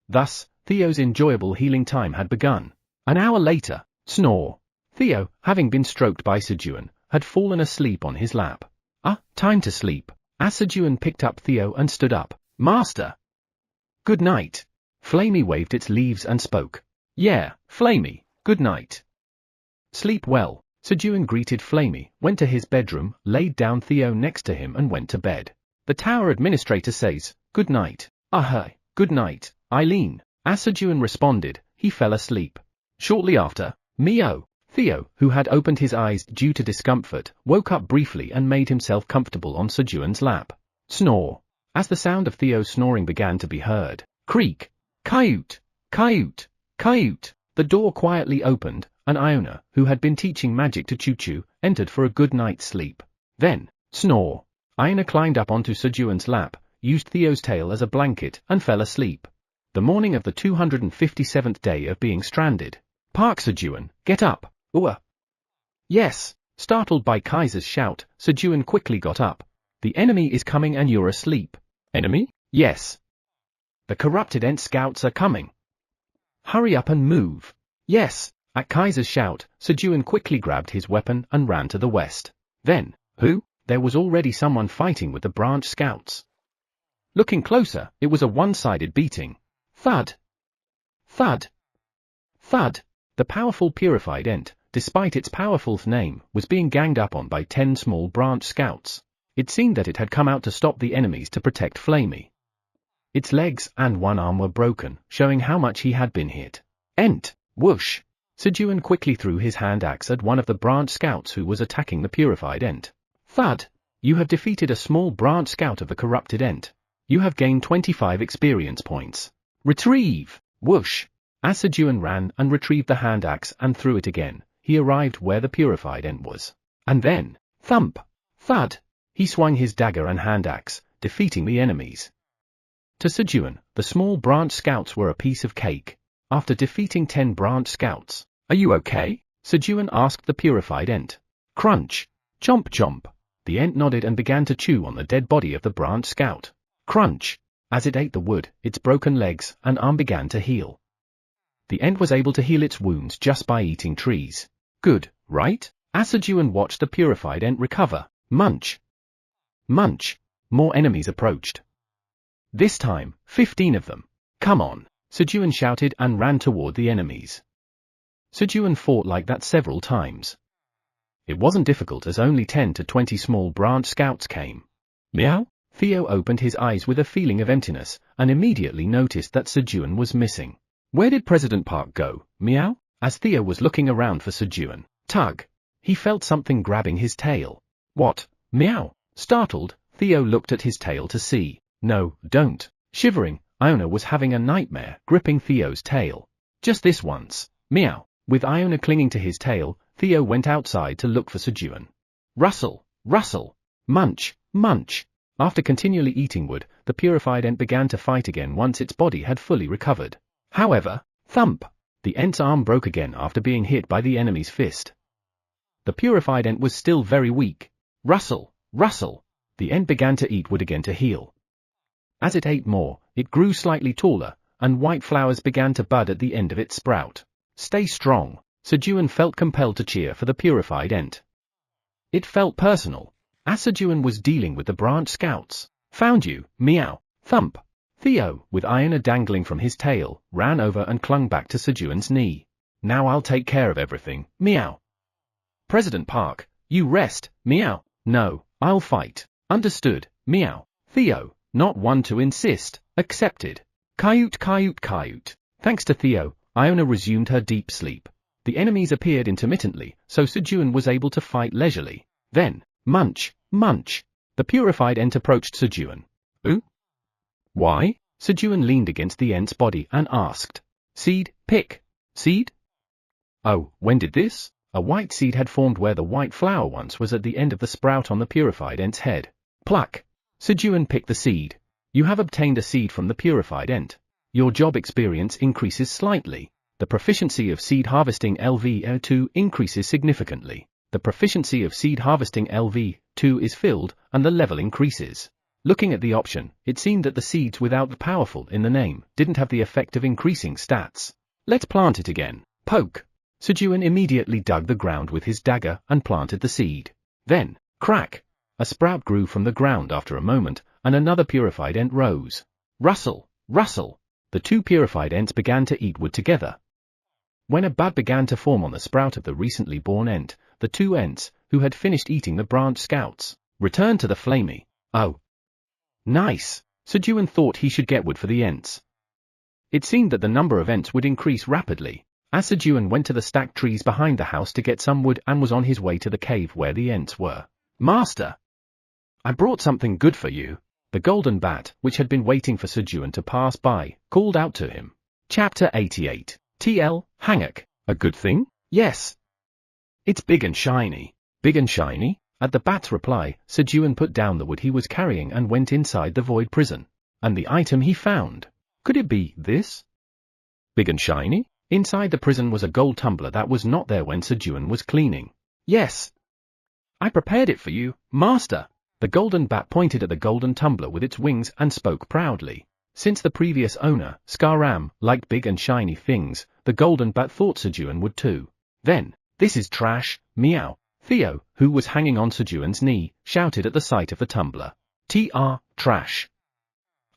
Thus, Theo's enjoyable healing time had begun. An hour later, snore. Theo, having been stroked by Sejun, had fallen asleep on his lap. Time to sleep. As Sejun picked up Theo and stood up. Master! Good night. Flamey waved its leaves and spoke. Yeah, Flamey, good night. Sleep well. Sejun greeted Flamey, went to his bedroom, laid down Theo next to him and went to bed. The tower administrator says, good night. Good night, Eileen. As Sejun responded, he fell asleep. Shortly after, meow. Theo, who had opened his eyes due to discomfort, woke up briefly and made himself comfortable on Sejun's lap. Snore. As the sound of Theo's snoring began to be heard, creak. Kayut, Kayut, Kayut. The door quietly opened, and Iona, who had been teaching magic to Choo-Choo, entered for a good night's sleep. Then, snore. Iona climbed up onto Sejun's lap, used Theo's tail as a blanket, and fell asleep. The morning of the 257th day of being stranded. Park Sejun, get up. Yes. Startled by Kaiser's shout, Sejun quickly got up. The enemy is coming and you're asleep. Enemy? Yes. The corrupted Ent scouts are coming. Hurry up and move. Yes. At Kaiser's shout, Sejun quickly grabbed his weapon and ran to the west. Then, who? There was already someone fighting with the branch scouts. Looking closer, it was a one-sided beating. Thud. Thud. Thud. The powerful purified Ent, despite its powerful name, was being ganged up on by 10 small branch scouts. It seemed that it had come out to stop the enemies to protect Flamey. Its legs and one arm were broken, showing how much he had been hit. Ent, whoosh. Sejun quickly threw his hand axe at one of the branch scouts who was attacking the purified Ent. Thud. You have defeated a small branch scout of the corrupted Ent. You have gained 25 experience points. Retrieve. Whoosh. As Sejun ran and retrieved the hand axe and threw it again, he arrived where the purified ent was. And then, thump! Thud! He swung his dagger and hand axe, defeating the enemies. To Sejun, the small branch scouts were a piece of cake. After defeating 10 branch scouts, "Are you okay?" Sejun asked the purified ent. Crunch! Chomp chomp! The ent nodded and began to chew on the dead body of the branch scout. Crunch! As it ate the wood, its broken legs and arm began to heal. The ent was able to heal its wounds just by eating trees. Good, right? As Sejun watched the purified ent recover. Munch! Munch! More enemies approached. This time, 15 of them. "Come on!" Sejun shouted and ran toward the enemies. Sejun fought like that several times. It wasn't difficult as only 10 to 20 small branch scouts came. Meow? Theo opened his eyes with a feeling of emptiness and immediately noticed that Sejun was missing. Where did President Park go? Meow? As Theo was looking around for Sejun, tug! He felt something grabbing his tail. What? Meow! Startled, Theo looked at his tail to see. No, don't. Shivering, Iona was having a nightmare gripping Theo's tail. Just this once. Meow! With Iona clinging to his tail, Theo went outside to look for Sejun. Rustle! Rustle! Munch! Munch! After continually eating wood, the purified ent began to fight again once its body had fully recovered. However, thump! The ent's arm broke again after being hit by the enemy's fist. The purified ent was still very weak. Rustle! Rustle! The ent began to eat wood again to heal. As it ate more, it grew slightly taller, and white flowers began to bud at the end of its sprout. Stay strong! Sejun felt compelled to cheer for the purified ent. It felt personal. As Sejun was dealing with the branch scouts. Found you, meow, thump! Theo, with Iona dangling from his tail, ran over and clung back to Sejun's knee. Now I'll take care of everything, meow. President Park, you rest, meow. No, I'll fight. Understood, meow. Theo, not one to insist, accepted. Kayut kayut kayut. Thanks to Theo, Iona resumed her deep sleep. The enemies appeared intermittently, so Sejun was able to fight leisurely. Then, munch, munch. The purified ent approached Sejun. Ooh? Why? Sejun leaned against the ent's body and asked. Seed, pick. Seed? Oh, when did this? A white seed had formed where the white flower once was at the end of the sprout on the purified ent's head. Pluck. Sejun picked the seed. You have obtained a seed from the purified ent. Your job experience increases slightly. The proficiency of seed harvesting LV2 increases significantly. The proficiency of seed harvesting LV2 is filled, and the level increases. Looking at the option, it seemed that the seeds without the powerful in the name didn't have the effect of increasing stats. Let's plant it again. Poke. Sejun immediately dug the ground with his dagger and planted the seed. Then, crack. A sprout grew from the ground after a moment, and another purified ent rose. Rustle, rustle. The two purified ents began to eat wood together. When a bud began to form on the sprout of the recently born ent, the two ents, who had finished eating the branch scouts, returned to the flamey. Oh. Nice. Sejun thought he should get wood for the ents. It seemed that the number of ents would increase rapidly. As Sejun went to the stacked trees behind the house to get some wood and was on his way to the cave where the ents were. Master! I brought something good for you. The golden bat, which had been waiting for Sejun to pass by, called out to him. Chapter 88. TL, Hangak. A good thing? Yes. It's big and shiny. Big and shiny? At the bat's reply, Sejun put down the wood he was carrying and went inside the void prison. And the item he found. Could it be this? Big and shiny? Inside the prison was a gold tumbler that was not there when Sejun was cleaning. Yes. I prepared it for you, master. The golden bat pointed at the golden tumbler with its wings and spoke proudly. Since the previous owner, Skaram, liked big and shiny things, the golden bat thought Sejun would too. Then, this is trash, meow. Theo, who was hanging on Sejun's knee, shouted at the sight of the tumbler. Trash.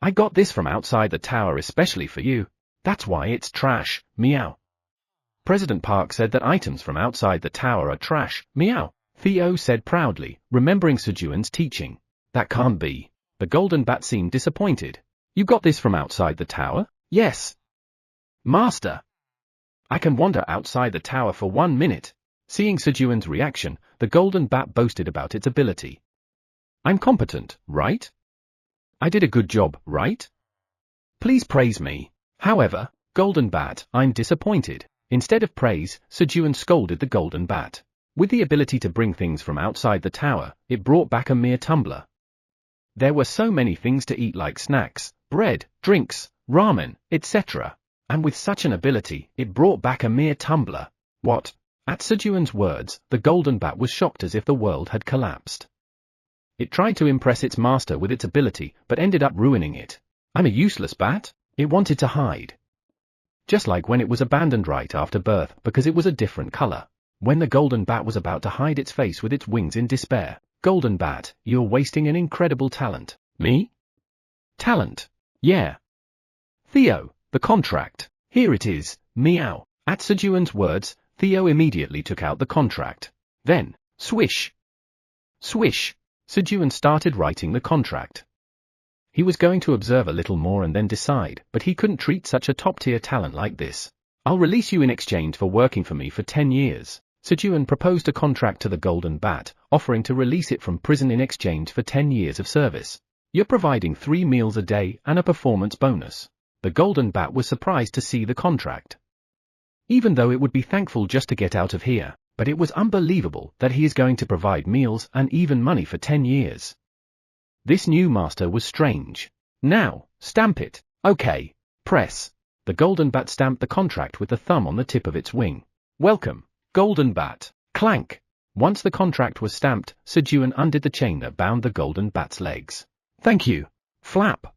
I got this from outside the tower especially for you. That's why it's trash, meow. President Park said that items from outside the tower are trash, meow. Theo said proudly, remembering Sejun's teaching. That can't be. The golden bat seemed disappointed. You got this from outside the tower? Yes. Master. I can wander outside the tower for 1 minute. Seeing Sejun's reaction, the golden bat boasted about its ability. I'm competent, right? I did a good job, right? Please praise me. However, Golden Bat, I'm disappointed. Instead of praise, Sejun scolded the Golden Bat. With the ability to bring things from outside the tower, it brought back a mere tumbler. There were so many things to eat like snacks, bread, drinks, ramen, etc. And with such an ability, it brought back a mere tumbler. What? At Sejun's words, the Golden Bat was shocked as if the world had collapsed. It tried to impress its master with its ability, but ended up ruining it. I'm a useless bat? It wanted to hide. Just like when it was abandoned right after birth because it was a different color. When the Golden Bat was about to hide its face with its wings in despair. Golden Bat, you're wasting an incredible talent. Me? Talent? Yeah. Theo, the contract. Here it is, meow. At Sejun's words, Theo immediately took out the contract. Then, swish. Swish. Sejun started writing the contract. He was going to observe a little more and then decide, but he couldn't treat such a top-tier talent like this. I'll release you in exchange for working for me for 10 years. Sejun proposed a contract to the Golden Bat, offering to release it from prison in exchange for 10 years of service. You're providing 3 meals a day and a performance bonus. The Golden Bat was surprised to see the contract. Even though it would be thankful just to get out of here, but it was unbelievable that he is going to provide meals and even money for 10 years. This new master was strange. Now, stamp it. Okay. Press. The Golden Bat stamped the contract with the thumb on the tip of its wing. Welcome, Golden Bat. Clank. Once the contract was stamped, Sejun undid the chain that bound the Golden Bat's legs. Thank you. Flap.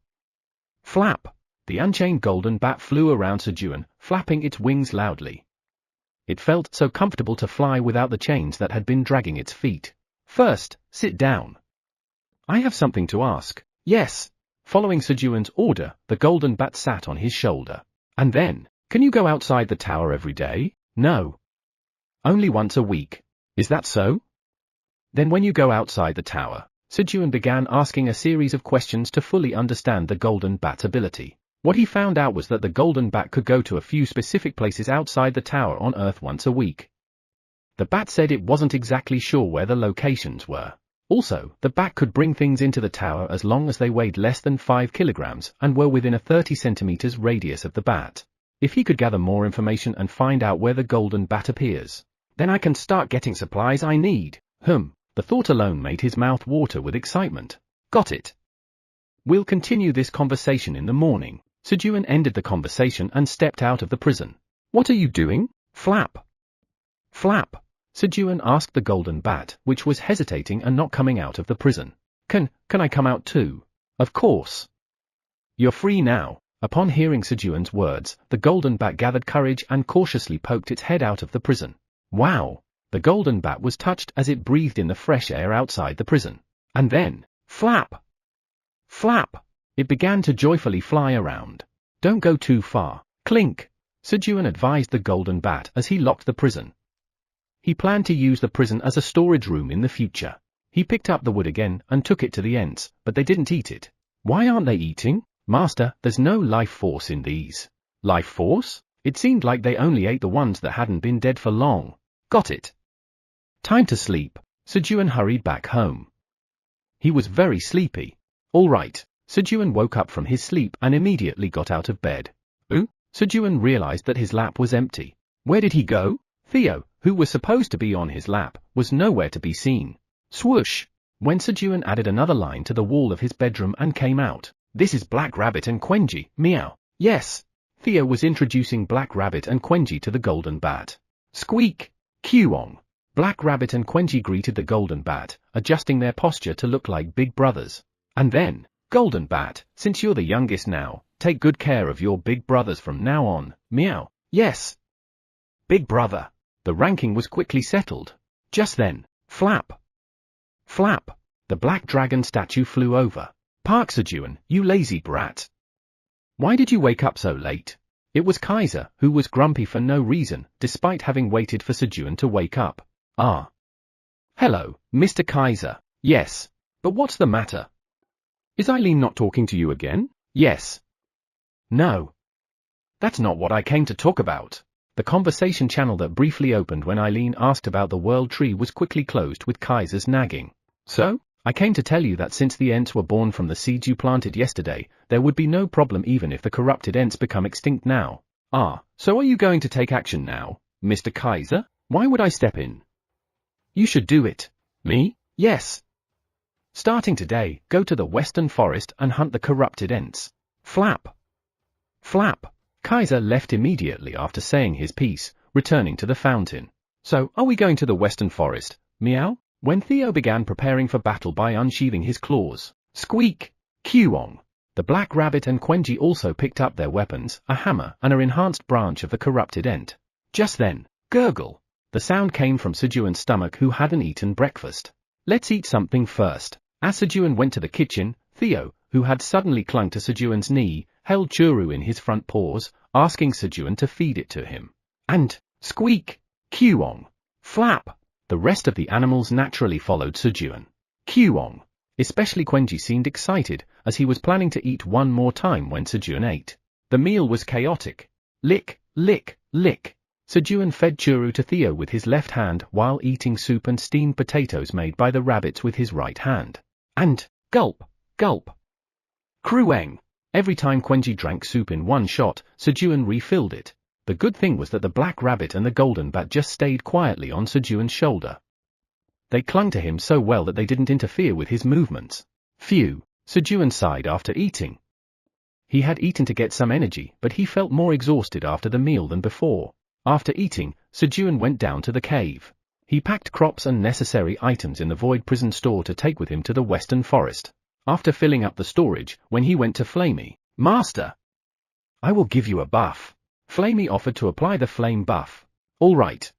Flap. The unchained Golden Bat flew around Sejun, flapping its wings loudly. It felt so comfortable to fly without the chains that had been dragging its feet. First, sit down. I have something to ask. Yes. Following Sejun's order, the Golden Bat sat on his shoulder. And then, can you go outside the tower every day? No. Only once a week. Is that so? Then when you go outside the tower, Sejun began asking a series of questions to fully understand the Golden Bat's ability. What he found out was that the Golden Bat could go to a few specific places outside the tower on Earth once a week. The Bat said it wasn't exactly sure where the locations were. Also, the Bat could bring things into the tower as long as they weighed less than 5 kilograms and were within a 30 centimeters radius of the Bat. If he could gather more information and find out where the Golden Bat appears, then I can start getting supplies I need. The thought alone made his mouth water with excitement. Got it. We'll continue this conversation in the morning. Sejun ended the conversation and stepped out of the prison. What are you doing? Flap. Flap. Sejun asked the Golden Bat, which was hesitating and not coming out of the prison. Can I come out too? Of course. You're free now. Upon hearing Sejun's words, the Golden Bat gathered courage and cautiously poked its head out of the prison. Wow! The Golden Bat was touched as it breathed in the fresh air outside the prison. And then, flap! Flap! It began to joyfully fly around. Don't go too far. Clink! Sejun advised the Golden Bat as he locked the prison. He planned to use the prison as a storage room in the future. He picked up the wood again and took it to the Ents, but they didn't eat it. Why aren't they eating? Master, there's no life force in these. Life force? It seemed like they only ate the ones that hadn't been dead for long. Got it. Time to sleep. Sejun hurried back home. He was very sleepy. All right. Sejun woke up from his sleep and immediately got out of bed. Sejun realized that his lap was empty. Where did he go? Theo, who was supposed to be on his lap, was nowhere to be seen. Swoosh! When Sejun added another line to the wall of his bedroom and came out. This is Black Rabbit and Quenji, meow. Yes. Theo was introducing Black Rabbit and Quenji to the Golden Bat. Squeak! Quong! Black Rabbit and Quenji greeted the Golden Bat, adjusting their posture to look like big brothers. And then, Golden Bat, since you're the youngest now, take good care of your big brothers from now on, meow. Yes. Big brother. The ranking was quickly settled. Just then, flap. Flap. The black dragon statue flew over. Park Sejun, you lazy brat. Why did you wake up so late? It was Kaiser, who was grumpy for no reason, despite having waited for Sejun to wake up. Ah. Hello, Mr. Kaiser. Yes. But what's the matter? Is Eileen not talking to you again? Yes. No. That's not what I came to talk about. The conversation channel that briefly opened when Eileen asked about the world tree was quickly closed with Kaiser's nagging. So? I came to tell you that since the Ents were born from the seeds you planted yesterday, there would be no problem even if the corrupted Ents become extinct now. Ah, so are you going to take action now, Mr. Kaiser? Why would I step in? You should do it. Me? Yes. Starting today, go to the Western Forest and hunt the corrupted Ents. Flap. Flap. Kaiser left immediately after saying his piece, returning to the fountain. So, are we going to the Western Forest? Meow? When Theo began preparing for battle by unsheathing his claws. Squeak. Quong. The Black Rabbit and Quenji also picked up their weapons, a hammer and an enhanced branch of the corrupted Ent. Just then, gurgle. The sound came from Sejun's stomach, who hadn't eaten breakfast. Let's eat something first. As Sejun went to the kitchen, Theo, who had suddenly clung to Sejun's knee, held churu in his front paws, asking Sejun to feed it to him. And, squeak, quong, flap. The rest of the animals naturally followed Sejun. Quong. Especially Quenji seemed excited, as he was planning to eat one more time when Sejun ate. The meal was chaotic. Lick, lick, lick. Sejun fed churu to Theo with his left hand while eating soup and steamed potatoes made by the rabbits with his right hand. And, gulp, gulp. Krueng. Every time Quenji drank soup in one shot, Sejun refilled it. The good thing was that the Black Rabbit and the Golden Bat just stayed quietly on Sejun's shoulder. They clung to him so well that they didn't interfere with his movements. Phew, Sejun sighed after eating. He had eaten to get some energy, but he felt more exhausted after the meal than before. After eating, Sejun went down to the cave. He packed crops and necessary items in the Void Prison store to take with him to the Western Forest. After filling up the storage, when he went to Flamey, Master, I will give you a buff. Flamey offered to apply the flame buff. All right.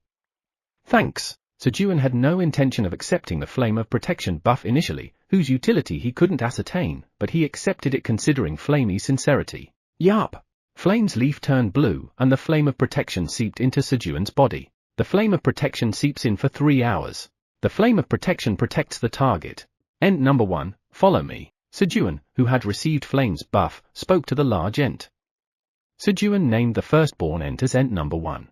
Thanks. Sejun had no intention of accepting the Flame of Protection buff initially, whose utility he couldn't ascertain, but he accepted it considering Flamey's sincerity. Yup. Flame's leaf turned blue, and the Flame of Protection seeped into Sejun's body. The Flame of Protection seeps in for 3 hours. The Flame of Protection protects the target. Ent number 1, follow me. Sejun, who had received Flame's buff, spoke to the large Ent. Sejun named the firstborn Ent as Ent number 1.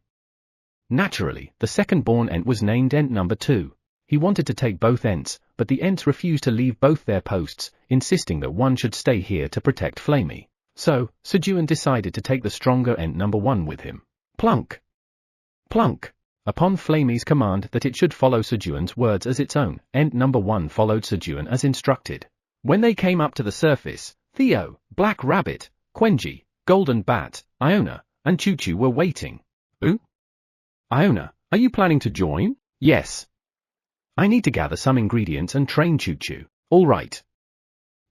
Naturally, the second-born Ent was named Ent number 2. He wanted to take both Ents, but the Ents refused to leave both their posts, insisting that one should stay here to protect Flamey. So, Sejun decided to take the stronger Ent number 1 with him. Plunk! Plunk! Upon Flamey's command that it should follow Sejun's words as its own, Ent number 1 followed Sejun as instructed. When they came up to the surface, Theo, Black Rabbit, Quenji, Golden Bat, Iona, and Choo-Choo were waiting. Ooh? Iona, are you planning to join? Yes. I need to gather some ingredients and train Choo-Choo. All right.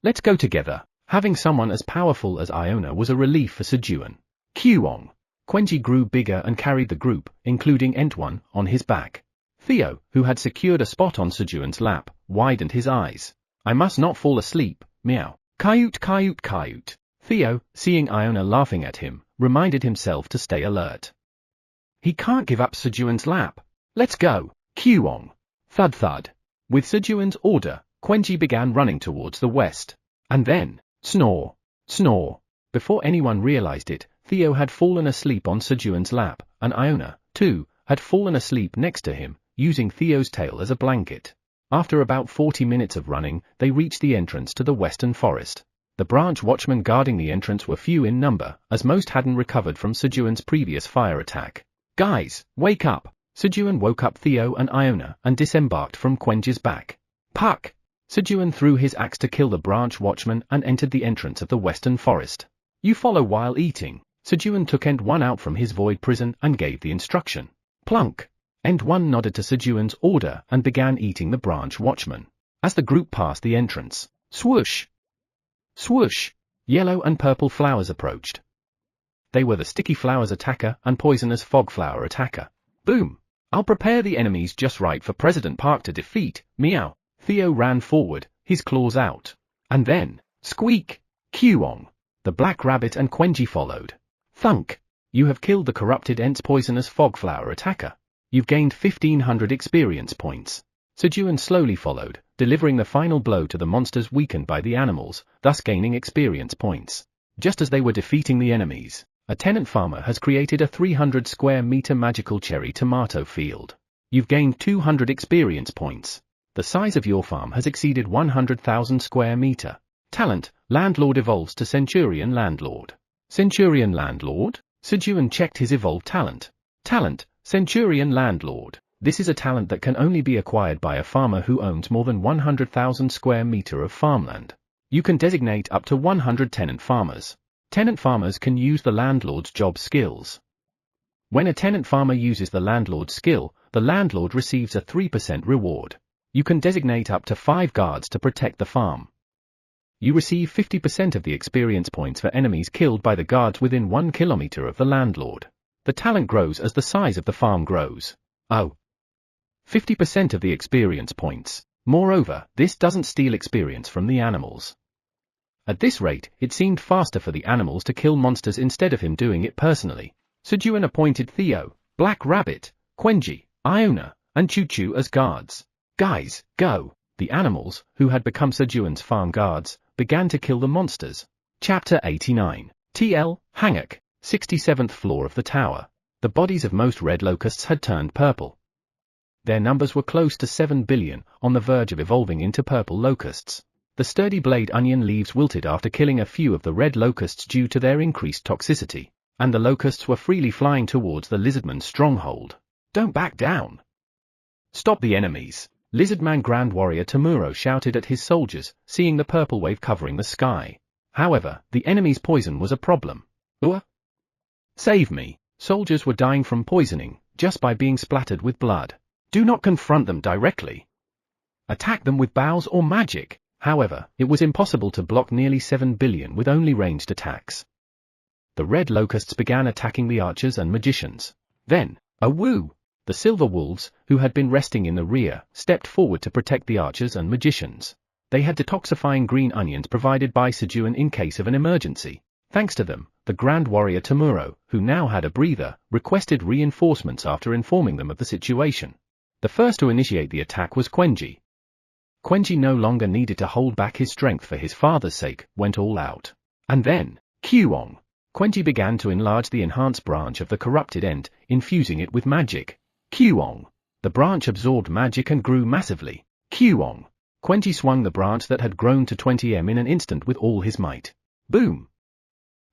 Let's go together. Having someone as powerful as Iona was a relief for Sejun. Quong. Quenji grew bigger and carried the group, including Ent 1, on his back. Theo, who had secured a spot on Sejun's lap, widened his eyes. I must not fall asleep, meow. Kayut kayut kayut. Theo, seeing Iona laughing at him, reminded himself to stay alert. He can't give up Sejun's lap. Let's go. Quong. Thud thud. With Sejun's order, Quenji began running towards the west. And then, snore, snore. Before anyone realized it, Theo had fallen asleep on Sejun's lap, and Iona, too, had fallen asleep next to him, using Theo's tail as a blanket. After about 40 minutes of running, they reached the entrance to the Western Forest. The branch watchmen guarding the entrance were few in number, as most hadn't recovered from Sejun's previous fire attack. Guys, wake up! Sejun woke up Theo and Iona and disembarked from Quenji's back. Puck! Sejun threw his axe to kill the branch watchman and entered the entrance of the Western Forest. You follow while eating. Sejun took Ent 1 out from his void prison and gave the instruction. Plunk! Ent 1 nodded to Sejun's order and began eating the branch watchman. As the group passed the entrance, swoosh! Swoosh! Yellow and purple flowers approached. They were the sticky flowers attacker and poisonous fog flower attacker. Boom! I'll prepare the enemies just right for President Park to defeat, meow. Theo ran forward, his claws out. And then, squeak! Quong! The Black Rabbit and Quenji followed. Thunk! You have killed the corrupted Ent's poisonous fog flower attacker. You've gained 1500 experience points. Sejun slowly followed, delivering the final blow to the monsters weakened by the animals, thus gaining experience points. Just as they were defeating the enemies, a tenant farmer has created a 300 square meter magical cherry tomato field. You've gained 200 experience points. The size of your farm has exceeded 100,000 square meter. Talent, Landlord evolves to Centurion Landlord. Centurion Landlord? Sejun checked his evolved talent. Talent, Centurion Landlord. This is a talent that can only be acquired by a farmer who owns more than 100,000 square meter of farmland. You can designate up to 100 tenant farmers. Tenant farmers can use the landlord's job skills. When a tenant farmer uses the landlord's skill, the landlord receives a 3% reward. You can designate up to 5 guards to protect the farm. You receive 50% of the experience points for enemies killed by the guards within 1 kilometer of the landlord. The talent grows as the size of the farm grows. 50% of the experience points. Moreover, this doesn't steal experience from the animals. At this rate, it seemed faster for the animals to kill monsters instead of him doing it personally. Sejun appointed Theo, Black Rabbit, Quenji, Iona, and Choo-Choo as guards. Guys, go! The animals, who had become Sejun's farm guards, began to kill the monsters. Chapter 89. TL, Hangak, 67th floor of the tower. The bodies of most red locusts had turned purple. Their numbers were close to 7 billion, on the verge of evolving into purple locusts. The sturdy blade onion leaves wilted after killing a few of the red locusts due to their increased toxicity, and the locusts were freely flying towards the lizardman's stronghold. Don't back down! Stop the enemies! Lizardman Grand Warrior Tamuro shouted at his soldiers, seeing the purple wave covering the sky. However, the enemy's poison was a problem. Save me! Soldiers were dying from poisoning, just by being splattered with blood. Do not confront them directly. Attack them with bows or magic. However, it was impossible to block nearly 7 billion with only ranged attacks. The red locusts began attacking the archers and magicians. Then, the silver wolves, who had been resting in the rear, stepped forward to protect the archers and magicians. They had detoxifying green onions provided by Sejun in case of an emergency. Thanks to them, the Grand Warrior Tamuro, who now had a breather, requested reinforcements after informing them of the situation. The first to initiate the attack was Quenji. Quenji no longer needed to hold back his strength for his father's sake, went all out. And then, Qong. Quenji began to enlarge the enhanced branch of the corrupted end, infusing it with magic. Qong. The branch absorbed magic and grew massively. Qong. Quenji swung the branch that had grown to 20 m in an instant with all his might. Boom!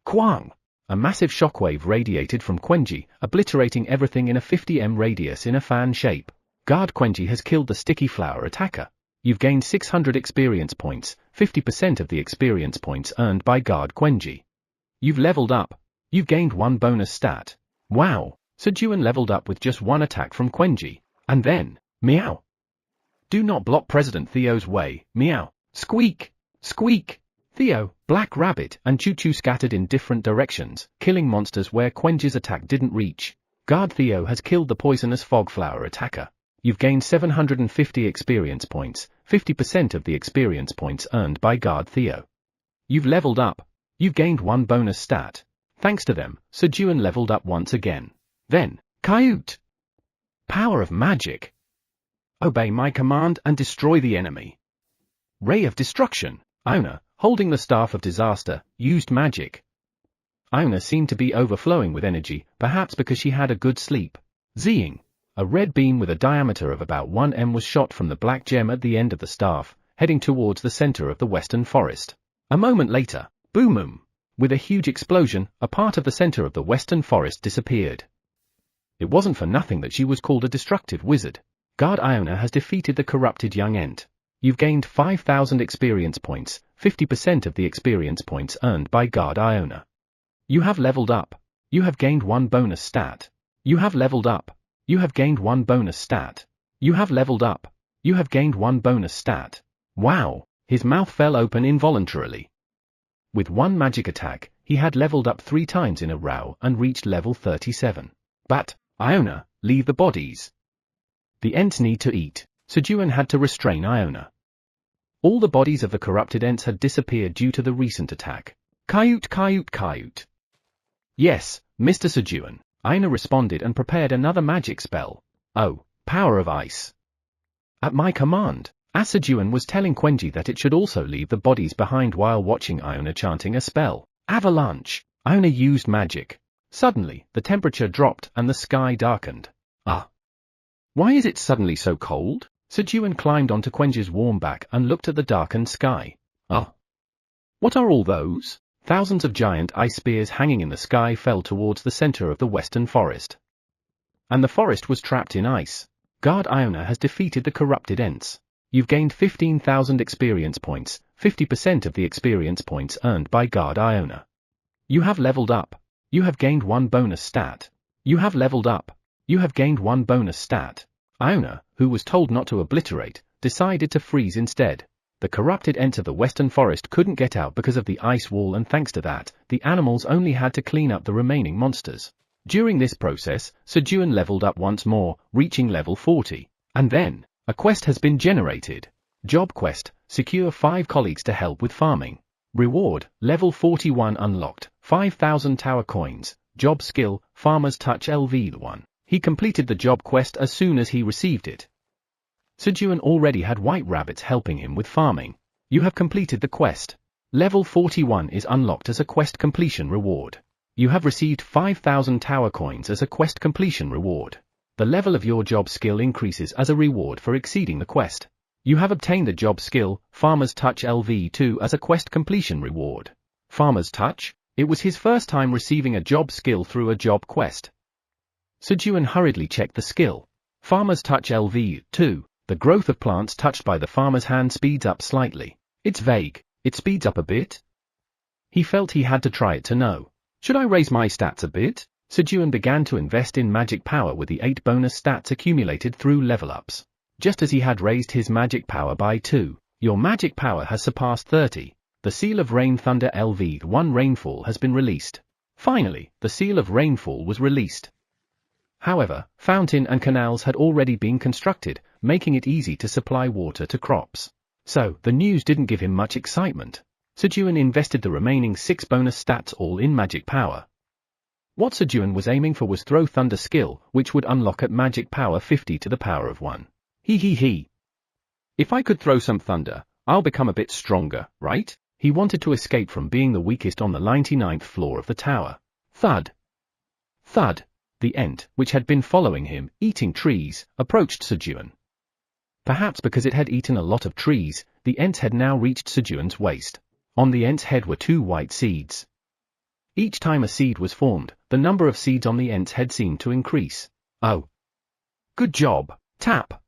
Quang! A massive shockwave radiated from Quenji, obliterating everything in a 50 m radius in a fan shape. Guard Quenji has killed the sticky flower attacker. You've gained 600 experience points, 50% of the experience points earned by Guard Quenji. You've leveled up. You've gained 1 bonus stat. Wow! Sejun leveled up with just 1 attack from Quenji. And then, meow! Do not block President Theo's way, meow! Squeak! Squeak! Theo, Black Rabbit, and Choo-Choo scattered in different directions, killing monsters where Quenji's attack didn't reach. Guard Theo has killed the poisonous fog flower attacker. You've gained 750 experience points, 50% of the experience points earned by Guard Theo. You've leveled up. You've gained 1 bonus stat. Thanks to them, Sejun leveled up once again. Then, Kaiut! Power of magic! Obey my command and destroy the enemy. Ray of destruction! Iona, holding the staff of disaster, used magic. Iona seemed to be overflowing with energy, perhaps because she had a good sleep. Zing! A red beam with a diameter of about 1 m was shot from the black gem at the end of the staff, heading towards the center of the western forest. A moment later, boom! With a huge explosion, a part of the center of the western forest disappeared. It wasn't for nothing that she was called a destructive wizard. Guard Iona has defeated the corrupted young Ent. You've gained 5,000 experience points, 50% of the experience points earned by Guard Iona. You have leveled up. You have gained 1 bonus stat. You have leveled up. You have gained 1 bonus stat. You have leveled up. You have gained 1 bonus stat. Wow! His mouth fell open involuntarily. With 1 magic attack, he had leveled up 3 times in a row and reached level 37. But, Iona, leave the bodies. The Ents need to eat. Sejun had to restrain Iona. All the bodies of the corrupted Ents had disappeared due to the recent attack. Kaiut! Yes, Mr. Sejun. Iona responded and prepared another magic spell. Oh, power of ice. At my command. As Sejun was telling Quenji that it should also leave the bodies behind while watching Iona chanting a spell. Avalanche. Iona used magic. Suddenly, the temperature dropped and the sky darkened. Why is it suddenly so cold? Sejun climbed onto Quenji's warm back and looked at the darkened sky. What are all those? Thousands of giant ice spears hanging in the sky fell towards the center of the western forest. And the forest was trapped in ice. Guard Iona has defeated the corrupted Ents. You've gained 15,000 experience points, 50% of the experience points earned by Guard Iona. You have leveled up. You have gained 1 bonus stat. You have leveled up. You have gained 1 bonus stat. Iona, who was told not to obliterate, decided to freeze instead. The corrupted Ents of the western forest couldn't get out because of the ice wall, and thanks to that, the animals only had to clean up the remaining monsters. During this process, Sejun leveled up once more, reaching level 40. And then, a quest has been generated. Job quest, secure 5 colleagues to help with farming. Reward, level 41 unlocked, 5,000 tower coins. Job skill, farmer's touch LV1. He completed the job quest as soon as he received it. Sejun already had white rabbits helping him with farming. You have completed the quest. Level 41 is unlocked as a quest completion reward. You have received 5,000 tower coins as a quest completion reward. The level of your job skill increases as a reward for exceeding the quest. You have obtained the job skill, Farmer's Touch LV2 as a quest completion reward. Farmer's Touch? It was his first time receiving a job skill through a job quest. Sejun hurriedly checked the skill. Farmer's Touch LV2. The growth of plants touched by the farmer's hand speeds up slightly. It's vague. It speeds up a bit? He felt he had to try it to know. Should I raise my stats a bit? Sejun began to invest in magic power with the 8 bonus stats accumulated through level ups. Just as he had raised his magic power by 2, your magic power has surpassed 30. The Seal of Rain Thunder LV1 Rainfall has been released. Finally, the Seal of Rainfall was released. However, fountain and canals had already been constructed, making it easy to supply water to crops. So, the news didn't give him much excitement. Sejun invested the remaining 6 bonus stats all in magic power. What Sejun was aiming for was Throw Thunder skill, which would unlock at magic power 50 to the power of 1. He. If I could throw some thunder, I'll become a bit stronger, right? He wanted to escape from being the weakest on the 99th floor of the tower. Thud. Thud. The Ent, which had been following him, eating trees, approached Sejun. Perhaps because it had eaten a lot of trees, the Ent had now reached Sejun's waist. On the Ent's head were 2 white seeds. Each time a seed was formed, the number of seeds on the Ent's head seemed to increase. Oh. Good job. Tap.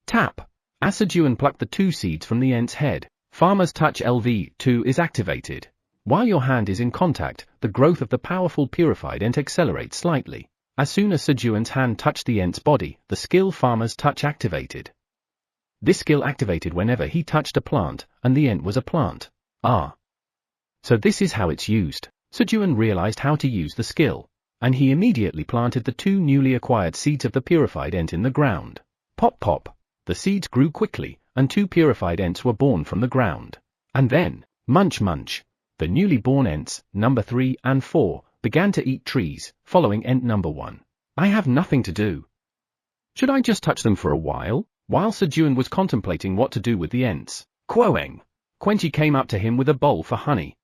Tap. As Sejun plucked the 2 seeds from the Ent's head, Farmer's Touch LV2 is activated. While your hand is in contact, the growth of the powerful purified Ent accelerates slightly. As soon as Sejun's hand touched the Ent's body, the skill Farmer's Touch activated. This skill activated whenever he touched a plant, and the Ent was a plant. Ah. So this is how it's used. Sejun realized how to use the skill, and he immediately planted the 2 newly acquired seeds of the purified Ent in the ground. Pop pop. The seeds grew quickly, and 2 purified Ents were born from the ground. And then, munch munch. The newly born Ents, number 3 and 4, began to eat trees, following Ent number 1. I have nothing to do. Should I just touch them for a while? While Sejun was contemplating what to do with the Ents, Quoeng. Quenchi came up to him with a bowl for honey.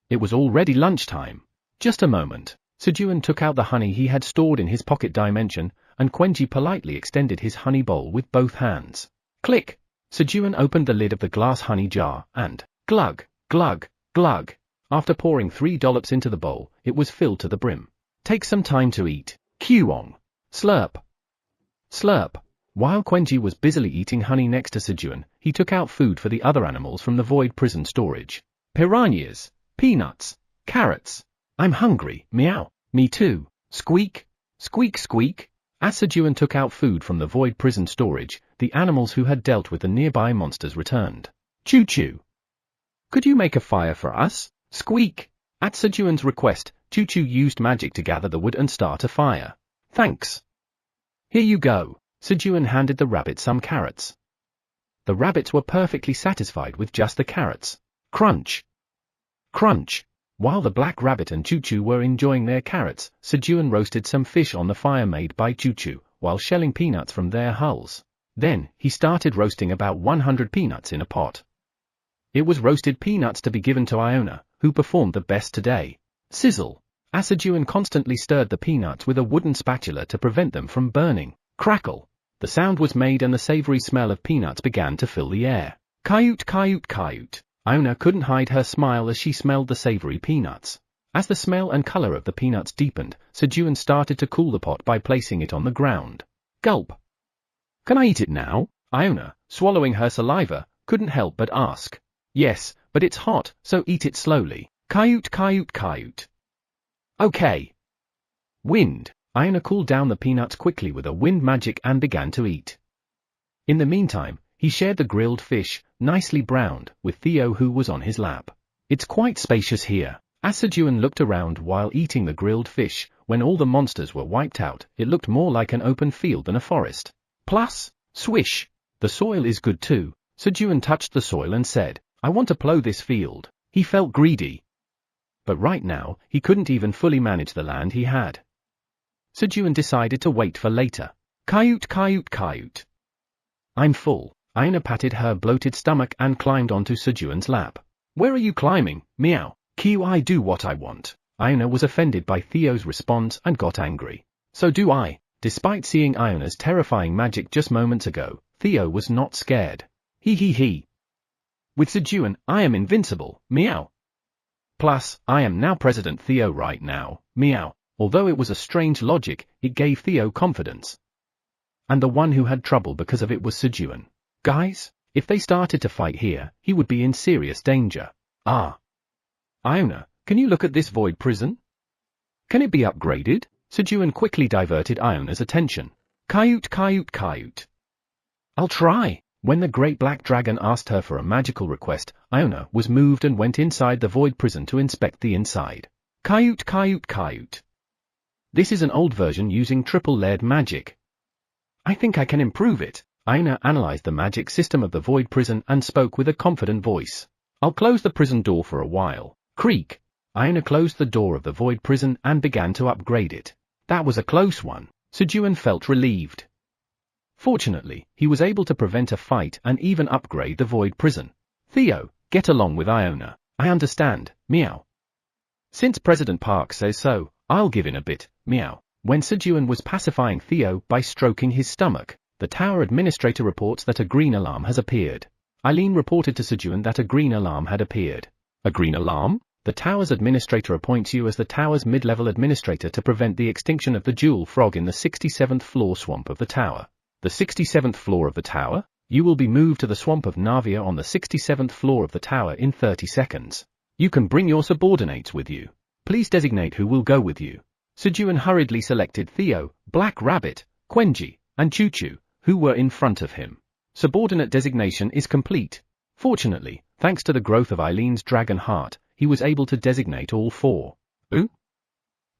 It was already lunchtime. Just a moment. Sejun took out the honey he had stored in his pocket dimension, and Quenchi politely extended his honey bowl with both hands. Click! Sejun opened the lid of the glass honey jar, and glug, glug, glug. After pouring 3 dollops into the bowl, it was filled to the brim. Take some time to eat. Quong. Slurp. Slurp. While Quenchi was busily eating honey next to Sejun, he took out food for the other animals from the void prison storage. Piranhas, peanuts, carrots. I'm hungry, meow. Me too. Squeak. Squeak squeak. As Sejun took out food from the void prison storage, the animals who had dealt with the nearby monsters returned. Choo choo. Could you make a fire for us? Squeak. At Sejun's request, Choo Choo used magic to gather the wood and start a fire. Thanks. Here you go. Sejun handed the rabbit some carrots. The rabbits were perfectly satisfied with just the carrots. Crunch. Crunch. While the black rabbit and Choo Choo were enjoying their carrots, Sejun roasted some fish on the fire made by Choo Choo, while shelling peanuts from their hulls. Then, he started roasting about 100 peanuts in a pot. It was roasted peanuts to be given to Iona, who performed the best today. Sizzle. As Sejun constantly stirred the peanuts with a wooden spatula to prevent them from burning. Crackle. The sound was made and the savory smell of peanuts began to fill the air. Kayut kayut kayut. Iona couldn't hide her smile as she smelled the savory peanuts. As the smell and color of the peanuts deepened, Sejun started to cool the pot by placing it on the ground. Gulp. Can I eat it now? Iona, swallowing her saliva, couldn't help but ask. Yes, but it's hot, so eat it slowly. Kayut kayut kayut. Okay. Wind. Iona cooled down the peanuts quickly with a wind magic and began to eat. In the meantime, he shared the grilled fish, nicely browned, with Theo who was on his lap. It's quite spacious here. As Sejun looked around while eating the grilled fish, when all the monsters were wiped out, it looked more like an open field than a forest. Plus, swish. The soil is good too. Sejun touched the soil and said, I want to plow this field. He felt greedy. But right now, he couldn't even fully manage the land he had. Sejun decided to wait for later. Kayut kayut kayut. I'm full. Iona patted her bloated stomach and climbed onto Sejun's lap. Where are you climbing? Meow. I do what I want. Iona was offended by Theo's response and got angry. So do I. Despite seeing Iona's terrifying magic just moments ago, Theo was not scared. He. With Sejun, I am invincible. Meow. Plus, I am now President Theo right now. Meow. Although it was a strange logic, it gave Theo confidence. And the one who had trouble because of it was Sejun. Guys, if they started to fight here, he would be in serious danger. Ah. Iona, can you look at this void prison? Can it be upgraded? Sejun quickly diverted Iona's attention. Kayut kayut kayut. I'll try. When the great black dragon asked her for a magical request, Iona was moved and went inside the void prison to inspect the inside. Kayut kayut kayut. This is an old version using triple layered magic. I think I can improve it. Iona analyzed the magic system of the void prison and spoke with a confident voice. I'll close the prison door for a while. Creak. Iona closed the door of the void prison and began to upgrade it. That was a close one. Sejun felt relieved. Fortunately, he was able to prevent a fight and even upgrade the void prison. Theo, get along with Iona. I understand. Meow. Since President Park says so, I'll give in a bit. Meow. When Sejun was pacifying Theo by stroking his stomach, the tower administrator reports that a green alarm has appeared. Eileen reported to Sejun that a green alarm had appeared. A green alarm? The tower's administrator appoints you as the tower's mid-level administrator to prevent the extinction of the jewel frog in the 67th floor swamp of the tower. The 67th floor of the tower? You will be moved to the swamp of Navia on the 67th floor of the tower in 30 seconds. You can bring your subordinates with you. Please designate who will go with you. Sejun hurriedly selected Theo, Black Rabbit, Quenji, and Choo Choo, who were in front of him. Subordinate designation is complete. Fortunately, thanks to the growth of Eileen's dragon heart, he was able to designate all four. Ooh?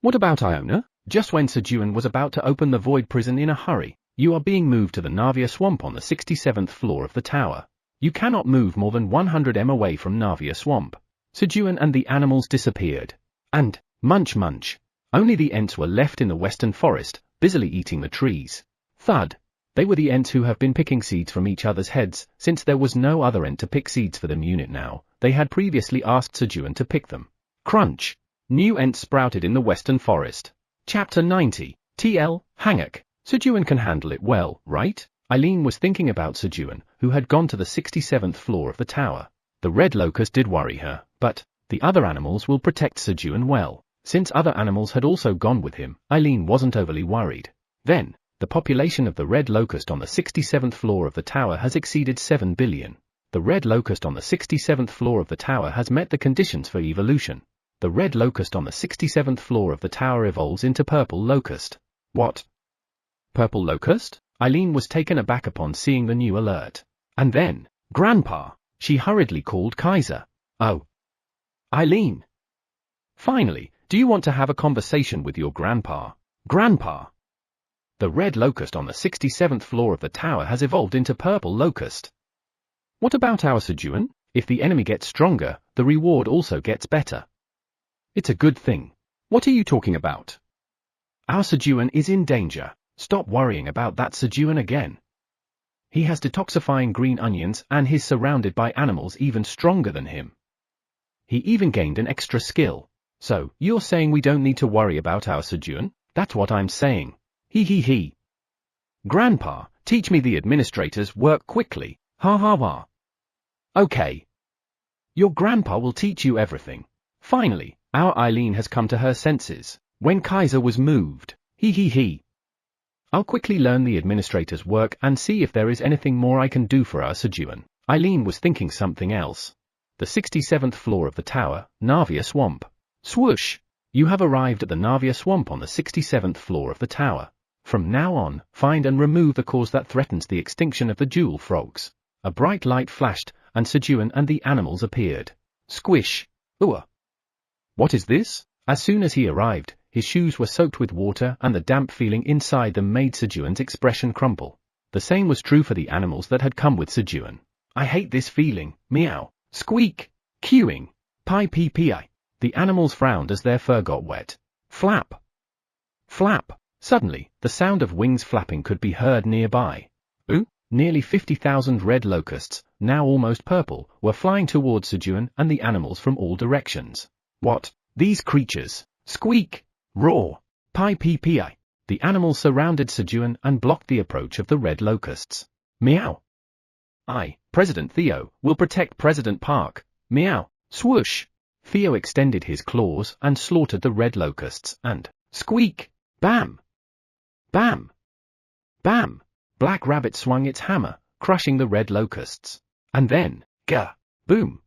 What about Iona? Just when Sejun was about to open the void prison in a hurry, you are being moved to the Navia swamp on the 67th floor of the tower. You cannot move more than 100 m away from Navia swamp. Sejun and the animals disappeared. And, munch munch. Only the Ents were left in the western forest, busily eating the trees. Thud. They were the Ents who have been picking seeds from each other's heads, since there was no other Ent to pick seeds for them unit now. They had previously asked Sejun to pick them. Crunch. New Ents sprouted in the western forest. Chapter 90. TL, Hangak. Sejun can handle it well, right? Eileen was thinking about Sejun, who had gone to the 67th floor of the tower. The red locust did worry her, but the other animals will protect Sejun well. Since other animals had also gone with him, Eileen wasn't overly worried. Then, the population of the red locust on the 67th floor of the tower has exceeded 7 billion. The red locust on the 67th floor of the tower has met the conditions for evolution. The red locust on the 67th floor of the tower evolves into purple locust. What? Purple locust? Eileen was taken aback upon seeing the new alert. And then, Grandpa, she hurriedly called Kaiser. Oh. Eileen. Finally, do you want to have a conversation with your grandpa? Grandpa. The red locust on the 67th floor of the tower has evolved into purple locust. What about our Sejun? If the enemy gets stronger, the reward also gets better. It's a good thing. What are you talking about? Our Sejun is in danger. Stop worrying about that Sejun again. He has detoxifying green onions and he's surrounded by animals even stronger than him. He even gained an extra skill. So, you're saying we don't need to worry about our Sejun? That's what I'm saying. He. Grandpa, teach me the administrator's work quickly. Ha ha ha. Okay. Your grandpa will teach you everything. Finally, our Eileen has come to her senses. When Kaiser was moved. He. I'll quickly learn the administrator's work and see if there is anything more I can do for our Sejun. Eileen was thinking something else. The 67th floor of the tower, Navia Swamp. Swoosh! You have arrived at the Navia Swamp on the 67th floor of the tower. From now on, find and remove the cause that threatens the extinction of the jewel frogs. A bright light flashed, and Sejun and the animals appeared. Squish! Ooh! What is this? As soon as he arrived, his shoes were soaked with water and the damp feeling inside them made Sejun's expression crumple. The same was true for the animals that had come with Sejun. I hate this feeling, meow, squeak, queuing, pi. The animals frowned as their fur got wet. Flap! Flap! Suddenly, the sound of wings flapping could be heard nearby. Ooh! Nearly 50,000 red locusts, now almost purple, were flying towards Sejun and the animals from all directions. What? These creatures! Squeak! Roar! Pi. The animals surrounded Sejun and blocked the approach of the red locusts. Meow! I, President Theo, will protect President Park. Meow! Swoosh! Theo extended his claws and slaughtered the red locusts and squeak! Bam! Bam! Bam! Black Rabbit swung its hammer, crushing the red locusts. And then, gah! Boom!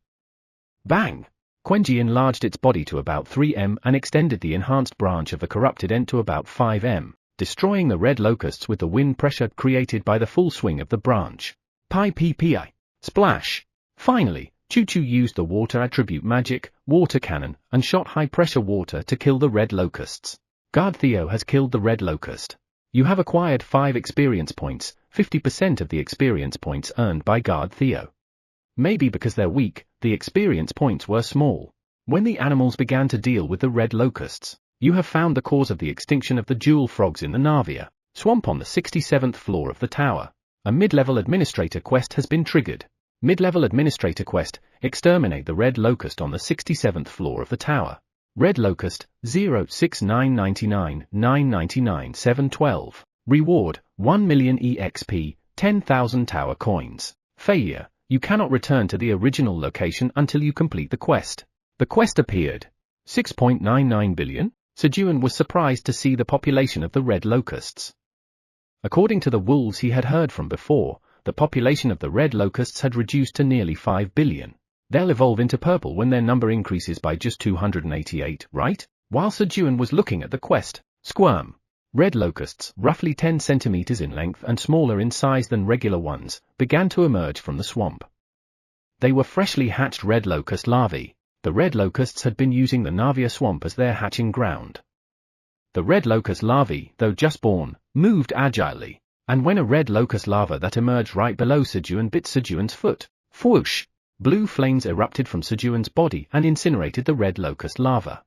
Bang! Quenji enlarged its body to about 3 m and extended the enhanced branch of the corrupted end to about 5 m, destroying the red locusts with the wind pressure created by the full swing of the branch. Pi. Splash! Finally, Choo-Choo used the water attribute magic, water cannon, and shot high-pressure water to kill the red locusts. Guard Theo has killed the red locust. You have acquired 5 experience points, 50% of the experience points earned by Guard Theo. Maybe because they're weak, the experience points were small. When the animals began to deal with the red locusts, you have found the cause of the extinction of the jewel frogs in the Navia Swamp on the 67th floor of the tower. A mid-level administrator quest has been triggered. Mid-level administrator quest, exterminate the red locust on the 67th floor of the tower. Red locust, 06999 999 712. Reward, 1 million EXP, 10,000 tower coins. Failure. You cannot return to the original location until you complete the quest. The quest appeared. 6.99 billion? Sejun was surprised to see the population of the red locusts. According to the wolves he had heard from before, the population of the red locusts had reduced to nearly 5 billion. They'll evolve into purple when their number increases by just 288, right? While Sejun was looking at the quest, squirm. Red locusts, roughly 10 centimeters in length and smaller in size than regular ones, began to emerge from the swamp. They were freshly hatched red locust larvae. The red locusts had been using the Navia Swamp as their hatching ground. The red locust larvae, though just born, moved agilely, and when a red locust larva that emerged right below Sejun bit Sejun's foot, whoosh! Blue flames erupted from Sejun's body and incinerated the red locust larva.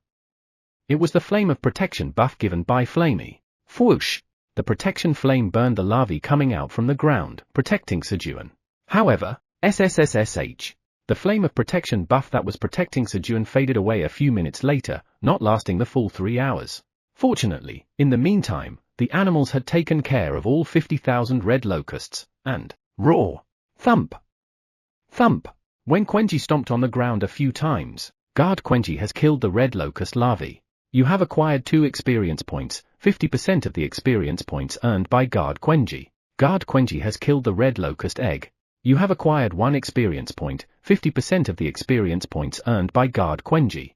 It was the flame of protection buff given by Flamey. Whoosh! The protection flame burned the larvae coming out from the ground, protecting Sejun. However, SSSSH. The flame of protection buff that was protecting Sejun faded away a few minutes later, not lasting the full 3 hours. Fortunately, in the meantime, the animals had taken care of all 50,000 red locusts, and roar! Thump! Thump! When Quenji stomped on the ground a few times, Guard Quenji has killed the red locust larvae. You have acquired 2 experience points, 50% of the experience points earned by Guard Quenji. Guard Quenji has killed the red locust egg. You have acquired 1 experience point, 50% of the experience points earned by Guard Quenji.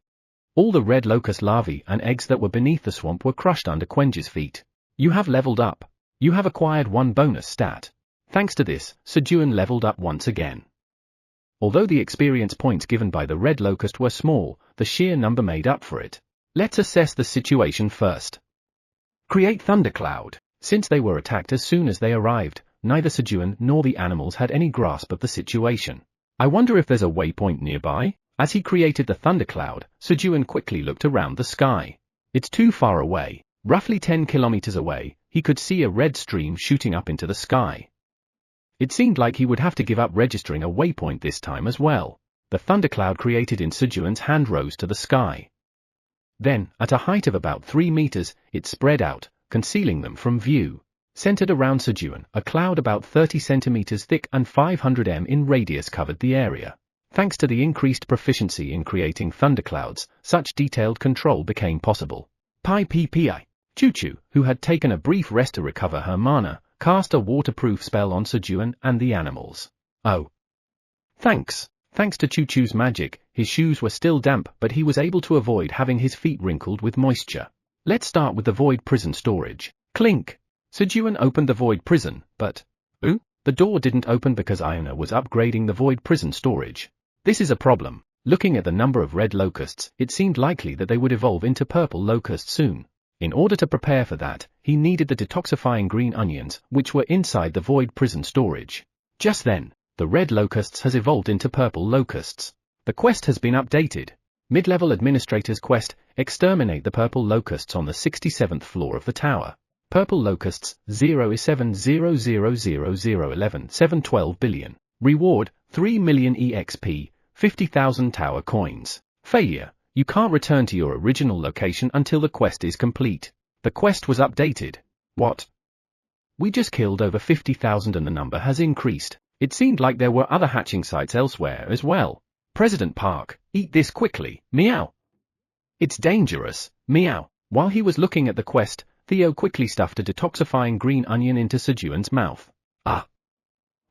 All the red locust larvae and eggs that were beneath the swamp were crushed under Quenji's feet. You have leveled up. You have acquired 1 bonus stat. Thanks to this, Sejun leveled up once again. Although the experience points given by the red locust were small, the sheer number made up for it. Let's assess the situation first. Create thundercloud. Since they were attacked as soon as they arrived, neither Sejun nor the animals had any grasp of the situation. I wonder if there's a waypoint nearby? As he created the thundercloud, Sejun quickly looked around the sky. It's too far away. Roughly 10 kilometers away, he could see a red stream shooting up into the sky. It seemed like he would have to give up registering a waypoint this time as well. The thundercloud created in Sejun's hand rose to the sky. Then, at a height of about 3 meters, it spread out, concealing them from view. Centered around Sejun, a cloud about 30 centimeters thick and 500 m in radius covered the area. Thanks to the increased proficiency in creating thunderclouds, such detailed control became possible. Pi ppi. Choo-Choo, who had taken a brief rest to recover her mana, cast a waterproof spell on Sejun and the animals. Oh. Thanks. Thanks to Choo-Choo's magic, his shoes were still damp, but he was able to avoid having his feet wrinkled with moisture. Let's start with the void prison storage. Clink. Sejun opened the void prison, but... Ooh? The door didn't open because Iona was upgrading the void prison storage. This is a problem. Looking at the number of red locusts, it seemed likely that they would evolve into purple locusts soon. In order to prepare for that, he needed the detoxifying green onions, which were inside the void prison storage. Just then, the red locusts has evolved into purple locusts. The quest has been updated. Mid-level administrator's quest, exterminate the purple locusts on the 67th floor of the tower. Purple locusts, 0.7000011 billion. Reward, 3 million EXP, 50,000 tower coins. Failure, you can't return to your original location until the quest is complete. The quest was updated. What? We just killed over 50,000 and the number has increased. It seemed like there were other hatching sites elsewhere as well. President Park, eat this quickly, meow. It's dangerous, meow. While he was looking at the quest, Theo quickly stuffed a detoxifying green onion into Sejun's mouth. Ah.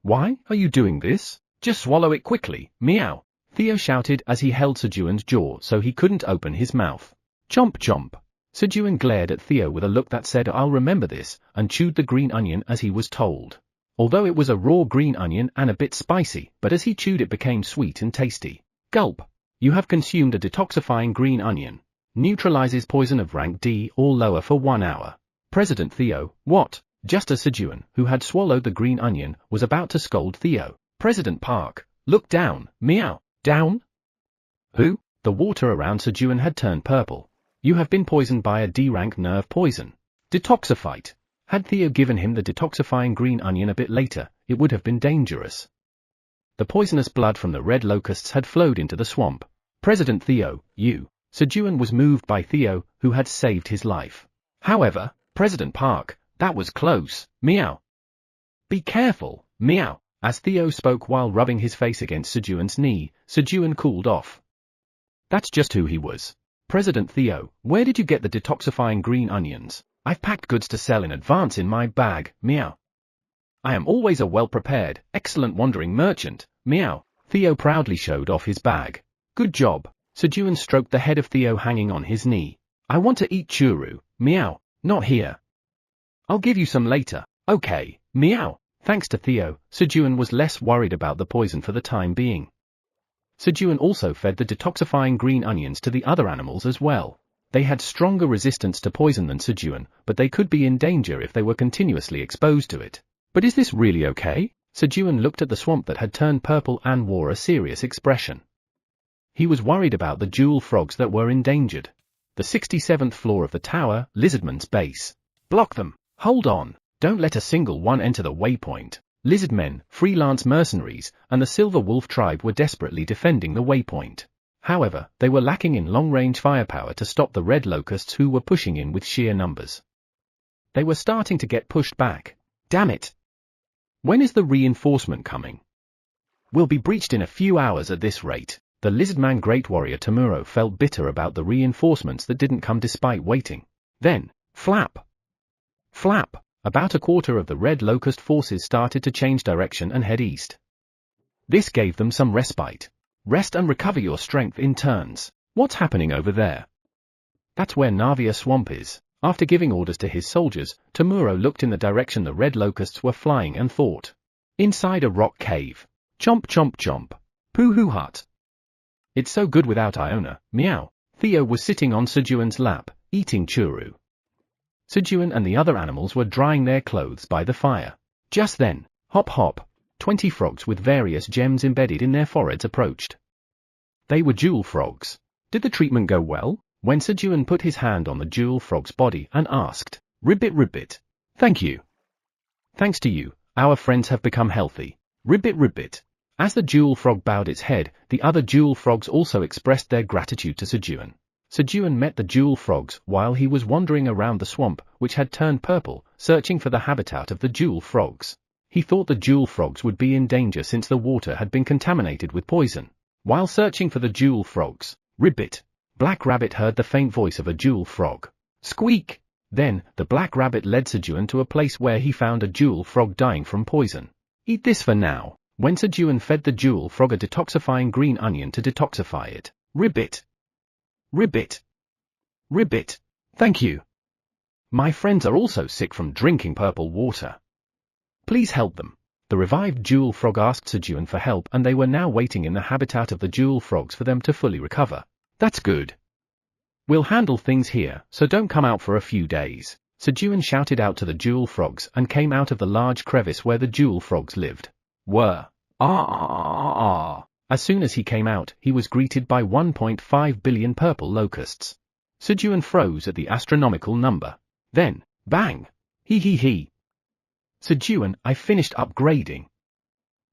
Why are you doing this? Just swallow it quickly, meow. Theo shouted as he held Sejun's jaw so he couldn't open his mouth. Chomp chomp. Sejun glared at Theo with a look that said I'll remember this, and chewed the green onion as he was told. Although it was a raw green onion and a bit spicy, but as he chewed it became sweet and tasty. Gulp. You have consumed a detoxifying green onion. Neutralizes poison of rank D or lower for 1 hour. President Theo, what? Just as Sejun, who had swallowed the green onion, was about to scold Theo. President Park, look down, meow. Down? Who? The water around Sejun had turned purple. You have been poisoned by a D-rank nerve poison. Detoxifite. Had Theo given him the detoxifying green onion a bit later, it would have been dangerous. The poisonous blood from the red locusts had flowed into the swamp. President Theo, you. Sejun was moved by Theo, who had saved his life. However, President Park, that was close, meow. Be careful, meow. As Theo spoke while rubbing his face against Sejun's knee, Sejun cooled off. That's just who he was. President Theo, where did you get the detoxifying green onions? I've packed goods to sell in advance in my bag, meow. I am always a well-prepared, excellent wandering merchant, meow. Theo proudly showed off his bag. Good job. Sejun stroked the head of Theo hanging on his knee. I want to eat churu, meow. Not here. I'll give you some later. Okay, meow. Thanks to Theo, Sejun was less worried about the poison for the time being. Sejun also fed the detoxifying green onions to the other animals as well. They had stronger resistance to poison than Sejun, but they could be in danger if they were continuously exposed to it. But is this really okay? Sejun looked at the swamp that had turned purple and wore a serious expression. He was worried about the jewel frogs that were endangered. The 67th floor of the tower, Lizardman's base. Block them. Hold on. Don't let a single one enter the waypoint. Lizardmen, freelance mercenaries, and the Silver Wolf tribe were desperately defending the waypoint. However, they were lacking in long-range firepower to stop the red locusts who were pushing in with sheer numbers. They were starting to get pushed back. Damn it! When is the reinforcement coming? We'll be breached in a few hours at this rate. The Lizardman Great Warrior Tamuro felt bitter about the reinforcements that didn't come despite waiting. Then, flap! Flap! About a quarter of the red locust forces started to change direction and head east. This gave them some respite. Rest and recover your strength in turns. What's happening over there? That's where Navia Swamp is. After giving orders to his soldiers, Tamuro looked in the direction the red locusts were flying and thought. Inside a rock cave. Chomp chomp chomp. Pooh-hoo hut. It's so good without Iona, meow. Theo was sitting on Sejun's lap, eating churu. Sejun and the other animals were drying their clothes by the fire. Just then, hop hop, 20 frogs with various gems embedded in their foreheads approached. They were jewel frogs. Did the treatment go well? When Sejun put his hand on the jewel frog's body and asked, Ribbit ribbit. Thank you. Thanks to you, our friends have become healthy. Ribbit ribbit. As the jewel frog bowed its head, the other jewel frogs also expressed their gratitude to Sejun. Sejun met the jewel frogs while he was wandering around the swamp, which had turned purple, searching for the habitat of the jewel frogs. He thought the jewel frogs would be in danger since the water had been contaminated with poison. While searching for the jewel frogs, Ribbit, Black Rabbit heard the faint voice of a jewel frog. Squeak! Then, the Black Rabbit led Sejun to a place where he found a jewel frog dying from poison. Eat this for now. When Sejun fed the jewel frog a detoxifying green onion to detoxify it. Ribbit! Ribbit! Ribbit! Thank you. My friends are also sick from drinking purple water. Please help them. The revived jewel frog asked Sejun for help, and they were now waiting in the habitat of the jewel frogs for them to fully recover. That's good. We'll handle things here, so don't come out for a few days. Sejun shouted out to the jewel frogs and came out of the large crevice where the jewel frogs lived. Whir! Ah! As soon as he came out, he was greeted by 1.5 billion purple locusts. Sejun froze at the astronomical number. Then, bang! Hee. Sejun, I finished upgrading.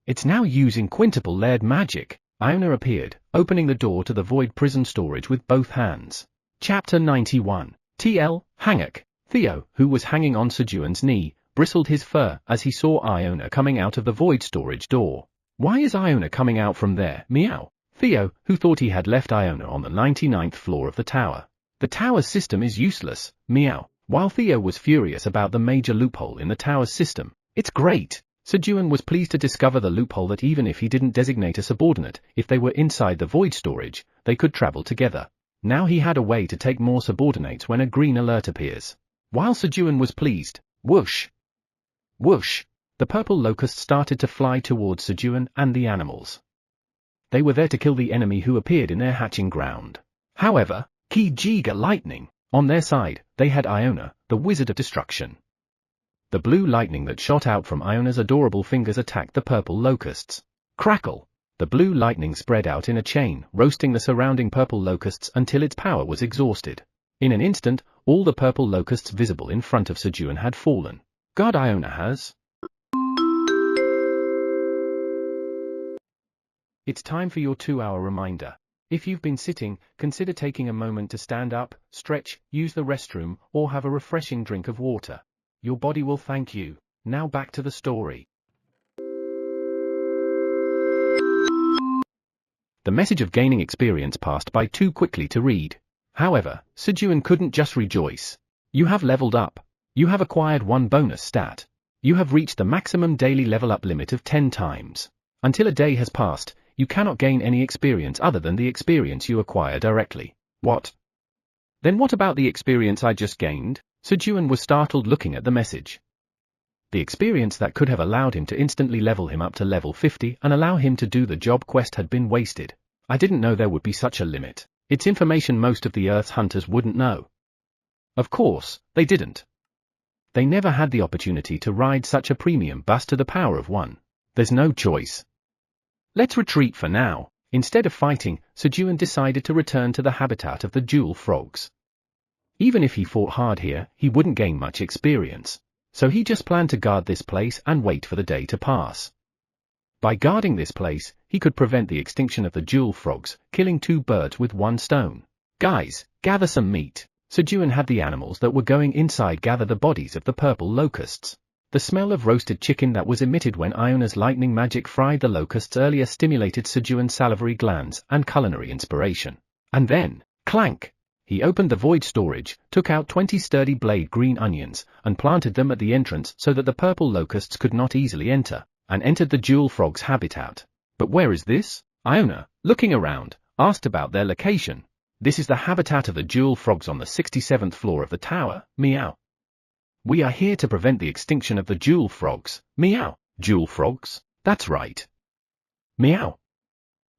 It's now using quintuple layered magic. Iona appeared, opening the door to the void prison storage with both hands. Chapter 91. TL, Hanguk. Theo, who was hanging on Sejun's knee, bristled his fur as he saw Iona coming out of the void storage door. Why is Iona coming out from there? Meow. Theo, who thought he had left Iona on the 99th floor of the tower. The tower's system is useless. Meow. While Theo was furious about the major loophole in the tower's system. It's great. Sejun was pleased to discover the loophole that even if he didn't designate a subordinate, if they were inside the void storage, they could travel together. Now he had a way to take more subordinates when a green alert appears. While Sejun was pleased, whoosh! Whoosh! The purple locusts started to fly towards Sejun and the animals. They were there to kill the enemy who appeared in their hatching ground. However, Ki-Jiga lightning. On their side, they had Iona, the Wizard of Destruction. The blue lightning that shot out from Iona's adorable fingers attacked the purple locusts. Crackle! The blue lightning spread out in a chain, roasting the surrounding purple locusts until its power was exhausted. In an instant, all the purple locusts visible in front of Sejun had fallen. God, Iona has. It's time for your 2-hour reminder. If you've been sitting, consider taking a moment to stand up, stretch, use the restroom, or have a refreshing drink of water. Your body will thank you. Now back to the story. The message of gaining experience passed by too quickly to read. However, Sejun couldn't just rejoice. You have leveled up. You have acquired 1 bonus stat. You have reached the maximum daily level up limit of 10 times. Until a day has passed, you cannot gain any experience other than the experience you acquire directly. What? Then what about the experience I just gained? Sejun was startled looking at the message. The experience that could have allowed him to instantly level him up to level 50 and allow him to do the job quest had been wasted. I didn't know there would be such a limit. It's information most of the Earth's hunters wouldn't know. Of course, they didn't. They never had the opportunity to ride such a premium bus to the power of 1. There's no choice. Let's retreat for now. Instead of fighting, Sejun decided to return to the habitat of the jewel frogs. Even if he fought hard here, he wouldn't gain much experience. So he just planned to guard this place and wait for the day to pass. By guarding this place, he could prevent the extinction of the jewel frogs, killing 2 birds with 1 stone. Guys, gather some meat. Sejun had the animals that were going inside gather the bodies of the purple locusts. The smell of roasted chicken that was emitted when Iona's lightning magic fried the locusts earlier stimulated Sejun's salivary glands and culinary inspiration. And then, clank! He opened the void storage, took out 20 sturdy blade green onions, and planted them at the entrance so that the purple locusts could not easily enter, and entered the jewel frog's habitat. But where is this? Iona, looking around, asked about their location. This is the habitat of the jewel frogs on the 67th floor of the tower. Meow. We are here to prevent the extinction of the jewel frogs. Meow. Jewel frogs? That's right. Meow.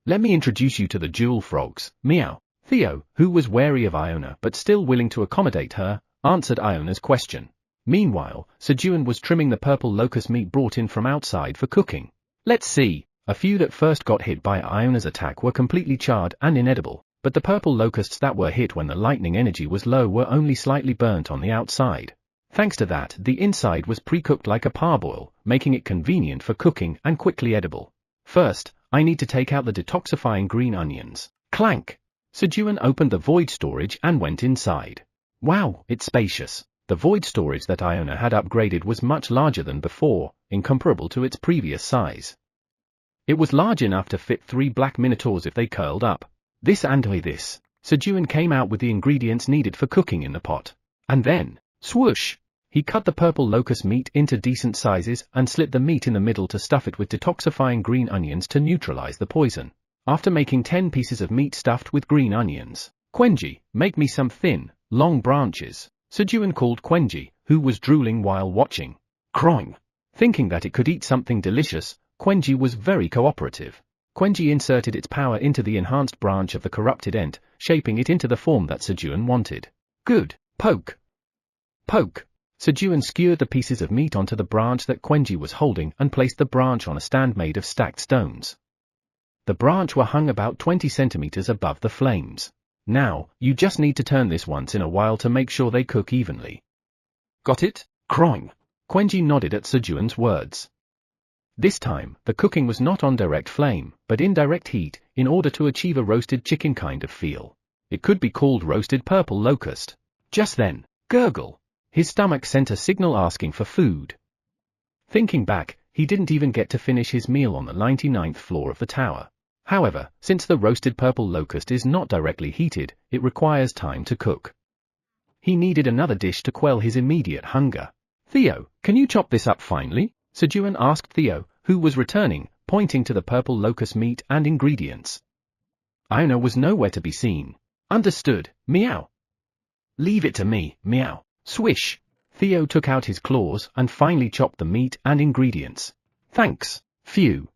Let me introduce you to the jewel frogs. Meow. Theo, who was wary of Iona but still willing to accommodate her, answered Iona's question. Meanwhile, Sejun was trimming the purple locust meat brought in from outside for cooking. Let's see. A few that first got hit by Iona's attack were completely charred and inedible, but the purple locusts that were hit when the lightning energy was low were only slightly burnt on the outside. Thanks to that, the inside was pre-cooked like a parboil, making it convenient for cooking and quickly edible. First, I need to take out the detoxifying green onions. Clank! Sejun opened the void storage and went inside. Wow, it's spacious. The void storage that Iona had upgraded was much larger than before, incomparable to its previous size. It was large enough to fit 3 black minotaurs if they curled up. This and this. Sejun came out with the ingredients needed for cooking in the pot. And then, swoosh! He cut the purple locust meat into decent sizes and slit the meat in the middle to stuff it with detoxifying green onions to neutralize the poison. After making 10 pieces of meat stuffed with green onions, Quenji, make me some thin, long branches, Sejun called Quenji, who was drooling while watching. Croing! Thinking that it could eat something delicious, Quenji was very cooperative. Quenji inserted its power into the enhanced branch of the corrupted ent, shaping it into the form that Sejun wanted. Good! Poke! Poke! Sejun skewered the pieces of meat onto the branch that Quenji was holding and placed the branch on a stand made of stacked stones. The branch were hung about 20 centimeters above the flames. Now, you just need to turn this once in a while to make sure they cook evenly. Got it? Croing! Quenji nodded at Sejun's words. This time, the cooking was not on direct flame, but indirect heat, in order to achieve a roasted chicken kind of feel. It could be called roasted purple locust. Just then, gurgle! His stomach sent a signal asking for food. Thinking back, he didn't even get to finish his meal on the 99th floor of the tower. However, since the roasted purple locust is not directly heated, it requires time to cook. He needed another dish to quell his immediate hunger. Theo, can you chop this up finely? Sejun asked Theo, who was returning, pointing to the purple locust meat and ingredients. Iona was nowhere to be seen. Understood, meow. Leave it to me, meow. Swish! Theo took out his claws and finally chopped the meat and ingredients. Thanks, phew.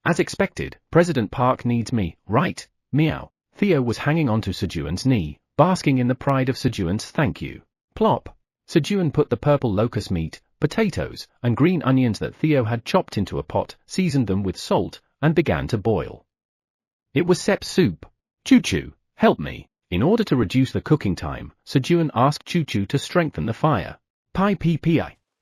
As expected, President Park needs me, right, meow. Theo was hanging onto Sejun's knee, basking in the pride of Sejun's thank you. Plop! Sejun put the purple locust meat, potatoes, and green onions that Theo had chopped into a pot, seasoned them with salt, and began to boil. It was Sep's soup. Choo-choo, help me. In order to reduce the cooking time, Sejun asked Choo-choo to strengthen the fire. Pi.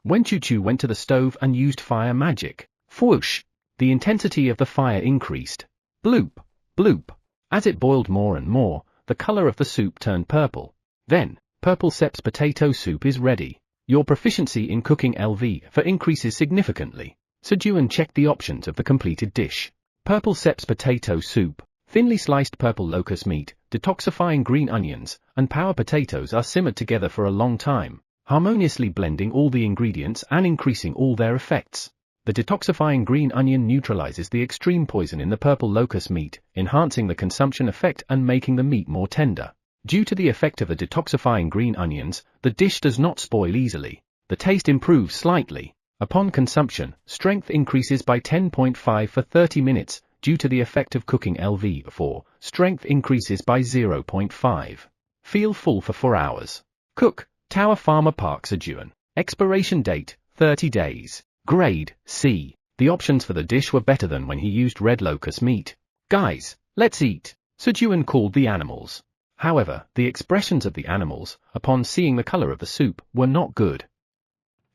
When Choo-choo went to the stove and used fire magic, whoosh! The intensity of the fire increased. Bloop! Bloop! As it boiled more and more, the color of the soup turned purple. Then, Purple Sep's potato soup is ready. Your proficiency in cooking LV for increases significantly. Sejun checked the options of the completed dish. Purple Sep's potato soup, thinly sliced purple locust meat, detoxifying green onions, and power potatoes are simmered together for a long time, harmoniously blending all the ingredients and increasing all their effects. The detoxifying green onion neutralizes the extreme poison in the purple locust meat, enhancing the consumption effect and making the meat more tender. Due to the effect of the detoxifying green onions, the dish does not spoil easily. The taste improves slightly. Upon consumption, strength increases by 10.5 for 30 minutes, due to the effect of cooking LV4, strength increases by 0.5. Feel full for 4 hours. Cook, Tower Farmer Park Sejun. Expiration date, 30 days. Grade, C. The options for the dish were better than when he used red locust meat. Guys, let's eat. Sejun called the animals. However, the expressions of the animals, upon seeing the color of the soup, were not good.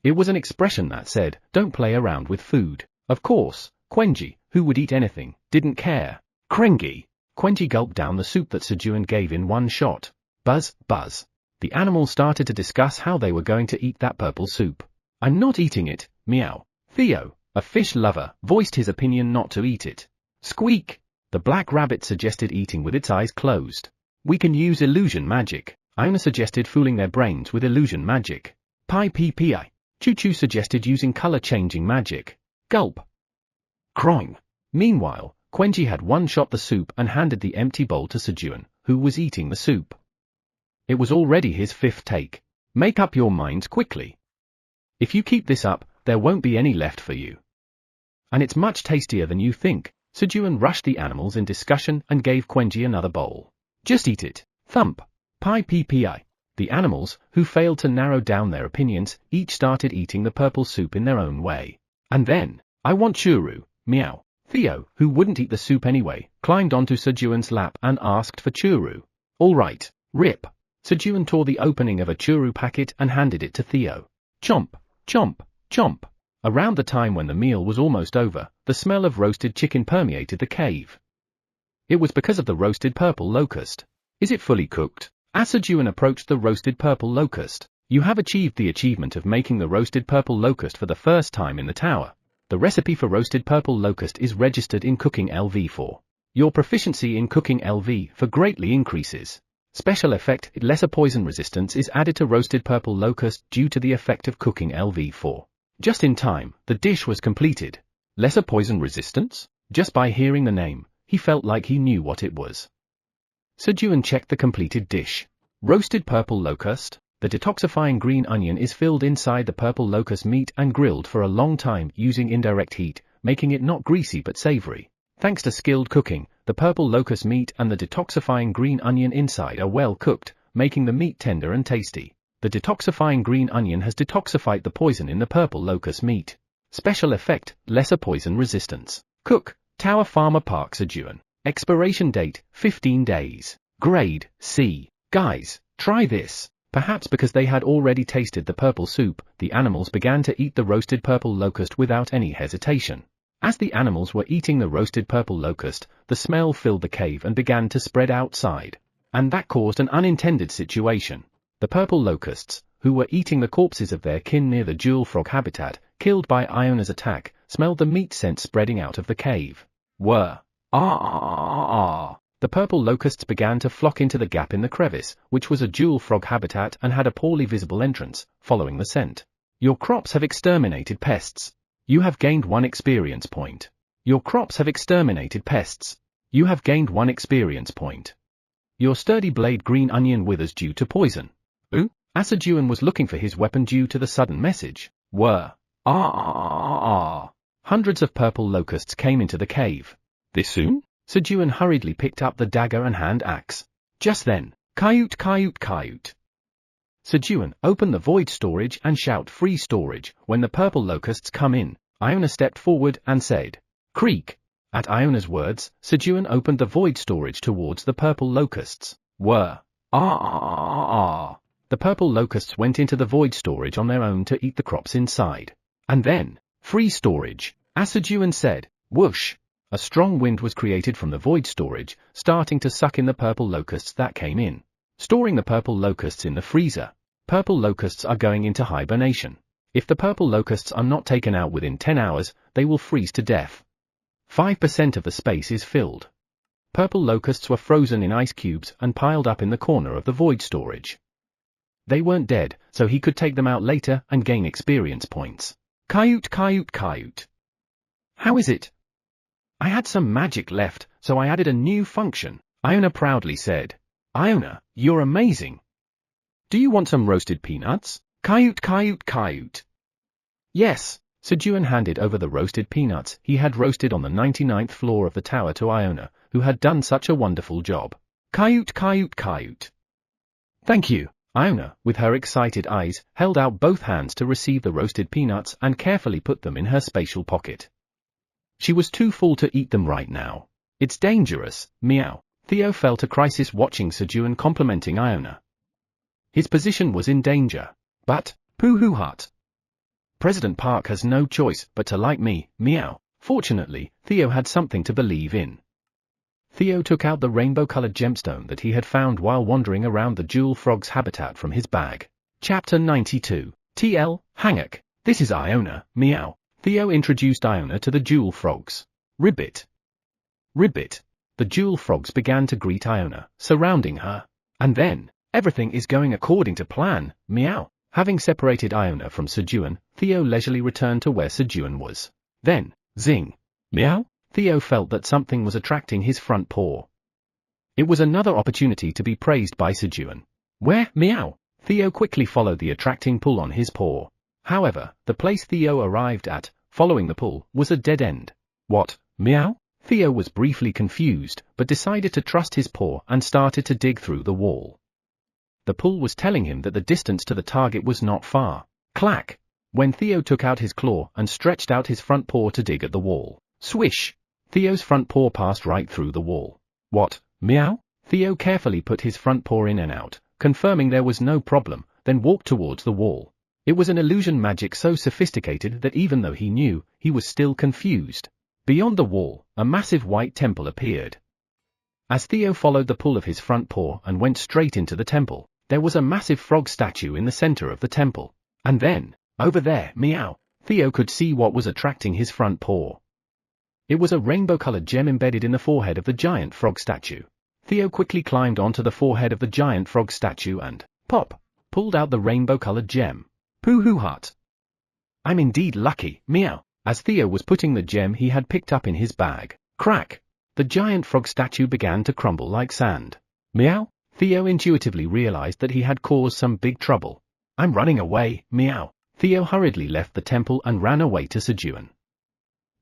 It was an expression that said, don't play around with food. Of course, Quenji, who would eat anything, didn't care. Krengi. Quenji gulped down the soup that Sejun gave in one shot. Buzz, buzz. The animals started to discuss how they were going to eat that purple soup. I'm not eating it, meow. Theo, a fish lover, voiced his opinion not to eat it. Squeak. The black rabbit suggested eating with its eyes closed. We can use illusion magic. Iona suggested fooling their brains with illusion magic. Pi. Choo-choo suggested using color-changing magic. Gulp. Croing. Meanwhile, Quenji had one-shot the soup and handed the empty bowl to Sejun, who was eating the soup. It was already his 5th take. Make up your minds quickly. If you keep this up, there won't be any left for you. And it's much tastier than you think. Sejun rushed the animals in discussion and gave Quenji another bowl. Just eat it. Thump. Pi. The animals, who failed to narrow down their opinions, each started eating the purple soup in their own way. And then, I want churu, meow. Theo, who wouldn't eat the soup anyway, climbed onto Sejun's lap and asked for churu. All right, rip. Sejun tore the opening of a churu packet and handed it to Theo. Chomp, chomp, chomp. Around the time when the meal was almost over, the smell of roasted chicken permeated the cave. It was because of the roasted purple locust. Is it fully cooked? As Sejun approached the roasted purple locust, you have achieved the achievement of making the roasted purple locust for the first time in the tower. The recipe for roasted purple locust is registered in Cooking LV4. Your proficiency in Cooking LV4 greatly increases. Special effect: lesser poison resistance is added to roasted purple locust due to the effect of Cooking LV4. Just in time, the dish was completed. Lesser poison resistance? Just by hearing the name, he felt like he knew what it was. Sejun checked the completed dish. Roasted purple locust. The detoxifying green onion is filled inside the purple locust meat and grilled for a long time using indirect heat, making it not greasy but savory. Thanks to skilled cooking, the purple locust meat and the detoxifying green onion inside are well cooked, making the meat tender and tasty. The detoxifying green onion has detoxified the poison in the purple locust meat. Special effect: lesser poison resistance. Cook, Tower Farmer Park, Sejun. Expiration date: 15 days. Grade C. Guys, try this. Perhaps because they had already tasted the purple soup, the animals began to eat the roasted purple locust without any hesitation. As the animals were eating the roasted purple locust, the smell filled the cave and began to spread outside. And that caused an unintended situation. The purple locusts, who were eating the corpses of their kin near the jewel frog habitat, killed by Iona's attack, smelled the meat scent spreading out of the cave. The purple locusts began to flock into the gap in the crevice, which was a jewel frog habitat and had a poorly visible entrance, following the scent. Your crops have exterminated pests. You have gained 1 experience point. Your crops have exterminated pests. You have gained 1 experience point. Your sturdy blade green onion withers due to poison. Sejun was looking for his weapon due to the sudden message. Hundreds of purple locusts came into the cave. This soon? Sejun hurriedly picked up the dagger and hand axe. Just then, Kayut. Sejun, open the void storage and shout free storage when the purple locusts come in. Iona stepped forward and said, creak. At Iona's words, Sejun opened the void storage towards the purple locusts. The purple locusts went into the void storage on their own to eat the crops inside. And then, free storage, as Sejun said, whoosh. A strong wind was created from the void storage, starting to suck in the purple locusts that came in. Storing the purple locusts in the freezer. Purple locusts are going into hibernation. If the purple locusts are not taken out within 10 hours, they will freeze to death. 5% of the space is filled. Purple locusts were frozen in ice cubes and piled up in the corner of the void storage. They weren't dead, so he could take them out later and gain experience points. Kayut. How is it? I had some magic left, so I added a new function, Iona proudly said. Iona, you're amazing. Do you want some roasted peanuts? Kayut. Yes. Sejun handed over the roasted peanuts he had roasted on the 99th floor of the tower to Iona, who had done such a wonderful job. Kayut. Thank you. Iona, with her excited eyes, held out both hands to receive the roasted peanuts and carefully put them in her spatial pocket. She was too full to eat them right now. It's dangerous, meow. Theo felt a crisis watching Sejun complimenting Iona. His position was in danger. But, pooh-hoo-hut. President Park has no choice but to like me, meow. Fortunately, Theo had something to believe in. Theo took out the rainbow-colored gemstone that he had found while wandering around the jewel frog's habitat from his bag. Chapter 92. TL, Hangak. This is Iona, meow. Theo introduced Iona to the jewel frogs. Ribbit. The jewel frogs began to greet Iona, surrounding her. And then, everything is going according to plan, meow. Having separated Iona from Sejun, Theo leisurely returned to where Sejun was. Then, zing. Meow. Theo felt that something was attracting his front paw. It was another opportunity to be praised by Sejun. Where, meow? Theo quickly followed the attracting pull on his paw. However, the place Theo arrived at, following the pull, was a dead end. What, meow? Theo was briefly confused, but decided to trust his paw and started to dig through the wall. The pull was telling him that the distance to the target was not far. Clack! When Theo took out his claw and stretched out his front paw to dig at the wall. Swish! Theo's front paw passed right through the wall. What, meow? Theo carefully put his front paw in and out, confirming there was no problem, then walked towards the wall. It was an illusion magic so sophisticated that even though he knew, he was still confused. Beyond the wall, a massive white temple appeared. As Theo followed the pull of his front paw and went straight into the temple, there was a massive frog statue in the center of the temple. And then, over there, meow, Theo could see what was attracting his front paw. It was a rainbow-colored gem embedded in the forehead of the giant frog statue. Theo quickly climbed onto the forehead of the giant frog statue and, pop, pulled out the rainbow-colored gem. Pooh-hoo heart. I'm indeed lucky, meow. As Theo was putting the gem he had picked up in his bag, crack, the giant frog statue began to crumble like sand. Meow. Theo intuitively realized that he had caused some big trouble. I'm running away, meow. Theo hurriedly left the temple and ran away to Sejun.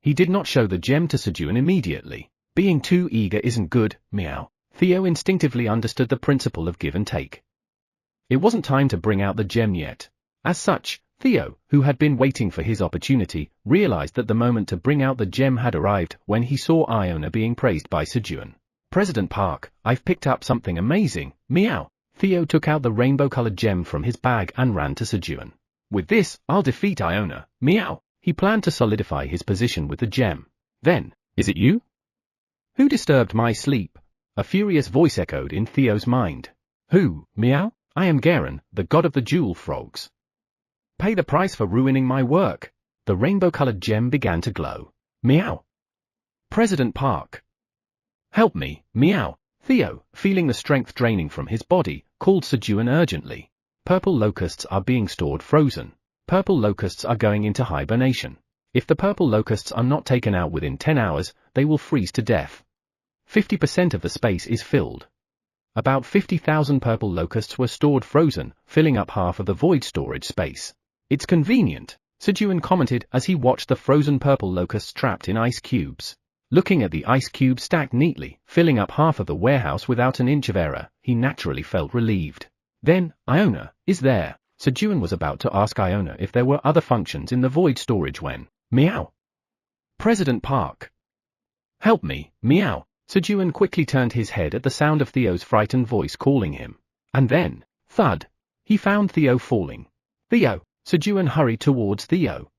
He did not show the gem to Sejun immediately. Being too eager isn't good, meow. Theo instinctively understood the principle of give and take. It wasn't time to bring out the gem yet. As such, Theo, who had been waiting for his opportunity, realized that the moment to bring out the gem had arrived when he saw Iona being praised by Sejun. President Park, I've picked up something amazing, meow. Theo took out the rainbow-colored gem from his bag and ran to Sejun. With this, I'll defeat Iona, meow. He planned to solidify his position with the gem. Then, is it you? Who disturbed my sleep? A furious voice echoed in Theo's mind. Who, meow? I am Garen, the god of the jewel frogs. Pay the price for ruining my work. The rainbow-colored gem began to glow. Meow. President Park. Help me, meow. Theo, feeling the strength draining from his body, called Sejun urgently. Purple locusts are being stored frozen. Purple locusts are going into hibernation. If the purple locusts are not taken out within 10 hours, they will freeze to death. 50% of the space is filled. About 50,000 purple locusts were stored frozen, filling up half of the void storage space. It's convenient, Sejun commented as he watched the frozen purple locusts trapped in ice cubes. Looking at the ice cubes stacked neatly, filling up half of the warehouse without an inch of error, he naturally felt relieved. Then, Iona, is there? Sejun was about to ask Iona if there were other functions in the void storage when, meow. President Park. Help me, meow. Sejun quickly turned his head at the sound of Theo's frightened voice calling him. And then, thud, he found Theo falling. Theo, Sejun hurried towards Theo.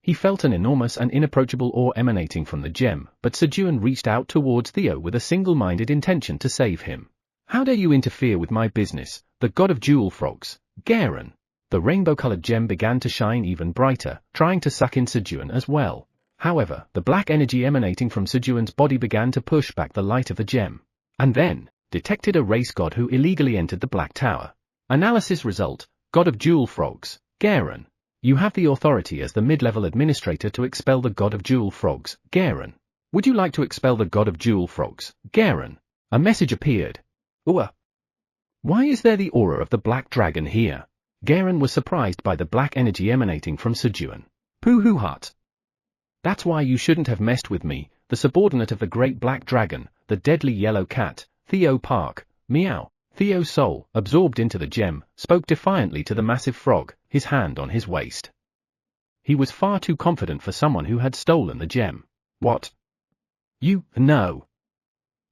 He felt an enormous and inapproachable awe emanating from the gem, but Sejun reached out towards Theo with a single-minded intention to save him. How dare you interfere with my business, the god of jewel frogs, Garen? The rainbow-colored gem began to shine even brighter, trying to suck in Sejun as well. However, the black energy emanating from Sejun's body began to push back the light of the gem. And then, detected a race god who illegally entered the Black Tower. Analysis result, god of jewel frogs, Garen. You have the authority as the mid-level administrator to expel the god of jewel frogs, Garen. Would you like to expel the god of jewel frogs, Garen? A message appeared. Why is there the aura of the black dragon here? Garen was surprised by the black energy emanating from Sejun. Pooh-hoo heart. That's why you shouldn't have messed with me, the subordinate of the great black dragon, the deadly yellow cat, Theo Park, meow. Theo's soul, absorbed into the gem, spoke defiantly to the massive frog, his hand on his waist. He was far too confident for someone who had stolen the gem. What? You, no.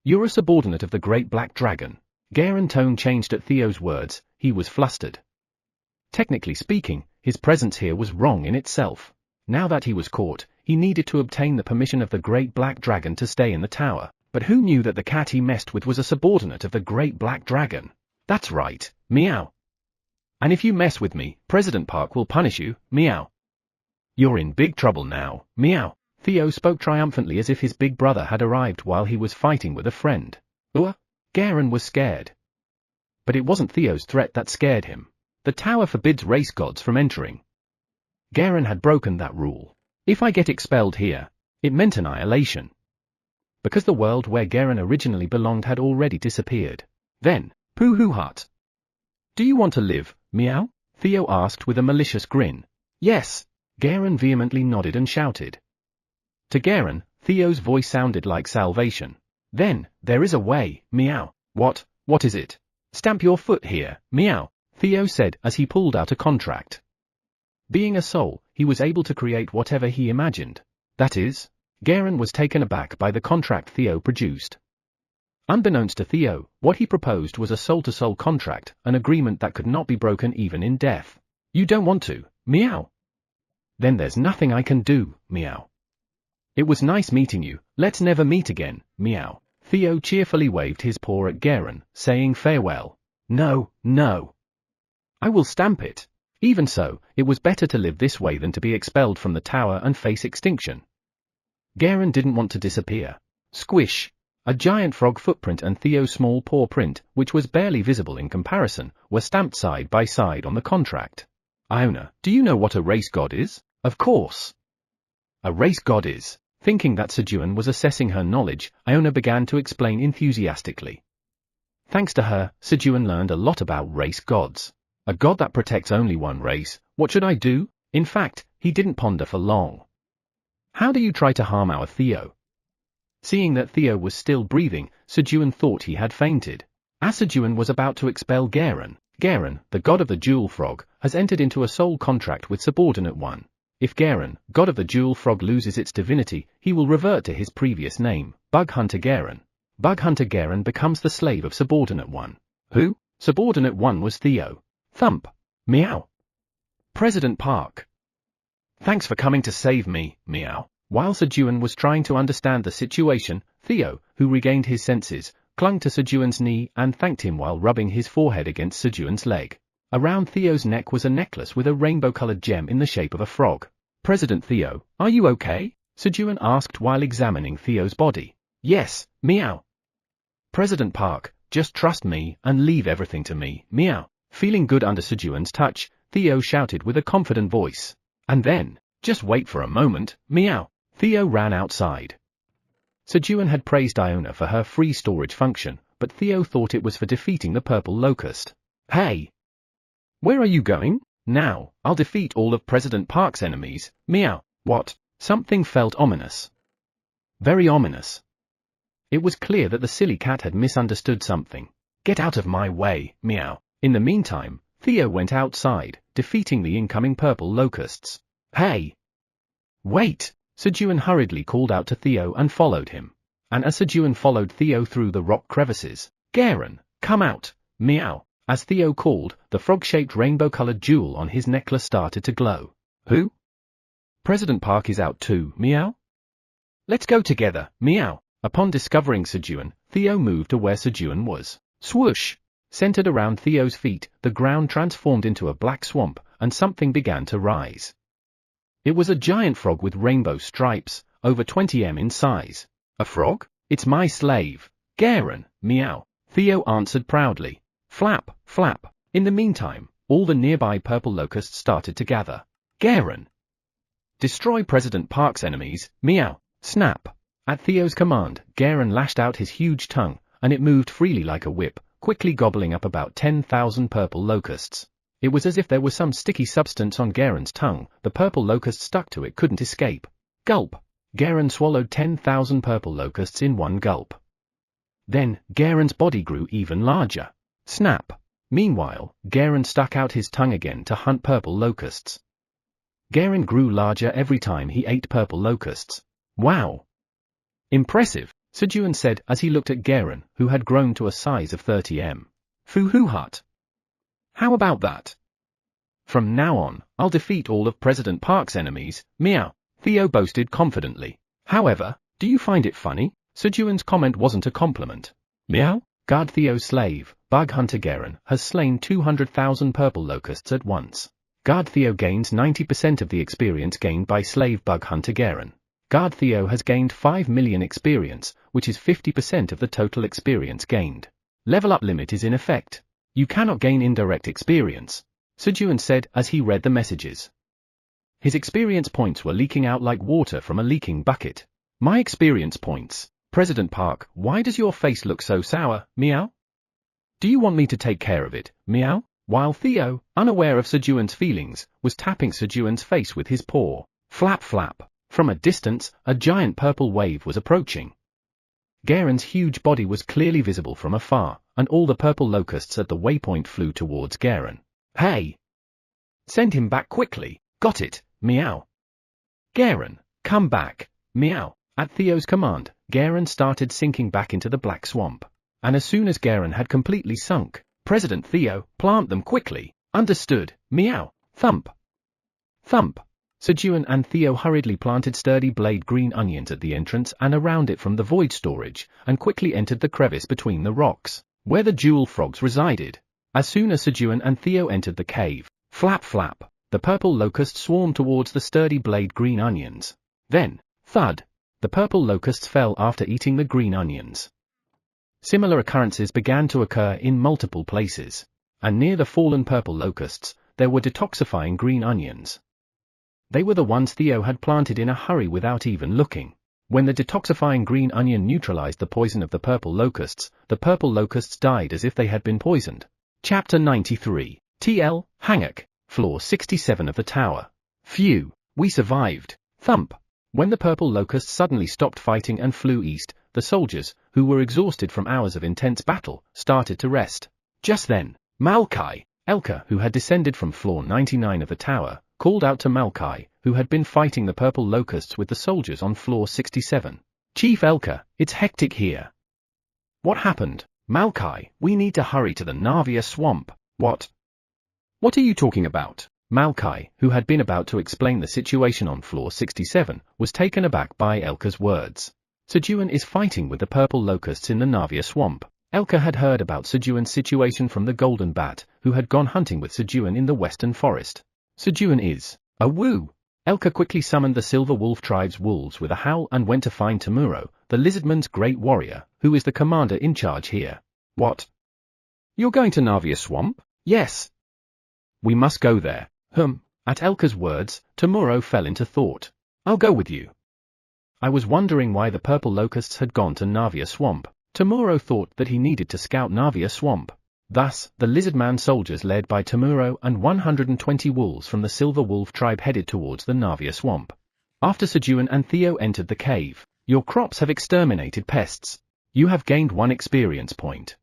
You're a subordinate of the great black dragon. Garen's tone changed at Theo's words, he was flustered. Technically speaking, his presence here was wrong in itself. Now that he was caught, he needed to obtain the permission of the great black dragon to stay in the tower. But who knew that the cat he messed with was a subordinate of the great black dragon? That's right, meow. And if you mess with me, President Park will punish you, meow. You're in big trouble now, meow. Theo spoke triumphantly as if his big brother had arrived while he was fighting with a friend. Garen was scared. But it wasn't Theo's threat that scared him. The tower forbids race gods from entering. Garen had broken that rule. If I get expelled here, it meant annihilation. Because the world where Garen originally belonged had already disappeared. Then, pooh-hoo heart. Do you want to live, meow? Theo asked with a malicious grin. Yes. Garen vehemently nodded and shouted. To Garen, Theo's voice sounded like salvation. Then, there is a way, meow. What is it? Stamp your foot here, meow, Theo said as he pulled out a contract. Being a soul, he was able to create whatever he imagined. That is, Garen was taken aback by the contract Theo produced. Unbeknownst to Theo, what he proposed was a soul-to-soul contract, an agreement that could not be broken even in death. You don't want to, meow? Then there's nothing I can do, meow. It was nice meeting you, let's never meet again, meow. Theo cheerfully waved his paw at Garen, saying farewell. No. I will stamp it. Even so, it was better to live this way than to be expelled from the tower and face extinction. Garen didn't want to disappear. Squish! A giant frog footprint and Theo's small paw print, which was barely visible in comparison, were stamped side by side on the contract. Iona, do you know what a race god is? Of course. A race god is. Thinking that Sejun was assessing her knowledge, Iona began to explain enthusiastically. Thanks to her, Sejun learned a lot about race gods. A god that protects only one race, what should I do? In fact, he didn't ponder for long. How do you try to harm our Theo? Seeing that Theo was still breathing, Sejun thought he had fainted. As Sejun was about to expel Garen, the god of the jewel frog, has entered into a soul contract with subordinate one. If Garen, god of the jewel frog, loses its divinity, he will revert to his previous name, Bug Hunter Garen. Bug Hunter Garen becomes the slave of subordinate one. Who? Subordinate one was Theo. Thump. Meow. President Park. Thanks for coming to save me, meow. While Sejun was trying to understand the situation, Theo, who regained his senses, clung to Sejun's knee and thanked him while rubbing his forehead against Sejun's leg. Around Theo's neck was a necklace with a rainbow-colored gem in the shape of a frog. President Theo, are you okay? Sejun asked while examining Theo's body. Yes, meow. President Park, just trust me and leave everything to me, meow. Feeling good under Sejun's touch, Theo shouted with a confident voice. And then, just wait for a moment, meow. Theo ran outside. Sejun had praised Iona for her free storage function, but Theo thought it was for defeating the purple locust. Hey! Where are you going? Now, I'll defeat all of President Park's enemies, meow. What? Something felt ominous. Very ominous. It was clear that the silly cat had misunderstood something. Get out of my way, meow. In the meantime, Theo went outside, defeating the incoming purple locusts. Hey! Wait! Sejun hurriedly called out to Theo and followed him. And as Sejun followed Theo through the rock crevices, Garen, come out, meow. As Theo called, the frog-shaped rainbow-colored jewel on his necklace started to glow. Who? President Park is out too, meow. Let's go together, meow. Upon discovering Sejun, Theo moved to where Sejun was. Swoosh! Centered around Theo's feet, the ground transformed into a black swamp, and something began to rise. It was a giant frog with rainbow stripes, over 20 m in size. A frog? It's my slave, Garen, meow. Theo answered proudly. Flap, flap. In the meantime, all the nearby purple locusts started to gather. Garen. Destroy President Park's enemies, meow. Snap. At Theo's command, Garen lashed out his huge tongue, and it moved freely like a whip, quickly gobbling up about 10,000 purple locusts. It was as if there was some sticky substance on Garen's tongue. The purple locust stuck to it, couldn't escape. Gulp. Garen swallowed 10,000 purple locusts in one gulp. Then, Garen's body grew even larger. Snap. Meanwhile, Garen stuck out his tongue again to hunt purple locusts. Garen grew larger every time he ate purple locusts. Wow! Impressive, Sejun said as he looked at Garen, who had grown to a size of 30 m. Foo-hoo hut. How about that? From now on, I'll defeat all of President Park's enemies, meow, Theo boasted confidently. However, do you find it funny? Sejun's comment wasn't a compliment. Meow? Guard Theo's slave, Bug Hunter Garen, has slain 200,000 purple locusts at once. Guard Theo gains 90% of the experience gained by slave Bug Hunter Garen. Guard Theo has gained 5 million experience, which is 50% of the total experience gained. Level up limit is in effect. You cannot gain indirect experience, Sejun said as he read the messages. His experience points were leaking out like water from a leaking bucket. My experience points. President Park, why does your face look so sour, meow? Do you want me to take care of it, meow? While Theo, unaware of Sejun's feelings, was tapping Sejun's face with his paw. Flap flap. From a distance, a giant purple wave was approaching. Garen's huge body was clearly visible from afar, and all the purple locusts at the waypoint flew towards Garen. Hey! Send him back quickly. Got it, meow. Garen, come back, meow. At Theo's command, Garen started sinking back into the black swamp. And as soon as Garen had completely sunk, President Theo, plant them quickly. Understood, meow. Thump. Thump. Sejun and Theo hurriedly planted sturdy blade green onions at the entrance and around it from the void storage, and quickly entered the crevice between the rocks, where the jewel frogs resided. As soon as Sejun and Theo entered the cave, Flap flap, the purple locusts swarmed towards the sturdy blade green onions. Then, thud, the purple locusts fell after eating the green onions. Similar occurrences began to occur in multiple places, and near the fallen purple locusts, there were detoxifying green onions. They were the ones Theo had planted in a hurry without even looking. When the detoxifying green onion neutralized the poison of the purple locusts died as if they had been poisoned. Chapter 93, TL, Hangak, floor 67 of the tower. Phew, we survived. Thump. When the purple locusts suddenly stopped fighting and flew east, the soldiers, who were exhausted from hours of intense battle, started to rest. Just then, Malkai, Elka, who had descended from floor 99 of the tower, called out to Malkai, who had been fighting the purple locusts with the soldiers on floor 67. Chief Elka, it's hectic here. What happened? Malkai, we need to hurry to the Navia swamp. What? What are you talking about? Malkai, who had been about to explain the situation on floor 67, was taken aback by Elka's words. Sejun is fighting with the purple locusts in the Navia swamp. Elka had heard about Sejun's situation from the Golden Bat, who had gone hunting with Sejun in the western forest. Sejun is a woo. Elka quickly summoned the Silver Wolf tribe's wolves with a howl and went to find Tamuro, the lizardman's great warrior, who is the commander in charge here. What? You're going to Navia swamp? Yes. We must go there. At Elka's words, Tamuro fell into thought. I'll go with you. I was wondering why the purple locusts had gone to Navia swamp. Tamuro thought that he needed to scout Navia swamp. Thus, the lizardman soldiers led by Tamuro and 120 wolves from the Silver Wolf tribe headed towards the Navia swamp. After Sejun and Theo entered the cave, your crops have exterminated pests. You have gained 1 experience point.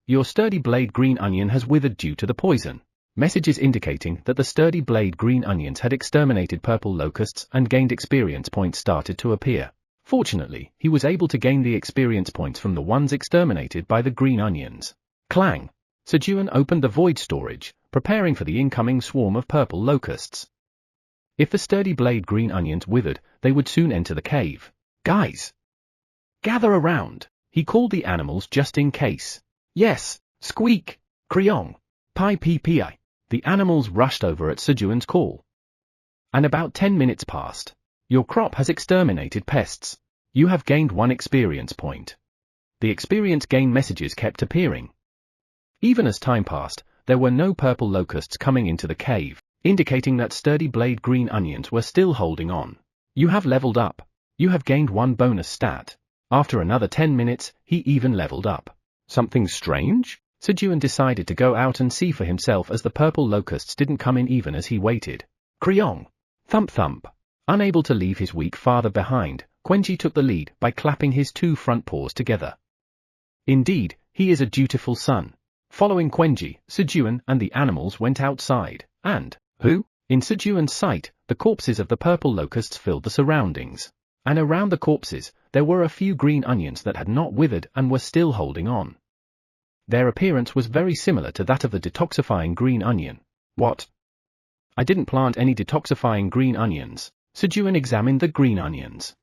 Your sturdy blade green onion has withered due to the poison. Messages indicating that the sturdy blade green onions had exterminated purple locusts and gained experience points started to appear. Fortunately, he was able to gain the experience points from the ones exterminated by the green onions. Clang! Sejun opened the void storage, preparing for the incoming swarm of purple locusts. If the sturdy blade green onions withered, they would soon enter the cave. Guys! Gather around! He called the animals just in case. Yes! Squeak! Kriong! Pi pi pi! The animals rushed over at Sejun's call. And about 10 minutes passed. Your crop has exterminated pests. You have gained 1 experience point. The experience gain messages kept appearing. Even as time passed, there were no purple locusts coming into the cave, indicating that sturdy blade green onions were still holding on. You have leveled up. You have gained 1 bonus stat. After another 10 minutes, he even leveled up. Something strange? Sejun decided to go out and see for himself as the purple locusts didn't come in even as he waited. Kriong! Thump thump! Unable to leave his weak father behind, Quenji took the lead by clapping his 2 front paws together. Indeed, he is a dutiful son. Following Quenji, Sejun and the animals went outside, and, in Sejun's sight, the corpses of the purple locusts filled the surroundings. And around the corpses, there were a few green onions that had not withered and were still holding on. Their appearance was very similar to that of the detoxifying green onion. What? I didn't plant any detoxifying green onions. Sejun examined the green onions.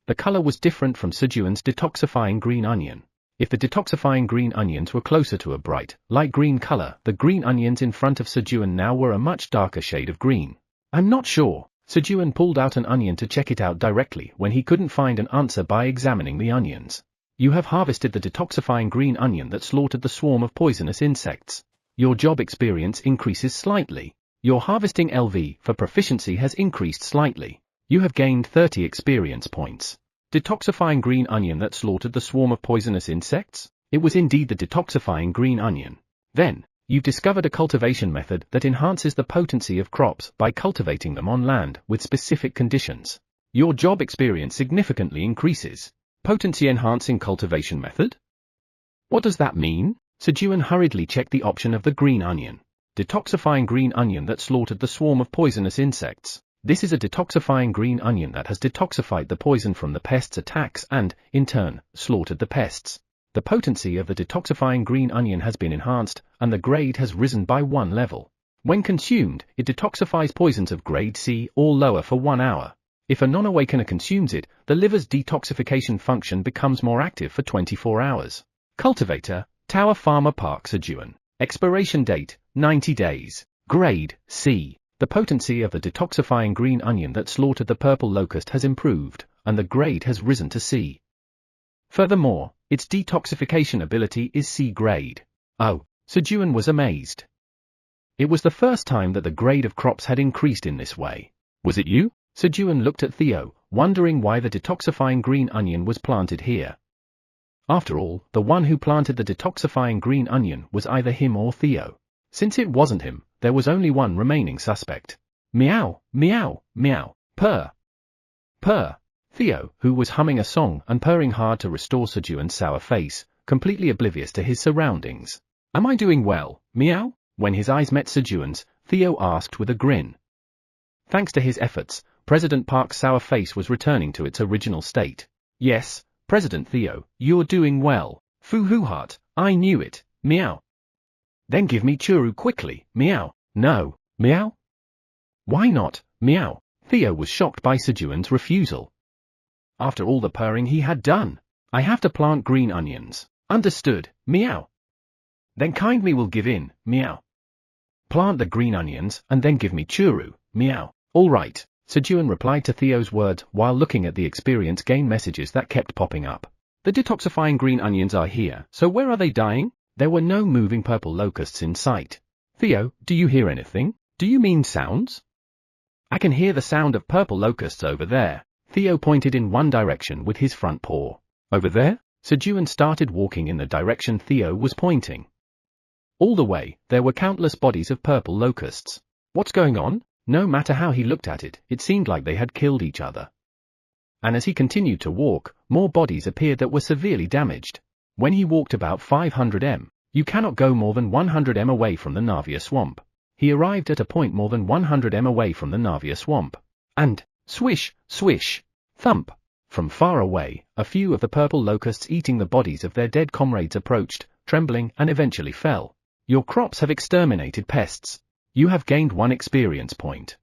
The color was different from Sejun's detoxifying green onion. If the detoxifying green onions were closer to a bright, light green color, the green onions in front of Sejun now were a much darker shade of green. I'm not sure. Sejun pulled out an onion to check it out directly when he couldn't find an answer by examining the onions. You have harvested the detoxifying green onion that slaughtered the swarm of poisonous insects. Your job experience increases slightly. Your harvesting LV for proficiency has increased slightly. You have gained 30 experience points. Detoxifying green onion that slaughtered the swarm of poisonous insects? It was indeed the detoxifying green onion. Then, you've discovered a cultivation method that enhances the potency of crops by cultivating them on land with specific conditions. Your job experience significantly increases. Potency enhancing cultivation method? What does that mean? Sejun hurriedly checked the option of the green onion. Detoxifying green onion that slaughtered the swarm of poisonous insects. This is a detoxifying green onion that has detoxified the poison from the pest's attacks and, in turn, slaughtered the pests. The potency of the detoxifying green onion has been enhanced, and the grade has risen by 1 level. When consumed, it detoxifies poisons of grade C or lower for 1 hour. If a non-awakener consumes it, the liver's detoxification function becomes more active for 24 hours. Cultivator, Tower Farmer Park Sejun. Expiration date, 90 days. Grade C. The potency of the detoxifying green onion that slaughtered the purple locust has improved, and the grade has risen to C. Furthermore, its detoxification ability is C grade. Oh, Sejun was amazed. It was the first time that the grade of crops had increased in this way. Was it you? Sejun looked at Theo, wondering why the detoxifying green onion was planted here. After all, the one who planted the detoxifying green onion was either him or Theo. Since it wasn't him, there was only one remaining suspect. Meow, meow, meow, purr. Purr. Theo, who was humming a song and purring hard to restore Sejun's sour face, completely oblivious to his surroundings. Am I doing well, meow? When his eyes met Sejun's, Theo asked with a grin. Thanks to his efforts, President Park's sour face was returning to its original state. Yes, President Theo, you're doing well. Foo-hoo-heart, I knew it, meow. Then give me churu quickly, meow. No, meow. Why not, meow? Theo was shocked by Sejun's refusal. After all the purring he had done, I have to plant green onions. Understood, meow. Then kind me will give in, meow. Plant the green onions and then give me churu, meow. All right, Sejun replied to Theo's words while looking at the experience gain messages that kept popping up. The detoxifying green onions are here, so where are they dying? There were no moving purple locusts in sight. Theo, do you hear anything? Do you mean sounds? I can hear the sound of purple locusts over there. Theo pointed in one direction with his front paw. Over there? Sejun started walking in the direction Theo was pointing. All the way, there were countless bodies of purple locusts. What's going on? No matter how he looked at it, it seemed like they had killed each other. And as he continued to walk, more bodies appeared that were severely damaged. When he walked about 500 m, you cannot go more than 100 m away from the Navia swamp. He arrived at a point more than 100 m away from the Navia swamp. And, swish, swish, thump. From far away, a few of the purple locusts eating the bodies of their dead comrades approached, trembling, and eventually fell. Your crops have exterminated pests. You have gained 1 experience point.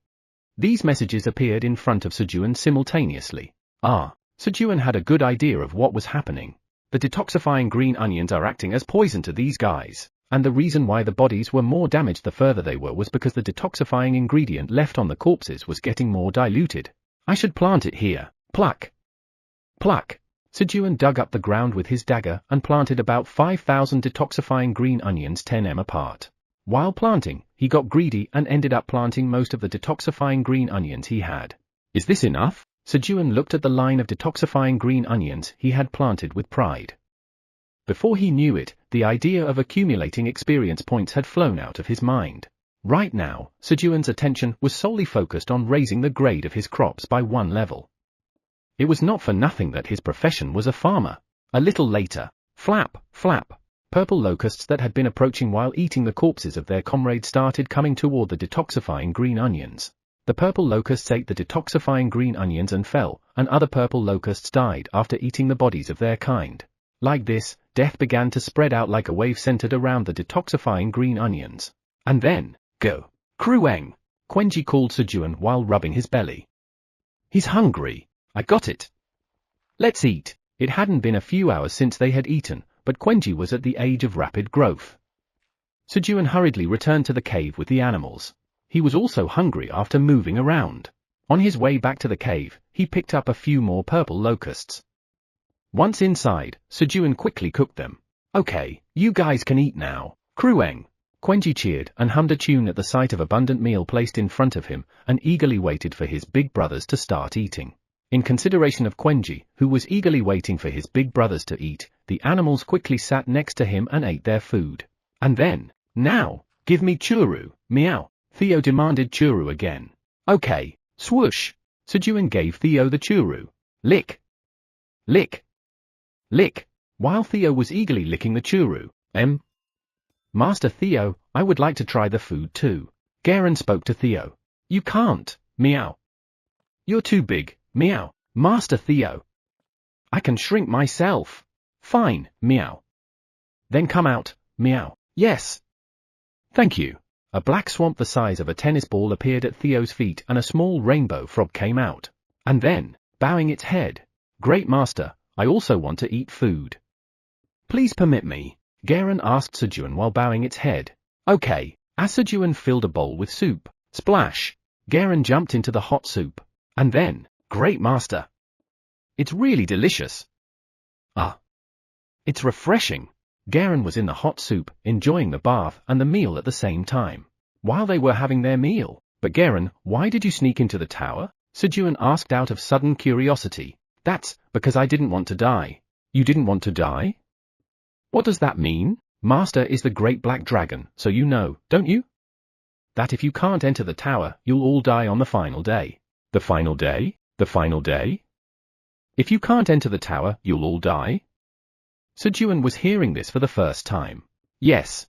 These messages appeared in front of Sejun simultaneously. Sejun had a good idea of what was happening. The detoxifying green onions are acting as poison to these guys, and the reason why the bodies were more damaged the further they were was because the detoxifying ingredient left on the corpses was getting more diluted. I should plant it here. Pluck. Pluck. Sejun dug up the ground with his dagger and planted about 5,000 detoxifying green onions 10 m apart. While planting, he got greedy and ended up planting most of the detoxifying green onions he had. Is this enough? Sejun looked at the line of detoxifying green onions he had planted with pride. Before he knew it, the idea of accumulating experience points had flown out of his mind. Right now, Sejun's attention was solely focused on raising the grade of his crops by 1 level. It was not for nothing that his profession was a farmer. A little later, flap, flap, purple locusts that had been approaching while eating the corpses of their comrades started coming toward the detoxifying green onions. The purple locusts ate the detoxifying green onions and fell, and other purple locusts died after eating the bodies of their kind. Like this, death began to spread out like a wave centered around the detoxifying green onions. And then, go. Krueng! Quenji called Sejun while rubbing his belly. He's hungry. I got it. Let's eat. It hadn't been a few hours since they had eaten, but Quenji was at the age of rapid growth. Sejun hurriedly returned to the cave with the animals. He was also hungry after moving around. On his way back to the cave, he picked up a few more purple locusts. Once inside, Sejun quickly cooked them. Okay, you guys can eat now. Krueng! Quenji cheered and hummed a tune at the sight of abundant meal placed in front of him and eagerly waited for his big brothers to start eating. In consideration of Quenji, who was eagerly waiting for his big brothers to eat, the animals quickly sat next to him and ate their food. And then, now, give me churu, meow. Theo demanded churu again. Okay, swoosh. Sejun gave Theo the churu. Lick. Lick. Lick. While Theo was eagerly licking the churu, Master Theo, I would like to try the food too. Garen spoke to Theo. You can't, meow. You're too big, meow. Master Theo. I can shrink myself. Fine, meow. Then come out, meow. Yes. Thank you. A black swamp the size of a tennis ball appeared at Theo's feet and a small rainbow frog came out. And then, bowing its head. Great master, I also want to eat food. Please permit me. Garen asked Sejun while bowing its head. Okay, Sejun filled a bowl with soup. Splash! Garen jumped into the hot soup. And then, great master! It's really delicious. Ah! It's refreshing. Garen was in the hot soup, enjoying the bath and the meal at the same time. While they were having their meal, but Garen, why did you sneak into the tower? Sejun asked out of sudden curiosity. That's because I didn't want to die. You didn't want to die? What does that mean? Master is the great black dragon, so you know, don't you? That if you can't enter the tower, you'll all die on the final day. The final day? The final day? If you can't enter the tower, you'll all die? Sejun was hearing this for the first time. Yes.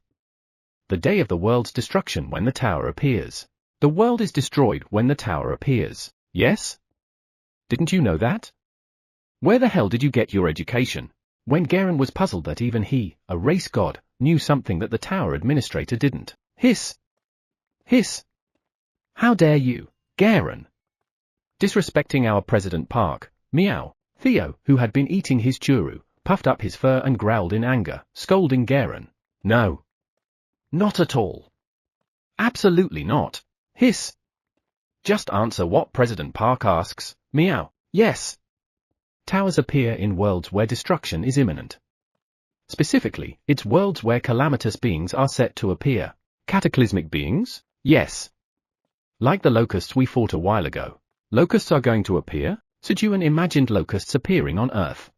The day of the world's destruction when the tower appears. The world is destroyed when the tower appears. Yes? Didn't you know that? Where the hell did you get your education? When Garen was puzzled that even he, a race god, knew something that the tower administrator didn't. Hiss! Hiss! How dare you, Garen? Disrespecting our President Park, meow. Theo, who had been eating his churu, puffed up his fur and growled in anger, scolding Garen. No. Not at all. Absolutely not. Hiss. Just answer what President Park asks, meow. Yes. Towers appear in worlds where destruction is imminent. Specifically, it's worlds where calamitous beings are set to appear. Cataclysmic beings? Yes. Like the locusts we fought a while ago. Locusts are going to appear? Sejun imagined locusts appearing on Earth.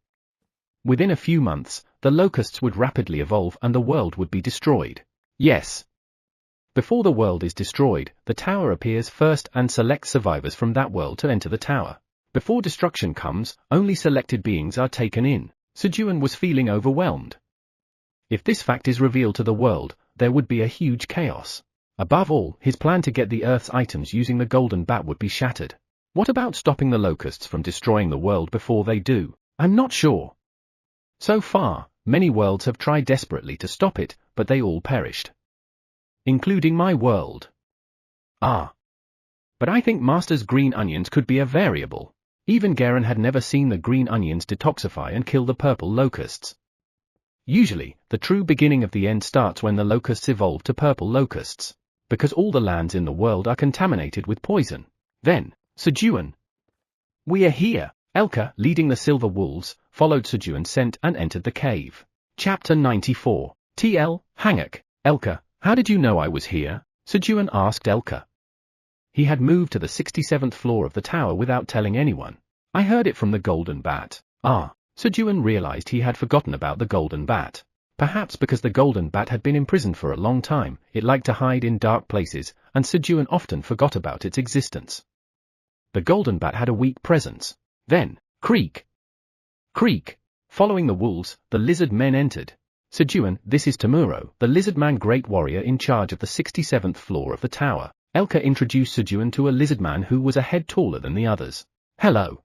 Within a few months, the locusts would rapidly evolve and the world would be destroyed. Yes. Before the world is destroyed, the tower appears first and selects survivors from that world to enter the tower. Before destruction comes, only selected beings are taken in. Sejun was feeling overwhelmed. If this fact is revealed to the world, there would be a huge chaos. Above all, his plan to get the Earth's items using the golden bat would be shattered. What about stopping the locusts from destroying the world before they do? I'm not sure. So far, many worlds have tried desperately to stop it, but they all perished. Including my world. Ah. But I think Master's green onions could be a variable. Even Garen had never seen the green onions detoxify and kill the purple locusts. Usually, the true beginning of the end starts when the locusts evolve to purple locusts. Because all the lands in the world are contaminated with poison. Then, Sejun. We are here. Elka, leading the silver wolves, followed Sejun's scent and entered the cave. Chapter 94. TL, Hangak. Elka, how did you know I was here? Sejun asked Elka. He had moved to the 67th floor of the tower without telling anyone. I heard it from the golden bat. Ah, Sejun realized he had forgotten about the golden bat. Perhaps because the golden bat had been imprisoned for a long time, it liked to hide in dark places, and Sejun often forgot about its existence. The golden bat had a weak presence. Then, creak. Creak. Following the wolves, the lizard men entered. Sejun, this is Tamuro, the lizard man great warrior in charge of the 67th floor of the tower. Elka introduced Sejun to a lizard man who was a head taller than the others. Hello.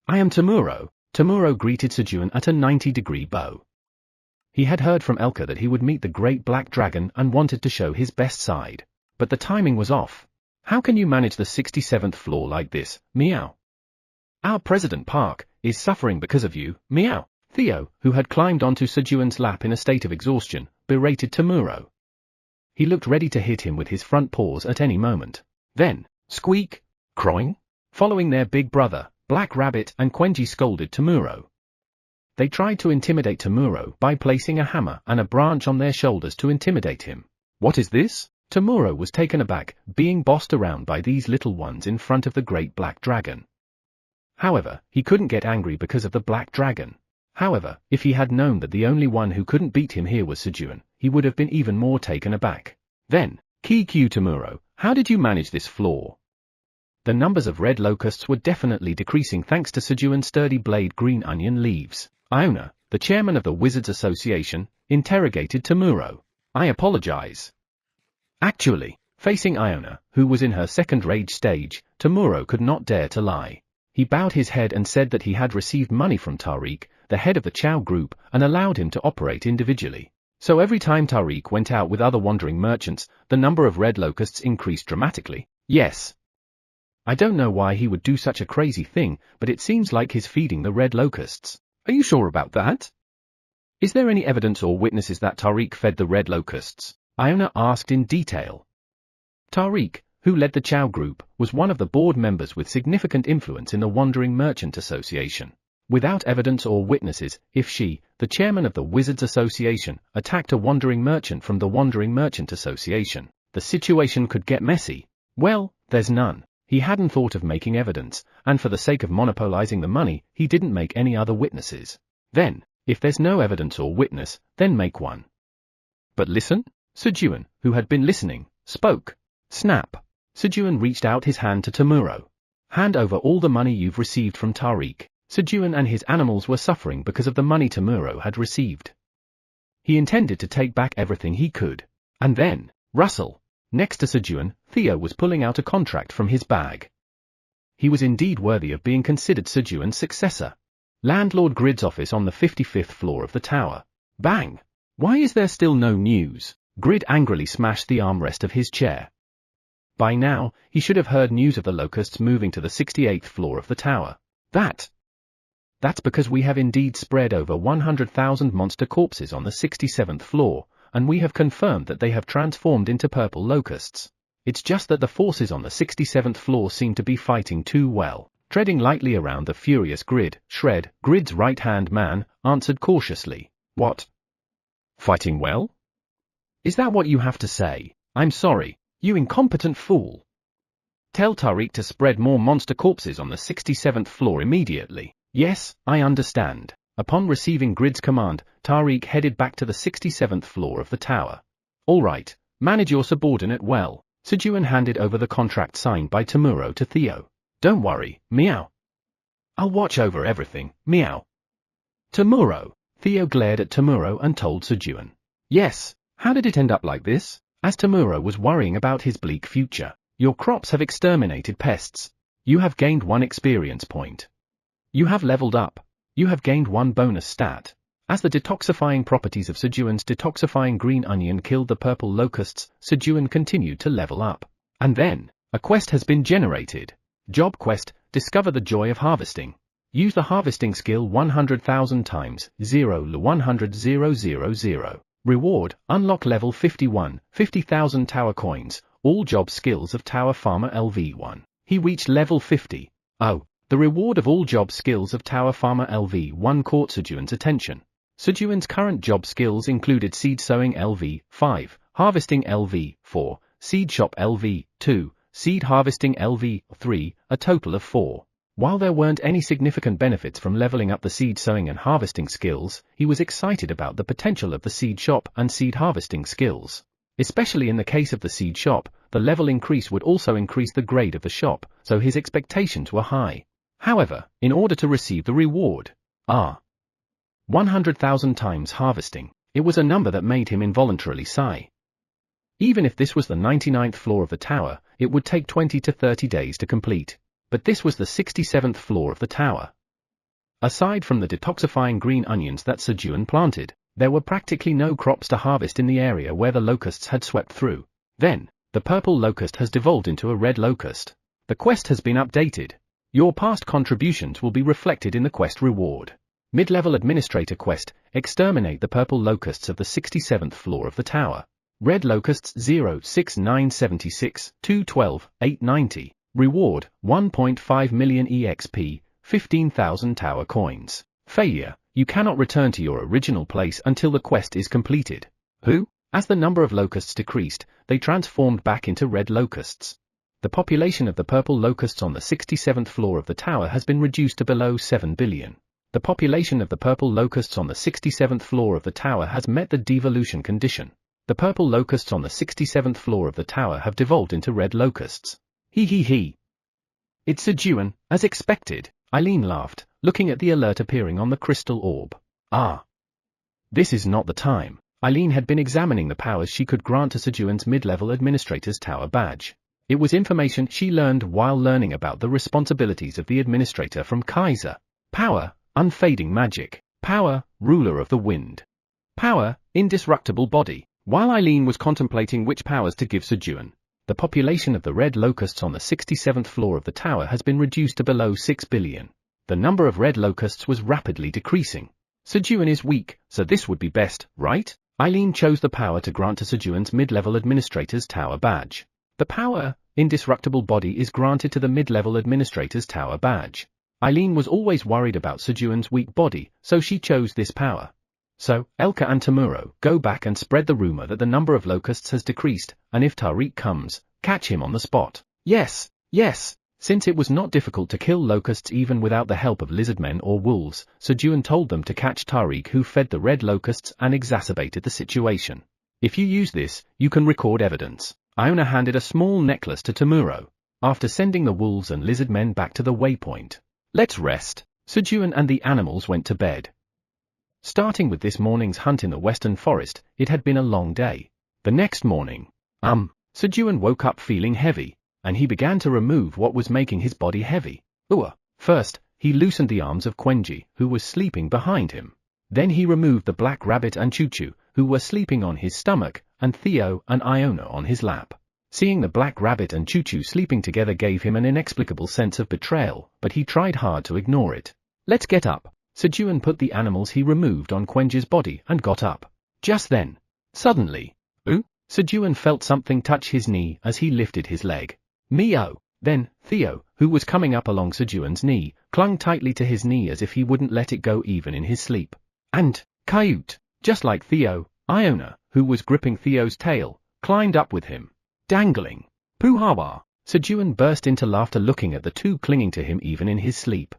I am Tamuro. Tamuro greeted Sejun at a 90-degree bow. He had heard from Elka that he would meet the great black dragon and wanted to show his best side. But the timing was off. How can you manage the 67th floor like this, meow? Our President Park is suffering because of you, meow. Theo, who had climbed onto Sejun's lap in a state of exhaustion, berated Tamuro. He looked ready to hit him with his front paws at any moment. Then, squeak, croing. Following their big brother, Black Rabbit and Quenji scolded Tamuro. They tried to intimidate Tamuro by placing a hammer and a branch on their shoulders to intimidate him. What is this? Tamuro was taken aback, being bossed around by these little ones in front of the great black dragon. However, he couldn't get angry because of the black dragon. However, if he had known that the only one who couldn't beat him here was Sejun, he would have been even more taken aback. Then, Kiku Tamuro, how did you manage this floor? The numbers of red locusts were definitely decreasing thanks to Sejun's sturdy blade green onion leaves. Iona, the chairman of the Wizards Association, interrogated Tamuro. I apologize. Actually, facing Iona, who was in her second rage stage, Tamuro could not dare to lie. He bowed his head and said that he had received money from Tariq, the head of the Chow group, and allowed him to operate individually. So every time Tariq went out with other wandering merchants, the number of red locusts increased dramatically. Yes. I don't know why he would do such a crazy thing, but it seems like he's feeding the red locusts. Are you sure about that? Is there any evidence or witnesses that Tariq fed the red locusts? Iona asked in detail. Tariq, who led the Chow group, was one of the board members with significant influence in the Wandering Merchant Association. Without evidence or witnesses, if she, the chairman of the Wizards Association, attacked a wandering merchant from the Wandering Merchant Association, the situation could get messy. Well, there's none. He hadn't thought of making evidence, and for the sake of monopolizing the money, he didn't make any other witnesses. Then, if there's no evidence or witness, then make one. But listen? Sejun, who had been listening, spoke. Snap. Sejun reached out his hand to Tamuro. Hand over all the money you've received from Tariq. Sejun and his animals were suffering because of the money Tamuro had received. He intended to take back everything he could. And then, Russell. Next to Sejun, Theo was pulling out a contract from his bag. He was indeed worthy of being considered Sejun's successor. Landlord Grid's office on the 55th floor of the tower. Bang! Why is there still no news? Grid angrily smashed the armrest of his chair. By now, he should have heard news of the locusts moving to the 68th floor of the tower. That's because we have indeed spread over 100,000 monster corpses on the 67th floor, and we have confirmed that they have transformed into purple locusts. It's just that the forces on the 67th floor seem to be fighting too well. Treading lightly around the furious Grid, Shred, Grid's right-hand man, answered cautiously. What? Fighting well? Is that what you have to say? I'm sorry, you incompetent fool. Tell Tariq to spread more monster corpses on the 67th floor immediately. Yes, I understand. Upon receiving Grid's command, Tariq headed back to the 67th floor of the tower. All right, manage your subordinate well. Sejun handed over the contract signed by Tamuro to Theo. Don't worry, meow. I'll watch over everything, meow. Tamuro. Theo glared at Tamuro and told Sejun. Yes, how did it end up like this? As Tamuro was worrying about his bleak future. Your crops have exterminated pests. You have gained 1 experience point. You have leveled up. You have gained 1 bonus stat. As the detoxifying properties of Sejun's detoxifying green onion killed the purple locusts, Sejun continued to level up. And then, a quest has been generated. Job quest, discover the joy of harvesting. Use the harvesting skill 100,000 times, 0 to 100,000. Reward, unlock level 51, 50,000 tower coins, all job skills of Tower Farmer LV1. He reached level 50. Oh, the reward of all job skills of Tower Farmer LV1 caught Sejun's attention. Sejun's current job skills included seed sowing LV5, harvesting LV4, seed shop LV2, seed harvesting LV3, a total of 4. While there weren't any significant benefits from leveling up the seed sowing and harvesting skills, he was excited about the potential of the seed shop and seed harvesting skills. Especially in the case of the seed shop, the level increase would also increase the grade of the shop, so his expectations were high. However, in order to receive the reward, 100,000 times harvesting, it was a number that made him involuntarily sigh. Even if this was the 99th floor of the tower, it would take 20 to 30 days to complete. But this was the 67th floor of the tower. Aside from the detoxifying green onions that Sejun planted, there were practically no crops to harvest in the area where the locusts had swept through. Then, the purple locust has devolved into a red locust. The quest has been updated. Your past contributions will be reflected in the quest reward. Mid-level administrator quest, exterminate the purple locusts of the 67th floor of the tower. Red locusts 0, 6, 9, 76, 2, 12, 8, 90. Reward, 1.5 million EXP, 15,000 tower coins. Failure, you cannot return to your original place until the quest is completed. Who? As the number of locusts decreased, they transformed back into red locusts. The population of the purple locusts on the 67th floor of the tower has been reduced to below 7 billion. The population of the purple locusts on the 67th floor of the tower has met the devolution condition. The purple locusts on the 67th floor of the tower have devolved into red locusts. He. It's Sejun, as expected, Eileen laughed, looking at the alert appearing on the crystal orb. This is not the time. Eileen had been examining the powers she could grant to Sejun's mid-level administrator's tower badge. It was information she learned while learning about the responsibilities of the administrator from Kaiser. Power, unfading magic. Power, ruler of the wind. Power, indestructible body. While Eileen was contemplating which powers to give Sejun, the population of the red locusts on the 67th floor of the tower has been reduced to below 6 billion. The number of red locusts was rapidly decreasing. Sejun is weak, so this would be best, right? Eileen chose the power to grant to Sejun's mid-level administrator's tower badge. The power, indestructible body, is granted to the mid-level administrator's tower badge. Eileen was always worried about Sejun's weak body, so she chose this power. So, Elka and Tamuro, go back and spread the rumor that the number of locusts has decreased, and if Tariq comes, catch him on the spot. Yes, yes. Since it was not difficult to kill locusts even without the help of lizardmen or wolves, Sejun told them to catch Tariq, who fed the red locusts and exacerbated the situation. If you use this, you can record evidence. Iona handed a small necklace to Tamuro, after sending the wolves and lizardmen back to the waypoint. Let's rest. Sejun and the animals went to bed. Starting with this morning's hunt in the western forest, it had been a long day. The next morning, Sejun woke up feeling heavy, and he began to remove what was making his body heavy. First, he loosened the arms of Quenji, who was sleeping behind him. Then he removed the black rabbit and Choo-Choo, who were sleeping on his stomach, and Theo and Iona on his lap. Seeing the black rabbit and Choo-Choo sleeping together gave him an inexplicable sense of betrayal, but he tried hard to ignore it. Let's get up. Sejun put the animals he removed on Quenji's body and got up. Just then, suddenly, Sejun felt something touch his knee as he lifted his leg. Meow! Then, Theo, who was coming up along Sejun's knee, clung tightly to his knee as if he wouldn't let it go even in his sleep. And, Coyote, just like Theo, Iona, who was gripping Theo's tail, climbed up with him. Dangling. Poo-ha-wah! Sejun burst into laughter looking at the two clinging to him even in his sleep.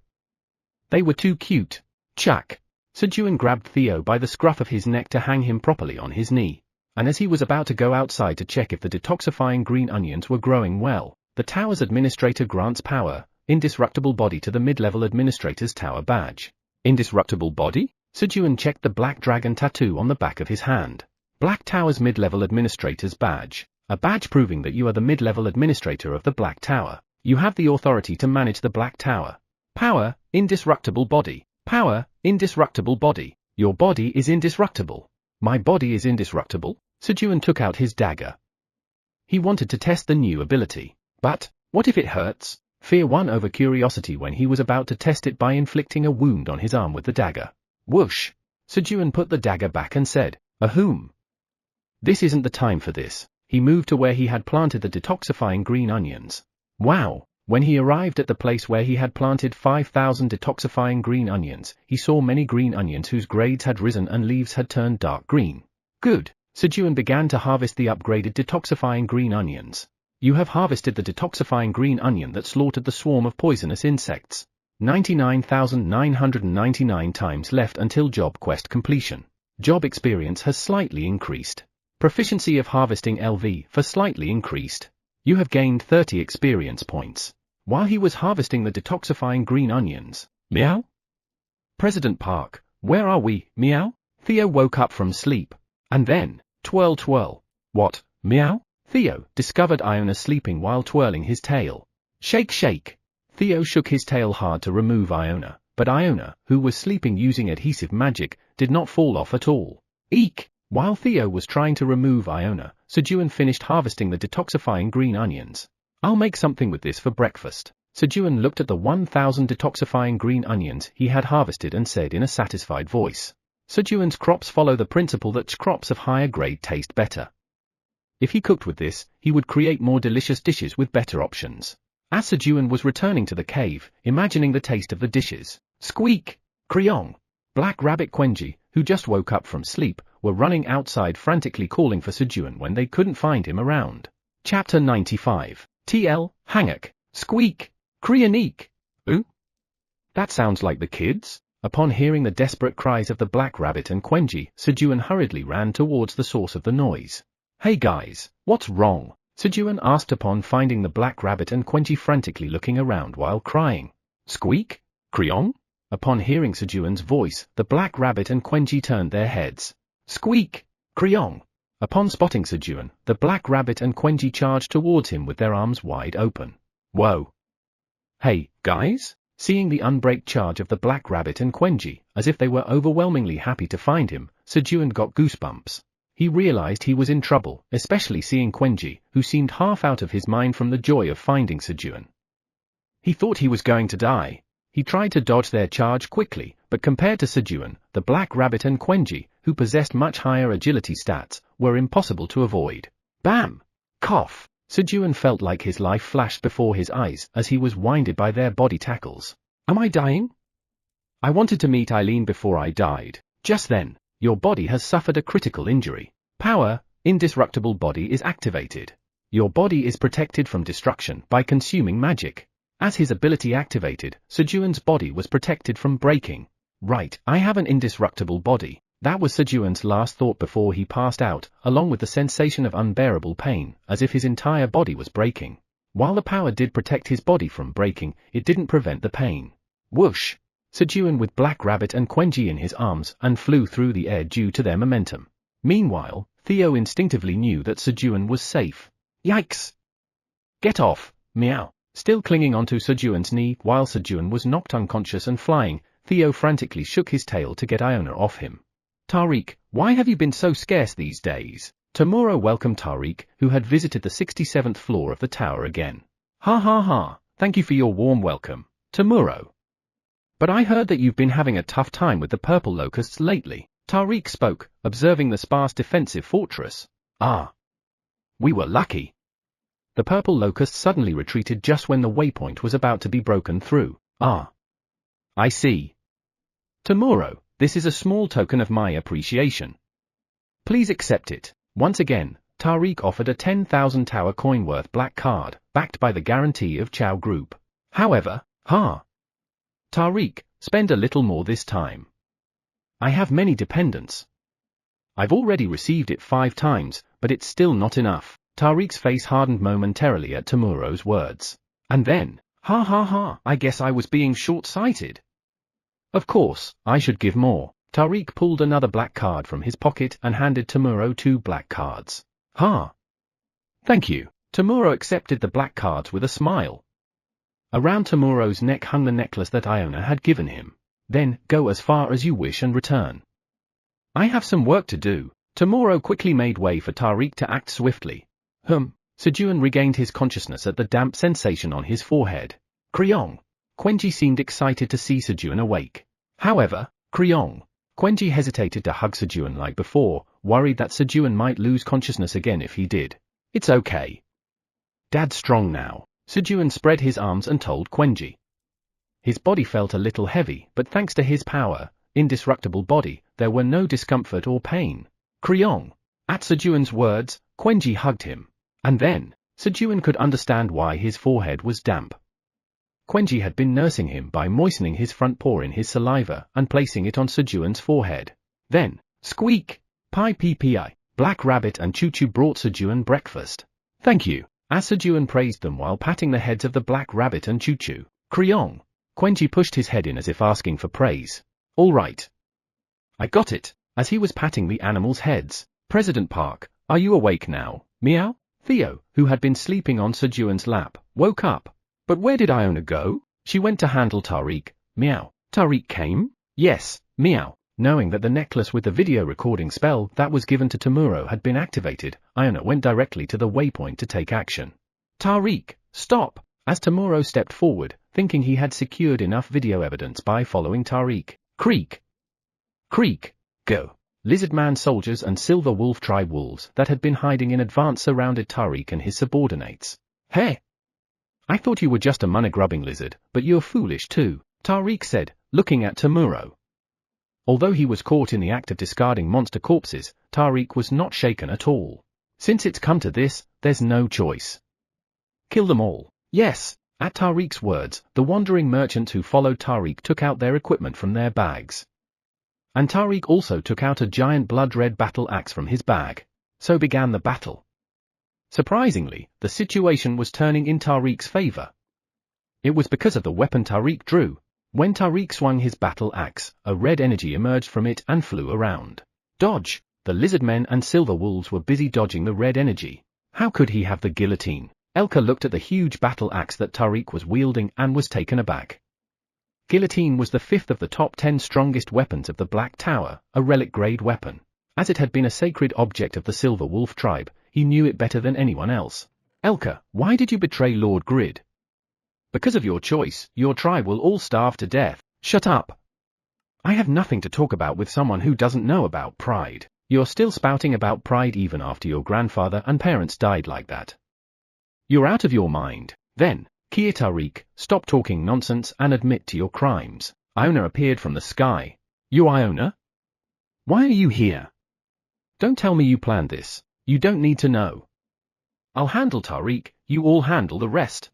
They were too cute. Chuck! Sejun grabbed Theo by the scruff of his neck to hang him properly on his knee. And as he was about to go outside to check if the detoxifying green onions were growing well, the tower's administrator grants power, indestructible body to the mid-level administrator's tower badge. Indestructible body? Sejun checked the black dragon tattoo on the back of his hand. Black Tower's mid-level administrator's badge. A badge proving that you are the mid-level administrator of the Black Tower. You have the authority to manage the Black Tower. Power, indestructible body. Power, indestructible body. Your body is indestructible. My body is indestructible? Sejun took out his dagger. He wanted to test the new ability. But, what if it hurts? Fear won over curiosity when he was about to test it by inflicting a wound on his arm with the dagger. Whoosh! Sejun put the dagger back and said, Ahoom! This isn't the time for this. He moved to where he had planted the detoxifying green onions. Wow! When he arrived at the place where he had planted 5,000 detoxifying green onions, he saw many green onions whose grades had risen and leaves had turned dark green. Good! Sejun began to harvest the upgraded detoxifying green onions. You have harvested the detoxifying green onion that slaughtered the swarm of poisonous insects. 99,999 times left until job quest completion. Job experience has slightly increased. Proficiency of harvesting LV for slightly increased. You have gained 30 experience points. While he was harvesting the detoxifying green onions. Meow? President Park, where are we, meow? Theo woke up from sleep. And then, twirl twirl. What, meow? Theo discovered Iona sleeping while twirling his tail. Shake shake. Theo shook his tail hard to remove Iona, but Iona, who was sleeping using adhesive magic, did not fall off at all. Eek! While Theo was trying to remove Iona, Sejun finished harvesting the detoxifying green onions. I'll make something with this for breakfast. Sejun looked at the 1,000 detoxifying green onions he had harvested and said in a satisfied voice. Sejun's crops follow the principle that crops of higher grade taste better. If he cooked with this, he would create more delicious dishes with better options. As Sejun was returning to the cave, imagining the taste of the dishes, squeak! Kriong! Black Rabbit Quenji, who just woke up from sleep, were running outside frantically calling for Sejun when they couldn't find him around. Chapter 95. TL, Hangak, Squeak, Krianeek. Ooh? That sounds like the kids? Upon hearing the desperate cries of the Black Rabbit and Quenji, Sejun hurriedly ran towards the source of the noise. Hey guys, what's wrong? Sejun asked upon finding the Black Rabbit and Quenji frantically looking around while crying. Squeak? Kriong? Upon hearing Sejun's voice, the Black Rabbit and Quenji turned their heads. Squeak! Kriong! Upon spotting Sejun, the Black Rabbit and Quenji charged towards him with their arms wide open. Whoa! Hey, guys? Seeing the unbreak charge of the Black Rabbit and Quenji, as if they were overwhelmingly happy to find him, Sejun got goosebumps. He realized he was in trouble, especially seeing Quenji, who seemed half out of his mind from the joy of finding Sejun. He thought he was going to die. He tried to dodge their charge quickly, but compared to Sejun, the Black Rabbit and Quenji, who possessed much higher agility stats, were impossible to avoid. Bam! Cough! Sejun felt like his life flashed before his eyes as he was winded by their body tackles. Am I dying? I wanted to meet Eileen before I died. Just then, your body has suffered a critical injury. Power, indestructible body is activated. Your body is protected from destruction by consuming magic. As his ability activated, Sejun's body was protected from breaking. Right, I have an indestructible body. That was Sejun's last thought before he passed out, along with the sensation of unbearable pain, as if his entire body was breaking. While the power did protect his body from breaking, it didn't prevent the pain. Whoosh! Sejun with Black Rabbit and Quenji in his arms and flew through the air due to their momentum. Meanwhile, Theo instinctively knew that Sejun was safe. Yikes! Get off, meow. Still clinging onto Sejun's knee while Sejun was knocked unconscious and flying, Theo frantically shook his tail to get Iona off him. Tariq, why have you been so scarce these days? Tomorrow welcomed Tariq, who had visited the 67th floor of the tower again. Ha ha ha, thank you for your warm welcome, Tomorrow. But I heard that you've been having a tough time with the purple locusts lately. Tariq spoke, observing the sparse defensive fortress. Ah. We were lucky. The purple locusts suddenly retreated just when the waypoint was about to be broken through. Ah. I see. Tomorrow, this is a small token of my appreciation. Please accept it. Once again, Tariq offered a 10,000 tower coin worth black card, backed by the guarantee of Chow Group. However, Tariq, spend a little more this time. I have many dependents. I've already received it 5 times, but it's still not enough. Tariq's face hardened momentarily at Tomorrow's words. And then, I guess I was being short-sighted. Of course, I should give more. Tariq pulled another black card from his pocket and handed Tomorrow 2 black cards. Thank you. Tomorrow accepted the black cards with a smile. Around Tomorrow's neck hung the necklace that Iona had given him. Then, go as far as you wish and return. I have some work to do. Tomorrow quickly made way for Tariq to act swiftly. Sejun regained his consciousness at the damp sensation on his forehead. Kriong. Quenji seemed excited to see Sejun awake. However, Quenji hesitated to hug Sejun like before, worried that Sejun might lose consciousness again if he did. It's okay. Dad's strong now. Sejun spread his arms and told Quenji. His body felt a little heavy, but thanks to his power, indestructible body, there were no discomfort or pain. Kriong. At Sejun's words, Quenji hugged him. And then, Sejun could understand why his forehead was damp. Quenji had been nursing him by moistening his front paw in his saliva and placing it on Sejun's forehead. Then, squeak! Pi ppi, Black Rabbit and Choo Choo brought Sejun breakfast. Thank you. As Sejun praised them while patting the heads of the Black Rabbit and Choo Choo. Kriong. Quenji pushed his head in as if asking for praise. All right. I got it. As he was patting the animals' heads. President Park, are you awake now? Meow? Theo, who had been sleeping on Sejun's lap, woke up. But where did Iona go? She went to handle Tariq. Meow. Tariq came? Yes, meow. Knowing that the necklace with the video recording spell that was given to Tomorrow had been activated, Iona went directly to the waypoint to take action. Tariq, stop! As Tomorrow stepped forward, thinking he had secured enough video evidence by following Tariq. Creak. Creak. Go. Lizardman soldiers and Silver Wolf tribe wolves that had been hiding in advance surrounded Tariq and his subordinates. Hey! I thought you were just a money-grubbing lizard, but you're foolish too, Tariq said, looking at Tomorrow. Although he was caught in the act of discarding monster corpses, Tariq was not shaken at all. Since it's come to this, there's no choice. Kill them all. Yes. At Tariq's words, the wandering merchants who followed Tariq took out their equipment from their bags. And Tariq also took out a giant blood-red battle axe from his bag. So began the battle. Surprisingly, the situation was turning in Tariq's favor. It was because of the weapon Tariq drew. When Tariq swung his battle axe, a red energy emerged from it and flew around. Dodge! The lizardmen and silver wolves were busy dodging the red energy. How could he have the guillotine? Elka looked at the huge battle axe that Tariq was wielding and was taken aback. Guillotine was the 5th of the top 10 strongest weapons of the Black Tower, a relic-grade weapon. As it had been a sacred object of the Silver Wolf tribe, he knew it better than anyone else. Elka, why did you betray Lord Grid? Because of your choice, your tribe will all starve to death. Shut up. I have nothing to talk about with someone who doesn't know about pride. You're still spouting about pride even after your grandfather and parents died like that. You're out of your mind. Then, Kia Tariq, stop talking nonsense and admit to your crimes. Iona appeared from the sky. You Iona? Why are you here? Don't tell me you planned this. You don't need to know. I'll handle Tariq, you all handle the rest.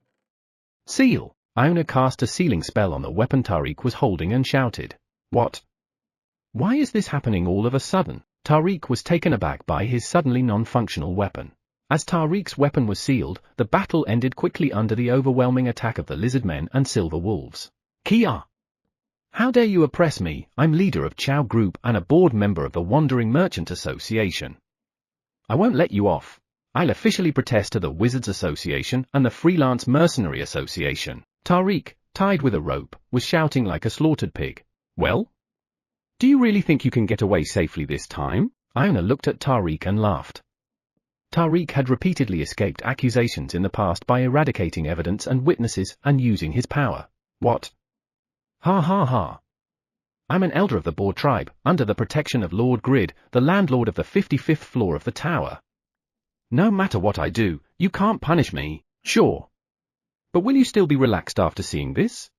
Seal. Iona cast a sealing spell on the weapon Tariq was holding and shouted. What? Why is this happening all of a sudden? Tariq was taken aback by his suddenly non-functional weapon. As Tariq's weapon was sealed, the battle ended quickly under the overwhelming attack of the lizard men and silver wolves. Kia! How dare you oppress me? I'm leader of Chow Group and a board member of the Wandering Merchant Association. I won't let you off. I'll officially protest to the Wizards Association and the Freelance Mercenary Association. Tariq, tied with a rope, was shouting like a slaughtered pig. Well? Do you really think you can get away safely this time? Iona looked at Tariq and laughed. Tariq had repeatedly escaped accusations in the past by eradicating evidence and witnesses and using his power. What? Ha ha ha. I'm an elder of the Boar tribe, under the protection of Lord Grid, the landlord of the 55th floor of the tower. No matter what I do, you can't punish me, sure. But will you still be relaxed after seeing this?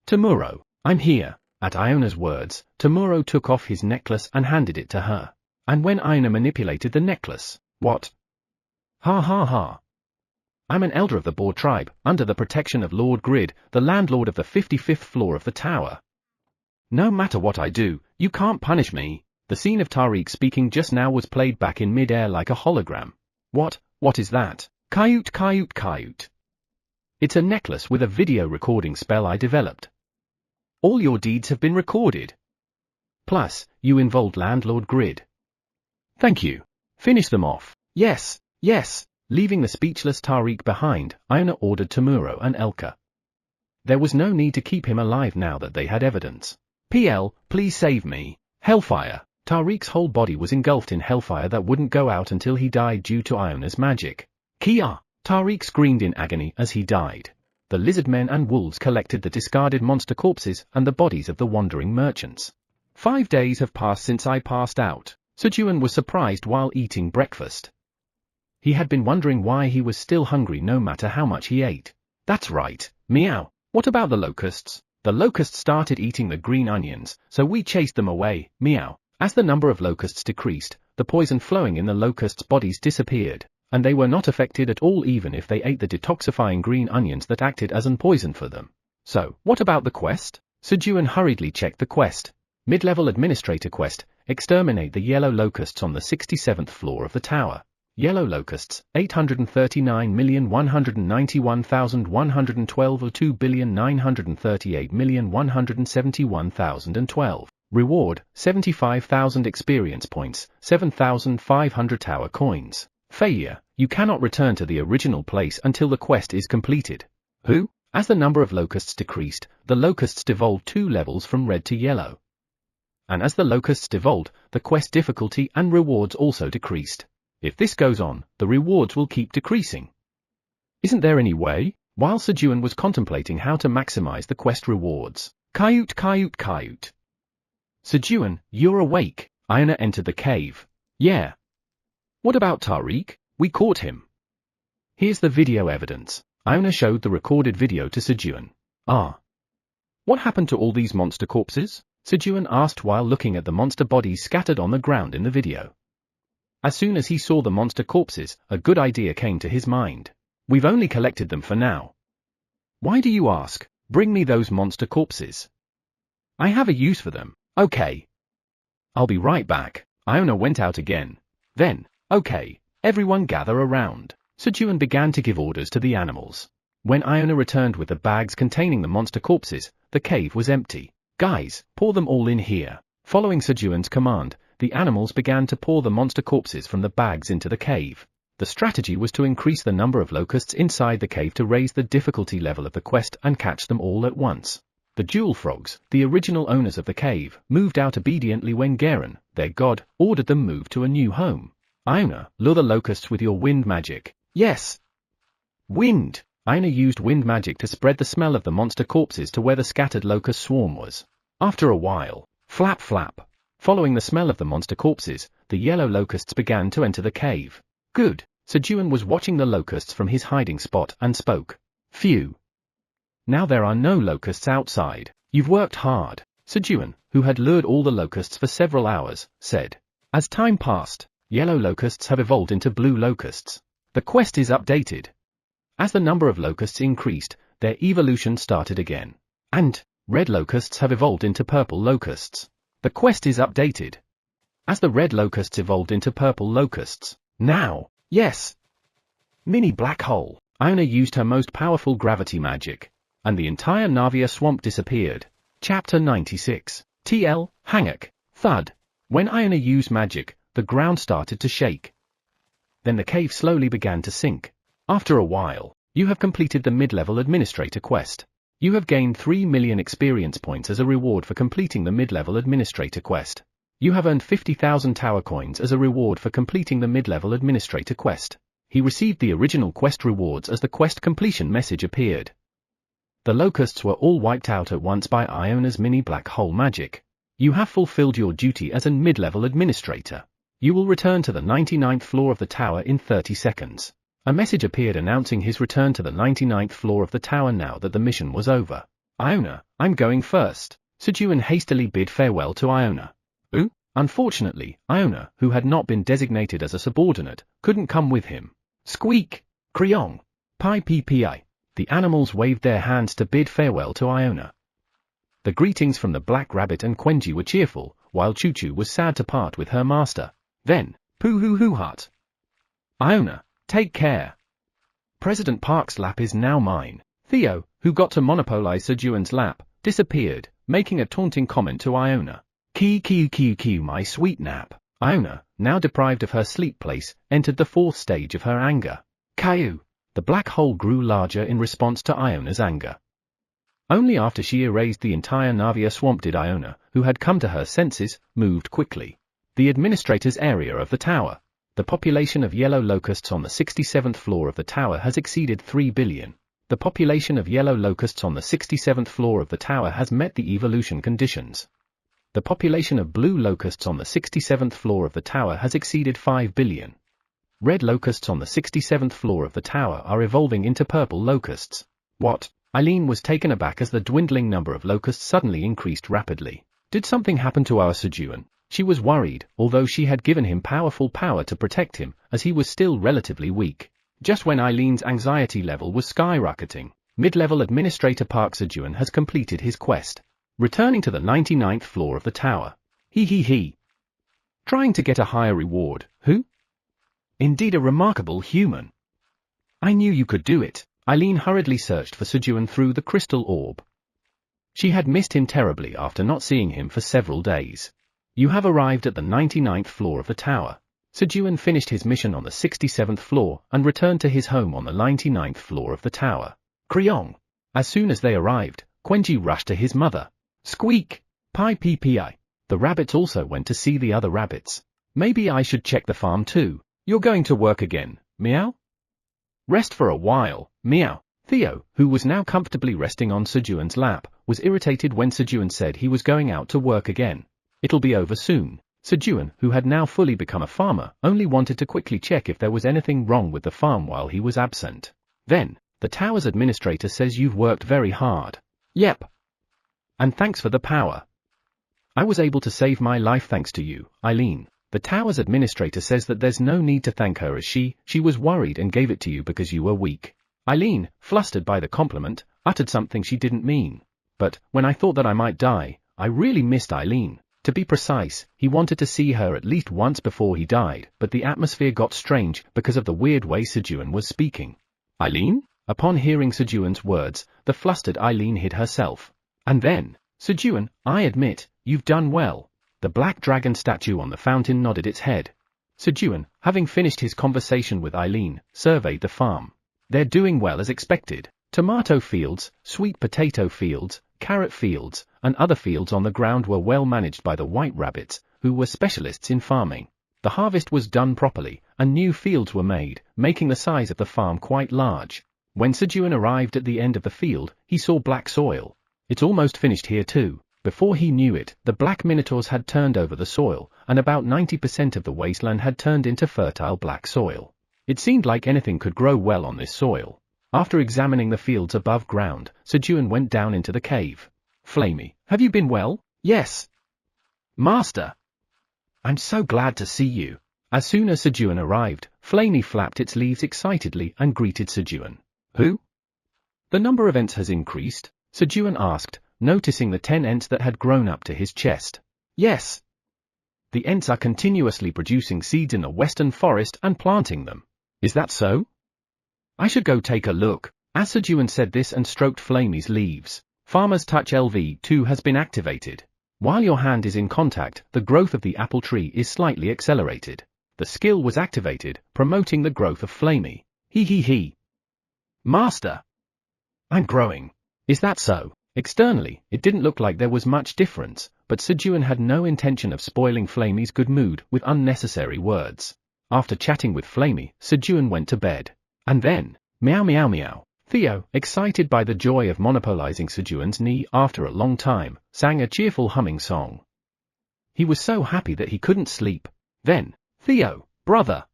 Tomorrow, I'm here. At Iona's words, Tomorrow took off his necklace and handed it to her. And when Iona manipulated the necklace, what? Ha ha ha. I'm an elder of the Boar tribe, under the protection of Lord Grid, the landlord of the 55th floor of the tower. No matter what I do, you can't punish me. The scene of Tariq speaking just now was played back in mid-air like a hologram. What is that? Kayut. It's a necklace with a video recording spell I developed. All your deeds have been recorded. Plus, you involved Landlord Grid. Thank you. Finish them off. Yes. Leaving the speechless Tariq behind, Iona ordered Tomuro and Elka. There was no need to keep him alive now that they had evidence. PL, please save me. Hellfire. Tariq's whole body was engulfed in hellfire that wouldn't go out until he died due to Iona's magic. Kia! Tariq screamed in agony as he died. The lizard men and wolves collected the discarded monster corpses and the bodies of the wandering merchants. 5 days have passed since I passed out. Sejun was surprised while eating breakfast. He had been wondering why he was still hungry no matter how much he ate. That's right, meow. What about the locusts? The locusts started eating the green onions, so we chased them away, meow. As the number of locusts decreased, the poison flowing in the locusts' bodies disappeared, and they were not affected at all even if they ate the detoxifying green onions that acted as an poison for them. So, what about the quest? Sejun hurriedly checked the quest. Mid-level administrator quest, exterminate the yellow locusts on the 67th floor of the tower. Yellow locusts, 839,191,112 or 2,938,171,012. Reward, 75,000 experience points, 7,500 tower coins. Failure, you cannot return to the original place until the quest is completed. Who? As the number of locusts decreased, the locusts devolved 2 levels from red to yellow. And as the locusts devolved, the quest difficulty and rewards also decreased. If this goes on, the rewards will keep decreasing. Isn't there any way? While Sejun was contemplating how to maximize the quest rewards. Kayut. Sejun, you're awake. Iona entered the cave. Yeah. What about Tariq? We caught him. Here's the video evidence. Iona showed the recorded video to Sejun. What happened to all these monster corpses? Sejun asked while looking at the monster bodies scattered on the ground in the video. As soon as he saw the monster corpses, a good idea came to his mind. We've only collected them for now. Why do you ask? Bring me those monster corpses. I have a use for them. Okay. I'll be right back. Iona went out again. Then, okay, everyone gather around. Sejun began to give orders to the animals. When Iona returned with the bags containing the monster corpses, the cave was empty. Guys, pour them all in here. Following Sejun's command, the animals began to pour the monster corpses from the bags into the cave. The strategy was to increase the number of locusts inside the cave to raise the difficulty level of the quest and catch them all at once. The jewel frogs, the original owners of the cave, moved out obediently when Garen, their god, ordered them move to a new home. Iona, lure the locusts with your wind magic. Yes. Wind. Iona used wind magic to spread the smell of the monster corpses to where the scattered locust swarm was. After a while, Flap flap. Following the smell of the monster corpses, the yellow locusts began to enter the cave. Good. Sejun was watching the locusts from his hiding spot and spoke. Phew. Now there are no locusts outside. You've worked hard. Sejun, who had lured all the locusts for several hours, said. As time passed, yellow locusts have evolved into blue locusts. The quest is updated. As the number of locusts increased, their evolution started again. And red locusts have evolved into purple locusts. The quest is updated. As the red locusts evolved into purple locusts. Now, yes. Mini black hole. Iona used her most powerful gravity magic, and the entire Navia swamp disappeared. Chapter 96. TL, Hangak, Thud. When Iona used magic, the ground started to shake. Then the cave slowly began to sink. After a while, you have completed the mid-level administrator quest. You have gained 3 million experience points as a reward for completing the mid-level administrator quest. You have earned 50,000 tower coins as a reward for completing the mid-level administrator quest. He received the original quest rewards as the quest completion message appeared. The locusts were all wiped out at once by Iona's mini black hole magic. You have fulfilled your duty as a mid-level administrator. You will return to the 99th floor of the tower in 30 seconds. A message appeared announcing his return to the 99th floor of the tower now that the mission was over. Iona, I'm going first. Sejun hastily bid farewell to Iona. Ooh? Unfortunately, Iona, who had not been designated as a subordinate, couldn't come with him. Squeak! Kriong! Pi pi pi. The animals waved their hands to bid farewell to Iona. The greetings from the Black Rabbit and Quenji were cheerful, while Choo Choo was sad to part with her master. Then, Pooh Hoo Hoo Hut. Iona, take care. President Park's lap is now mine. Theo, who got to monopolize Sejun's lap, disappeared, making a taunting comment to Iona. Key, my sweet nap. Iona, now deprived of her sleep place, entered the 4th stage of her anger. Caillou. The black hole grew larger in response to Iona's anger. Only after she erased the entire Navia swamp did Iona, who had come to her senses, moved quickly. The administrator's area of the tower. The population of yellow locusts on the 67th floor of the tower has exceeded 3 billion. The population of yellow locusts on the 67th floor of the tower has met the evolution conditions. The population of blue locusts on the 67th floor of the tower has exceeded 5 billion. Red locusts on the 67th floor of the tower are evolving into purple locusts. What? Eileen was taken aback as the dwindling number of locusts suddenly increased rapidly. Did something happen to our Sejun? She was worried, although she had given him powerful power to protect him, as he was still relatively weak. Just when Eileen's anxiety level was skyrocketing, mid-level administrator Park Sejun has completed his quest. Returning to the 99th floor of the tower. He. Trying to get a higher reward, who? Indeed a remarkable human. I knew you could do it. Eileen hurriedly searched for Sejun through the crystal orb. She had missed him terribly after not seeing him for several days. You have arrived at the 99th floor of the tower. Sejun finished his mission on the 67th floor and returned to his home on the 99th floor of the tower. Kriong. As soon as they arrived, Quenji rushed to his mother. Squeak! Pi pi pi. The rabbits also went to see the other rabbits. Maybe I should check the farm too. You're going to work again, meow? Rest for a while, meow. Theo, who was now comfortably resting on Sejun's lap, was irritated when Sejun said he was going out to work again. It'll be over soon. Sejun, who had now fully become a farmer, only wanted to quickly check if there was anything wrong with the farm while he was absent. Then, the tower's administrator says you've worked very hard. Yep. And thanks for the power. I was able to save my life thanks to you, Eileen. The tower's administrator says that there's no need to thank her as she was worried and gave it to you because you were weak. Eileen, flustered by the compliment, uttered something she didn't mean. But, when I thought that I might die, I really missed Eileen. To be precise, he wanted to see her at least once before he died, but the atmosphere got strange because of the weird way Sejun was speaking. Eileen? Upon hearing Sejun's words, the flustered Eileen hid herself. And then, Sejun, I admit, you've done well. The black dragon statue on the fountain nodded its head. Sejun, having finished his conversation with Eileen, surveyed the farm. They're doing well as expected. Tomato fields, sweet potato fields, carrot fields, and other fields on the ground were well managed by the white rabbits, who were specialists in farming. The harvest was done properly, and new fields were made, making the size of the farm quite large. When Sejun arrived at the end of the field, he saw black soil. It's almost finished here too. Before he knew it, the black minotaurs had turned over the soil, and about 90% of the wasteland had turned into fertile black soil. It seemed like anything could grow well on this soil. After examining the fields above ground, Sejun went down into the cave. Flamey, have you been well? Yes, Master. I'm so glad to see you. As soon as Sejun arrived, Flamey flapped its leaves excitedly and greeted Sejun. Who? The number of ents has increased? Sejun asked, noticing the 10 ents that had grown up to his chest. Yes. The ents are continuously producing seeds in the western forest and planting them. Is that so? I should go take a look. As Sejun said this and stroked Flamey's leaves. Farmer's Touch LV2 has been activated. While your hand is in contact, the growth of the apple tree is slightly accelerated. The skill was activated, promoting the growth of Flamey. He. Master. I'm growing. Is that so? Externally, it didn't look like there was much difference, but Sejun had no intention of spoiling Flamey's good mood with unnecessary words. After chatting with Flamey, Sejun went to bed. And then, meow meow meow. Theo, excited by the joy of monopolizing Sejun's knee after a long time, sang a cheerful humming song. He was so happy that he couldn't sleep. Then, Theo, brother.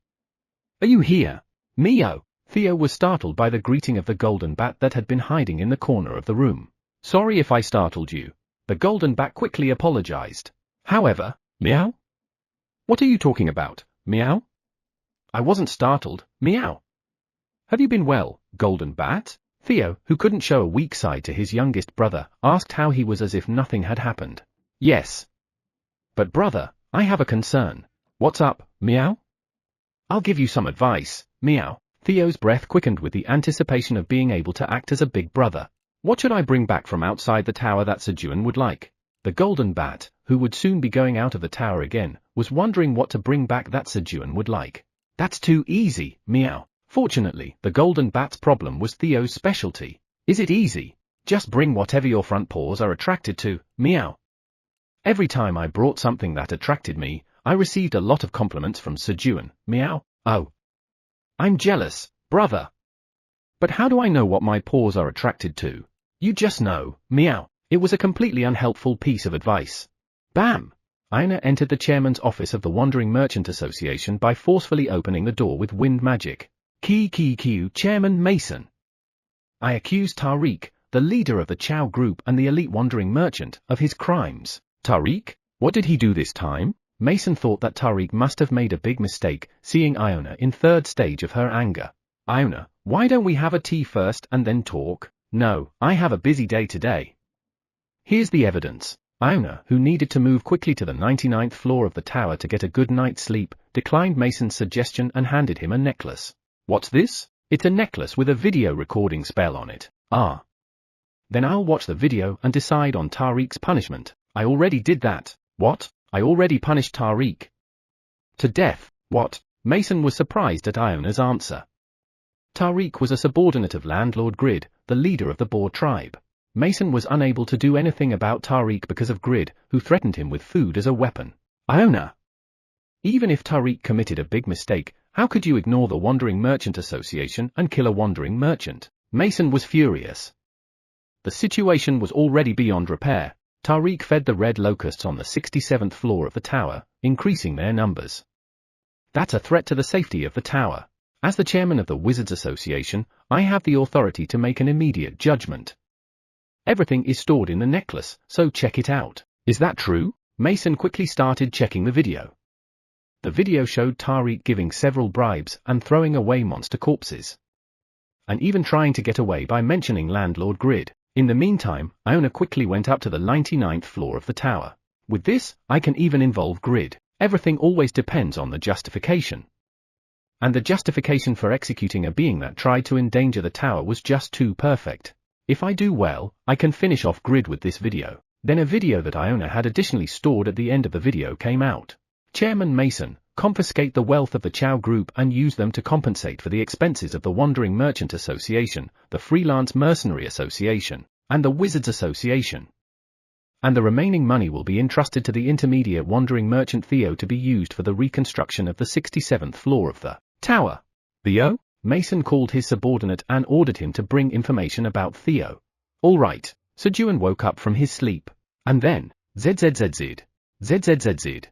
Are you here? Mio. Theo was startled by the greeting of the golden bat that had been hiding in the corner of the room. Sorry if I startled you. The golden bat quickly apologized. However, meow? What are you talking about, meow? I wasn't startled, meow. Have you been well, golden bat? Theo, who couldn't show a weak side to his youngest brother, asked how he was as if nothing had happened. Yes. But brother, I have a concern. What's up, meow? I'll give you some advice, meow. Theo's breath quickened with the anticipation of being able to act as a big brother. What should I bring back from outside the tower that Sejun would like? The golden bat, who would soon be going out of the tower again, was wondering what to bring back that Sejun would like. That's too easy, meow. Fortunately, the golden bat's problem was Theo's specialty. Is it easy? Just bring whatever your front paws are attracted to, meow. Every time I brought something that attracted me, I received a lot of compliments from Sejun, meow. Oh. I'm jealous, brother. But how do I know what my paws are attracted to? You just know, meow. It was a completely unhelpful piece of advice. Bam! Aina entered the chairman's office of the Wandering Merchant Association by forcefully opening the door with wind magic. Q, Chairman Mason. I accuse Tariq, the leader of the Chow group and the elite wandering merchant, of his crimes. Tariq? What did he do this time? Mason thought that Tariq must have made a big mistake, seeing Iona in third stage of her anger. Iona, why don't we have a tea first and then talk? No, I have a busy day today. Here's the evidence. Iona, who needed to move quickly to the 99th floor of the tower to get a good night's sleep, declined Mason's suggestion and handed him a necklace. What's this? It's a necklace with a video recording spell on it. Ah. Then I'll watch the video and decide on Tariq's punishment. I already did that. What? I already punished Tariq. To death. What? Mason was surprised at Iona's answer. Tariq was a subordinate of Landlord Grid, the leader of the Boar tribe. Mason was unable to do anything about Tariq because of Grid, who threatened him with food as a weapon. Iona. Even if Tariq committed a big mistake, how could you ignore the Wandering Merchant Association and kill a wandering merchant? Mason was furious. The situation was already beyond repair. Tariq fed the red locusts on the 67th floor of the tower, increasing their numbers. That's a threat to the safety of the tower. As the chairman of the Wizards Association, I have the authority to make an immediate judgment. Everything is stored in the necklace, so check it out. Is that true? Mason quickly started checking the video. The video showed Tariq giving several bribes and throwing away monster corpses. And even trying to get away by mentioning Landlord Grid. In the meantime, Iona quickly went up to the 99th floor of the tower. With this, I can even involve Grid. Everything always depends on the justification. And the justification for executing a being that tried to endanger the tower was just too perfect. If I do well, I can finish off Grid with this video. Then a video that Iona had additionally stored at the end of the video came out. Chairman Mason, confiscate the wealth of the Chow group and use them to compensate for the expenses of the Wandering Merchant Association, the Freelance Mercenary Association, and the Wizards Association. And the remaining money will be entrusted to the intermediate Wandering Merchant Theo to be used for the reconstruction of the 67th floor of the tower. Theo? Mason called his subordinate and ordered him to bring information about Theo. All right. Sejun woke up from his sleep. And then, ZZZZ. ZZZZ.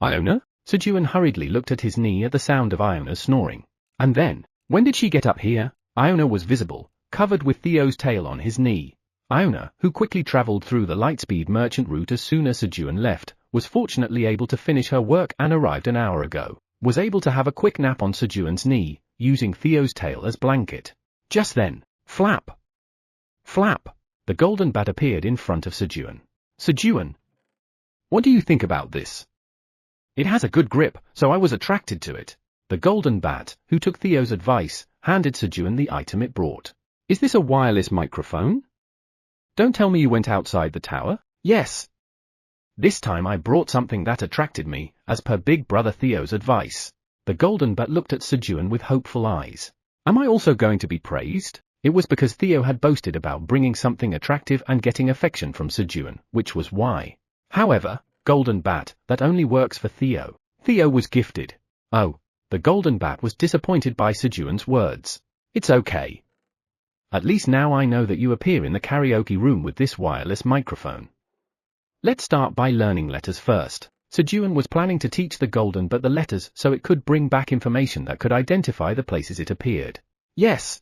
Iona? Sejun hurriedly looked at his knee at the sound of Iona's snoring. And then, when did she get up here? Iona was visible, covered with Theo's tail on his knee. Iona, who quickly traveled through the Lightspeed merchant route as soon as Sejun left, was fortunately able to finish her work and arrived an hour ago. Was able to have a quick nap on Sejun's knee, using Theo's tail as blanket. Just then, flap! Flap! The golden bat appeared in front of Sejun. Sejun! What do you think about this? It has a good grip, so I was attracted to it. The golden bat, who took Theo's advice, handed Sejun the item it brought. Is this a wireless microphone? Don't tell me you went outside the tower? Yes. This time I brought something that attracted me, as per big brother Theo's advice. The golden bat looked at Sejun with hopeful eyes. Am I also going to be praised? It was because Theo had boasted about bringing something attractive and getting affection from Sejun, which was why. However, golden bat, that only works for Theo. Theo was gifted. Oh, the golden bat was disappointed by Sejun's words. It's okay. At least now I know that you appear in the karaoke room with this wireless microphone. Let's start by learning letters first. Sejun was planning to teach the golden bat the letters so it could bring back information that could identify the places it appeared. Yes.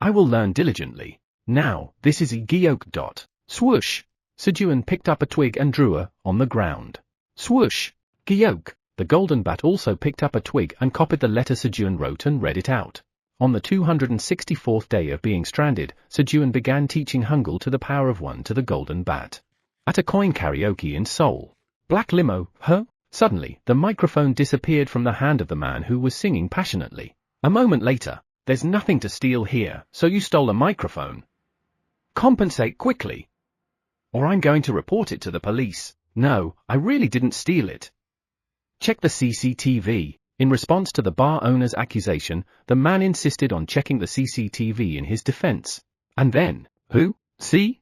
I will learn diligently. Now, this is Giok. Swoosh. Sejun picked up a twig and drew her on the ground. Swoosh. Giok. The golden bat also picked up a twig and copied the letter Sejun wrote and read it out. On the 264th day of being stranded, Sejun began teaching Hangul to the power of 1 to the golden bat. At a coin karaoke in Seoul. Black limo, huh? Suddenly, the microphone disappeared from the hand of the man who was singing passionately. A moment later, there's nothing to steal here, so you stole a microphone. Compensate quickly. Or I'm going to report it to the police. No, I really didn't steal it. Check the CCTV. In response to the bar owner's accusation, the man insisted on checking the CCTV in his defense. And then, who? See?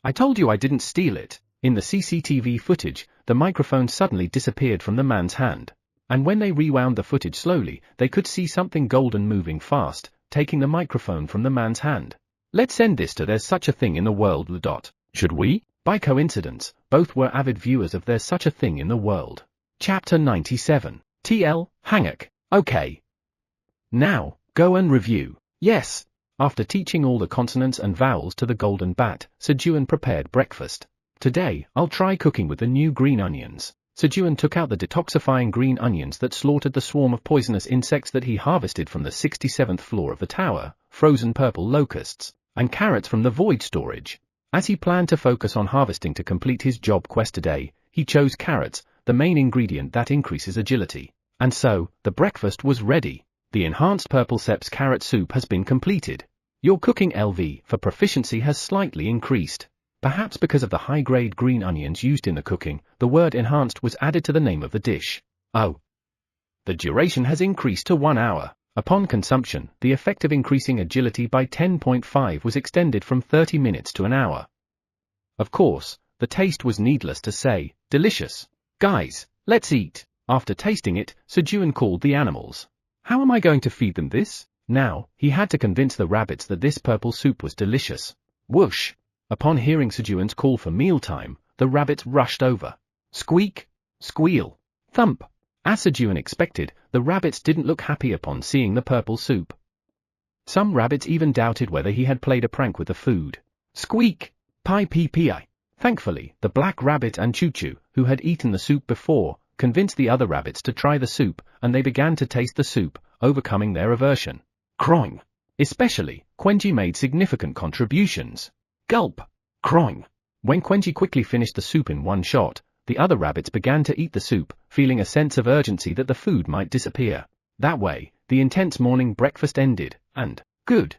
I told you I didn't steal it. In the CCTV footage, the microphone suddenly disappeared from the man's hand. And when they rewound the footage slowly, they could see something golden moving fast, taking the microphone from the man's hand. Let's send this to There's Such a Thing in the World. Should we? By coincidence, both were avid viewers of There's Such a Thing in the World. Chapter 97. TL, Hanguk. Okay. Now, go and review. Yes. After teaching all the consonants and vowels to the golden bat, Sejun prepared breakfast. Today, I'll try cooking with the new green onions. Sejun took out the detoxifying green onions that slaughtered the swarm of poisonous insects that he harvested from the 67th floor of the tower, frozen purple locusts, and carrots from the void storage. As he planned to focus on harvesting to complete his job quest today, he chose carrots, the main ingredient that increases agility. And so, the breakfast was ready. The enhanced purple seps carrot soup has been completed. Your cooking LV for proficiency has slightly increased. Perhaps because of the high-grade green onions used in the cooking, the word enhanced was added to the name of the dish. Oh. The duration has increased to 1 hour. Upon consumption, the effect of increasing agility by 10.5 was extended from 30 minutes to an hour. Of course, the taste was needless to say, delicious. Guys, let's eat. After tasting it, Sejun called the animals. How am I going to feed them this? Now, he had to convince the rabbits that this purple soup was delicious. Whoosh! Upon hearing Sejun's call for mealtime, the rabbits rushed over. Squeak! Squeal! Thump! As Sejun expected, the rabbits didn't look happy upon seeing the purple soup. Some rabbits even doubted whether he had played a prank with the food. Squeak! Pie pee pee. Thankfully, the black rabbit and Choo Choo, who had eaten the soup before, convinced the other rabbits to try the soup, and they began to taste the soup, overcoming their aversion. Croing! Especially, Quenji made significant contributions. Gulp! Croing! When Quenji quickly finished the soup in one shot, the other rabbits began to eat the soup, feeling a sense of urgency that the food might disappear. That way, the intense morning breakfast ended, and, good.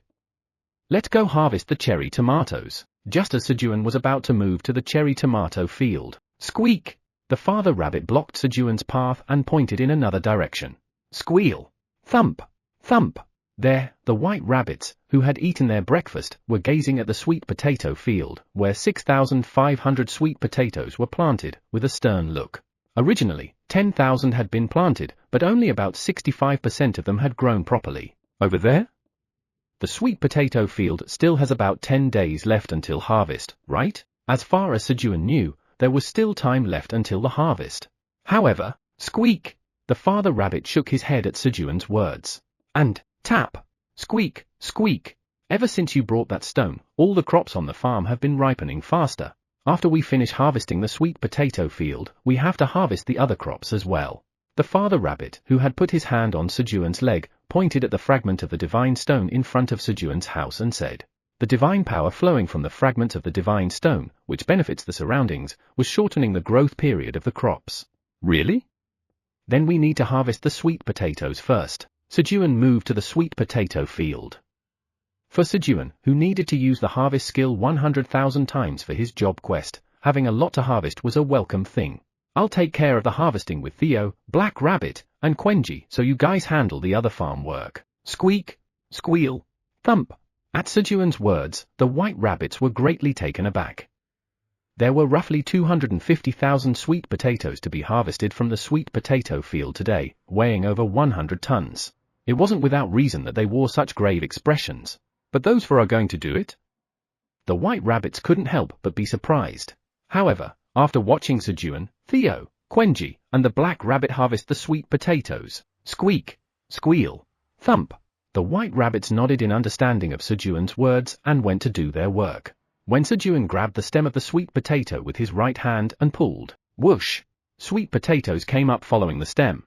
Let's go harvest the cherry tomatoes. Just as Sejun was about to move to the cherry tomato field. Squeak! The father rabbit blocked Sejun's path and pointed in another direction. Squeal! Thump! Thump! There, the white rabbits, who had eaten their breakfast, were gazing at the sweet potato field, where 6,500 sweet potatoes were planted, with a stern look. Originally, 10,000 had been planted, but only about 65% of them had grown properly. Over there? The sweet potato field still has about 10 days left until harvest, right? As far as Sejun knew, there was still time left until the harvest. However, squeak! The father rabbit shook his head at Sejun's words. And, tap! Squeak, squeak! Ever since you brought that stone, all the crops on the farm have been ripening faster. After we finish harvesting the sweet potato field, we have to harvest the other crops as well. The father rabbit, who had put his hand on Sejun's leg, pointed at the fragment of the divine stone in front of Sejun's house and said, "The divine power flowing from the fragment of the divine stone, which benefits the surroundings, was shortening the growth period of the crops." "Really? Then we need to harvest the sweet potatoes first." Sejun moved to the sweet potato field. For Sejun, who needed to use the harvest skill 100,000 times for his job quest, having a lot to harvest was a welcome thing. "I'll take care of the harvesting with Theo, Black Rabbit, and Quenji, so you guys handle the other farm work." Squeak, squeal, thump. At Sejun's words, the white rabbits were greatly taken aback. There were roughly 250,000 sweet potatoes to be harvested from the sweet potato field today, weighing over 100 tons. It wasn't without reason that they wore such grave expressions. "But those four are going to do it?" The white rabbits couldn't help but be surprised. However, after watching Sejun, Theo, Quenji, and the black rabbit harvest the sweet potatoes, squeak, squeal, thump, the white rabbits nodded in understanding of Sejun's words and went to do their work. When Sejun grabbed the stem of the sweet potato with his right hand and pulled, whoosh, sweet potatoes came up following the stem.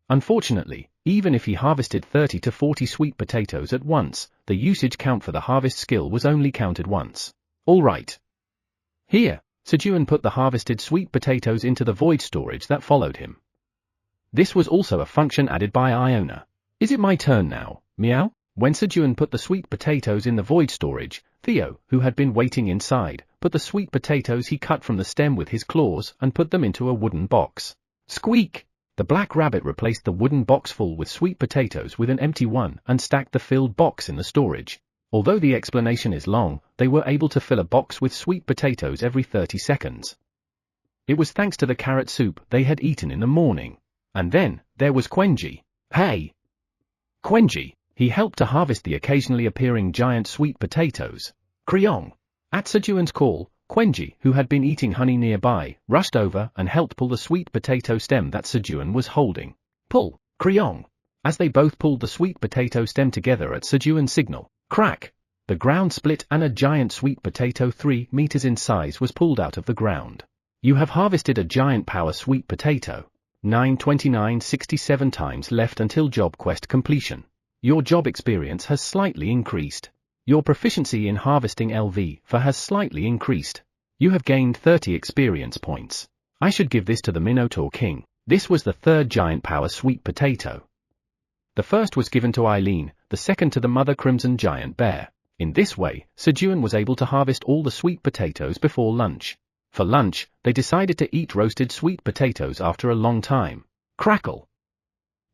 Unfortunately, even if he harvested 30 to 40 sweet potatoes at once, the usage count for the harvest skill was only counted once. "All right. Here." Sejun put the harvested sweet potatoes into the void storage that followed him. This was also a function added by Iona. "Is it my turn now, meow?" When Sejun put the sweet potatoes in the void storage, Theo, who had been waiting inside, put the sweet potatoes he cut from the stem with his claws and put them into a wooden box. Squeak! The black rabbit replaced the wooden box full with sweet potatoes with an empty one and stacked the filled box in the storage. Although the explanation is long, they were able to fill a box with sweet potatoes every 30 seconds. It was thanks to the carrot soup they had eaten in the morning. And then, there was Quenji. Hey! Quenji! He helped to harvest the occasionally appearing giant sweet potatoes. Kriong! At Sejun's call, Quenji, who had been eating honey nearby, rushed over and helped pull the sweet potato stem that Sejun was holding. Pull, Kriong! As they both pulled the sweet potato stem together at Sejun's signal, crack! The ground split and a giant sweet potato 3 meters in size was pulled out of the ground. You have harvested a giant power sweet potato. 92967 times left until job quest completion. Your job experience has slightly increased. Your proficiency in harvesting LV4 has slightly increased. You have gained 30 experience points. I should give this to the Minotaur King. This was the third giant power sweet potato. The first was given to Eileen, the second to the Mother Crimson Giant Bear. In this way, Sejun was able to harvest all the sweet potatoes before lunch. For lunch, they decided to eat roasted sweet potatoes after a long time. Crackle!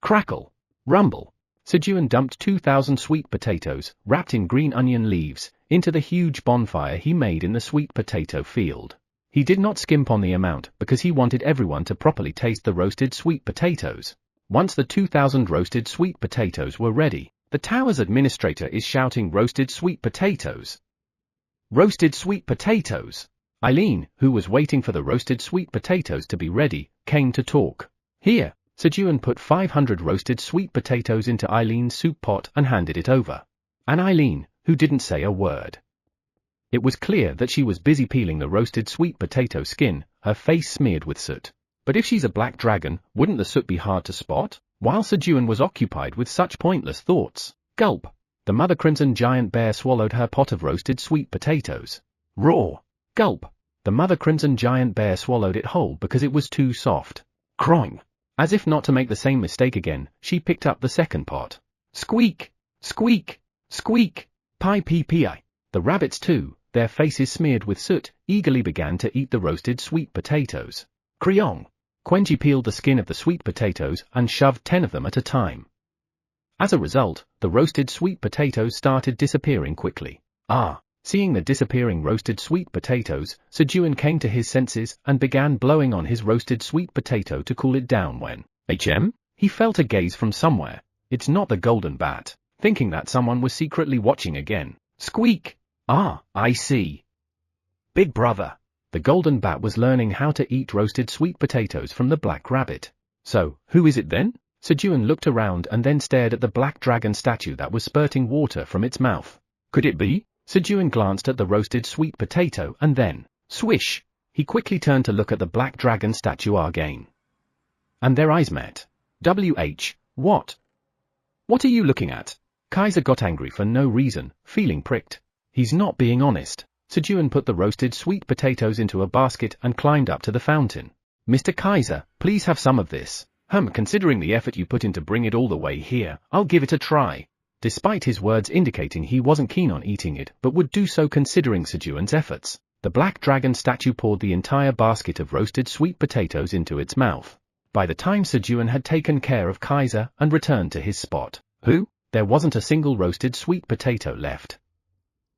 Crackle! Rumble! Sejun dumped 2,000 sweet potatoes, wrapped in green onion leaves, into the huge bonfire he made in the sweet potato field. He did not skimp on the amount because he wanted everyone to properly taste the roasted sweet potatoes. Once the 2,000 roasted sweet potatoes were ready, the tower's administrator is shouting roasted sweet potatoes. Roasted sweet potatoes! Eileen, who was waiting for the roasted sweet potatoes to be ready, came to talk. Here! Sejun put 500 roasted sweet potatoes into Eileen's soup pot and handed it over. And Eileen, who didn't say a word. It was clear that she was busy peeling the roasted sweet potato skin, her face smeared with soot. But if she's a black dragon, wouldn't the soot be hard to spot? While Sejun was occupied with such pointless thoughts, gulp! The Mother Crimson Giant Bear swallowed her pot of roasted sweet potatoes. Roar! Gulp! The Mother Crimson Giant Bear swallowed it whole because it was too soft. Croing! As if not to make the same mistake again, she picked up the second pot. Squeak! Squeak! Squeak! Pie-pee-pee-I! The rabbits too, their faces smeared with soot, eagerly began to eat the roasted sweet potatoes. Kriong! Quenji peeled the skin of the sweet potatoes and shoved 10 of them at a time. As a result, the roasted sweet potatoes started disappearing quickly. Seeing the disappearing roasted sweet potatoes, Sejun came to his senses and began blowing on his roasted sweet potato to cool it down when, he felt a gaze from somewhere. It's not the golden bat. Thinking that someone was secretly watching again. Squeak! I see. Big brother. The golden bat was learning how to eat roasted sweet potatoes from the black rabbit. So, who is it then? Sejun looked around and then stared at the black dragon statue that was spurting water from its mouth. Could it be? Sejun glanced at the roasted sweet potato and then, swish! He quickly turned to look at the black dragon statue again. And their eyes met. What? What are you looking at? Kaiser got angry for no reason, feeling pricked. He's not being honest. Sejun put the roasted sweet potatoes into a basket and climbed up to the fountain. Mr. Kaiser, please have some of this. Considering the effort you put in to bring it all the way here, I'll give it a try. Despite his words indicating he wasn't keen on eating it but would do so considering Sejun's efforts, the black dragon statue poured the entire basket of roasted sweet potatoes into its mouth. By the time Sejun had taken care of Kaiser and returned to his spot, there wasn't a single roasted sweet potato left.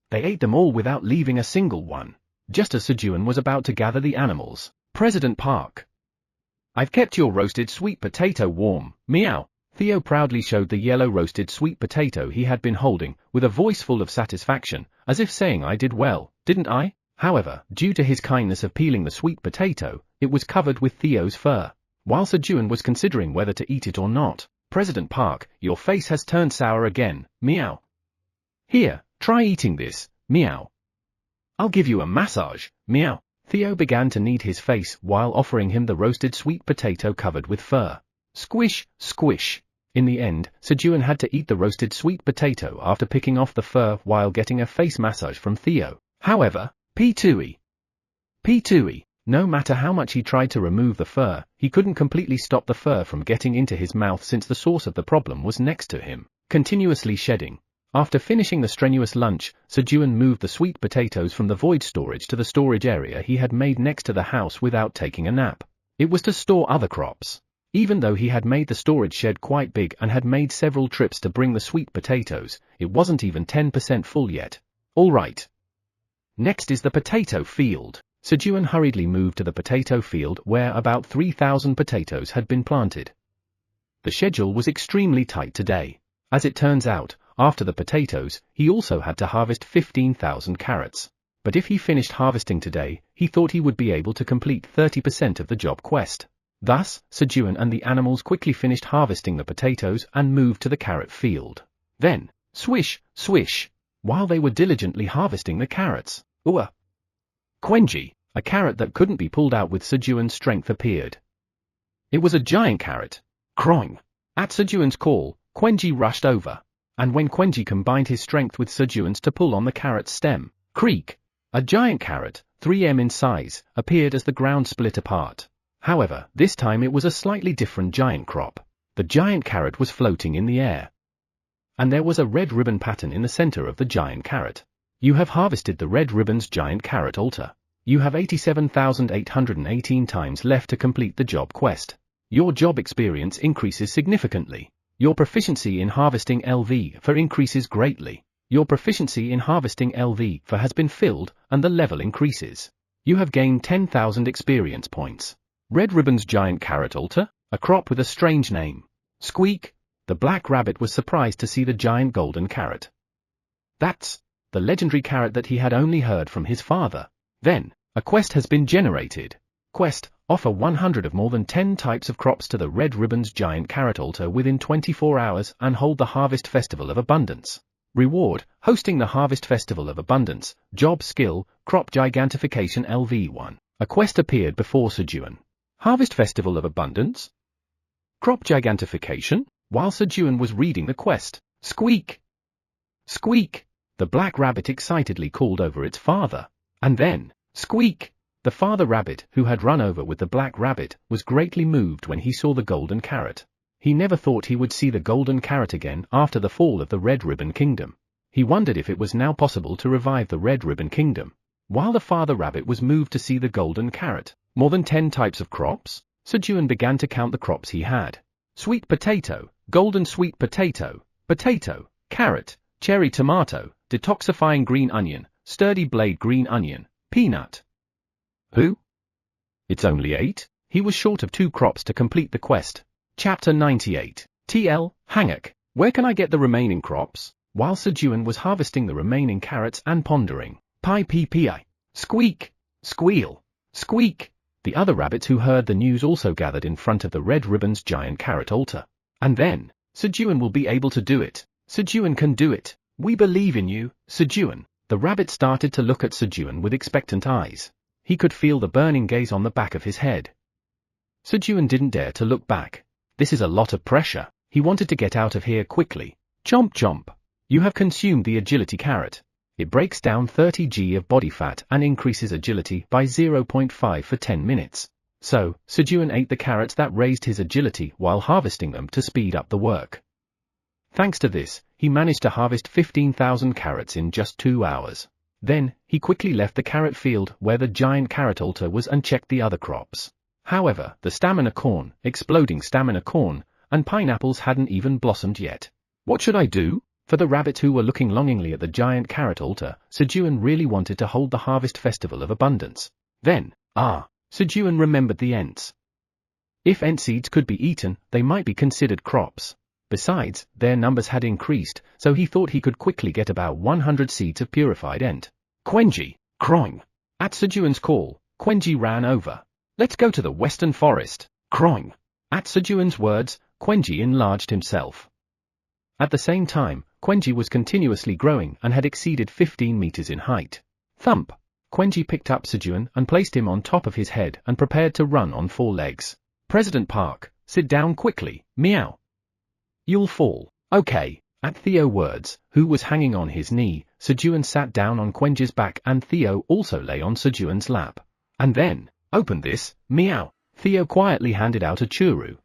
They ate them all without leaving a single one. Just as Sejun was about to gather the animals, President Park. I've kept your roasted sweet potato warm, meow. Theo proudly showed the yellow roasted sweet potato he had been holding, with a voice full of satisfaction, as if saying I did well, didn't I? However, due to his kindness of peeling the sweet potato, it was covered with Theo's fur. While Sejun was considering whether to eat it or not, President Park, your face has turned sour again, meow. Here, try eating this, meow. I'll give you a massage, meow. Theo began to knead his face while offering him the roasted sweet potato covered with fur. Squish, squish. In the end, Sejun had to eat the roasted sweet potato after picking off the fur while getting a face massage from Theo. However, P2E. No matter how much he tried to remove the fur, he couldn't completely stop the fur from getting into his mouth since the source of the problem was next to him, continuously shedding. After finishing the strenuous lunch, Sejun moved the sweet potatoes from the void storage to the storage area he had made next to the house without taking a nap. It was to store other crops. Even though he had made the storage shed quite big and had made several trips to bring the sweet potatoes, it wasn't even 10% full yet. Alright. Next is the potato field. Sejun hurriedly moved to the potato field where about 3,000 potatoes had been planted. The schedule was extremely tight today. As it turns out, after the potatoes, he also had to harvest 15,000 carrots. But if he finished harvesting today, he thought he would be able to complete 30% of the job quest. Thus, Sejun and the animals quickly finished harvesting the potatoes and moved to the carrot field. Then, swish, swish, while they were diligently harvesting the carrots, Quenji, a carrot that couldn't be pulled out with Sejun's strength appeared. It was a giant carrot. Croing. At Sejun's call, Quenji rushed over. And when Quenji combined his strength with Sejun's to pull on the carrot's stem, creak, a giant carrot, 3 m in size, appeared as the ground split apart. However, this time it was a slightly different giant crop. The giant carrot was floating in the air. And there was a red ribbon pattern in the center of the giant carrot. You have harvested the red ribbon's giant carrot altar. You have 87,818 times left to complete the job quest. Your job experience increases significantly. Your proficiency in harvesting LV for increases greatly. Your proficiency in harvesting LV for has been filled and the level increases. You have gained 10,000 experience points. Red ribbon's giant carrot altar, a crop with a strange name. Squeak. The black rabbit was surprised to see the giant golden carrot. That's the legendary carrot that he had only heard from his father. Then, a quest has been generated. Quest, offer 100 of more than 10 types of crops to the red ribbon's giant carrot altar within 24 hours and hold the Harvest Festival of Abundance. Reward, hosting the Harvest Festival of Abundance, job skill, crop gigantification LV1. A quest appeared before Sejun. Harvest Festival of Abundance? Crop gigantification? While Sejun was reading the quest, squeak! Squeak! The black rabbit excitedly called over its father. And then, squeak! The father rabbit, who had run over with the black rabbit, was greatly moved when he saw the golden carrot. He never thought he would see the golden carrot again after the fall of the Red Ribbon Kingdom. He wondered if it was now possible to revive the Red Ribbon Kingdom. While the father rabbit was moved to see the golden carrot, more than 10 types of crops, Sejun began to count the crops he had. Sweet potato, golden sweet potato, potato, carrot, cherry tomato, detoxifying green onion, sturdy blade green onion, peanut. Who? It's only 8? He was short of 2 crops to complete the quest. Chapter 98. TL, Hangak. Where can I get the remaining crops? While Sejun was harvesting the remaining carrots and pondering, Pi PPI. Squeak! Squeal! Squeak! The other rabbits who heard the news also gathered in front of the red ribbon's giant carrot altar. And then, Sejun will be able to do it. Sejun can do it. We believe in you, Sejun. The rabbit started to look at Sejun with expectant eyes. He could feel the burning gaze on the back of his head. Sejun didn't dare to look back. This is a lot of pressure. He wanted to get out of here quickly. Chomp chomp. You have consumed the agility carrot. It breaks down 30 g of body fat and increases agility by 0.5 for 10 minutes. So, Sejun ate the carrots that raised his agility while harvesting them to speed up the work. Thanks to this, he managed to harvest 15,000 carrots in just 2 hours. Then, he quickly left the carrot field where the giant carrot altar was and checked the other crops. However, the stamina corn, exploding stamina corn, and pineapples hadn't even blossomed yet. What should I do? For the rabbits who were looking longingly at the giant carrot altar, Sejun really wanted to hold the harvest festival of abundance. Then, Sejun remembered the ants. If ant seeds could be eaten, they might be considered crops. Besides, their numbers had increased, so he thought he could quickly get about 100 seeds of purified ant. Quenji! Croing! At Sejun's call, Quenji ran over. Let's go to the western forest. Croing! At Sejun's words, Quenji enlarged himself. At the same time, Quenji was continuously growing and had exceeded 15 meters in height. Thump! Quenji picked up Sejun and placed him on top of his head and prepared to run on 4 legs. President Park, sit down quickly, meow. You'll fall. Okay. At Theo's words, who was hanging on his knee, Sejun sat down on Quenji's back and Theo also lay on Sejun's lap. And then, open this, meow. Theo quietly handed out a churu.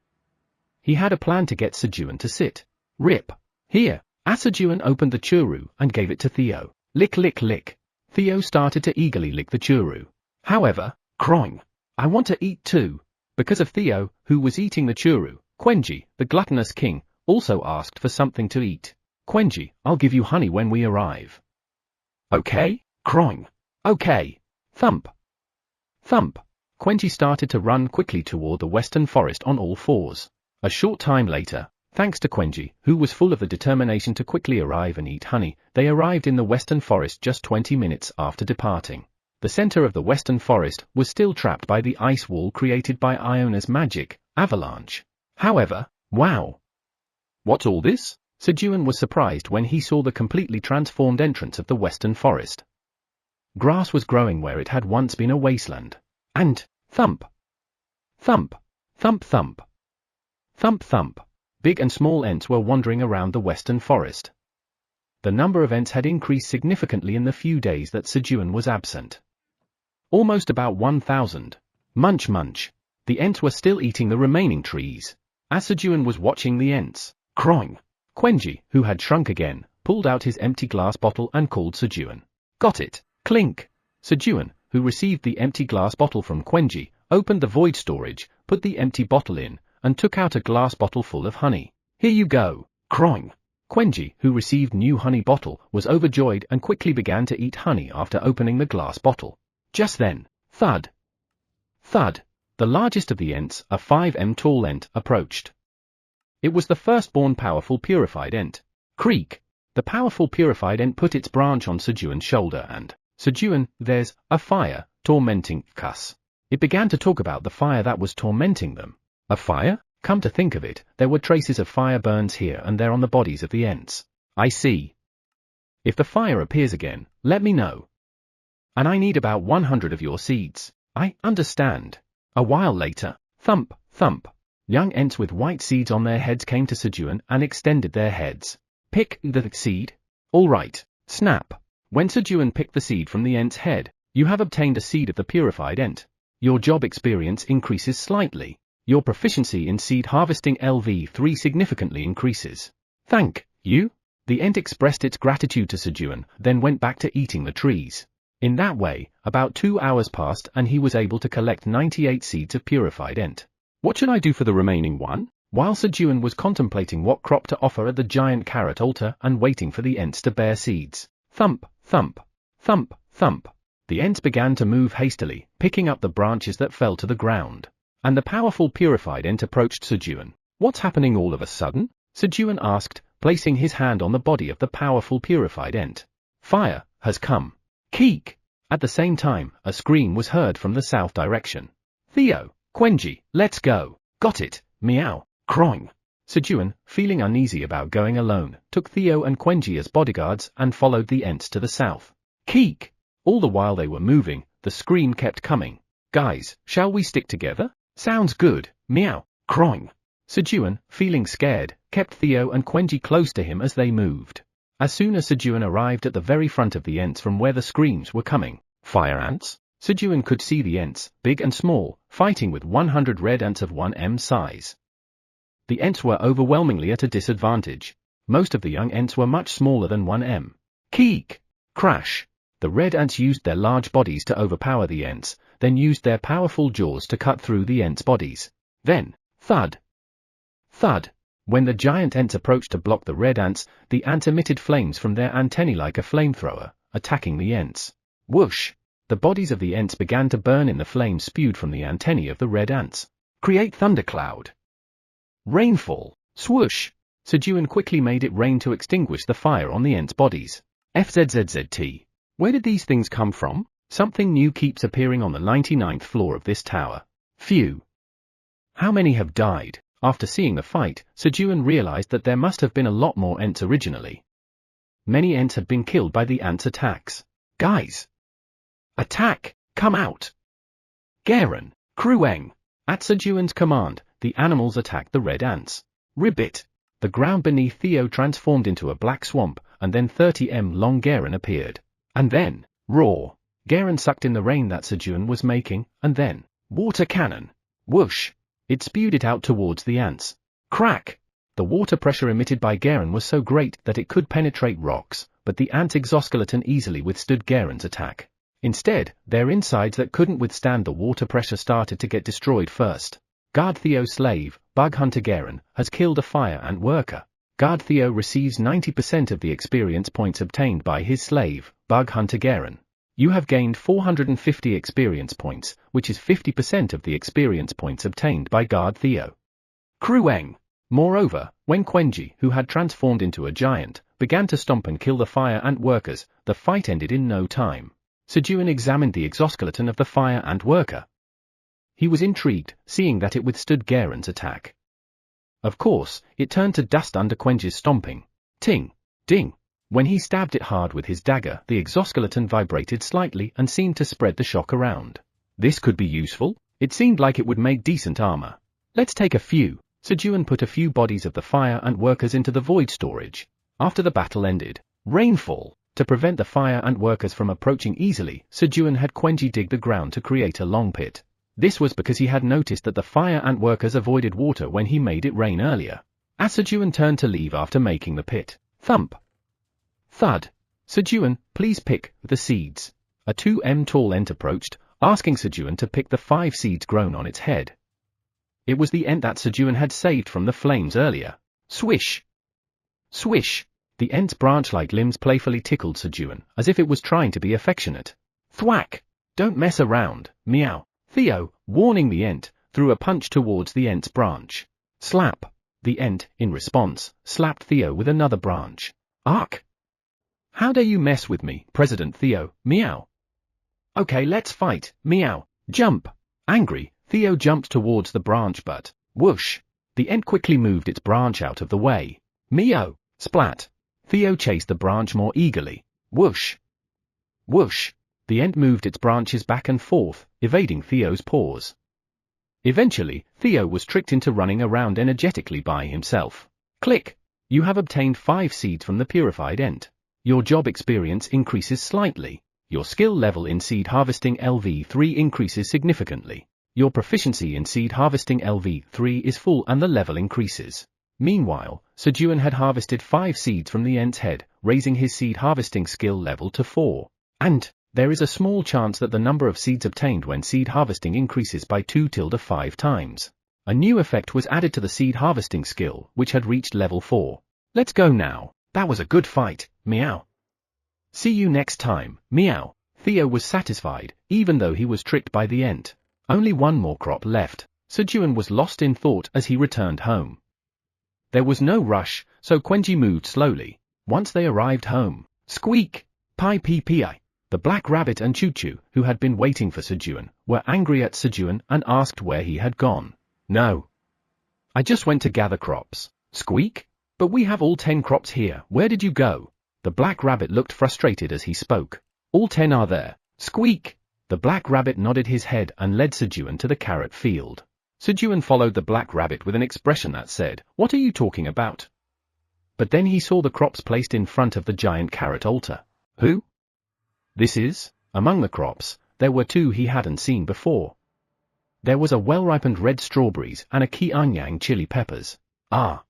He had a plan to get Sejun to sit. Rip. Here. Sejun opened the churu and gave it to Theo. Lick lick lick. Theo started to eagerly lick the churu. However, croing. I want to eat too. Because of Theo, who was eating the churu, Quenji, the gluttonous king, also asked for something to eat. Quenji, I'll give you honey when we arrive. Okay, croing. Okay. Thump. Thump. Quenji started to run quickly toward the western forest on all 4s. A short time later, thanks to Quenji, who was full of the determination to quickly arrive and eat honey, they arrived in the western forest just 20 minutes after departing. The center of the western forest was still trapped by the ice wall created by Iona's magic, avalanche. However, wow! What's all this? Sejun was surprised when he saw the completely transformed entrance of the western forest. Grass was growing where it had once been a wasteland. And, thump! Thump! Thump thump! Thump thump! Big and small ants were wandering around the western forest. The number of ants had increased significantly in the few days that Sejun was absent. Almost about 1,000. Munch munch. The ants were still eating the remaining trees. As Sejun was watching the ants, croing, Quenji, who had shrunk again, pulled out his empty glass bottle and called Sejun. Got it. Clink. Sejun, who received the empty glass bottle from Quenji, opened the void storage, put the empty bottle in, and took out a glass bottle full of honey. Here you go. Croing. Quenji, who received new honey bottle, was overjoyed and quickly began to eat honey after opening the glass bottle. Just then, thud. Thud. The largest of the ants, a 5m tall ant, approached. It was the firstborn powerful purified ant. Creak. The powerful purified ant put its branch on Sejun's shoulder and, Sejun, there's a fire, tormenting, cuss. It began to talk about the fire that was tormenting them. A fire? Come to think of it, there were traces of fire burns here and there on the bodies of the ants. I see. If the fire appears again, let me know. And I need about 100 of your seeds. I understand. A while later, thump, thump. Young ants with white seeds on their heads came to Sejun and extended their heads. Pick the seed. All right. Snap. When Sejun picked the seed from the ant's head, you have obtained a seed of the purified ant. Your job experience increases slightly. Your proficiency in seed harvesting LV3 significantly increases. Thank you. The ant expressed its gratitude to Sejun, then went back to eating the trees. In that way, about 2 hours passed and he was able to collect 98 seeds of purified ant. What should I do for the remaining one? While Sejun was contemplating what crop to offer at the giant carrot altar and waiting for the ants to bear seeds. Thump, thump, thump, thump. The ants began to move hastily, picking up the branches that fell to the ground. And the powerful purified ant approached Sejun. What's happening all of a sudden? Sejun asked, placing his hand on the body of the powerful purified ant. Fire has come. Keek! At the same time, a scream was heard from the south direction. Theo, Quenji, let's go. Got it, meow, croing. Sejun, feeling uneasy about going alone, took Theo and Quenji as bodyguards and followed the Ents to the south. Keek! All the while they were moving, the scream kept coming. Guys, shall we stick together? Sounds good, meow, croing. Sejun, feeling scared, kept Theo and Quenji close to him as they moved. As soon as Sejun arrived at the very front of the Ents from where the screams were coming, fire ants? Sejun could see the Ents, big and small, fighting with 100 red ants of 1m size. The Ents were overwhelmingly at a disadvantage. Most of the young Ents were much smaller than 1m. Keek! Crash! The red ants used their large bodies to overpower the Ents, then used their powerful jaws to cut through the Ents' bodies. Then, thud! Thud! When the giant Ents approached to block the red ants, the ants emitted flames from their antennae like a flamethrower, attacking the Ents. Whoosh! The bodies of the Ents began to burn in the flames spewed from the antennae of the red ants. Create thundercloud! Rainfall! Swoosh! Sejun quickly made it rain to extinguish the fire on the Ents' bodies. FZZZT. Where did these things come from? Something new keeps appearing on the 99th floor of this tower. Phew! How many have died? After seeing the fight, Sejun realized that there must have been a lot more Ents originally. Many Ents had been killed by the ants' attacks. Guys! Attack! Come out! Garen! Krueng! At Sejun's command, the animals attacked the red ants. Ribbit! The ground beneath Theo transformed into a black swamp, and then 30m long Garen appeared. And then, roar! Garen sucked in the rain that Sejun was making, and then, water cannon! Whoosh! It spewed it out towards the ants. Crack! The water pressure emitted by Garen was so great that it could penetrate rocks, but the ant exoskeleton easily withstood Garen's attack. Instead, their insides that couldn't withstand the water pressure started to get destroyed first. Guard Theo's slave, Bug Hunter Garen, has killed a fire ant worker. Guard Theo receives 90% of the experience points obtained by his slave, Bug Hunter Garen. You have gained 450 experience points, which is 50% of the experience points obtained by Guard Theo. Krueng! Moreover, when Quenji, who had transformed into a giant, began to stomp and kill the fire ant workers, the fight ended in no time. Sejun examined the exoskeleton of the fire ant worker. He was intrigued, seeing that it withstood Garen's attack. Of course, it turned to dust under Quenji's stomping. Ting! Ding! When he stabbed it hard with his dagger, the exoskeleton vibrated slightly and seemed to spread the shock around. This could be useful. It seemed like it would make decent armor. Let's take a few. Sejun put a few bodies of the fire ant workers into the void storage. After the battle ended, rainfall. To prevent the fire ant workers from approaching easily, Sejun had Quenji dig the ground to create a long pit. This was because he had noticed that the fire ant workers avoided water when he made it rain earlier. As Sejun turned to leave after making the pit, thump! Thud! Sejun, please pick the seeds. A 2m tall Ent approached, asking Sejun to pick the 5 seeds grown on its head. It was the Ent that Sejun had saved from the flames earlier. Swish! Swish! The Ent's branch-like limbs playfully tickled Sejun, as if it was trying to be affectionate. Thwack! Don't mess around, meow. Theo, warning the Ent, threw a punch towards the Ent's branch. Slap! The Ent, in response, slapped Theo with another branch. Ark! How dare you mess with me, President Theo, meow. Okay, let's fight, meow. Jump! Angry, Theo jumped towards the branch but, whoosh! The Ent quickly moved its branch out of the way. Meow! Splat! Theo chased the branch more eagerly. Whoosh! Whoosh! The Ent moved its branches back and forth, evading Theo's paws. Eventually, Theo was tricked into running around energetically by himself. Click! You have obtained 5 seeds from the purified Ent. Your job experience increases slightly. Your skill level in seed harvesting LV3 increases significantly. Your proficiency in seed harvesting LV3 is full and the level increases. Meanwhile, Sejun had harvested 5 seeds from the Ent's head, raising his seed harvesting skill level to 4. And there is a small chance that the number of seeds obtained when seed harvesting increases by 2-5 times. A new effect was added to the seed harvesting skill, which had reached level 4. Let's go now. That was a good fight, meow. See you next time, meow. Theo was satisfied, even though he was tricked by the Ent. Only one more crop left. Sejun was lost in thought as he returned home. There was no rush, so Quenji moved slowly. Once they arrived home, squeak! Pi pi pi. The Black Rabbit and Choo-Choo, who had been waiting for Sejun, were angry at Sejun and asked where he had gone. No. I just went to gather crops. Squeak? But we have all 10 crops here, where did you go? The Black Rabbit looked frustrated as he spoke. All 10 are there. Squeak! The Black Rabbit nodded his head and led Sejun to the carrot field. Sejun followed the Black Rabbit with an expression that said, "What are you talking about?" But then he saw the crops placed in front of the giant carrot altar. Who? This is? Among the crops, there were 2 he hadn't seen before. There was a well-ripened red strawberries and a Kianyang chili peppers. Ah!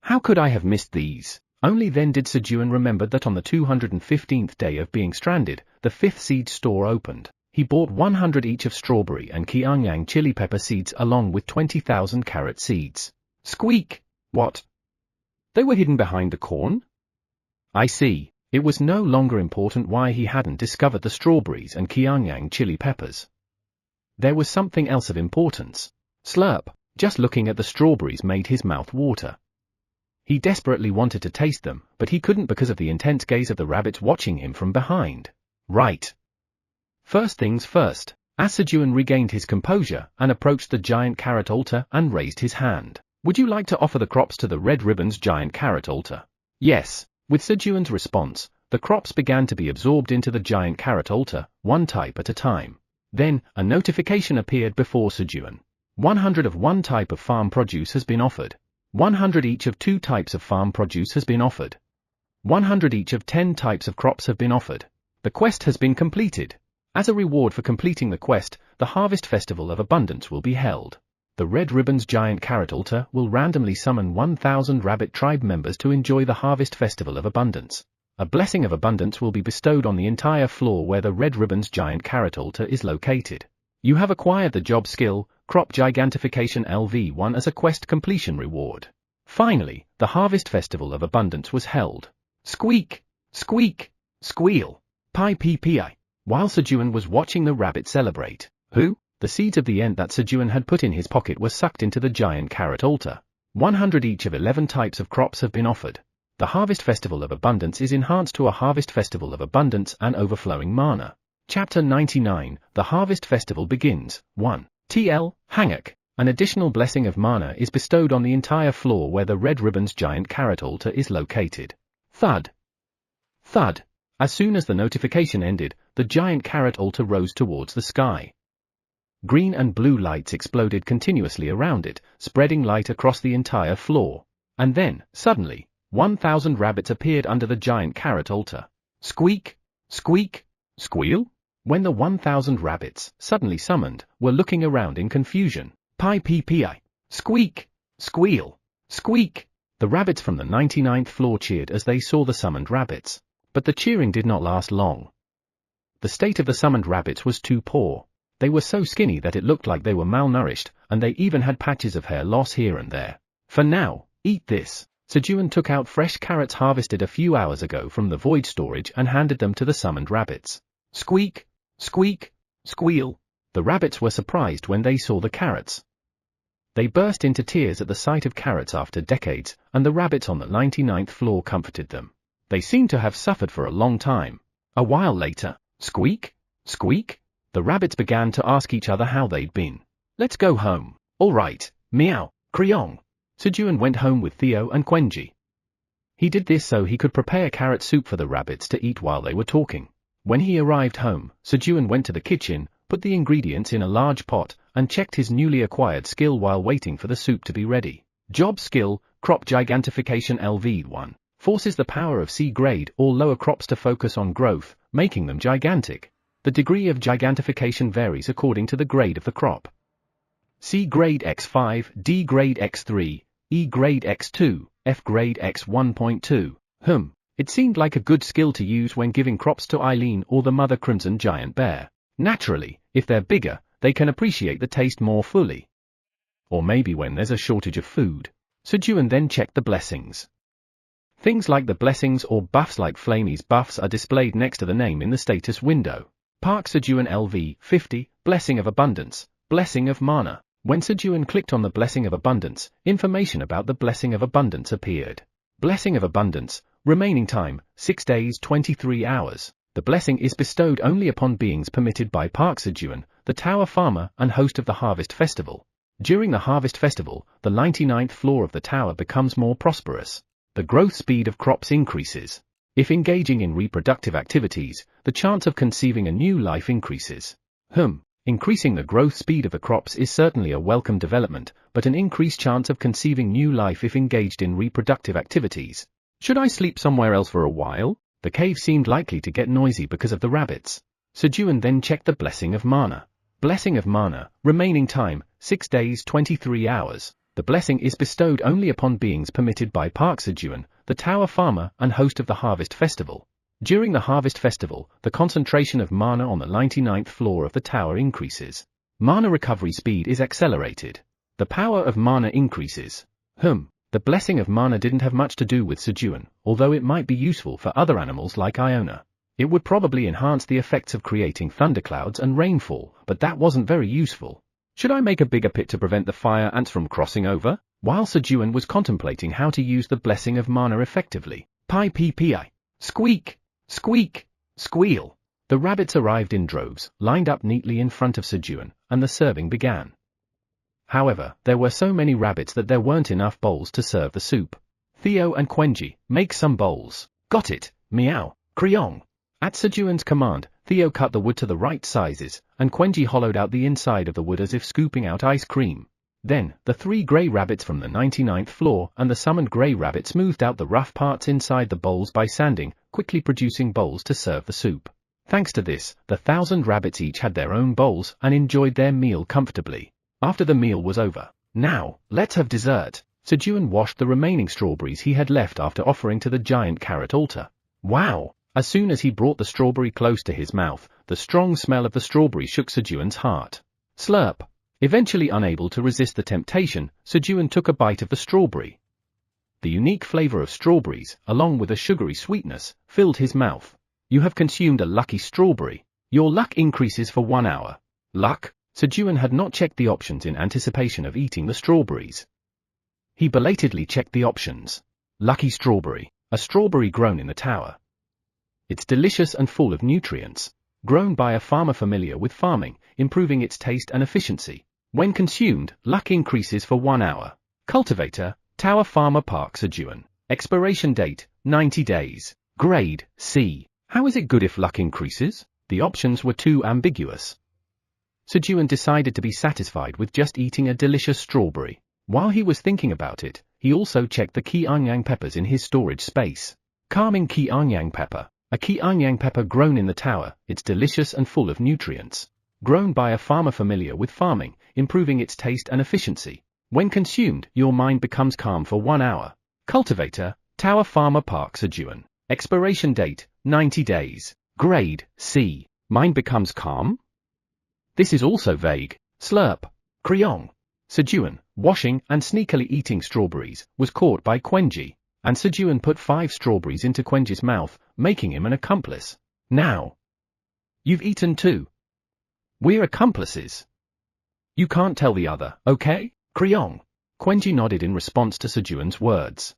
How could I have missed these? Only then did Sejun remember that on the 215th day of being stranded, the 5th seed store opened. He bought 100 each of strawberry and Kianyang chili pepper seeds along with 20,000 carrot seeds. Squeak! What? They were hidden behind the corn? I see. It was no longer important why he hadn't discovered the strawberries and Kianyang chili peppers. There was something else of importance. Slurp! Just looking at the strawberries made his mouth water. He desperately wanted to taste them, but he couldn't because of the intense gaze of the rabbits watching him from behind. Right. First things first, as Sejun regained his composure and approached the giant carrot altar and raised his hand. Would you like to offer the crops to the Red Ribbon's giant carrot altar? Yes. With Sejun's response, the crops began to be absorbed into the giant carrot altar, one type at a time. Then, a notification appeared before Sejun. 100 of one type of farm produce has been offered. 100 each of 2 types of farm produce has been offered. 100 each of 10 types of crops have been offered. The quest has been completed. As a reward for completing the quest, the Harvest Festival of Abundance will be held. The Red Ribbon's giant carrot altar will randomly summon 1,000 rabbit tribe members to enjoy the Harvest Festival of Abundance. A blessing of abundance will be bestowed on the entire floor where the Red Ribbon's giant carrot altar is located. You have acquired the job skill, Crop Gigantification LV1 as a quest completion reward. Finally, the Harvest Festival of Abundance was held. Squeak! Squeak! Squeal! Pi pi pi. While Sejun was watching the rabbit celebrate. Who? The seeds of the ant that Sejun had put in his pocket were sucked into the giant carrot altar. 100 each of 11 types of crops have been offered. The Harvest Festival of Abundance is enhanced to a Harvest Festival of Abundance and overflowing mana. Chapter 99, The Harvest Festival begins. 1. TL, Hangak. An additional blessing of mana is bestowed on the entire floor where the Red Ribbon's giant carrot altar is located. Thud. Thud. As soon as the notification ended, the giant carrot altar rose towards the sky. Green and blue lights exploded continuously around it, spreading light across the entire floor. And then, suddenly, 1,000 rabbits appeared under the giant carrot altar. Squeak! Squeak! Squeal? When the 1,000 rabbits, suddenly summoned, were looking around in confusion. Pi pi pi. Squeak! Squeal! Squeak! The rabbits from the 99th floor cheered as they saw the summoned rabbits. But the cheering did not last long. The state of the summoned rabbits was too poor. They were so skinny that it looked like they were malnourished, and they even had patches of hair loss here and there. For now, eat this. Sejun took out fresh carrots harvested a few hours ago from the void storage and handed them to the summoned rabbits. Squeak! Squeak! Squeal! The rabbits were surprised when they saw the carrots. They burst into tears at the sight of carrots after decades, and the rabbits on the 99th floor comforted them. They seemed to have suffered for a long time. A while later, squeak! Squeak! The rabbits began to ask each other how they'd been. Let's go home. All right, meow, Kriong. Sejun went home with Theo and Quenji. He did this so he could prepare carrot soup for the rabbits to eat while they were talking. When he arrived home, Sejun went to the kitchen, put the ingredients in a large pot, and checked his newly acquired skill while waiting for the soup to be ready. Job skill, Crop Gigantification LV1, forces the power of C-grade or lower crops to focus on growth, making them gigantic. The degree of gigantification varies according to the grade of the crop. C grade X5, D grade X3, E grade X2, F grade X1.2. It seemed like a good skill to use when giving crops to Eileen or the mother crimson giant bear. Naturally, if they're bigger, they can appreciate the taste more fully. Or maybe when there's a shortage of food. Sejun then checked the blessings. Things like the blessings or buffs like Flamey's buffs are displayed next to the name in the status window. Park Sejun LV 50, Blessing of Abundance, Blessing of Mana. When Sejun clicked on the Blessing of Abundance, information about the Blessing of Abundance appeared. Blessing of Abundance, remaining time, 6 days 23 hours. The blessing is bestowed only upon beings permitted by Park Sejun, the tower farmer and host of the Harvest Festival. During the Harvest Festival, the 99th floor of the tower becomes more prosperous. The growth speed of crops increases. If engaging in reproductive activities, the chance of conceiving a new life increases. Increasing the growth speed of the crops is certainly a welcome development, but an increased chance of conceiving new life if engaged in reproductive activities. Should I sleep somewhere else for a while? The cave seemed likely to get noisy because of the rabbits. Sejun then checked the blessing of mana. Blessing of mana, remaining time, 6 days 23 hours. The blessing is bestowed only upon beings permitted by Park Sejun, the tower farmer and host of the Harvest Festival. During the Harvest Festival, the concentration of mana on the 99th floor of the tower increases. Mana recovery speed is accelerated. The power of mana increases. The blessing of mana didn't have much to do with Sejun, although it might be useful for other animals like Iona. It would probably enhance the effects of creating thunderclouds and rainfall, but that wasn't very useful. Should I make a bigger pit to prevent the fire ants from crossing over? While Sejun was contemplating how to use the blessing of mana effectively, pi, squeak, squeak, squeal. The rabbits arrived in droves, lined up neatly in front of Sejun, and the serving began. However, there were so many rabbits that there weren't enough bowls to serve the soup. Theo and Quenji, make some bowls. Got it, meow, Kriong. At Sejun's command, Theo cut the wood to the right sizes, and Quenji hollowed out the inside of the wood as if scooping out ice cream. Then, the 3 grey rabbits from the 99th floor and the summoned grey rabbit smoothed out the rough parts inside the bowls by sanding, quickly producing bowls to serve the soup. Thanks to this, the 1,000 rabbits each had their own bowls and enjoyed their meal comfortably. After the meal was over, now, let's have dessert. Sejun washed the remaining strawberries he had left after offering to the giant carrot altar. Wow! As soon as he brought the strawberry close to his mouth, the strong smell of the strawberry shook Sejun's heart. Slurp! Eventually unable to resist the temptation, Sejun took a bite of the strawberry. The unique flavor of strawberries, along with a sugary sweetness, filled his mouth. You have consumed a lucky strawberry. Your luck increases for 1 hour. Luck? Sejun had not checked the options in anticipation of eating the strawberries. He belatedly checked the options. Lucky strawberry, a strawberry grown in the tower. It's delicious and full of nutrients. Grown by a farmer familiar with farming, improving its taste and efficiency. When consumed, luck increases for 1 hour. Cultivator, Tower Farmer Park Sejun. Expiration date, 90 days. Grade, C. How is it good if luck increases? The options were too ambiguous. Sejun decided to be satisfied with just eating a delicious strawberry. While he was thinking about it, he also checked the Kianyang peppers in his storage space. Calming Kianyang pepper. A Kianyang pepper grown in the tower, it's delicious and full of nutrients. Grown by a farmer familiar with farming, improving its taste and efficiency. When consumed, your mind becomes calm for 1 hour. Cultivator, Tower Farmer Park Sejun. Expiration date, 90 days. Grade, C. Mind becomes calm? This is also vague. Slurp. Kriong. Sejun, washing and sneakily eating strawberries, was caught by Quenji. And Sejun put 5 strawberries into Quenji's mouth, making him an accomplice. Now. You've eaten 2. We're accomplices. You can't tell the other, okay? Kriong. Quenji nodded in response to Sejun's words.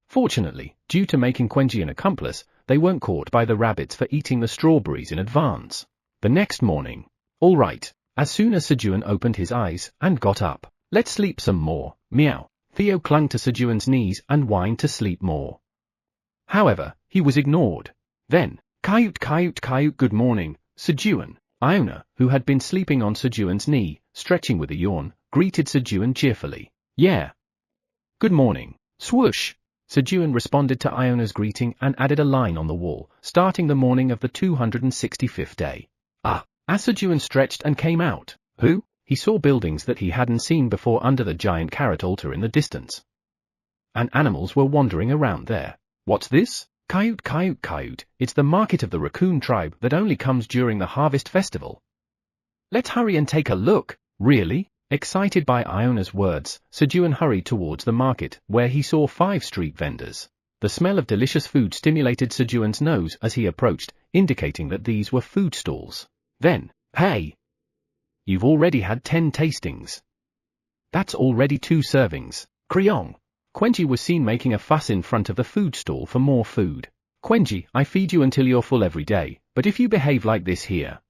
Fortunately, due to making Quenji an accomplice, they weren't caught by the rabbits for eating the strawberries in advance. The next morning. All right. As soon as Sejun opened his eyes and got up, let's sleep some more, meow. Theo clung to Sejun's knees and whined to sleep more. However, he was ignored. Then, Kayut, good morning, Sejun. Iona, who had been sleeping on Sejun's knee, stretching with a yawn, greeted Sejun cheerfully. Yeah. Good morning. Swoosh. Sejun responded to Iona's greeting and added a line on the wall, starting the morning of the 265th day. Ah. As Sejun stretched and came out, he saw buildings that he hadn't seen before under the giant carrot altar in the distance. And animals were wandering around there. What's this? Kayut, it's the market of the raccoon tribe that only comes during the Harvest Festival. Let's hurry and take a look. Really? Excited by Iona's words, Sejun hurried towards the market, where he saw 5 street vendors. The smell of delicious food stimulated Sejun's nose as he approached, indicating that these were food stalls. Then, hey! You've already had 10 tastings. That's already 2 servings. Kriong. Quenji was seen making a fuss in front of the food stall for more food. Quenji, I feed you until you're full every day, but if you behave like this here,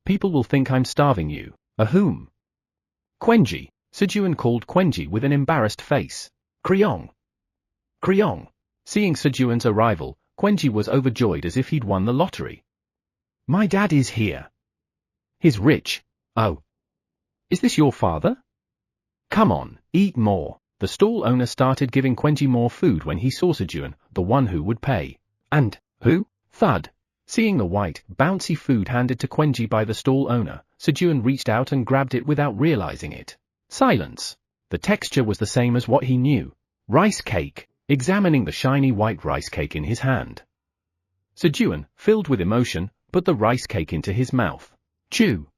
people will think I'm starving you. Whom? Quenji, Sejun called Quenji with an embarrassed face. Kryong. Kryong. Seeing Sejun's arrival, Quenji was overjoyed as if he'd won the lottery. My dad is here. He's rich. Oh. Is this your father? Come on, eat more. The stall owner started giving Quenji more food when he saw Sejun, the one who would pay. And, who? Thud. Seeing the white, bouncy food handed to Quenji by the stall owner, Sejun reached out and grabbed it without realizing it. Silence. The texture was the same as what he knew. Rice cake. Examining the shiny white rice cake in his hand, Sejun, filled with emotion, put the rice cake into his mouth. Chew.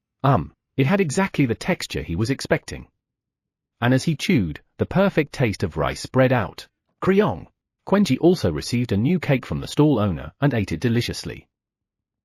It had exactly the texture he was expecting. And as he chewed, the perfect taste of rice spread out. Kryong. Quenji also received a new cake from the stall owner and ate it deliciously.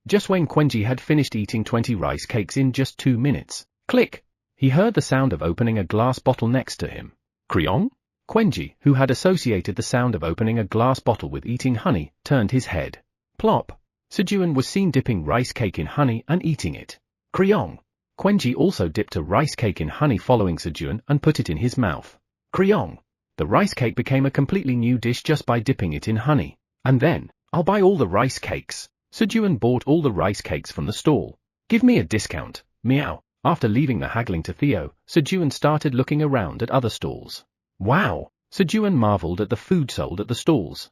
Just when Quenji had finished eating 20 rice cakes in just 2 minutes, click, he heard the sound of opening a glass bottle next to him. Kryong? Quenji, who had associated the sound of opening a glass bottle with eating honey, turned his head. Plop. Sejun was seen dipping rice cake in honey and eating it. Kryong. Quenji also dipped a rice cake in honey following Sejun and put it in his mouth. Kryong. The rice cake became a completely new dish just by dipping it in honey. And then, I'll buy all the rice cakes. Sejun bought all the rice cakes from the stall. Give me a discount, meow. After leaving the haggling to Theo, Sejun started looking around at other stalls. Wow! Sejun marveled at the food sold at the stalls.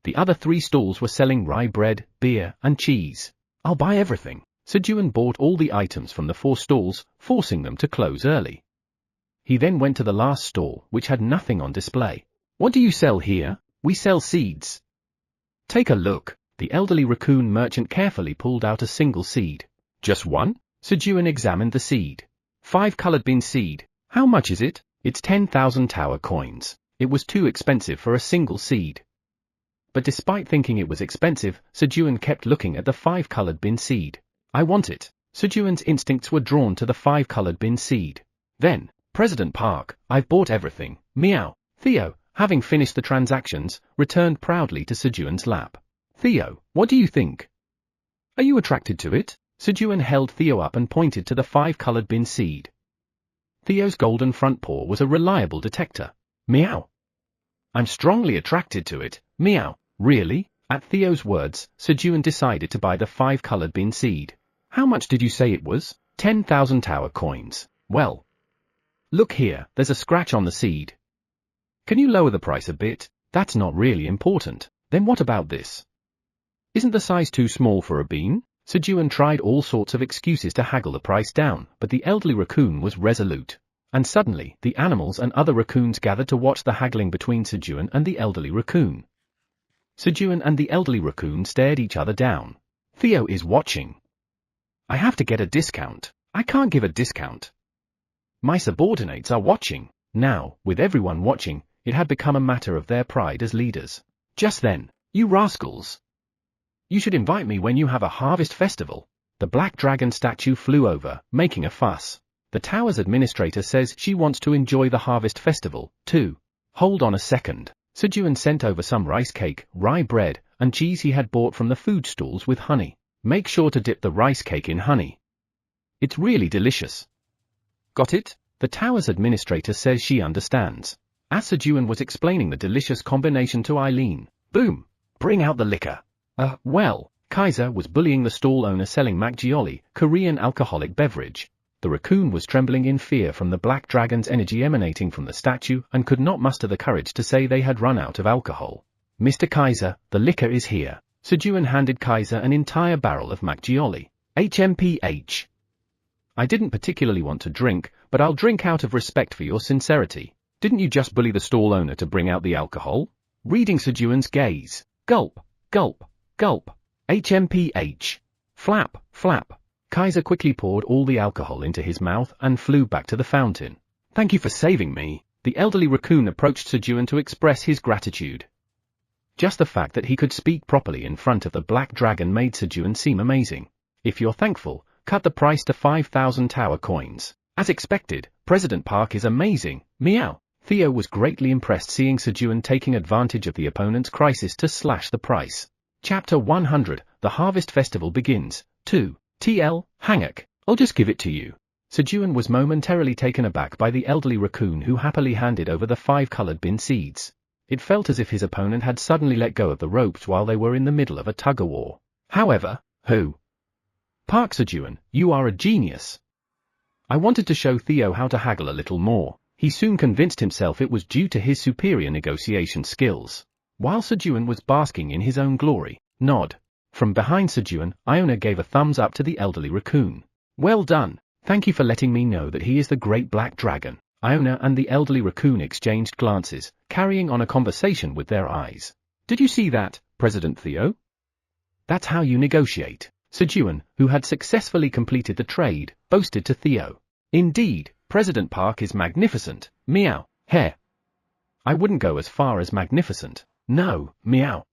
The other 3 stalls were selling rye bread, beer, and cheese. I'll buy everything. Sejun bought all the items from the 4 stalls, forcing them to close early. He then went to the last stall, which had nothing on display. What do you sell here? We sell seeds. Take a look. The elderly raccoon merchant carefully pulled out a single seed. Just one? Sejun examined the seed. 5 colored bean seed. How much is it? It's 10,000 tower coins. It was too expensive for a single seed. But despite thinking it was expensive, Sejun kept looking at the 5-colored bin seed. I want it. Sejun's instincts were drawn to the 5-colored bin seed. Then, President Park, I've bought everything, meow. Theo, having finished the transactions, returned proudly to Sejun's lap. Theo, what do you think? Are you attracted to it? Sejun held Theo up and pointed to the 5-colored bin seed. Theo's golden front paw was a reliable detector. Meow. I'm strongly attracted to it, meow. Really? At Theo's words, Sejun decided to buy the 5-colored bin seed. How much did you say it was? 10,000 tower coins. Well. Look here, there's a scratch on the seed. Can you lower the price a bit? That's not really important. Then what about this? Isn't the size too small for a bean? Sejun tried all sorts of excuses to haggle the price down, but the elderly raccoon was resolute. And suddenly, the animals and other raccoons gathered to watch the haggling between Sejun and the elderly raccoon. Sejun and the elderly raccoon stared each other down. Theo is watching. I have to get a discount. I can't give a discount. My subordinates are watching. Now, with everyone watching, it had become a matter of their pride as leaders. Just then, you rascals. You should invite me when you have a harvest festival. The black dragon statue flew over, making a fuss. The tower's administrator says she wants to enjoy the harvest festival, too. Hold on a second. Sejun sent over some rice cake, rye bread, and cheese he had bought from the food stalls with honey. Make sure to dip the rice cake in honey. It's really delicious. Got it? The tower's administrator says she understands. As Sejun was explaining the delicious combination to Eileen, boom! Bring out the liquor. Well, Kaiser was bullying the stall owner selling Makgeolli, Korean alcoholic beverage. The raccoon was trembling in fear from the black dragon's energy emanating from the statue and could not muster the courage to say they had run out of alcohol. Mr. Kaiser, the liquor is here. Sejun handed Kaiser an entire barrel of Makgeolli. HMPH. I didn't particularly want to drink, but I'll drink out of respect for your sincerity. Didn't you just bully the stall owner to bring out the alcohol? Reading Sejun's gaze. Gulp, gulp, gulp. HMPH. Flap, flap. Kaiser quickly poured all the alcohol into his mouth and flew back to the fountain. Thank you for saving me. The elderly raccoon approached Sejun to express his gratitude. Just the fact that he could speak properly in front of the black dragon made Sejun seem amazing. If you're thankful, cut the price to 5,000 tower coins. As expected, President Park is amazing, meow. Theo was greatly impressed seeing Sejun taking advantage of the opponent's crisis to slash the price. Chapter 100, The Harvest Festival Begins. 2. TL, Hangak, I'll just give it to you. Sejun was momentarily taken aback by the elderly raccoon who happily handed over the 5 colored bin seeds. It felt as if his opponent had suddenly let go of the ropes while they were in the middle of a tug-of-war. However, Park Sejun, you are a genius. I wanted to show Theo how to haggle a little more. He soon convinced himself it was due to his superior negotiation skills. While Sejun was basking in his own glory, nod. From behind Sejun, Iona gave a thumbs up to the elderly raccoon. Well done. Thank you for letting me know that he is the great black dragon. Iona and the elderly raccoon exchanged glances, carrying on a conversation with their eyes. Did you see that, President Theo? That's how you negotiate. Sejun, who had successfully completed the trade, boasted to Theo. Indeed, President Park is magnificent. Meow. Heh. I wouldn't go as far as magnificent. No, meow.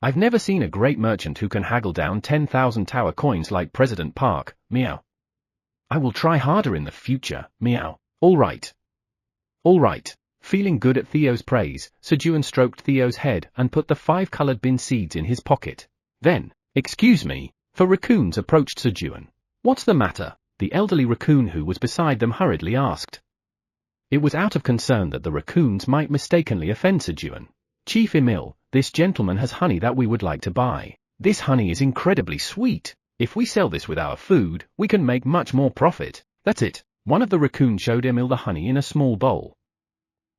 I've never seen a great merchant who can haggle down 10,000 tower coins like President Park. Meow. I will try harder in the future. Meow. All right. All right. Feeling good at Theo's praise, Sejun stroked Theo's head and put the 5 colored bin seeds in his pocket. Then, excuse me, for raccoons approached Sejun. What's the matter? The elderly raccoon who was beside them hurriedly asked. It was out of concern that the raccoons might mistakenly offend Sejun. Chief Emil, this gentleman has honey that we would like to buy. This honey is incredibly sweet. If we sell this with our food, we can make much more profit. That's it. One of the raccoons showed Emil the honey in a small bowl.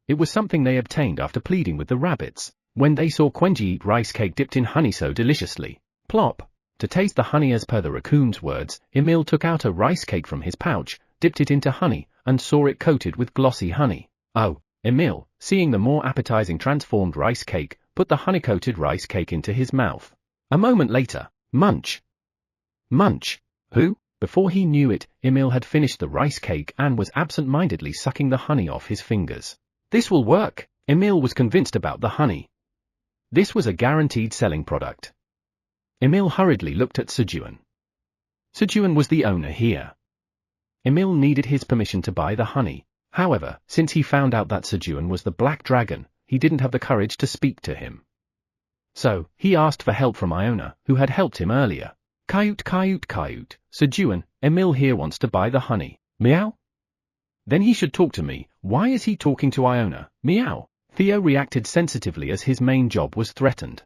It was something they obtained after pleading with the rabbits, when they saw Quenji eat rice cake dipped in honey so deliciously. Plop. To taste the honey as per the raccoon's words, Emil took out a rice cake from his pouch, dipped it into honey, and saw it coated with glossy honey. Oh, Emil, seeing the more appetizing transformed rice cake, put the honey-coated rice cake into his mouth. A moment later, munch. Munch. Who? Before he knew it, Emil had finished the rice cake and was absent-mindedly sucking the honey off his fingers. This will work. Emil was convinced about the honey. This was a guaranteed selling product. Emil hurriedly looked at Sejun. Sejun was the owner here. Emil needed his permission to buy the honey. However, since he found out that Sejun was the black dragon, he didn't have the courage to speak to him. So, he asked for help from Iona, who had helped him earlier. Kayut. Sejun, Emil here wants to buy the honey. Meow? Then he should talk to me. Why is he talking to Iona? Meow. Theo reacted sensitively as his main job was threatened.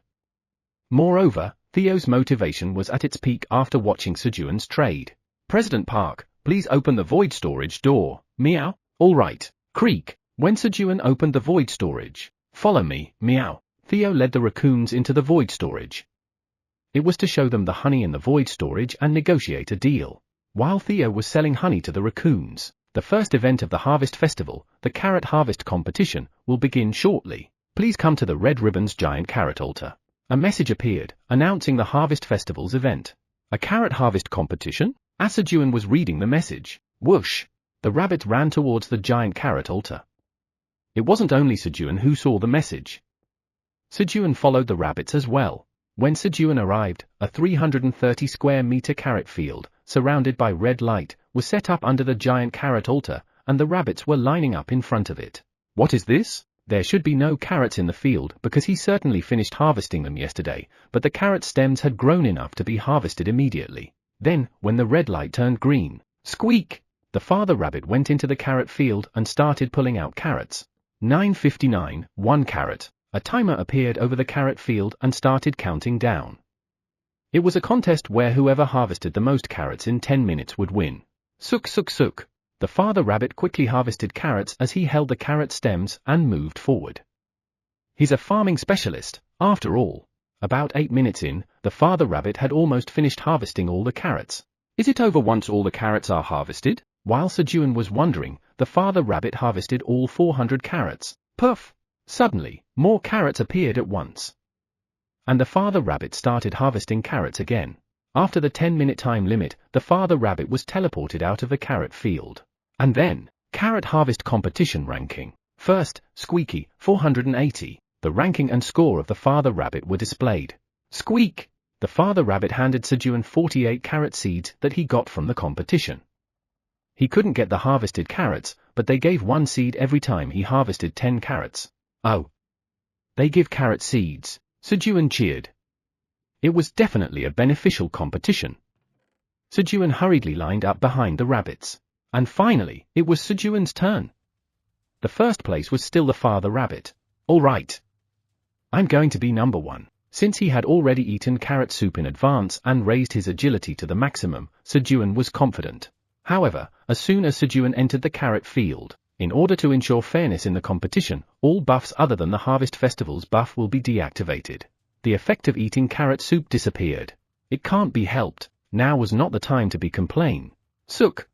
Moreover, Theo's motivation was at its peak after watching Sejun's trade. President Park, please open the void storage door. Meow. All right. Creak. When Sejun opened the void storage. Follow me. Meow. Theo led the raccoons into the void storage. It was to show them the honey in the void storage and negotiate a deal. While Theo was selling honey to the raccoons, the first event of the Harvest Festival, the Carrot Harvest Competition, will begin shortly. Please come to the Red Ribbon's giant carrot altar. A message appeared, announcing the Harvest Festival's event. A carrot harvest competition? As Sejun was reading the message. Whoosh! The rabbit ran towards the giant carrot altar. It wasn't only Sejun who saw the message. Sejun followed the rabbits as well. When Sejun arrived, a 330 square meter carrot field, surrounded by red light, was set up under the giant carrot altar, and the rabbits were lining up in front of it. What is this? There should be no carrots in the field because he certainly finished harvesting them yesterday, but the carrot stems had grown enough to be harvested immediately. Then, when the red light turned green, squeak! The father rabbit went into the carrot field and started pulling out carrots. 9:59, 1 carrot. A timer appeared over the carrot field and started counting down. It was a contest where whoever harvested the most carrots in 10 minutes would win. Suk. The father rabbit quickly harvested carrots as he held the carrot stems and moved forward. He's a farming specialist, after all. About 8 minutes in, the father rabbit had almost finished harvesting all the carrots. Is it over once all the carrots are harvested? While Sejun was wondering, the father rabbit harvested all 400 carrots. Puff! Suddenly, more carrots appeared at once. And the father rabbit started harvesting carrots again. After the 10-minute time limit, the father rabbit was teleported out of the carrot field. And then, Carrot Harvest Competition ranking. First, Squeaky, 480. The ranking and score of the father rabbit were displayed. Squeak! The father rabbit handed Sejun 48 carrot seeds that he got from the competition. He couldn't get the harvested carrots, but they gave 1 seed every time he harvested 10 carrots. Oh. They give carrot seeds, Sejun cheered. It was definitely a beneficial competition. Sejun hurriedly lined up behind the rabbits. And finally, it was Sejun's turn. The first place was still the father rabbit. All right. I'm going to be number 1. Since he had already eaten carrot soup in advance and raised his agility to the maximum, Sejun was confident. However, as soon as Sejun entered the carrot field, in order to ensure fairness in the competition, all buffs other than the Harvest Festival's buff will be deactivated. The effect of eating carrot soup disappeared. It can't be helped. Now was not the time to be complain. Sook!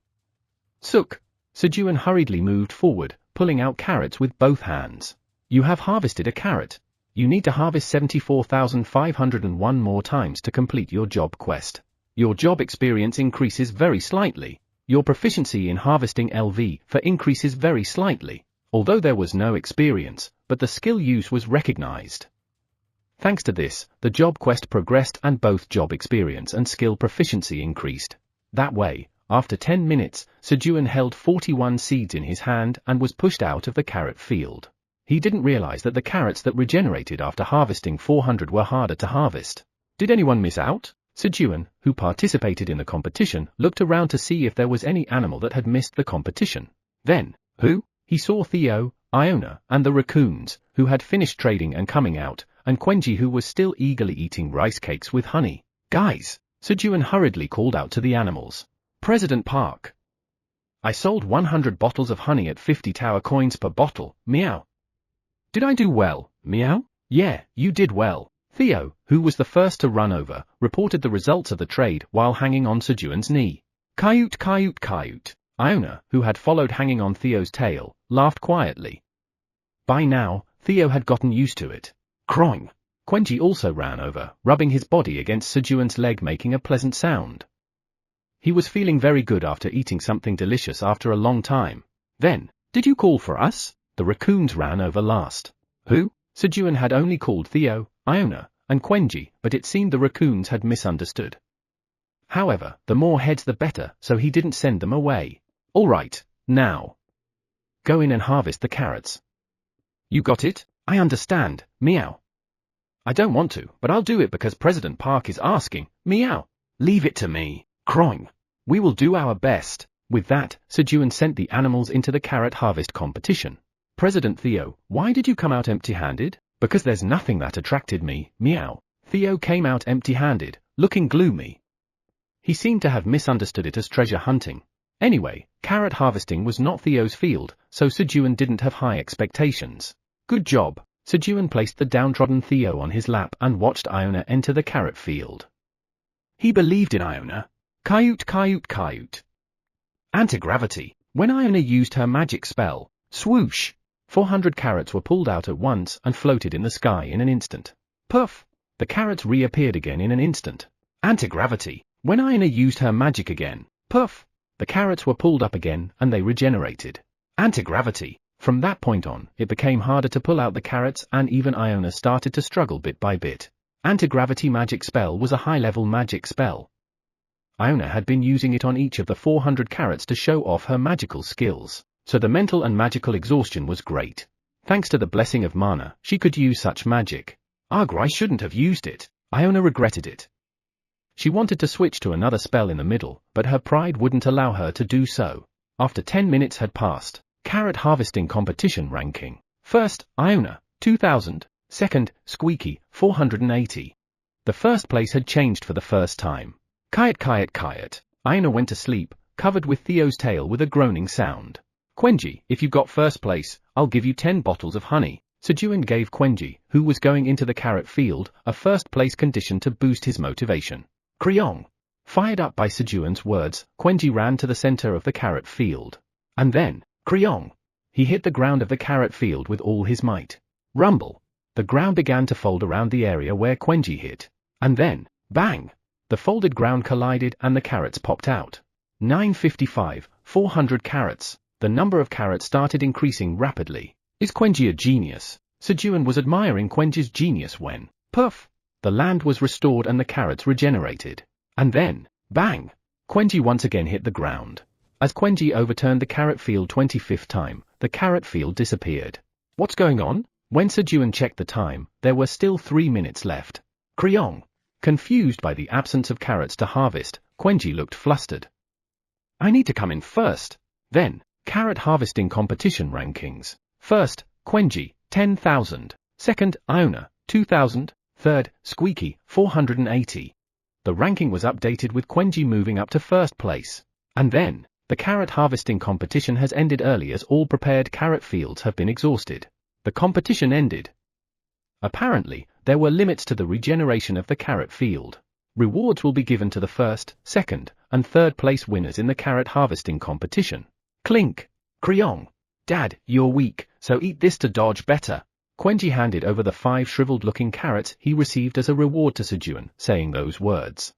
Sook! Sejun hurriedly moved forward, pulling out carrots with both hands. You have harvested a carrot. You need to harvest 74,501 more times to complete your job quest. Your job experience increases very slightly. Your proficiency in harvesting LV for increases very slightly, although there was no experience, but the skill use was recognized. Thanks to this, the job quest progressed and both job experience and skill proficiency increased. That way, after 10 minutes, Sejun held 41 seeds in his hand and was pushed out of the carrot field. He didn't realize that the carrots that regenerated after harvesting 400 were harder to harvest. Did anyone miss out? Sejun, who participated in the competition, looked around to see if there was any animal that had missed the competition. Then, who? He saw Theo, Iona, and the raccoons, who had finished trading and coming out, and Quenji, who was still eagerly eating rice cakes with honey. Guys! Sejun hurriedly called out to the animals. President Park. I sold 100 bottles of honey at 50 tower coins per bottle, meow. Did I do well, meow? Yeah, you did well. Theo, who was the first to run over, reported the results of the trade while hanging on Sejun's knee. Kayut kayut kayut. Iona, who had followed hanging on Theo's tail, laughed quietly. By now, Theo had gotten used to it. Croing. Quenji also ran over, rubbing his body against Sejun's leg, making a pleasant sound. He was feeling very good after eating something delicious after a long time. Then, did you call for us? The raccoons ran over last. Who? Sejun had only called Theo, Iona, and Quenji, but it seemed the raccoons had misunderstood. However, the more heads the better, so he didn't send them away. All right, now. Go in and harvest the carrots. You got it? I understand, meow. I don't want to, but I'll do it because President Park is asking, meow. Leave it to me, croing. We will do our best. With that, Sejun sent the animals into the carrot harvest competition. President Theo, why did you come out empty-handed? Because there's nothing that attracted me, meow. Theo came out empty-handed, looking gloomy. He seemed to have misunderstood it as treasure hunting. Anyway, carrot harvesting was not Theo's field, so Sejun didn't have high expectations. Good job. Sejun placed the downtrodden Theo on his lap and watched Iona enter the carrot field. He believed in Iona. Kayut kayut kayut. Anti-gravity. When Iona used her magic spell, swoosh, 400 carrots were pulled out at once and floated in the sky in an instant. Puff! The carrots reappeared again in an instant. Anti-gravity. When Iona used her magic again, puff! The carrots were pulled up again and they regenerated. Anti-gravity. From that point on, it became harder to pull out the carrots and even Iona started to struggle bit by bit. Anti-gravity magic spell was a high-level magic spell. Iona had been using it on each of the 400 carrots to show off her magical skills, so the mental and magical exhaustion was great. Thanks to the blessing of mana, she could use such magic. Arg, I shouldn't have used it. Iona regretted it. She wanted to switch to another spell in the middle, but her pride wouldn't allow her to do so. After 10 minutes had passed, carrot harvesting competition ranking. First, Iona, 2000. Second, Squeaky, 480. The first place had changed for the first time. Kayat kayat kayat. Iona went to sleep, covered with Theo's tail with a groaning sound. Quenji, if you got first place, I'll give you 10 bottles of honey. Sejun gave Quenji, who was going into the carrot field, a first place condition to boost his motivation. Kriong. Fired up by Sejun's words, Quenji ran to the center of the carrot field. And then, Kriong. He hit the ground of the carrot field with all his might. Rumble. The ground began to fold around the area where Quenji hit. And then, bang! The folded ground collided and the carrots popped out. 955, 400 carrots. The number of carrots started increasing rapidly. Is Quenji a genius? Sejun was admiring Quenji's genius when, puff! The land was restored and the carrots regenerated. And then, bang! Quenji once again hit the ground. As Quenji overturned the carrot field 25th time, the carrot field disappeared. What's going on? When Sejun checked the time, there were still 3 minutes left. Kryong. Confused by the absence of carrots to harvest, Quenji looked flustered. I need to come in first. Then, carrot harvesting competition rankings. First, Quenji, 10,000. Second, Iona, 2,000. Third, Squeaky, 480. The ranking was updated with Quenji moving up to first place. And then, the carrot harvesting competition has ended early as all prepared carrot fields have been exhausted. The competition ended. Apparently, there were limits to the regeneration of the carrot field. Rewards will be given to the first, second, and third place winners in the carrot harvesting competition. Clink. Kryong. Dad, you're weak, so eat this to dodge better. Quenji handed over the 5 shriveled-looking carrots he received as a reward to Sejun, saying those words.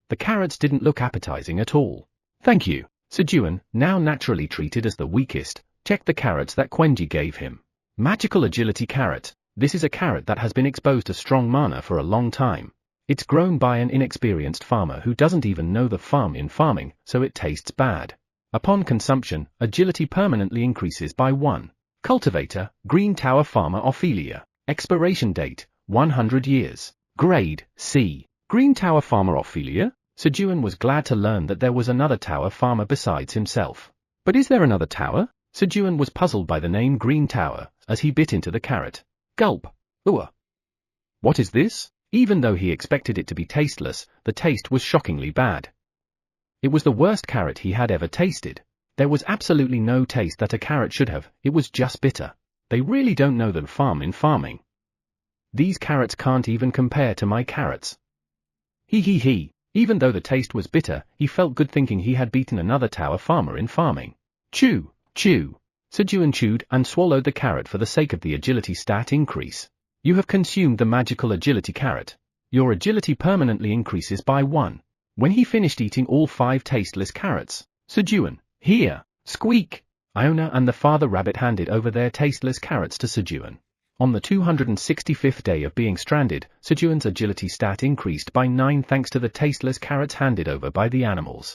The carrots didn't look appetizing at all. Thank you. Sejun, now naturally treated as the weakest, checked the carrots that Quenji gave him. Magical Agility Carrot. This is a carrot that has been exposed to strong mana for a long time. It's grown by an inexperienced farmer who doesn't even know the farm in farming, so it tastes bad. Upon consumption, agility permanently increases by 1. Cultivator, Green Tower Farmer Ophelia. Expiration date, 100 years. Grade, C. Green Tower Farmer Ophelia? Sejun was glad to learn that there was another tower farmer besides himself. But is there another tower? Sejun was puzzled by the name Green Tower, as he bit into the carrot. Gulp. Ugh. What is this? Even though he expected it to be tasteless, the taste was shockingly bad. It was the worst carrot he had ever tasted. There was absolutely no taste that a carrot should have, it was just bitter. They really don't know the farm in farming. These carrots can't even compare to my carrots. He. Even though the taste was bitter, he felt good thinking he had beaten another tower farmer in farming. Chew. Sejun chewed and swallowed the carrot for the sake of the agility stat increase. You have consumed the magical agility carrot. Your agility permanently increases by 1. When he finished eating all 5 tasteless carrots, Sejun, here, squeak! Iona and the father rabbit handed over their tasteless carrots to Sejun. On the 265th day of being stranded, Sejun's agility stat increased by 9 thanks to the tasteless carrots handed over by the animals.